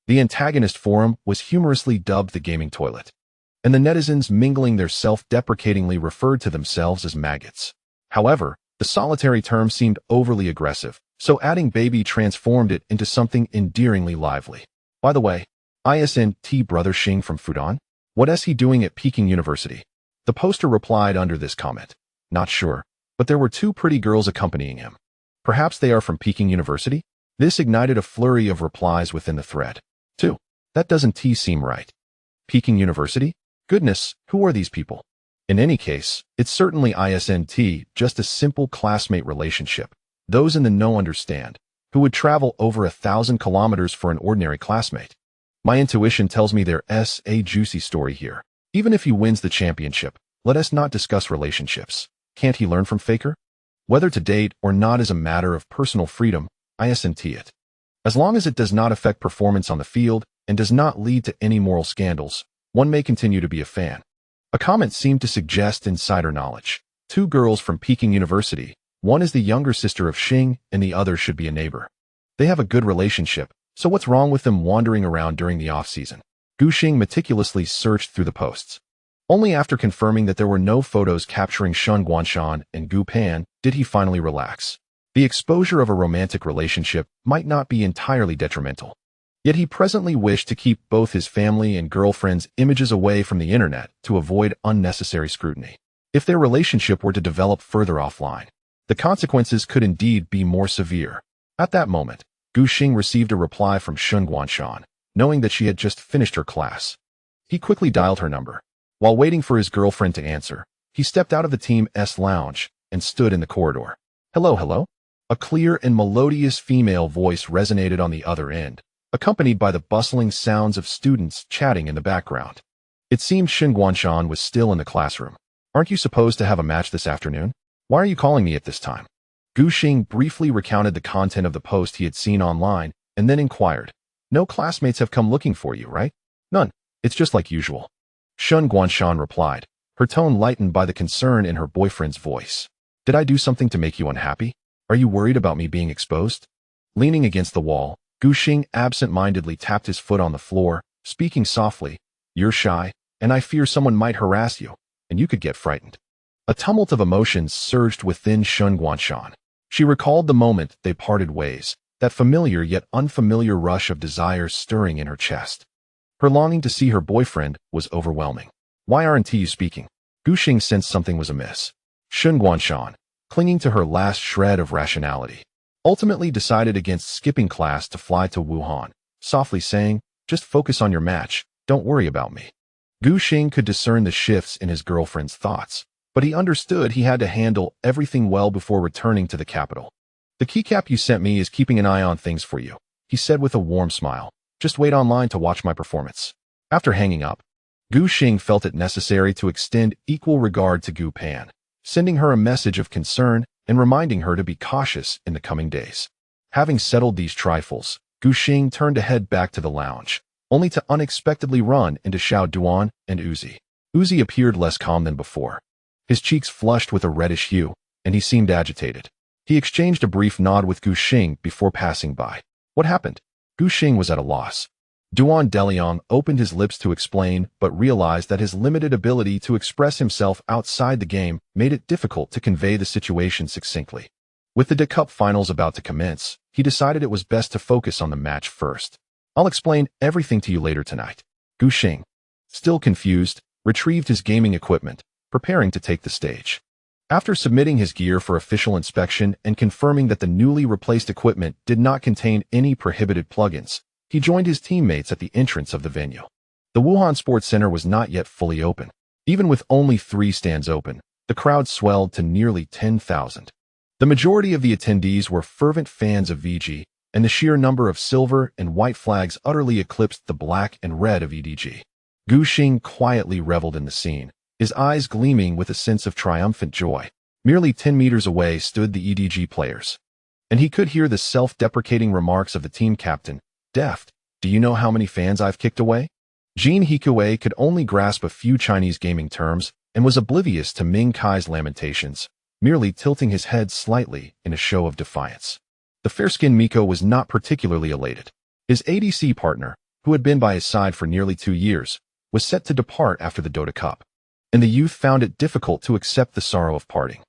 Speaker 1: The antagonist forum was humorously dubbed the gaming toilet, and the netizens mingling their self-deprecatingly referred to themselves as maggots. However, the solitary term seemed overly aggressive, so adding baby transformed it into something endearingly lively. By the way, isn't Brother Xing from Fudan? What is he doing at Peking University? The poster replied under this comment. Not sure, but there were two pretty girls accompanying him. Perhaps they are from Peking University? This ignited a flurry of replies within the thread. 2. That doesn't seem right. Peking University? Goodness, who are these people? In any case, it's certainly isn't just a simple classmate relationship. Those in the know understand. Who would travel over 1,000 kilometers for an ordinary classmate? My intuition tells me there's a juicy story here. Even if he wins the championship, let us not discuss relationships. Can't he learn from Faker? Whether to date or not is a matter of personal freedom, isn't it? As long as it does not affect performance on the field and does not lead to any moral scandals, one may continue to be a fan. A comment seemed to suggest insider knowledge. Two girls from Peking University, one is the younger sister of Xing and the other should be a neighbor. They have a good relationship, so what's wrong with them wandering around during the off-season? Gu Xing meticulously searched through the posts. Only after confirming that there were no photos capturing Shun Guanshan and Gu Pan did he finally relax. The exposure of a romantic relationship might not be entirely detrimental. Yet he presently wished to keep both his family and girlfriend's images away from the internet to avoid unnecessary scrutiny. If their relationship were to develop further offline, the consequences could indeed be more severe. At that moment, Gu Xing received a reply from Shun Guanshan, knowing that she had just finished her class. He quickly dialed her number. While waiting for his girlfriend to answer, he stepped out of the Team's lounge and stood in the corridor. Hello? A clear and melodious female voice resonated on the other end, accompanied by the bustling sounds of students chatting in the background. It seemed Shen Guanshan was still in the classroom. Aren't you supposed to have a match this afternoon? Why are you calling me at this time? Gu Xing briefly recounted the content of the post he had seen online and then inquired, No classmates have come looking for you, right? None. It's just like usual. Shen Guanshan replied, her tone lightened by the concern in her boyfriend's voice. Did I do something to make you unhappy? Are you worried about me being exposed? Leaning against the wall, Gu Xing absent-mindedly tapped his foot on the floor, speaking softly, You're shy, and I fear someone might harass you, and you could get frightened. A tumult of emotions surged within Shen Guanshan. She recalled the moment they parted ways, that familiar yet unfamiliar rush of desire stirring in her chest. Her longing to see her boyfriend was overwhelming. Why aren't you speaking? Gu Xing sensed something was amiss. Shen Guanshan, clinging to her last shred of rationality, ultimately decided against skipping class to fly to Wuhan, softly saying, Just focus on your match, don't worry about me. Gu Xing could discern the shifts in his girlfriend's thoughts, but he understood he had to handle everything well before returning to the capital. The keycap you sent me is keeping an eye on things for you, he said with a warm smile. Just wait online to watch my performance. After hanging up, Gu Xing felt it necessary to extend equal regard to Gu Pan, sending her a message of concern and reminding her to be cautious in the coming days. Having settled these trifles, Gu Xing turned to head back to the lounge, only to unexpectedly run into Xiao Duan and Uzi. Uzi appeared less calm than before. His cheeks flushed with a reddish hue, and he seemed agitated. He exchanged a brief nod with Gu Xing before passing by. What happened? Gu Xing was at a loss. Duan Deliang opened his lips to explain, but realized that his limited ability to express himself outside the game made it difficult to convey the situation succinctly. With the De Cup finals about to commence, he decided it was best to focus on the match first. I'll explain everything to you later tonight. Gu Xing, still confused, retrieved his gaming equipment, preparing to take the stage. After submitting his gear for official inspection and confirming that the newly replaced equipment did not contain any prohibited plugins, he joined his teammates at the entrance of the venue. The Wuhan Sports Center was not yet fully open. Even with only 3 stands open, the crowd swelled to nearly 10,000. The majority of the attendees were fervent fans of VG, and the sheer number of silver and white flags utterly eclipsed the black and red of EDG. Gu Xing quietly reveled in the scene, his eyes gleaming with a sense of triumphant joy. Merely 10 meters away stood the EDG players, and he could hear the self-deprecating remarks of the team captain, Deft, do you know how many fans I've kicked away? Jin Hikue could only grasp a few Chinese gaming terms and was oblivious to Ming Kai's lamentations, merely tilting his head slightly in a show of defiance. The fair-skinned Miko was not particularly elated. His ADC partner, who had been by his side for nearly 2 years, was set to depart after the Dota Cup, and the youth found it difficult to accept the sorrow of parting.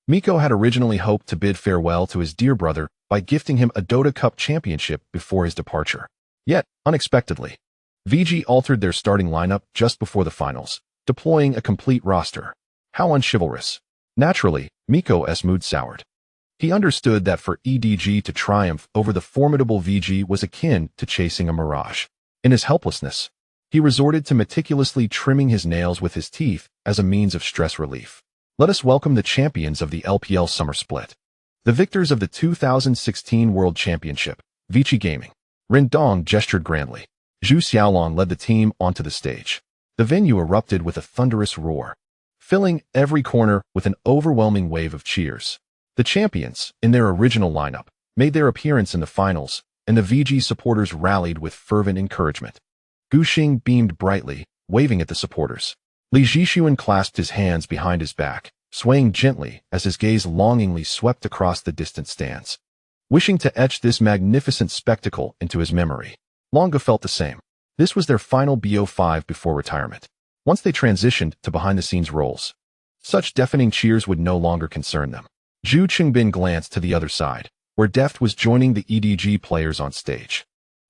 Speaker 1: Miko had originally hoped to bid farewell to his dear brother by gifting him a Dota Cup championship before his departure. Yet, unexpectedly, VG altered their starting lineup just before the finals, deploying a complete roster. How unchivalrous. Naturally, Miko's mood soured. He understood that for EDG to triumph over the formidable VG was akin to chasing a mirage. In his helplessness, he resorted to meticulously trimming his nails with his teeth as a means of stress relief. Let us welcome the champions of the LPL Summer Split. The victors of the 2016 World Championship, Vici Gaming. Ren Dong gestured grandly. Zhu Xiaolong led the team onto the stage. The venue erupted with a thunderous roar, filling every corner with an overwhelming wave of cheers. The champions, in their original lineup, made their appearance in the finals, and the VG supporters rallied with fervent encouragement. Gu Xing beamed brightly, waving at the supporters. Li Zhixuan clasped his hands behind his back, swaying gently as his gaze longingly swept across the distant stands. Wishing to etch this magnificent spectacle into his memory, Longa felt the same. This was their final BO5 before retirement. Once they transitioned to behind-the-scenes roles, such deafening cheers would no longer concern them. Zhu Qingbin glanced to the other side, where Deft was joining the EDG players on stage.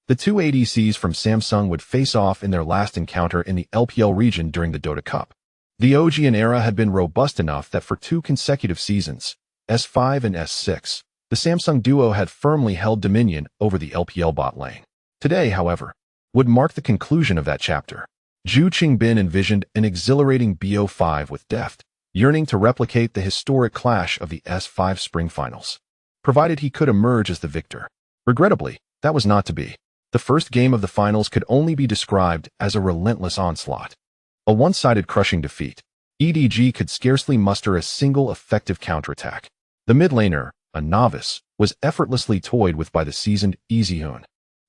Speaker 1: The 2 ADCs from Samsung would face off in their last encounter in the LPL region during the Dota Cup. The Ogian era had been robust enough that for 2 consecutive seasons, S5 and S6, the Samsung duo had firmly held dominion over the LPL bot lane. Today, however, would mark the conclusion of that chapter. Zhu Qingbin envisioned an exhilarating BO5 with Deft, yearning to replicate the historic clash of the S5 Spring Finals. provided he could emerge as the victor. Regrettably, that was not to be. The first game of the finals could only be described as a relentless onslaught. A one-sided crushing defeat. EDG could scarcely muster a single effective counterattack. The mid laner, a novice, was effortlessly toyed with by the seasoned Easyhoon,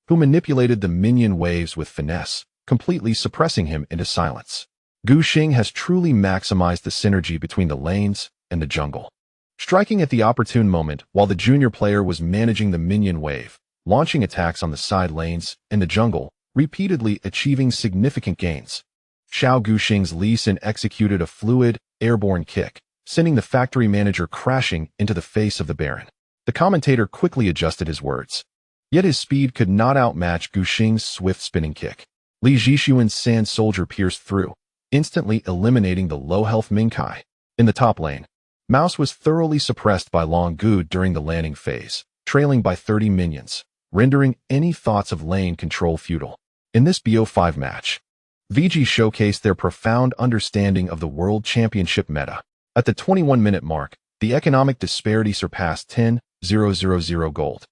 Speaker 1: who manipulated the minion waves with finesse, completely suppressing him into silence. Guxing has truly maximized the synergy between the lanes and the jungle, striking at the opportune moment while the junior player was managing the minion wave, launching attacks on the side lanes and the jungle, repeatedly achieving significant gains. Xiao Guxing's Lee Sin executed a fluid, airborne kick, sending the factory manager crashing into the face of the Baron. The commentator quickly adjusted his words. Yet his speed could not outmatch Guxing's swift spinning kick. Li Zhishuan's Sand Soldier pierced through, instantly eliminating the low-health Mingkai. In the top lane, Mouse was thoroughly suppressed by Long Gu during the landing phase, trailing by 30 minions, rendering any thoughts of lane control futile. In this BO5 match, VG showcased their profound understanding of the World Championship meta. At the 21-minute mark, the economic disparity surpassed 10,000 gold.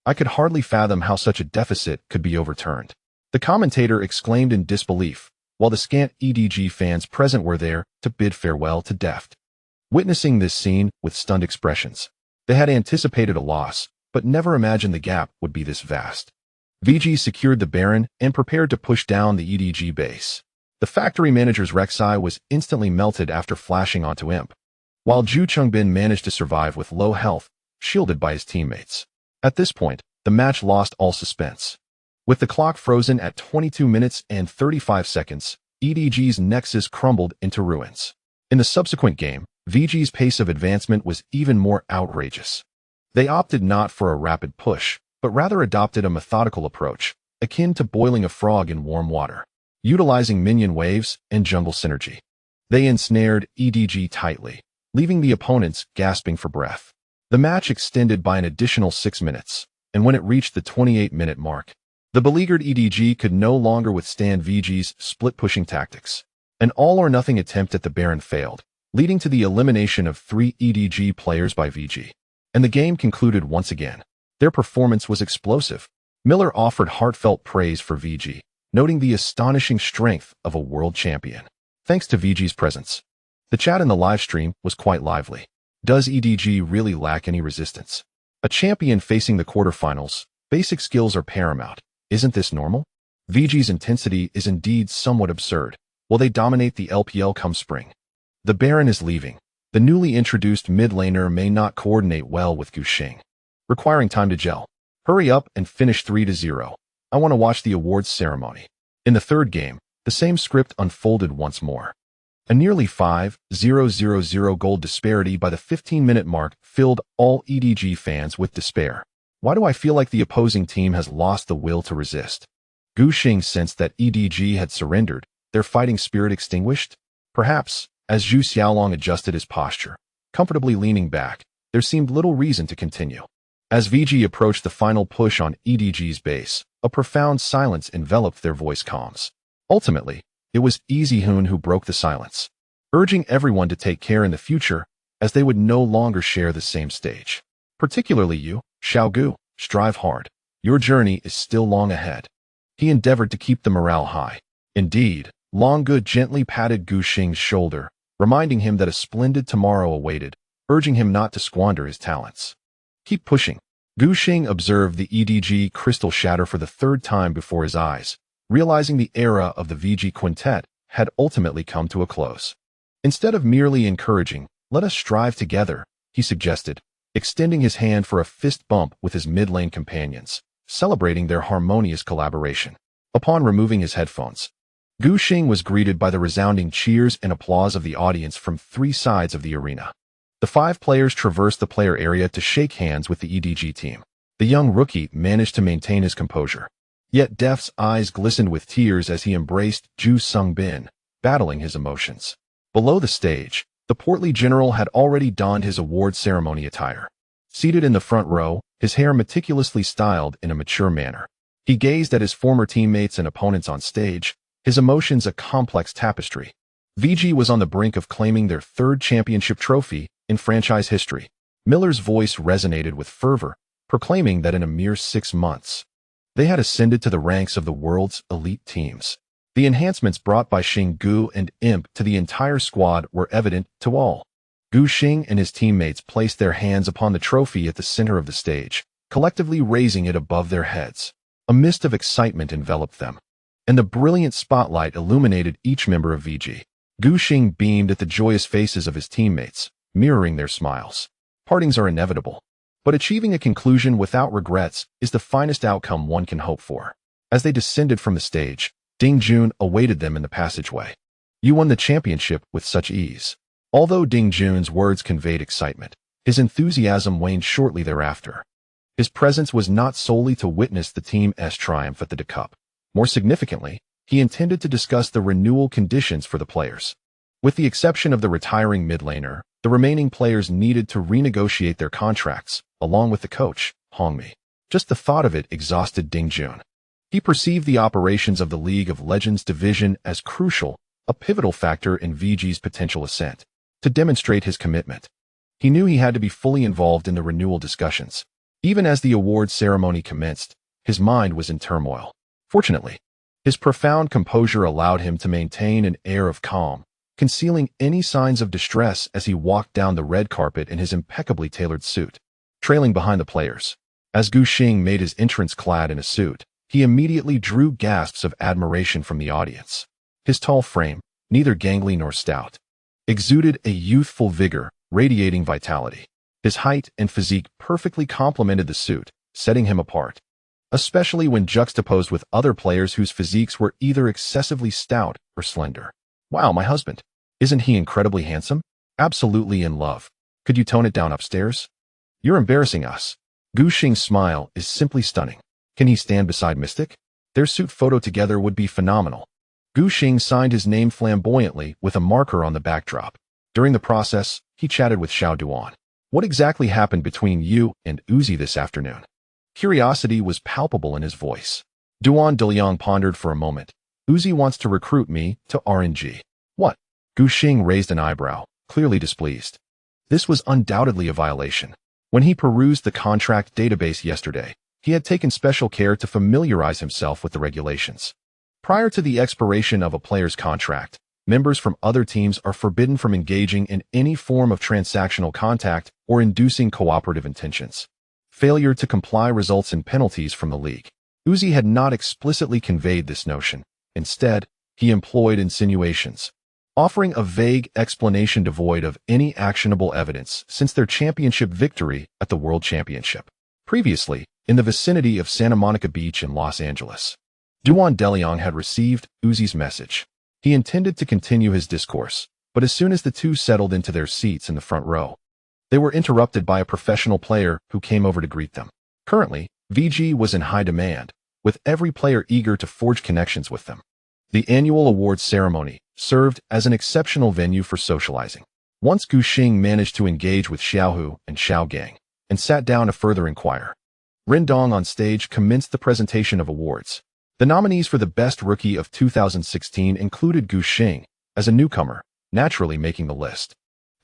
Speaker 1: I could hardly fathom how such a deficit could be overturned. The commentator exclaimed in disbelief, while the scant EDG fans present were there to bid farewell to Deft. Witnessing this scene with stunned expressions, they had anticipated a loss, but never imagined the gap would be this vast. VG secured the Baron and prepared to push down the EDG base. The factory manager's Rek'Sai was instantly melted after flashing onto Imp, while Zhu Chongbin managed to survive with low health, shielded by his teammates. At this point, the match lost all suspense. With the clock frozen at 22 minutes and 35 seconds, EDG's Nexus crumbled into ruins. In the subsequent game, VG's pace of advancement was even more outrageous. They opted not for a rapid push, but rather adopted a methodical approach, akin to boiling a frog in warm water, utilizing minion waves and jungle synergy. They ensnared EDG tightly, leaving the opponents gasping for breath. The match extended by an additional 6 minutes, and when it reached the 28-minute mark, the beleaguered EDG could no longer withstand VG's split-pushing tactics. An all-or-nothing attempt at the Baron failed, leading to the elimination of 3 EDG players by VG. And the game concluded once again. Their performance was explosive. Miller offered heartfelt praise for VG, noting the astonishing strength of a world champion. Thanks to VG's presence, the chat in the live stream was quite lively. Does EDG really lack any resistance? A champion facing the quarterfinals, basic skills are paramount. Isn't this normal? VG's intensity is indeed somewhat absurd. Will they dominate the LPL come spring? The Baron is leaving. The newly introduced mid laner may not coordinate well with Guxing, requiring time to gel. Hurry up and finish 3-0. I want to watch the awards ceremony. In the third game, the same script unfolded once more. A nearly 5,000 gold disparity by the 15-minute mark filled all EDG fans with despair. Why do I feel like the opposing team has lost the will to resist? Guxing sensed that EDG had surrendered, their fighting spirit extinguished? Perhaps, as Zhu Xiaolong adjusted his posture, comfortably leaning back, there seemed little reason to continue. As VG approached the final push on EDG's base, a profound silence enveloped their voice comms. Ultimately, it was Easyhoon who broke the silence, urging everyone to take care in the future, as they would no longer share the same stage. Particularly you, Xiaogu, strive hard. Your journey is still long ahead. He endeavored to keep the morale high. Indeed, Longgu gently patted Guxing's shoulder, reminding him that a splendid tomorrow awaited, urging him not to squander his talents. Keep pushing. Guxing observed the EDG crystal shatter for the third time before his eyes, realizing the era of the VG quintet had ultimately come to a close. Instead of merely encouraging, let us strive together, he suggested, extending his hand for a fist bump with his mid-lane companions, celebrating their harmonious collaboration. Upon removing his headphones, Guxing was greeted by the resounding cheers and applause of the audience from 3 sides of the arena. The 5 players traversed the player area to shake hands with the EDG team. The young rookie managed to maintain his composure. Yet Deft's eyes glistened with tears as he embraced Zhu Songbin, battling his emotions. Below the stage, the portly general had already donned his award ceremony attire. Seated in the front row, his hair meticulously styled in a mature manner, he gazed at his former teammates and opponents on stage, his emotions a complex tapestry. VG was on the brink of claiming their 3rd championship trophy in franchise history. Miller's voice resonated with fervor, proclaiming that in a mere 6 months, they had ascended to the ranks of the world's elite teams. The enhancements brought by Xing and Imp to the entire squad were evident to all. Xing and his teammates placed their hands upon the trophy at the center of the stage, collectively raising it above their heads. A mist of excitement enveloped them, and the brilliant spotlight illuminated each member of VG. Xing beamed at the joyous faces of his teammates, mirroring their smiles. Partings are inevitable, but achieving a conclusion without regrets is the finest outcome one can hope for. As they descended from the stage, Ding Jun awaited them in the passageway. You won the championship with such ease. Although Ding Jun's words conveyed excitement, his enthusiasm waned shortly thereafter. His presence was not solely to witness the team's triumph at the Cup. More significantly, he intended to discuss the renewal conditions for the players. With the exception of the retiring mid laner, the remaining players needed to renegotiate their contracts, along with the coach, Hongmi. Just the thought of it exhausted Ding Jun. He perceived the operations of the League of Legends division as crucial, a pivotal factor in VG's potential ascent. To demonstrate his commitment, he knew he had to be fully involved in the renewal discussions. Even as the award ceremony commenced, his mind was in turmoil. Fortunately, his profound composure allowed him to maintain an air of calm, concealing any signs of distress as he walked down the red carpet in his impeccably tailored suit, trailing behind the players. As Xing made his entrance clad in a suit, he immediately drew gasps of admiration from the audience. His tall frame, neither gangly nor stout, exuded a youthful vigor, radiating vitality. His height and physique perfectly complemented the suit, setting him apart, especially when juxtaposed with other players whose physiques were either excessively stout or slender. Wow, my husband. Isn't he incredibly handsome? Absolutely in love. Could you tone it down upstairs? You're embarrassing us. Xing's smile is simply stunning. Can he stand beside Mystic? Their suit photo together would be phenomenal. Xing signed his name flamboyantly with a marker on the backdrop. During the process, he chatted with Xiao Duan. What exactly happened between you and Uzi this afternoon? Curiosity was palpable in his voice. Duan Deliang pondered for a moment. Uzi wants to recruit me to RNG. What? Xing raised an eyebrow, clearly displeased. This was undoubtedly a violation. When he perused the contract database yesterday, he had taken special care to familiarize himself with the regulations. Prior to the expiration of a player's contract, members from other teams are forbidden from engaging in any form of transactional contact or inducing cooperative intentions. Failure to comply results in penalties from the league. Uzi had not explicitly conveyed this notion. Instead, he employed insinuations, offering a vague explanation devoid of any actionable evidence since their championship victory at the World Championship. Previously, in the vicinity of Santa Monica Beach in Los Angeles, Duan Deliang had received Uzi's message. He intended to continue his discourse, but as soon as the two settled into their seats in the front row, they were interrupted by a professional player who came over to greet them. Currently, VG was in high demand, with every player eager to forge connections with them. The annual awards ceremony served as an exceptional venue for socializing. Once Xing managed to engage with Xiaohu and Xiaogang and sat down to further inquire, Rindong on stage commenced the presentation of awards. The nominees for the Best Rookie of 2016 included Xing, as a newcomer, naturally making the list.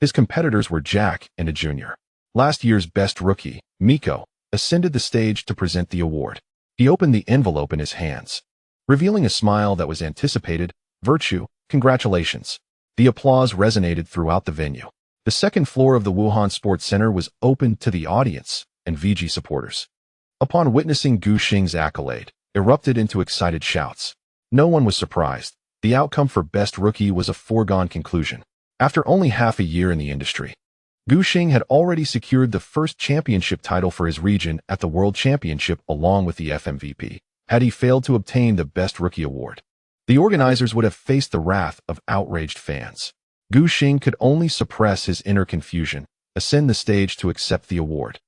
Speaker 1: His competitors were Jack and a junior. Last year's Best Rookie, Miko, ascended the stage to present the award. He opened the envelope in his hands, revealing a smile that was anticipated. Virtue, congratulations. The applause resonated throughout the venue. The second floor of the Wuhan Sports Center was open to the audience and VG supporters. Upon witnessing Xing's accolade, erupted into excited shouts. No one was surprised. The outcome for Best Rookie was a foregone conclusion. After only half a year in the industry, Xing had already secured the first championship title for his region at the World Championship along with the FMVP. Had he failed to obtain the Best Rookie award, the organizers would have faced the wrath of outraged fans. Xing could only suppress his inner confusion, ascend the stage to accept the award,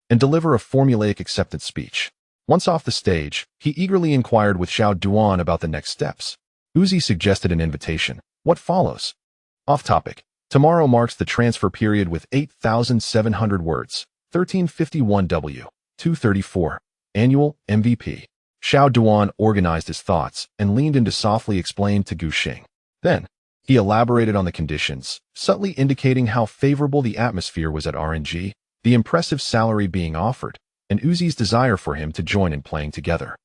Speaker 1: and deliver a formulaic acceptance speech. Once off the stage, he eagerly inquired with Xiao Duan about the next steps. Uzi suggested an invitation. What follows? Off topic. Tomorrow marks the transfer period with 8,700 words. 1351W. 234. Annual MVP. Xiao Duan organized his thoughts and leaned in to softly explain to Xing. Then, he elaborated on the conditions, subtly indicating how favorable the atmosphere was at RNG. the impressive salary being offered, and Uzi's desire for him to join in playing together.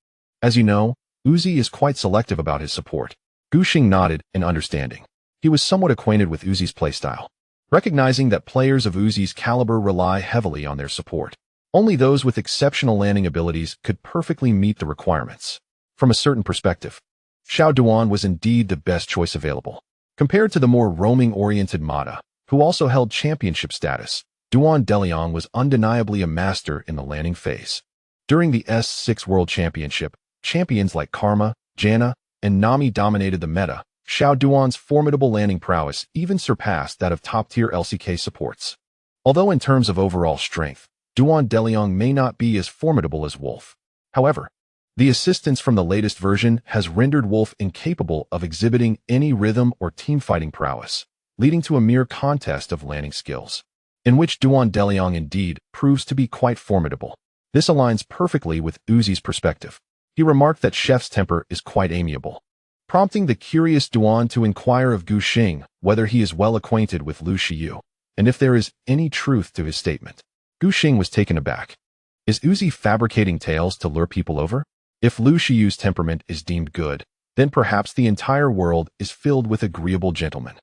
Speaker 1: As you know, Uzi is quite selective about his support. Gushing nodded in understanding. He was somewhat acquainted with Uzi's playstyle, recognizing that players of Uzi's caliber rely heavily on their support. Only those with exceptional landing abilities could perfectly meet the requirements. From a certain perspective, Xiao Duan was indeed the best choice available. Compared to the more roaming-oriented Mata, who also held championship status, Duan Deliang was undeniably a master in the landing phase. During the S6 World Championship, champions like Karma, Janna, and Nami dominated the meta. Xiao Duan's formidable landing prowess even surpassed that of top-tier LCK supports. Although in terms of overall strength, Duan Deliang may not be as formidable as Wolf. However, the assistance from the latest version has rendered Wolf incapable of exhibiting any rhythm or teamfighting prowess, leading to a mere contest of landing skills, in which Duan Deliang indeed proves to be quite formidable. This aligns perfectly with Uzi's perspective. He remarked that Chef's temper is quite amiable, prompting the curious Duan to inquire of Gu Xing whether he is well acquainted with Lu Xiyu, and if there is any truth to his statement. Gu Xing was taken aback. Is Uzi fabricating tales to lure people over? If Lu Xiyu's temperament is deemed good, then perhaps the entire world is filled with agreeable gentlemen.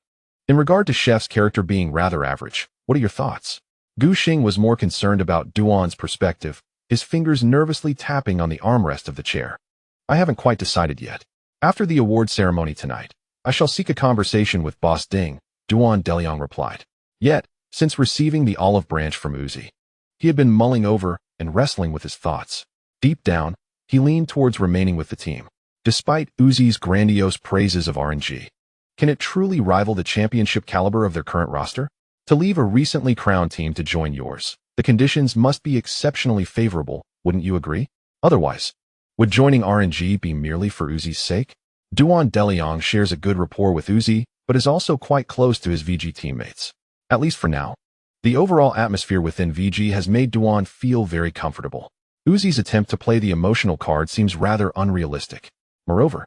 Speaker 1: In regard to Chef's character being rather average, what are your thoughts? Gu Xing was more concerned about Duan's perspective, his fingers nervously tapping on the armrest of the chair. I haven't quite decided yet. After the award ceremony tonight, I shall seek a conversation with Boss Ding, Duan Deliang replied. Yet, since receiving the olive branch from Uzi, he had been mulling over and wrestling with his thoughts. Deep down, he leaned towards remaining with the team. Despite Uzi's grandiose praises of RNG, can it truly rival the championship caliber of their current roster? To leave a recently crowned team to join yours, the conditions must be exceptionally favorable, wouldn't you agree? Otherwise, would joining RNG be merely for Uzi's sake? Duan Deliang shares a good rapport with Uzi, but is also quite close to his VG teammates. At least for now. The overall atmosphere within VG has made Duan feel very comfortable. Uzi's attempt to play the emotional card seems rather unrealistic. Moreover,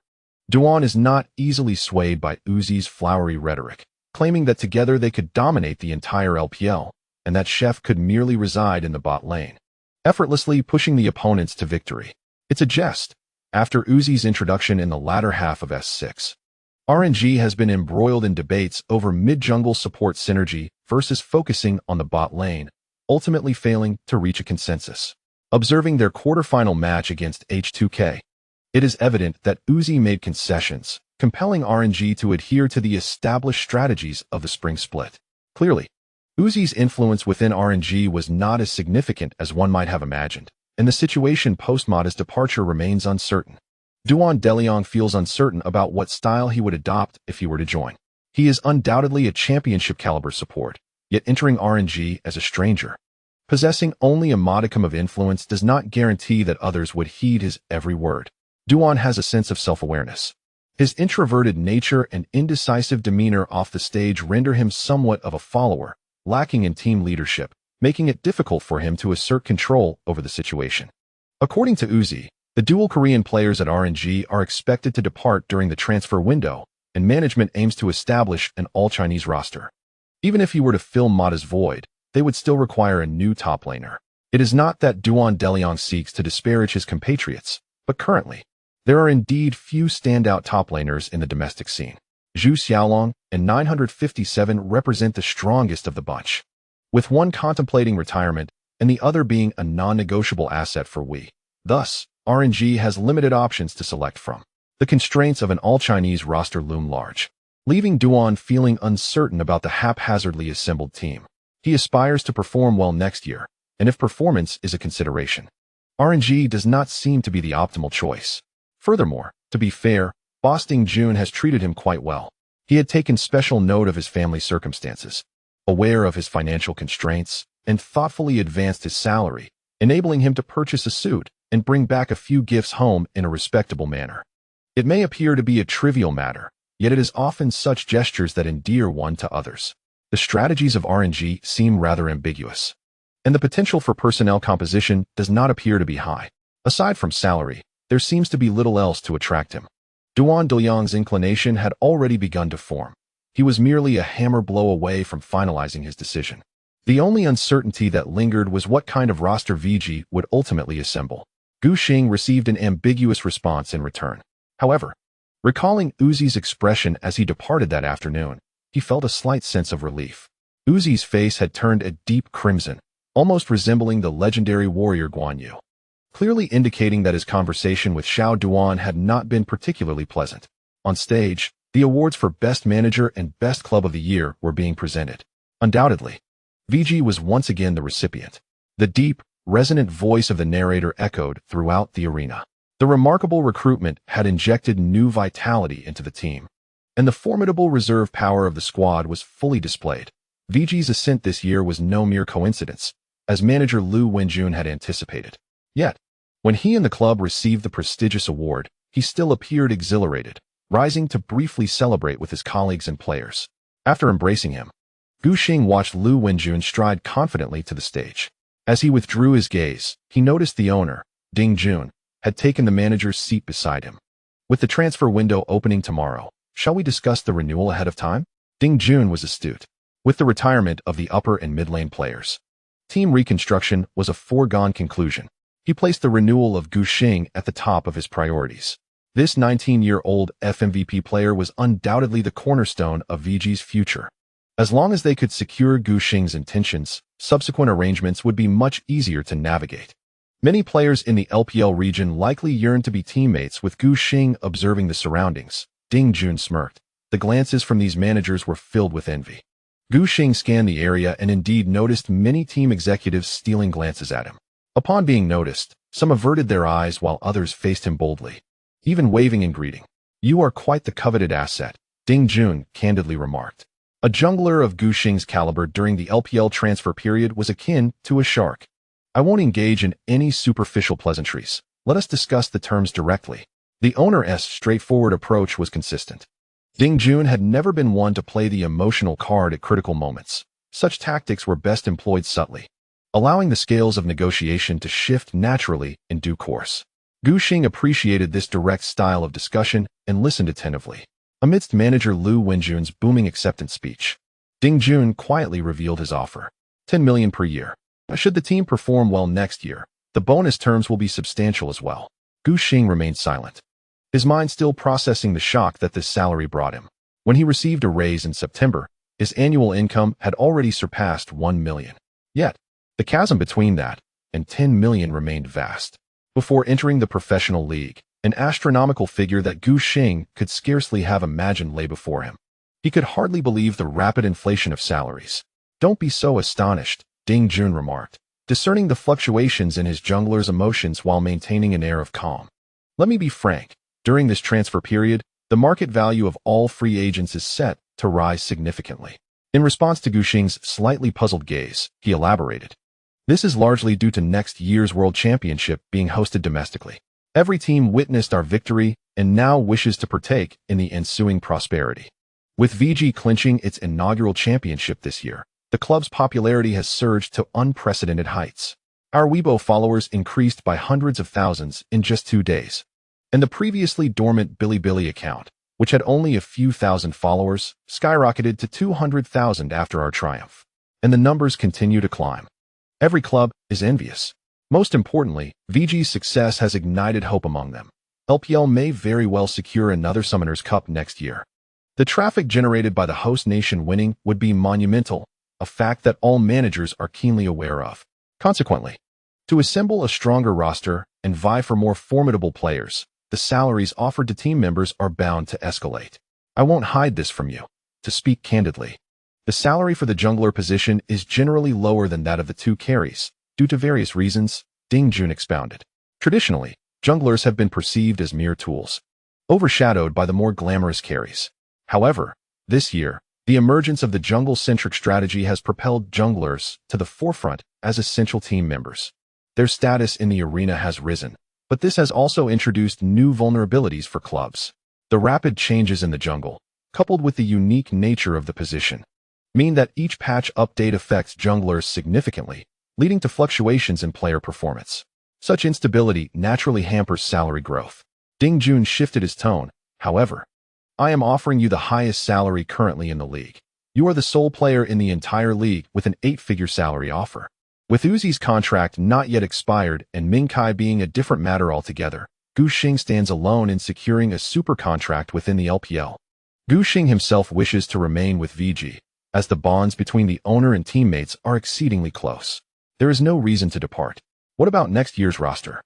Speaker 1: Duan is not easily swayed by Uzi's flowery rhetoric, claiming that together they could dominate the entire LPL, and that Chef could merely reside in the bot lane, effortlessly pushing the opponents to victory. It's a jest. After Uzi's introduction in the latter half of S6, RNG has been embroiled in debates over mid-jungle support synergy versus focusing on the bot lane, ultimately failing to reach a consensus. Observing their quarterfinal match against H2K, it is evident that Uzi made concessions, compelling RNG to adhere to the established strategies of the spring split. Clearly, Uzi's influence within RNG was not as significant as one might have imagined, and the situation post-Mata's departure remains uncertain. Duan Deliang feels uncertain about what style he would adopt if he were to join. He is undoubtedly a championship caliber support, yet entering RNG as a stranger, possessing only a modicum of influence, does not guarantee that others would heed his every word. Duan has a sense of self-awareness. His introverted nature and indecisive demeanor off the stage render him somewhat of a follower, lacking in team leadership, making it difficult for him to assert control over the situation. According to Uzi, the dual Korean players at RNG are expected to depart during the transfer window, and management aims to establish an all-Chinese roster. Even if he were to fill Mata's void, they would still require a new top laner. It is not that Duan Deliang seeks to disparage his compatriots, but currently, there are indeed few standout top laners in the domestic scene. Zhu Xiaolong and 957 represent the strongest of the bunch, with one contemplating retirement and the other being a non-negotiable asset for Wii. Thus, RNG has limited options to select from. The constraints of an all-Chinese roster loom large, leaving Duan feeling uncertain about the haphazardly assembled team. He aspires to perform well next year, and if performance is a consideration, RNG does not seem to be the optimal choice. Furthermore, to be fair, Boss Ding Jun has treated him quite well. He had taken special note of his family circumstances, aware of his financial constraints, and thoughtfully advanced his salary, enabling him to purchase a suit and bring back a few gifts home in a respectable manner. It may appear to be a trivial matter, yet it is often such gestures that endear one to others. The strategies of RNG seem rather ambiguous, and the potential for personnel composition does not appear to be high. Aside from salary, there seems to be little else to attract him. Duan Deliang's inclination had already begun to form. He was merely a hammer blow away from finalizing his decision. The only uncertainty that lingered was what kind of roster VG would ultimately assemble. Gu Xing received an ambiguous response in return. However, recalling Uzi's expression as he departed that afternoon, he felt a slight sense of relief. Uzi's face had turned a deep crimson, almost resembling the legendary warrior Guan Yu, clearly indicating that his conversation with Xiao Duan had not been particularly pleasant. On stage, the awards for Best Manager and Best Club of the Year were being presented. Undoubtedly, VG was once again the recipient. The deep, resonant voice of the narrator echoed throughout the arena. The remarkable recruitment had injected new vitality into the team, and the formidable reserve power of the squad was fully displayed. VG's ascent this year was no mere coincidence, as manager Lu Wenjun had anticipated. Yet, when he and the club received the prestigious award, he still appeared exhilarated, rising to briefly celebrate with his colleagues and players. After embracing him, Gu Xing watched Lu Wenjun stride confidently to the stage. As he withdrew his gaze, he noticed the owner, Ding Jun, had taken the manager's seat beside him. With the transfer window opening tomorrow, shall we discuss the renewal ahead of time? Ding Jun was astute. With the retirement of the upper and mid-lane players, team reconstruction was a foregone conclusion. He placed the renewal of Gu Xing at the top of his priorities. This 19-year-old FMVP player was undoubtedly the cornerstone of VG's future. As long as they could secure Gu Xing's intentions, subsequent arrangements would be much easier to navigate. Many players in the LPL region likely yearned to be teammates with Gu Xing. Observing the surroundings, Ding Jun smirked. The glances from these managers were filled with envy. Gu Xing scanned the area and indeed noticed many team executives stealing glances at him. Upon being noticed, some averted their eyes while others faced him boldly, even waving in greeting. "You are quite the coveted asset," Ding Jun candidly remarked. A jungler of Gu Xing's caliber during the LPL transfer period was akin to a shark. "I won't engage in any superficial pleasantries. Let us discuss the terms directly." The owner's straightforward approach was consistent. Ding Jun had never been one to play the emotional card at critical moments. Such tactics were best employed subtly, allowing the scales of negotiation to shift naturally in due course. Gu Xing appreciated this direct style of discussion and listened attentively. Amidst manager Lu Wenjun's booming acceptance speech, Ding Jun quietly revealed his offer. 10 million per year. Should the team perform well next year, the bonus terms will be substantial as well. Gu Xing remained silent, his mind still processing the shock that this salary brought him. When he received a raise in September, his annual income had already surpassed 1 million. Yet, the chasm between that and 10 million remained vast. Before entering the professional league, an astronomical figure that Gu Xing could scarcely have imagined lay before him. He could hardly believe the rapid inflation of salaries. "Don't be so astonished," Ding Jun remarked, discerning the fluctuations in his jungler's emotions while maintaining an air of calm. "Let me be frank. During this transfer period, the market value of all free agents is set to rise significantly." In response to Gu Xing's slightly puzzled gaze, he elaborated. "This is largely due to next year's World Championship being hosted domestically. Every team witnessed our victory and now wishes to partake in the ensuing prosperity. With VG clinching its inaugural championship this year, the club's popularity has surged to unprecedented heights. Our Weibo followers increased by hundreds of thousands in just 2 days. And the previously dormant Bilibili account, which had only a few thousand followers, skyrocketed to 200,000 after our triumph. And the numbers continue to climb. Every club is envious. Most importantly, VG's success has ignited hope among them. LPL may very well secure another Summoners Cup next year. The traffic generated by the host nation winning would be monumental, a fact that all managers are keenly aware of. Consequently, to assemble a stronger roster and vie for more formidable players, the salaries offered to team members are bound to escalate. I won't hide this from you. To speak candidly, the salary for the jungler position is generally lower than that of the 2 carries, due to various reasons, Ding Jun expounded. Traditionally, junglers have been perceived as mere tools, overshadowed by the more glamorous carries. However, this year, the emergence of the jungle-centric strategy has propelled junglers to the forefront as essential team members. Their status in the arena has risen, but this has also introduced new vulnerabilities for clubs. The rapid changes in the jungle, coupled with the unique nature of the position, mean that each patch update affects junglers significantly, leading to fluctuations in player performance. Such instability naturally hampers salary growth. Ding Jun shifted his tone. "However, I am offering you the highest salary currently in the league. You are the sole player in the entire league with an 8-figure salary offer. With Uzi's contract not yet expired and Mingkai being a different matter altogether, Gu Xing stands alone in securing a super contract within the LPL. Gu Xing himself wishes to remain with VG, as the bonds between the owner and teammates are exceedingly close. There is no reason to depart. What about next year's roster?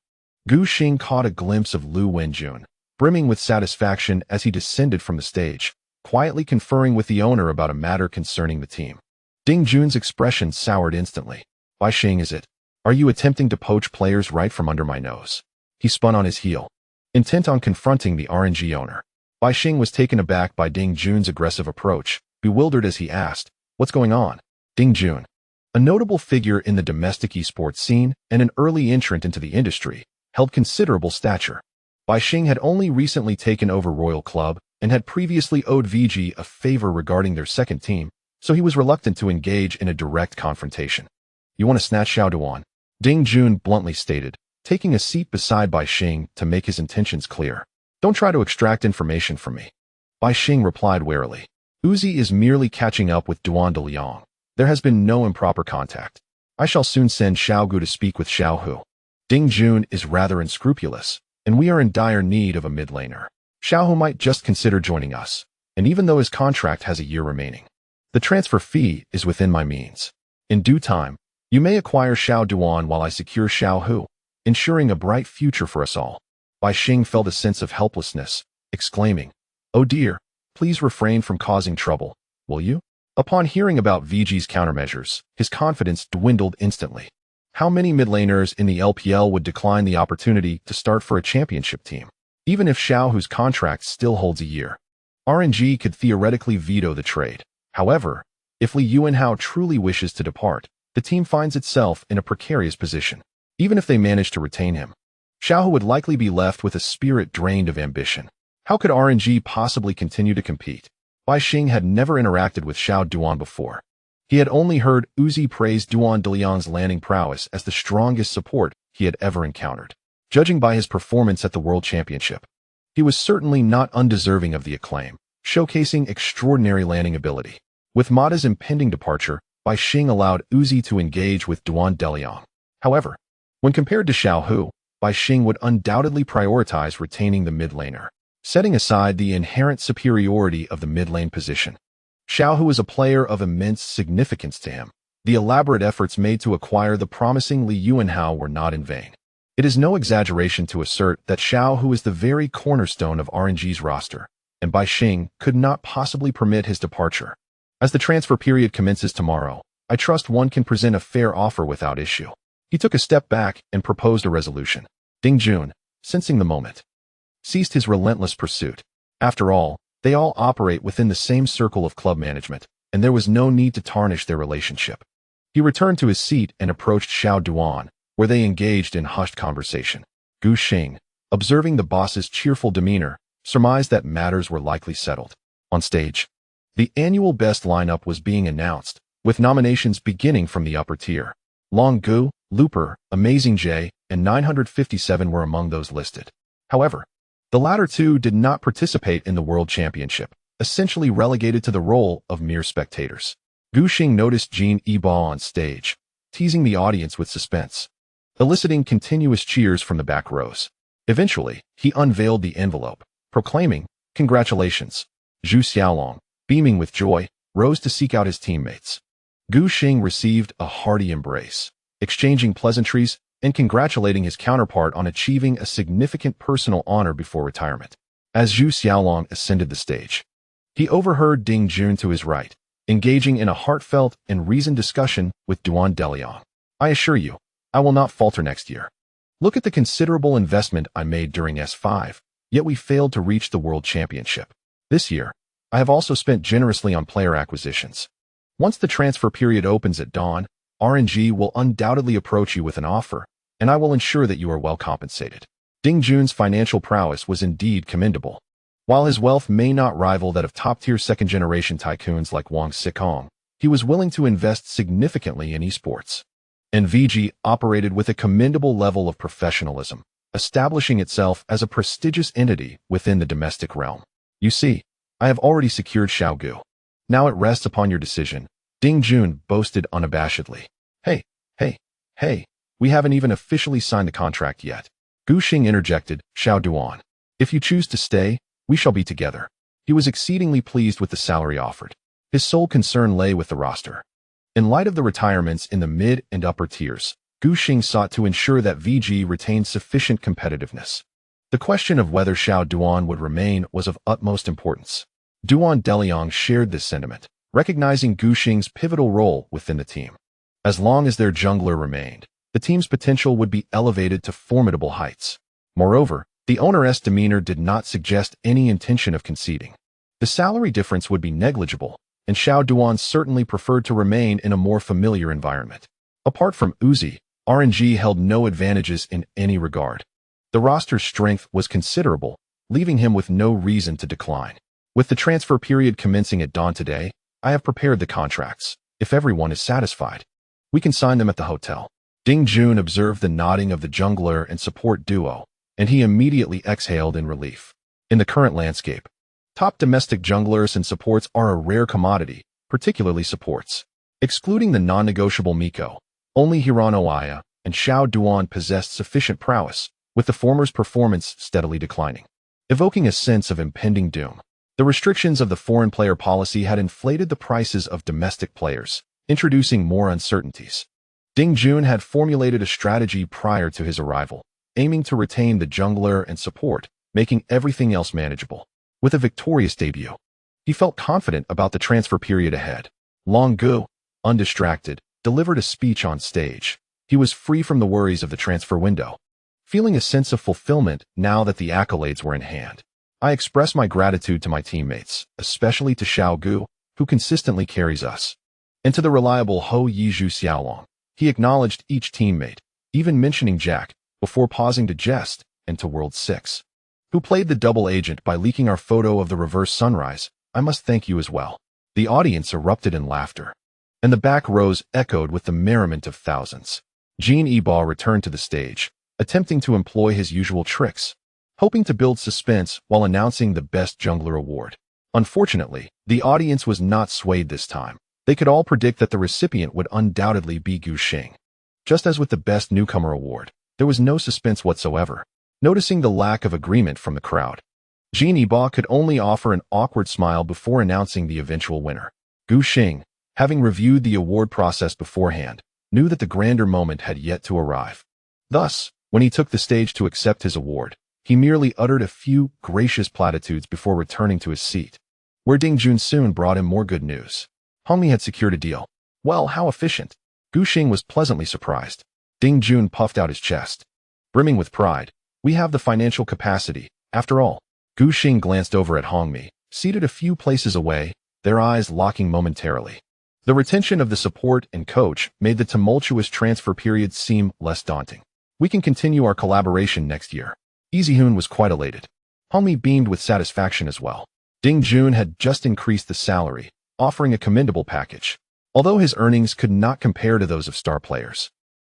Speaker 1: Gu Xing caught a glimpse of Lu Wenjun, brimming with satisfaction as he descended from the stage, quietly conferring with the owner about a matter concerning the team. Ding Jun's expression soured instantly. Why Xing is it? Are you attempting to poach players right from under my nose? He spun on his heel, intent on confronting the RNG owner. Bai Xing was taken aback by Ding Jun's aggressive approach, bewildered as he asked, "What's going on?" Ding Jun, a notable figure in the domestic esports scene and an early entrant into the industry, held considerable stature. Bai Xing had only recently taken over Royal Club and had previously owed VG a favor regarding their second team, so he was reluctant to engage in a direct confrontation. "You want to snatch Xiao Duan?" Ding Jun bluntly stated, taking a seat beside Bai Xing to make his intentions clear. "Don't try to extract information from me." Bai Xing replied warily. "Uzi is merely catching up with Duan de Liang. There has been no improper contact. I shall soon send Xiao Gu to speak with Xiao Hu. Ding Jun is rather unscrupulous, and we are in dire need of a mid laner. Xiao Hu might just consider joining us, and even though his contract has a year remaining, the transfer fee is within my means. In due time, you may acquire Xiao Duan while I secure Xiao Hu, ensuring a bright future for us all." Bai Xing felt a sense of helplessness, exclaiming, "Oh dear, please refrain from causing trouble, will you?" Upon hearing about VG's countermeasures, his confidence dwindled instantly. How many mid laners in the LPL would decline the opportunity to start for a championship team? Even if Xiao Hu's contract still holds a year, RNG could theoretically veto the trade. However, if Li Yuanhao truly wishes to depart, the team finds itself in a precarious position. Even if they manage to retain him, Xiao Hu would likely be left with a spirit drained of ambition. How could RNG possibly continue to compete? Bai Xing had never interacted with Xiao Duan before. He had only heard Uzi praise Duan de Liang's landing prowess as the strongest support he had ever encountered. Judging by his performance at the World Championship, he was certainly not undeserving of the acclaim, showcasing extraordinary landing ability. With Mata's impending departure, Bai Xing allowed Uzi to engage with Duan de Liang. However, when compared to Xiao Hu, Bai Xing would undoubtedly prioritize retaining the mid laner, setting aside the inherent superiority of the mid lane position. Xiao Hu is a player of immense significance to him. The elaborate efforts made to acquire the promising Li Yuanhao were not in vain. It is no exaggeration to assert that Xiao Hu is the very cornerstone of RNG's roster, and Bai Xing could not possibly permit his departure. As the transfer period commences tomorrow, I trust one can present a fair offer without issue. He took a step back and proposed a resolution. Ding Jun, sensing the moment, ceased his relentless pursuit. After all, they all operate within the same circle of club management, and there was no need to tarnish their relationship. He returned to his seat and approached Xiao Duan, where they engaged in hushed conversation. Gu Xing, observing the boss's cheerful demeanor, surmised that matters were likely settled. On stage, the annual best lineup was being announced, with nominations beginning from the upper tier. Long Gu, Looper, Amazing J, and 957 were among those listed. However, the latter two did not participate in the World Championship, essentially relegated to the role of mere spectators. Gu Xing noticed Jin Yiba on stage, teasing the audience with suspense, eliciting continuous cheers from the back rows. Eventually, he unveiled the envelope, proclaiming, "Congratulations." Zhu Xiaolong, beaming with joy, rose to seek out his teammates. Gu Xing received a hearty embrace, exchanging pleasantries and congratulating his counterpart on achieving a significant personal honor before retirement. As Zhu Xiaolong ascended the stage, he overheard Ding Jun to his right, engaging in a heartfelt and reasoned discussion with Duan de Liang. "I assure you, I will not falter next year. Look at the considerable investment I made during S5, yet we failed to reach the World Championship. This year, I have also spent generously on player acquisitions. Once the transfer period opens at dawn, RNG will undoubtedly approach you with an offer, and I will ensure that you are well compensated." Ding Jun's financial prowess was indeed commendable. While his wealth may not rival that of top-tier second-generation tycoons like Wang Xikong, he was willing to invest significantly in esports. And VG operated with a commendable level of professionalism, establishing itself as a prestigious entity within the domestic realm. "You see, I have already secured Xiao Gu. Now it rests upon your decision, Ding Jun boasted unabashedly. Hey, we haven't even officially signed the contract yet. Gu Xing interjected, Xiao Duan. If you choose to stay, we shall be together. He was exceedingly pleased with the salary offered. His sole concern lay with the roster. In light of the retirements in the mid and upper tiers, Gu Xing sought to ensure that VG retained sufficient competitiveness. The question of whether Xiao Duan would remain was of utmost importance. Duan Deliang shared this sentiment, recognizing Gu Xing's pivotal role within the team. As long as their jungler remained, the team's potential would be elevated to formidable heights. Moreover, the owner's demeanor did not suggest any intention of conceding. The salary difference would be negligible, and Xiao Duan certainly preferred to remain in a more familiar environment. Apart from Uzi, RNG held no advantages in any regard. The roster's strength was considerable, leaving him with no reason to decline. With the transfer period commencing at dawn today, I have prepared the contracts. If everyone is satisfied, we can sign them at the hotel. Ding Jun observed the nodding of the jungler and support duo, and he immediately exhaled in relief. In the current landscape, top domestic junglers and supports are a rare commodity, particularly supports. Excluding the non-negotiable Miko, only Hirano Aya and Xiao Duan possessed sufficient prowess, with the former's performance steadily declining, evoking a sense of impending doom. The restrictions of the foreign player policy had inflated the prices of domestic players, introducing more uncertainties. Ding Jun had formulated a strategy prior to his arrival, aiming to retain the jungler and support, making everything else manageable. With a victorious debut, he felt confident about the transfer period ahead. Long Gu, undistracted, delivered a speech on stage. He was free from the worries of the transfer window, feeling a sense of fulfillment now that the accolades were in hand. I express my gratitude to my teammates, especially to Xiao Gu, who consistently carries us, and to the reliable Ho Yizhu Xiaolong. He acknowledged each teammate, even mentioning Jack, before pausing to jest, and to World 6, who played the double agent by leaking our photo of the reverse sunrise. I must thank you as well. The audience erupted in laughter, and the back rows echoed with the merriment of thousands. Jean Ebal returned to the stage, attempting to employ his usual tricks, hoping to build suspense while announcing the Best Jungler Award. Unfortunately, the audience was not swayed this time. They could all predict that the recipient would undoubtedly be Gu Xing. Just as with the Best Newcomer Award, there was no suspense whatsoever. Noticing the lack of agreement from the crowd, Jean Ebal could only offer an awkward smile before announcing the eventual winner. Gu Xing, having reviewed the award process beforehand, knew that the grander moment had yet to arrive. Thus, when he took the stage to accept his award, he merely uttered a few gracious platitudes before returning to his seat, where Ding Jun soon brought him more good news. Hongmi had secured a deal. Well, how efficient. Gu Xing was pleasantly surprised. Ding Jun puffed out his chest, brimming with pride. We have the financial capacity, after all. Gu Xing glanced over at Hongmi, seated a few places away, their eyes locking momentarily. The retention of the support and coach made the tumultuous transfer period seem less daunting. We can continue our collaboration next year. Easyhoon was quite elated. Hongmi beamed with satisfaction as well. Ding Jun had just increased the salary, offering a commendable package. Although his earnings could not compare to those of star players,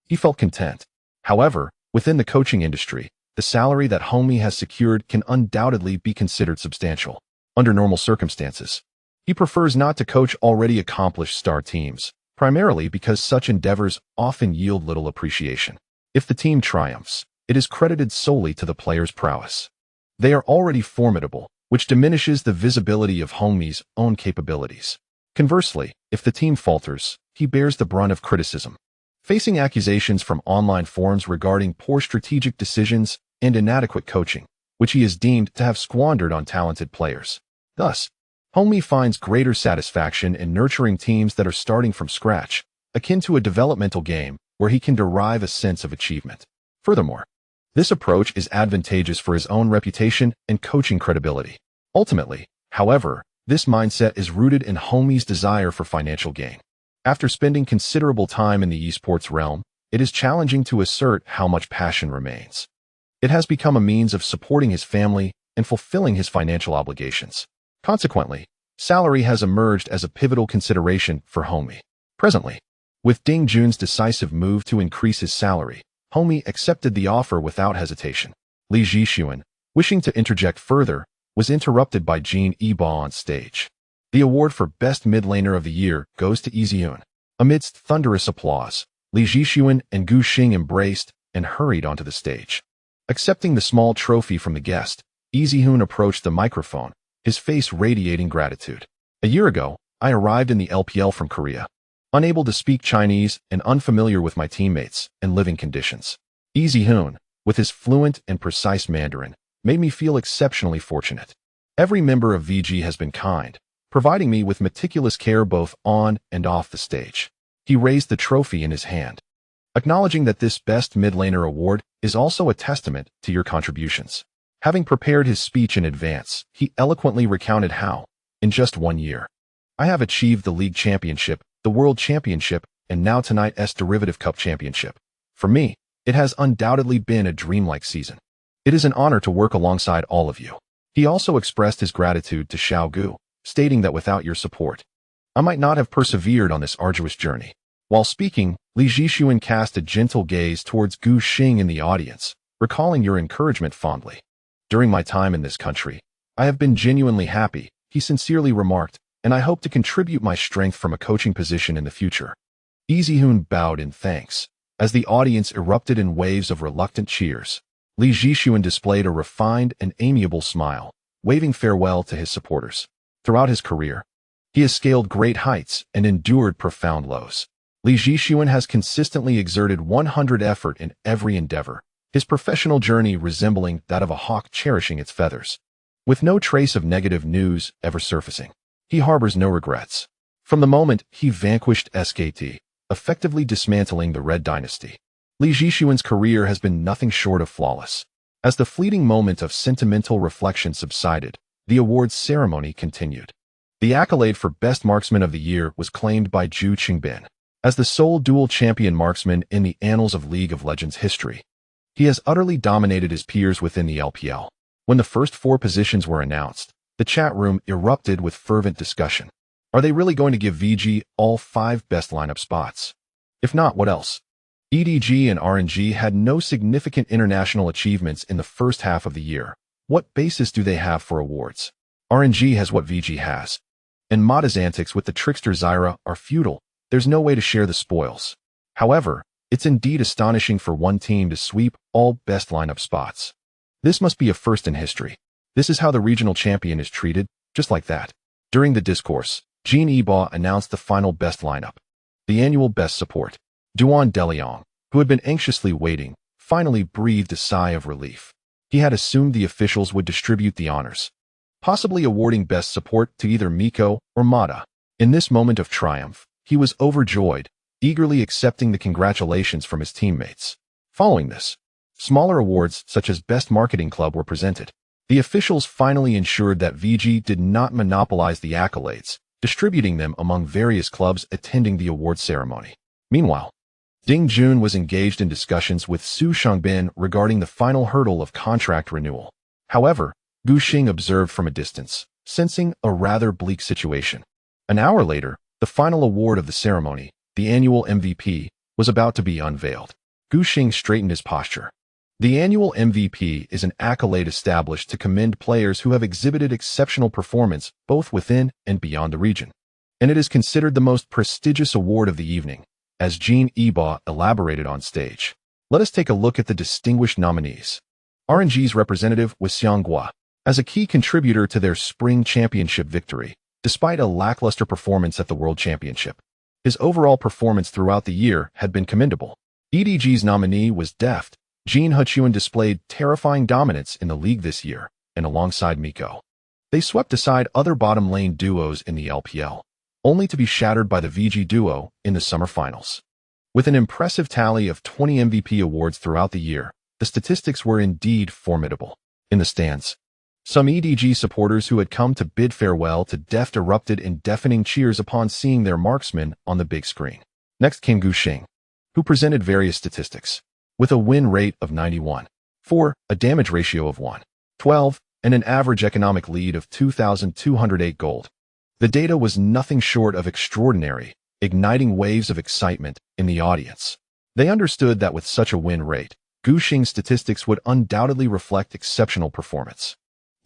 Speaker 1: he felt content. However, within the coaching industry, the salary that Hongmi has secured can undoubtedly be considered substantial. Under normal circumstances, he prefers not to coach already accomplished star teams, primarily because such endeavors often yield little appreciation. If the team triumphs, it is credited solely to the player's prowess. They are already formidable, which diminishes the visibility of Hongmi's own capabilities. Conversely, if the team falters, he bears the brunt of criticism, facing accusations from online forums regarding poor strategic decisions and inadequate coaching, which he is deemed to have squandered on talented players. Thus, Hongmi finds greater satisfaction in nurturing teams that are starting from scratch, akin to a developmental game where he can derive a sense of achievement. Furthermore, this approach is advantageous for his own reputation and coaching credibility. Ultimately, however, this mindset is rooted in Hongmi's desire for financial gain. After spending considerable time in the esports realm, it is challenging to assert how much passion remains. It has become a means of supporting his family and fulfilling his financial obligations. Consequently, salary has emerged as a pivotal consideration for Hongmi. Presently, with Ding Jun's decisive move to increase his salary, Hongmi accepted the offer without hesitation. Li Jixuan, wishing to interject further, was interrupted by Jean Ebal on stage. The award for Best Mid Laner of the Year goes to Izzyun. Amidst thunderous applause, Li Jixuan and Gu Xing embraced and hurried onto the stage. Accepting the small trophy from the guest, Izzyun approached the microphone, his face radiating gratitude. A year ago, I arrived in the LPL from Korea, unable to speak Chinese and unfamiliar with my teammates and living conditions. Izzyun, with his fluent and precise Mandarin, made me feel exceptionally fortunate. Every member of VG has been kind, providing me with meticulous care both on and off the stage. He raised the trophy in his hand, acknowledging that this Best Mid Laner award is also a testament to your contributions. Having prepared his speech in advance, he eloquently recounted how, in just 1 year, I have achieved the League Championship, the World Championship, and now tonight's Derivative Cup Championship. For me, it has undoubtedly been a dreamlike season. It is an honor to work alongside all of you. He also expressed his gratitude to Xiao Gu, stating that without your support, I might not have persevered on this arduous journey. While speaking, Li Jixuan cast a gentle gaze towards Gu Xing in the audience, recalling your encouragement fondly. During my time in this country, I have been genuinely happy, he sincerely remarked, and I hope to contribute my strength from a coaching position in the future. Izzyun bowed in thanks. As the audience erupted in waves of reluctant cheers, Li Jixuan displayed a refined and amiable smile, waving farewell to his supporters. Throughout his career, he has scaled great heights and endured profound lows. Li Jixuan has consistently exerted 100% effort in every endeavor, his professional journey resembling that of a hawk cherishing its feathers. With no trace of negative news ever surfacing, he harbors no regrets. From the moment he vanquished SKT, effectively dismantling the Red Dynasty, Li Jixuan's career has been nothing short of flawless. As the fleeting moment of sentimental reflection subsided, the awards ceremony continued. The accolade for Best Marksman of the Year was claimed by Zhu Qingbin. As the sole dual champion marksman in the annals of League of Legends history, he has utterly dominated his peers within the LPL. When the first 4 positions were announced, the chat room erupted with fervent discussion. Are they really going to give VG all 5 best lineup spots? If not, what else? EDG and RNG had no significant international achievements in the first half of the year. What basis do they have for awards? RNG has what VG has. And Mata's antics with the trickster Zyra are futile. There's no way to share the spoils. However, it's indeed astonishing for one team to sweep all best lineup spots. This must be a first in history. This is how the regional champion is treated, just like that. During the discourse, Jean Eba announced the final best lineup. The annual best support. Duan Deliong, who had been anxiously waiting, finally breathed a sigh of relief. He had assumed the officials would distribute the honors, possibly awarding best support to either Miko or Mata. In this moment of triumph, he was overjoyed, eagerly accepting the congratulations from his teammates. Following this, smaller awards such as Best Marketing Club were presented. The officials finally ensured that VG did not monopolize the accolades, distributing them among various clubs attending the award ceremony. Meanwhile, Ding Jun was engaged in discussions with Su Shangbin regarding the final hurdle of contract renewal. However, Gu Xing observed from a distance, sensing a rather bleak situation. An hour later, the final award of the ceremony, the annual MVP, was about to be unveiled. Gu Xing straightened his posture. The annual MVP is an accolade established to commend players who have exhibited exceptional performance both within and beyond the region. And it is considered the most prestigious award of the evening, as Jean Eba elaborated on stage. Let us take a look at the distinguished nominees. RNG's representative was Xiang Gua. As a key contributor to their spring championship victory, despite a lackluster performance at the World Championship, his overall performance throughout the year had been commendable. EDG's nominee was Deft. Jean Hechuan displayed terrifying dominance in the league this year, and alongside Miko, they swept aside other bottom lane duos in the LPL, only to be shattered by the VG duo in the summer finals. With an impressive tally of 20 MVP awards throughout the year, the statistics were indeed formidable. In the stands, some EDG supporters who had come to bid farewell to Deft erupted in deafening cheers upon seeing their marksman on the big screen. Next came Gu Xing, who presented various statistics. With a win rate of 91.4, a damage ratio of 1.12, and an average economic lead of 2,208 gold. The data was nothing short of extraordinary, igniting waves of excitement in the audience. They understood that with such a win rate, Gu Xing's statistics would undoubtedly reflect exceptional performance.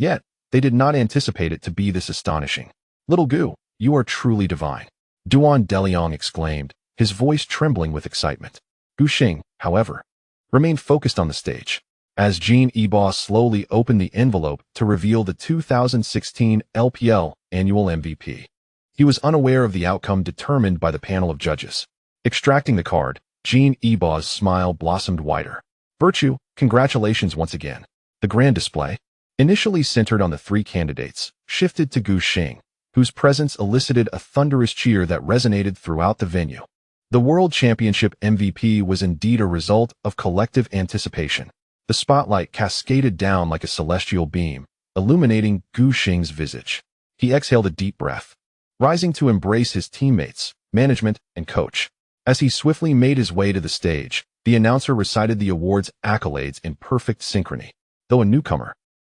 Speaker 1: Yet, they did not anticipate it to be this astonishing. Little Gu, you are truly divine. Duan Deliong exclaimed, his voice trembling with excitement. Gu Xing, however, remained focused on the stage. As Jean Eba slowly opened the envelope to reveal the 2016 LPL annual MVP. He was unaware of the outcome determined by the panel of judges. Extracting the card, Jean Eba's smile blossomed wider. Virtue, congratulations once again. The grand display, initially centered on the three candidates, shifted to Gu Xing, whose presence elicited a thunderous cheer that resonated throughout the venue. The World Championship MVP was indeed a result of collective anticipation. The spotlight cascaded down like a celestial beam, illuminating Gu Xing's visage. He exhaled a deep breath, rising to embrace his teammates, management, and coach. As he swiftly made his way to the stage, the announcer recited the award's accolades in perfect synchrony. Though a newcomer,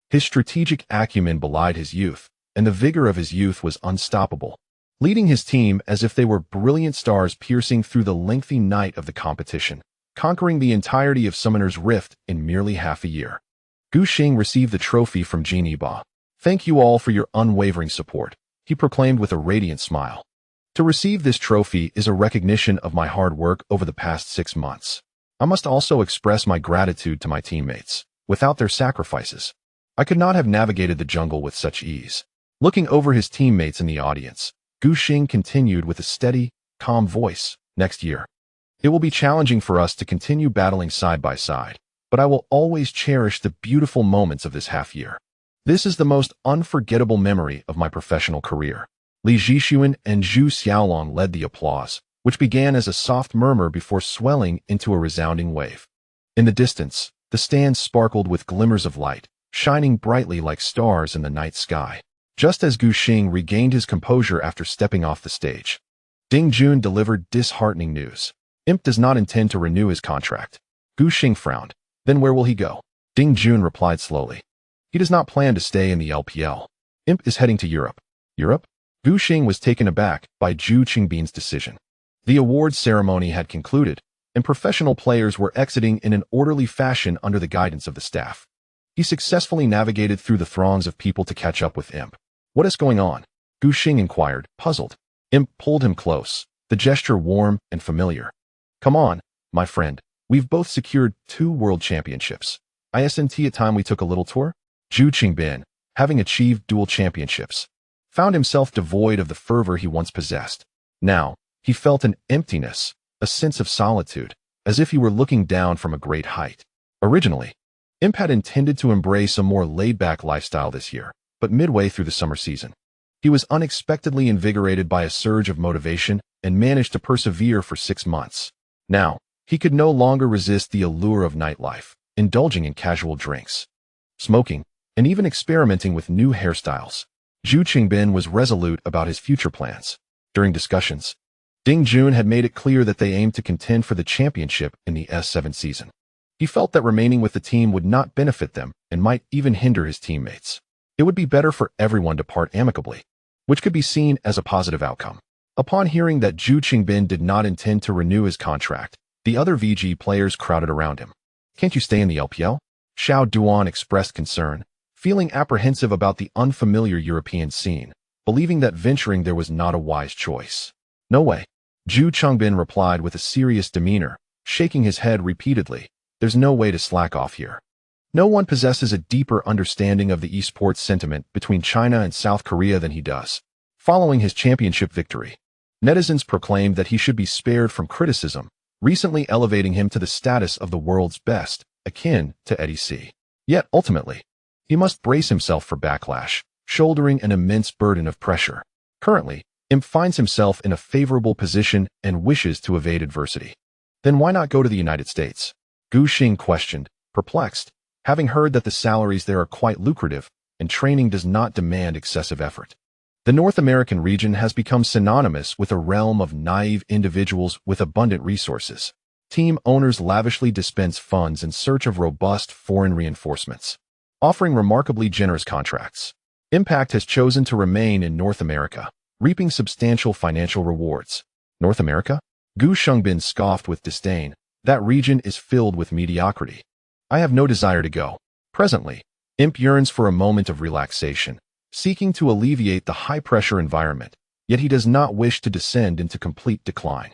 Speaker 1: his strategic acumen belied his youth, and the vigor of his youth was unstoppable, leading his team as if they were brilliant stars piercing through the lengthy night of the competition, conquering the entirety of Summoner's Rift in merely half a year. Gu Xing received the trophy from Jean Eba. Thank you all for your unwavering support, he proclaimed with a radiant smile. To receive this trophy is a recognition of my hard work over the past 6 months. I must also express my gratitude to my teammates. Without their sacrifices, I could not have navigated the jungle with such ease. Looking over his teammates in the audience, Gu Xing continued with a steady, calm voice. Next year, it will be challenging for us to continue battling side by side, but I will always cherish the beautiful moments of this half year. This is the most unforgettable memory of my professional career. Li Zhixuan and Zhu Xiaolong led the applause, which began as a soft murmur before swelling into a resounding wave. In the distance, the stands sparkled with glimmers of light, shining brightly like stars in the night sky. Just as Gu Xing regained his composure after stepping off the stage, Ding Jun delivered disheartening news. Imp does not intend to renew his contract. Gu Xing frowned. Then where will he go? Ding Jun replied slowly. He does not plan to stay in the LPL. Imp is heading to Europe. Europe? Gu Xing was taken aback by Zhu Qingbin's decision. The awards ceremony had concluded, and professional players were exiting in an orderly fashion under the guidance of the staff. He successfully navigated through the throngs of people to catch up with Imp. What is going on? Gu Xing inquired, puzzled. Imp pulled him close, the gesture warm and familiar. Come on, my friend. We've both secured 2 world championships. Isn't it time we took a little tour? Zhu Qingbin, having achieved dual championships, found himself devoid of the fervor he once possessed. Now, he felt an emptiness, a sense of solitude, as if he were looking down from a great height. Originally, Imp had intended to embrace a more laid-back lifestyle this year, but midway through the summer season, he was unexpectedly invigorated by a surge of motivation and managed to persevere for 6 months. Now, he could no longer resist the allure of nightlife, indulging in casual drinks, smoking, and even experimenting with new hairstyles. Zhu Qingbin was resolute about his future plans. During discussions, Ding Jun had made it clear that they aimed to contend for the championship in the S7 season. He felt that remaining with the team would not benefit them and might even hinder his teammates. It would be better for everyone to part amicably, which could be seen as a positive outcome. Upon hearing that Zhu Qingbin did not intend to renew his contract, the other VG players crowded around him. Can't you stay in the LPL? Xiao Duan expressed concern, feeling apprehensive about the unfamiliar European scene, believing that venturing there was not a wise choice. No way. Zhu Qingbin replied with a serious demeanor, shaking his head repeatedly. There's no way to slack off here. No one possesses a deeper understanding of the esports sentiment between China and South Korea than he does. Following his championship victory, netizens proclaimed that he should be spared from criticism, recently elevating him to the status of the world's best, akin to EDC. Yet, ultimately, he must brace himself for backlash, shouldering an immense burden of pressure. Currently, Imp finds himself in a favorable position and wishes to evade adversity. Then why not go to the United States? Gu Xing questioned, perplexed, having heard that the salaries there are quite lucrative and training does not demand excessive effort. The North American region has become synonymous with a realm of naive individuals with abundant resources. Team owners lavishly dispense funds in search of robust foreign reinforcements, offering remarkably generous contracts. Impact has chosen to remain in North America, reaping substantial financial rewards. North America? Gu Xingbin scoffed with disdain. That region is filled with mediocrity. I have no desire to go. Presently, Imp yearns for a moment of relaxation, seeking to alleviate the high-pressure environment, yet he does not wish to descend into complete decline.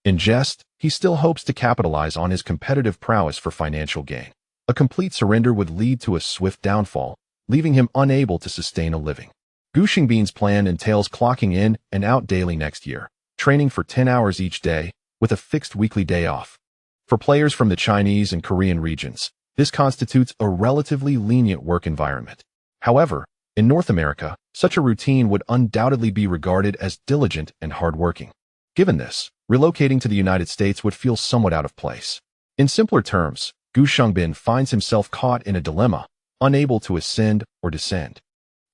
Speaker 1: In jest, he still hopes to capitalize on his competitive prowess for financial gain. A complete surrender would lead to a swift downfall, leaving him unable to sustain a living. Gu Xingbin's plan entails clocking in and out daily next year, training for 10 hours each day, with a fixed weekly day off. For players from the Chinese and Korean regions, this constitutes a relatively lenient work environment. However, in North America, such a routine would undoubtedly be regarded as diligent and hardworking. Given this, relocating to the United States would feel somewhat out of place. In simpler terms, Gu Xingbin finds himself caught in a dilemma, unable to ascend or descend.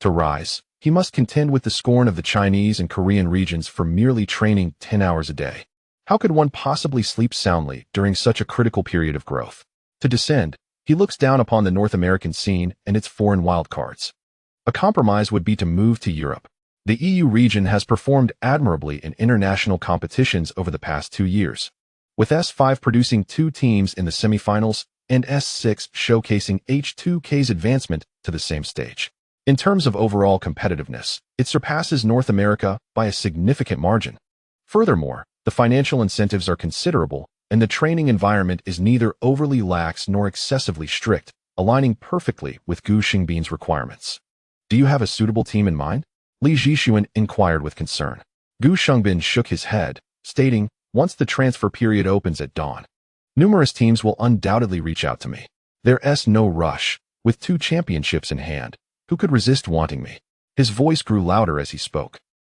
Speaker 1: To rise, he must contend with the scorn of the Chinese and Korean regions for merely training 10 hours a day. How could one possibly sleep soundly during such a critical period of growth? To descend, he looks down upon the North American scene and its foreign wildcards. A compromise would be to move to Europe. The EU region has performed admirably in international competitions over the past 2 years, with S5 producing 2 teams in the semifinals and S6 showcasing H2K's advancement to the same stage. In terms of overall competitiveness, it surpasses North America by a significant margin. Furthermore, the financial incentives are considerable, and the training environment is neither overly lax nor excessively strict, aligning perfectly with Gu Xingbin's requirements. Do you have a suitable team in mind? Li Zhixuan inquired with concern. Gu Xingbin shook his head, stating, once the transfer period opens at dawn, numerous teams will undoubtedly reach out to me. There's no rush, with 2 championships in hand. Who could resist wanting me? His voice grew louder as he spoke.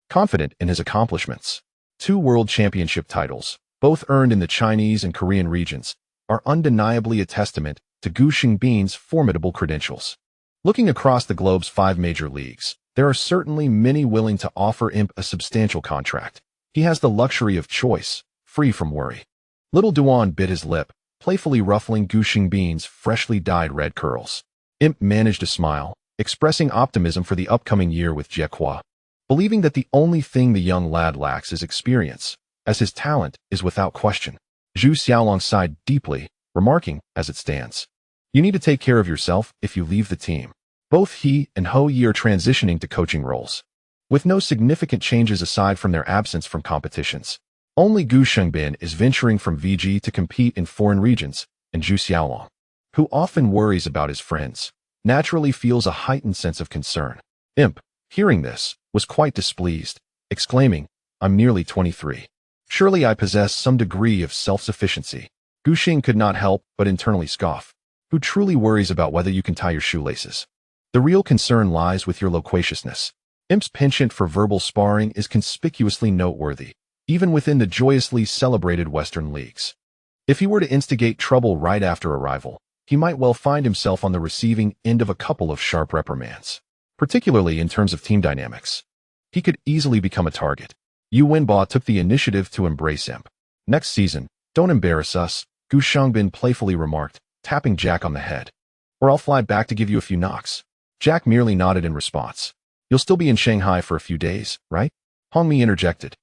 Speaker 1: Confident in his accomplishments, 2 world championship titles, both earned in the Chinese and Korean regions, are undeniably a testament to Gu Xingbin's formidable credentials. Looking across the globe's 5 major leagues, there are certainly many willing to offer Imp a substantial contract. He has the luxury of choice, free from worry. Little Doinb bit his lip, playfully ruffling Gu Xingbin's freshly dyed red curls. Imp managed a smile, expressing optimism for the upcoming year with Jiequa, believing that the only thing the young lad lacks is experience, as his talent is without question. Zhu Xiaolong sighed deeply, remarking, as it stands, you need to take care of yourself if you leave the team. Both he and Hou Yi are transitioning to coaching roles, with no significant changes aside from their absence from competitions. Only Gu Xingbin is venturing from VG to compete in foreign regions, and Zhu Xiaolong, who often worries about his friends, naturally feels a heightened sense of concern. Imp, hearing this, was quite displeased, exclaiming, I'm nearly 23. Surely I possess some degree of self-sufficiency. Gu Xing could not help but internally scoff. Who truly worries about whether you can tie your shoelaces? The real concern lies with your loquaciousness. Imp's penchant for verbal sparring is conspicuously noteworthy, even within the joyously celebrated Western leagues. If he were to instigate trouble right after arrival, he might well find himself on the receiving end of a couple of sharp reprimands, particularly in terms of team dynamics. He could easily become a target. Yu Wenba took the initiative to embrace Imp. Next season, don't embarrass us, Gu Xingbin playfully remarked, tapping Jack on the head. Or I'll fly back to give you a few knocks. Jack merely nodded in response. You'll still be in Shanghai for a few days, right? Hongmi interjected.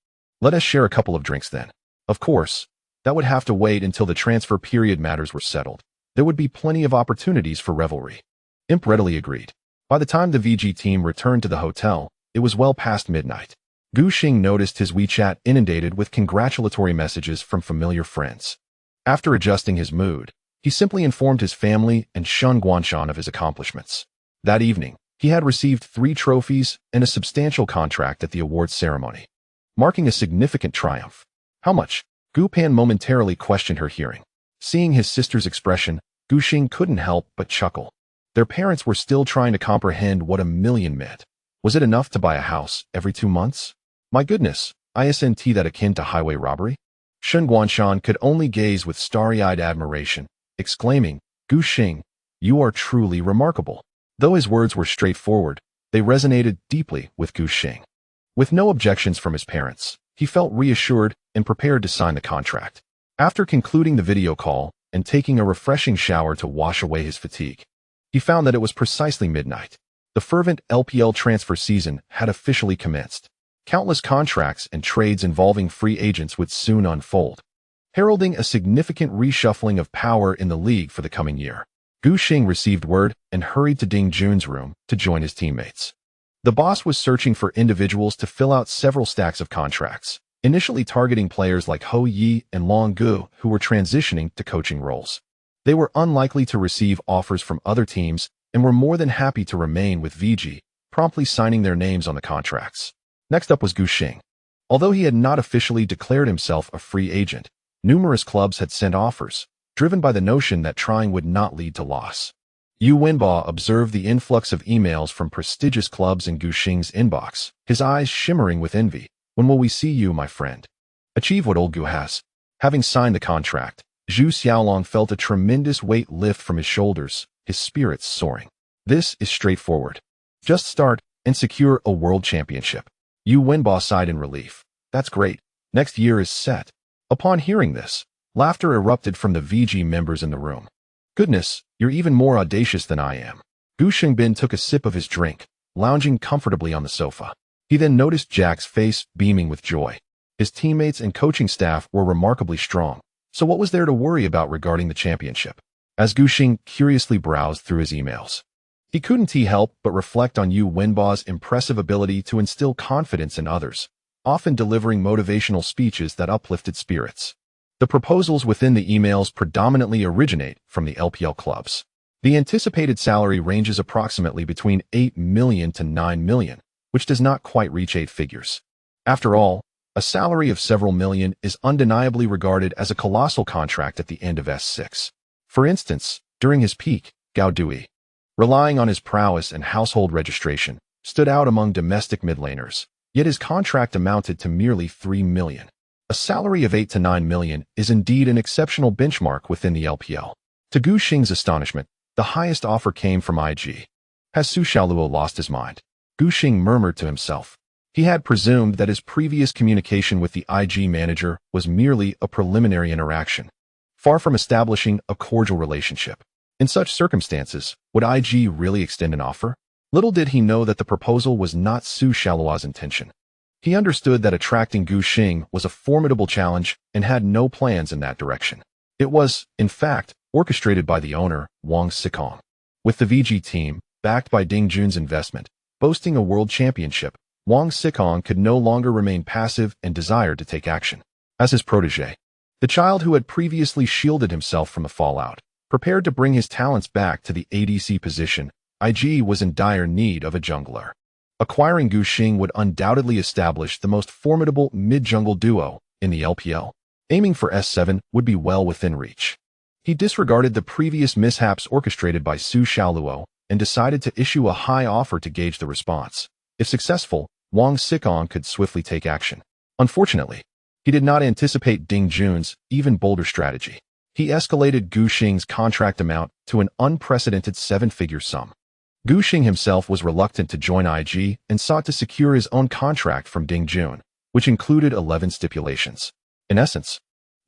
Speaker 1: Let us share a couple of drinks then. Of course, that would have to wait until the transfer period matters were settled. There would be plenty of opportunities for revelry. Imp readily agreed. By the time the VG team returned to the hotel, it was well past midnight. Gu Xing noticed his WeChat inundated with congratulatory messages from familiar friends. After adjusting his mood, he simply informed his family and Shun Guanshan of his accomplishments. That evening, he had received 3 trophies and a substantial contract at the awards ceremony, marking a significant triumph. How much? Gu Pan momentarily questioned her hearing. Seeing his sister's expression, Gu Xing couldn't help but chuckle. Their parents were still trying to comprehend what a million meant. Was it enough to buy a house every 2 months? My goodness, isn't that akin to highway robbery? Shun Guanshan could only gaze with starry-eyed admiration, exclaiming, Gu Xing, you are truly remarkable. Though his words were straightforward, they resonated deeply with Gu Xing. With no objections from his parents, he felt reassured and prepared to sign the contract. After concluding the video call and taking a refreshing shower to wash away his fatigue, he found that it was precisely midnight. The fervent LPL transfer season had officially commenced. Countless contracts and trades involving free agents would soon unfold, heralding a significant reshuffling of power in the league for the coming year. Gu Xing received word and hurried to Ding Jun's room to join his teammates. The boss was searching for individuals to fill out several stacks of contracts, initially targeting players like Ho Yi and Long Gu who were transitioning to coaching roles. They were unlikely to receive offers from other teams and were more than happy to remain with VG, promptly signing their names on the contracts. Next up was Gu Xing. Although he had not officially declared himself a free agent, numerous clubs had sent offers, driven by the notion that trying would not lead to loss. Yu Wenba observed the influx of emails from prestigious clubs in Gu Xing's inbox, his eyes shimmering with envy. When will we see you, my friend? Achieve what old Gu has. Having signed the contract, Zhu Xiaolong felt a tremendous weight lift from his shoulders, his spirits soaring. This is straightforward. Just start and secure a world championship. Yu Wenba sighed in relief. That's great. Next year is set. Upon hearing this, laughter erupted from the VG members in the room. Goodness, you're even more audacious than I am. Gu Xingbin took a sip of his drink, lounging comfortably on the sofa. He then noticed Jack's face beaming with joy. His teammates and coaching staff were remarkably strong, so what was there to worry about regarding the championship? As Gu Xing curiously browsed through his emails, he couldn't help but reflect on Yu Wenba's impressive ability to instill confidence in others, often delivering motivational speeches that uplifted spirits. The proposals within the emails predominantly originate from the LPL clubs. The anticipated salary ranges approximately between 8 million to 9 million, which does not quite reach 8 figures. After all, a salary of several million is undeniably regarded as a colossal contract at the end of S6. For instance, during his peak, Gao Dui, relying on his prowess and household registration, stood out among domestic mid-laners, yet his contract amounted to merely 3 million. A salary of 8 to 9 million is indeed an exceptional benchmark within the LPL. To Gu Xing's astonishment, the highest offer came from IG. Has Su Xiaoluo lost his mind? Gu Xing murmured to himself. He had presumed that his previous communication with the IG manager was merely a preliminary interaction, far from establishing a cordial relationship. In such circumstances, would IG really extend an offer? Little did he know that the proposal was not Su Xiaoluo's intention. He understood that attracting Gu Xing was a formidable challenge and had no plans in that direction. It was, in fact, orchestrated by the owner, Wang Xikong. With the VG team, backed by Ding Jun's investment, boasting a world championship, Wang Xikong could no longer remain passive and desired to take action. As his protege, the child who had previously shielded himself from the fallout, prepared to bring his talents back to the ADC position, IG was in dire need of a jungler. Acquiring Gu Xing would undoubtedly establish the most formidable mid-jungle duo in the LPL. Aiming for S7 would be well within reach. He disregarded the previous mishaps orchestrated by Su Xiaoluo and decided to issue a high offer to gauge the response. If successful, Wang Xikong could swiftly take action. Unfortunately, he did not anticipate Ding Jun's even bolder strategy. He escalated Gu Xing's contract amount to an unprecedented 7-figure sum. Gu Xing himself was reluctant to join IG and sought to secure his own contract from Ding Jun, which included 11 stipulations. In essence,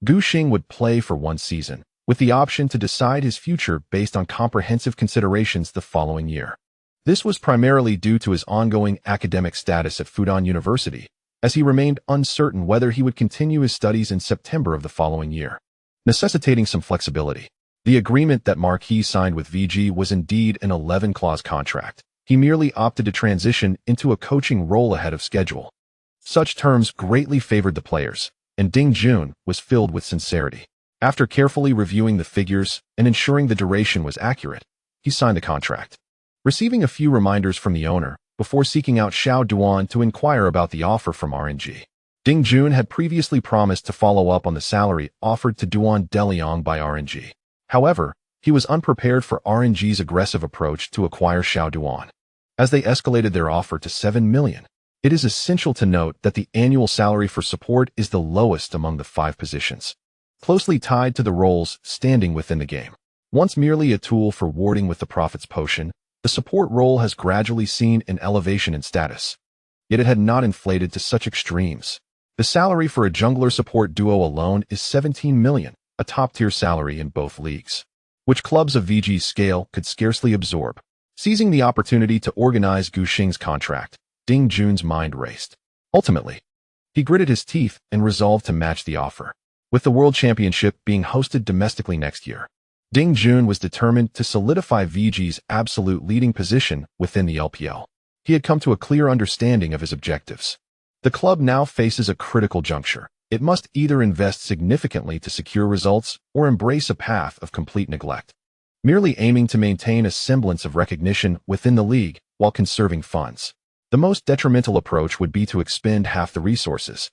Speaker 1: Gu Xing would play for 1 season, with the option to decide his future based on comprehensive considerations the following year. This was primarily due to his ongoing academic status at Fudan University, as he remained uncertain whether he would continue his studies in September of the following year, necessitating some flexibility. The agreement that Marquis signed with VG was indeed an 11-clause contract. He merely opted to transition into a coaching role ahead of schedule. Such terms greatly favored the players, and Ding Jun was filled with sincerity. After carefully reviewing the figures and ensuring the duration was accurate, he signed the contract. Receiving a few reminders from the owner before seeking out Xiao Duan to inquire about the offer from RNG. Ding Jun had previously promised to follow up on the salary offered to Duan Deliang by RNG. However, he was unprepared for RNG's aggressive approach to acquire Xiao Duan. As they escalated their offer to 7 million, it is essential to note that the annual salary for support is the lowest among the 5 positions, closely tied to the roles standing within the game. Once merely a tool for warding with the Prophet's potion, the support role has gradually seen an elevation in status. Yet it had not inflated to such extremes. The salary for a jungler support duo alone is 17 million, a top-tier salary in both leagues, which clubs of VG's scale could scarcely absorb. Seizing the opportunity to organize Gu Xing's contract, Ding Jun's mind raced. Ultimately, he gritted his teeth and resolved to match the offer. With the World Championship being hosted domestically next year, Ding Jun was determined to solidify VG's absolute leading position within the LPL. He had come to a clear understanding of his objectives. The club now faces a critical juncture. It must either invest significantly to secure results or embrace a path of complete neglect, merely aiming to maintain a semblance of recognition within the league while conserving funds. The most detrimental approach would be to expend half the resources,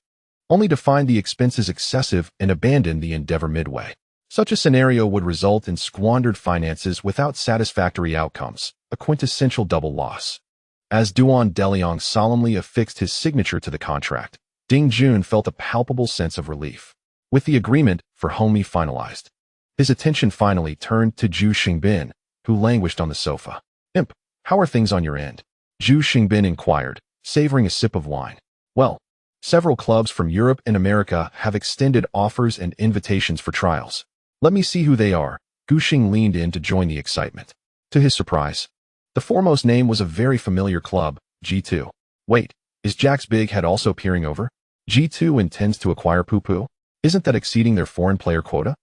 Speaker 1: only to find the expenses excessive and abandon the endeavor midway. Such a scenario would result in squandered finances without satisfactory outcomes, a quintessential double loss. As Duan Deliang solemnly affixed his signature to the contract, Ding Jun felt a palpable sense of relief. With the agreement for Homie finalized, his attention finally turned to Zhu Xingbin, who languished on the sofa. "Imp, how are things on your end?" Zhu Xingbin inquired, savoring a sip of wine. "Well, several clubs from Europe and America have extended offers and invitations for trials. Let me see who they are." Gu Xing leaned in to join the excitement. To his surprise, the foremost name was a very familiar club, G2. "Wait, is Jack's Big Head also peering over? G2 intends to acquire Poo Poo? Isn't that exceeding their foreign player quota?"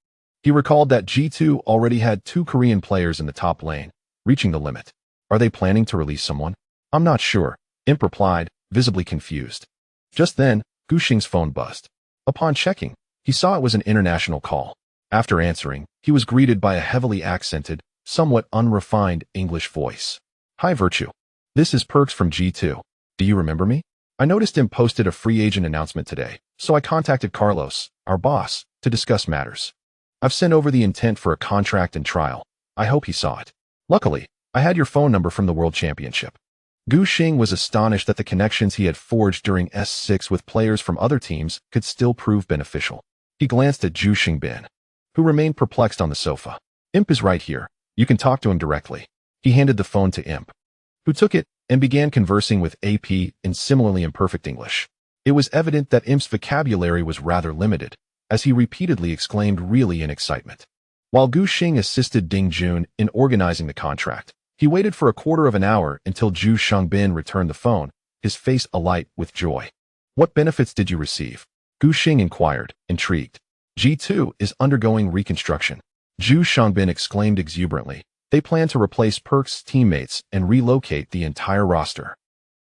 Speaker 1: He recalled that G2 already had 2 Korean players in the top lane, reaching the limit. "Are they planning to release someone?" "I'm not sure," Imp replied, visibly confused. Just then, Gu Xing's phone buzzed. Upon checking, he saw it was an international call. After answering, he was greeted by a heavily accented, somewhat unrefined English voice. "Hi Virtue. This is Perks from G2. Do you remember me? I noticed him posted a free agent announcement today, so I contacted Carlos, our boss, to discuss matters. I've sent over the intent for a contract and trial. I hope he saw it. Luckily, I had your phone number from the World Championship." Gu Xing was astonished that the connections he had forged during S6 with players from other teams could still prove beneficial. He glanced at Zhu Xingbin, who remained perplexed on the sofa. "Imp is right here. You can talk to him directly." He handed the phone to Imp, who took it and began conversing with AP in similarly imperfect English. It was evident that Imp's vocabulary was rather limited, as he repeatedly exclaimed really in excitement. While Gu Xing assisted Ding Jun in organizing the contract, he waited for a quarter of an hour until Zhu Xingbin returned the phone, his face alight with joy. "What benefits did you receive?" Gu Xing inquired, intrigued. "G2 is undergoing reconstruction," Zhu Xingbin exclaimed exuberantly. "They plan to replace Perk's teammates and relocate the entire roster."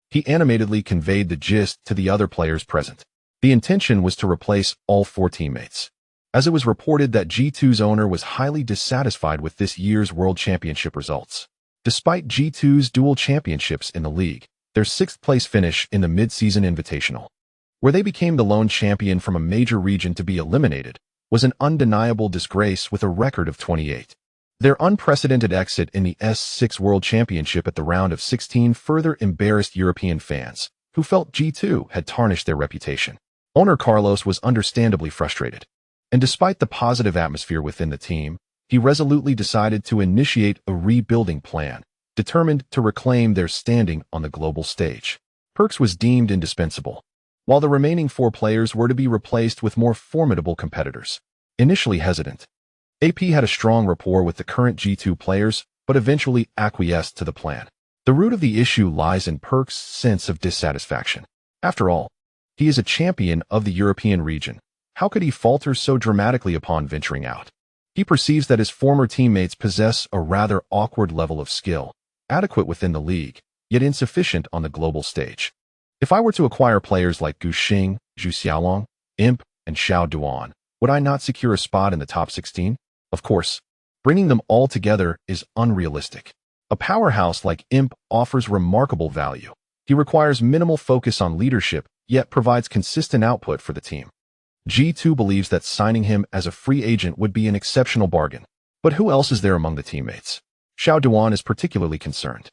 Speaker 1: He animatedly conveyed the gist to the other players present. The intention was to replace all 4 teammates, as it was reported that G2's owner was highly dissatisfied with this year's World Championship results. Despite G2's dual championships in the league, their 6th-place finish in the mid-season invitational, where they became the lone champion from a major region to be eliminated, was an undeniable disgrace with a record of 28. Their unprecedented exit in the S6 World Championship at the round of 16 further embarrassed European fans, who felt G2 had tarnished their reputation. Owner Carlos was understandably frustrated, and despite the positive atmosphere within the team, he resolutely decided to initiate a rebuilding plan, determined to reclaim their standing on the global stage. Perks was deemed indispensable, while the remaining 4 players were to be replaced with more formidable competitors. Initially hesitant, AP had a strong rapport with the current G2 players, but eventually acquiesced to the plan. The root of the issue lies in Perk's sense of dissatisfaction. After all, he is a champion of the European region. How could he falter so dramatically upon venturing out? He perceives that his former teammates possess a rather awkward level of skill, adequate within the league, yet insufficient on the global stage. If I were to acquire players like Gu Xing, Zhu Xiaolong, Imp, and Xiao Duan, would I not secure a spot in the top 16? Of course, bringing them all together is unrealistic. A powerhouse like Imp offers remarkable value. He requires minimal focus on leadership, yet provides consistent output for the team. G2 believes that signing him as a free agent would be an exceptional bargain. But who else is there among the teammates? Xiao Duan is particularly concerned.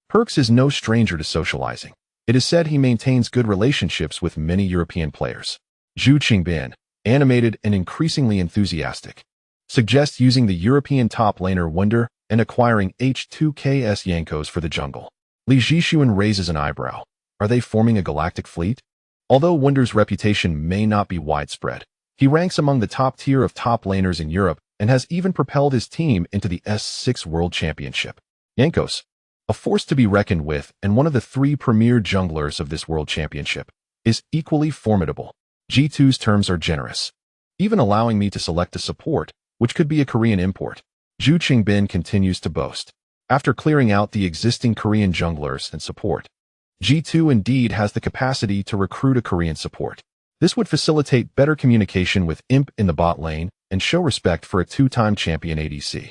Speaker 1: Perks is no stranger to socializing. It is said he maintains good relationships with many European players. Zhu Xingbin, animated and increasingly enthusiastic, suggests using the European top laner Wunder and acquiring H2KS Yankos for the jungle. Li Jixuan raises an eyebrow. Are they forming a galactic fleet? Although Wunder's reputation may not be widespread, he ranks among the top tier of top laners in Europe and has even propelled his team into the S6 World Championship. Yankos, a force to be reckoned with and one of the 3 premier junglers of this World Championship, is equally formidable. G2's terms are generous, even allowing me to select a support, which could be a Korean import. Zhu Xingbin continues to boast. After clearing out the existing Korean junglers and support, G2 indeed has the capacity to recruit a Korean support. This would facilitate better communication with Imp in the bot lane and show respect for a two-time champion ADC.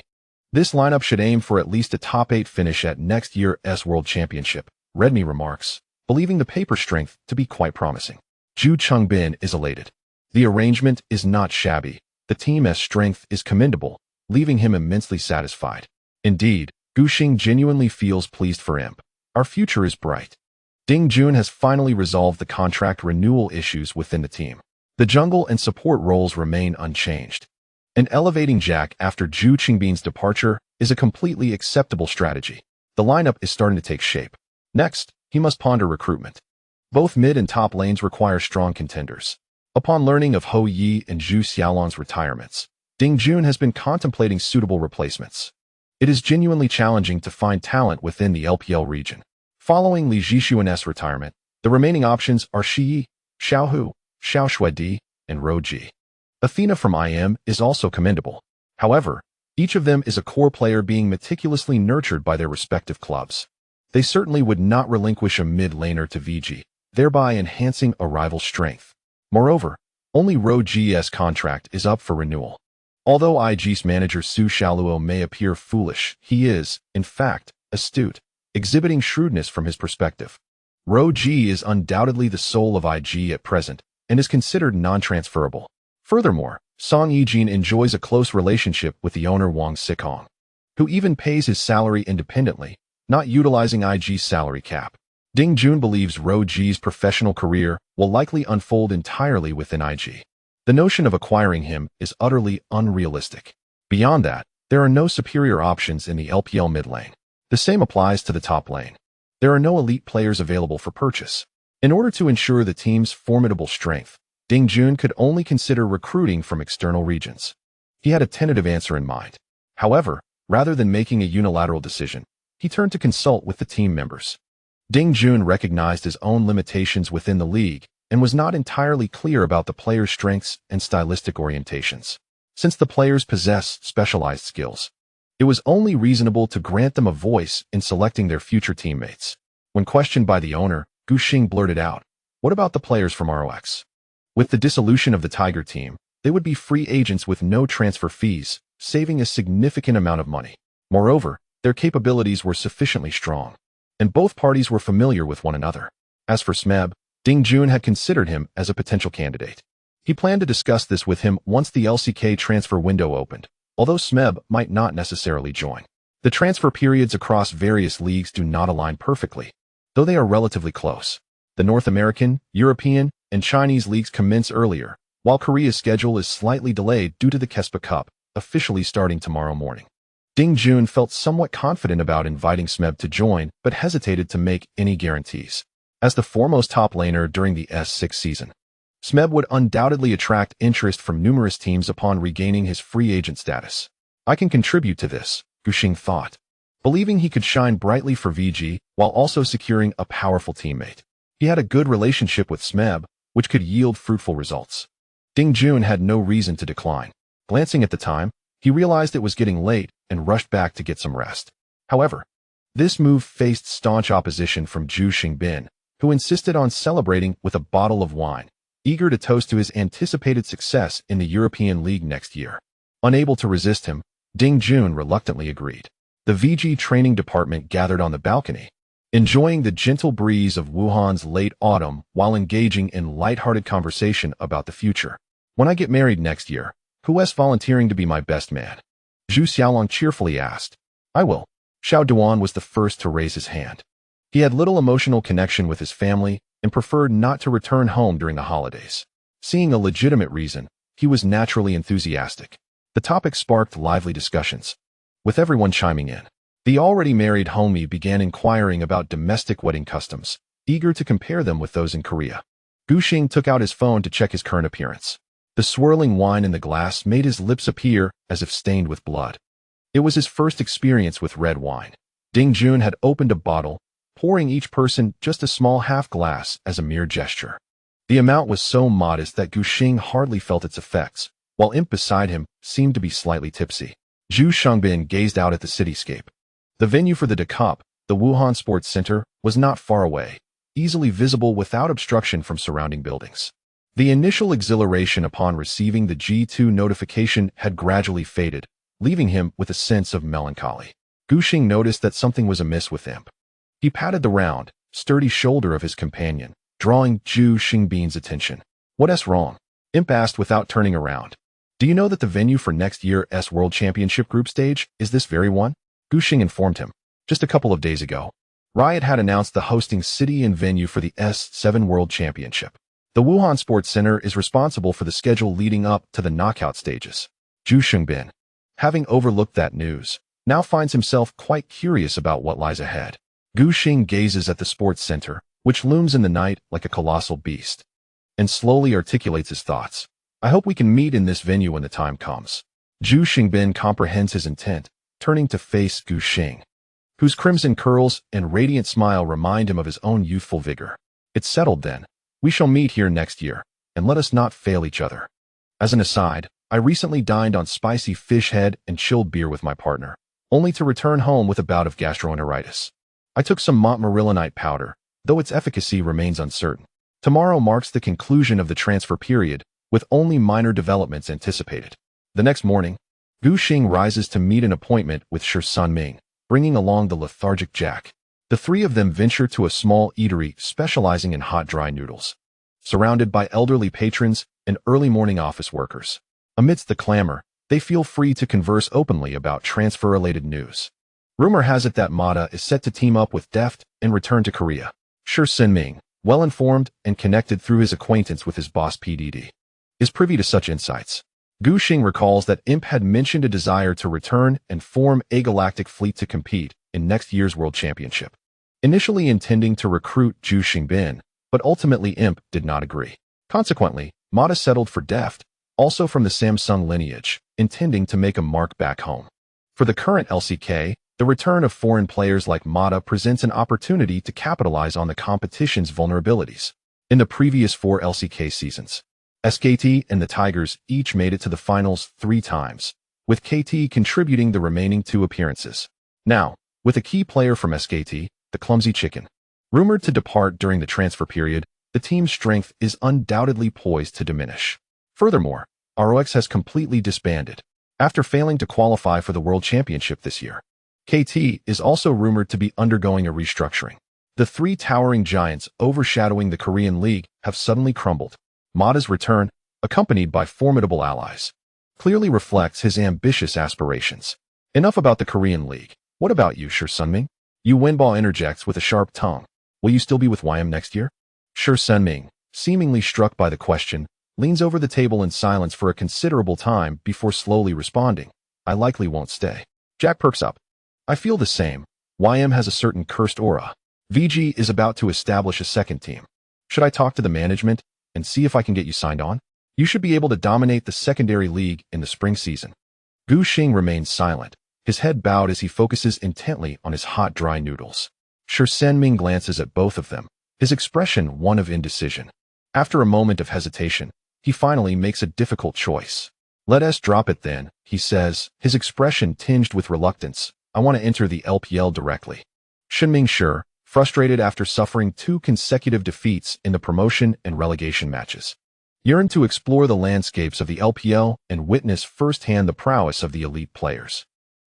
Speaker 1: This lineup should aim for at least a top 8 finish at next year's World Championship, Redmi remarks, believing the paper strength to be quite promising. Ju Chungbin is elated. The arrangement is not shabby. The team's strength is commendable, leaving him immensely satisfied. Indeed, Gushing genuinely feels pleased for Imp. Our future is bright. Ding Jun has finally resolved the contract renewal issues within the team. The jungle and support roles remain unchanged. And elevating Jack after Ju Qingbin's departure is a completely acceptable strategy. The lineup is starting to take shape. Next, he must ponder recruitment. Both mid and top lanes require strong contenders. Upon learning of Ho Yi and Zhu Xiaolon's retirements, Ding Jun has been contemplating suitable replacements. It is genuinely challenging to find talent within the LPL region. Following Li Zhishuan's retirement, the remaining options are Shi Yi, Xiao Hu, Xiao Shuidi, and Ro Ji. Athena from IM is also commendable. However, each of them is a core player being meticulously nurtured by their respective clubs. They certainly would not relinquish a mid laner to VG, thereby enhancing a rival's strength. Moreover, only Ro Ji's contract is up for renewal. Although IG's manager Su Xiaoluo may appear foolish, he is, in fact, astute, exhibiting shrewdness from his perspective. Ro Ji is undoubtedly the soul of IG at present and is considered non-transferable. Furthermore, Song Yijin enjoys a close relationship with the owner Wang Sikong, who even pays his salary independently, not utilizing IG's salary cap. Ding Jun believes Ro Ji's professional career will likely unfold entirely within IG. The notion of acquiring him is utterly unrealistic. Beyond that, there are no superior options in the LPL mid lane. The same applies to the top lane. There are no elite players available for purchase. In order to ensure the team's formidable strength, Ding Jun could only consider recruiting from external regions. He had a tentative answer in mind. However, rather than making a unilateral decision, he turned to consult with the team members. Ding Jun recognized his own limitations within the league and was not entirely clear about the players' strengths and stylistic orientations. Since the players possess specialized skills, it was only reasonable to grant them a voice in selecting their future teammates. When questioned by the owner, Gu Xing blurted out, "What about the players from ROX? With the dissolution of the Tiger team, they would be free agents with no transfer fees, saving a significant amount of money. Moreover, their capabilities were sufficiently strong, and both parties were familiar with one another." As for Smeb, Ding Jun had considered him as a potential candidate. He planned to discuss this with him once the LCK transfer window opened, although Smeb might not necessarily join. The transfer periods across various leagues do not align perfectly, though they are relatively close. The North American, European, and Chinese leagues commence earlier, while Korea's schedule is slightly delayed due to the Kespa Cup, officially starting tomorrow morning. Ding Jun felt somewhat confident about inviting Smeb to join, but hesitated to make any guarantees. As the foremost top laner during the S6 season, Smeb would undoubtedly attract interest from numerous teams upon regaining his free agent status. "I can contribute to this," Gushing thought, believing he could shine brightly for VG while also securing a powerful teammate. He had a good relationship with Smeb, which could yield fruitful results. Ding Jun had no reason to decline. Glancing at the time, he realized it was getting late and rushed back to get some rest. However, this move faced staunch opposition from Zhu Xingbin, who insisted on celebrating with a bottle of wine, eager to toast to his anticipated success in the European League next year. Unable to resist him, Ding Jun reluctantly agreed. The VG training department gathered on the balcony, enjoying the gentle breeze of Wuhan's late autumn while engaging in light-hearted conversation about the future. "When I get married next year, who's volunteering to be my best man?" Zhu Xiaolong cheerfully asked. "I will." Xiao Duan was the first to raise his hand. He had little emotional connection with his family and preferred not to return home during the holidays. Seeing a legitimate reason, he was naturally enthusiastic. The topic sparked lively discussions, with everyone chiming in. The already married homie began inquiring about domestic wedding customs, eager to compare them with those in Korea. Gushing took out his phone to check his current appearance. The swirling wine in the glass made his lips appear as if stained with blood. It was his first experience with red wine. Ding Jun had opened a bottle, pouring each person just a small half glass as a mere gesture. The amount was so modest that Gushing hardly felt its effects, while Imp beside him seemed to be slightly tipsy. Zhu Shangbin gazed out at the cityscape. The venue for the Cup, the Wuhan Sports Center, was not far away, easily visible without obstruction from surrounding buildings. The initial exhilaration upon receiving the G2 notification had gradually faded, leaving him with a sense of melancholy. Guxing noticed that something was amiss with Imp. He patted the round, sturdy shoulder of his companion, drawing Zhu Xingbin's attention. "What's wrong?" Imp asked without turning around. "Do you know that the venue for next year's World Championship group stage is this very one?" Guxing informed him. Just a couple of days ago, Riot had announced the hosting city and venue for the S7 World Championship. The Wuhan Sports Center is responsible for the schedule leading up to the knockout stages. Zhu Xingbin, having overlooked that news, now finds himself quite curious about what lies ahead. Guxing gazes at the sports center, which looms in the night like a colossal beast, and slowly articulates his thoughts. "I hope we can meet in this venue when the time comes." Zhu Xingbin comprehends his intent, turning to face Guxing, whose crimson curls and radiant smile remind him of his own youthful vigor. "It's settled then. We shall meet here next year, and let us not fail each other." As an aside, I recently dined on spicy fish head and chilled beer with my partner, only to return home with a bout of gastroenteritis. I took some montmorillonite powder, though its efficacy remains uncertain. Tomorrow marks the conclusion of the transfer period, with only minor developments anticipated. The next morning, Guxing rises to meet an appointment with Shi Sunming, bringing along the lethargic Jack. The three of them venture to a small eatery specializing in hot dry noodles, surrounded by elderly patrons and early morning office workers. Amidst the clamor, they feel free to converse openly about transfer-related news. Rumor has it that Mata is set to team up with Deft and return to Korea. Shi Sunming, well-informed and connected through his acquaintance with his boss PDD, is privy to such insights. Guxing recalls that Imp had mentioned a desire to return and form a galactic fleet to compete in next year's World Championship, initially intending to recruit Zhu Xingbin, but ultimately Imp did not agree. Consequently, Mata settled for Deft, also from the Samsung lineage, intending to make a mark back home. For the current LCK, the return of foreign players like Mata presents an opportunity to capitalize on the competition's vulnerabilities. In the previous 4 LCK seasons, SKT and the Tigers each made it to the finals 3 times, with KT contributing the remaining 2 appearances. Now, with a key player from SKT, the clumsy chicken, rumored to depart during the transfer period, the team's strength is undoubtedly poised to diminish. Furthermore, ROX has completely disbanded, after failing to qualify for the World Championship this year. KT is also rumored to be undergoing a restructuring. The 3 towering giants overshadowing the Korean League have suddenly crumbled. Mata's return, accompanied by formidable allies, clearly reflects his ambitious aspirations. Enough about the Korean League. What about you, Shi Sunming? Yu Wenbao interjects with a sharp tongue. Will you still be with YM next year? Shi Sunming, seemingly struck by the question, leans over the table in silence for a considerable time before slowly responding. "I likely won't stay." Jack perks up. "I feel the same. YM has a certain cursed aura. VG is about to establish a second team. Should I talk to the management and see if I can get you signed on? You should be able to dominate the secondary league in the spring season." Guxing remains silent, his head bowed as he focuses intently on his hot dry noodles. Shi Sunming glances at both of them, his expression one of indecision. After a moment of hesitation, he finally makes a difficult choice. "Let us drop it then," he says, his expression tinged with reluctance. "I want to enter the LPL directly." Xinming Shi, frustrated after suffering 2 consecutive defeats in the promotion and relegation matches, yearned to explore the landscapes of the LPL and witness firsthand the prowess of the elite players.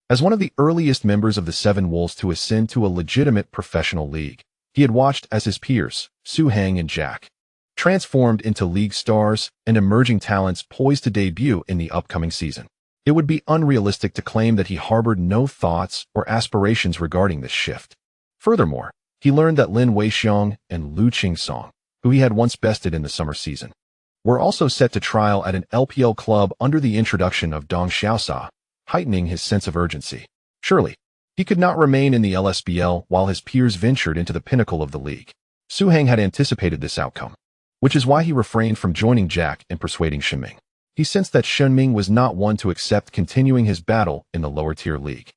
Speaker 1: As one of the earliest members of the Seven Wolves to ascend to a legitimate professional league, he had watched as his peers, Su-Hang and Jack, transformed into league stars and emerging talents poised to debut in the upcoming season. It would be unrealistic to claim that he harbored no thoughts or aspirations regarding this shift. Furthermore, he learned that Lin Weixiong and Lu Qingsong, who he had once bested in the summer season, were also set to trial at an LPL club under the introduction of Dong Xiaosa, heightening his sense of urgency. Surely, he could not remain in the LSBL while his peers ventured into the pinnacle of the league. Su-Hang had anticipated this outcome, which is why he refrained from joining Jack and persuading Xinming. He sensed that Xinming was not one to accept continuing his battle in the lower-tier league.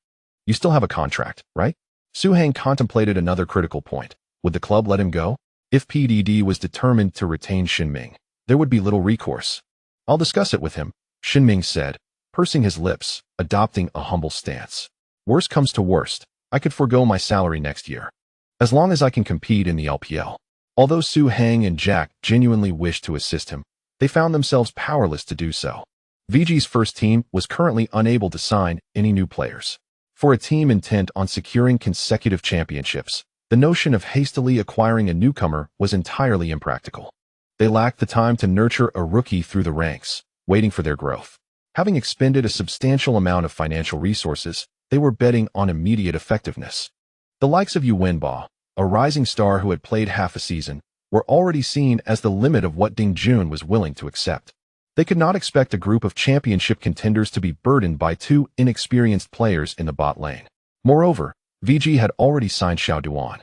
Speaker 1: "You still have a contract, right?" Su-Hang contemplated another critical point. Would the club let him go? If PDD was determined to retain Xinming, there would be little recourse. "I'll discuss it with him," Xinming said, pursing his lips, adopting a humble stance. "Worst comes to worst, I could forego my salary next year, as long as I can compete in the LPL." Although Su Hang and Jack genuinely wished to assist him, they found themselves powerless to do so. VG's first team was currently unable to sign any new players. For a team intent on securing consecutive championships, the notion of hastily acquiring a newcomer was entirely impractical. They lacked the time to nurture a rookie through the ranks, waiting for their growth. Having expended a substantial amount of financial resources, they were betting on immediate effectiveness. The likes of Doinb, a rising star who had played half a season, were already seen as the limit of what Ding Jun was willing to accept. They could not expect a group of championship contenders to be burdened by two inexperienced players in the bot lane. Moreover, VG had already signed Xiao Duan,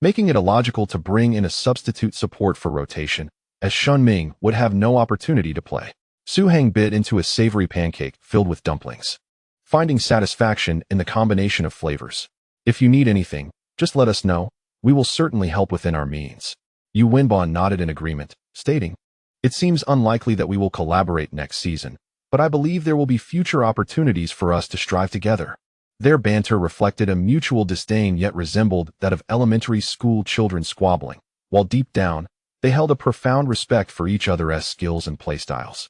Speaker 1: making it illogical to bring in a substitute support for rotation, as Shun Ming would have no opportunity to play. Su Hang bit into a savory pancake filled with dumplings, finding satisfaction in the combination of flavors. If you need anything, just let us know. We will certainly help within our means. Doinb nodded in agreement, stating, "It seems unlikely that we will collaborate next season, but I believe there will be future opportunities for us to strive together." Their banter reflected a mutual disdain yet resembled that of elementary school children squabbling, while deep down, they held a profound respect for each other's skills and playstyles,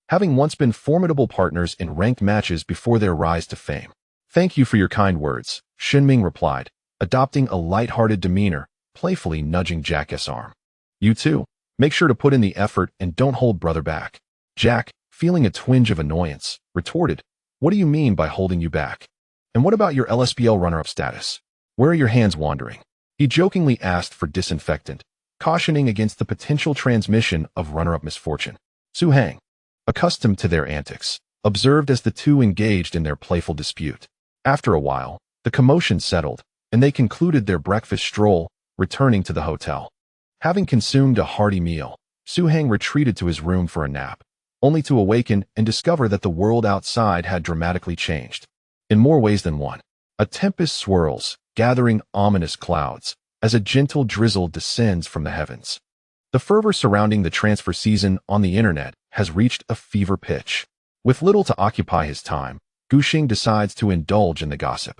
Speaker 1: having once been formidable partners in ranked matches before their rise to fame. "Thank you for your kind words," Shinming replied, adopting a light-hearted demeanor, playfully nudging Jack's arm. "You too. Make sure to put in the effort and don't hold brother back." Jack, feeling a twinge of annoyance, retorted, "What do you mean by holding you back? And what about your LSBL runner-up status? Where are your hands wandering?" He jokingly asked for disinfectant, cautioning against the potential transmission of runner-up misfortune. Su Hang, accustomed to their antics, observed as the two engaged in their playful dispute. After a while, the commotion settled, and they concluded their breakfast stroll, returning to the hotel. Having consumed a hearty meal, Su Hang retreated to his room for a nap, only to awaken and discover that the world outside had dramatically changed. In more ways than one, a tempest swirls, gathering ominous clouds, as a gentle drizzle descends from the heavens. The fervor surrounding the transfer season on the internet has reached a fever pitch. With little to occupy his time, Guxing decides to indulge in the gossip.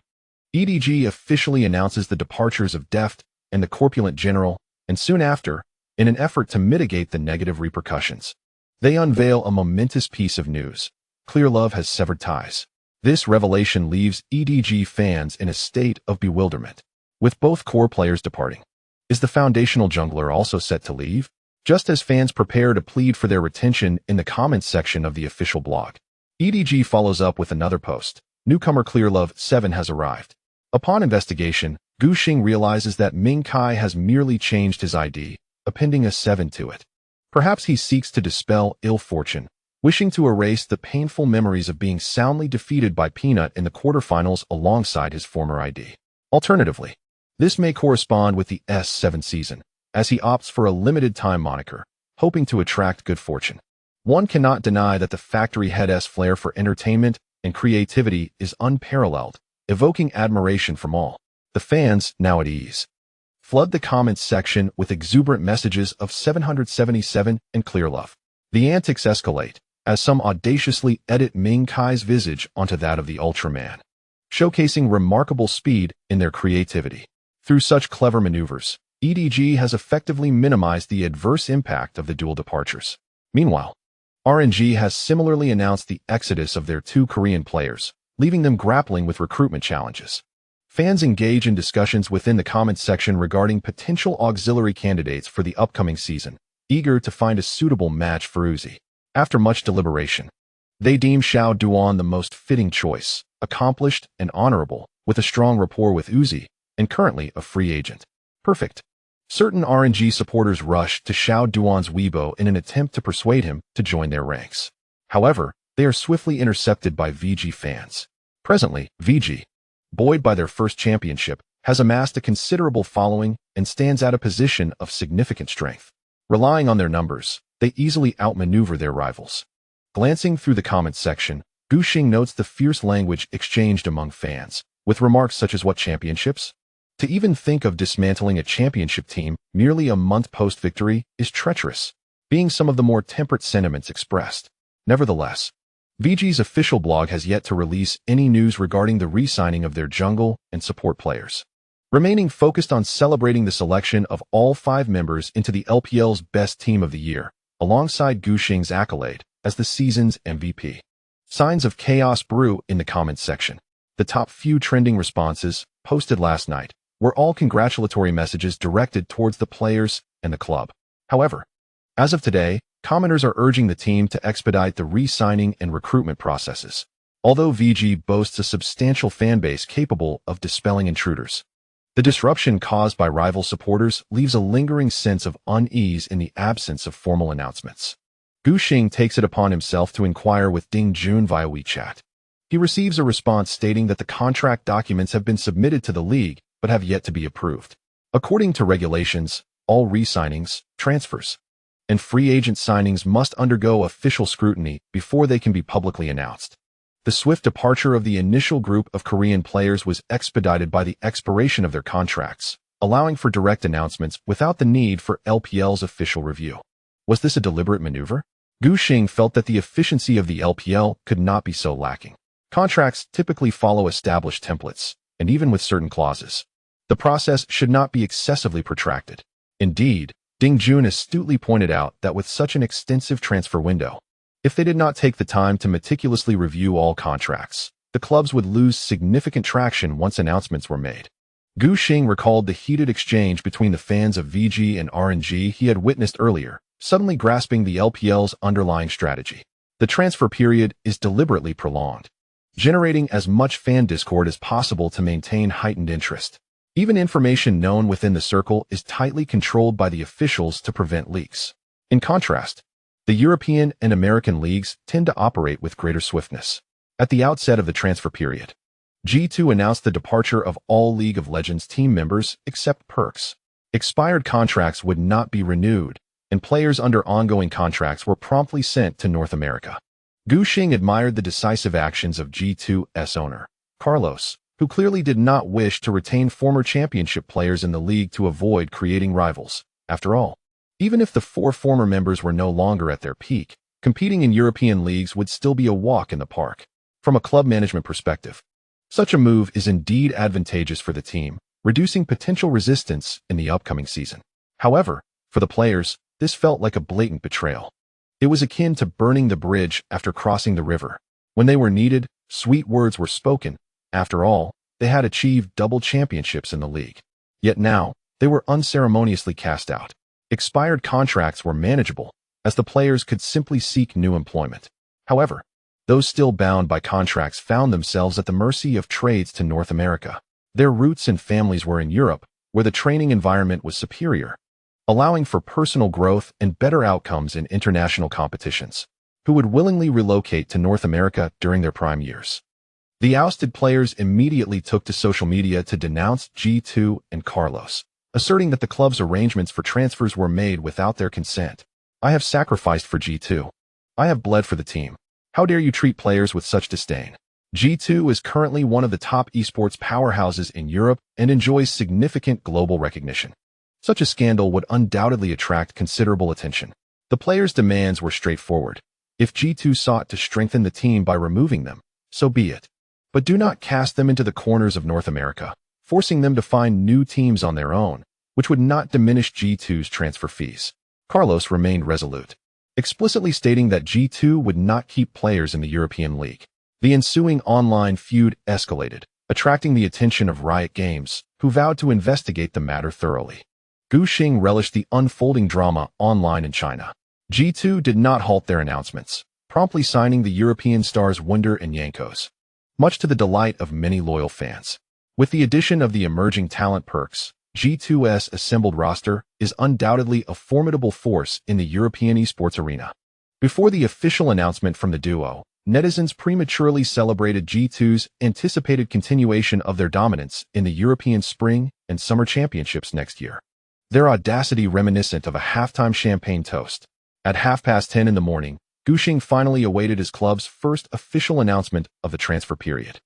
Speaker 1: EDG officially announces the departures of Deft and the corpulent general, and soon after, in an effort to mitigate the negative repercussions, they unveil a momentous piece of news. Clear Love has severed ties. This revelation leaves EDG fans in a state of bewilderment. With both core players departing, is the foundational jungler also set to leave? Just as fans prepare to plead for their retention in the comments section of the official blog, EDG follows up with another post. Newcomer Clear Love 7 has arrived. Upon investigation, Guxing realizes that Ming Kai has merely changed his ID, appending a 7 to it. Perhaps he seeks to dispel ill fortune, wishing to erase the painful memories of being soundly defeated by Peanut in the quarterfinals alongside his former ID. Alternatively, this may correspond with the S7 season, as he opts for a limited-time moniker, hoping to attract good fortune. One cannot deny that the factory head's flair for entertainment and creativity is unparalleled, evoking admiration from all. The fans, now at ease, flood the comments section with exuberant messages of 777 and Clear Love. The antics escalate, as some audaciously edit Ming Kai's visage onto that of the Ultraman, showcasing remarkable speed in their creativity. Through such clever maneuvers, EDG has effectively minimized the adverse impact of the dual departures. Meanwhile, RNG has similarly announced the exodus of their two Korean players, leaving them grappling with recruitment challenges. Fans engage in discussions within the comments section regarding potential auxiliary candidates for the upcoming season, eager to find a suitable match for Uzi. After much deliberation, they deem Xiao Duan the most fitting choice, accomplished and honorable, with a strong rapport with Uzi, and currently a free agent. Perfect. Certain RNG supporters rush to Xiao Duan's Weibo in an attempt to persuade him to join their ranks. However, they are swiftly intercepted by VG fans. Presently, VG, buoyed by their first championship, has amassed a considerable following and stands at a position of significant strength. Relying on their numbers, they easily outmaneuver their rivals. Glancing through the comments section, Guxing notes the fierce language exchanged among fans, with remarks such as "what championships?" To even think of dismantling a championship team merely a month post-victory is treacherous, being some of the more temperate sentiments expressed. Nevertheless, VG's official blog has yet to release any news regarding the re-signing of their jungle and support players. remaining focused on celebrating the selection of all 5 members into the LPL's best team of the year, alongside Guxing's accolade as the season's MVP. Signs of chaos brew in the comments section. The top few trending responses, posted last night, were all congratulatory messages directed towards the players and the club. However, as of today, commenters are urging the team to expedite the re-signing and recruitment processes, although VG boasts a substantial fanbase capable of dispelling intruders. The disruption caused by rival supporters leaves a lingering sense of unease in the absence of formal announcements. Guxing takes it upon himself to inquire with Ding Jun via WeChat. He receives a response stating that the contract documents have been submitted to the league but have yet to be approved. According to regulations, all re-signings, transfers, and free agent signings must undergo official scrutiny before they can be publicly announced. The swift departure of the initial group of Korean players was expedited by the expiration of their contracts, allowing for direct announcements without the need for LPL's official review. Was this a deliberate maneuver? Guxing felt that the efficiency of the LPL could not be so lacking. Contracts typically follow established templates, and even with certain clauses, the process should not be excessively protracted. Indeed, Ding Jun astutely pointed out that with such an extensive transfer window, if they did not take the time to meticulously review all contracts, the clubs would lose significant traction once announcements were made. Guxing recalled the heated exchange between the fans of VG and RNG he had witnessed earlier, suddenly grasping the LPL's underlying strategy. The transfer period is deliberately prolonged, generating as much fan discord as possible to maintain heightened interest. Even information known within the circle is tightly controlled by the officials to prevent leaks. In contrast, the European and American leagues tend to operate with greater swiftness. At the outset of the transfer period, G2 announced the departure of all League of Legends team members except Perks. Expired contracts would not be renewed, and players under ongoing contracts were promptly sent to North America. Guxing admired the decisive actions of G2's owner, Carlos, who clearly did not wish to retain former championship players in the league to avoid creating rivals. After all, even if the 4 former members were no longer at their peak, competing in European leagues would still be a walk in the park. From a club management perspective, such a move is indeed advantageous for the team, reducing potential resistance in the upcoming season. However, for the players, this felt like a blatant betrayal. It was akin to burning the bridge after crossing the river. When they were needed, sweet words were spoken. After all, they had achieved double championships in the league. Yet now, they were unceremoniously cast out. Expired contracts were manageable, as the players could simply seek new employment. However, those still bound by contracts found themselves at the mercy of trades to North America. Their roots and families were in Europe, where the training environment was superior, allowing for personal growth and better outcomes in international competitions. Who would willingly relocate to North America during their prime years? The ousted players immediately took to social media to denounce G2 and Carlos, asserting that the club's arrangements for transfers were made without their consent. I have sacrificed for G2. I have bled for the team. How dare you treat players with such disdain? G2 is currently one of the top esports powerhouses in Europe and enjoys significant global recognition. Such a scandal would undoubtedly attract considerable attention. The players' demands were straightforward. If G2 sought to strengthen the team by removing them, so be it. But do not cast them into the corners of North America, forcing them to find new teams on their own, which would not diminish G2's transfer fees. Carlos remained resolute, explicitly stating that G2 would not keep players in the European League. The ensuing online feud escalated, attracting the attention of Riot Games, who vowed to investigate the matter thoroughly. Guxing relished the unfolding drama online in China. G2 did not halt their announcements, promptly signing the European stars Wunder and Yankos, much to the delight of many loyal fans. With the addition of the emerging talent Perks, G2's assembled roster is undoubtedly a formidable force in the European esports arena. Before the official announcement from the duo, netizens prematurely celebrated G2's anticipated continuation of their dominance in the European Spring and Summer Championships next year. Their audacity reminiscent of a halftime champagne toast. At 10:30 in the morning, Guxing finally awaited his club's first official announcement of the transfer period.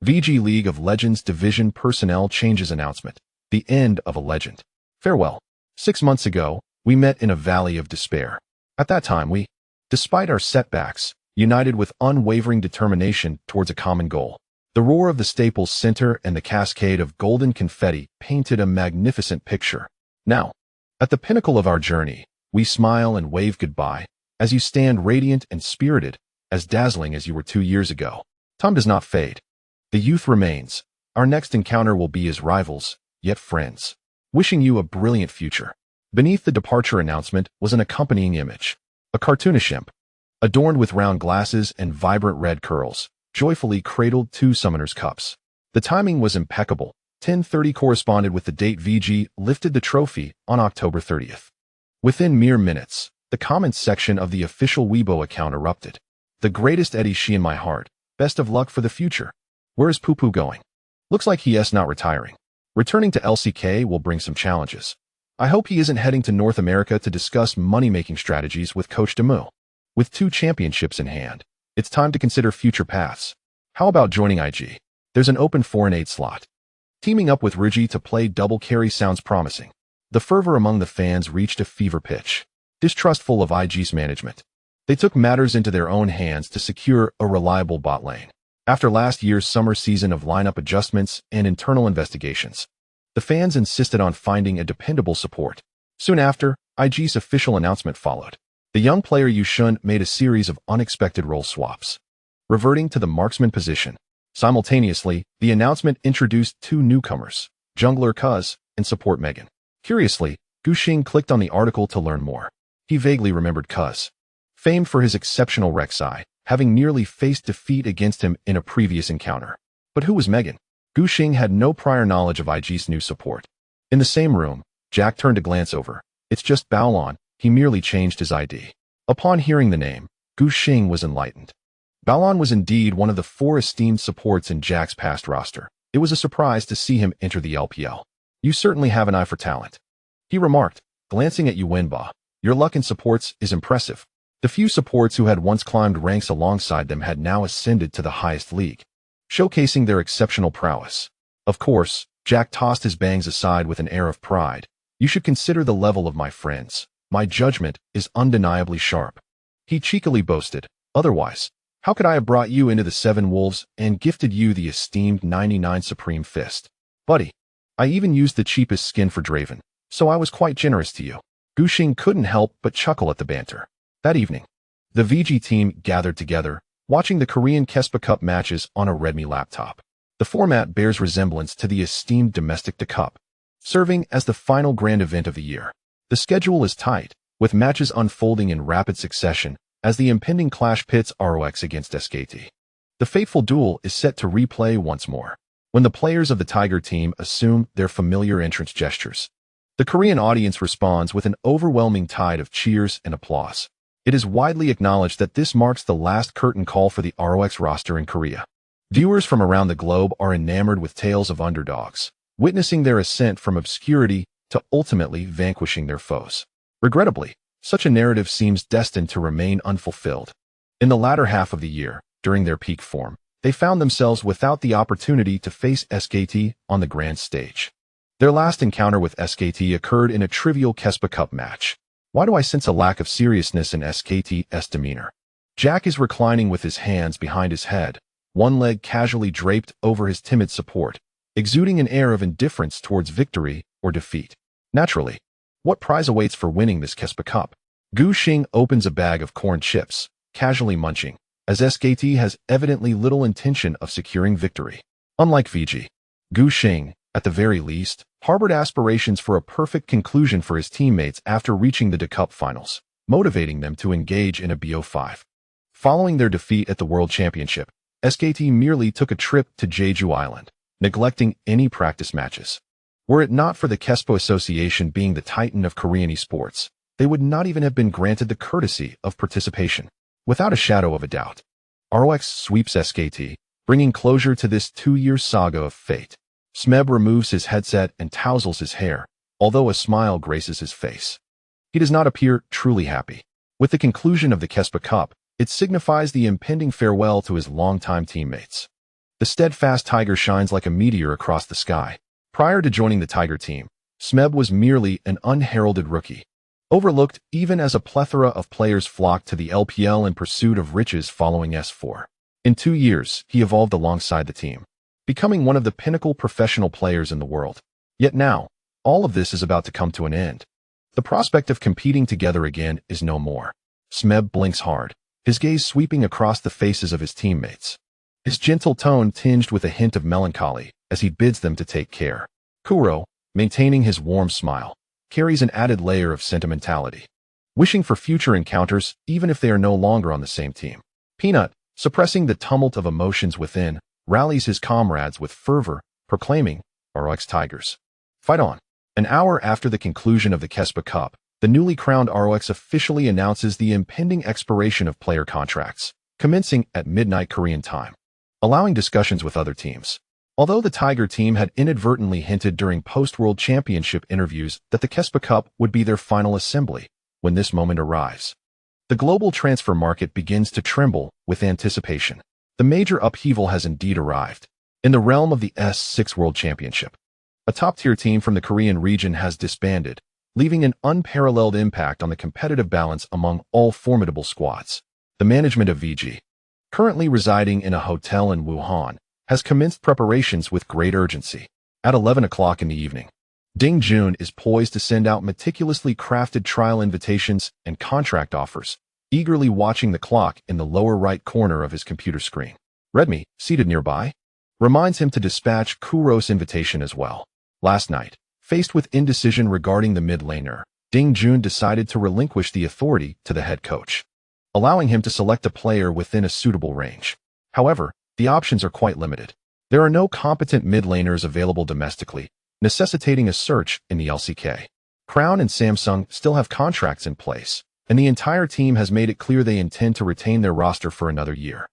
Speaker 1: VG League of Legends Division Personnel Changes Announcement. The end of a legend. Farewell. 6 months ago, we met in a valley of despair. At that time we, despite our setbacks, united with unwavering determination towards a common goal. The roar of the staple's center and the cascade of golden confetti painted a magnificent picture. Now, at the pinnacle of our journey, we smile and wave goodbye as you stand radiant and spirited, as dazzling as you were 2 years ago. Time does not fade. The youth remains. Our next encounter will be as rivals, yet friends. Wishing you a brilliant future. Beneath the departure announcement was an accompanying image. A cartoonish imp, adorned with round glasses and vibrant red curls, joyfully cradled 2 summoner's cups. The timing was impeccable. 10:30 corresponded with the date VG lifted the trophy on October 30th. Within mere minutes, the comments section of the official Weibo account erupted. The greatest Eddie Shi in my heart. Best of luck for the future. Where is Poo Poo going? Looks like he is not retiring. Returning to LCK will bring some challenges. I hope he isn't heading to North America to discuss money-making strategies with Coach Demu. With 2 championships in hand, it's time to consider future paths. How about joining IG? There's an open 4-8 slot. Teaming up with Rigi to play double carry sounds promising. The fervor among the fans reached a fever pitch. Distrustful of IG's management, they took matters into their own hands to secure a reliable bot lane. After last year's summer season of lineup adjustments and internal investigations, the fans insisted on finding a dependable support. Soon after, IG's official announcement followed. The young player Yushun made a series of unexpected role swaps, reverting to the marksman position. Simultaneously, the announcement introduced 2 newcomers, jungler Kha'Zix and support Megan. Curiously, Guxing clicked on the article to learn more. He vaguely remembered Kha'Zix, famed for his exceptional Rek'Sai, having nearly faced defeat against him in a previous encounter. But who was Megan? Guxing had no prior knowledge of IG's new support. In the same room, Jack turned to glance over. It's just Baolon. He merely changed his ID. Upon hearing the name, Guxing was enlightened. Baolon was indeed one of the 4 esteemed supports in Jack's past roster. It was a surprise to see him enter the LPL. You certainly have an eye for talent, he remarked, glancing at Doinb. Your luck in supports is impressive. The few supports who had once climbed ranks alongside them had now ascended to the highest league, showcasing their exceptional prowess. Of course, Jack tossed his bangs aside with an air of pride. You should consider the level of my friends. My judgment is undeniably sharp. He cheekily boasted. Otherwise, how could I have brought you into the 7 Wolves and gifted you the esteemed 99 Supreme Fist? Buddy, I even used the cheapest skin for Draven, so I was quite generous to you. Guxing couldn't help but chuckle at the banter. That evening, the VG team gathered together, watching the Korean Kespa Cup matches on a Redmi laptop. The format bears resemblance to the esteemed Domestic de Cup, serving as the final grand event of the year. The schedule is tight, with matches unfolding in rapid succession as the impending clash pits ROX against SKT. The fateful duel is set to replay once more, when the players of the Tiger team assume their familiar entrance gestures. The Korean audience responds with an overwhelming tide of cheers and applause. It is widely acknowledged that this marks the last curtain call for the ROX roster in Korea. Viewers from around the globe are enamored with tales of underdogs, witnessing their ascent from obscurity to ultimately vanquishing their foes. Regrettably, such a narrative seems destined to remain unfulfilled. In the latter half of the year, during their peak form, they found themselves without the opportunity to face SKT on the grand stage. Their last encounter with SKT occurred in a trivial Kespa Cup match. Why do I sense a lack of seriousness in SKT's demeanor? Jack is reclining with his hands behind his head, one leg casually draped over his timid support, exuding an air of indifference towards victory or defeat. Naturally, what prize awaits for winning this Kespa Cup? Guxing opens a bag of corn chips, casually munching, as SKT has evidently little intention of securing victory. Unlike VG, Guxing, at the very least, harbored aspirations for a perfect conclusion for his teammates after reaching the De Cup finals, motivating them to engage in a BO5. Following their defeat at the World Championship, SKT merely took a trip to Jeju Island, neglecting any practice matches. Were it not for the Kespo Association being the titan of Korean esports, they would not even have been granted the courtesy of participation. Without a shadow of a doubt, ROX sweeps SKT, bringing closure to this 2-year saga of fate. Smeb removes his headset and tousles his hair, although a smile graces his face. He does not appear truly happy. With the conclusion of the Kespa Cup, it signifies the impending farewell to his longtime teammates. The steadfast Tiger shines like a meteor across the sky. Prior to joining the Tiger team, Smeb was merely an unheralded rookie, overlooked even as a plethora of players flocked to the LPL in pursuit of riches following S4. In 2 years, he evolved alongside the team, becoming one of the pinnacle professional players in the world. Yet now, all of this is about to come to an end. The prospect of competing together again is no more. Smeb blinks hard, his gaze sweeping across the faces of his teammates. His gentle tone tinged with a hint of melancholy as he bids them to take care. Kuro, maintaining his warm smile, carries an added layer of sentimentality, wishing for future encounters even if they are no longer on the same team. Peanut, suppressing the tumult of emotions within, rallies his comrades with fervor, proclaiming, ROX Tigers, fight on. An hour after the conclusion of the Kespa Cup, the newly crowned ROX officially announces the impending expiration of player contracts, commencing at midnight Korean time, allowing discussions with other teams. Although the Tiger team had inadvertently hinted during post-World Championship interviews that the Kespa Cup would be their final assembly, when this moment arrives, the global transfer market begins to tremble with anticipation. The major upheaval has indeed arrived. In the realm of the S6 World Championship, a top-tier team from the Korean region has disbanded, leaving an unparalleled impact on the competitive balance among all formidable squads. The management of VG, currently residing in a hotel in Wuhan, has commenced preparations with great urgency. At 11 o'clock in the evening, Ding Jun is poised to send out meticulously crafted trial invitations and contract offers, eagerly watching the clock in the lower right corner of his computer screen. Redmi, seated nearby, reminds him to dispatch Kuro's invitation as well. Last night, faced with indecision regarding the mid laner, Ding Jun decided to relinquish the authority to the head coach, allowing him to select a player within a suitable range. However, the options are quite limited. There are no competent mid laners available domestically, necessitating a search in the LCK. Crown and Samsung still have contracts in place, and the entire team has made it clear they intend to retain their roster for another year.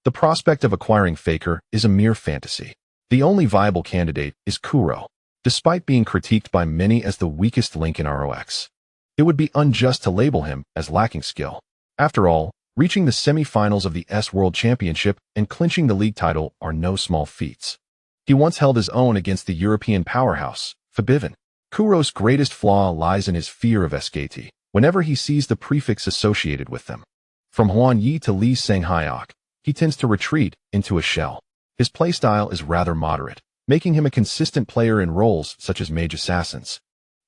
Speaker 1: The prospect of acquiring Faker is a mere fantasy. The only viable candidate is Kuro, despite being critiqued by many as the weakest link in ROX. It would be unjust to label him as lacking skill. After all, reaching the semi-finals of the S World Championship and clinching the league title are no small feats. He once held his own against the European powerhouse, Fabivan. Kuro's greatest flaw lies in his fear of SKT, whenever he sees the prefix associated with them. From Huan Yi to Lee Sang-hyok, he tends to retreat into a shell. His playstyle is rather moderate, making him a consistent player in roles such as mage assassins.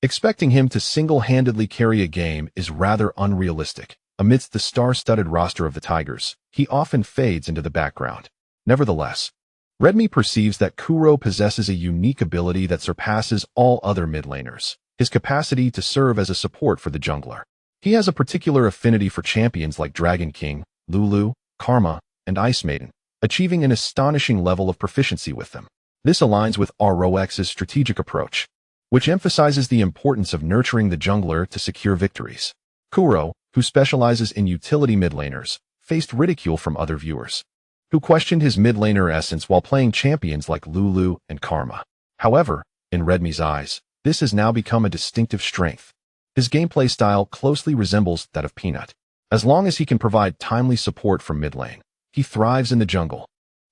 Speaker 1: Expecting him to single-handedly carry a game is rather unrealistic. Amidst the star-studded roster of the Tigers, he often fades into the background. Nevertheless, Redmi perceives that Kuro possesses a unique ability that surpasses all other mid laners: his capacity to serve as a support for the jungler. He has a particular affinity for champions like Dragon King, Lulu, Karma, and Ice Maiden, achieving an astonishing level of proficiency with them. This aligns with ROX's strategic approach, which emphasizes the importance of nurturing the jungler to secure victories. Kuro, who specializes in utility mid laners, faced ridicule from other viewers, who questioned his mid laner essence while playing champions like Lulu and Karma. However, in Redmi's eyes, this has now become a distinctive strength. His gameplay style closely resembles that of Peanut. As long as he can provide timely support from mid lane, he thrives in the jungle.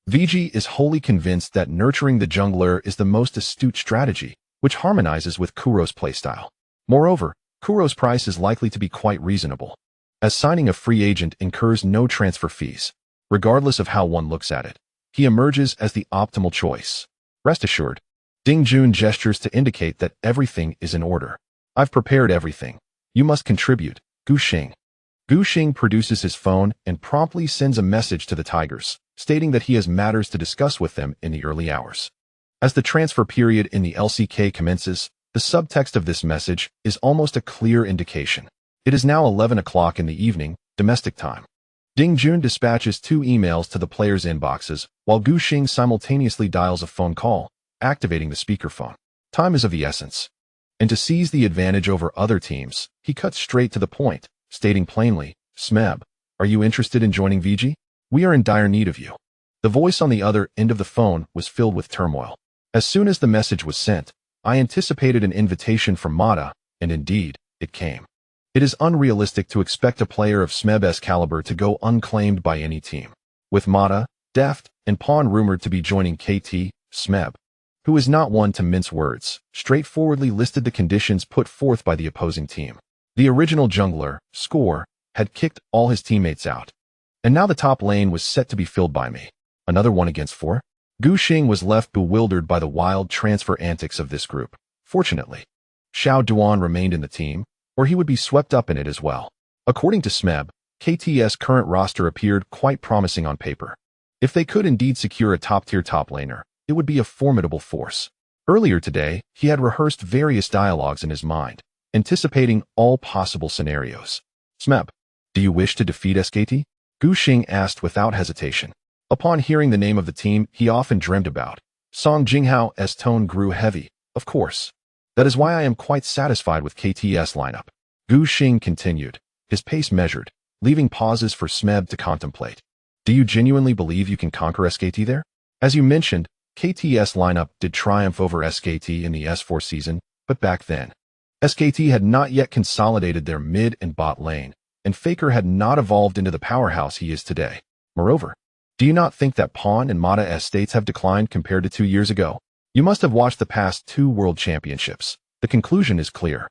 Speaker 1: VG is wholly convinced that nurturing the jungler is the most astute strategy, which harmonizes with Kuro's playstyle. Moreover, Kuro's price is likely to be quite reasonable, as signing a free agent incurs no transfer fees. Regardless of how one looks at it, he emerges as the optimal choice. Rest assured, Ding Jun gestures to indicate that everything is in order. I've prepared everything. You must contribute. Gu Xing. Gu Xing produces his phone and promptly sends a message to the Tigers, stating that he has matters to discuss with them in the early hours. As the transfer period in the LCK commences, the subtext of this message is almost a clear indication. It is now 11 o'clock in the evening, domestic time. Ding Jun dispatches 2 emails to the players' inboxes, while Gu Xing simultaneously dials a phone call, activating the speakerphone. Time is of the essence, and to seize the advantage over other teams, he cuts straight to the point, stating plainly, "Smeb, are you interested in joining VG? We are in dire need of you." The voice on the other end of the phone was filled with turmoil. As soon as the message was sent, I anticipated an invitation from Mata, and indeed, it came. It is unrealistic to expect a player of Smeb's caliber to go unclaimed by any team. With Mata, Deft, and Pawn rumored to be joining KT, Smeb, who is not one to mince words, straightforwardly listed the conditions put forth by the opposing team. The original jungler, Score, had kicked all his teammates out, And now the top lane was set to be filled by me. Another 1 against 4? Gu Xing was left bewildered by the wild transfer antics of this group. Fortunately, Xiao Duan remained in the team, or he would be swept up in it as well. According to Smeb, KT's current roster appeared quite promising on paper. If they could indeed secure a top-tier top laner, it would be a formidable force. Earlier today, he had rehearsed various dialogues in his mind, anticipating all possible scenarios. Smeb, do you wish to defeat SKT? Gu Xing asked without hesitation. Upon hearing the name of the team he often dreamed about, Song Jinghao's tone grew heavy. Of course. That is why I am quite satisfied with KT's lineup. Gu Xing continued, his pace measured, leaving pauses for Smeb to contemplate. Do you genuinely believe you can conquer SKT there? As you mentioned, KT's lineup did triumph over SKT in the S4 season, but back then, SKT had not yet consolidated their mid and bot lane, and Faker had not evolved into the powerhouse he is today. Moreover, do you not think that Pawn and Mata estates have declined compared to 2 years ago? You must have watched the past 2 World Championships. The conclusion is clear.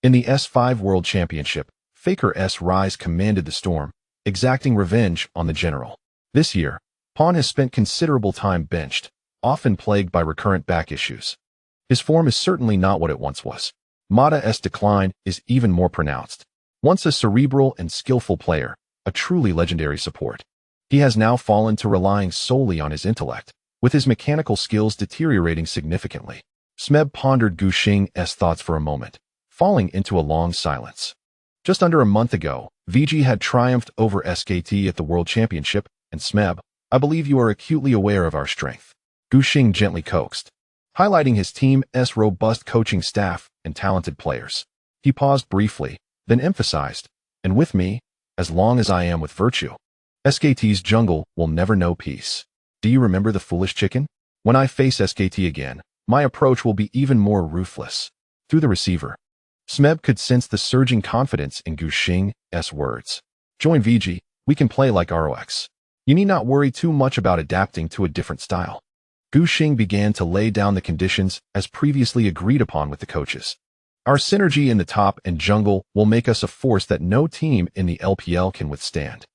Speaker 1: In the S5 World Championship, Faker's rise commanded the storm, exacting revenge on the general. This year, Pawn has spent considerable time benched, often plagued by recurrent back issues. His form is certainly not what it once was. Mata's decline is even more pronounced. Once a cerebral and skillful player, a truly legendary support, he has now fallen to relying solely on his intellect, with his mechanical skills deteriorating significantly. Smeb pondered Gu Xing's thoughts for a moment, falling into a long silence. Just under a month ago, VG had triumphed over SKT at the World Championship, and Smeb, I believe you are acutely aware of our strength. Gu Xing gently coaxed, highlighting his team's robust coaching staff and talented players. He paused briefly, then emphasized, and with me, as long as I am with virtue, SKT's jungle will never know peace. Do you remember the foolish chicken? When I face SKT again, my approach will be even more ruthless. Through the receiver, Smeb could sense the surging confidence in Gu Xing's words. Join VG, we can play like ROX. You need not worry too much about adapting to a different style. Gu Xing began to lay down the conditions as previously agreed upon with the coaches. Our synergy in the top and jungle will make us a force that no team in the LPL can withstand.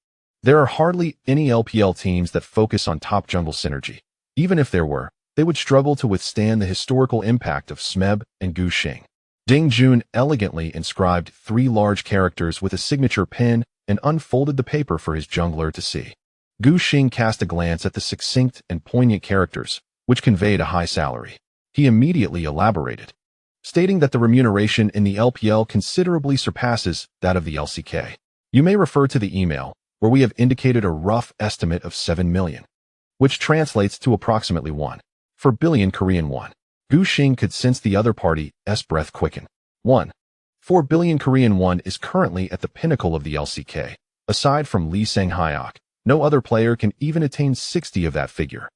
Speaker 1: There are hardly any LPL teams that focus on top jungle synergy. Even if there were, they would struggle to withstand the historical impact of Smeb and Gu Xing. Ding Jun elegantly inscribed 3 large characters with a signature pen and unfolded the paper for his jungler to see. Gu Xing cast a glance at the succinct and poignant characters, which conveyed a high salary. He immediately elaborated, stating that the remuneration in the LPL considerably surpasses that of the LCK. You may refer to the email, where we have indicated a rough estimate of 7 million, which translates to approximately 1.4 billion Korean won. Gu Xing could sense the other party's breath quicken. 1.4 billion Korean won is currently at the pinnacle of the LCK. Aside from Lee Sang-hyuk, no other player can even attain 60 of that figure.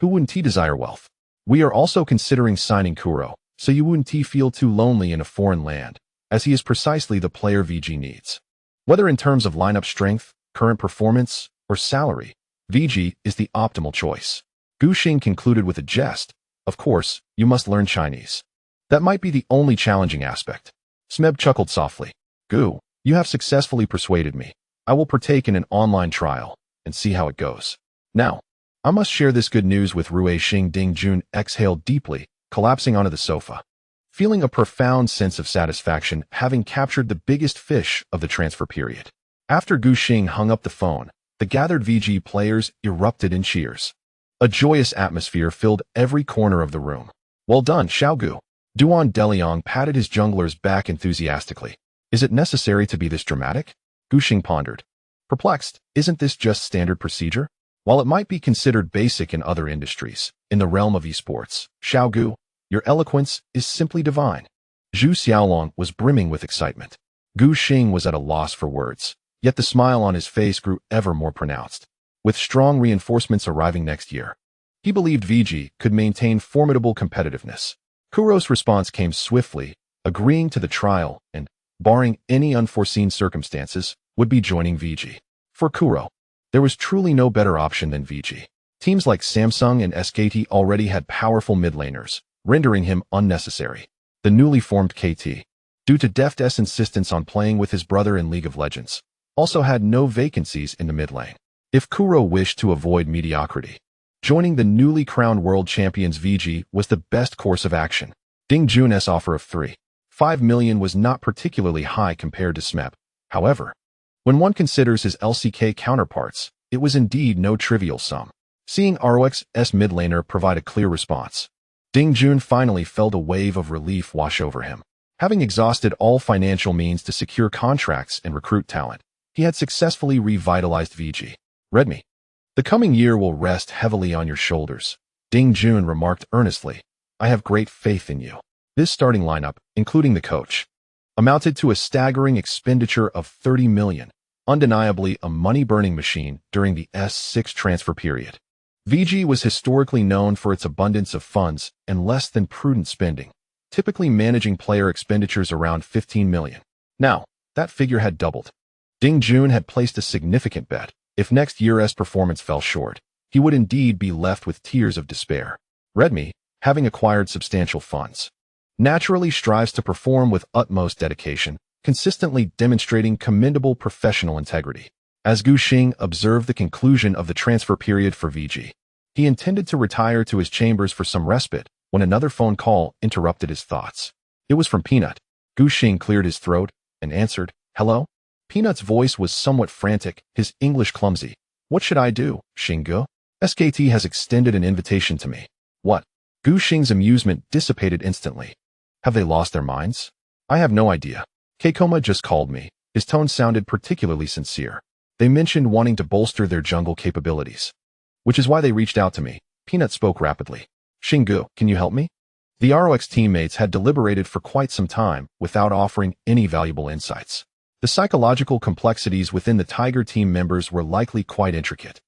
Speaker 1: Who wouldn't desire wealth? We are also considering signing Kuro, so you wouldn't feel too lonely in a foreign land, as he is precisely the player VG needs. Whether in terms of lineup strength, current performance, or salary, VG is the optimal choice. Gu Xing concluded with a jest. Of course, you must learn Chinese. That might be the only challenging aspect. Smeb chuckled softly. Gu, you have successfully persuaded me. I will partake in an online trial and see how it goes. Now, I must share this good news with Rui Xing. Ding Jun exhaled deeply, collapsing onto the sofa, feeling a profound sense of satisfaction having captured the biggest fish of the transfer period. After Gu Xing hung up the phone, the gathered VG players erupted in cheers. A joyous atmosphere filled every corner of the room. Well done, Xiaogu. Duan Deliang patted his jungler's back enthusiastically. Is it necessary to be this dramatic? Gu Xing pondered. Perplexed, isn't this just standard procedure? While it might be considered basic in other industries, in the realm of esports, Xiaogu, your eloquence is simply divine. Zhu Xiaolong was brimming with excitement. Gu Xing was at a loss for words, yet the smile on his face grew ever more pronounced. With strong reinforcements arriving next year, he believed VG could maintain formidable competitiveness. Kuro's response came swiftly, agreeing to the trial and, barring any unforeseen circumstances, would be joining VG. For Kuro, there was truly no better option than VG. Teams like Samsung and SKT already had powerful mid laners, rendering him unnecessary. The newly formed KT, due to Deft's insistence on playing with his brother in League of Legends, also had no vacancies in the mid lane. If Kuro wished to avoid mediocrity, joining the newly crowned world champions VG was the best course of action. Ding Jun's offer of 3.5 million was not particularly high compared to Smeb. However, when one considers his LCK counterparts, it was indeed no trivial sum. Seeing ROX's mid laner provide a clear response, Ding Jun finally felt a wave of relief wash over him. Having exhausted all financial means to secure contracts and recruit talent, he had successfully revitalized VG. Redmi, the coming year will rest heavily on your shoulders, Ding Jun remarked earnestly. I have great faith in you. This starting lineup, including the coach, amounted to a staggering expenditure of 30 million, undeniably a money-burning machine during the S6 transfer period. VG was historically known for its abundance of funds and less than prudent spending, typically managing player expenditures around 15 million. Now, that figure had doubled. Ding Jun had placed a significant bet. If next year's performance fell short, he would indeed be left with tears of despair. Redmi, having acquired substantial funds, naturally strives to perform with utmost dedication, consistently demonstrating commendable professional integrity. As Gu Xing observed the conclusion of the transfer period for VG, he intended to retire to his chambers for some respite when another phone call interrupted his thoughts. It was from Peanut. Gu Xing cleared his throat and answered, "Hello?" Peanut's voice was somewhat frantic, his English clumsy. "What should I do, Xinggu? SKT has extended an invitation to me." "What?" Gu Xing's amusement dissipated instantly. "Have they lost their minds?" "I have no idea. Keikoma just called me." His tone sounded particularly sincere. "They mentioned wanting to bolster their jungle capabilities, which is why they reached out to me." Peanut spoke rapidly. "Xinggu, can you help me?" The ROX teammates had deliberated for quite some time without offering any valuable insights. The psychological complexities within the Tiger team members were likely quite intricate.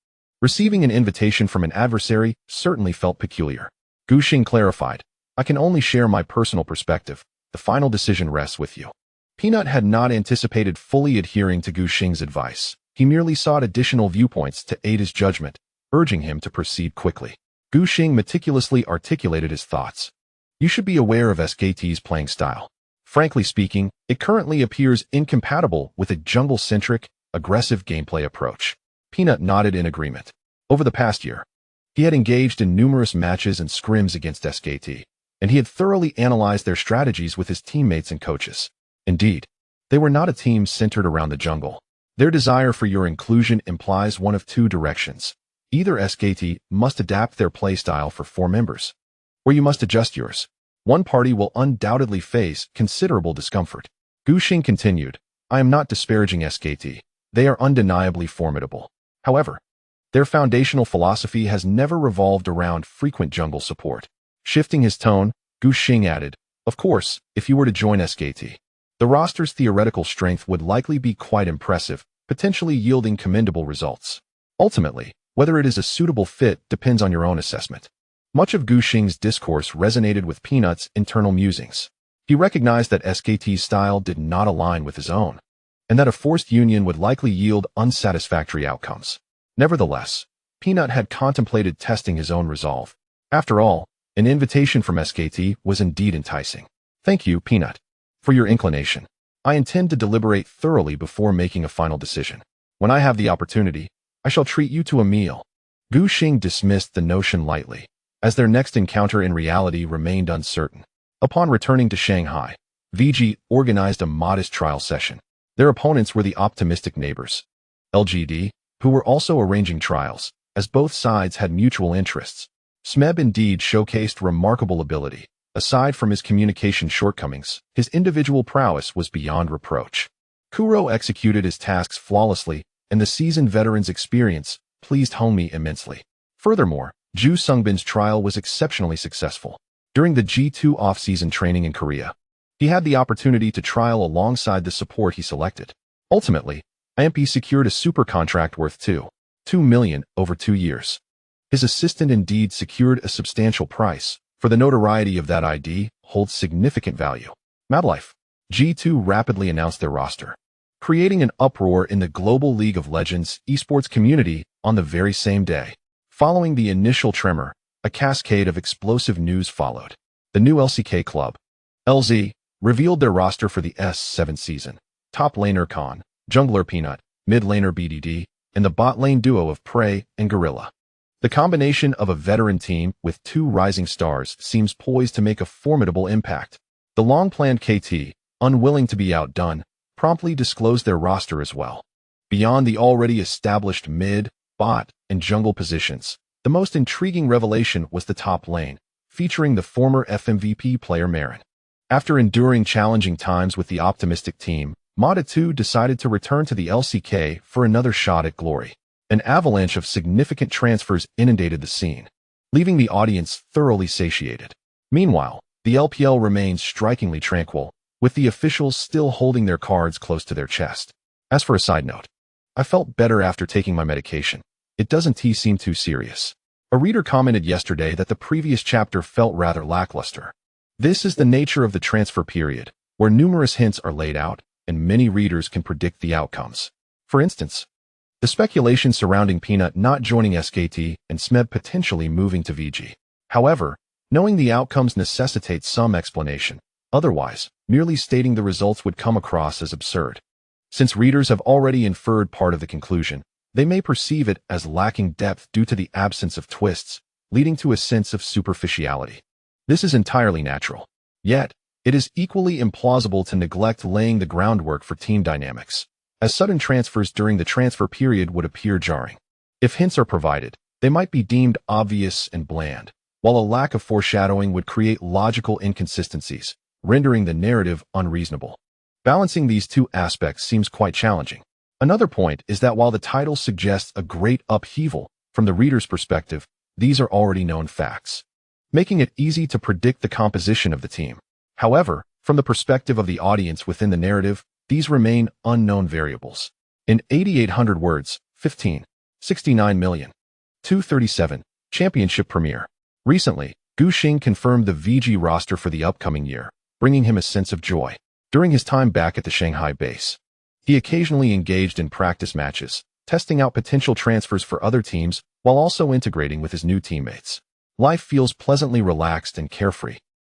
Speaker 1: Receiving an invitation from an adversary certainly felt peculiar. Gu Xing clarified, "I can only share my personal perspective. The final decision rests with you." Peanut had not anticipated fully adhering to Gu Xing's advice. He merely sought additional viewpoints to aid his judgment, urging him to proceed quickly. Gu Xing meticulously articulated his thoughts. "You should be aware of SKT's playing style. Frankly speaking, it currently appears incompatible with a jungle-centric, aggressive gameplay approach." Peanut nodded in agreement. Over the past year, he had engaged in numerous matches and scrims against SKT, and he had thoroughly analyzed their strategies with his teammates and coaches. Indeed, they were not a team centered around the jungle. Their desire for your inclusion implies one of two directions. Either SKT must adapt their playstyle for 4 members, or you must adjust yours. One party will undoubtedly face considerable discomfort. Gu Xing continued, "I am not disparaging SKT. They are undeniably formidable. However, their foundational philosophy has never revolved around frequent jungle support." Shifting his tone, Gu Xing added, "Of course, if you were to join SKT, the roster's theoretical strength would likely be quite impressive, potentially yielding commendable results. Ultimately, whether it is a suitable fit depends on your own assessment." Much of Gu Xing's discourse resonated with Peanut's internal musings. He recognized that SKT's style did not align with his own, and that a forced union would likely yield unsatisfactory outcomes. Nevertheless, Peanut had contemplated testing his own resolve. After all, an invitation from SKT was indeed enticing. "Thank you, Peanut, for your inclination. I intend to deliberate thoroughly before making a final decision. When I have the opportunity, I shall treat you to a meal." Gu Xing dismissed the notion lightly, as their next encounter in reality remained uncertain. Upon returning to Shanghai, VG organized a modest trial session. Their opponents were the optimistic neighbors, LGD, who were also arranging trials, as both sides had mutual interests. Smeb indeed showcased remarkable ability. Aside from his communication shortcomings, his individual prowess was beyond reproach. Kuro executed his tasks flawlessly, and the seasoned veteran's experience pleased Homie immensely. Furthermore, Ju Sungbin's trial was exceptionally successful. During the G2 off-season training in Korea, he had the opportunity to trial alongside the support he selected. Ultimately, IMP secured a super contract worth 2 million over 2 years. His assistant indeed secured a substantial price, for the notoriety of that ID holds significant value. Mablife. G2 rapidly announced their roster, creating an uproar in the global League of Legends esports community on the very same day. Following the initial tremor, a cascade of explosive news followed. The new LCK club, LZ, revealed their roster for the S7 season. Top laner Khan, jungler Peanut, mid laner BDD, and the bot lane duo of Prey and Gorilla. The combination of a veteran team with two rising stars seems poised to make a formidable impact. The long-planned KT, unwilling to be outdone, promptly disclosed their roster as well. Beyond the already established mid, bot, and jungle positions, the most intriguing revelation was the top lane, featuring the former FMVP player Marin. After enduring challenging times with the optimistic team, Nidalee decided to return to the LCK for another shot at glory. An avalanche of significant transfers inundated the scene, leaving the audience thoroughly satiated. Meanwhile, the LPL remains strikingly tranquil, with the officials still holding their cards close to their chest. As for a side note, I felt better after taking my medication. It doesn't seem too serious. A reader commented yesterday that the previous chapter felt rather lackluster. This is the nature of the transfer period, where numerous hints are laid out, and many readers can predict the outcomes. For instance, the speculation surrounding Peanut not joining SKT and Smeb potentially moving to VG. However, knowing the outcomes necessitates some explanation. Otherwise, merely stating the results would come across as absurd. Since readers have already inferred part of the conclusion, they may perceive it as lacking depth due to the absence of twists, leading to a sense of superficiality. This is entirely natural. Yet, it is equally implausible to neglect laying the groundwork for team dynamics, as sudden transfers during the transfer period would appear jarring. If hints are provided, they might be deemed obvious and bland, while a lack of foreshadowing would create logical inconsistencies, rendering the narrative unreasonable. Balancing these two aspects seems quite challenging. Another point is that while the title suggests a great upheaval, from the reader's perspective, these are already known facts, making it easy to predict the composition of the team. However, from the perspective of the audience within the narrative, these remain unknown variables. In 8,800 words, 69,237, Championship Premiere. Recently, Gu Xing confirmed the VG roster for the upcoming year, bringing him a sense of joy. During his time back at the Shanghai base, he occasionally engaged in practice matches, testing out potential transfers for other teams while also integrating with his new teammates. Life feels pleasantly relaxed and carefree,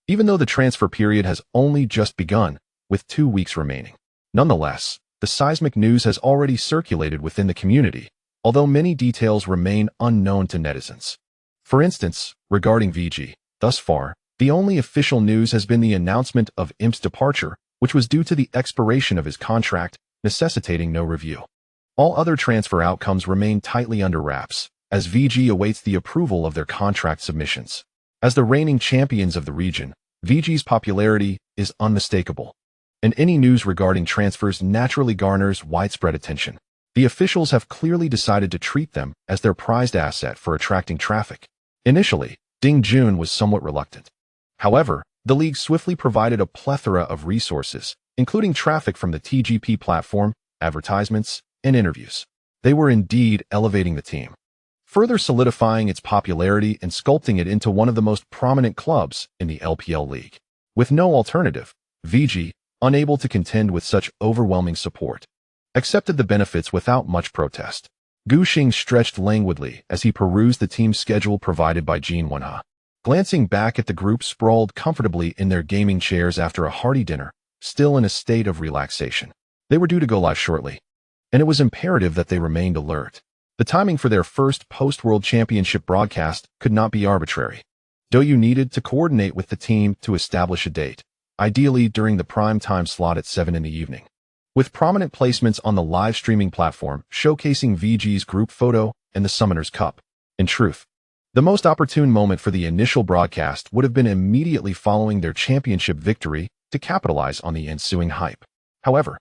Speaker 1: even though the transfer period has only just begun, with 2 weeks remaining. Nonetheless, the seismic news has already circulated within the community, although many details remain unknown to netizens. For instance, regarding VG, thus far, the only official news has been the announcement of Imp's departure, which was due to the expiration of his contract, necessitating no review. All other transfer outcomes remain tightly under wraps, as VG awaits the approval of their contract submissions. As the reigning champions of the region, VG's popularity is unmistakable, and any news regarding transfers naturally garners widespread attention. The officials have clearly decided to treat them as their prized asset for attracting traffic. Initially, Ding Jun was somewhat reluctant. However, the league swiftly provided a plethora of resources, including traffic from the TGP platform, advertisements, and interviews. They were indeed elevating the team, further solidifying its popularity and sculpting it into one of the most prominent clubs in the LPL league. With no alternative, VG, unable to contend with such overwhelming support, accepted the benefits without much protest. Gu Xing stretched languidly as he perused the team schedule provided by Jin Wenha. Glancing back at the group sprawled comfortably in their gaming chairs after a hearty dinner, still in a state of relaxation. They were due to go live shortly, and it was imperative that they remained alert. The timing for their first post-World Championship broadcast could not be arbitrary. Doinb needed to coordinate with the team to establish a date, ideally during the prime time slot at 7 in the evening. With prominent placements on the live streaming platform showcasing VG's group photo and the Summoner's Cup. In truth, the most opportune moment for the initial broadcast would have been immediately following their championship victory to capitalize on the ensuing hype. However,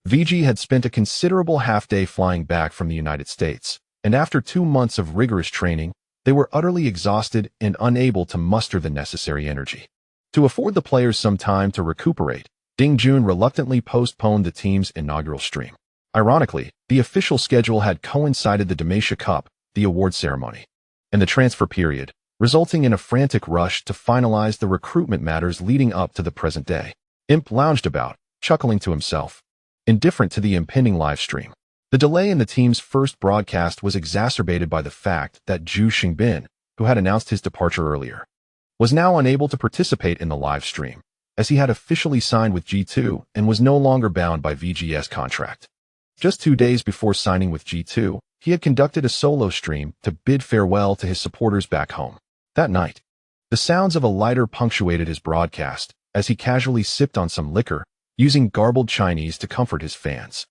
Speaker 1: VG had spent a considerable half-day flying back from the United States, and after 2 months of rigorous training, they were utterly exhausted and unable to muster the necessary energy. To afford the players some time to recuperate, Ding Jun reluctantly postponed the team's inaugural stream. Ironically, the official schedule had coincided the Demacia Cup, the award ceremony, and the transfer period, resulting in a frantic rush to finalize the recruitment matters leading up to the present day. Imp lounged about, chuckling to himself, indifferent to the impending live stream. The delay in the team's first broadcast was exacerbated by the fact that Zhu Xingbin, who had announced his departure earlier, was now unable to participate in the live stream, as he had officially signed with G2 and was no longer bound by VG's contract. Just 2 days before signing with G2, He had conducted a solo stream to bid farewell to his supporters back home. That night, the sounds of a lighter punctuated his broadcast as he casually sipped on some liquor, using garbled Chinese to comfort his fans.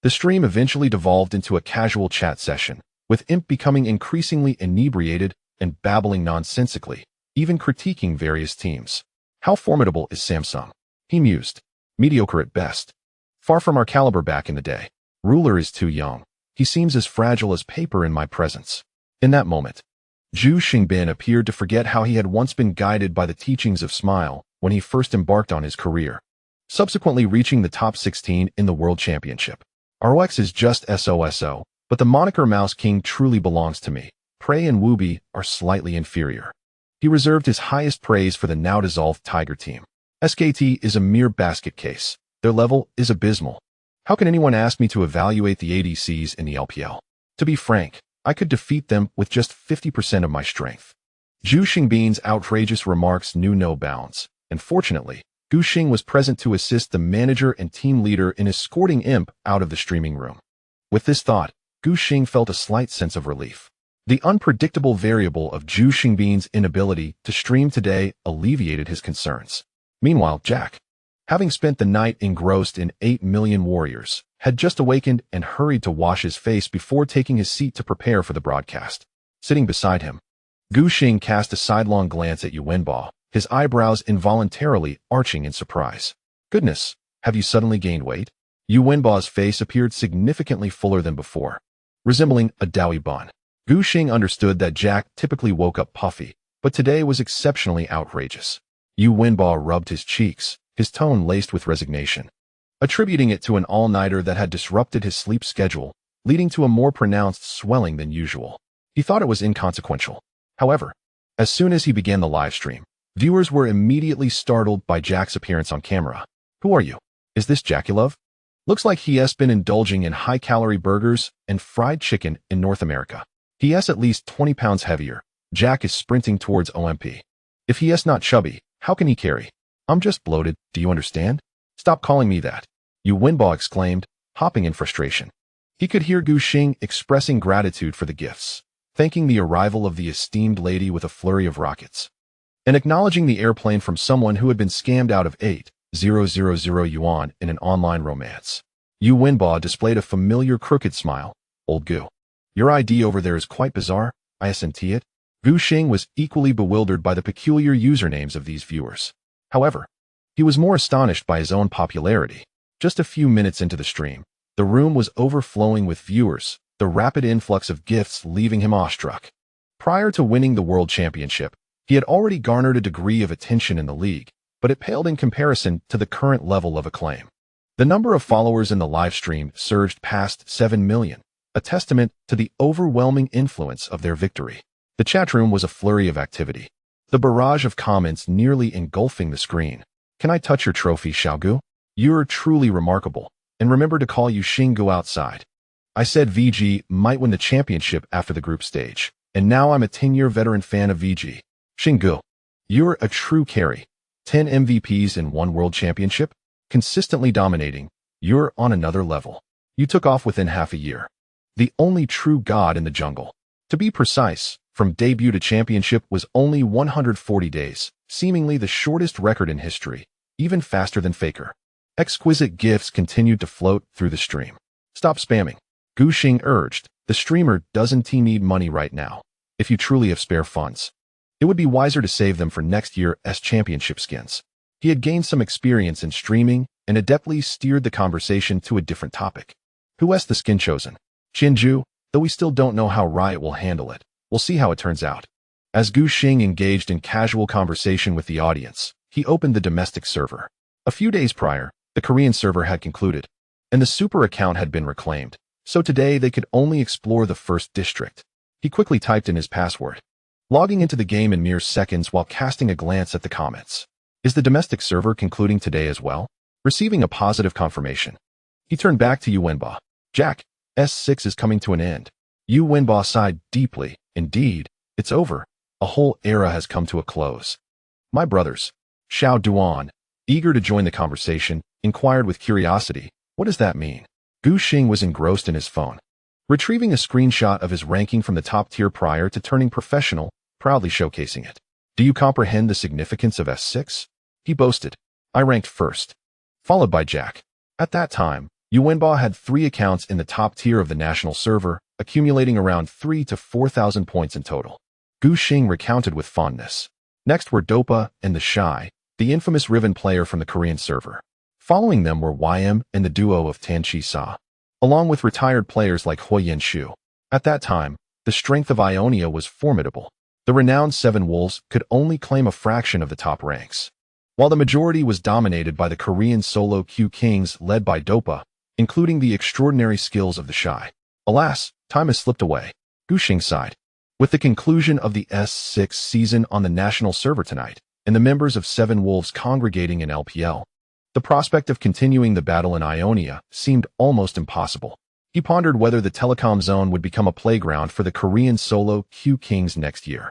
Speaker 1: The stream eventually devolved into a casual chat session, with Imp becoming increasingly inebriated and babbling nonsensically, even critiquing various teams. How formidable is Samsung? He mused. Mediocre at best. Far from our caliber back in the day. Ruler is too young. He seems as fragile as paper in my presence. In that moment, Zhu Xingbin appeared to forget how he had once been guided by the teachings of Smile when he first embarked on his career, subsequently reaching the top 16 in the World Championship. ROX is just SOSO, but the moniker Mouse King truly belongs to me. Prey and Wubi are slightly inferior. He reserved his highest praise for the now-dissolved Tiger team. SKT is a mere basket case. Their level is abysmal. How can anyone ask me to evaluate the ADCs in the LPL? To be frank, I could defeat them with just 50% of my strength. Zhu Xingbin's outrageous remarks knew no bounds, and fortunately, Gu Xing was present to assist the manager and team leader in escorting Imp out of the streaming room. With this thought, Gu Xing felt a slight sense of relief. The unpredictable variable of Zhu Xingbin's inability to stream today alleviated his concerns. Meanwhile, Jack, having spent the night engrossed in 8 Million Warriors, had just awakened and hurried to wash his face before taking his seat to prepare for the broadcast. Sitting beside him, Gu Xing cast a sidelong glance at Yuwenba, his eyebrows involuntarily arching in surprise. Goodness, have you suddenly gained weight? Yuwenba's face appeared significantly fuller than before, resembling a doughy bun. Gu Xing understood that Jack typically woke up puffy, but today was exceptionally outrageous. Yuwenba rubbed his cheeks, his tone laced with resignation, attributing it to an all-nighter that had disrupted his sleep schedule, leading to a more pronounced swelling than usual. He thought it was inconsequential. However, as soon as he began the live stream, viewers were immediately startled by Jack's appearance on camera. Who are you? Is this Jackulove? Looks like he has been indulging in high-calorie burgers and fried chicken in North America. He is at least 20 pounds heavier. Jack is sprinting towards OMP. If he is not chubby, how can he carry? I'm just bloated, do you understand? Stop calling me that, Yuwenba exclaimed, hopping in frustration. He could hear Gu Xing expressing gratitude for the gifts, thanking the arrival of the esteemed lady with a flurry of rockets, and acknowledging the airplane from someone who had been scammed out of 8,000 yuan in an online romance. Yuwenba displayed a familiar crooked smile. Old Gu, your ID over there is quite bizarre, isn't it? Gu Xing was equally bewildered by the peculiar usernames of these viewers. However, he was more astonished by his own popularity. Just a few minutes into the stream, the room was overflowing with viewers, the rapid influx of gifts leaving him awestruck. Prior to winning the World Championship, he had already garnered a degree of attention in the league, but it paled in comparison to the current level of acclaim. The number of followers in the live stream surged past 7 million, a testament to the overwhelming influence of their victory. The chat room was a flurry of activity, the barrage of comments nearly engulfing the screen. Can I touch your trophy, Xiaogu? You're truly remarkable, and remember to call you Xinggu outside. I said VG might win the championship after the group stage, and now I'm a 10-year veteran fan of VG. Xinggu, you're a true carry. 10 MVPs in one world championship? Consistently dominating. You're on another level. You took off within half a year. The only true god in the jungle. To be precise, from debut to championship was only 140 days, seemingly the shortest record in history, even faster than Faker. Exquisite gifts continued to float through the stream. Stop spamming, Gu Xing urged. The streamer doesn't need money right now. If you truly have spare funds, it would be wiser to save them for next year's championship skins. He had gained some experience in streaming and adeptly steered the conversation to a different topic. Who has the skin chosen? Xinju, though we still don't know how Riot will handle it. We'll see how it turns out. As Gu Xing engaged in casual conversation with the audience, he opened the domestic server. A few days prior, the Korean server had concluded, and the super account had been reclaimed, so today they could only explore the first district. He quickly typed in his password, logging into the game in mere seconds while casting a glance at the comments. Is the domestic server concluding today as well? Receiving a positive confirmation, he turned back to Yuwenba. Jack, S6 is coming to an end. Yuwenba sighed deeply. Indeed, it's over. A whole era has come to a close. My brothers, Xiao Duan, eager to join the conversation, inquired with curiosity, what does that mean? Gu Xing was engrossed in his phone, retrieving a screenshot of his ranking from the top tier prior to turning professional, proudly showcasing it. Do you comprehend the significance of S6? He boasted. I ranked first, followed by Jack. At that time, Doinb had 3 accounts in the top tier of the national server, accumulating around 3,000 to 4,000 points in total. Kha'Zix recounted with fondness. Next were Dopa and the Shy, the infamous Riven player from the Korean server. Following them were YM and the duo of Tan Chi Sa, along with retired players like Hoi Yen Shu. At that time, the strength of Ionia was formidable. The renowned Seven Wolves could only claim a fraction of the top ranks, while the majority was dominated by the Korean solo Q kings led by Dopa, including the extraordinary skills of the Shy. Alas, time has slipped away. Kha'Zix sighed. With the conclusion of the S6 season on the national server tonight, and the members of Seven Wolves congregating in LPL, the prospect of continuing the battle in Ionia seemed almost impossible. He pondered whether the telecom zone would become a playground for the Korean solo Q kings next year.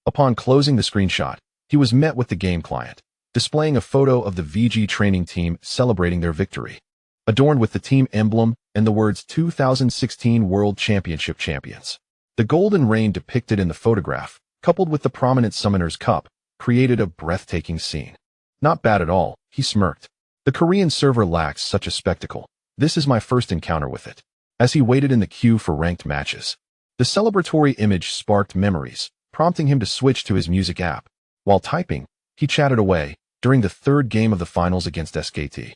Speaker 1: Upon closing the screenshot, he was met with the game client, displaying a photo of the VG training team celebrating their victory, adorned with the team emblem and the words 2016 World Championship Champions. The golden rain depicted in the photograph, coupled with the prominent Summoner's Cup, created a breathtaking scene. Not bad at all, he smirked. The Korean server lacks such a spectacle. This is my first encounter with it. As he waited in the queue for ranked matches, the celebratory image sparked memories, prompting him to switch to his music app. While typing, he chatted away during the 3rd game of the finals against SKT.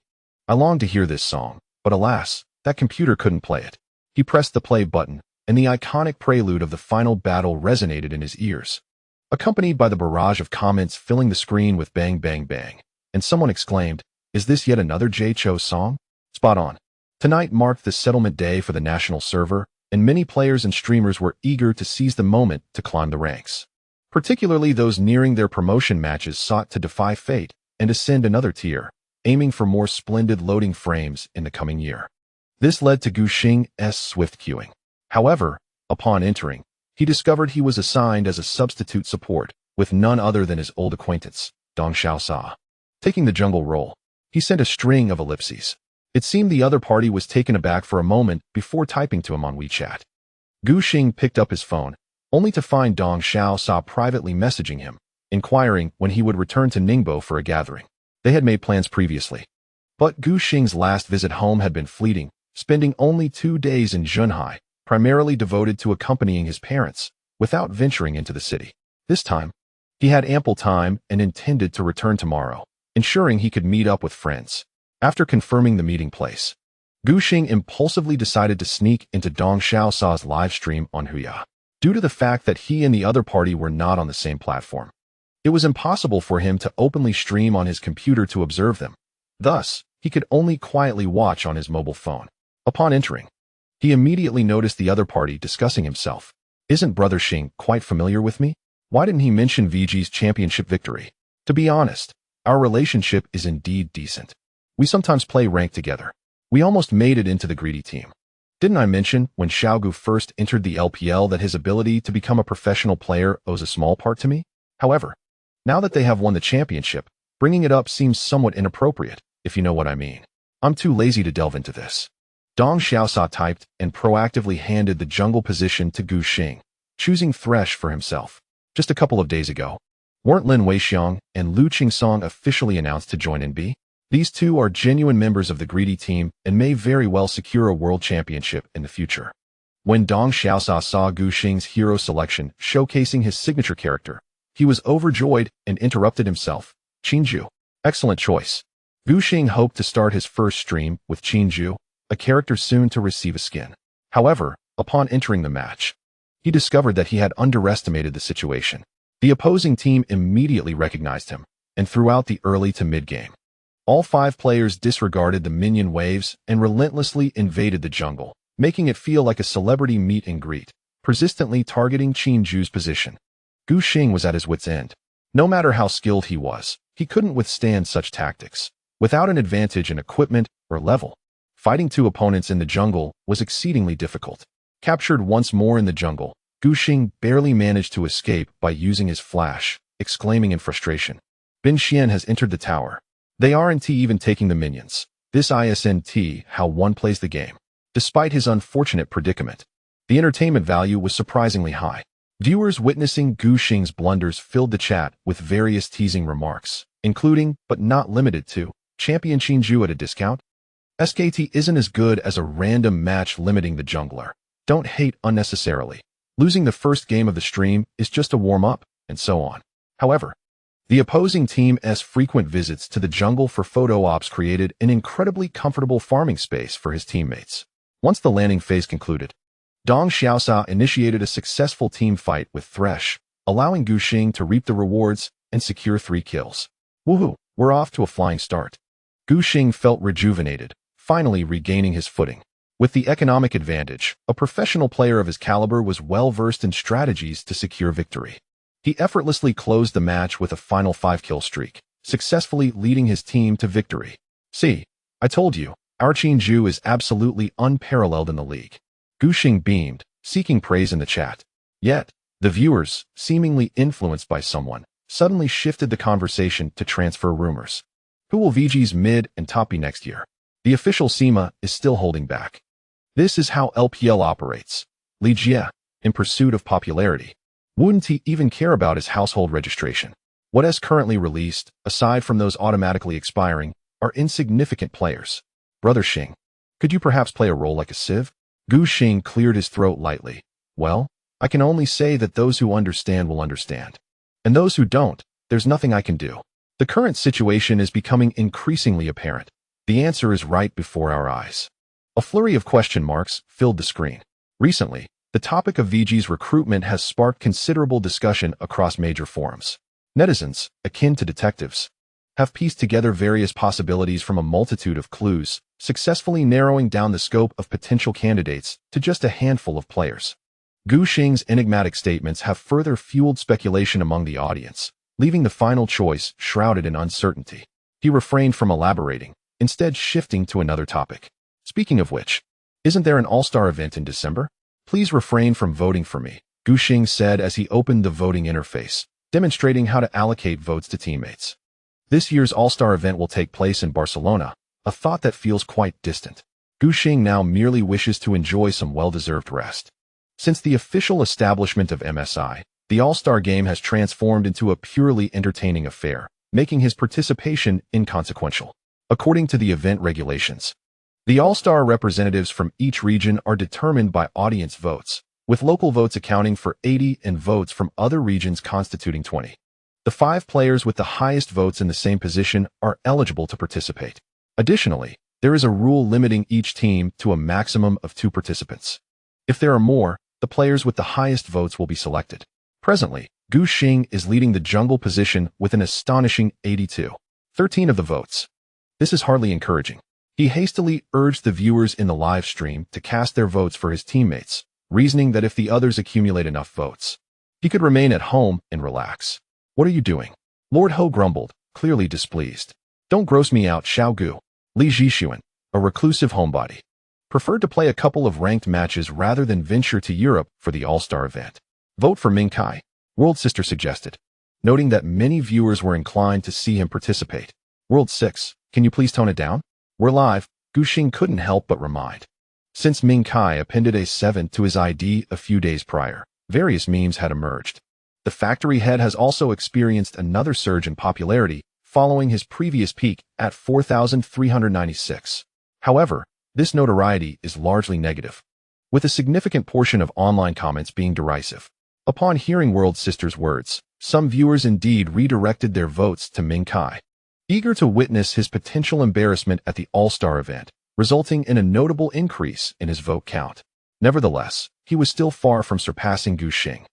Speaker 1: I longed to hear this song, but alas, that computer couldn't play it. He pressed the play button, and the iconic prelude of the final battle resonated in his ears, accompanied by the barrage of comments filling the screen with bang bang bang, and someone exclaimed, "Is this yet another J-Cho song?" Spot on. Tonight marked the settlement day for the national server, and many players and streamers were eager to seize the moment to climb the ranks. Particularly those nearing their promotion matches sought to defy fate and ascend another tier, aiming for more splendid loading frames in the coming year. This led to Kha'Zix's swift queuing. However, upon entering, he discovered he was assigned as a substitute support, with none other than his old acquaintance, Dong Xiaosa. Taking the jungle role, he sent a string of ellipses. It seemed the other party was taken aback for a moment before typing to him on WeChat. Kha'Zix picked up his phone, only to find Dong Xiaosa privately messaging him, inquiring when he would return to Ningbo for a gathering. They had made plans previously, but Kha'Zix's last visit home had been fleeting, spending only 2 days in Zhonghai, primarily devoted to accompanying his parents, without venturing into the city. This time, he had ample time and intended to return tomorrow, ensuring he could meet up with friends. After confirming the meeting place, Kha'Zix impulsively decided to sneak into Dong Xiaosa's live stream on Huya. Due to the fact that he and the other party were not on the same platform, it was impossible for him to openly stream on his computer to observe them. Thus, he could only quietly watch on his mobile phone. Upon entering, he immediately noticed the other party discussing himself. Isn't Brother Xing quite familiar with me? Why didn't he mention VG's championship victory? To be honest, our relationship is indeed decent. We sometimes play ranked together. We almost made it into the greedy team. Didn't I mention when Xiaogu first entered the LPL that his ability to become a professional player owes a small part to me? However, now that they have won the championship, bringing it up seems somewhat inappropriate, if you know what I mean. I'm too lazy to delve into this. Dong Xiaosa typed and proactively handed the jungle position to Kha'Zix, choosing Thresh for himself. Just a couple of days ago, weren't Lin Weixiong and Lu Qingsong officially announced to join NB? These two are genuine members of the greedy team and may very well secure a world championship in the future. When Dong Xiaosa saw Kha'Zix's hero selection showcasing his signature character, he was overjoyed and interrupted himself. Qinju. Excellent choice. Kha'Zix hoped to start his first stream with Qinju, a character soon to receive a skin. However, upon entering the match, he discovered that he had underestimated the situation. The opposing team immediately recognized him, and throughout the early to mid-game, all 5 players disregarded the minion waves and relentlessly invaded the jungle, making it feel like a celebrity meet and greet, persistently targeting Qinju's position. Kha'Zix was at his wit's end. No matter how skilled he was, he couldn't withstand such tactics. Without an advantage in equipment or level, fighting 2 opponents in the jungle was exceedingly difficult. Captured once more in the jungle, Kha'Zix barely managed to escape by using his flash, exclaiming in frustration, "Bin Xian has entered the tower. They aren't even taking the minions. This isn't how one plays the game." Despite his unfortunate predicament, The entertainment value was surprisingly high. Viewers witnessing Gu Xing's blunders filled the chat with various teasing remarks, including, but not limited to, Champion Xingju at a discount? SKT isn't as good as a random match limiting the jungler. Don't hate unnecessarily. Losing the first game of the stream is just a warm-up, and so on. However, the opposing team's frequent visits to the jungle for photo ops created an incredibly comfortable farming space for his teammates. Once the landing phase concluded, Dong Xiaosa initiated a successful team fight with Thresh, allowing Gu Xing to reap the rewards and secure 3 kills. Woohoo, we're off to a flying start. Gu Xing felt rejuvenated, finally regaining his footing. With the economic advantage, a professional player of his caliber was well-versed in strategies to secure victory. He effortlessly closed the match with a final 5-kill streak, successfully leading his team to victory. See, I told you, our Xingju is absolutely unparalleled in the league. Gu Xing beamed, seeking praise in the chat. Yet, the viewers, seemingly influenced by someone, suddenly shifted the conversation to transfer rumors. Who will VG's mid and top be next year? The official SEMA is still holding back. This is how LPL operates. Li Jie, in pursuit of popularity, wouldn't he even care about his household registration? What is currently released, aside from those automatically expiring, are insignificant players. Brother Xing, could you perhaps play a role like a Civ? Gu Xing cleared his throat lightly. Well, I can only say that those who understand will understand. And those who don't, there's nothing I can do. The current situation is becoming increasingly apparent. The answer is right before our eyes. A flurry of question marks filled the screen. Recently, the topic of VG's recruitment has sparked considerable discussion across major forums. Netizens, akin to detectives, have pieced together various possibilities from a multitude of clues, successfully narrowing down the scope of potential candidates to just a handful of players. Gu Xing's enigmatic statements have further fueled speculation among the audience, leaving the final choice shrouded in uncertainty. He refrained from elaborating, instead shifting to another topic. Speaking of which, isn't there an all-star event in December? Please refrain from voting for me, Gu Xing said as he opened the voting interface, demonstrating how to allocate votes to teammates. This year's all-star event will take place in Barcelona, a thought that feels quite distant. Gu Xing now merely wishes to enjoy some well-deserved rest. Since the official establishment of MSI, the All-Star game has transformed into a purely entertaining affair, making his participation inconsequential. According to the event regulations, the All-Star representatives from each region are determined by audience votes, with local votes accounting for 80 and votes from other regions constituting 20. The 5 players with the highest votes in the same position are eligible to participate. Additionally, there is a rule limiting each team to a maximum of 2 participants. If there are more, the players with the highest votes will be selected. Presently, Gu Xing is leading the jungle position with an astonishing 82.13 of the votes. This is hardly encouraging. He hastily urged the viewers in the live stream to cast their votes for his teammates, reasoning that if the others accumulate enough votes, he could remain at home and relax. What are you doing? Lord Ho grumbled, clearly displeased. Don't gross me out, Xiao Gu. Li Zhixuan, a reclusive homebody, preferred to play a couple of ranked matches rather than venture to Europe for the All-Star event. Vote for Ming Kai, World Sister suggested, noting that many viewers were inclined to see him participate. World 6, can you please tone it down? We're live, Gu Xing couldn't help but remind. Since Ming Kai appended a 7 to his ID a few days prior, various memes had emerged. The factory head has also experienced another surge in popularity following his previous peak at 4,396. However, this notoriety is largely negative, with a significant portion of online comments being derisive. Upon hearing World Sister's words, some viewers indeed redirected their votes to Ming Kai, eager to witness his potential embarrassment at the All-Star event, resulting in a notable increase in his vote count. Nevertheless, he was still far from surpassing Gu Xing.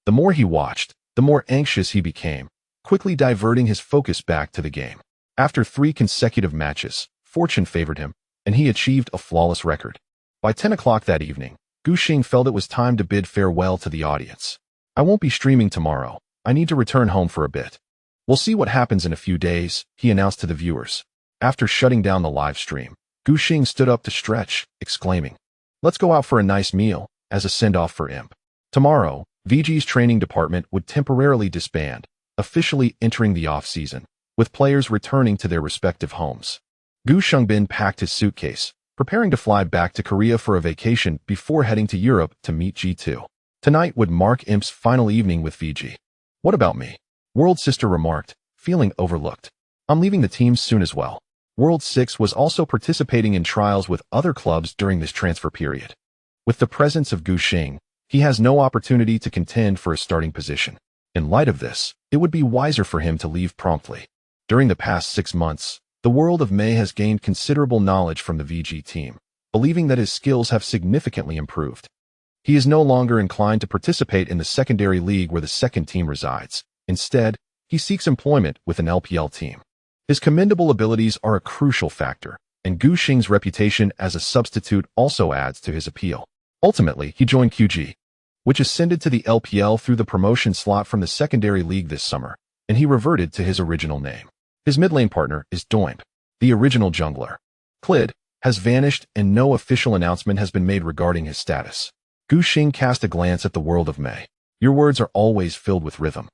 Speaker 1: The more he watched, the more anxious he became, quickly diverting his focus back to the game. After 3 consecutive matches, fortune favored him, and he achieved a flawless record. By 10 o'clock that evening, Gu Xing felt it was time to bid farewell to the audience. I won't be streaming tomorrow. I need to return home for a bit. We'll see what happens in a few days, he announced to the viewers. After shutting down the live stream, Gu Xing stood up to stretch, exclaiming, "Let's go out for a nice meal," as a send-off for Imp. Tomorrow, VG's training department would temporarily disband, officially entering the off-season, with players returning to their respective homes. Gu Xingbin packed his suitcase, preparing to fly back to Korea for a vacation before heading to Europe to meet G2. Tonight would mark Imp's final evening with VG. What about me? World Sister remarked, feeling overlooked. I'm leaving the team soon as well. World 6 was also participating in trials with other clubs during this transfer period. With the presence of Gu Xing, he has no opportunity to contend for a starting position. In light of this, it would be wiser for him to leave promptly. During the past 6 months, the world of Mei has gained considerable knowledge from the VG team, believing that his skills have significantly improved. He is no longer inclined to participate in the secondary league where the second team resides. Instead, he seeks employment with an LPL team. His commendable abilities are a crucial factor, and Gu Xing's reputation as a substitute also adds to his appeal. Ultimately, he joined QG, which ascended to the LPL through the promotion slot from the secondary league this summer, and he reverted to his original name. His mid-lane partner is Doinb, the original jungler. Clid has vanished and no official announcement has been made regarding his status. Gu Xing cast a glance at the world of Mei. Your words are always filled with rhythm.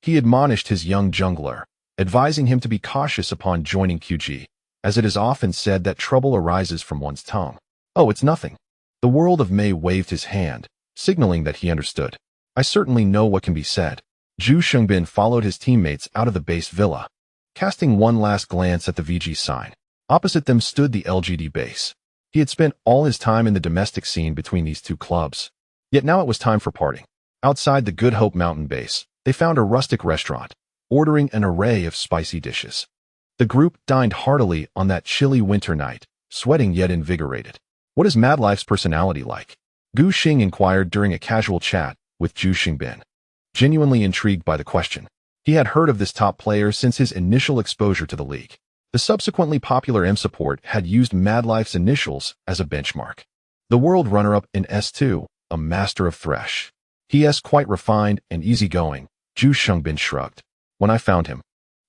Speaker 1: He admonished his young jungler, advising him to be cautious upon joining QG, as it is often said that trouble arises from one's tongue. Oh, it's nothing. The world of Mei waved his hand, signaling that he understood. I certainly know what can be said. Zhu Shengbin followed his teammates out of the base villa, casting one last glance at the VG sign. Opposite them stood the LGD base. He had spent all his time in the domestic scene between these two clubs. Yet now it was time for parting. Outside the Good Hope Mountain base, they found a rustic restaurant, ordering an array of spicy dishes. The group dined heartily on that chilly winter night, sweating yet invigorated. What is Madlife's personality like? Gu Xing inquired during a casual chat with Zhu Xingbin, genuinely intrigued by the question. He had heard of this top player since his initial exposure to the league. The subsequently popular M support had used Madlife's initials as a benchmark. The world runner-up in S2, a master of thresh. He is quite refined and easygoing, Zhu Shengbin shrugged. When I found him,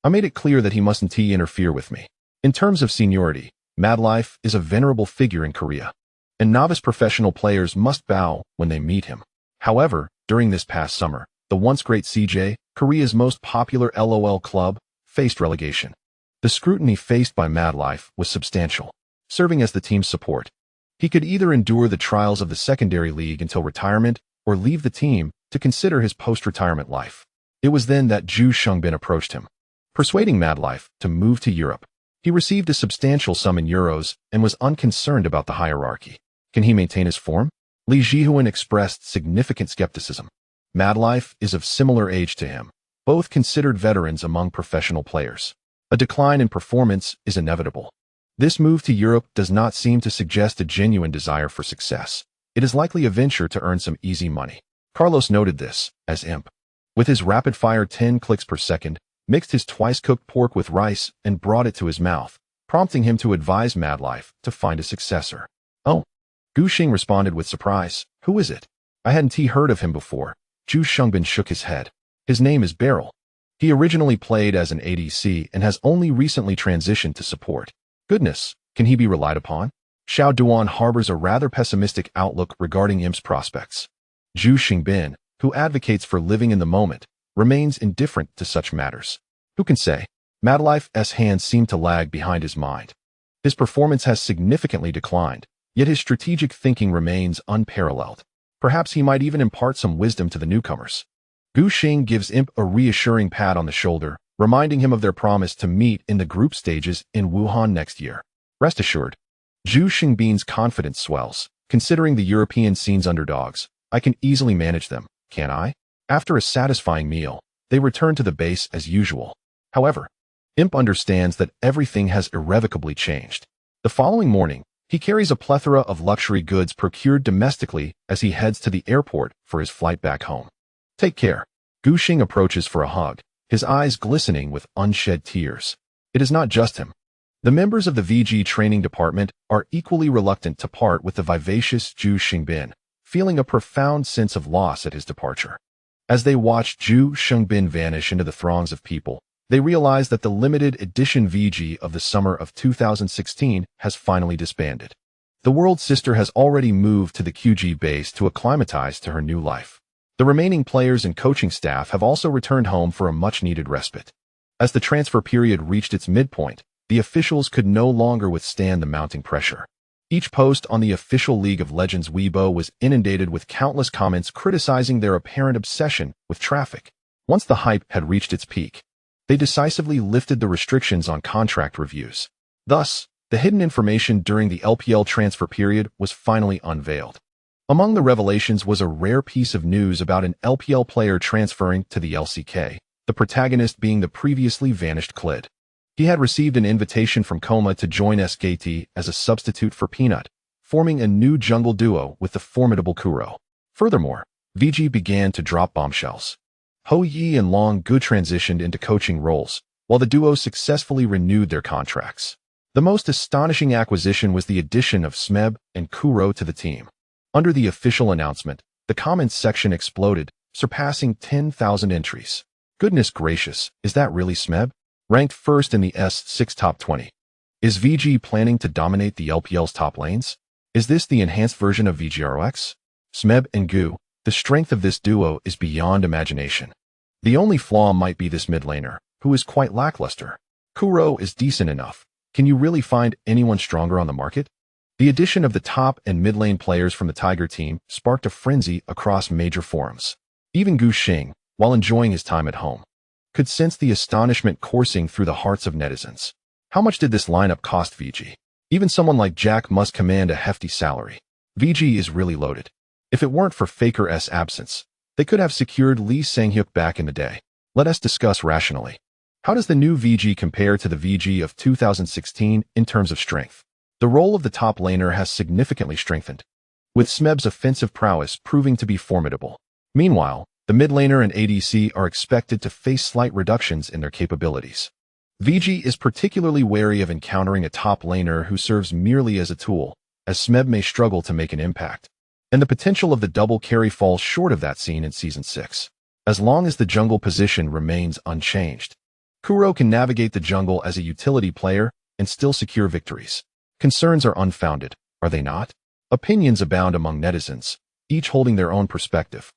Speaker 1: I made it clear that he mustn't interfere with me. In terms of seniority, Madlife is a venerable figure in Korea, and novice professional players must bow when they meet him. However, during this past summer, the once great CJ, Korea's most popular LOL club, faced relegation. The scrutiny faced by Madlife was substantial. Serving as the team's support, he could either endure the trials of the secondary league until retirement or leave the team to consider his post-retirement life. It was then that Zhu Shengbin approached him, persuading Madlife to move to Europe. He received a substantial sum in euros and was unconcerned about the hierarchy. Can he maintain his form? Li Jihuan expressed significant skepticism. Madlife is of similar age to him, both considered veterans among professional players. A decline in performance is inevitable. This move to Europe does not seem to suggest a genuine desire for success. It is likely a venture to earn some easy money. Carlos noted this, as Imp, with his rapid-fire 10 clicks per second, mixed his twice-cooked pork with rice and brought it to his mouth, prompting him to advise Madlife to find a successor. Oh. Gu Xing responded with surprise. Who is it? I hadn't heard of him before. Zhu Shengbin shook his head. His name is Beryl. He originally played as an ADC and has only recently transitioned to support. Goodness, can he be relied upon? Xiao Duan harbors a rather pessimistic outlook regarding Imp's prospects. Zhu Xingbin, who advocates for living in the moment, remains indifferent to such matters. Who can say? Madlife's hands seem to lag behind his mind. His performance has significantly declined, yet his strategic thinking remains unparalleled. Perhaps he might even impart some wisdom to the newcomers. Gu Xing gives Imp a reassuring pat on the shoulder, reminding him of their promise to meet in the group stages in Wuhan next year. Rest assured, Zhu Xingbin's confidence swells. Considering the European scene's underdogs, I can easily manage them, can't I? After a satisfying meal, they return to the base as usual. However, Imp understands that everything has irrevocably changed. The following morning, he carries a plethora of luxury goods procured domestically as he heads to the airport for his flight back home. Take care. Gu Xing approaches for a hug, his eyes glistening with unshed tears. It is not just him. The members of the VG training department are equally reluctant to part with the vivacious Zhu Xingbin, feeling a profound sense of loss at his departure. As they watch Zhu Xingbin vanish into the throngs of people, they realize that the limited edition VG of the summer of 2016 has finally disbanded. The World Sister has already moved to the QG base to acclimatize to her new life. The remaining players and coaching staff have also returned home for a much-needed respite. As the transfer period reached its midpoint, the officials could no longer withstand the mounting pressure. Each post on the official League of Legends Weibo was inundated with countless comments criticizing their apparent obsession with traffic. Once the hype had reached its peak, they decisively lifted the restrictions on contract reviews. Thus, the hidden information during the LPL transfer period was finally unveiled. Among the revelations was a rare piece of news about an LPL player transferring to the LCK, the protagonist being the previously vanished Clid. He had received an invitation from Coma to join SKT as a substitute for Peanut, forming a new jungle duo with the formidable Kuro. Furthermore, VG began to drop bombshells. Ho Yi and Long Gu transitioned into coaching roles, while the duo successfully renewed their contracts. The most astonishing acquisition was the addition of Smeb and Kuro to the team. Under the official announcement, the comments section exploded, surpassing 10,000 entries. Goodness gracious, is that really Smeb? Ranked first in the S6 top 20. Is VG planning to dominate the LPL's top lanes? Is this the enhanced version of VGROX? Smeb and Gu, the strength of this duo is beyond imagination. The only flaw might be this mid laner, who is quite lackluster. Kuro is decent enough. Can you really find anyone stronger on the market? The addition of the top and mid lane players from the Tiger team sparked a frenzy across major forums. Even Gu Xing, while enjoying his time at home, could sense the astonishment coursing through the hearts of netizens. How much did this lineup cost VG? Even someone like Jack must command a hefty salary. VG is really loaded. If it weren't for Faker's absence, they could have secured Lee Sang-hyuk back in the day. Let us discuss rationally. How does the new VG compare to the VG of 2016 in terms of strength? The role of the top laner has significantly strengthened, with Smeb's offensive prowess proving to be formidable. Meanwhile, the mid laner and ADC are expected to face slight reductions in their capabilities. VG is particularly wary of encountering a top laner who serves merely as a tool, as Smeb may struggle to make an impact. And the potential of the double carry falls short of that seen in Season 6. As long as the jungle position remains unchanged, Kuro can navigate the jungle as a utility player and still secure victories. Concerns are unfounded, are they not? Opinions abound among netizens, each holding their own perspective.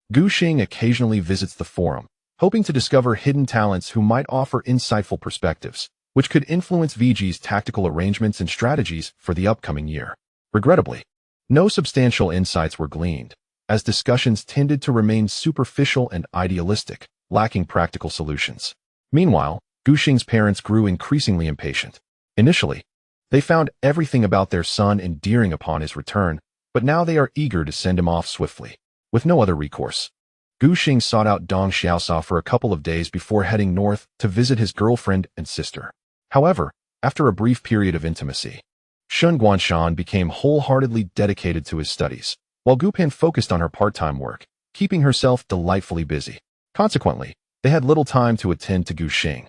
Speaker 1: Gu Xing occasionally visits the forum, hoping to discover hidden talents who might offer insightful perspectives, which could influence VG's tactical arrangements and strategies for the upcoming year. Regrettably, no substantial insights were gleaned, as discussions tended to remain superficial and idealistic, lacking practical solutions. Meanwhile, Gu Xing's parents grew increasingly impatient. Initially, they found everything about their son endearing upon his return, but now they are eager to send him off swiftly. With no other recourse, Gu Xing sought out Dong Xiaosao for a couple of days before heading north to visit his girlfriend and sister. However, after a brief period of intimacy, Shun Guanshan became wholeheartedly dedicated to his studies, while Gu Pan focused on her part-time work, keeping herself delightfully busy. Consequently, they had little time to attend to Gu Xing,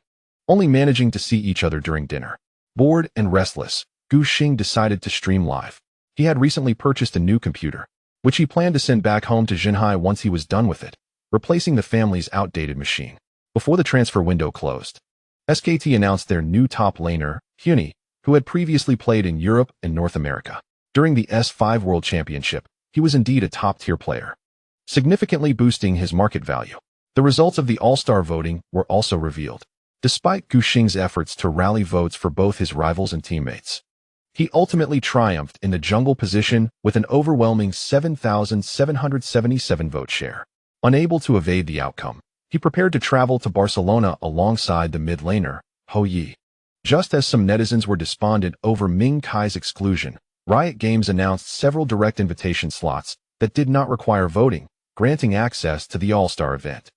Speaker 1: only managing to see each other during dinner. Bored and restless, Gu Xing decided to stream live. He had recently purchased a new computer, which he planned to send back home to Jinhai once he was done with it, replacing the family's outdated machine. Before the transfer window closed, SKT announced their new top laner, Huni, who had previously played in Europe and North America. During the S5 World Championship, he was indeed a top-tier player, significantly boosting his market value. The results of the All-Star voting were also revealed. Despite Gu Xing's efforts to rally votes for both his rivals and teammates, he ultimately triumphed in the jungle position with an overwhelming 7,777 vote share. Unable to evade the outcome, he prepared to travel to Barcelona alongside the mid laner, Ho Yi. Just as some netizens were despondent over Ming Kai's exclusion, Riot Games announced several direct invitation slots that did not require voting, granting access to the All-Star event.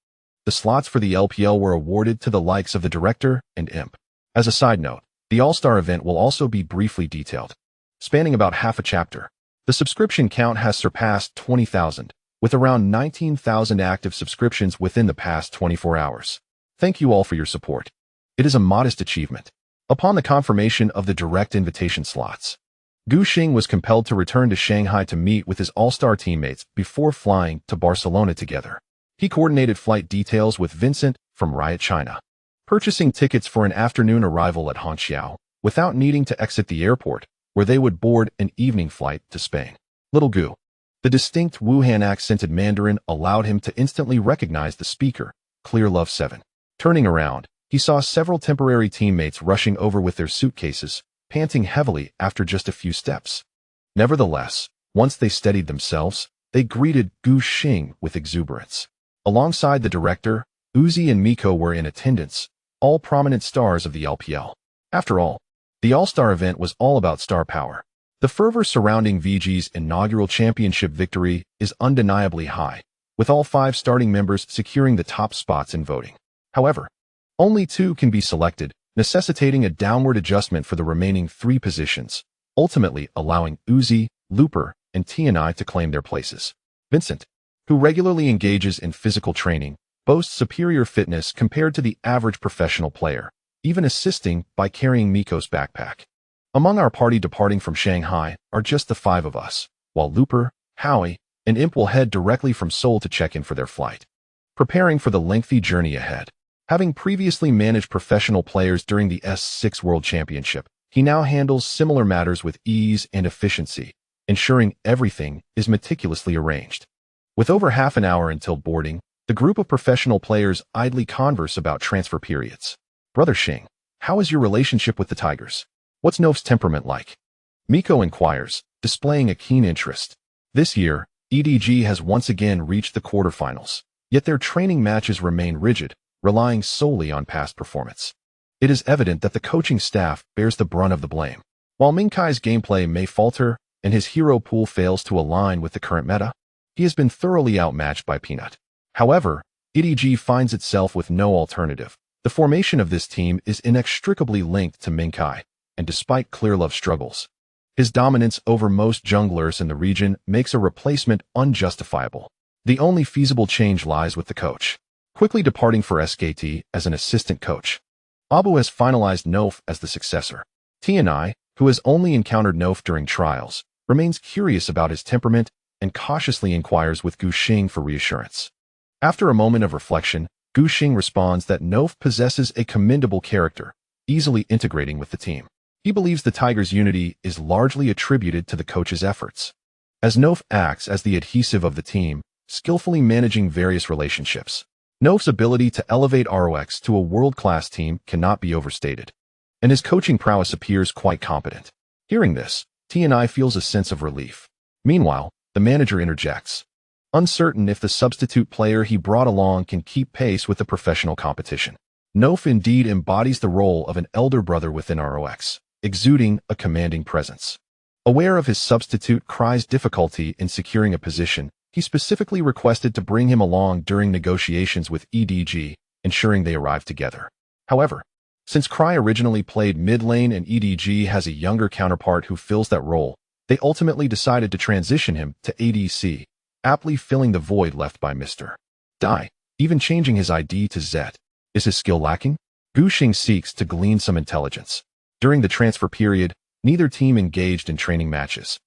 Speaker 1: The slots for the LPL were awarded to the likes of the Director and Imp. As a side note, the All-Star event will also be briefly detailed, spanning about half a chapter. The subscription count has surpassed 20,000, with around 19,000 active subscriptions within the past 24 hours. Thank you all for your support. It is a modest achievement. Upon the confirmation of the direct invitation slots, Gu Xing was compelled to return to Shanghai to meet with his All-Star teammates before flying to Barcelona together. He coordinated flight details with Vincent from Riot China, purchasing tickets for an afternoon arrival at Hangzhou without needing to exit the airport, where they would board an evening flight to Spain. Little Gu, the distinct Wuhan-accented Mandarin allowed him to instantly recognize the speaker, Clear Love 7. Turning around, he saw several temporary teammates rushing over with their suitcases, panting heavily after just a few steps. Nevertheless, once they steadied themselves, they greeted Gu Xing with exuberance. Alongside the director, Uzi and Miko were in attendance, all prominent stars of the LPL. After all, the All-Star event was all about star power. The fervor surrounding VG's inaugural championship victory is undeniably high, with all 5 starting members securing the top spots in voting. However, only 2 can be selected, necessitating a downward adjustment for the remaining 3 positions, ultimately allowing Uzi, Looper, and TNI to claim their places. Vincent, who regularly engages in physical training, boasts superior fitness compared to the average professional player, even assisting by carrying Miko's backpack. Among our party departing from Shanghai are just the 5 of us, while Looper, Howie, and Imp will head directly from Seoul to check in for their flight. Preparing for the lengthy journey ahead. Having previously managed professional players during the S6 World Championship, he now handles similar matters with ease and efficiency, ensuring everything is meticulously arranged. With over half an hour until boarding, the group of professional players idly converse about transfer periods. Brother Xing, how is your relationship with the Tigers? What's Nof's temperament like? Miko inquires, displaying a keen interest. This year, EDG has once again reached the quarterfinals, yet their training matches remain rigid, relying solely on past performance. It is evident that the coaching staff bears the brunt of the blame. While Mingkai's gameplay may falter and his hero pool fails to align with the current meta, he has been thoroughly outmatched by Peanut. However, EDG finds itself with no alternative. The formation of this team is inextricably linked to Mingkai, and despite Clearlove's struggles, his dominance over most junglers in the region makes a replacement unjustifiable. The only feasible change lies with the coach, quickly departing for SKT as an assistant coach. Abu has finalized Nof as the successor. TNI, who has only encountered Nof during trials, remains curious about his temperament and cautiously inquires with Gu Xing for reassurance. After a moment of reflection, Gu Xing responds that Nof possesses a commendable character, easily integrating with the team. He believes the Tigers' unity is largely attributed to the coach's efforts, as Nof acts as the adhesive of the team, skillfully managing various relationships. Nof's ability to elevate ROX to a world-class team cannot be overstated, and his coaching prowess appears quite competent. Hearing this, TNI feels a sense of relief. Meanwhile, the manager interjects, uncertain if the substitute player he brought along can keep pace with the professional competition. Nof indeed embodies the role of an elder brother within ROX, exuding a commanding presence. Aware of his substitute Cry's difficulty in securing a position, he specifically requested to bring him along during negotiations with EDG, ensuring they arrived together. However, since Cry originally played mid lane and EDG has a younger counterpart who fills that role, they ultimately decided to transition him to ADC, aptly filling the void left by Mr. Dai, even changing his ID to Zet. Is his skill lacking? Gu Xing seeks to glean some intelligence. During the transfer period, neither team engaged in training matches,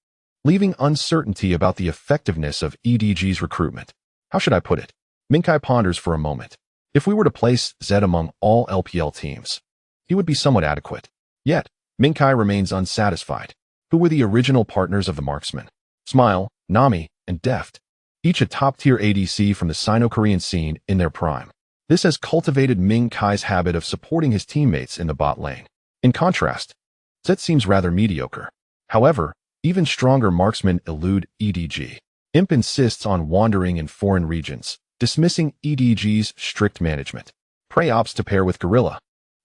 Speaker 1: leaving uncertainty about the effectiveness of EDG's recruitment. How should I put it? Mingkai ponders for a moment. If we were to place Zed among all LPL teams, he would be somewhat adequate. Yet, Mingkai remains unsatisfied. Who were the original partners of the marksman? Smile, Nami, and Deft, each a top-tier ADC from the Sino-Korean scene in their prime. This has cultivated Mingkai's habit of supporting his teammates in the bot lane. In contrast, Zed seems rather mediocre. However, even stronger marksmen elude EDG. Imp insists on wandering in foreign regions, dismissing EDG's strict management. Prey opts to pair with Gorilla,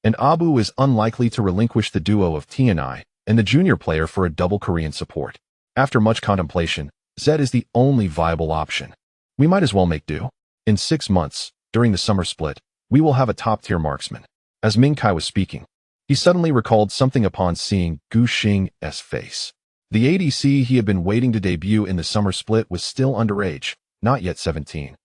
Speaker 1: and Abu is unlikely to relinquish the duo of TNI and the junior player for a double Korean support. After much contemplation, Zed is the only viable option. We might as well make do. In 6 months, during the summer split, we will have a top-tier marksman. As Mingkai was speaking, he suddenly recalled something upon seeing Gu Xing's face. The ADC he had been waiting to debut in the summer split was still underage, not yet 17,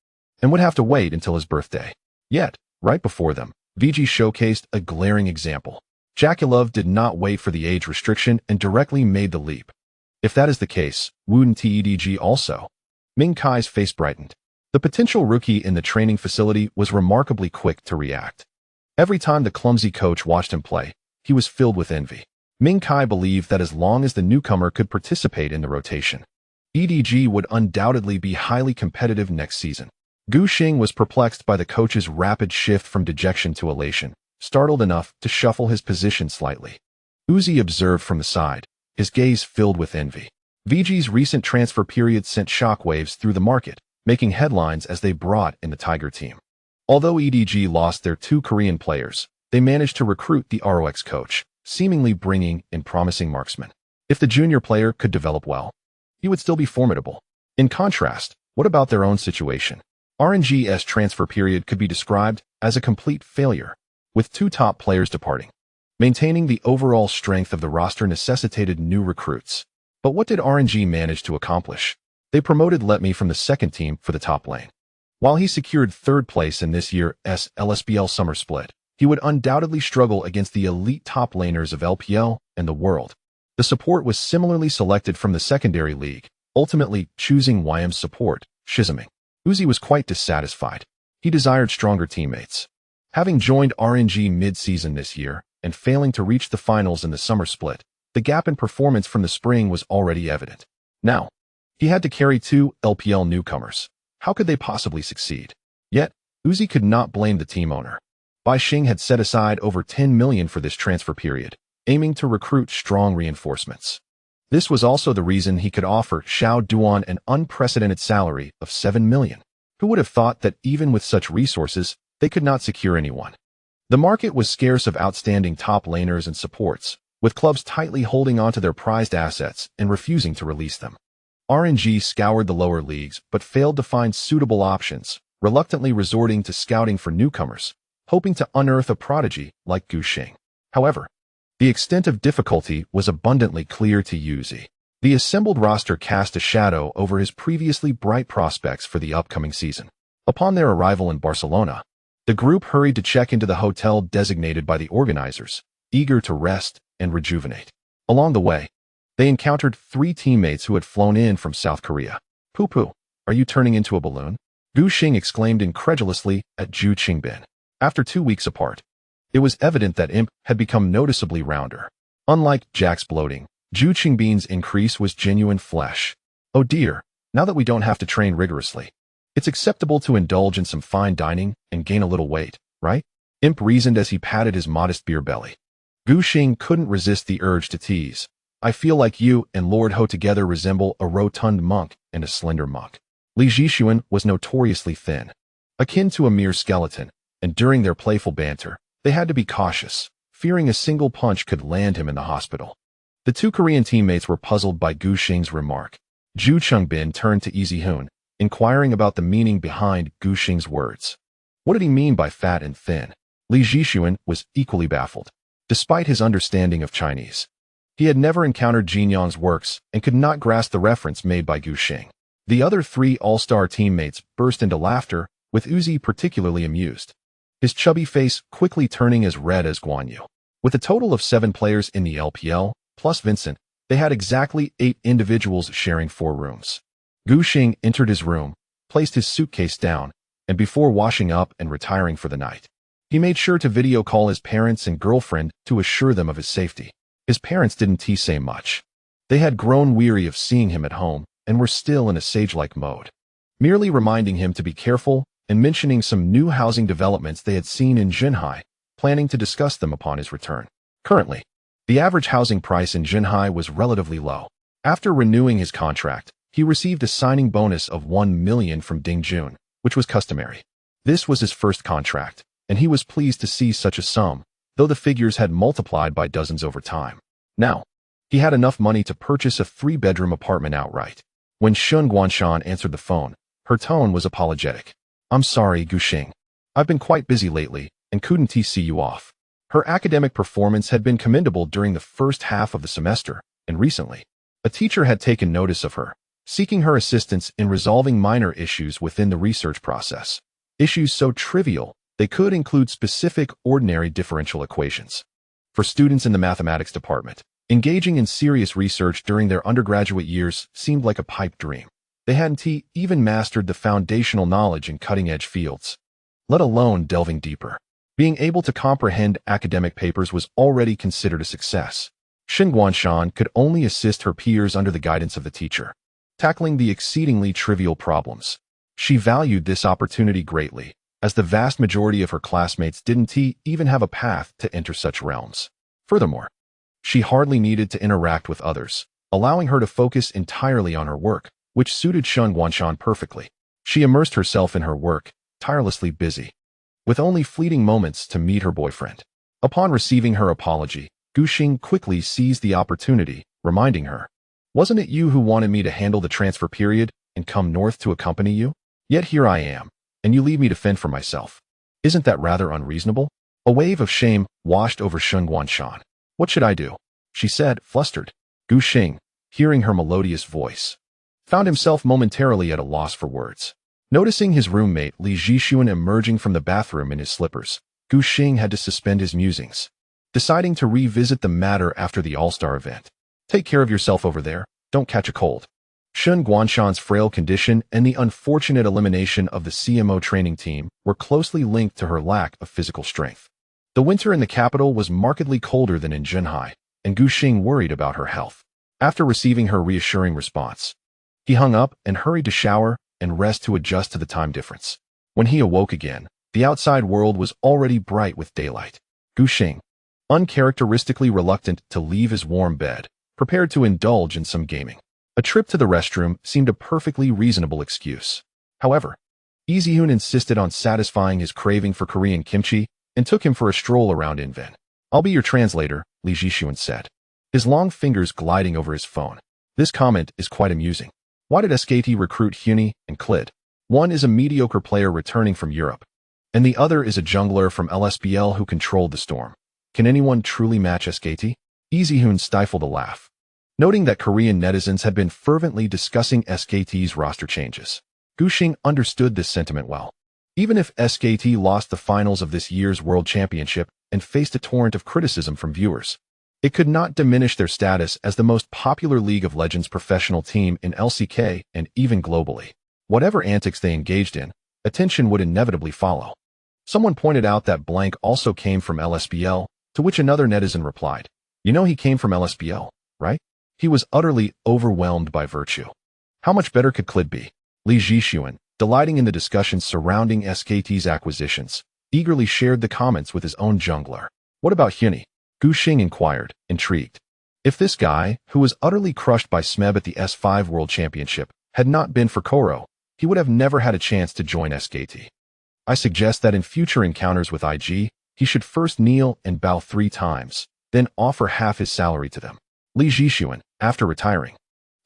Speaker 1: and would have to wait until his birthday. Yet, right before them, VG showcased a glaring example. Jakulov did not wait for the age restriction and directly made the leap. If that is the case, wouldn't EDG also? Mingkai's face brightened. The potential rookie in the training facility was remarkably quick to react. Every time the clumsy coach watched him play, he was filled with envy. Mingkai believed that as long as the newcomer could participate in the rotation, EDG would undoubtedly be highly competitive next season. Gu Xing was perplexed by the coach's rapid shift from dejection to elation, startled enough to shuffle his position slightly. Uzi observed from the side, his gaze filled with envy. VG's recent transfer period sent shockwaves through the market, making headlines as they brought in the Tiger team. Although EDG lost their 2 Korean players, they managed to recruit the ROX coach, seemingly bringing in promising marksmen. If the junior player could develop well, he would still be formidable. In contrast, what about their own situation? RNG's transfer period could be described as a complete failure, with 2 top players departing. Maintaining the overall strength of the roster necessitated new recruits. But what did RNG manage to accomplish? They promoted Letme from the second team for the top lane. While he secured 3rd place in this year's LSBL summer split, he would undoubtedly struggle against the elite top laners of LPL and the world. The support was similarly selected from the secondary league, ultimately choosing YM's support, Shizaming. Uzi was quite dissatisfied. He desired stronger teammates. Having joined RNG mid-season this year and failing to reach the finals in the summer split, the gap in performance from the spring was already evident. Now, he had to carry 2 LPL newcomers. How could they possibly succeed? Yet, Uzi could not blame the team owner. Bai Xing had set aside over 10 million for this transfer period, aiming to recruit strong reinforcements. This was also the reason he could offer Xiao Duan an unprecedented salary of 7 million. Who would have thought that even with such resources, they could not secure anyone? The market was scarce of outstanding top laners and supports, with clubs tightly holding onto their prized assets and refusing to release them. RNG scoured the lower leagues but failed to find suitable options, reluctantly resorting to scouting for newcomers, hoping to unearth a prodigy like Gu Xing. However, the extent of difficulty was abundantly clear to Uzi. The assembled roster cast a shadow over his previously bright prospects for the upcoming season. Upon their arrival in Barcelona, the group hurried to check into the hotel designated by the organizers, eager to rest and rejuvenate. Along the way, they encountered 3 teammates who had flown in from South Korea. "Poo-poo, are you turning into a balloon?" Gu Xing exclaimed incredulously at Zhu Qingbin. After 2 weeks apart, it was evident that Imp had become noticeably rounder. Unlike Jack's bloating, Zhu Qingbin's increase was genuine flesh. "Oh dear, now that we don't have to train rigorously, it's acceptable to indulge in some fine dining and gain a little weight, right?" Imp reasoned as he patted his modest beer belly. Gu Xing couldn't resist the urge to tease. "I feel like you and Lord Ho together resemble a rotund monk and a slender monk." Li Jixuan was notoriously thin, akin to a mere skeleton, and during their playful banter, they had to be cautious, fearing a single punch could land him in the hospital. The 2 Korean teammates were puzzled by Gu Xing's remark. Zhu Qingbin turned to Easy Hoon, inquiring about the meaning behind Gu Xing's words. What did he mean by fat and thin? Li Jixuan was equally baffled. Despite his understanding of Chinese, he had never encountered Jin Yang's works and could not grasp the reference made by Gu Xing. The other 3 all-star teammates burst into laughter, with Uzi particularly amused, his chubby face quickly turning as red as Guan Yu. With a total of 7 players in the LPL, plus Vincent, they had exactly 8 individuals sharing 4 rooms. Gu Xing entered his room, placed his suitcase down, and before washing up and retiring for the night, he made sure to video call his parents and girlfriend to assure them of his safety. His parents didn't say much. They had grown weary of seeing him at home and were still in a sage-like mode, merely reminding him to be careful and mentioning some new housing developments they had seen in Jinhai, planning to discuss them upon his return. Currently, the average housing price in Jinhai was relatively low. After renewing his contract, he received a signing bonus of 1 million from Ding Jun, which was customary. This was his first contract, and he was pleased to see such a sum, though the figures had multiplied by dozens over time. Now, he had enough money to purchase a 3-bedroom apartment outright. When Shun Guanshan answered the phone, her tone was apologetic. "I'm sorry, Gu Xing. I've been quite busy lately and couldn't see you off." Her academic performance had been commendable during the first half of the semester, and recently, a teacher had taken notice of her, seeking her assistance in resolving minor issues within the research process. Issues so trivial, they could include specific ordinary differential equations. For students in the mathematics department, engaging in serious research during their undergraduate years seemed like a pipe dream. They hadn't even mastered the foundational knowledge in cutting-edge fields, let alone delving deeper. Being able to comprehend academic papers was already considered a success. Shin Guanshan could only assist her peers under the guidance of the teacher, tackling the exceedingly trivial problems. She valued this opportunity greatly, as the vast majority of her classmates didn't even have a path to enter such realms. Furthermore, she hardly needed to interact with others, allowing her to focus entirely on her work, which suited Shun Guanshan perfectly. She immersed herself in her work, tirelessly busy, with only fleeting moments to meet her boyfriend. Upon receiving her apology, Gu Xing quickly seized the opportunity, reminding her, "Wasn't it you who wanted me to handle the transfer period and come north to accompany you? Yet here I am, and you leave me to fend for myself. Isn't that rather unreasonable?" A wave of shame washed over Shun Guanshan. "What should I do?" she said, flustered. Gu Xing, hearing her melodious voice, found himself momentarily at a loss for words. Noticing his roommate Li Jixuan emerging from the bathroom in his slippers, Gu Xing had to suspend his musings, deciding to revisit the matter after the All-Star event. "Take care of yourself over there, don't catch a cold." Shun Guanshan's frail condition and the unfortunate elimination of the CMO training team were closely linked to her lack of physical strength. The winter in the capital was markedly colder than in Zhenhai, and Gu Xing worried about her health. After receiving her reassuring response, he hung up and hurried to shower and rest to adjust to the time difference. When he awoke again, the outside world was already bright with daylight. Gu Xing, uncharacteristically reluctant to leave his warm bed, prepared to indulge in some gaming. A trip to the restroom seemed a perfectly reasonable excuse. However, Easyhoon insisted on satisfying his craving for Korean kimchi and took him for a stroll around Inven. "I'll be your translator," Li Jixuan said, his long fingers gliding over his phone. "This comment is quite amusing. Why did SKT recruit Hyuni and Klid? One is a mediocre player returning from Europe, and the other is a jungler from LSBL who controlled the storm. Can anyone truly match SKT?" Easyhoon stifled a laugh, noting that Korean netizens had been fervently discussing SKT's roster changes. Gu Xing understood this sentiment well. Even if SKT lost the finals of this year's World Championship and faced a torrent of criticism from viewers, it could not diminish their status as the most popular League of Legends professional team in LCK and even globally. Whatever antics they engaged in, attention would inevitably follow. Someone pointed out that Blank also came from LSBL, to which another netizen replied, "You know he came from LSBL, right? He was utterly overwhelmed by virtue. How much better could Klid be?" Li Jixuan, delighting in the discussions surrounding SKT's acquisitions, eagerly shared the comments with his own jungler. "What about Hyuni?" Gu Xing inquired, intrigued. If this guy, who was utterly crushed by Smeb at the S5 World Championship, had not been for Koro, he would have never had a chance to join SKT. "I suggest that in future encounters with IG, he should first kneel and bow 3 times, then offer half his salary to them." Li Jixuan, after retiring,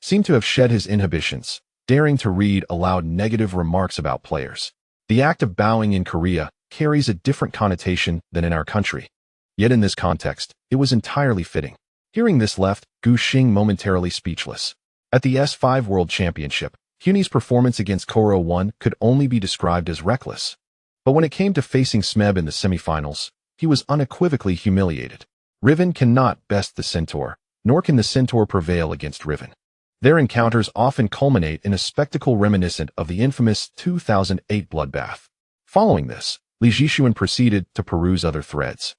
Speaker 1: seemed to have shed his inhibitions, daring to read aloud negative remarks about players. The act of bowing in Korea carries a different connotation than in our country. Yet in this context, it was entirely fitting. Hearing this left Gu Xing momentarily speechless. At the S5 World Championship, Hyuni's performance against Koro 1 could only be described as reckless. But when it came to facing Smeb in the semifinals, he was unequivocally humiliated. Riven cannot best the Centaur, nor can the Centaur prevail against Riven. Their encounters often culminate in a spectacle reminiscent of the infamous 2008 bloodbath. Following this, Li Jixuan proceeded to peruse other threads,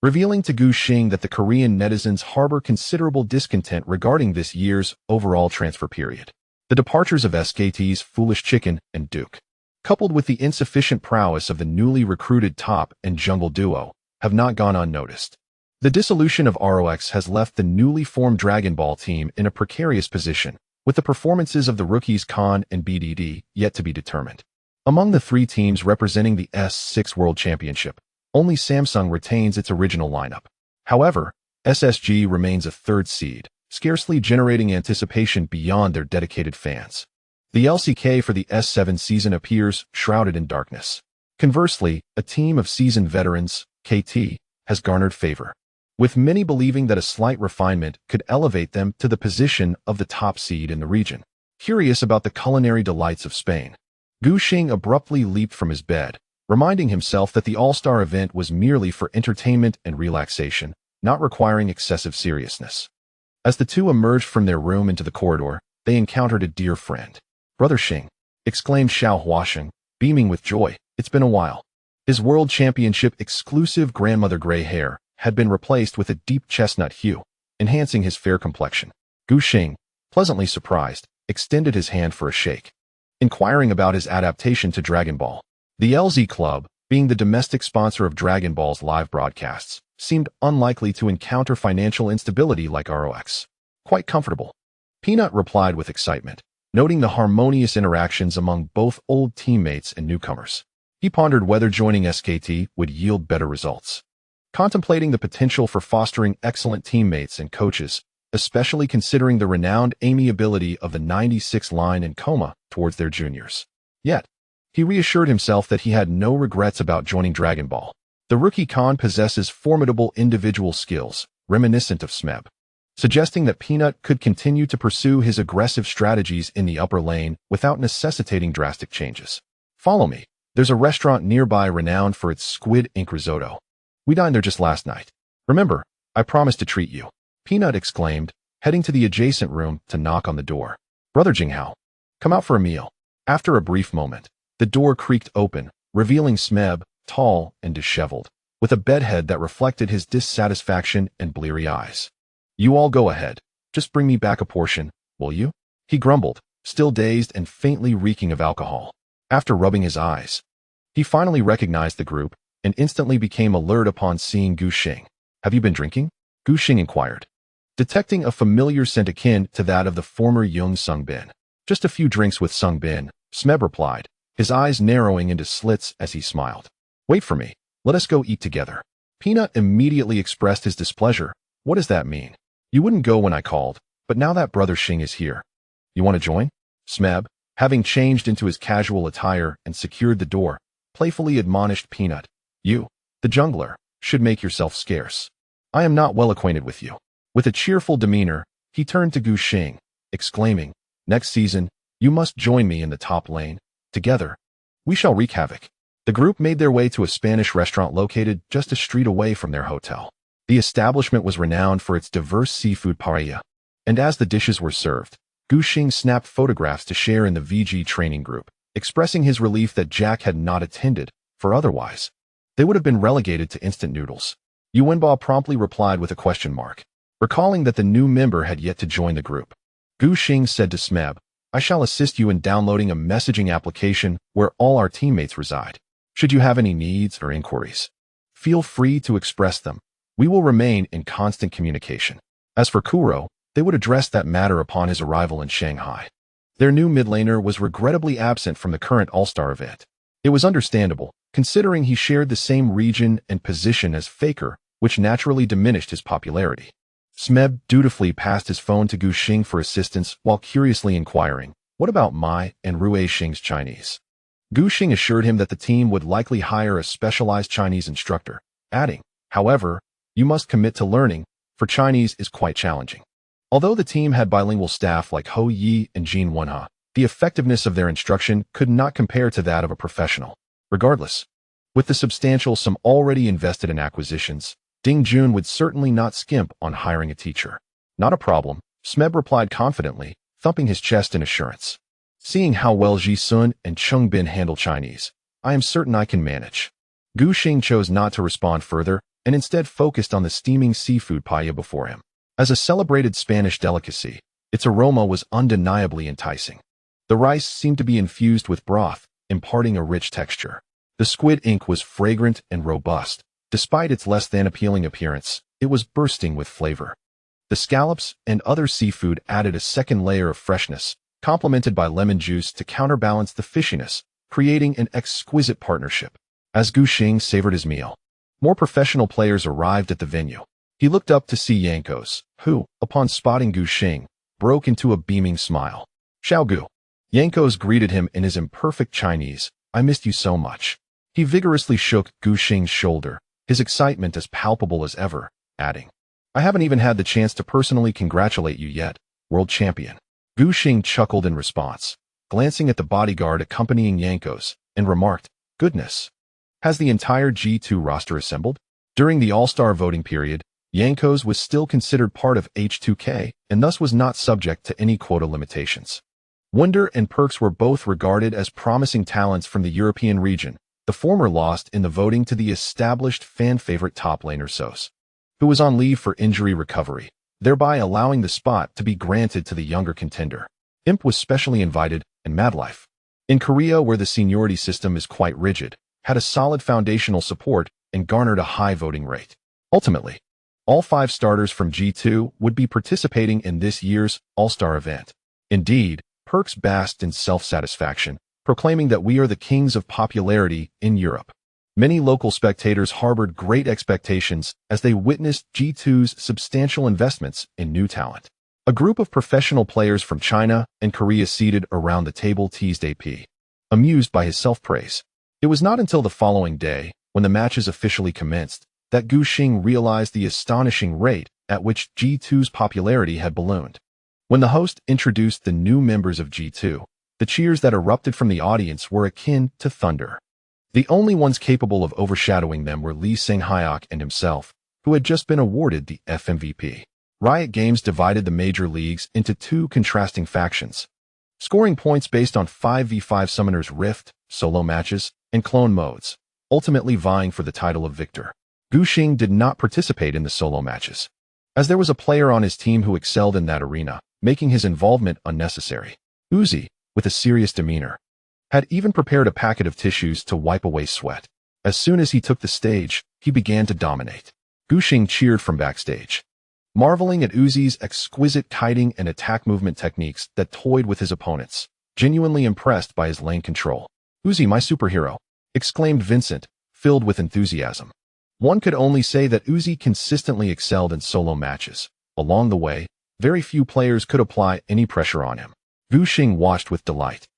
Speaker 1: revealing to Gu Xing that the Korean netizens harbor considerable discontent regarding this year's overall transfer period. The departures of SKT's Foolish Chicken and Duke, coupled with the insufficient prowess of the newly recruited top and jungle duo, have not gone unnoticed. The dissolution of ROX has left the newly formed Dragon Ball team in a precarious position, with the performances of the rookies Khan and BDD yet to be determined. Among the 3 teams representing the S6 World Championship, only Samsung retains its original lineup. However, SSG remains a 3rd seed, scarcely generating anticipation beyond their dedicated fans. The LCK for the S7 season appears shrouded in darkness. Conversely, a team of seasoned veterans, KT, has garnered favor, with many believing that a slight refinement could elevate them to the position of the top seed in the region. Curious about the culinary delights of Spain, Gu Xing abruptly leaped from his bed, reminding himself that the All-Star event was merely for entertainment and relaxation, not requiring excessive seriousness. As the two emerged from their room into the corridor, they encountered a dear friend. "Brother Xing," exclaimed Xiao Huasheng, beaming with joy. "It's been a while." His World Championship exclusive grandmother gray hair had been replaced with a deep chestnut hue, enhancing his fair complexion. Gu Xing, pleasantly surprised, extended his hand for a shake, inquiring about his adaptation to Dragon Ball. The LZ Club, being the domestic sponsor of Dragon Ball's live broadcasts, seemed unlikely to encounter financial instability like ROX. "Quite comfortable," Peanut replied with excitement, noting the harmonious interactions among both old teammates and newcomers. He pondered whether joining SKT would yield better results. Contemplating the potential for fostering excellent teammates and coaches, especially considering the renowned amiability of the 96 line and coma towards their juniors. Yet, he reassured himself that he had no regrets about joining Dragon Ball. The rookie Khan possesses formidable individual skills, reminiscent of Smeb, suggesting that Peanut could continue to pursue his aggressive strategies in the upper lane without necessitating drastic changes. Follow me. There's a restaurant nearby renowned for its squid ink risotto. We dined there just last night. Remember, I promised to treat you. Peanut exclaimed, heading to the adjacent room to knock on the door. Brother Jinghao, come out for a meal. After a brief moment, the door creaked open, revealing Smeb, tall and disheveled, with a bedhead that reflected his dissatisfaction and bleary eyes. You all go ahead. Just bring me back a portion, will you? He grumbled, still dazed and faintly reeking of alcohol. After rubbing his eyes, he finally recognized the group and instantly became alert upon seeing Gu Xing. Have you been drinking? Gu Xing inquired, detecting a familiar scent akin to that of the former young Sung Bin. Just a few drinks with Sung Bin, Smeb replied, his eyes narrowing into slits as he smiled. Wait for me. Let us go eat together. Peanut immediately expressed his displeasure. What does that mean? You wouldn't go when I called, but now that Brother Xing is here. You want to join? Smeb, having changed into his casual attire and secured the door, playfully admonished Peanut. You, the jungler, should make yourself scarce. I am not well acquainted with you. With a cheerful demeanor, he turned to Gu Xing, exclaiming, next season, you must join me in the top lane. Together, we shall wreak havoc. The group made their way to a Spanish restaurant located just a street away from their hotel. The establishment was renowned for its diverse seafood paella, and as the dishes were served, Gu Xing snapped photographs to share in the VG training group, expressing his relief that Jack had not attended, for otherwise, they would have been relegated to instant noodles. Yuanba promptly replied with a question mark, recalling that the new member had yet to join the group. Gu Xing said to Smeb, I shall assist you in downloading a messaging application where all our teammates reside. Should you have any needs or inquiries, feel free to express them. We will remain in constant communication. As for Kuro, they would address that matter upon his arrival in Shanghai. Their new mid laner was regrettably absent from the current All-Star event. It was understandable, considering he shared the same region and position as Faker, which naturally diminished his popularity. Smeb dutifully passed his phone to Gu Xing for assistance while curiously inquiring, what about Mai and Rui Xing's Chinese? Gu Xing assured him that the team would likely hire a specialized Chinese instructor, adding, however, you must commit to learning, for Chinese is quite challenging. Although the team had bilingual staff like Ho Yi and Jin Wenha, the effectiveness of their instruction could not compare to that of a professional. Regardless, with the substantial sum already invested in acquisitions, Ding Jun would certainly not skimp on hiring a teacher. Not a problem, Smeb replied confidently, thumping his chest in assurance. Seeing how well Ji Sun and Chung Bin handle Chinese, I am certain I can manage. Gu Xing chose not to respond further and instead focused on the steaming seafood paella before him. As a celebrated Spanish delicacy, its aroma was undeniably enticing. The rice seemed to be infused with broth, imparting a rich texture. The squid ink was fragrant and robust. Despite its less than appealing appearance, it was bursting with flavor. The scallops and other seafood added a second layer of freshness, complemented by lemon juice to counterbalance the fishiness, creating an exquisite partnership. As Gu Xing savored his meal, more professional players arrived at the venue. He looked up to see Yankos, who, upon spotting Gu Xing, broke into a beaming smile. Xiao Gu. Yankos greeted him in his imperfect Chinese. I missed you so much. He vigorously shook Gu Xing's shoulder, his excitement as palpable as ever, adding, I haven't even had the chance to personally congratulate you yet, world champion. Gu Xing chuckled in response, glancing at the bodyguard accompanying Yankos, and remarked, goodness. Has the entire G2 roster assembled? During the All-Star voting period, Yankos was still considered part of H2K and thus was not subject to any quota limitations. Wunder and Perks were both regarded as promising talents from the European region. The former lost in the voting to the established fan-favorite top laner Sos, who was on leave for injury recovery, thereby allowing the spot to be granted to the younger contender. Imp was specially invited, and Madlife, in Korea where the seniority system is quite rigid, had a solid foundational support and garnered a high voting rate. Ultimately, All 5 starters from G2 would be participating in this year's All-Star event. Indeed, Perks basked in self-satisfaction, proclaiming that we are the kings of popularity in Europe. Many local spectators harbored great expectations as they witnessed G2's substantial investments in new talent. A group of professional players from China and Korea seated around the table teased AP, amused by his self-praise. It was not until the following day, when the matches officially commenced, that Guxing realized the astonishing rate at which G2's popularity had ballooned. When the host introduced the new members of G2, the cheers that erupted from the audience were akin to thunder. The only ones capable of overshadowing them were Lee Sang-hyuk and himself, who had just been awarded the FMVP. Riot Games divided the major leagues into 2 contrasting factions, scoring points based on 5v5 Summoner's Rift, solo matches, and clone modes, ultimately vying for the title of victor. Guxing did not participate in the solo matches, as there was a player on his team who excelled in that arena, making his involvement unnecessary. Uzi, with a serious demeanor, had even prepared a packet of tissues to wipe away sweat. As soon as he took the stage, he began to dominate. Guxing cheered from backstage, marveling at Uzi's exquisite kiting and attack movement techniques that toyed with his opponents, genuinely impressed by his lane control. "Uzi, my superhero," exclaimed Vincent, filled with enthusiasm. One could only say that Uzi consistently excelled in solo matches. Along the way, very few players could apply any pressure on him. Guxing watched with delight.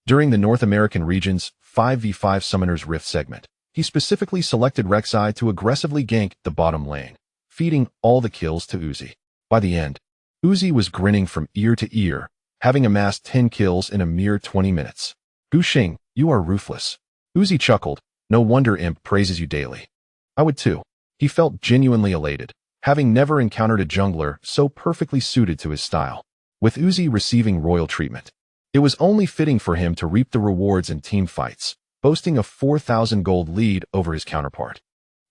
Speaker 1: During the North American region's 5v5 Summoner's Rift segment, he specifically selected Rek'Sai to aggressively gank the bottom lane, feeding all the kills to Uzi. By the end, Uzi was grinning from ear to ear, having amassed 10 kills in a mere 20 minutes. "Guxing, you are ruthless." Uzi chuckled. "No wonder Imp praises you daily. I would too." He felt genuinely elated, having never encountered a jungler so perfectly suited to his style. With Uzi receiving royal treatment, it was only fitting for him to reap the rewards in team fights, boasting a 4,000 gold lead over his counterpart.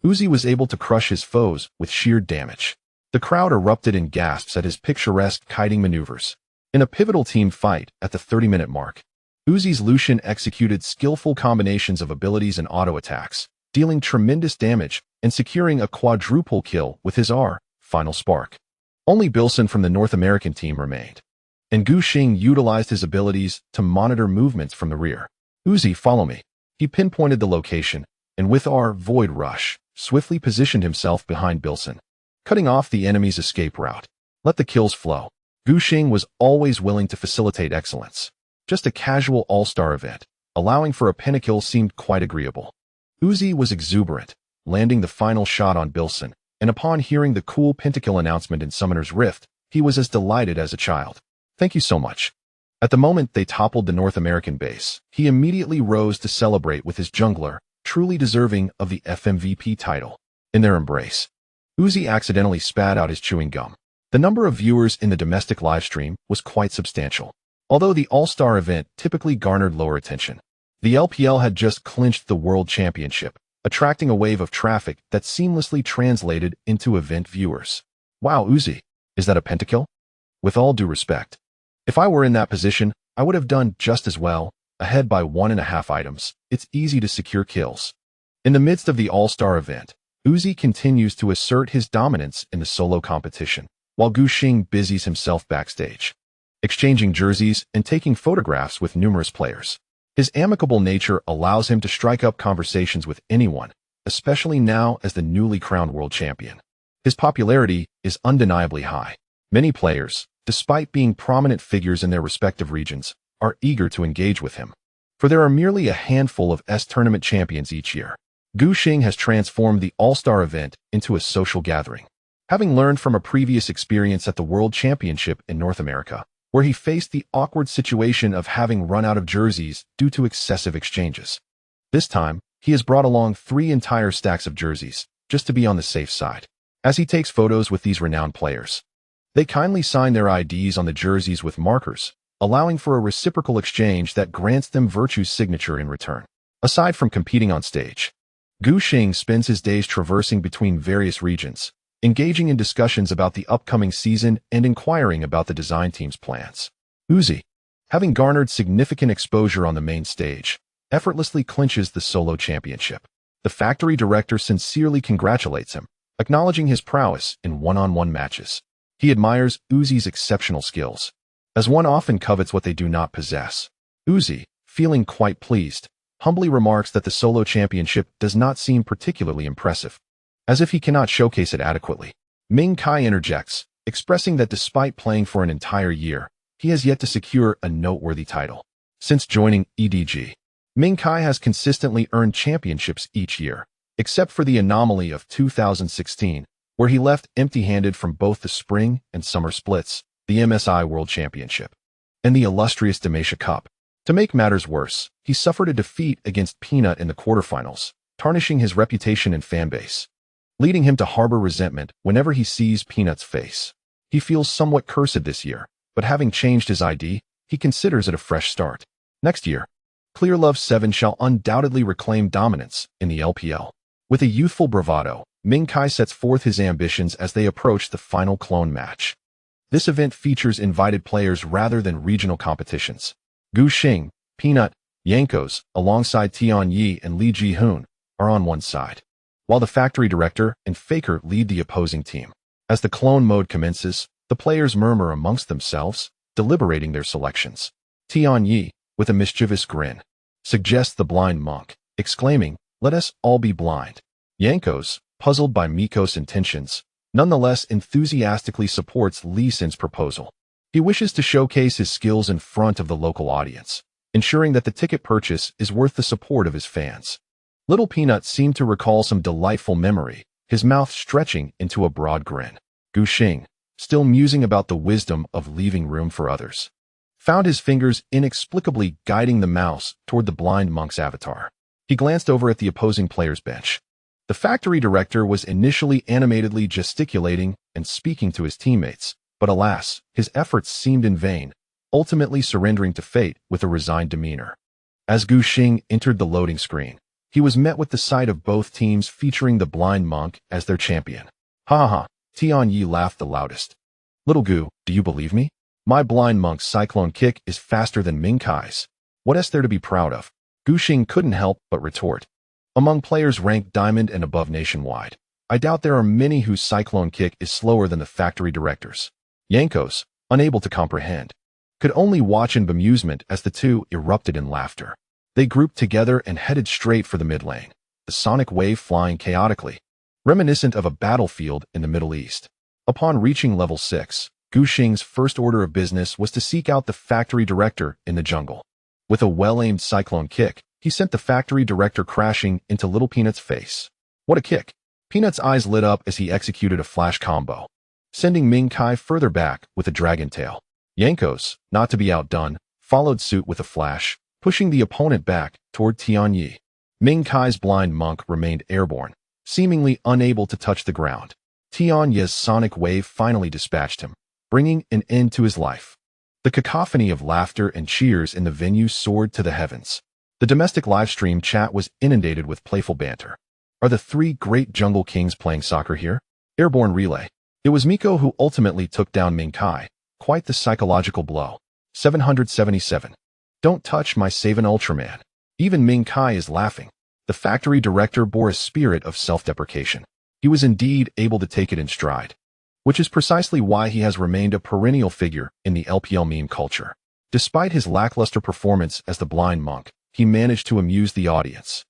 Speaker 1: Uzi was able to crush his foes with sheer damage. The crowd erupted in gasps at his picturesque kiting maneuvers. In a pivotal team fight at the 30-minute mark, Uzi's Lucian executed skillful combinations of abilities and auto-attacks, dealing tremendous damage and securing a quadruple kill with his final spark. Only Bilson from the North American team remained, and Guxing utilized his abilities to monitor movements from the rear. "Uzi, follow me." He pinpointed the location, and with Void Rush, swiftly positioned himself behind Bilson, cutting off the enemy's escape route. Let the kills flow. Guxing was always willing to facilitate excellence. Just a casual all-star event, allowing for a pentakill seemed quite agreeable. Uzi was exuberant, landing the final shot on Bilson, and upon hearing the cool pentakill announcement in Summoner's Rift, he was as delighted as a child. "Thank you so much." At the moment they toppled the North American base, he immediately rose to celebrate with his jungler, truly deserving of the FMVP title. In their embrace, Uzi accidentally spat out his chewing gum. The number of viewers in the domestic livestream was quite substantial. Although the All-Star event typically garnered lower attention, the LPL had just clinched the World Championship, attracting a wave of traffic that seamlessly translated into event viewers. "Wow, Uzi, is that a pentakill?" With all due respect, if I were in that position, I would have done just as well. Ahead by 1.5 items, it's easy to secure kills. In the midst of the All-Star event, Uzi continues to assert his dominance in the solo competition, while Guxing busies himself backstage, exchanging jerseys and taking photographs with numerous players. His amicable nature allows him to strike up conversations with anyone, especially now as the newly crowned world champion. His popularity is undeniably high. Many players, despite being prominent figures in their respective regions, are eager to engage with him. For there are merely a handful of tournament champions each year. Guxing has transformed the All-Star event into a social gathering. Having learned from a previous experience at the World Championship in North America, where he faced the awkward situation of having run out of jerseys due to excessive exchanges. This time, he has brought along 3 entire stacks of jerseys, just to be on the safe side. As he takes photos with these renowned players, they kindly sign their IDs on the jerseys with markers, allowing for a reciprocal exchange that grants them Virtue's signature in return. Aside from competing on stage, Guxing spends his days traversing between various regions, engaging in discussions about the upcoming season and inquiring about the design team's plans. Uzi, having garnered significant exposure on the main stage, effortlessly clinches the solo championship. The factory director sincerely congratulates him, acknowledging his prowess in one-on-one matches. He admires Uzi's exceptional skills, as one often covets what they do not possess. Uzi, feeling quite pleased, humbly remarks that the solo championship does not seem particularly impressive, as if he cannot showcase it adequately. Ming Kai interjects, expressing that despite playing for an entire year, he has yet to secure a noteworthy title. Since joining EDG, Ming Kai has consistently earned championships each year, except for the anomaly of 2016, where he left empty-handed from both the spring and summer splits, the MSI World Championship, and the illustrious Demacia Cup. To make matters worse, he suffered a defeat against Peanut in the quarterfinals, tarnishing his reputation and fanbase, leading him to harbor resentment whenever he sees Peanut's face. He feels somewhat cursed this year, but having changed his ID, he considers it a fresh start. Next year, Clear Love 7 shall undoubtedly reclaim dominance in the LPL. With a youthful bravado, Ming Kai sets forth his ambitions as they approach the final clone match. This event features invited players rather than regional competitions. Gu Xing, Peanut, Yankos, alongside Tian Yi and Li Ji-hoon, are on one side, while the factory director and Faker lead the opposing team. As the clone mode commences, the players murmur amongst themselves, deliberating their selections. Tian Yi, with a mischievous grin, suggests the blind monk, exclaiming, "Let us all be blind." Yankos, puzzled by Miko's intentions, nonetheless enthusiastically supports Lee Sin's proposal. He wishes to showcase his skills in front of the local audience, ensuring that the ticket purchase is worth the support of his fans. Little Peanut seemed to recall some delightful memory, his mouth stretching into a broad grin. Gu Xing, still musing about the wisdom of leaving room for others, found his fingers inexplicably guiding the mouse toward the blind monk's avatar. He glanced over at the opposing player's bench. The factory director was initially animatedly gesticulating and speaking to his teammates, but alas, his efforts seemed in vain, ultimately surrendering to fate with a resigned demeanor. As Gu Xing entered the loading screen, he was met with the sight of both teams featuring the blind monk as their champion. Ha ha ha, Tian Yi laughed the loudest. "Little Gu, do you believe me? My blind monk's cyclone kick is faster than Ming Kai's. What is there to be proud of?" Gu Xing couldn't help but retort. Among players ranked diamond and above nationwide, I doubt there are many whose cyclone kick is slower than the factory director's. Yankos, unable to comprehend, could only watch in bemusement as the two erupted in laughter. They grouped together and headed straight for the mid lane, the sonic wave flying chaotically, reminiscent of a battlefield in the Middle East. Upon reaching level 6, Gu Xing's first order of business was to seek out the factory director in the jungle. With a well-aimed cyclone kick, he sent the factory director crashing into Little Peanut's face. What a kick! Peanut's eyes lit up as he executed a flash combo, sending Ming Kai further back with a dragon tail. Yankos, not to be outdone, followed suit with a flash, pushing the opponent back toward Tian Yi. Ming Kai's blind monk remained airborne, seemingly unable to touch the ground. Tian Yi's sonic wave finally dispatched him, bringing an end to his life. The cacophony of laughter and cheers in the venue soared to the heavens. The domestic livestream chat was inundated with playful banter. Are the three great jungle kings playing soccer here? Airborne relay. It was Miko who ultimately took down Ming Kai. Quite the psychological blow. 777. Don't touch my Savin Ultraman. Even Ming Kai is laughing. The factory director bore a spirit of self-deprecation. He was indeed able to take it in stride, which is precisely why he has remained a perennial figure in the LPL meme culture. Despite his lackluster performance as the blind monk, he managed to amuse the audience.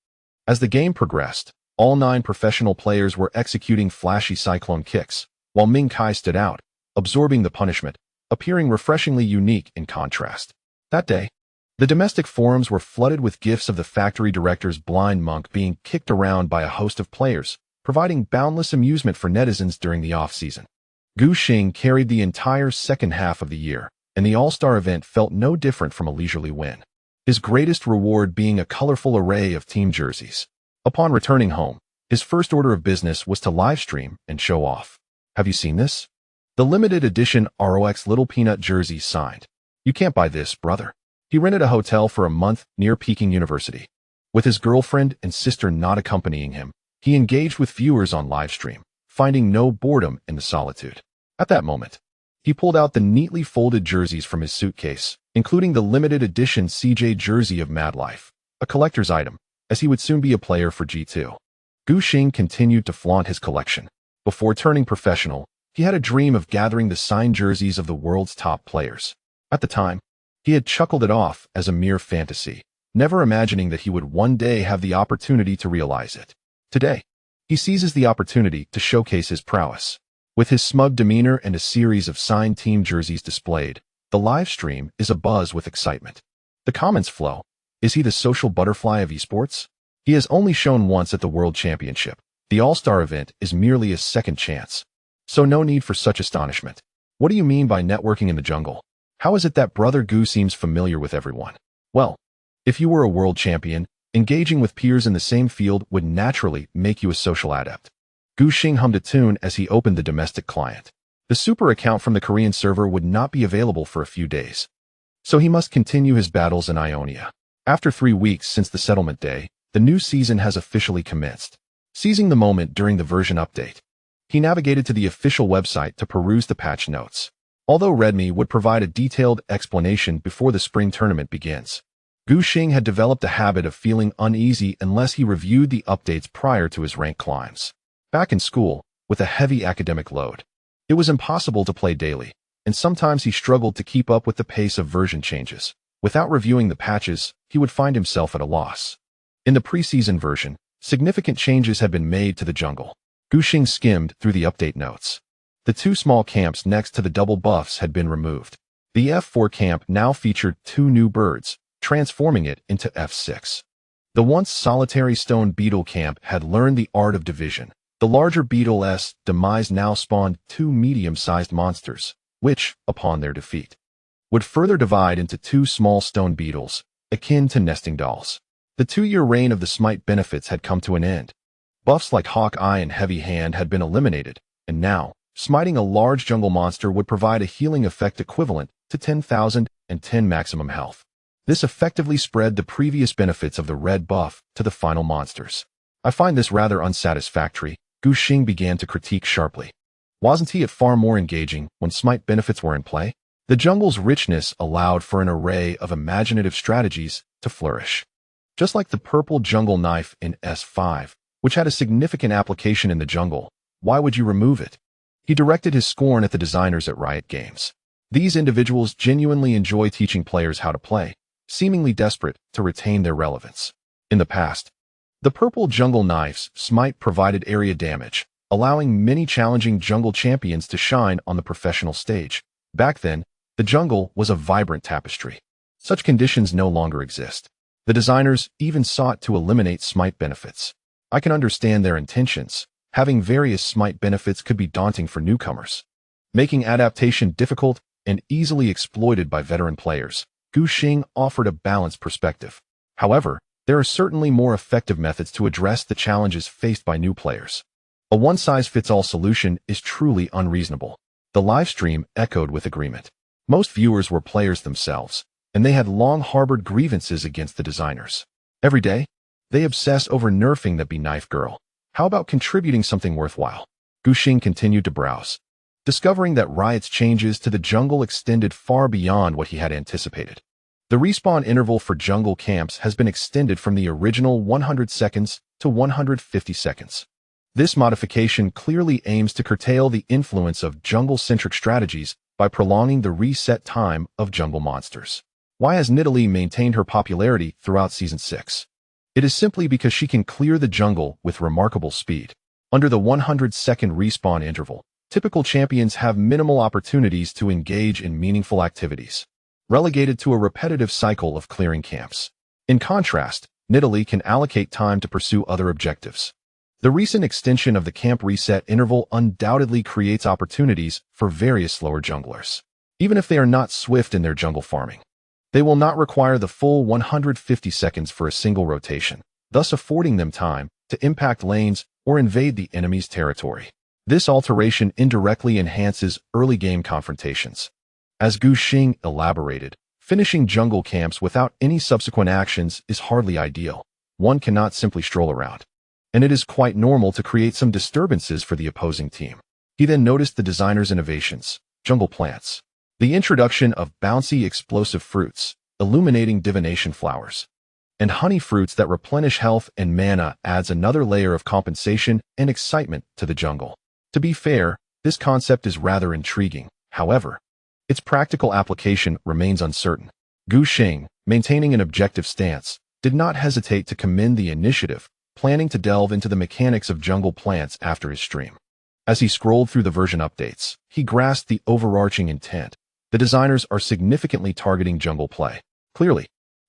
Speaker 1: As the game progressed, all 9 professional players were executing flashy cyclone kicks, while Ming Kai stood out, absorbing the punishment, appearing refreshingly unique in contrast. That day, the domestic forums were flooded with gifs of the factory director's blind monk being kicked around by a host of players, providing boundless amusement for netizens during the off-season. Gu Xing carried the entire second half of the year, and the All-Star event felt no different from a leisurely win, his greatest reward being a colorful array of team jerseys. Upon returning home, his first order of business was to livestream and show off. Have you seen this? The limited edition ROX Little Peanut jersey signed. You can't buy this, brother. He rented a hotel for a month near Peking University. With his girlfriend and sister not accompanying him, he engaged with viewers on livestream, finding no boredom in the solitude. At that moment, he pulled out the neatly folded jerseys from his suitcase, including the limited edition CJ jersey of Mad Life, a collector's item, as he would soon be a player for G2. Gu Xing continued to flaunt his collection, Before turning professional, he had a dream of gathering the signed jerseys of the world's top players. At the time, he had chuckled it off as a mere fantasy, never imagining that he would one day have the opportunity to realize it. Today, he seizes the opportunity to showcase his prowess. With his smug demeanor and a series of signed team jerseys displayed, the live stream is abuzz with excitement. The comments flow. Is he the social butterfly of esports? He has only shown once at the World Championship. The All-Star event is merely a second chance. So no need for such astonishment. What do you mean by networking in the jungle? How is it that Brother Gu seems familiar with everyone? Well, if you were a world champion, engaging with peers in the same field would naturally make you a social adept. Gu Xing hummed a tune as he opened the domestic client. The super account from the Korean server would not be available for a few days, so he must continue his battles in Ionia. After 3 weeks since the settlement day, the new season has officially commenced. Seizing the moment during the version update, he navigated to the official website to peruse the patch notes. Although Redmi would provide a detailed explanation before the spring tournament begins, Gu Xing had developed a habit of feeling uneasy unless he reviewed the updates prior to his rank climbs. Back in school, with a heavy academic load, it was impossible to play daily, and sometimes he struggled to keep up with the pace of version changes. Without reviewing the patches, he would find himself at a loss. In the preseason version, significant changes had been made to the jungle. Gu Xing skimmed through the update notes. The 2 small camps next to the double buffs had been removed. The F4 camp now featured 2 new birds, transforming it into F6. The once solitary stone beetle camp had learned the art of division. The larger beetle's demise now spawned 2 medium-sized monsters, which, upon their defeat, would further divide into 2 small stone beetles, akin to nesting dolls. The 2-year reign of the smite benefits had come to an end. Buffs like Hawkeye and Heavy Hand had been eliminated, and now, smiting a large jungle monster would provide a healing effect equivalent to 10,000 and 10 maximum health. This effectively spread the previous benefits of the red buff to the final monsters. I find this rather unsatisfactory, Gu Xing began to critique sharply. Wasn't he far more engaging when smite benefits were in play? The jungle's richness allowed for an array of imaginative strategies to flourish. Just like the purple jungle knife in S5, which had a significant application in the jungle, why would you remove it? He directed his scorn at the designers at Riot Games. These individuals genuinely enjoy teaching players how to play, seemingly desperate to retain their relevance. In the past, the purple jungle knife's smite provided area damage, allowing many challenging jungle champions to shine on the professional stage. Back then, the jungle was a vibrant tapestry. Such conditions no longer exist. The designers even sought to eliminate smite benefits. I can understand their intentions. Having various smite benefits could be daunting for newcomers, making adaptation difficult and easily exploited by veteran players. Gu Xing offered a balanced perspective. However, there are certainly more effective methods to address the challenges faced by new players. A one-size-fits-all solution is truly unreasonable. The livestream echoed with agreement. Most viewers were players themselves, and they had long harbored grievances against the designers. Every day, they obsess over nerfing that knife girl. How about contributing something worthwhile? Gu Xing continued to browse, discovering that Riot's changes to the jungle extended far beyond what he had anticipated. The respawn interval for jungle camps has been extended from the original 100 seconds to 150 seconds. This modification clearly aims to curtail the influence of jungle-centric strategies by prolonging the reset time of jungle monsters. Why has Nidalee maintained her popularity throughout Season 6? It is simply because she can clear the jungle with remarkable speed. Under the 100-second respawn interval, typical champions have minimal opportunities to engage in meaningful activities, relegated to a repetitive cycle of clearing camps. In contrast, Nidalee can allocate time to pursue other objectives. The recent extension of the camp reset interval undoubtedly creates opportunities for various slower junglers. Even if they are not swift in their jungle farming, they will not require the full 150 seconds for a single rotation, thus affording them time to impact lanes or invade the enemy's territory. This alteration indirectly enhances early game confrontations. As Gu Xing elaborated, finishing jungle camps without any subsequent actions is hardly ideal. One cannot simply stroll around, and it is quite normal to create some disturbances for the opposing team. He then noticed the designer's innovations: jungle plants, the introduction of bouncy explosive fruits, illuminating divination flowers, and honey fruits that replenish health and mana adds another layer of compensation and excitement to the jungle. To be fair, this concept is rather intriguing. However, its practical application remains uncertain. Gu Xing, maintaining an objective stance, did not hesitate to commend the initiative, planning to delve into the mechanics of jungle plants after his stream. As he scrolled through the version updates, he grasped the overarching intent. The designers are significantly targeting jungle play. Clearly,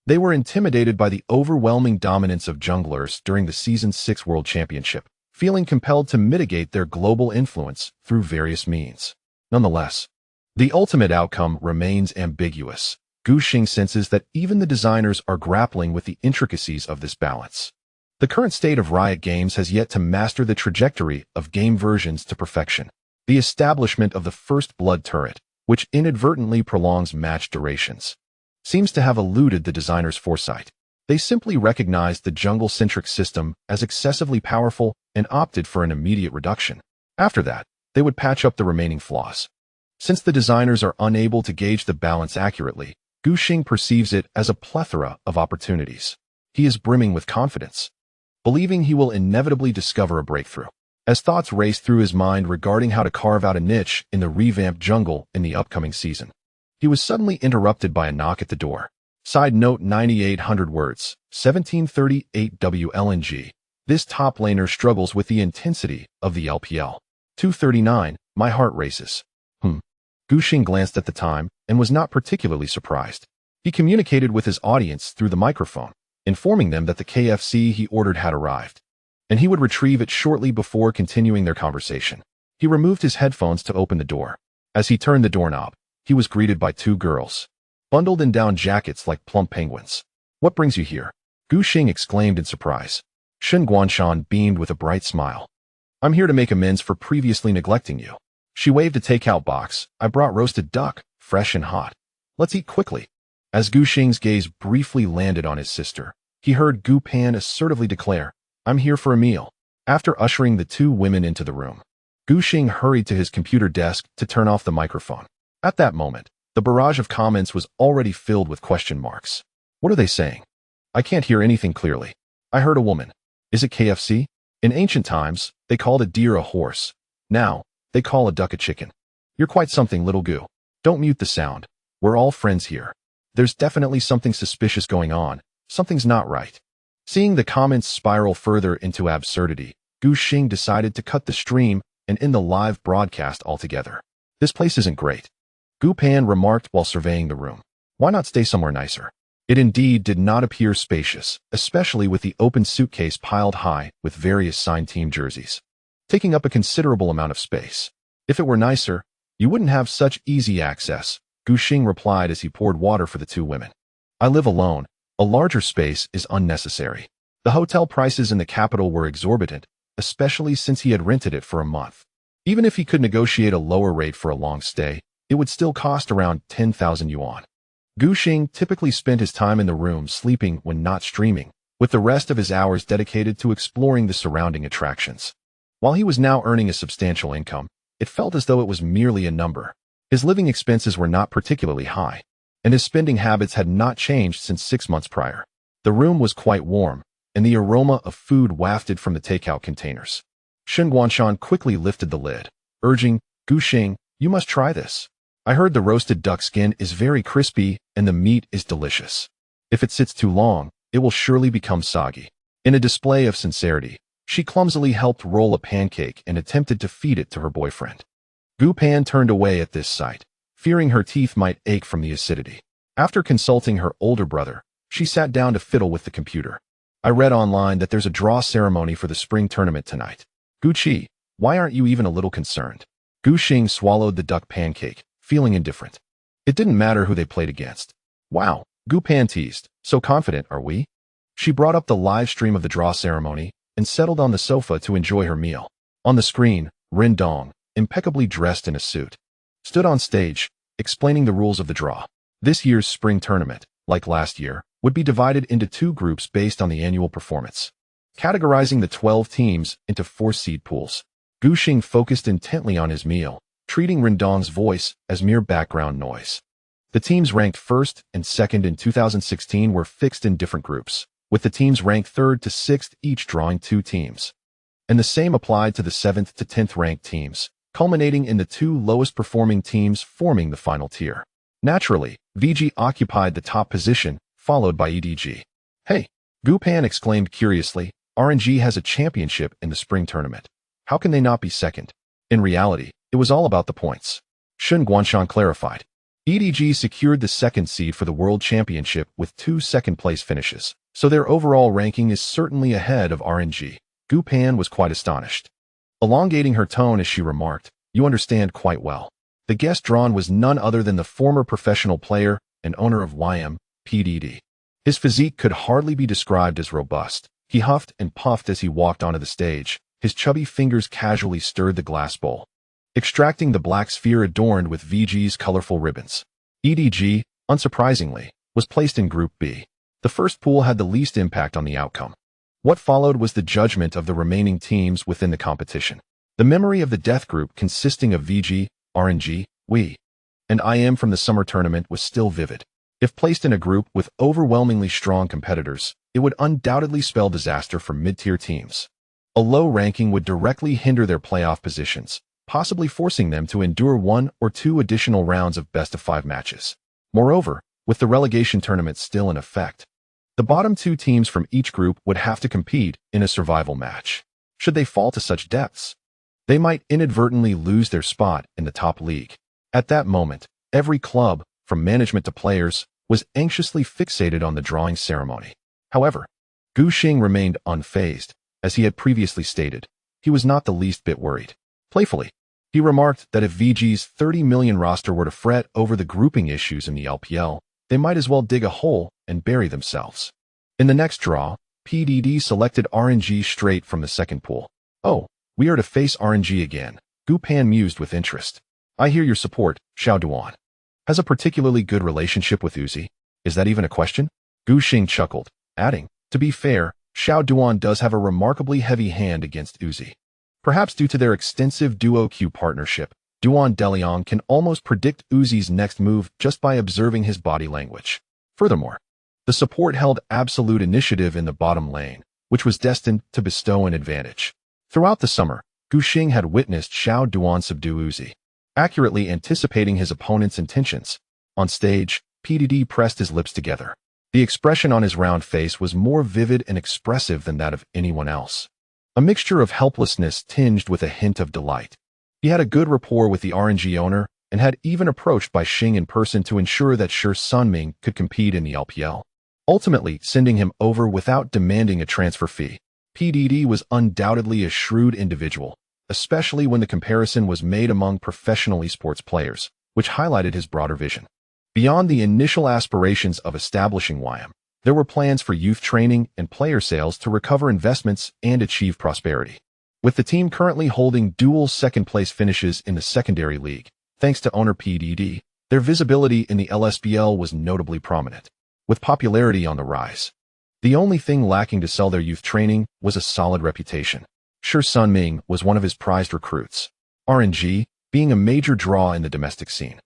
Speaker 1: they were intimidated by the overwhelming dominance of junglers during the Season 6 World Championship, feeling compelled to mitigate their global influence through various means. Nonetheless, the ultimate outcome remains ambiguous. Gu Xing senses that even the designers are grappling with the intricacies of this balance. The current state of Riot Games has yet to master the trajectory of game versions to perfection. The establishment of the First Blood turret, which inadvertently prolongs match durations, seems to have eluded the designers' foresight. They simply recognized the jungle-centric system as excessively powerful and opted for an immediate reduction. After that, they would patch up the remaining flaws. Since the designers are unable to gauge the balance accurately, Gu Xing perceives it as a plethora of opportunities. He is brimming with confidence, believing he will inevitably discover a breakthrough. As thoughts race through his mind regarding how to carve out a niche in the revamped jungle in the upcoming season, he was suddenly interrupted by a knock at the door. Side note 9800 words, 1738 WLNG. This top laner struggles with the intensity of the LPL. 239, my heart races. Gu Xing glanced at the time and was not particularly surprised. He communicated with his audience through the microphone, informing them that the KFC he ordered had arrived, and he would retrieve it shortly before continuing their conversation. He removed his headphones to open the door. As he turned the doorknob, he was greeted by two girls, bundled in down jackets like plump penguins. "What brings you here?" Gu Xing exclaimed in surprise. Shen Guanshan beamed with a bright smile. "I'm here to make amends for previously neglecting you." She waved a takeout box. "I brought roasted duck, fresh and hot. Let's eat quickly." As Gu Xing's gaze briefly landed on his sister, he heard Gu Pan assertively declare, "I'm here for a meal." After ushering the two women into the room, Gu Xing hurried to his computer desk to turn off the microphone. At that moment, the barrage of comments was already filled with question marks. "What are they saying? I can't hear anything clearly. I heard a woman. Is it KFC? In ancient times, they called a deer a horse. Now, they call a duck a chicken. You're quite something, little Gu. Don't mute the sound. We're all friends here. There's definitely something suspicious going on. Something's not right." Seeing the comments spiral further into absurdity, Gu Xing decided to cut the stream and end the live broadcast altogether. "This place isn't great," Gu Pan remarked while surveying the room. "Why not stay somewhere nicer?" It indeed did not appear spacious, especially with the open suitcase piled high with various signed team jerseys, taking up a considerable amount of space. "If it were nicer, you wouldn't have such easy access," Gu Xing replied as he poured water for the two women. "I live alone. A larger space is unnecessary." The hotel prices in the capital were exorbitant, especially since he had rented it for a month. Even if he could negotiate a lower rate for a long stay, it would still cost around 10,000 yuan. Gu Xing typically spent his time in the room sleeping when not streaming, with the rest of his hours dedicated to exploring the surrounding attractions. While he was now earning a substantial income, it felt as though it was merely a number. His living expenses were not particularly high, and his spending habits had not changed since 6 months prior. The room was quite warm, and the aroma of food wafted from the takeout containers. Shen Guanshan quickly lifted the lid, urging, "Gu Xing, you must try this. I heard the roasted duck skin is very crispy and the meat is delicious. If it sits too long, it will surely become soggy." In a display of sincerity, she clumsily helped roll a pancake and attempted to feed it to her boyfriend. Gu Pan turned away at this sight, fearing her teeth might ache from the acidity. After consulting her older brother, she sat down to fiddle with the computer. "I read online that there's a draw ceremony for the spring tournament tonight. Gu Qi, why aren't you even a little concerned?" Gu Xing swallowed the duck pancake, feeling indifferent. It didn't matter who they played against. "Wow," Gu Pan teased, "so confident are we?" She brought up the live stream of the draw ceremony and settled on the sofa to enjoy her meal. On the screen, Rin Dong, impeccably dressed in a suit, stood on stage, explaining the rules of the draw. This year's spring tournament, like last year, would be divided into 2 groups based on the annual performance, categorizing the 12 teams into 4 seed pools. Gu Xing focused intently on his meal, treating Rindong's voice as mere background noise. The teams ranked 1st and 2nd in 2016 were fixed in different groups, with the teams ranked 3rd to 6th each drawing 2 teams. and the same applied to the 7th to 10th ranked teams, culminating in the 2 lowest performing teams forming the final tier. Naturally, VG occupied the top position, followed by EDG. Hey, Gupan exclaimed curiously, RNG has a championship in the spring tournament. How can they not be second? In reality, it was all about the points. Shun Guanshan clarified. EDG secured the 2nd seed for the World Championship with 2 second-place finishes, so their overall ranking is certainly ahead of RNG. Gupan was quite astonished. Elongating her tone as she remarked, "You understand quite well." The guest drawn was none other than the former professional player and owner of YM, PDD. His physique could hardly be described as robust. He huffed and puffed as he walked onto the stage. His chubby fingers casually stirred the glass bowl, extracting the black sphere adorned with VG's colorful ribbons. EDG, unsurprisingly, was placed in Group B. The first pool had the least impact on the outcome. What followed was the judgment of the remaining teams within the competition. The memory of the death group consisting of VG, RNG, WE, and IM from the summer tournament was still vivid. If placed in a group with overwhelmingly strong competitors, it would undoubtedly spell disaster for mid-tier teams. A low ranking would directly hinder their playoff positions, possibly forcing them to endure 1 or 2 additional rounds of best-of-5 matches. Moreover, with the relegation tournament still in effect, the bottom 2 teams from each group would have to compete in a survival match. Should they fall to such depths, they might inadvertently lose their spot in the top league. At that moment, every club, from management to players, was anxiously fixated on the drawing ceremony. However, Gu Xing remained unfazed. As he had previously stated, he was not the least bit worried. Playfully, he remarked that if VG's 30 million roster were to fret over the grouping issues in the LPL, they might as well dig a hole and bury themselves. In the next draw, PDD selected RNG straight from the 2nd pool. "Oh, we are to face RNG again," Gupan mused with interest. "I hear your support, Xiao Duan. Has a particularly good relationship with Uzi. Is that even a question?" Gu Xing chuckled, adding, "To be fair, Xiao Duan does have a remarkably heavy hand against Uzi. Perhaps due to their extensive duo Q partnership, Duan Deliang can almost predict Uzi's next move just by observing his body language. Furthermore, the support held absolute initiative in the bottom lane, which was destined to bestow an advantage. Throughout the summer, Gu Xing had witnessed Xiao Duan subdue Uzi, accurately anticipating his opponent's intentions. On stage, PDD pressed his lips together. The expression on his round face was more vivid and expressive than that of anyone else. A mixture of helplessness tinged with a hint of delight. He had a good rapport with the RNG owner and had even approached by Xing in person to ensure that Shi Sunming could compete in the LPL, ultimately sending him over without demanding a transfer fee. PDD was undoubtedly a shrewd individual, especially when the comparison was made among professional esports players, which highlighted his broader vision. Beyond the initial aspirations of establishing YM, there were plans for youth training and player sales to recover investments and achieve prosperity. With the team currently holding dual second-place finishes in the secondary league, thanks to owner PDD, their visibility in the LSBL was notably prominent, with popularity on the rise. The only thing lacking to sell their youth training was a solid reputation. Shi Sunming was one of his prized recruits, RNG being a major draw in the domestic scene.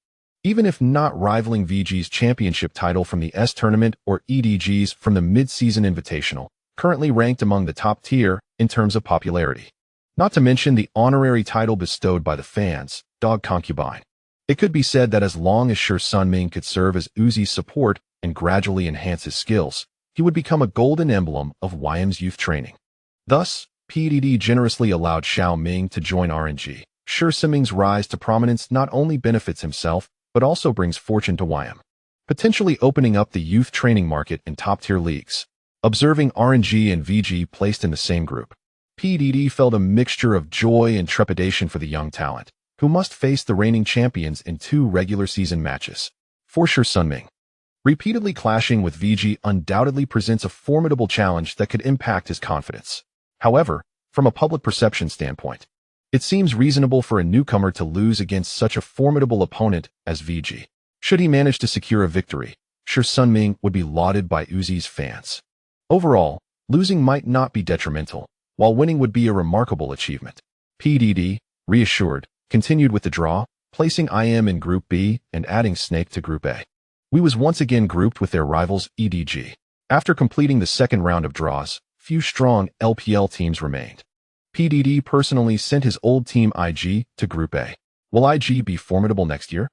Speaker 1: Even if not rivaling VG's championship title from the S tournament or EDG's from the mid-season invitational, currently ranked among the top tier in terms of popularity. Not to mention the honorary title bestowed by the fans, Dog Concubine. It could be said that as long as Shi Sunming could serve as Uzi's support and gradually enhance his skills, he would become a golden emblem of YM's youth training. Thus, PDD generously allowed Xiao Ming to join RNG. Shi Sunming's rise to prominence not only benefits himself, but also brings fortune to YM, potentially opening up the youth training market in top-tier leagues. Observing RNG and VG placed in the same group, PDD felt a mixture of joy and trepidation for the young talent, who must face the reigning champions in 2 regular season matches. For Shi Sunming, repeatedly clashing with VG undoubtedly presents a formidable challenge that could impact his confidence. However, from a public perception standpoint, it seems reasonable for a newcomer to lose against such a formidable opponent as VG. Should he manage to secure a victory, Shi Sunming would be lauded by Uzi's fans. Overall, losing might not be detrimental, while winning would be a remarkable achievement. PDD, reassured, continued with the draw, placing IM in Group B and adding Snake to Group A. We was once again grouped with their rivals EDG. After completing the second round of draws, few strong LPL teams remained. PDD personally sent his old team IG to Group A. Will IG be formidable next year?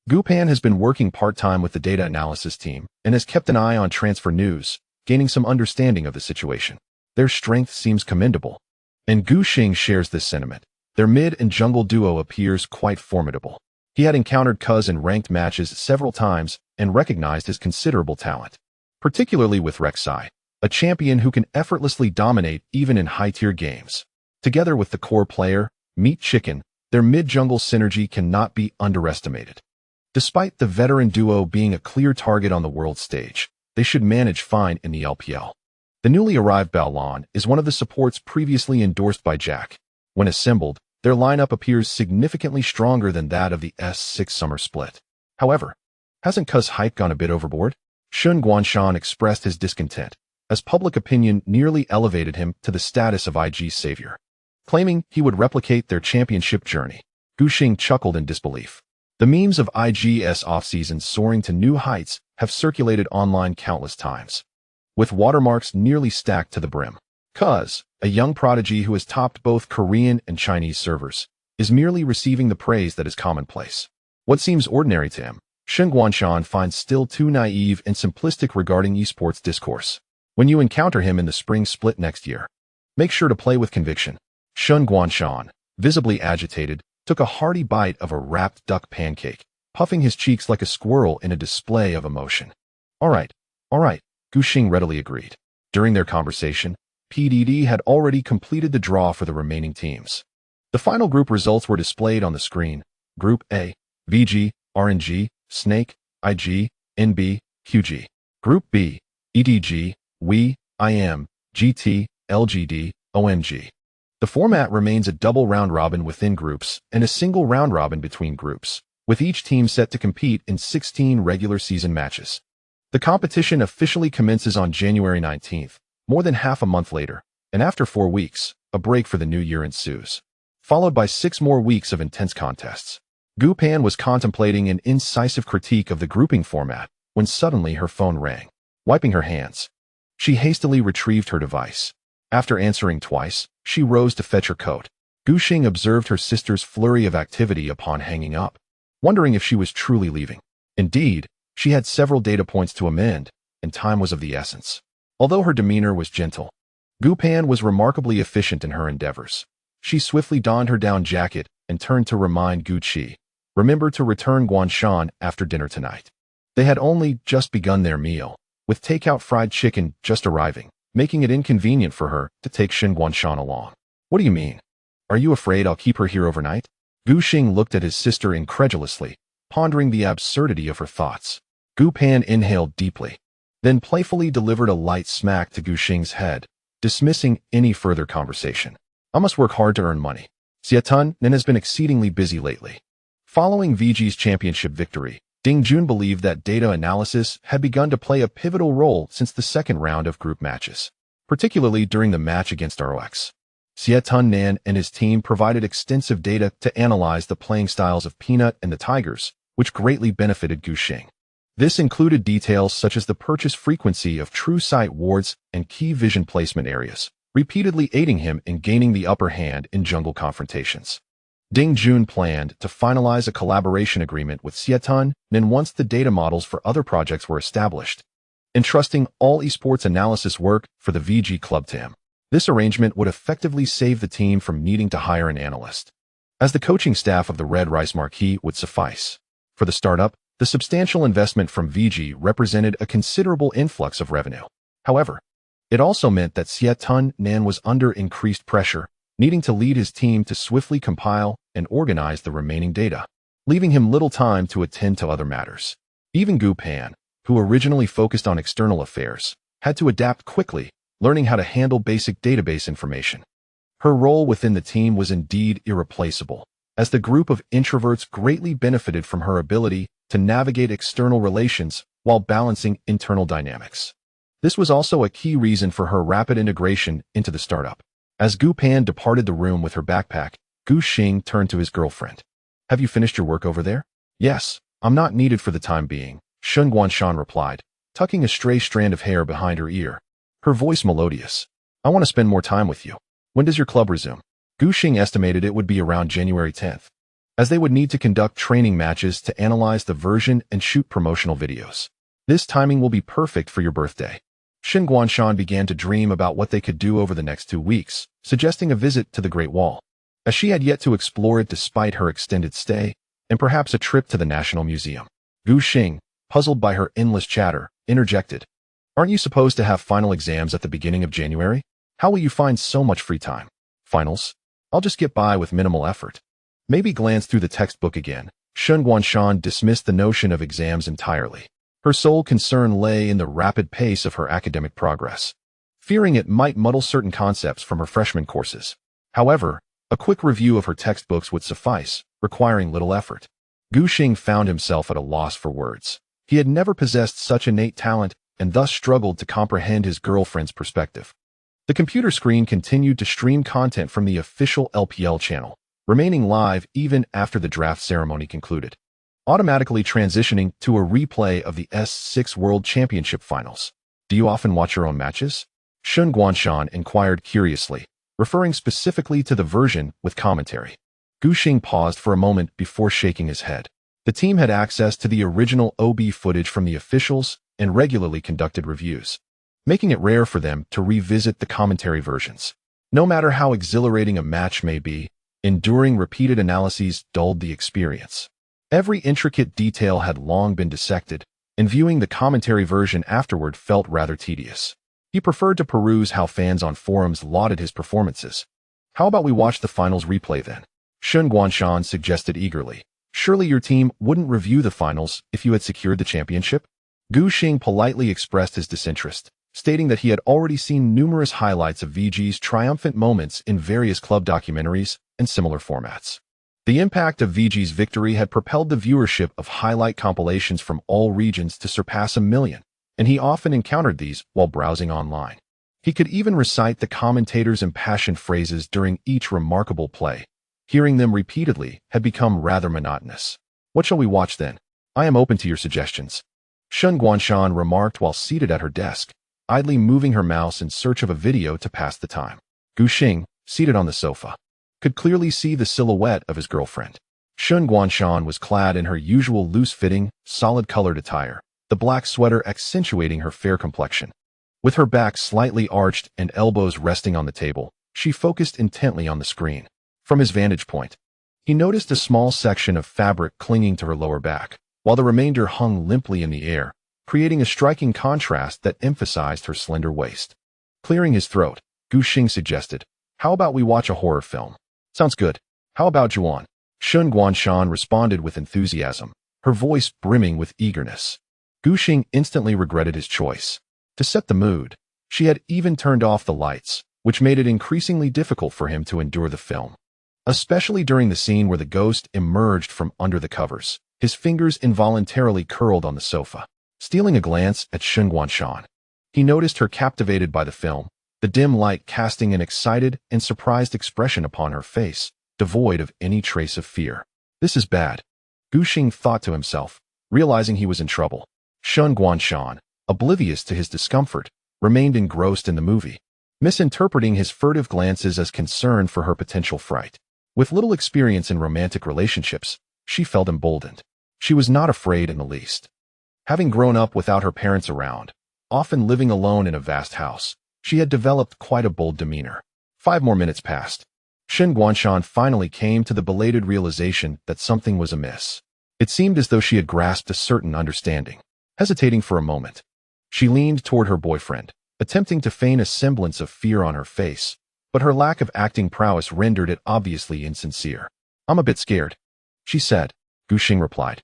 Speaker 1: Gupan has been working part-time with the data analysis team and has kept an eye on transfer news, gaining some understanding of the situation. Their strength seems commendable, and Gu Xing shares this sentiment. Their mid and jungle duo appears quite formidable. He had encountered Cuz in ranked matches several times and recognized his considerable talent, particularly with Rek'Sai, a champion who can effortlessly dominate even in high-tier games. Together with the core player, Meat Chicken, their mid-jungle synergy cannot be underestimated. Despite the veteran duo being a clear target on the world stage, they should manage fine in the LPL. The newly arrived Baolan is one of the supports previously endorsed by Jack. When assembled, their lineup appears significantly stronger than that of the S6 summer split. However, hasn't Cuz hype gone a bit overboard? Shun Guanshan expressed his discontent, as public opinion nearly elevated him to the status of IG's savior. Claiming he would replicate their championship journey, Gu Xing chuckled in disbelief. The memes of IG's offseason soaring to new heights have circulated online countless times, with watermarks nearly stacked to the brim. Cuz, a young prodigy who has topped both Korean and Chinese servers, is merely receiving the praise that is commonplace. What seems ordinary to him, Shun Guanshan finds still too naive and simplistic regarding esports discourse. When you encounter him in the spring split next year, make sure to play with conviction. Shun Guanshan, visibly agitated, took a hearty bite of a wrapped duck pancake, puffing his cheeks like a squirrel in a display of emotion. All right, Gu Xing readily agreed. During their conversation, PDD had already completed the draw for the remaining teams. The final group results were displayed on the screen. Group A, VG, RNG, Snake, IG, NB, QG. Group B, EDG, WE, IM, GT, LGD, OMG. The format remains a double round-robin within groups and a single round-robin between groups, with each team set to compete in 16 regular season matches. The competition officially commences on January 19th, more than half a month later, and after 4 weeks, a break for the new year ensues, followed by 6 more weeks of intense contests. Gu Pan was contemplating an incisive critique of the grouping format when suddenly her phone rang. Wiping her hands, she hastily retrieved her device. After answering twice, she rose to fetch her coat. Gu Xing observed her sister's flurry of activity upon hanging up, wondering if she was truly leaving. Indeed, she had several data points to amend, and time was of the essence. Although her demeanor was gentle, Gu Pan was remarkably efficient in her endeavors. She swiftly donned her down jacket and turned to remind Gu Qi, "Remember to return Guanshan after dinner tonight." They had only just begun their meal, with takeout fried chicken just arriving, making it inconvenient for her to take Shun Guanshan along. "What do you mean? Are you afraid I'll keep her here overnight?" Gu Xing looked at his sister incredulously, pondering the absurdity of her thoughts. Gu Pan inhaled deeply, then playfully delivered a light smack to Gu Xing's head, dismissing any further conversation. "I must work hard to earn money. Xietun Nen has been exceedingly busy lately." Following VG's championship victory, Ding Jun believed that data analysis had begun to play a pivotal role since the second round of group matches, particularly during the match against ROX. Xietun Nan and his team provided extensive data to analyze the playing styles of Peanut and the Tigers, which greatly benefited Gu Xing. This included details such as the purchase frequency of true sight wards and key vision placement areas, repeatedly aiding him in gaining the upper hand in jungle confrontations. Ding Jun planned to finalize a collaboration agreement with Xietun Nen once the data models for other projects were established, entrusting all esports analysis work for the VG club to him. This arrangement would effectively save the team from needing to hire an analyst, as the coaching staff of the Red Rice Marquee would suffice. For the startup, the substantial investment from VG represented a considerable influx of revenue. However, it also meant that Xietun Nan was under increased pressure, needing to lead his team to swiftly compile and organize the remaining data, leaving him little time to attend to other matters. Even Gu Pan, who originally focused on external affairs, had to adapt quickly, learning how to handle basic database information. Her role within the team was indeed irreplaceable, as the group of introverts greatly benefited from her ability to navigate external relations while balancing internal dynamics. This was also a key reason for her rapid integration into the startup. As Gu Pan departed the room with her backpack, Gu Xing turned to his girlfriend. "Have you finished your work over there?" "Yes, I'm not needed for the time being," Shun Guanshan replied, tucking a stray strand of hair behind her ear, her voice melodious. "I want to spend more time with you. When does your club resume?" Gu Xing estimated it would be around January 10th, as they would need to conduct training matches to analyze the version and shoot promotional videos. This timing will be perfect for your birthday. Shen Guanshan began to dream about what they could do over the next 2 weeks, suggesting a visit to the Great Wall, as she had yet to explore it despite her extended stay, and perhaps a trip to the National Museum. Gu Xing, puzzled by her endless chatter, interjected, "Aren't you supposed to have final exams at the beginning of January? How will you find so much free time? Finals? I'll just get by with minimal effort." Maybe glance through the textbook again. Shen Guanshan dismissed the notion of exams entirely. Her sole concern lay in the rapid pace of her academic progress, fearing it might muddle certain concepts from her freshman courses. However, a quick review of her textbooks would suffice, requiring little effort. Gu Xing found himself at a loss for words. He had never possessed such innate talent and thus struggled to comprehend his girlfriend's perspective. The computer screen continued to stream content from the official LPL channel, remaining live even after the draft ceremony concluded, automatically transitioning to a replay of the S6 World Championship Finals. "Do you often watch your own matches?" Shen Guanshan inquired curiously, referring specifically to the version with commentary. Gu Xing paused for a moment before shaking his head. The team had access to the original OB footage from the officials and regularly conducted reviews, making it rare for them to revisit the commentary versions. No matter how exhilarating a match may be, enduring repeated analyses dulled the experience. Every intricate detail had long been dissected, and viewing the commentary version afterward felt rather tedious. He preferred to peruse how fans on forums lauded his performances. "How about we watch the finals replay then?" Shen Guanshan suggested eagerly. "Surely your team wouldn't review the finals if you had secured the championship?" Gu Xing politely expressed his disinterest, stating that he had already seen numerous highlights of VG's triumphant moments in various club documentaries and similar formats. The impact of VG's victory had propelled the viewership of highlight compilations from all regions to surpass 1 million, and he often encountered these while browsing online. He could even recite the commentators' impassioned phrases during each remarkable play. Hearing them repeatedly had become rather monotonous. "What shall we watch then? I am open to your suggestions," Shen Guanshan remarked while seated at her desk, idly moving her mouse in search of a video to pass the time. Gu Xing, seated on the sofa, could clearly see the silhouette of his girlfriend. Shen Guanshan was clad in her usual loose-fitting, solid-colored attire, the black sweater accentuating her fair complexion. With her back slightly arched and elbows resting on the table, she focused intently on the screen. From his vantage point, he noticed a small section of fabric clinging to her lower back, while the remainder hung limply in the air, creating a striking contrast that emphasized her slender waist. Clearing his throat, Gu Xing suggested, "How about we watch a horror film?" "Sounds good. How about Juan?" Shen Guanshan responded with enthusiasm, her voice brimming with eagerness. Gu Xing instantly regretted his choice. To set the mood, she had even turned off the lights, which made it increasingly difficult for him to endure the film. Especially during the scene where the ghost emerged from under the covers, his fingers involuntarily curled on the sofa. Stealing a glance at Shen Guanshan, he noticed her captivated by the film, the dim light casting an excited and surprised expression upon her face, devoid of any trace of fear. "This is bad," Gu Xing thought to himself, realizing he was in trouble. Shen Guanshan, oblivious to his discomfort, remained engrossed in the movie, misinterpreting his furtive glances as concern for her potential fright. With little experience in romantic relationships, she felt emboldened. She was not afraid in the least. Having grown up without her parents around, often living alone in a vast house, she had developed quite a bold demeanor. 5 more minutes passed. Shen Guanshan finally came to the belated realization that something was amiss. It seemed as though she had grasped a certain understanding. Hesitating for a moment, she leaned toward her boyfriend, attempting to feign a semblance of fear on her face, but her lack of acting prowess rendered it obviously insincere. "I'm a bit scared," she said. Gu Xing replied.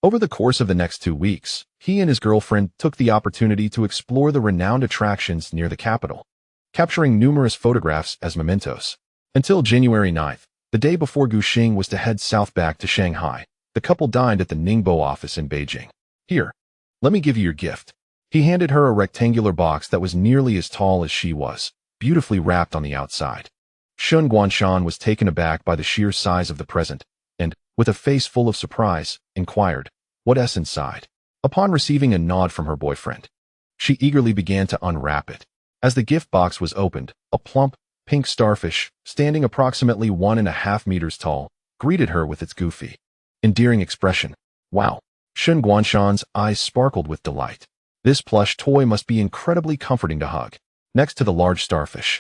Speaker 1: Over the course of the next 2 weeks, he and his girlfriend took the opportunity to explore the renowned attractions near the capital, capturing numerous photographs as mementos. Until January 9th, the day before Gu Xing was to head south back to Shanghai, the couple dined at the Ningbo office in Beijing. "Here, let me give you your gift." He handed her a rectangular box that was nearly as tall as she was, beautifully wrapped on the outside. Shen Guanshan was taken aback by the sheer size of the present, and, with a face full of surprise, inquired, "What's inside?" Upon receiving a nod from her boyfriend, she eagerly began to unwrap it. As the gift box was opened, a plump, pink starfish, standing approximately 1.5 meters tall, greeted her with its goofy, endearing expression. Wow! Shen Guanshan's eyes sparkled with delight. This plush toy must be incredibly comforting to hug. Next to the large starfish,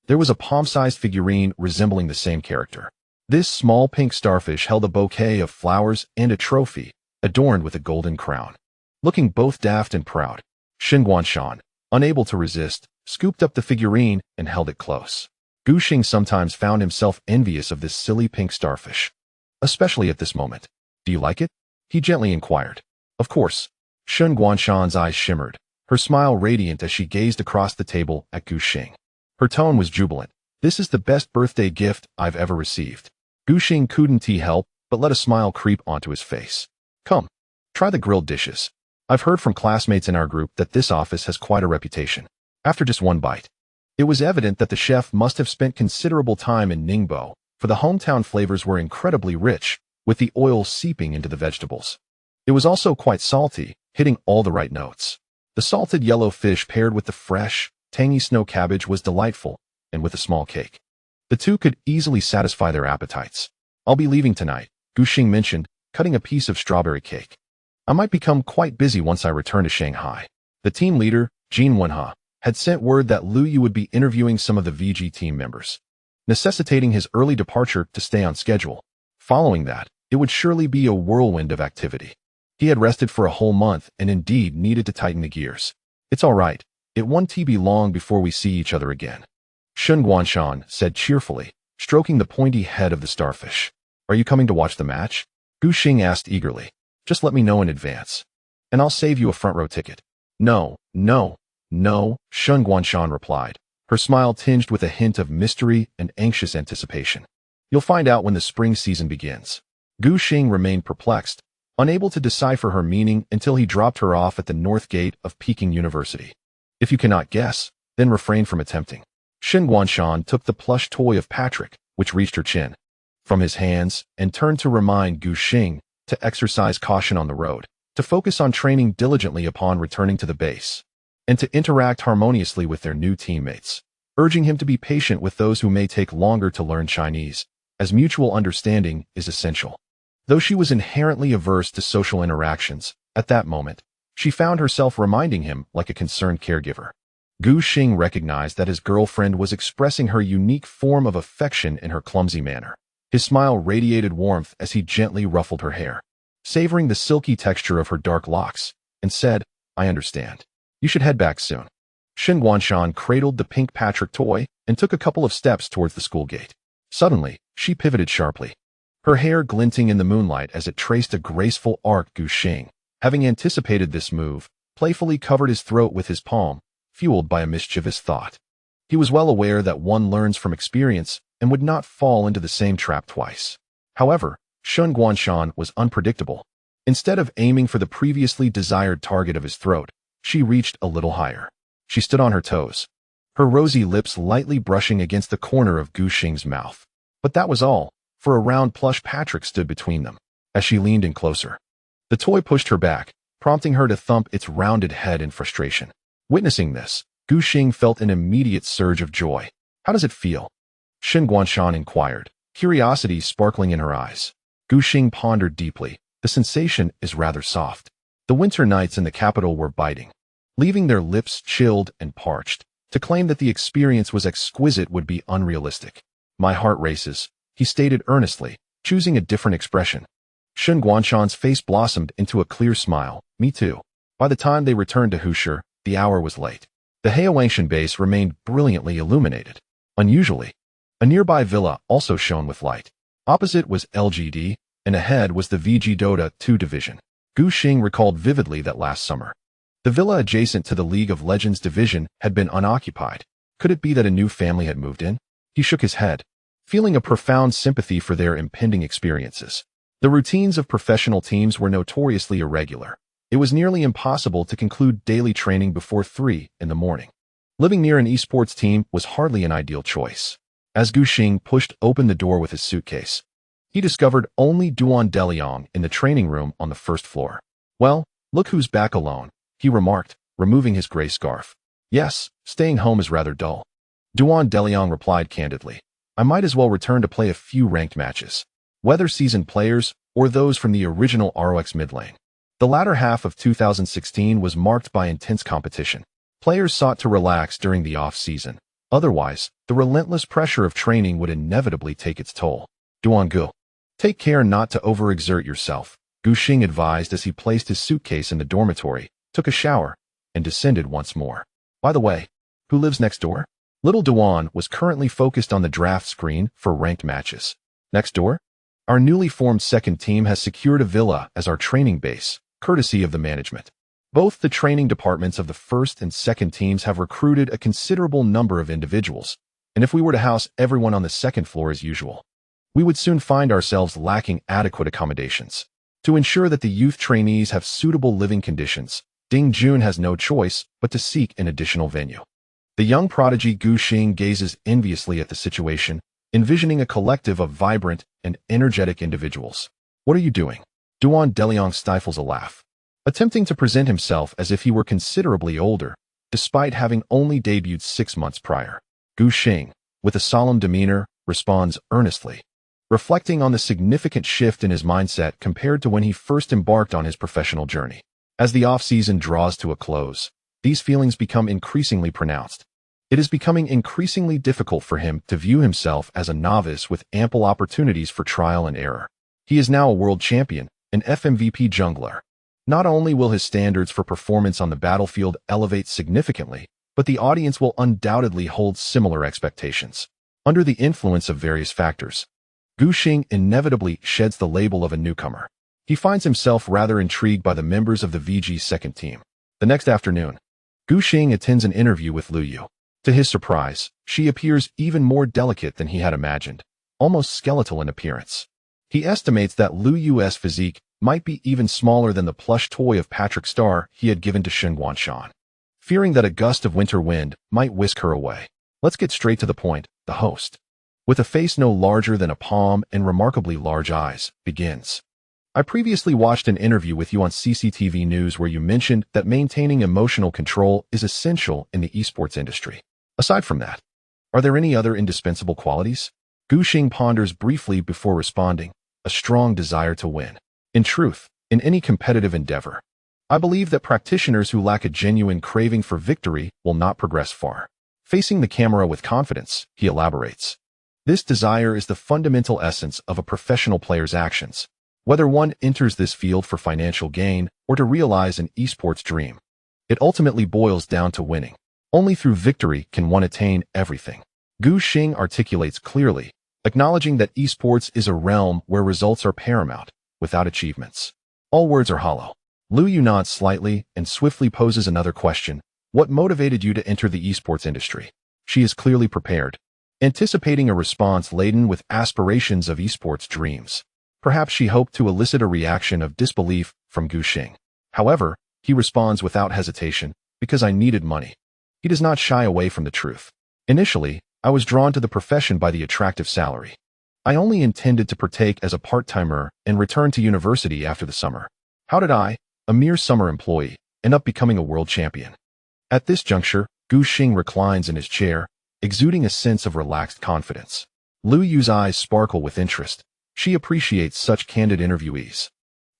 Speaker 1: there was a palm-sized figurine resembling the same character. This small pink starfish held a bouquet of flowers and a trophy, adorned with a golden crown. Looking both daft and proud, Shen Guanshan, unable to resist, scooped up the figurine and held it close. Gu Xing sometimes found himself envious of this silly pink starfish, especially at this moment. Do you like it? He gently inquired. Of course. Shen Guanshan's eyes shimmered, her smile radiant as she gazed across the table at Gu Xing. Her tone was jubilant. This is the best birthday gift I've ever received. Gu Xing couldn't help but let a smile creep onto his face. Come, try the grilled dishes. I've heard from classmates in our group that this office has quite a reputation. After just one bite, it was evident that the chef must have spent considerable time in Ningbo, for the hometown flavors were incredibly rich, with the oil seeping into the vegetables. It was also quite salty, hitting all the right notes. The salted yellow fish paired with the fresh, tangy snow cabbage was delightful, and with a small cake. The two could easily satisfy their appetites. I'll be leaving tonight, Gu Xing mentioned, cutting a piece of strawberry cake. I might become quite busy once I return to Shanghai. The team leader, Jin Wenhe, had sent word that Lu Yu would be interviewing some of the VG team members, necessitating his early departure to stay on schedule. Following that, it would surely be a whirlwind of activity. He had rested for a whole month and indeed needed to tighten the gears. It's all right. It won't be long before we see each other again, Shen Guanshan said cheerfully, stroking the pointy head of the starfish. Are you coming to watch the match? Gu Xing asked eagerly. Just let me know in advance, and I'll save you a front row ticket. No, Shen Guanshan replied, her smile tinged with a hint of mystery and anxious anticipation. You'll find out when the spring season begins. Gu Xing remained perplexed, unable to decipher her meaning until he dropped her off at the north gate of Peking University. If you cannot guess, then refrain from attempting. Shen Guanshan took the plush toy of Patrick, which reached her chin, from his hands and turned to remind Gu Xing to exercise caution on the road, to focus on training diligently upon returning to the base, and to interact harmoniously with their new teammates, urging him to be patient with those who may take longer to learn Chinese, as mutual understanding is essential. Though she was inherently averse to social interactions, at that moment, she found herself reminding him like a concerned caregiver. Gu Xing recognized that his girlfriend was expressing her unique form of affection in her clumsy manner. His smile radiated warmth as he gently ruffled her hair, savoring the silky texture of her dark locks, and said, I understand. You should head back soon. Shen Guanshan cradled the pink Patrick toy and took a couple of steps towards the school gate. Suddenly, she pivoted sharply, her hair glinting in the moonlight as it traced a graceful arc. Gu Xing, having anticipated this move, playfully covered his throat with his palm, fueled by a mischievous thought. He was well aware that one learns from experience and would not fall into the same trap twice. However, Shen Guanshan was unpredictable. Instead of aiming for the previously desired target of his throat, she reached a little higher. She stood on her toes, her rosy lips lightly brushing against the corner of Gu Xing's mouth. But that was all, for a round plush Patrick stood between them. As she leaned in closer, the toy pushed her back, prompting her to thump its rounded head in frustration. Witnessing this, Gu Xing felt an immediate surge of joy. How does it feel? Shen Guanshan inquired, curiosity sparkling in her eyes. Gu Xing pondered deeply. The sensation is rather soft. The winter nights in the capital were biting, leaving their lips chilled and parched. To claim that the experience was exquisite would be unrealistic. My heart races, he stated earnestly, choosing a different expression. Shen Guanshan's face blossomed into a clear smile. Me too. By the time they returned to Husher, the hour was late. The Heowangshan base remained brilliantly illuminated. Unusually, a nearby villa also shone with light. Opposite was LGD, and ahead was the VG Dota 2 division. Gu Xing recalled vividly that last summer, the villa adjacent to the League of Legends division had been unoccupied. Could it be that a new family had moved in? He shook his head, feeling a profound sympathy for their impending experiences. The routines of professional teams were notoriously irregular. It was nearly impossible to conclude daily training before 3 in the morning. Living near an esports team was hardly an ideal choice. As Gu Xing pushed open the door with his suitcase, he discovered only Duan Deliang in the training room on the first floor. Well, look who's back alone, he remarked, removing his gray scarf. Yes, staying home is rather dull. Duan Deliang replied candidly. I might as well return to play a few ranked matches. Whether seasoned players or those from the original ROX mid lane. The latter half of 2016 was marked by intense competition. Players sought to relax during the off-season. Otherwise, the relentless pressure of training would inevitably take its toll. Duan Gu. Take care not to overexert yourself, Gu Xing advised as he placed his suitcase in the dormitory, took a shower, and descended once more. By the way, who lives next door? Little Duan was currently focused on the draft screen for ranked matches. Next door? Our newly formed second team has secured a villa as our training base, courtesy of the management. Both the training departments of the first and second teams have recruited a considerable number of individuals, and if we were to house everyone on the second floor as usual, we would soon find ourselves lacking adequate accommodations. To ensure that the youth trainees have suitable living conditions, Ding Jun has no choice but to seek an additional venue. The young prodigy Gu Xing gazes enviously at the situation, envisioning a collective of vibrant and energetic individuals. What are you doing? Duan Deliang stifles a laugh, attempting to present himself as if he were considerably older, despite having only debuted 6 months prior. Gu Xing, with a solemn demeanor, responds earnestly, reflecting on the significant shift in his mindset compared to when he first embarked on his professional journey. As the off-season draws to a close, these feelings become increasingly pronounced. It is becoming increasingly difficult for him to view himself as a novice with ample opportunities for trial and error. He is now a world champion, an FMVP jungler. Not only will his standards for performance on the battlefield elevate significantly, but the audience will undoubtedly hold similar expectations. Under the influence of various factors, Gu Xing inevitably sheds the label of a newcomer. He finds himself rather intrigued by the members of the VG's second team. The next afternoon, Gu Xing attends an interview with Lu Yu. To his surprise, she appears even more delicate than he had imagined, almost skeletal in appearance. He estimates that Lu Yu's physique might be even smaller than the plush toy of Patrick Star he had given to Shen Guanshan. Fearing that a gust of winter wind might whisk her away. Let's get straight to the point, the host, with a face no larger than a palm and remarkably large eyes, begins. I previously watched an interview with you on CCTV News where you mentioned that maintaining emotional control is essential in the esports industry. Aside from that, are there any other indispensable qualities? Gu Xing ponders briefly before responding, a strong desire to win. In truth, in any competitive endeavor, I believe that practitioners who lack a genuine craving for victory will not progress far. Facing the camera with confidence, he elaborates. This desire is the fundamental essence of a professional player's actions, whether one enters this field for financial gain or to realize an esports dream. It ultimately boils down to winning. Only through victory can one attain everything. Gu Xing articulates clearly, acknowledging that esports is a realm where results are paramount, without achievements. All words are hollow. Lu Yu nods slightly and swiftly poses another question. What motivated you to enter the esports industry? She is clearly prepared, anticipating a response laden with aspirations of esports dreams. Perhaps she hoped to elicit a reaction of disbelief from Gu Xing. However, he responds without hesitation, because I needed money. He does not shy away from the truth. Initially, I was drawn to the profession by the attractive salary. I only intended to partake as a part-timer and return to university after the summer. How did I, a mere summer employee, end up becoming a world champion? At this juncture, Gu Xing reclines in his chair, exuding a sense of relaxed confidence. Lu Yu's eyes sparkle with interest. She appreciates such candid interviewees.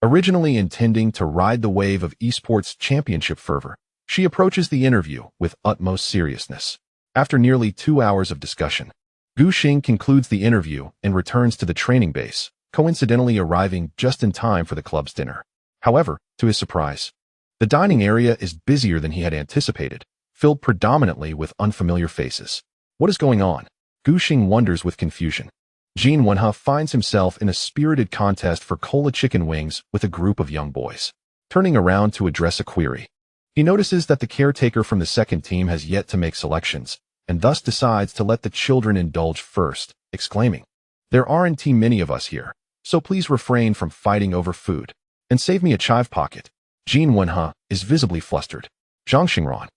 Speaker 1: Originally intending to ride the wave of esports championship fervor, she approaches the interview with utmost seriousness. After nearly 2 hours of discussion, Gu Xing concludes the interview and returns to the training base, coincidentally arriving just in time for the club's dinner. However, to his surprise, the dining area is busier than he had anticipated, filled predominantly with unfamiliar faces. What is going on? Gu Xing wonders with confusion. Jin Wenhe finds himself in a spirited contest for cola chicken wings with a group of young boys. Turning around to address a query, he notices that the caretaker from the second team has yet to make selections, and thus decides to let the children indulge first, exclaiming, "There aren't too many of us here, so please refrain from fighting over food, and save me a chive pocket." Jin Wenhe is visibly flustered. Zhang Xingran.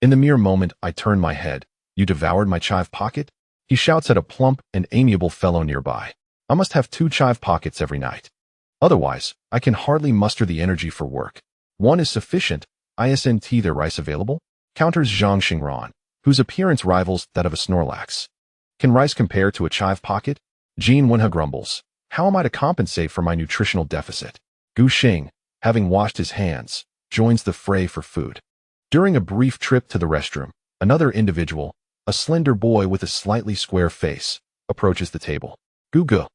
Speaker 1: In the mere moment I turn my head, "You devoured my chive pocket?" He shouts at a plump and amiable fellow nearby. "I must have 2 chive pockets every night. Otherwise, I can hardly muster the energy for work." "One is sufficient. Isn't there rice available?" counters Zhang Xingran, whose appearance rivals that of a Snorlax. Can rice compare to a chive pocket? Jin Wenha grumbles. How am I to compensate for my nutritional deficit? Gu Xing, having washed his hands, joins the fray for food. During a brief trip to the restroom, another individual, a slender boy with a slightly square face, approaches the table. Gu Gu.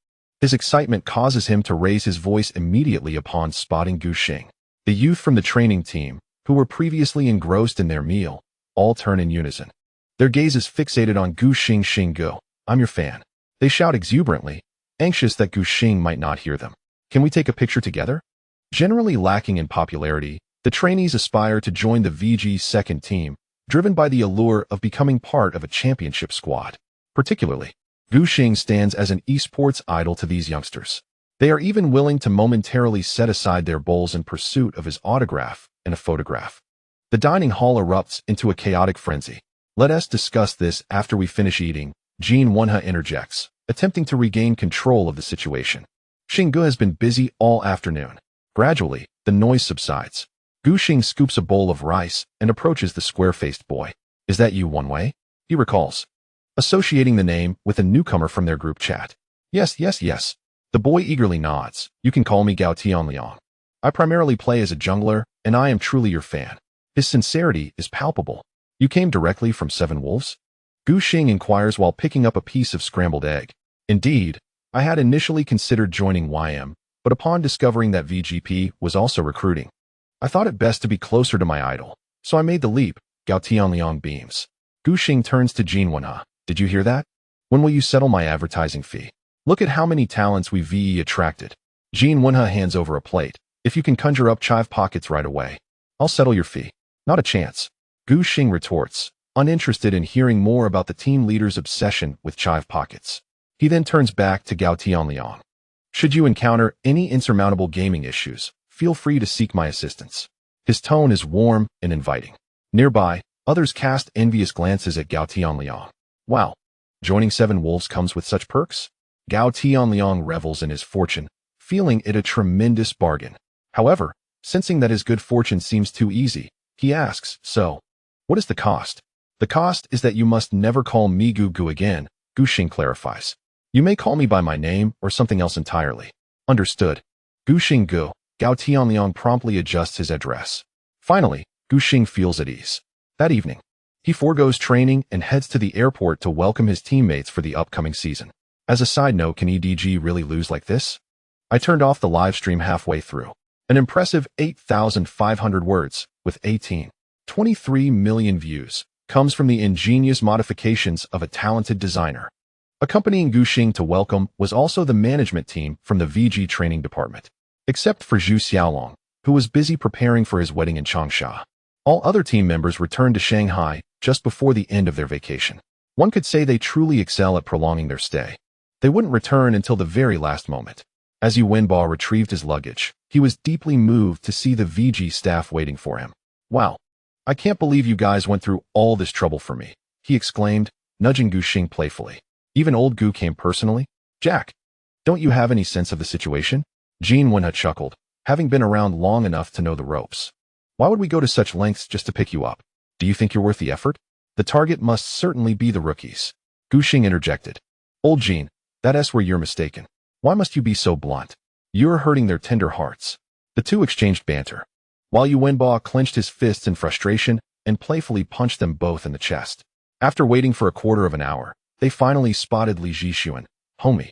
Speaker 1: His excitement causes him to raise his voice immediately upon spotting Gu Xing. The youth from the training team, who were previously engrossed in their meal, all turn in unison. Their gaze is fixated on Gu Xing. Gu, I'm your fan. They shout exuberantly, anxious that Gu Xing might not hear them. Can we take a picture together? Generally lacking in popularity, the trainees aspire to join the VG's second team, driven by the allure of becoming part of a championship squad. Particularly, Gu Xing stands as an esports idol to these youngsters. They are even willing to momentarily set aside their bowls in pursuit of his autograph and a photograph. The dining hall erupts into a chaotic frenzy. Let us discuss this after we finish eating, Jin Wenha interjects, attempting to regain control of the situation. Xinggu has been busy all afternoon. Gradually, the noise subsides. Gu Xing scoops a bowl of rice and approaches the square-faced boy. Is that you, One-Wei? He recalls, associating the name with a newcomer from their group chat. Yes. The boy eagerly nods. You can call me Gao Tianliang. I primarily play as a jungler, and I am truly your fan. His sincerity is palpable. You came directly from Seven Wolves? Gu Xing inquires while picking up a piece of scrambled egg. Indeed, I had initially considered joining YM, but upon discovering that VGP was also recruiting, I thought it best to be closer to my idol, so I made the leap. Gao Tianliang beams. Gu Xing turns to Jin Wenha. Did you hear that? When will you settle my advertising fee? Look at how many talents we VE attracted. Jin Wenha hands over a plate. If you can conjure up chive pockets right away, I'll settle your fee. Not a chance. Gu Xing retorts, uninterested in hearing more about the team leader's obsession with chive pockets. He then turns back to Gao Tianliang. Should you encounter any insurmountable gaming issues, feel free to seek my assistance. His tone is warm and inviting. Nearby, others cast envious glances at Gao Tianliang. Wow, joining Seven Wolves comes with such perks? Gao Tianliang revels in his fortune, feeling it a tremendous bargain. However, sensing that his good fortune seems too easy, he asks, so, what is the cost? The cost is that you must never call me Gu Gu again, Gu Xing clarifies. You may call me by my name or something else entirely. Understood. Gu Xing Gu. Gao Tianliang promptly adjusts his address. Finally, Gu Xing feels at ease. That evening, he forgoes training and heads to the airport to welcome his teammates for the upcoming season. As a side note, can EDG really lose like this? I turned off the live stream halfway through. An impressive 8,500 words, with 23 million views, comes from the ingenious modifications of a talented designer. Accompanying Gu Xing to welcome was also the management team from the VG training department, except for Zhu Xiaolong, who was busy preparing for his wedding in Changsha. All other team members returned to Shanghai just before the end of their vacation. One could say they truly excel at prolonging their stay. They wouldn't return until the very last moment. As Yu Wenba retrieved his luggage, he was deeply moved to see the VG staff waiting for him. Wow, I can't believe you guys went through all this trouble for me, he exclaimed, nudging Gu Xing playfully. Even old Gu came personally? Jack, don't you have any sense of the situation? Jin Wenha chuckled, having been around long enough to know the ropes. Why would we go to such lengths just to pick you up? Do you think you're worth the effort? The target must certainly be the rookies. Gu Xing interjected. Old Jin, that's where you're mistaken. Why must you be so blunt? You're hurting their tender hearts. The two exchanged banter, while Yu Wenba clenched his fists in frustration and playfully punched them both in the chest. After waiting for a quarter of an hour, they finally spotted Li Jixuan, Homie,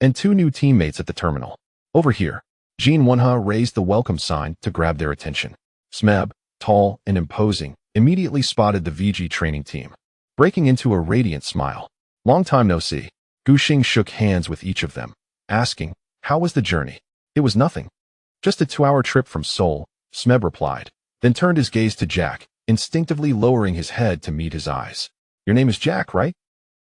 Speaker 1: and two new teammates at the terminal. Over here, Jin Wenha raised the welcome sign to grab their attention. Smeb, tall and imposing, immediately spotted the VG training team, breaking into a radiant smile. Long time no see. Gu Xing shook hands with each of them, asking, how was the journey? It was nothing. Just a 2-hour trip from Seoul, Smeb replied, then turned his gaze to Jack, instinctively lowering his head to meet his eyes. Your name is Jack, right?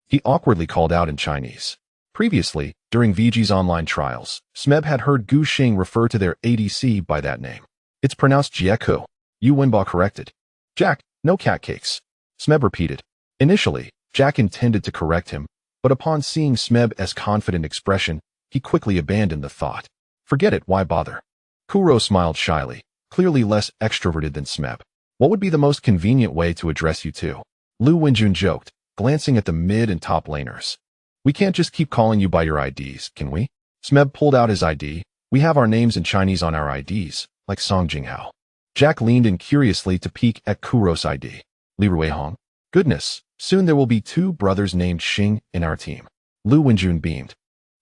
Speaker 1: He awkwardly called out in Chinese. Previously, during VG's online trials, Smeb had heard Gu Xing refer to their ADC by that name. It's pronounced Jieku. Yu Wenba corrected. Jack, no cat cakes. Smeb repeated. Initially, Jack intended to correct him, but upon seeing Smeb's confident expression, he quickly abandoned the thought. Forget it, why bother? Kuro smiled shyly, clearly less extroverted than Smeb. What would be the most convenient way to address you two? Lu Wenjun joked, glancing at the mid and top laners. We can't just keep calling you by your IDs, can we? Smeb pulled out his ID. We have our names in Chinese on our IDs, like Song Jinghao. Jack leaned in curiously to peek at Kuro's ID. Li Ruihong. Goodness, soon there will be 2 brothers named Xing in our team. Lu Wenjun beamed.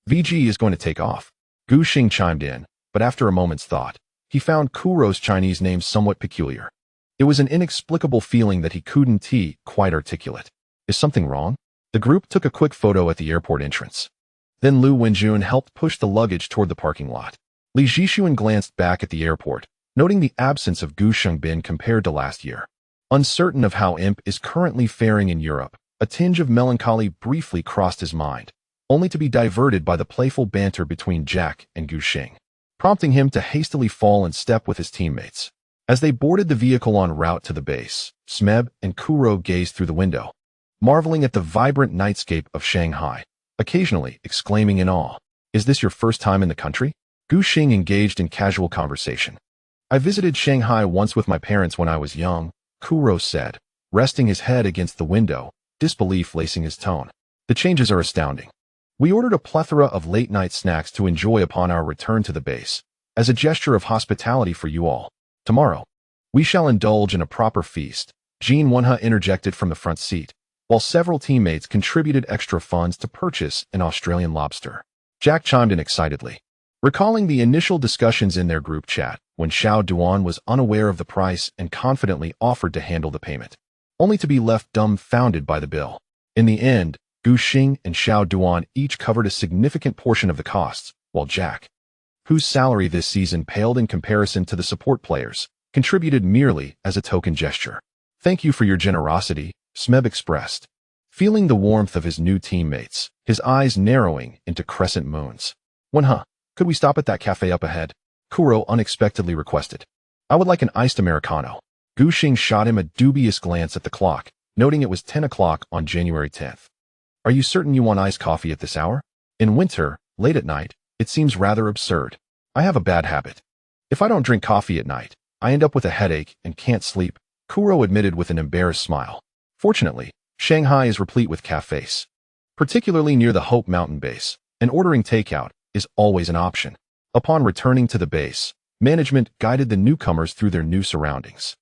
Speaker 1: VG is going to take off. Gu Xing chimed in, but after a moment's thought, he found Kuro's Chinese name somewhat peculiar. It was an inexplicable feeling that he couldn't quite articulate. Is something wrong? The group took a quick photo at the airport entrance. Then Lu Wenjun helped push the luggage toward the parking lot. Li Jixuan glanced back at the airport, noting the absence of Gu Shengbin compared to last year. Uncertain of how Imp is currently faring in Europe, a tinge of melancholy briefly crossed his mind, only to be diverted by the playful banter between Jack and Gu Xing, prompting him to hastily fall in step with his teammates. As they boarded the vehicle en route to the base, Smeb and Kuro gazed through the window, marveling at the vibrant nightscape of Shanghai, occasionally exclaiming in awe, "Is this your first time in the country?" Gu Xing engaged in casual conversation. "I visited Shanghai once with my parents when I was young," Kuro said, resting his head against the window, disbelief lacing his tone. "The changes are astounding. We ordered a plethora of late-night snacks to enjoy upon our return to the base, as a gesture of hospitality for you all. Tomorrow, we shall indulge in a proper feast," Jean Wonha interjected from the front seat, while several teammates contributed extra funds to purchase an Australian lobster. Jack chimed in excitedly, recalling the initial discussions in their group chat when Xiao Duan was unaware of the price and confidently offered to handle the payment, only to be left dumbfounded by the bill. In the end, Gu Xing and Xiao Duan each covered a significant portion of the costs, while Jack, whose salary this season paled in comparison to the support players, contributed merely as a token gesture. "Thank you for your generosity," Smeb expressed, feeling the warmth of his new teammates, his eyes narrowing into crescent moons. "Wenha, could we stop at that cafe up ahead?" Kuro unexpectedly requested. "I would like an iced Americano." Gu Xing shot him a dubious glance at the clock, noting it was 10 o'clock on January 10th. "Are you certain you want iced coffee at this hour? In winter, late at night, it seems rather absurd. I have a bad habit. If I don't drink coffee at night, I end up with a headache and can't sleep," Kuro admitted with an embarrassed smile. Fortunately, Shanghai is replete with cafes, particularly near the Hope Mountain base, and ordering takeout is always an option. Upon returning to the base, management guided the newcomers through their new surroundings.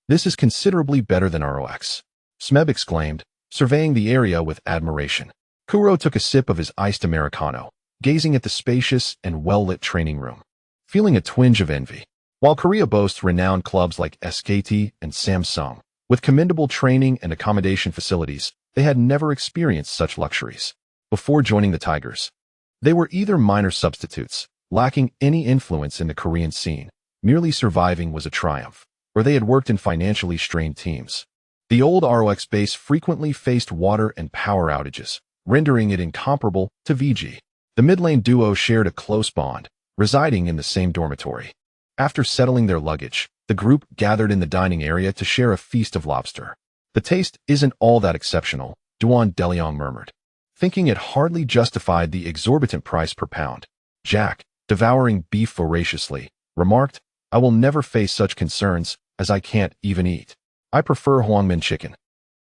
Speaker 1: "This is considerably better than ROX," Smeb exclaimed, surveying the area with admiration. Kuro took a sip of his iced Americano, gazing at the spacious and well-lit training room, feeling a twinge of envy. While Korea boasts renowned clubs like SKT and Samsung, with commendable training and accommodation facilities, they had never experienced such luxuries. Before joining the Tigers, they were either minor substitutes, lacking any influence in the Korean scene, merely surviving was a triumph, or they had worked in financially strained teams. The old ROX base frequently faced water and power outages, rendering it incomparable to VG. The mid-lane duo shared a close bond, residing in the same dormitory. After settling their luggage, the group gathered in the dining area to share a feast of lobster. "The taste isn't all that exceptional," Duan Deliong murmured, thinking it hardly justified the exorbitant price per pound. Jack, devouring beef voraciously, remarked, "I will never face such concerns, as I can't even eat. I prefer Huangmin chicken.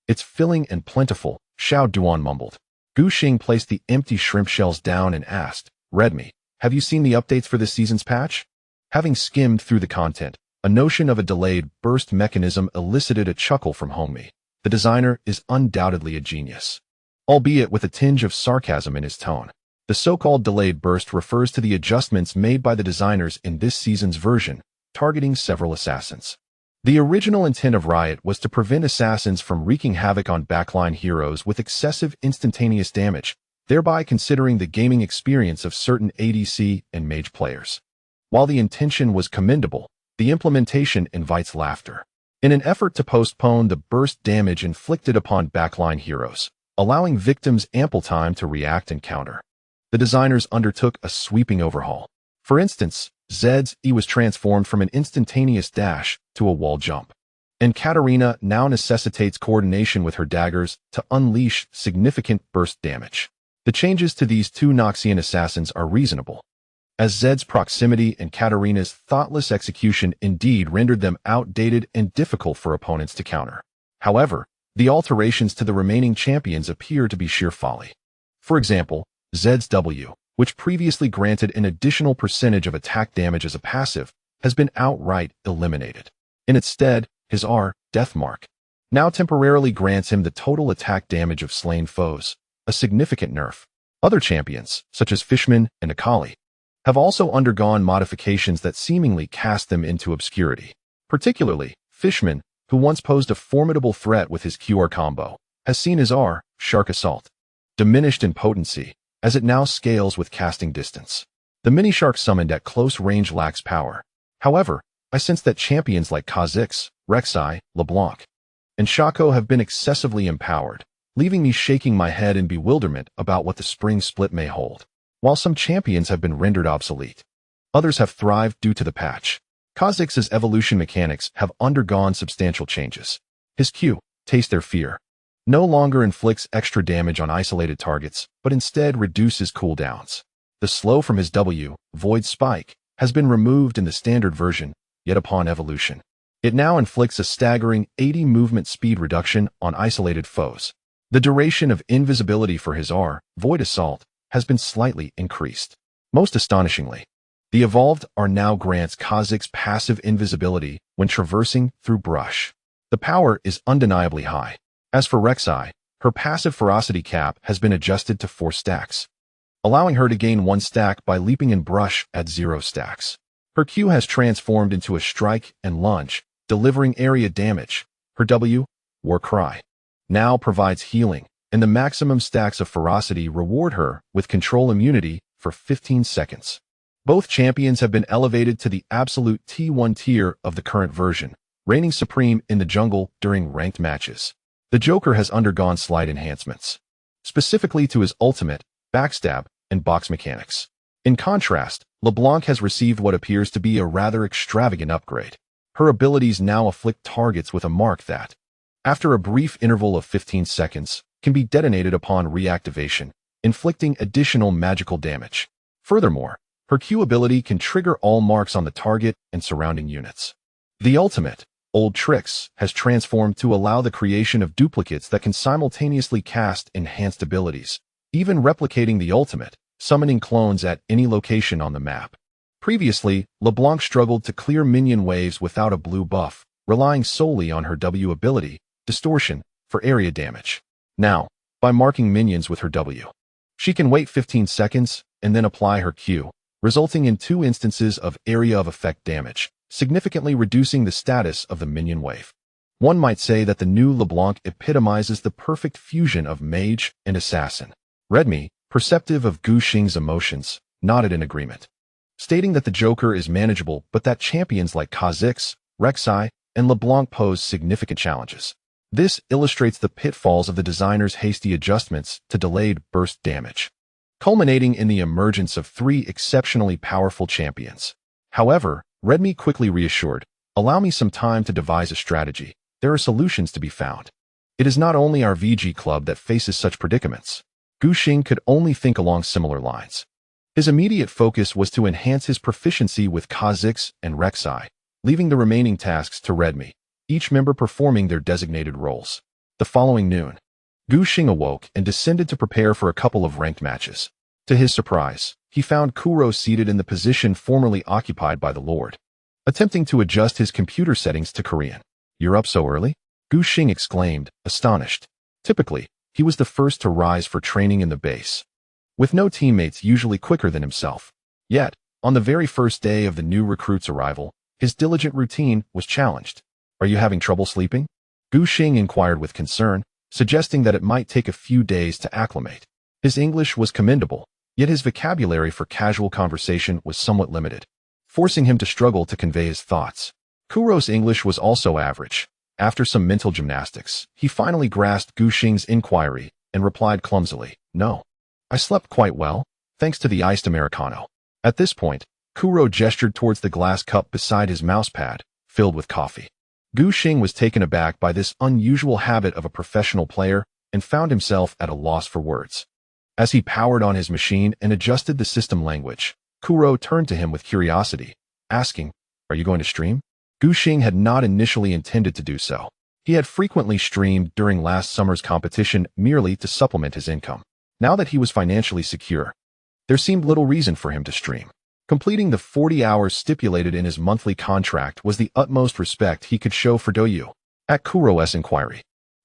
Speaker 1: It's filling and plentiful," Xiao Duan mumbled. Gu Xing placed the empty shrimp shells down and asked, "Redmi, have you seen the updates for this season's patch?" Having skimmed through the content, a notion of a delayed burst mechanism elicited a chuckle from Hongmi. The designer is undoubtedly a genius, albeit with a tinge of sarcasm in his tone. The so-called delayed burst refers to the adjustments made by the designers in this season's version, targeting several assassins. The original intent of Riot was to prevent assassins from wreaking havoc on backline heroes with excessive instantaneous damage, thereby considering the gaming experience of certain ADC and mage players. While the intention was commendable, the implementation invites laughter. In an effort to postpone the burst damage inflicted upon backline heroes, allowing victims ample time to react and counter, the designers undertook a sweeping overhaul. For instance, Zed's E was transformed from an instantaneous dash to a wall jump, and Katarina now necessitates coordination with her daggers to unleash significant burst damage. The changes to these two Noxian assassins are reasonable, as Zed's proximity and Katarina's thoughtless execution indeed rendered them outdated and difficult for opponents to counter. However, The alterations to the remaining champions appear to be sheer folly. For example, Zed's W, which previously granted an additional percentage of attack damage as a passive, has been outright eliminated. In its stead, his R, Death Mark, now temporarily grants him the total attack damage of slain foes, a significant nerf. Other champions, such as Fishman and Nidalee, have also undergone modifications that seemingly cast them into obscurity. Particularly, Fishman, who once posed a formidable threat with his QR combo, has seen his R, Shark Assault, diminished in potency, as it now scales with casting distance. The mini-shark summoned at close range lacks power. However, I sense that champions like Kha'Zix, Rek'Sai, LeBlanc, and Shaco have been excessively empowered, leaving me shaking my head in bewilderment about what the spring split may hold. While some champions have been rendered obsolete, others have thrived due to the patch. Kha'Zix's evolution mechanics have undergone substantial changes. His Q, Taste Their Fear, no longer inflicts extra damage on isolated targets, but instead reduces cooldowns. The slow from his W, Void Spike, has been removed in the standard version, yet upon evolution, it now inflicts a staggering 80 movement speed reduction on isolated foes. The duration of invisibility for his R, Void Assault, has been slightly increased. Most astonishingly, the evolved R now grants Kha'Zix passive invisibility when traversing through brush. The power is undeniably high. As for Rek'Sai, her passive ferocity cap has been adjusted to 4 stacks, allowing her to gain 1 stack by leaping in brush at 0 stacks. Her Q has transformed into a strike and lunge, delivering area damage. Her W, War Cry, now provides healing, and the maximum stacks of ferocity reward her with control immunity for 15 seconds. Both champions have been elevated to the absolute T1 tier of the current version, reigning supreme in the jungle during ranked matches. The Joker has undergone slight enhancements, specifically to his ultimate, backstab, and box mechanics. In contrast, LeBlanc has received what appears to be a rather extravagant upgrade. Her abilities now afflict targets with a mark that, after a brief interval of 15 seconds, can be detonated upon reactivation, inflicting additional magical damage. Furthermore, her Q ability can trigger all marks on the target and surrounding units. The ultimate, Old Tricks, has transformed to allow the creation of duplicates that can simultaneously cast enhanced abilities, even replicating the ultimate, summoning clones at any location on the map. Previously, LeBlanc struggled to clear minion waves without a blue buff, relying solely on her W ability, Distortion, for area damage. Now, by marking minions with her W, she can wait 15 seconds and then apply her Q, resulting in 2 instances of area of effect damage, significantly reducing the status of the minion wave. One might say that the new LeBlanc epitomizes the perfect fusion of mage and assassin. Redmi, perceptive of Gu Xing's emotions, nodded in agreement, stating that the Joker is manageable but that champions like Kha'Zix, Rek'Sai, and LeBlanc pose significant challenges. This illustrates the pitfalls of the designer's hasty adjustments to delayed burst damage, culminating in the emergence of 3 exceptionally powerful champions. However, Redmi quickly reassured, "Allow me some time to devise a strategy. There are solutions to be found." It is not only our VG club that faces such predicaments. Gu Xing could only think along similar lines. His immediate focus was to enhance his proficiency with Kha'Zix and Rek'Sai, leaving the remaining tasks to Redmi, each member performing their designated roles. The following noon, Gu Xing awoke and descended to prepare for a couple of ranked matches. To his surprise, he found Kuro seated in the position formerly occupied by the Lord, attempting to adjust his computer settings to Korean. "You're up so early?" Gu Xing exclaimed, astonished. Typically, he was the first to rise for training in the base, with no teammates usually quicker than himself. Yet, on the very first day of the new recruit's arrival, his diligent routine was challenged. "Are you having trouble sleeping?" Gu Xing inquired with concern, suggesting that it might take a few days to acclimate. His English was commendable, yet his vocabulary for casual conversation was somewhat limited, forcing him to struggle to convey his thoughts. Kuro's English was also average. After some mental gymnastics, he finally grasped Gu Xing's inquiry and replied clumsily, "No. I slept quite well, thanks to the iced Americano." At this point, Kuro gestured towards the glass cup beside his mousepad, filled with coffee. Gu Xing was taken aback by this unusual habit of a professional player and found himself at a loss for words. As he powered on his machine and adjusted the system language, Kuro turned to him with curiosity, asking, "Are you going to stream?" Gu Xing had not initially intended to do so. He had frequently streamed during last summer's competition merely to supplement his income. Now that he was financially secure, there seemed little reason for him to stream. Completing the 40 hours stipulated in his monthly contract was the utmost respect he could show for Doinb. At Kuro's inquiry,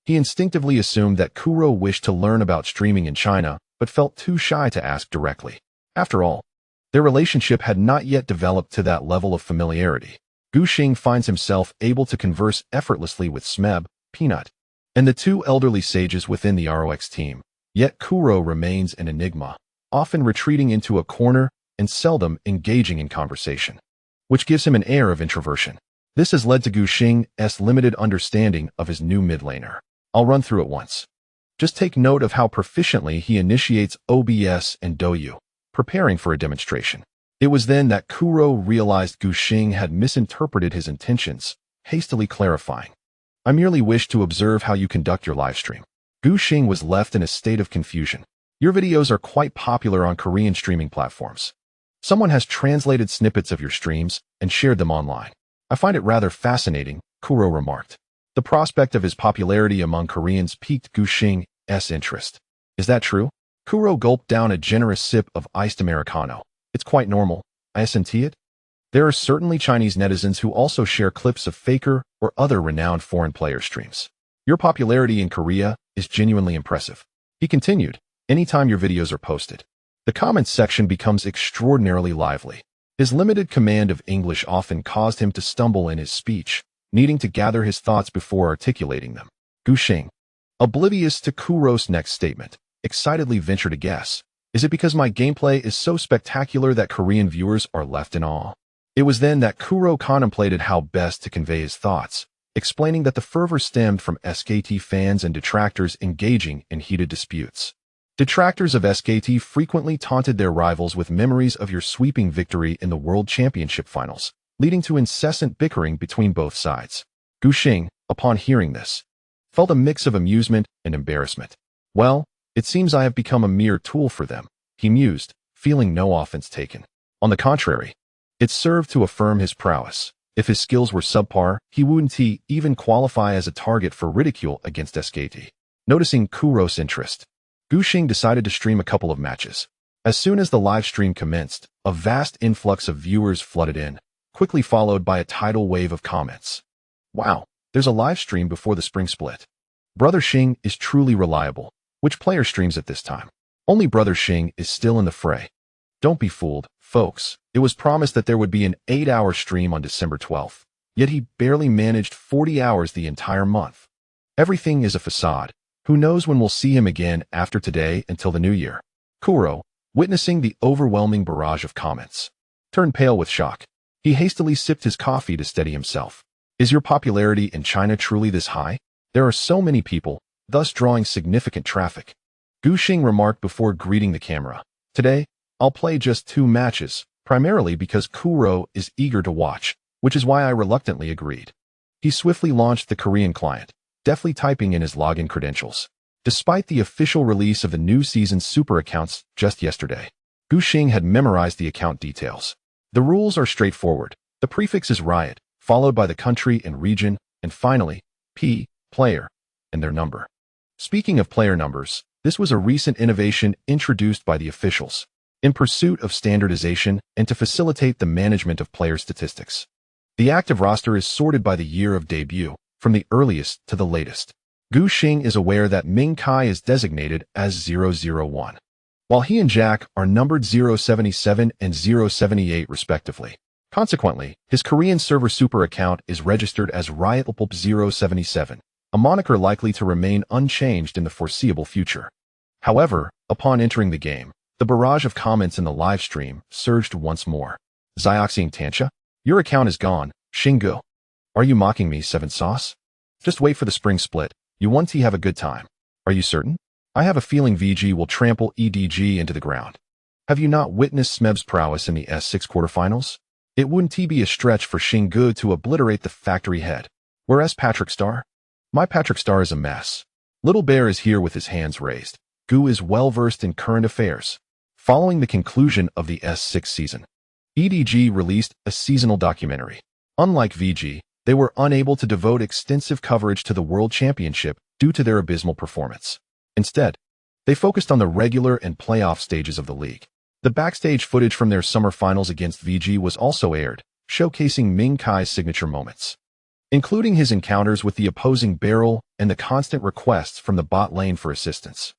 Speaker 1: he instinctively assumed that Kuro wished to learn about streaming in China, but felt too shy to ask directly. After all, their relationship had not yet developed to that level of familiarity. Guxing finds himself able to converse effortlessly with Smeb, Peanut, and the two elderly sages within the ROX team, yet Kuro remains an enigma, often retreating into a corner and seldom engaging in conversation, which gives him an air of introversion. This has led to Guxing's limited understanding of his new mid laner. I'll run through it once. Just take note of how proficiently he initiates OBS and Doinb, preparing for a demonstration. It was then that Kuro realized Guxing had misinterpreted his intentions, hastily clarifying. I merely wish to observe how you conduct your livestream. Guxing was left in a state of confusion. Your videos are quite popular on Korean streaming platforms. Someone has translated snippets of your streams and shared them online. I find it rather fascinating, Kuro remarked. The prospect of his popularity among Koreans piqued Guxing's interest. Is that true? Kuro gulped down a generous sip of iced Americano. It's quite normal, isn't it? There are certainly Chinese netizens who also share clips of Faker or other renowned foreign player streams. Your popularity in Korea is genuinely impressive. He continued, anytime your videos are posted, the comments section becomes extraordinarily lively. His limited command of English often caused him to stumble in his speech, needing to gather his thoughts before articulating them. Guxing, oblivious to Kuro's next statement, excitedly ventured a guess. Is it because my gameplay is so spectacular that Korean viewers are left in awe? It was then that Kuro contemplated how best to convey his thoughts, explaining that the fervor stemmed from SKT fans and detractors engaging in heated disputes. Detractors of SKT frequently taunted their rivals with memories of your sweeping victory in the World Championship Finals, leading to incessant bickering between both sides. Guxing, upon hearing this, felt a mix of amusement and embarrassment. Well, it seems I have become a mere tool for them, he mused, feeling no offense taken. On the contrary, it served to affirm his prowess. If his skills were subpar, he wouldn't even qualify as a target for ridicule against SKT. Noticing Kuro's interest, Guxing decided to stream a couple of matches. As soon as the live stream commenced, a vast influx of viewers flooded in, quickly followed by a tidal wave of comments. Wow, there's a live stream before the spring split. Brother Xing is truly reliable. Which player streams at this time? Only Brother Xing is still in the fray. Don't be fooled, folks. It was promised that there would be an 8-hour stream on December 12th, yet he barely managed 40 hours the entire month. Everything is a facade. Who knows when we'll see him again after today until the new year? Kuro, witnessing the overwhelming barrage of comments, turned pale with shock. He hastily sipped his coffee to steady himself. Is your popularity in China truly this high? There are so many people, thus drawing significant traffic. Guxing remarked before greeting the camera. Today, I'll play just 2 matches, primarily because Kuro is eager to watch, which is why I reluctantly agreed. He swiftly launched the Korean client, deftly typing in his login credentials. Despite the official release of the new season's super accounts just yesterday, Guxing had memorized the account details. The rules are straightforward. The prefix is riot, followed by the country and region, and finally, player, and their number. Speaking of player numbers, this was a recent innovation introduced by the officials, in pursuit of standardization and to facilitate the management of player statistics. The active roster is sorted by the year of debut, from the earliest to the latest. Guxing is aware that Ming Kai is designated as 001, while he and Jack are numbered 077 and 078 respectively. Consequently, his Korean server super account is registered as Riotpulp077, a moniker likely to remain unchanged in the foreseeable future. However, upon entering the game, the barrage of comments in the live stream surged once more. Xioxing Tancha? Your account is gone, Xinggu. Are you mocking me, 7 Sauce? Just wait for the spring split. You want to have a good time. Are you certain? I have a feeling VG will trample EDG into the ground. Have you not witnessed Smeb's prowess in the S6 quarterfinals? It wouldn't be a stretch for Xinggu to obliterate the factory head. Whereas Patrick Star? My Patrick Star is a mess. Little Bear is here with his hands raised. Gu is well-versed in current affairs. Following the conclusion of the S6 season, EDG released a seasonal documentary. Unlike VG, they were unable to devote extensive coverage to the World Championship due to their abysmal performance. Instead, they focused on the regular and playoff stages of the league. The backstage footage from their summer finals against VG was also aired, showcasing Ming Kai's signature moments, including his encounters with the opposing barrel and the constant requests from the bot lane for assistance.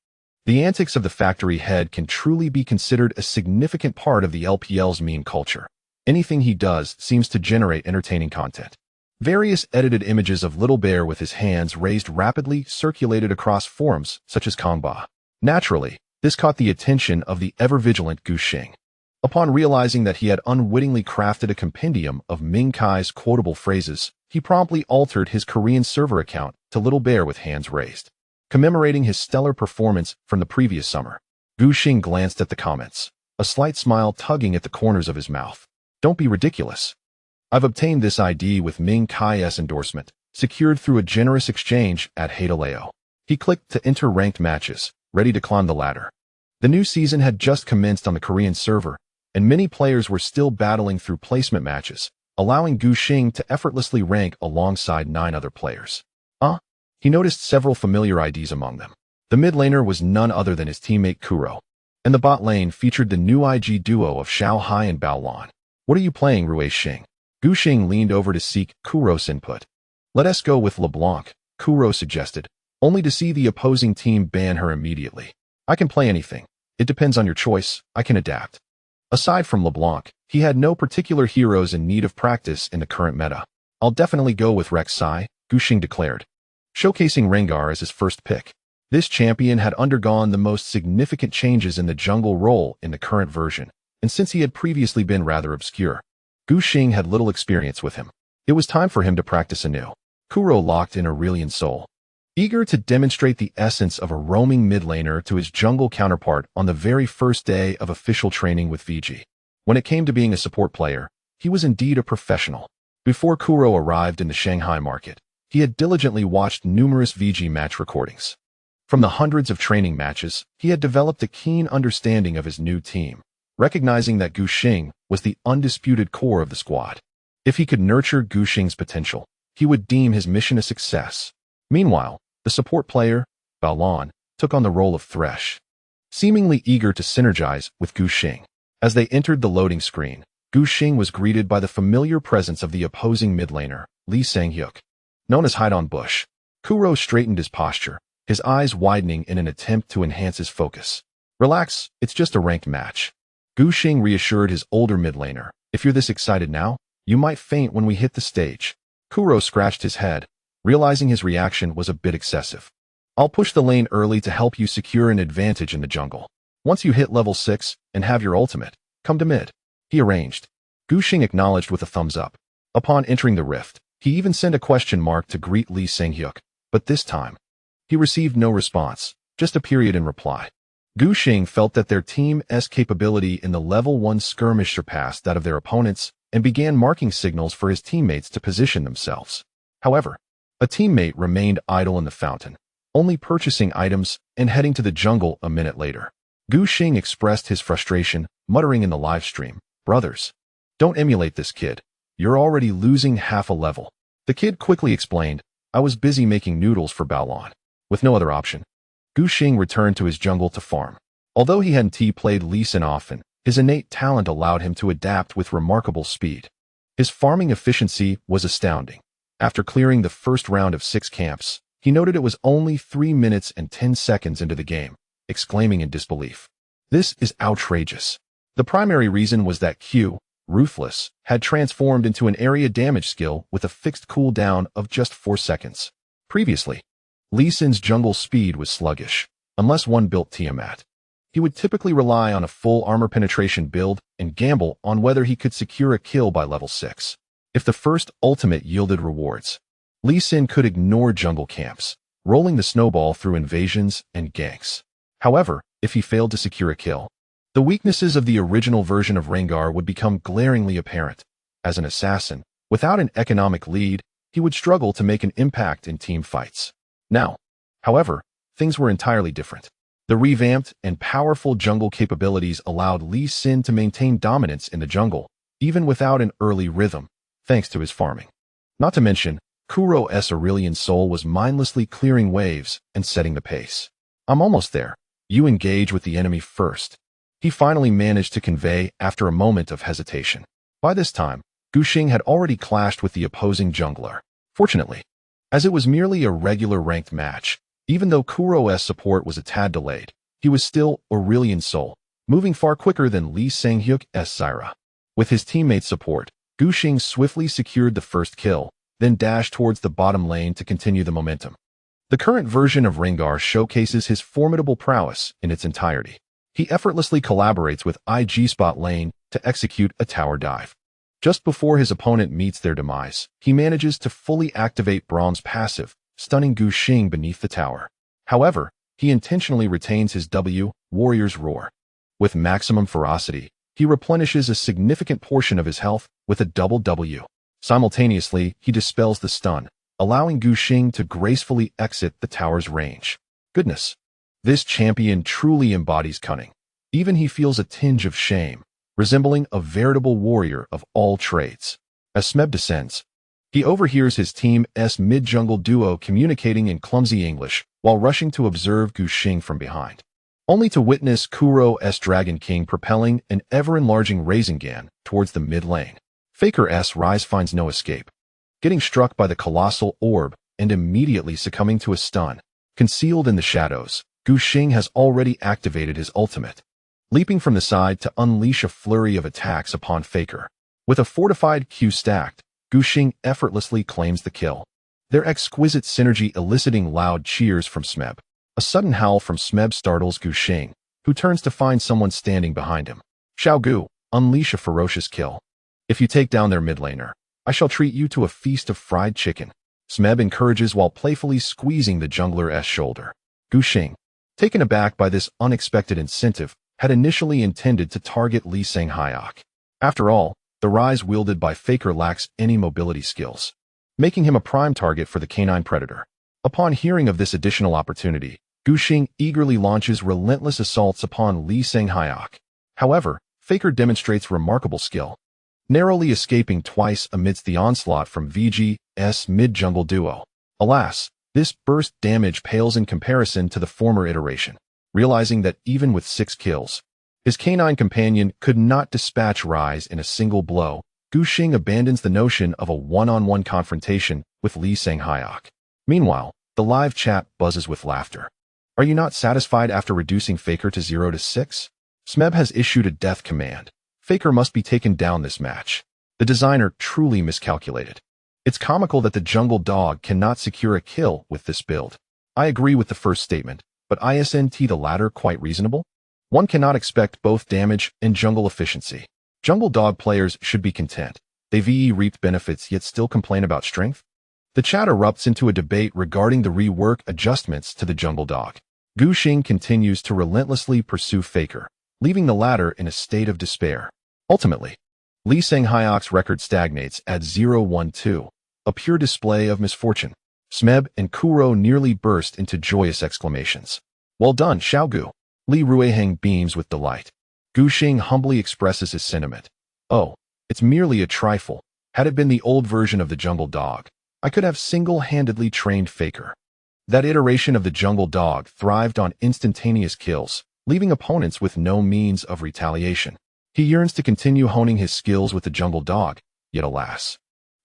Speaker 1: The antics of the factory head can truly be considered a significant part of the LPL's meme culture. Anything he does seems to generate entertaining content. Various edited images of Little Bear with his hands raised rapidly circulated across forums such as Kongba. Naturally, this caught the attention of the ever-vigilant Gu Xing. Upon realizing that he had unwittingly crafted a compendium of Ming Kai's quotable phrases, he promptly altered his Korean server account to Little Bear with hands raised, commemorating his stellar performance from the previous summer. Gu Xing glanced at the comments, a slight smile tugging at the corners of his mouth. Don't be ridiculous. I've obtained this ID with Ming Kai's endorsement, secured through a generous exchange at Nidalee. He clicked to enter ranked matches, ready to climb the ladder. The new season had just commenced on the Korean server, and many players were still battling through placement matches, allowing Gu Xing to effortlessly rank alongside 9 other players. He noticed several familiar IDs among them. The mid laner was none other than his teammate Kuro, and the bot lane featured the new IG duo of Xiao Hai and Bao Lan. What are you playing, Rui Xing? Gu Xing leaned over to seek Kuro's input. Let us go with LeBlanc, Kuro suggested, only to see the opposing team ban her immediately. I can play anything. It depends on your choice. I can adapt. Aside from LeBlanc, he had no particular heroes in need of practice in the current meta. I'll definitely go with Rek'Sai, Gu Xing declared, showcasing Rengar as his first pick. This champion had undergone the most significant changes in the jungle role in the current version, and since he had previously been rather obscure, Gu Xing had little experience with him. It was time for him to practice anew. Kuro locked in Aurelian Soul, eager to demonstrate the essence of a roaming mid laner to his jungle counterpart on the very first day of official training with VG. When it came to being a support player, he was indeed a professional. Before Kuro arrived in the Shanghai market, he had diligently watched numerous VG match recordings. From the hundreds of training matches, he had developed a keen understanding of his new team, recognizing that Gu Xing was the undisputed core of the squad. If he could nurture Gu Xing's potential, he would deem his mission a success. Meanwhile, the support player, Bao Lan, took on the role of Thresh, seemingly eager to synergize with Gu Xing. As they entered the loading screen, Gu Xing was greeted by the familiar presence of the opposing mid laner, Lee Sang-hyuk, known as Hide on Bush. Kuro straightened his posture, his eyes widening in an attempt to enhance his focus. Relax, it's just a ranked match. Gu Xing reassured his older mid laner. If you're this excited now, you might faint when we hit the stage. Kuro scratched his head, realizing his reaction was a bit excessive. I'll push the lane early to help you secure an advantage in the jungle. Once you hit level 6 and have your ultimate, come to mid. He arranged. Gu Xing acknowledged with a thumbs up. Upon entering the rift, he even sent a question mark to greet Lee Sang-hyuk, but this time, he received no response, just a period in reply. Gu Xing felt that their team's capability in the level 1 skirmish surpassed that of their opponents and began marking signals for his teammates to position themselves. However, a teammate remained idle in the fountain, only purchasing items and heading to the jungle a minute later. Gu Xing expressed his frustration, muttering in the livestream, "Brothers, don't emulate this kid. You're already losing half a level." The kid quickly explained, "I was busy making noodles for Bao Lan." With no other option, Gu Xing returned to his jungle to farm. Although he hadn't played Lee Sin often, his innate talent allowed him to adapt with remarkable speed. His farming efficiency was astounding. After clearing the first round of 6 camps, he noted it was only 3 minutes and 10 seconds into the game, exclaiming in disbelief, "This is outrageous." The primary reason was that Q, Ruthless, had transformed into an area damage skill with a fixed cooldown of just 4 seconds. Previously, Lee Sin's jungle speed was sluggish, unless one built Tiamat. He would typically rely on a full armor penetration build and gamble on whether he could secure a kill by level 6. If the first ultimate yielded rewards, Lee Sin could ignore jungle camps, rolling the snowball through invasions and ganks. However, if he failed to secure a kill, the weaknesses of the original version of Rengar would become glaringly apparent. As an assassin, without an economic lead, he would struggle to make an impact in team fights. Now, however, things were entirely different. The revamped and powerful jungle capabilities allowed Lee Sin to maintain dominance in the jungle, even without an early rhythm, thanks to his farming. Not to mention, Kuro's Aurelian soul was mindlessly clearing waves and setting the pace. I'm almost there. You engage with the enemy first. He finally managed to convey after a moment of hesitation. By this time, Guxing had already clashed with the opposing jungler. Fortunately, as it was merely a regular ranked match, even though Kuro's support was a tad delayed, he was still Aurelian soul, moving far quicker than Lee Sang-hyuk's Zyra. With his teammates' support, Guxing swiftly secured the first kill, then dashed towards the bottom lane to continue the momentum. The current version of Rengar showcases his formidable prowess in its entirety. He effortlessly collaborates with IG Spot Lane to execute a tower dive. Just before his opponent meets their demise, he manages to fully activate Braum's passive, stunning Guxing beneath the tower. However, he intentionally retains his W, Warrior's Roar. With maximum ferocity, he replenishes a significant portion of his health with a double W. Simultaneously, he dispels the stun, allowing Guxing to gracefully exit the tower's range. Goodness! This champion truly embodies cunning. Even he feels a tinge of shame, resembling a veritable warrior of all trades. As Smeb descends, he overhears his team's mid-jungle duo communicating in clumsy English while rushing to observe Guxing from behind, only to witness Kuro's Dragon King propelling an ever-enlarging Rasengan towards the mid-lane. Faker's rise finds no escape, getting struck by the colossal orb and immediately succumbing to a stun. Concealed in the shadows, Guxing has already activated his ultimate, leaping from the side to unleash a flurry of attacks upon Faker. With a fortified Q stacked, Guxing effortlessly claims the kill, their exquisite synergy eliciting loud cheers from Smeb. A sudden howl from Smeb startles Guxing, who turns to find someone standing behind him. Xiaogu, unleash a ferocious kill. If you take down their mid laner, I shall treat you to a feast of fried chicken. Smeb encourages while playfully squeezing the jungler's shoulder. Guxing, taken aback by this unexpected incentive, had initially intended to target Lee Sang-hyuk. After all, the rise wielded by Faker lacks any mobility skills, making him a prime target for the canine predator. Upon hearing of this additional opportunity, Guxing eagerly launches relentless assaults upon Lee Sang-hyuk. However, Faker demonstrates remarkable skill, narrowly escaping twice amidst the onslaught from VG's mid-jungle duo. Alas, this burst damage pales in comparison to the former iteration. Realizing that even with 6 kills, his canine companion could not dispatch Rise in a single blow, Guxing abandons the notion of a one-on-one confrontation with Lee Sang-hyuk. Meanwhile, the live chat buzzes with laughter. Are you not satisfied after reducing Faker to 0 to 6? Smeb has issued a death command. Faker must be taken down this match. The designer truly miscalculated. It's comical that the jungle dog cannot secure a kill with this build. I agree with the first statement, but isn't the latter quite reasonable? One cannot expect both damage and jungle efficiency. Jungle dog players should be content. They reaped benefits yet still complain about strength? The chat erupts into a debate regarding the rework adjustments to the jungle dog. Guxing continues to relentlessly pursue Faker, leaving the latter in a state of despair. Ultimately, Lee Sang-hyuk's record stagnates at 0-1-2, a pure display of misfortune. Smeb and Kuro nearly burst into joyous exclamations. Well done, Xiaogu. Li Ruiheng beams with delight. Guxing humbly expresses his sentiment. Oh, it's merely a trifle. Had it been the old version of the jungle dog, I could have single-handedly trained Faker. That iteration of the jungle dog thrived on instantaneous kills, leaving opponents with no means of retaliation. He yearns to continue honing his skills with the jungle dog, yet alas.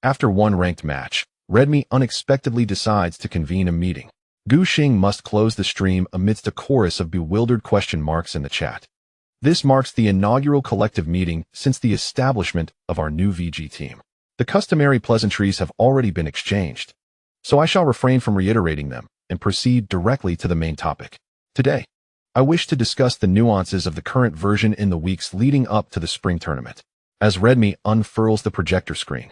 Speaker 1: After one ranked match, Redmi unexpectedly decides to convene a meeting. Guxing must close the stream amidst a chorus of bewildered question marks in the chat. This marks the inaugural collective meeting since the establishment of our new VG team. The customary pleasantries have already been exchanged, so I shall refrain from reiterating them and proceed directly to the main topic. Today, I wish to discuss the nuances of the current version in the weeks leading up to the spring tournament. As Redmi unfurls the projector screen,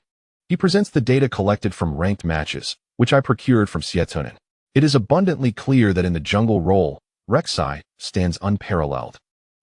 Speaker 1: he presents the data collected from ranked matches, which I procured from Seatonin. It is abundantly clear that in the jungle role, Rek'Sai stands unparalleled,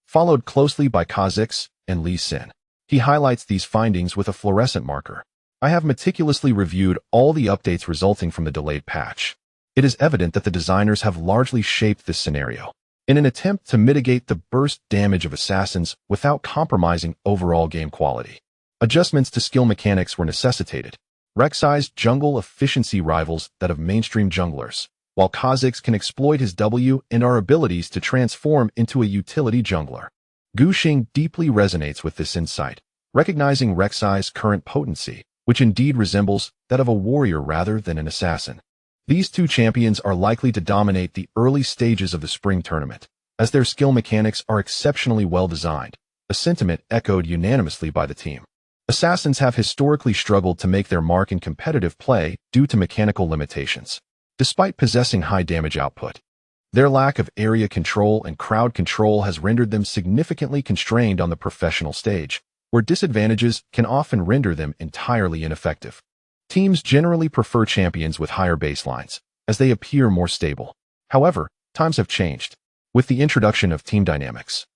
Speaker 1: followed closely by Kha'Zix and Lee Sin. He highlights these findings with a fluorescent marker. I have meticulously reviewed all the updates resulting from the delayed patch. It is evident that the designers have largely shaped this scenario in an attempt to mitigate the burst damage of assassins without compromising overall game quality. Adjustments to skill mechanics were necessitated. Rek'Sai's jungle efficiency rivals that of mainstream junglers, while Kha'Zix can exploit his W and our abilities to transform into a utility jungler. Guxing deeply resonates with this insight, recognizing Rek'Sai's current potency, which indeed resembles that of a warrior rather than an assassin. These two champions are likely to dominate the early stages of the spring tournament, as their skill mechanics are exceptionally well designed, a sentiment echoed unanimously by the team. Assassins have historically struggled to make their mark in competitive play due to mechanical limitations. Despite possessing high damage output, their lack of area control and crowd control has rendered them significantly constrained on the professional stage, where disadvantages can often render them entirely ineffective. Teams generally prefer champions with higher baselines, as they appear more stable. However, times have changed. With the introduction of team dynamics,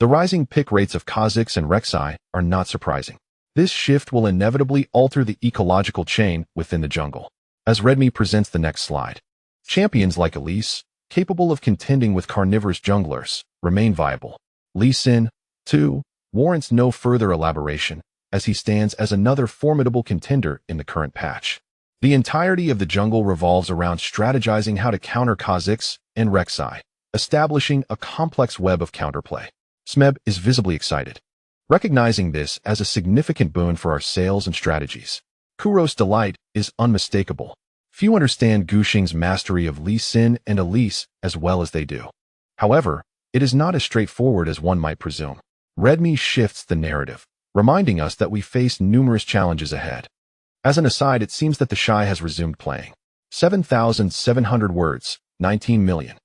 Speaker 1: the rising pick rates of Kha'Zix and Rek'Sai are not surprising. This shift will inevitably alter the ecological chain within the jungle. As Redmi presents the next slide, champions like Elise, capable of contending with carnivorous junglers, remain viable. Lee Sin, too, warrants no further elaboration, as he stands as another formidable contender in the current patch. The entirety of the jungle revolves around strategizing how to counter Kha'Zix and Rek'Sai, establishing a complex web of counterplay. Smeb is visibly excited, recognizing this as a significant boon for our sales and strategies. Kuro's delight is unmistakable. Few understand Guxing's mastery of Lee Sin and Elise as well as they do. However, it is not as straightforward as one might presume. Redmi shifts the narrative, reminding us that we face numerous challenges ahead. As an aside, it seems that the Shy has resumed playing. 7,700 words, 19 million.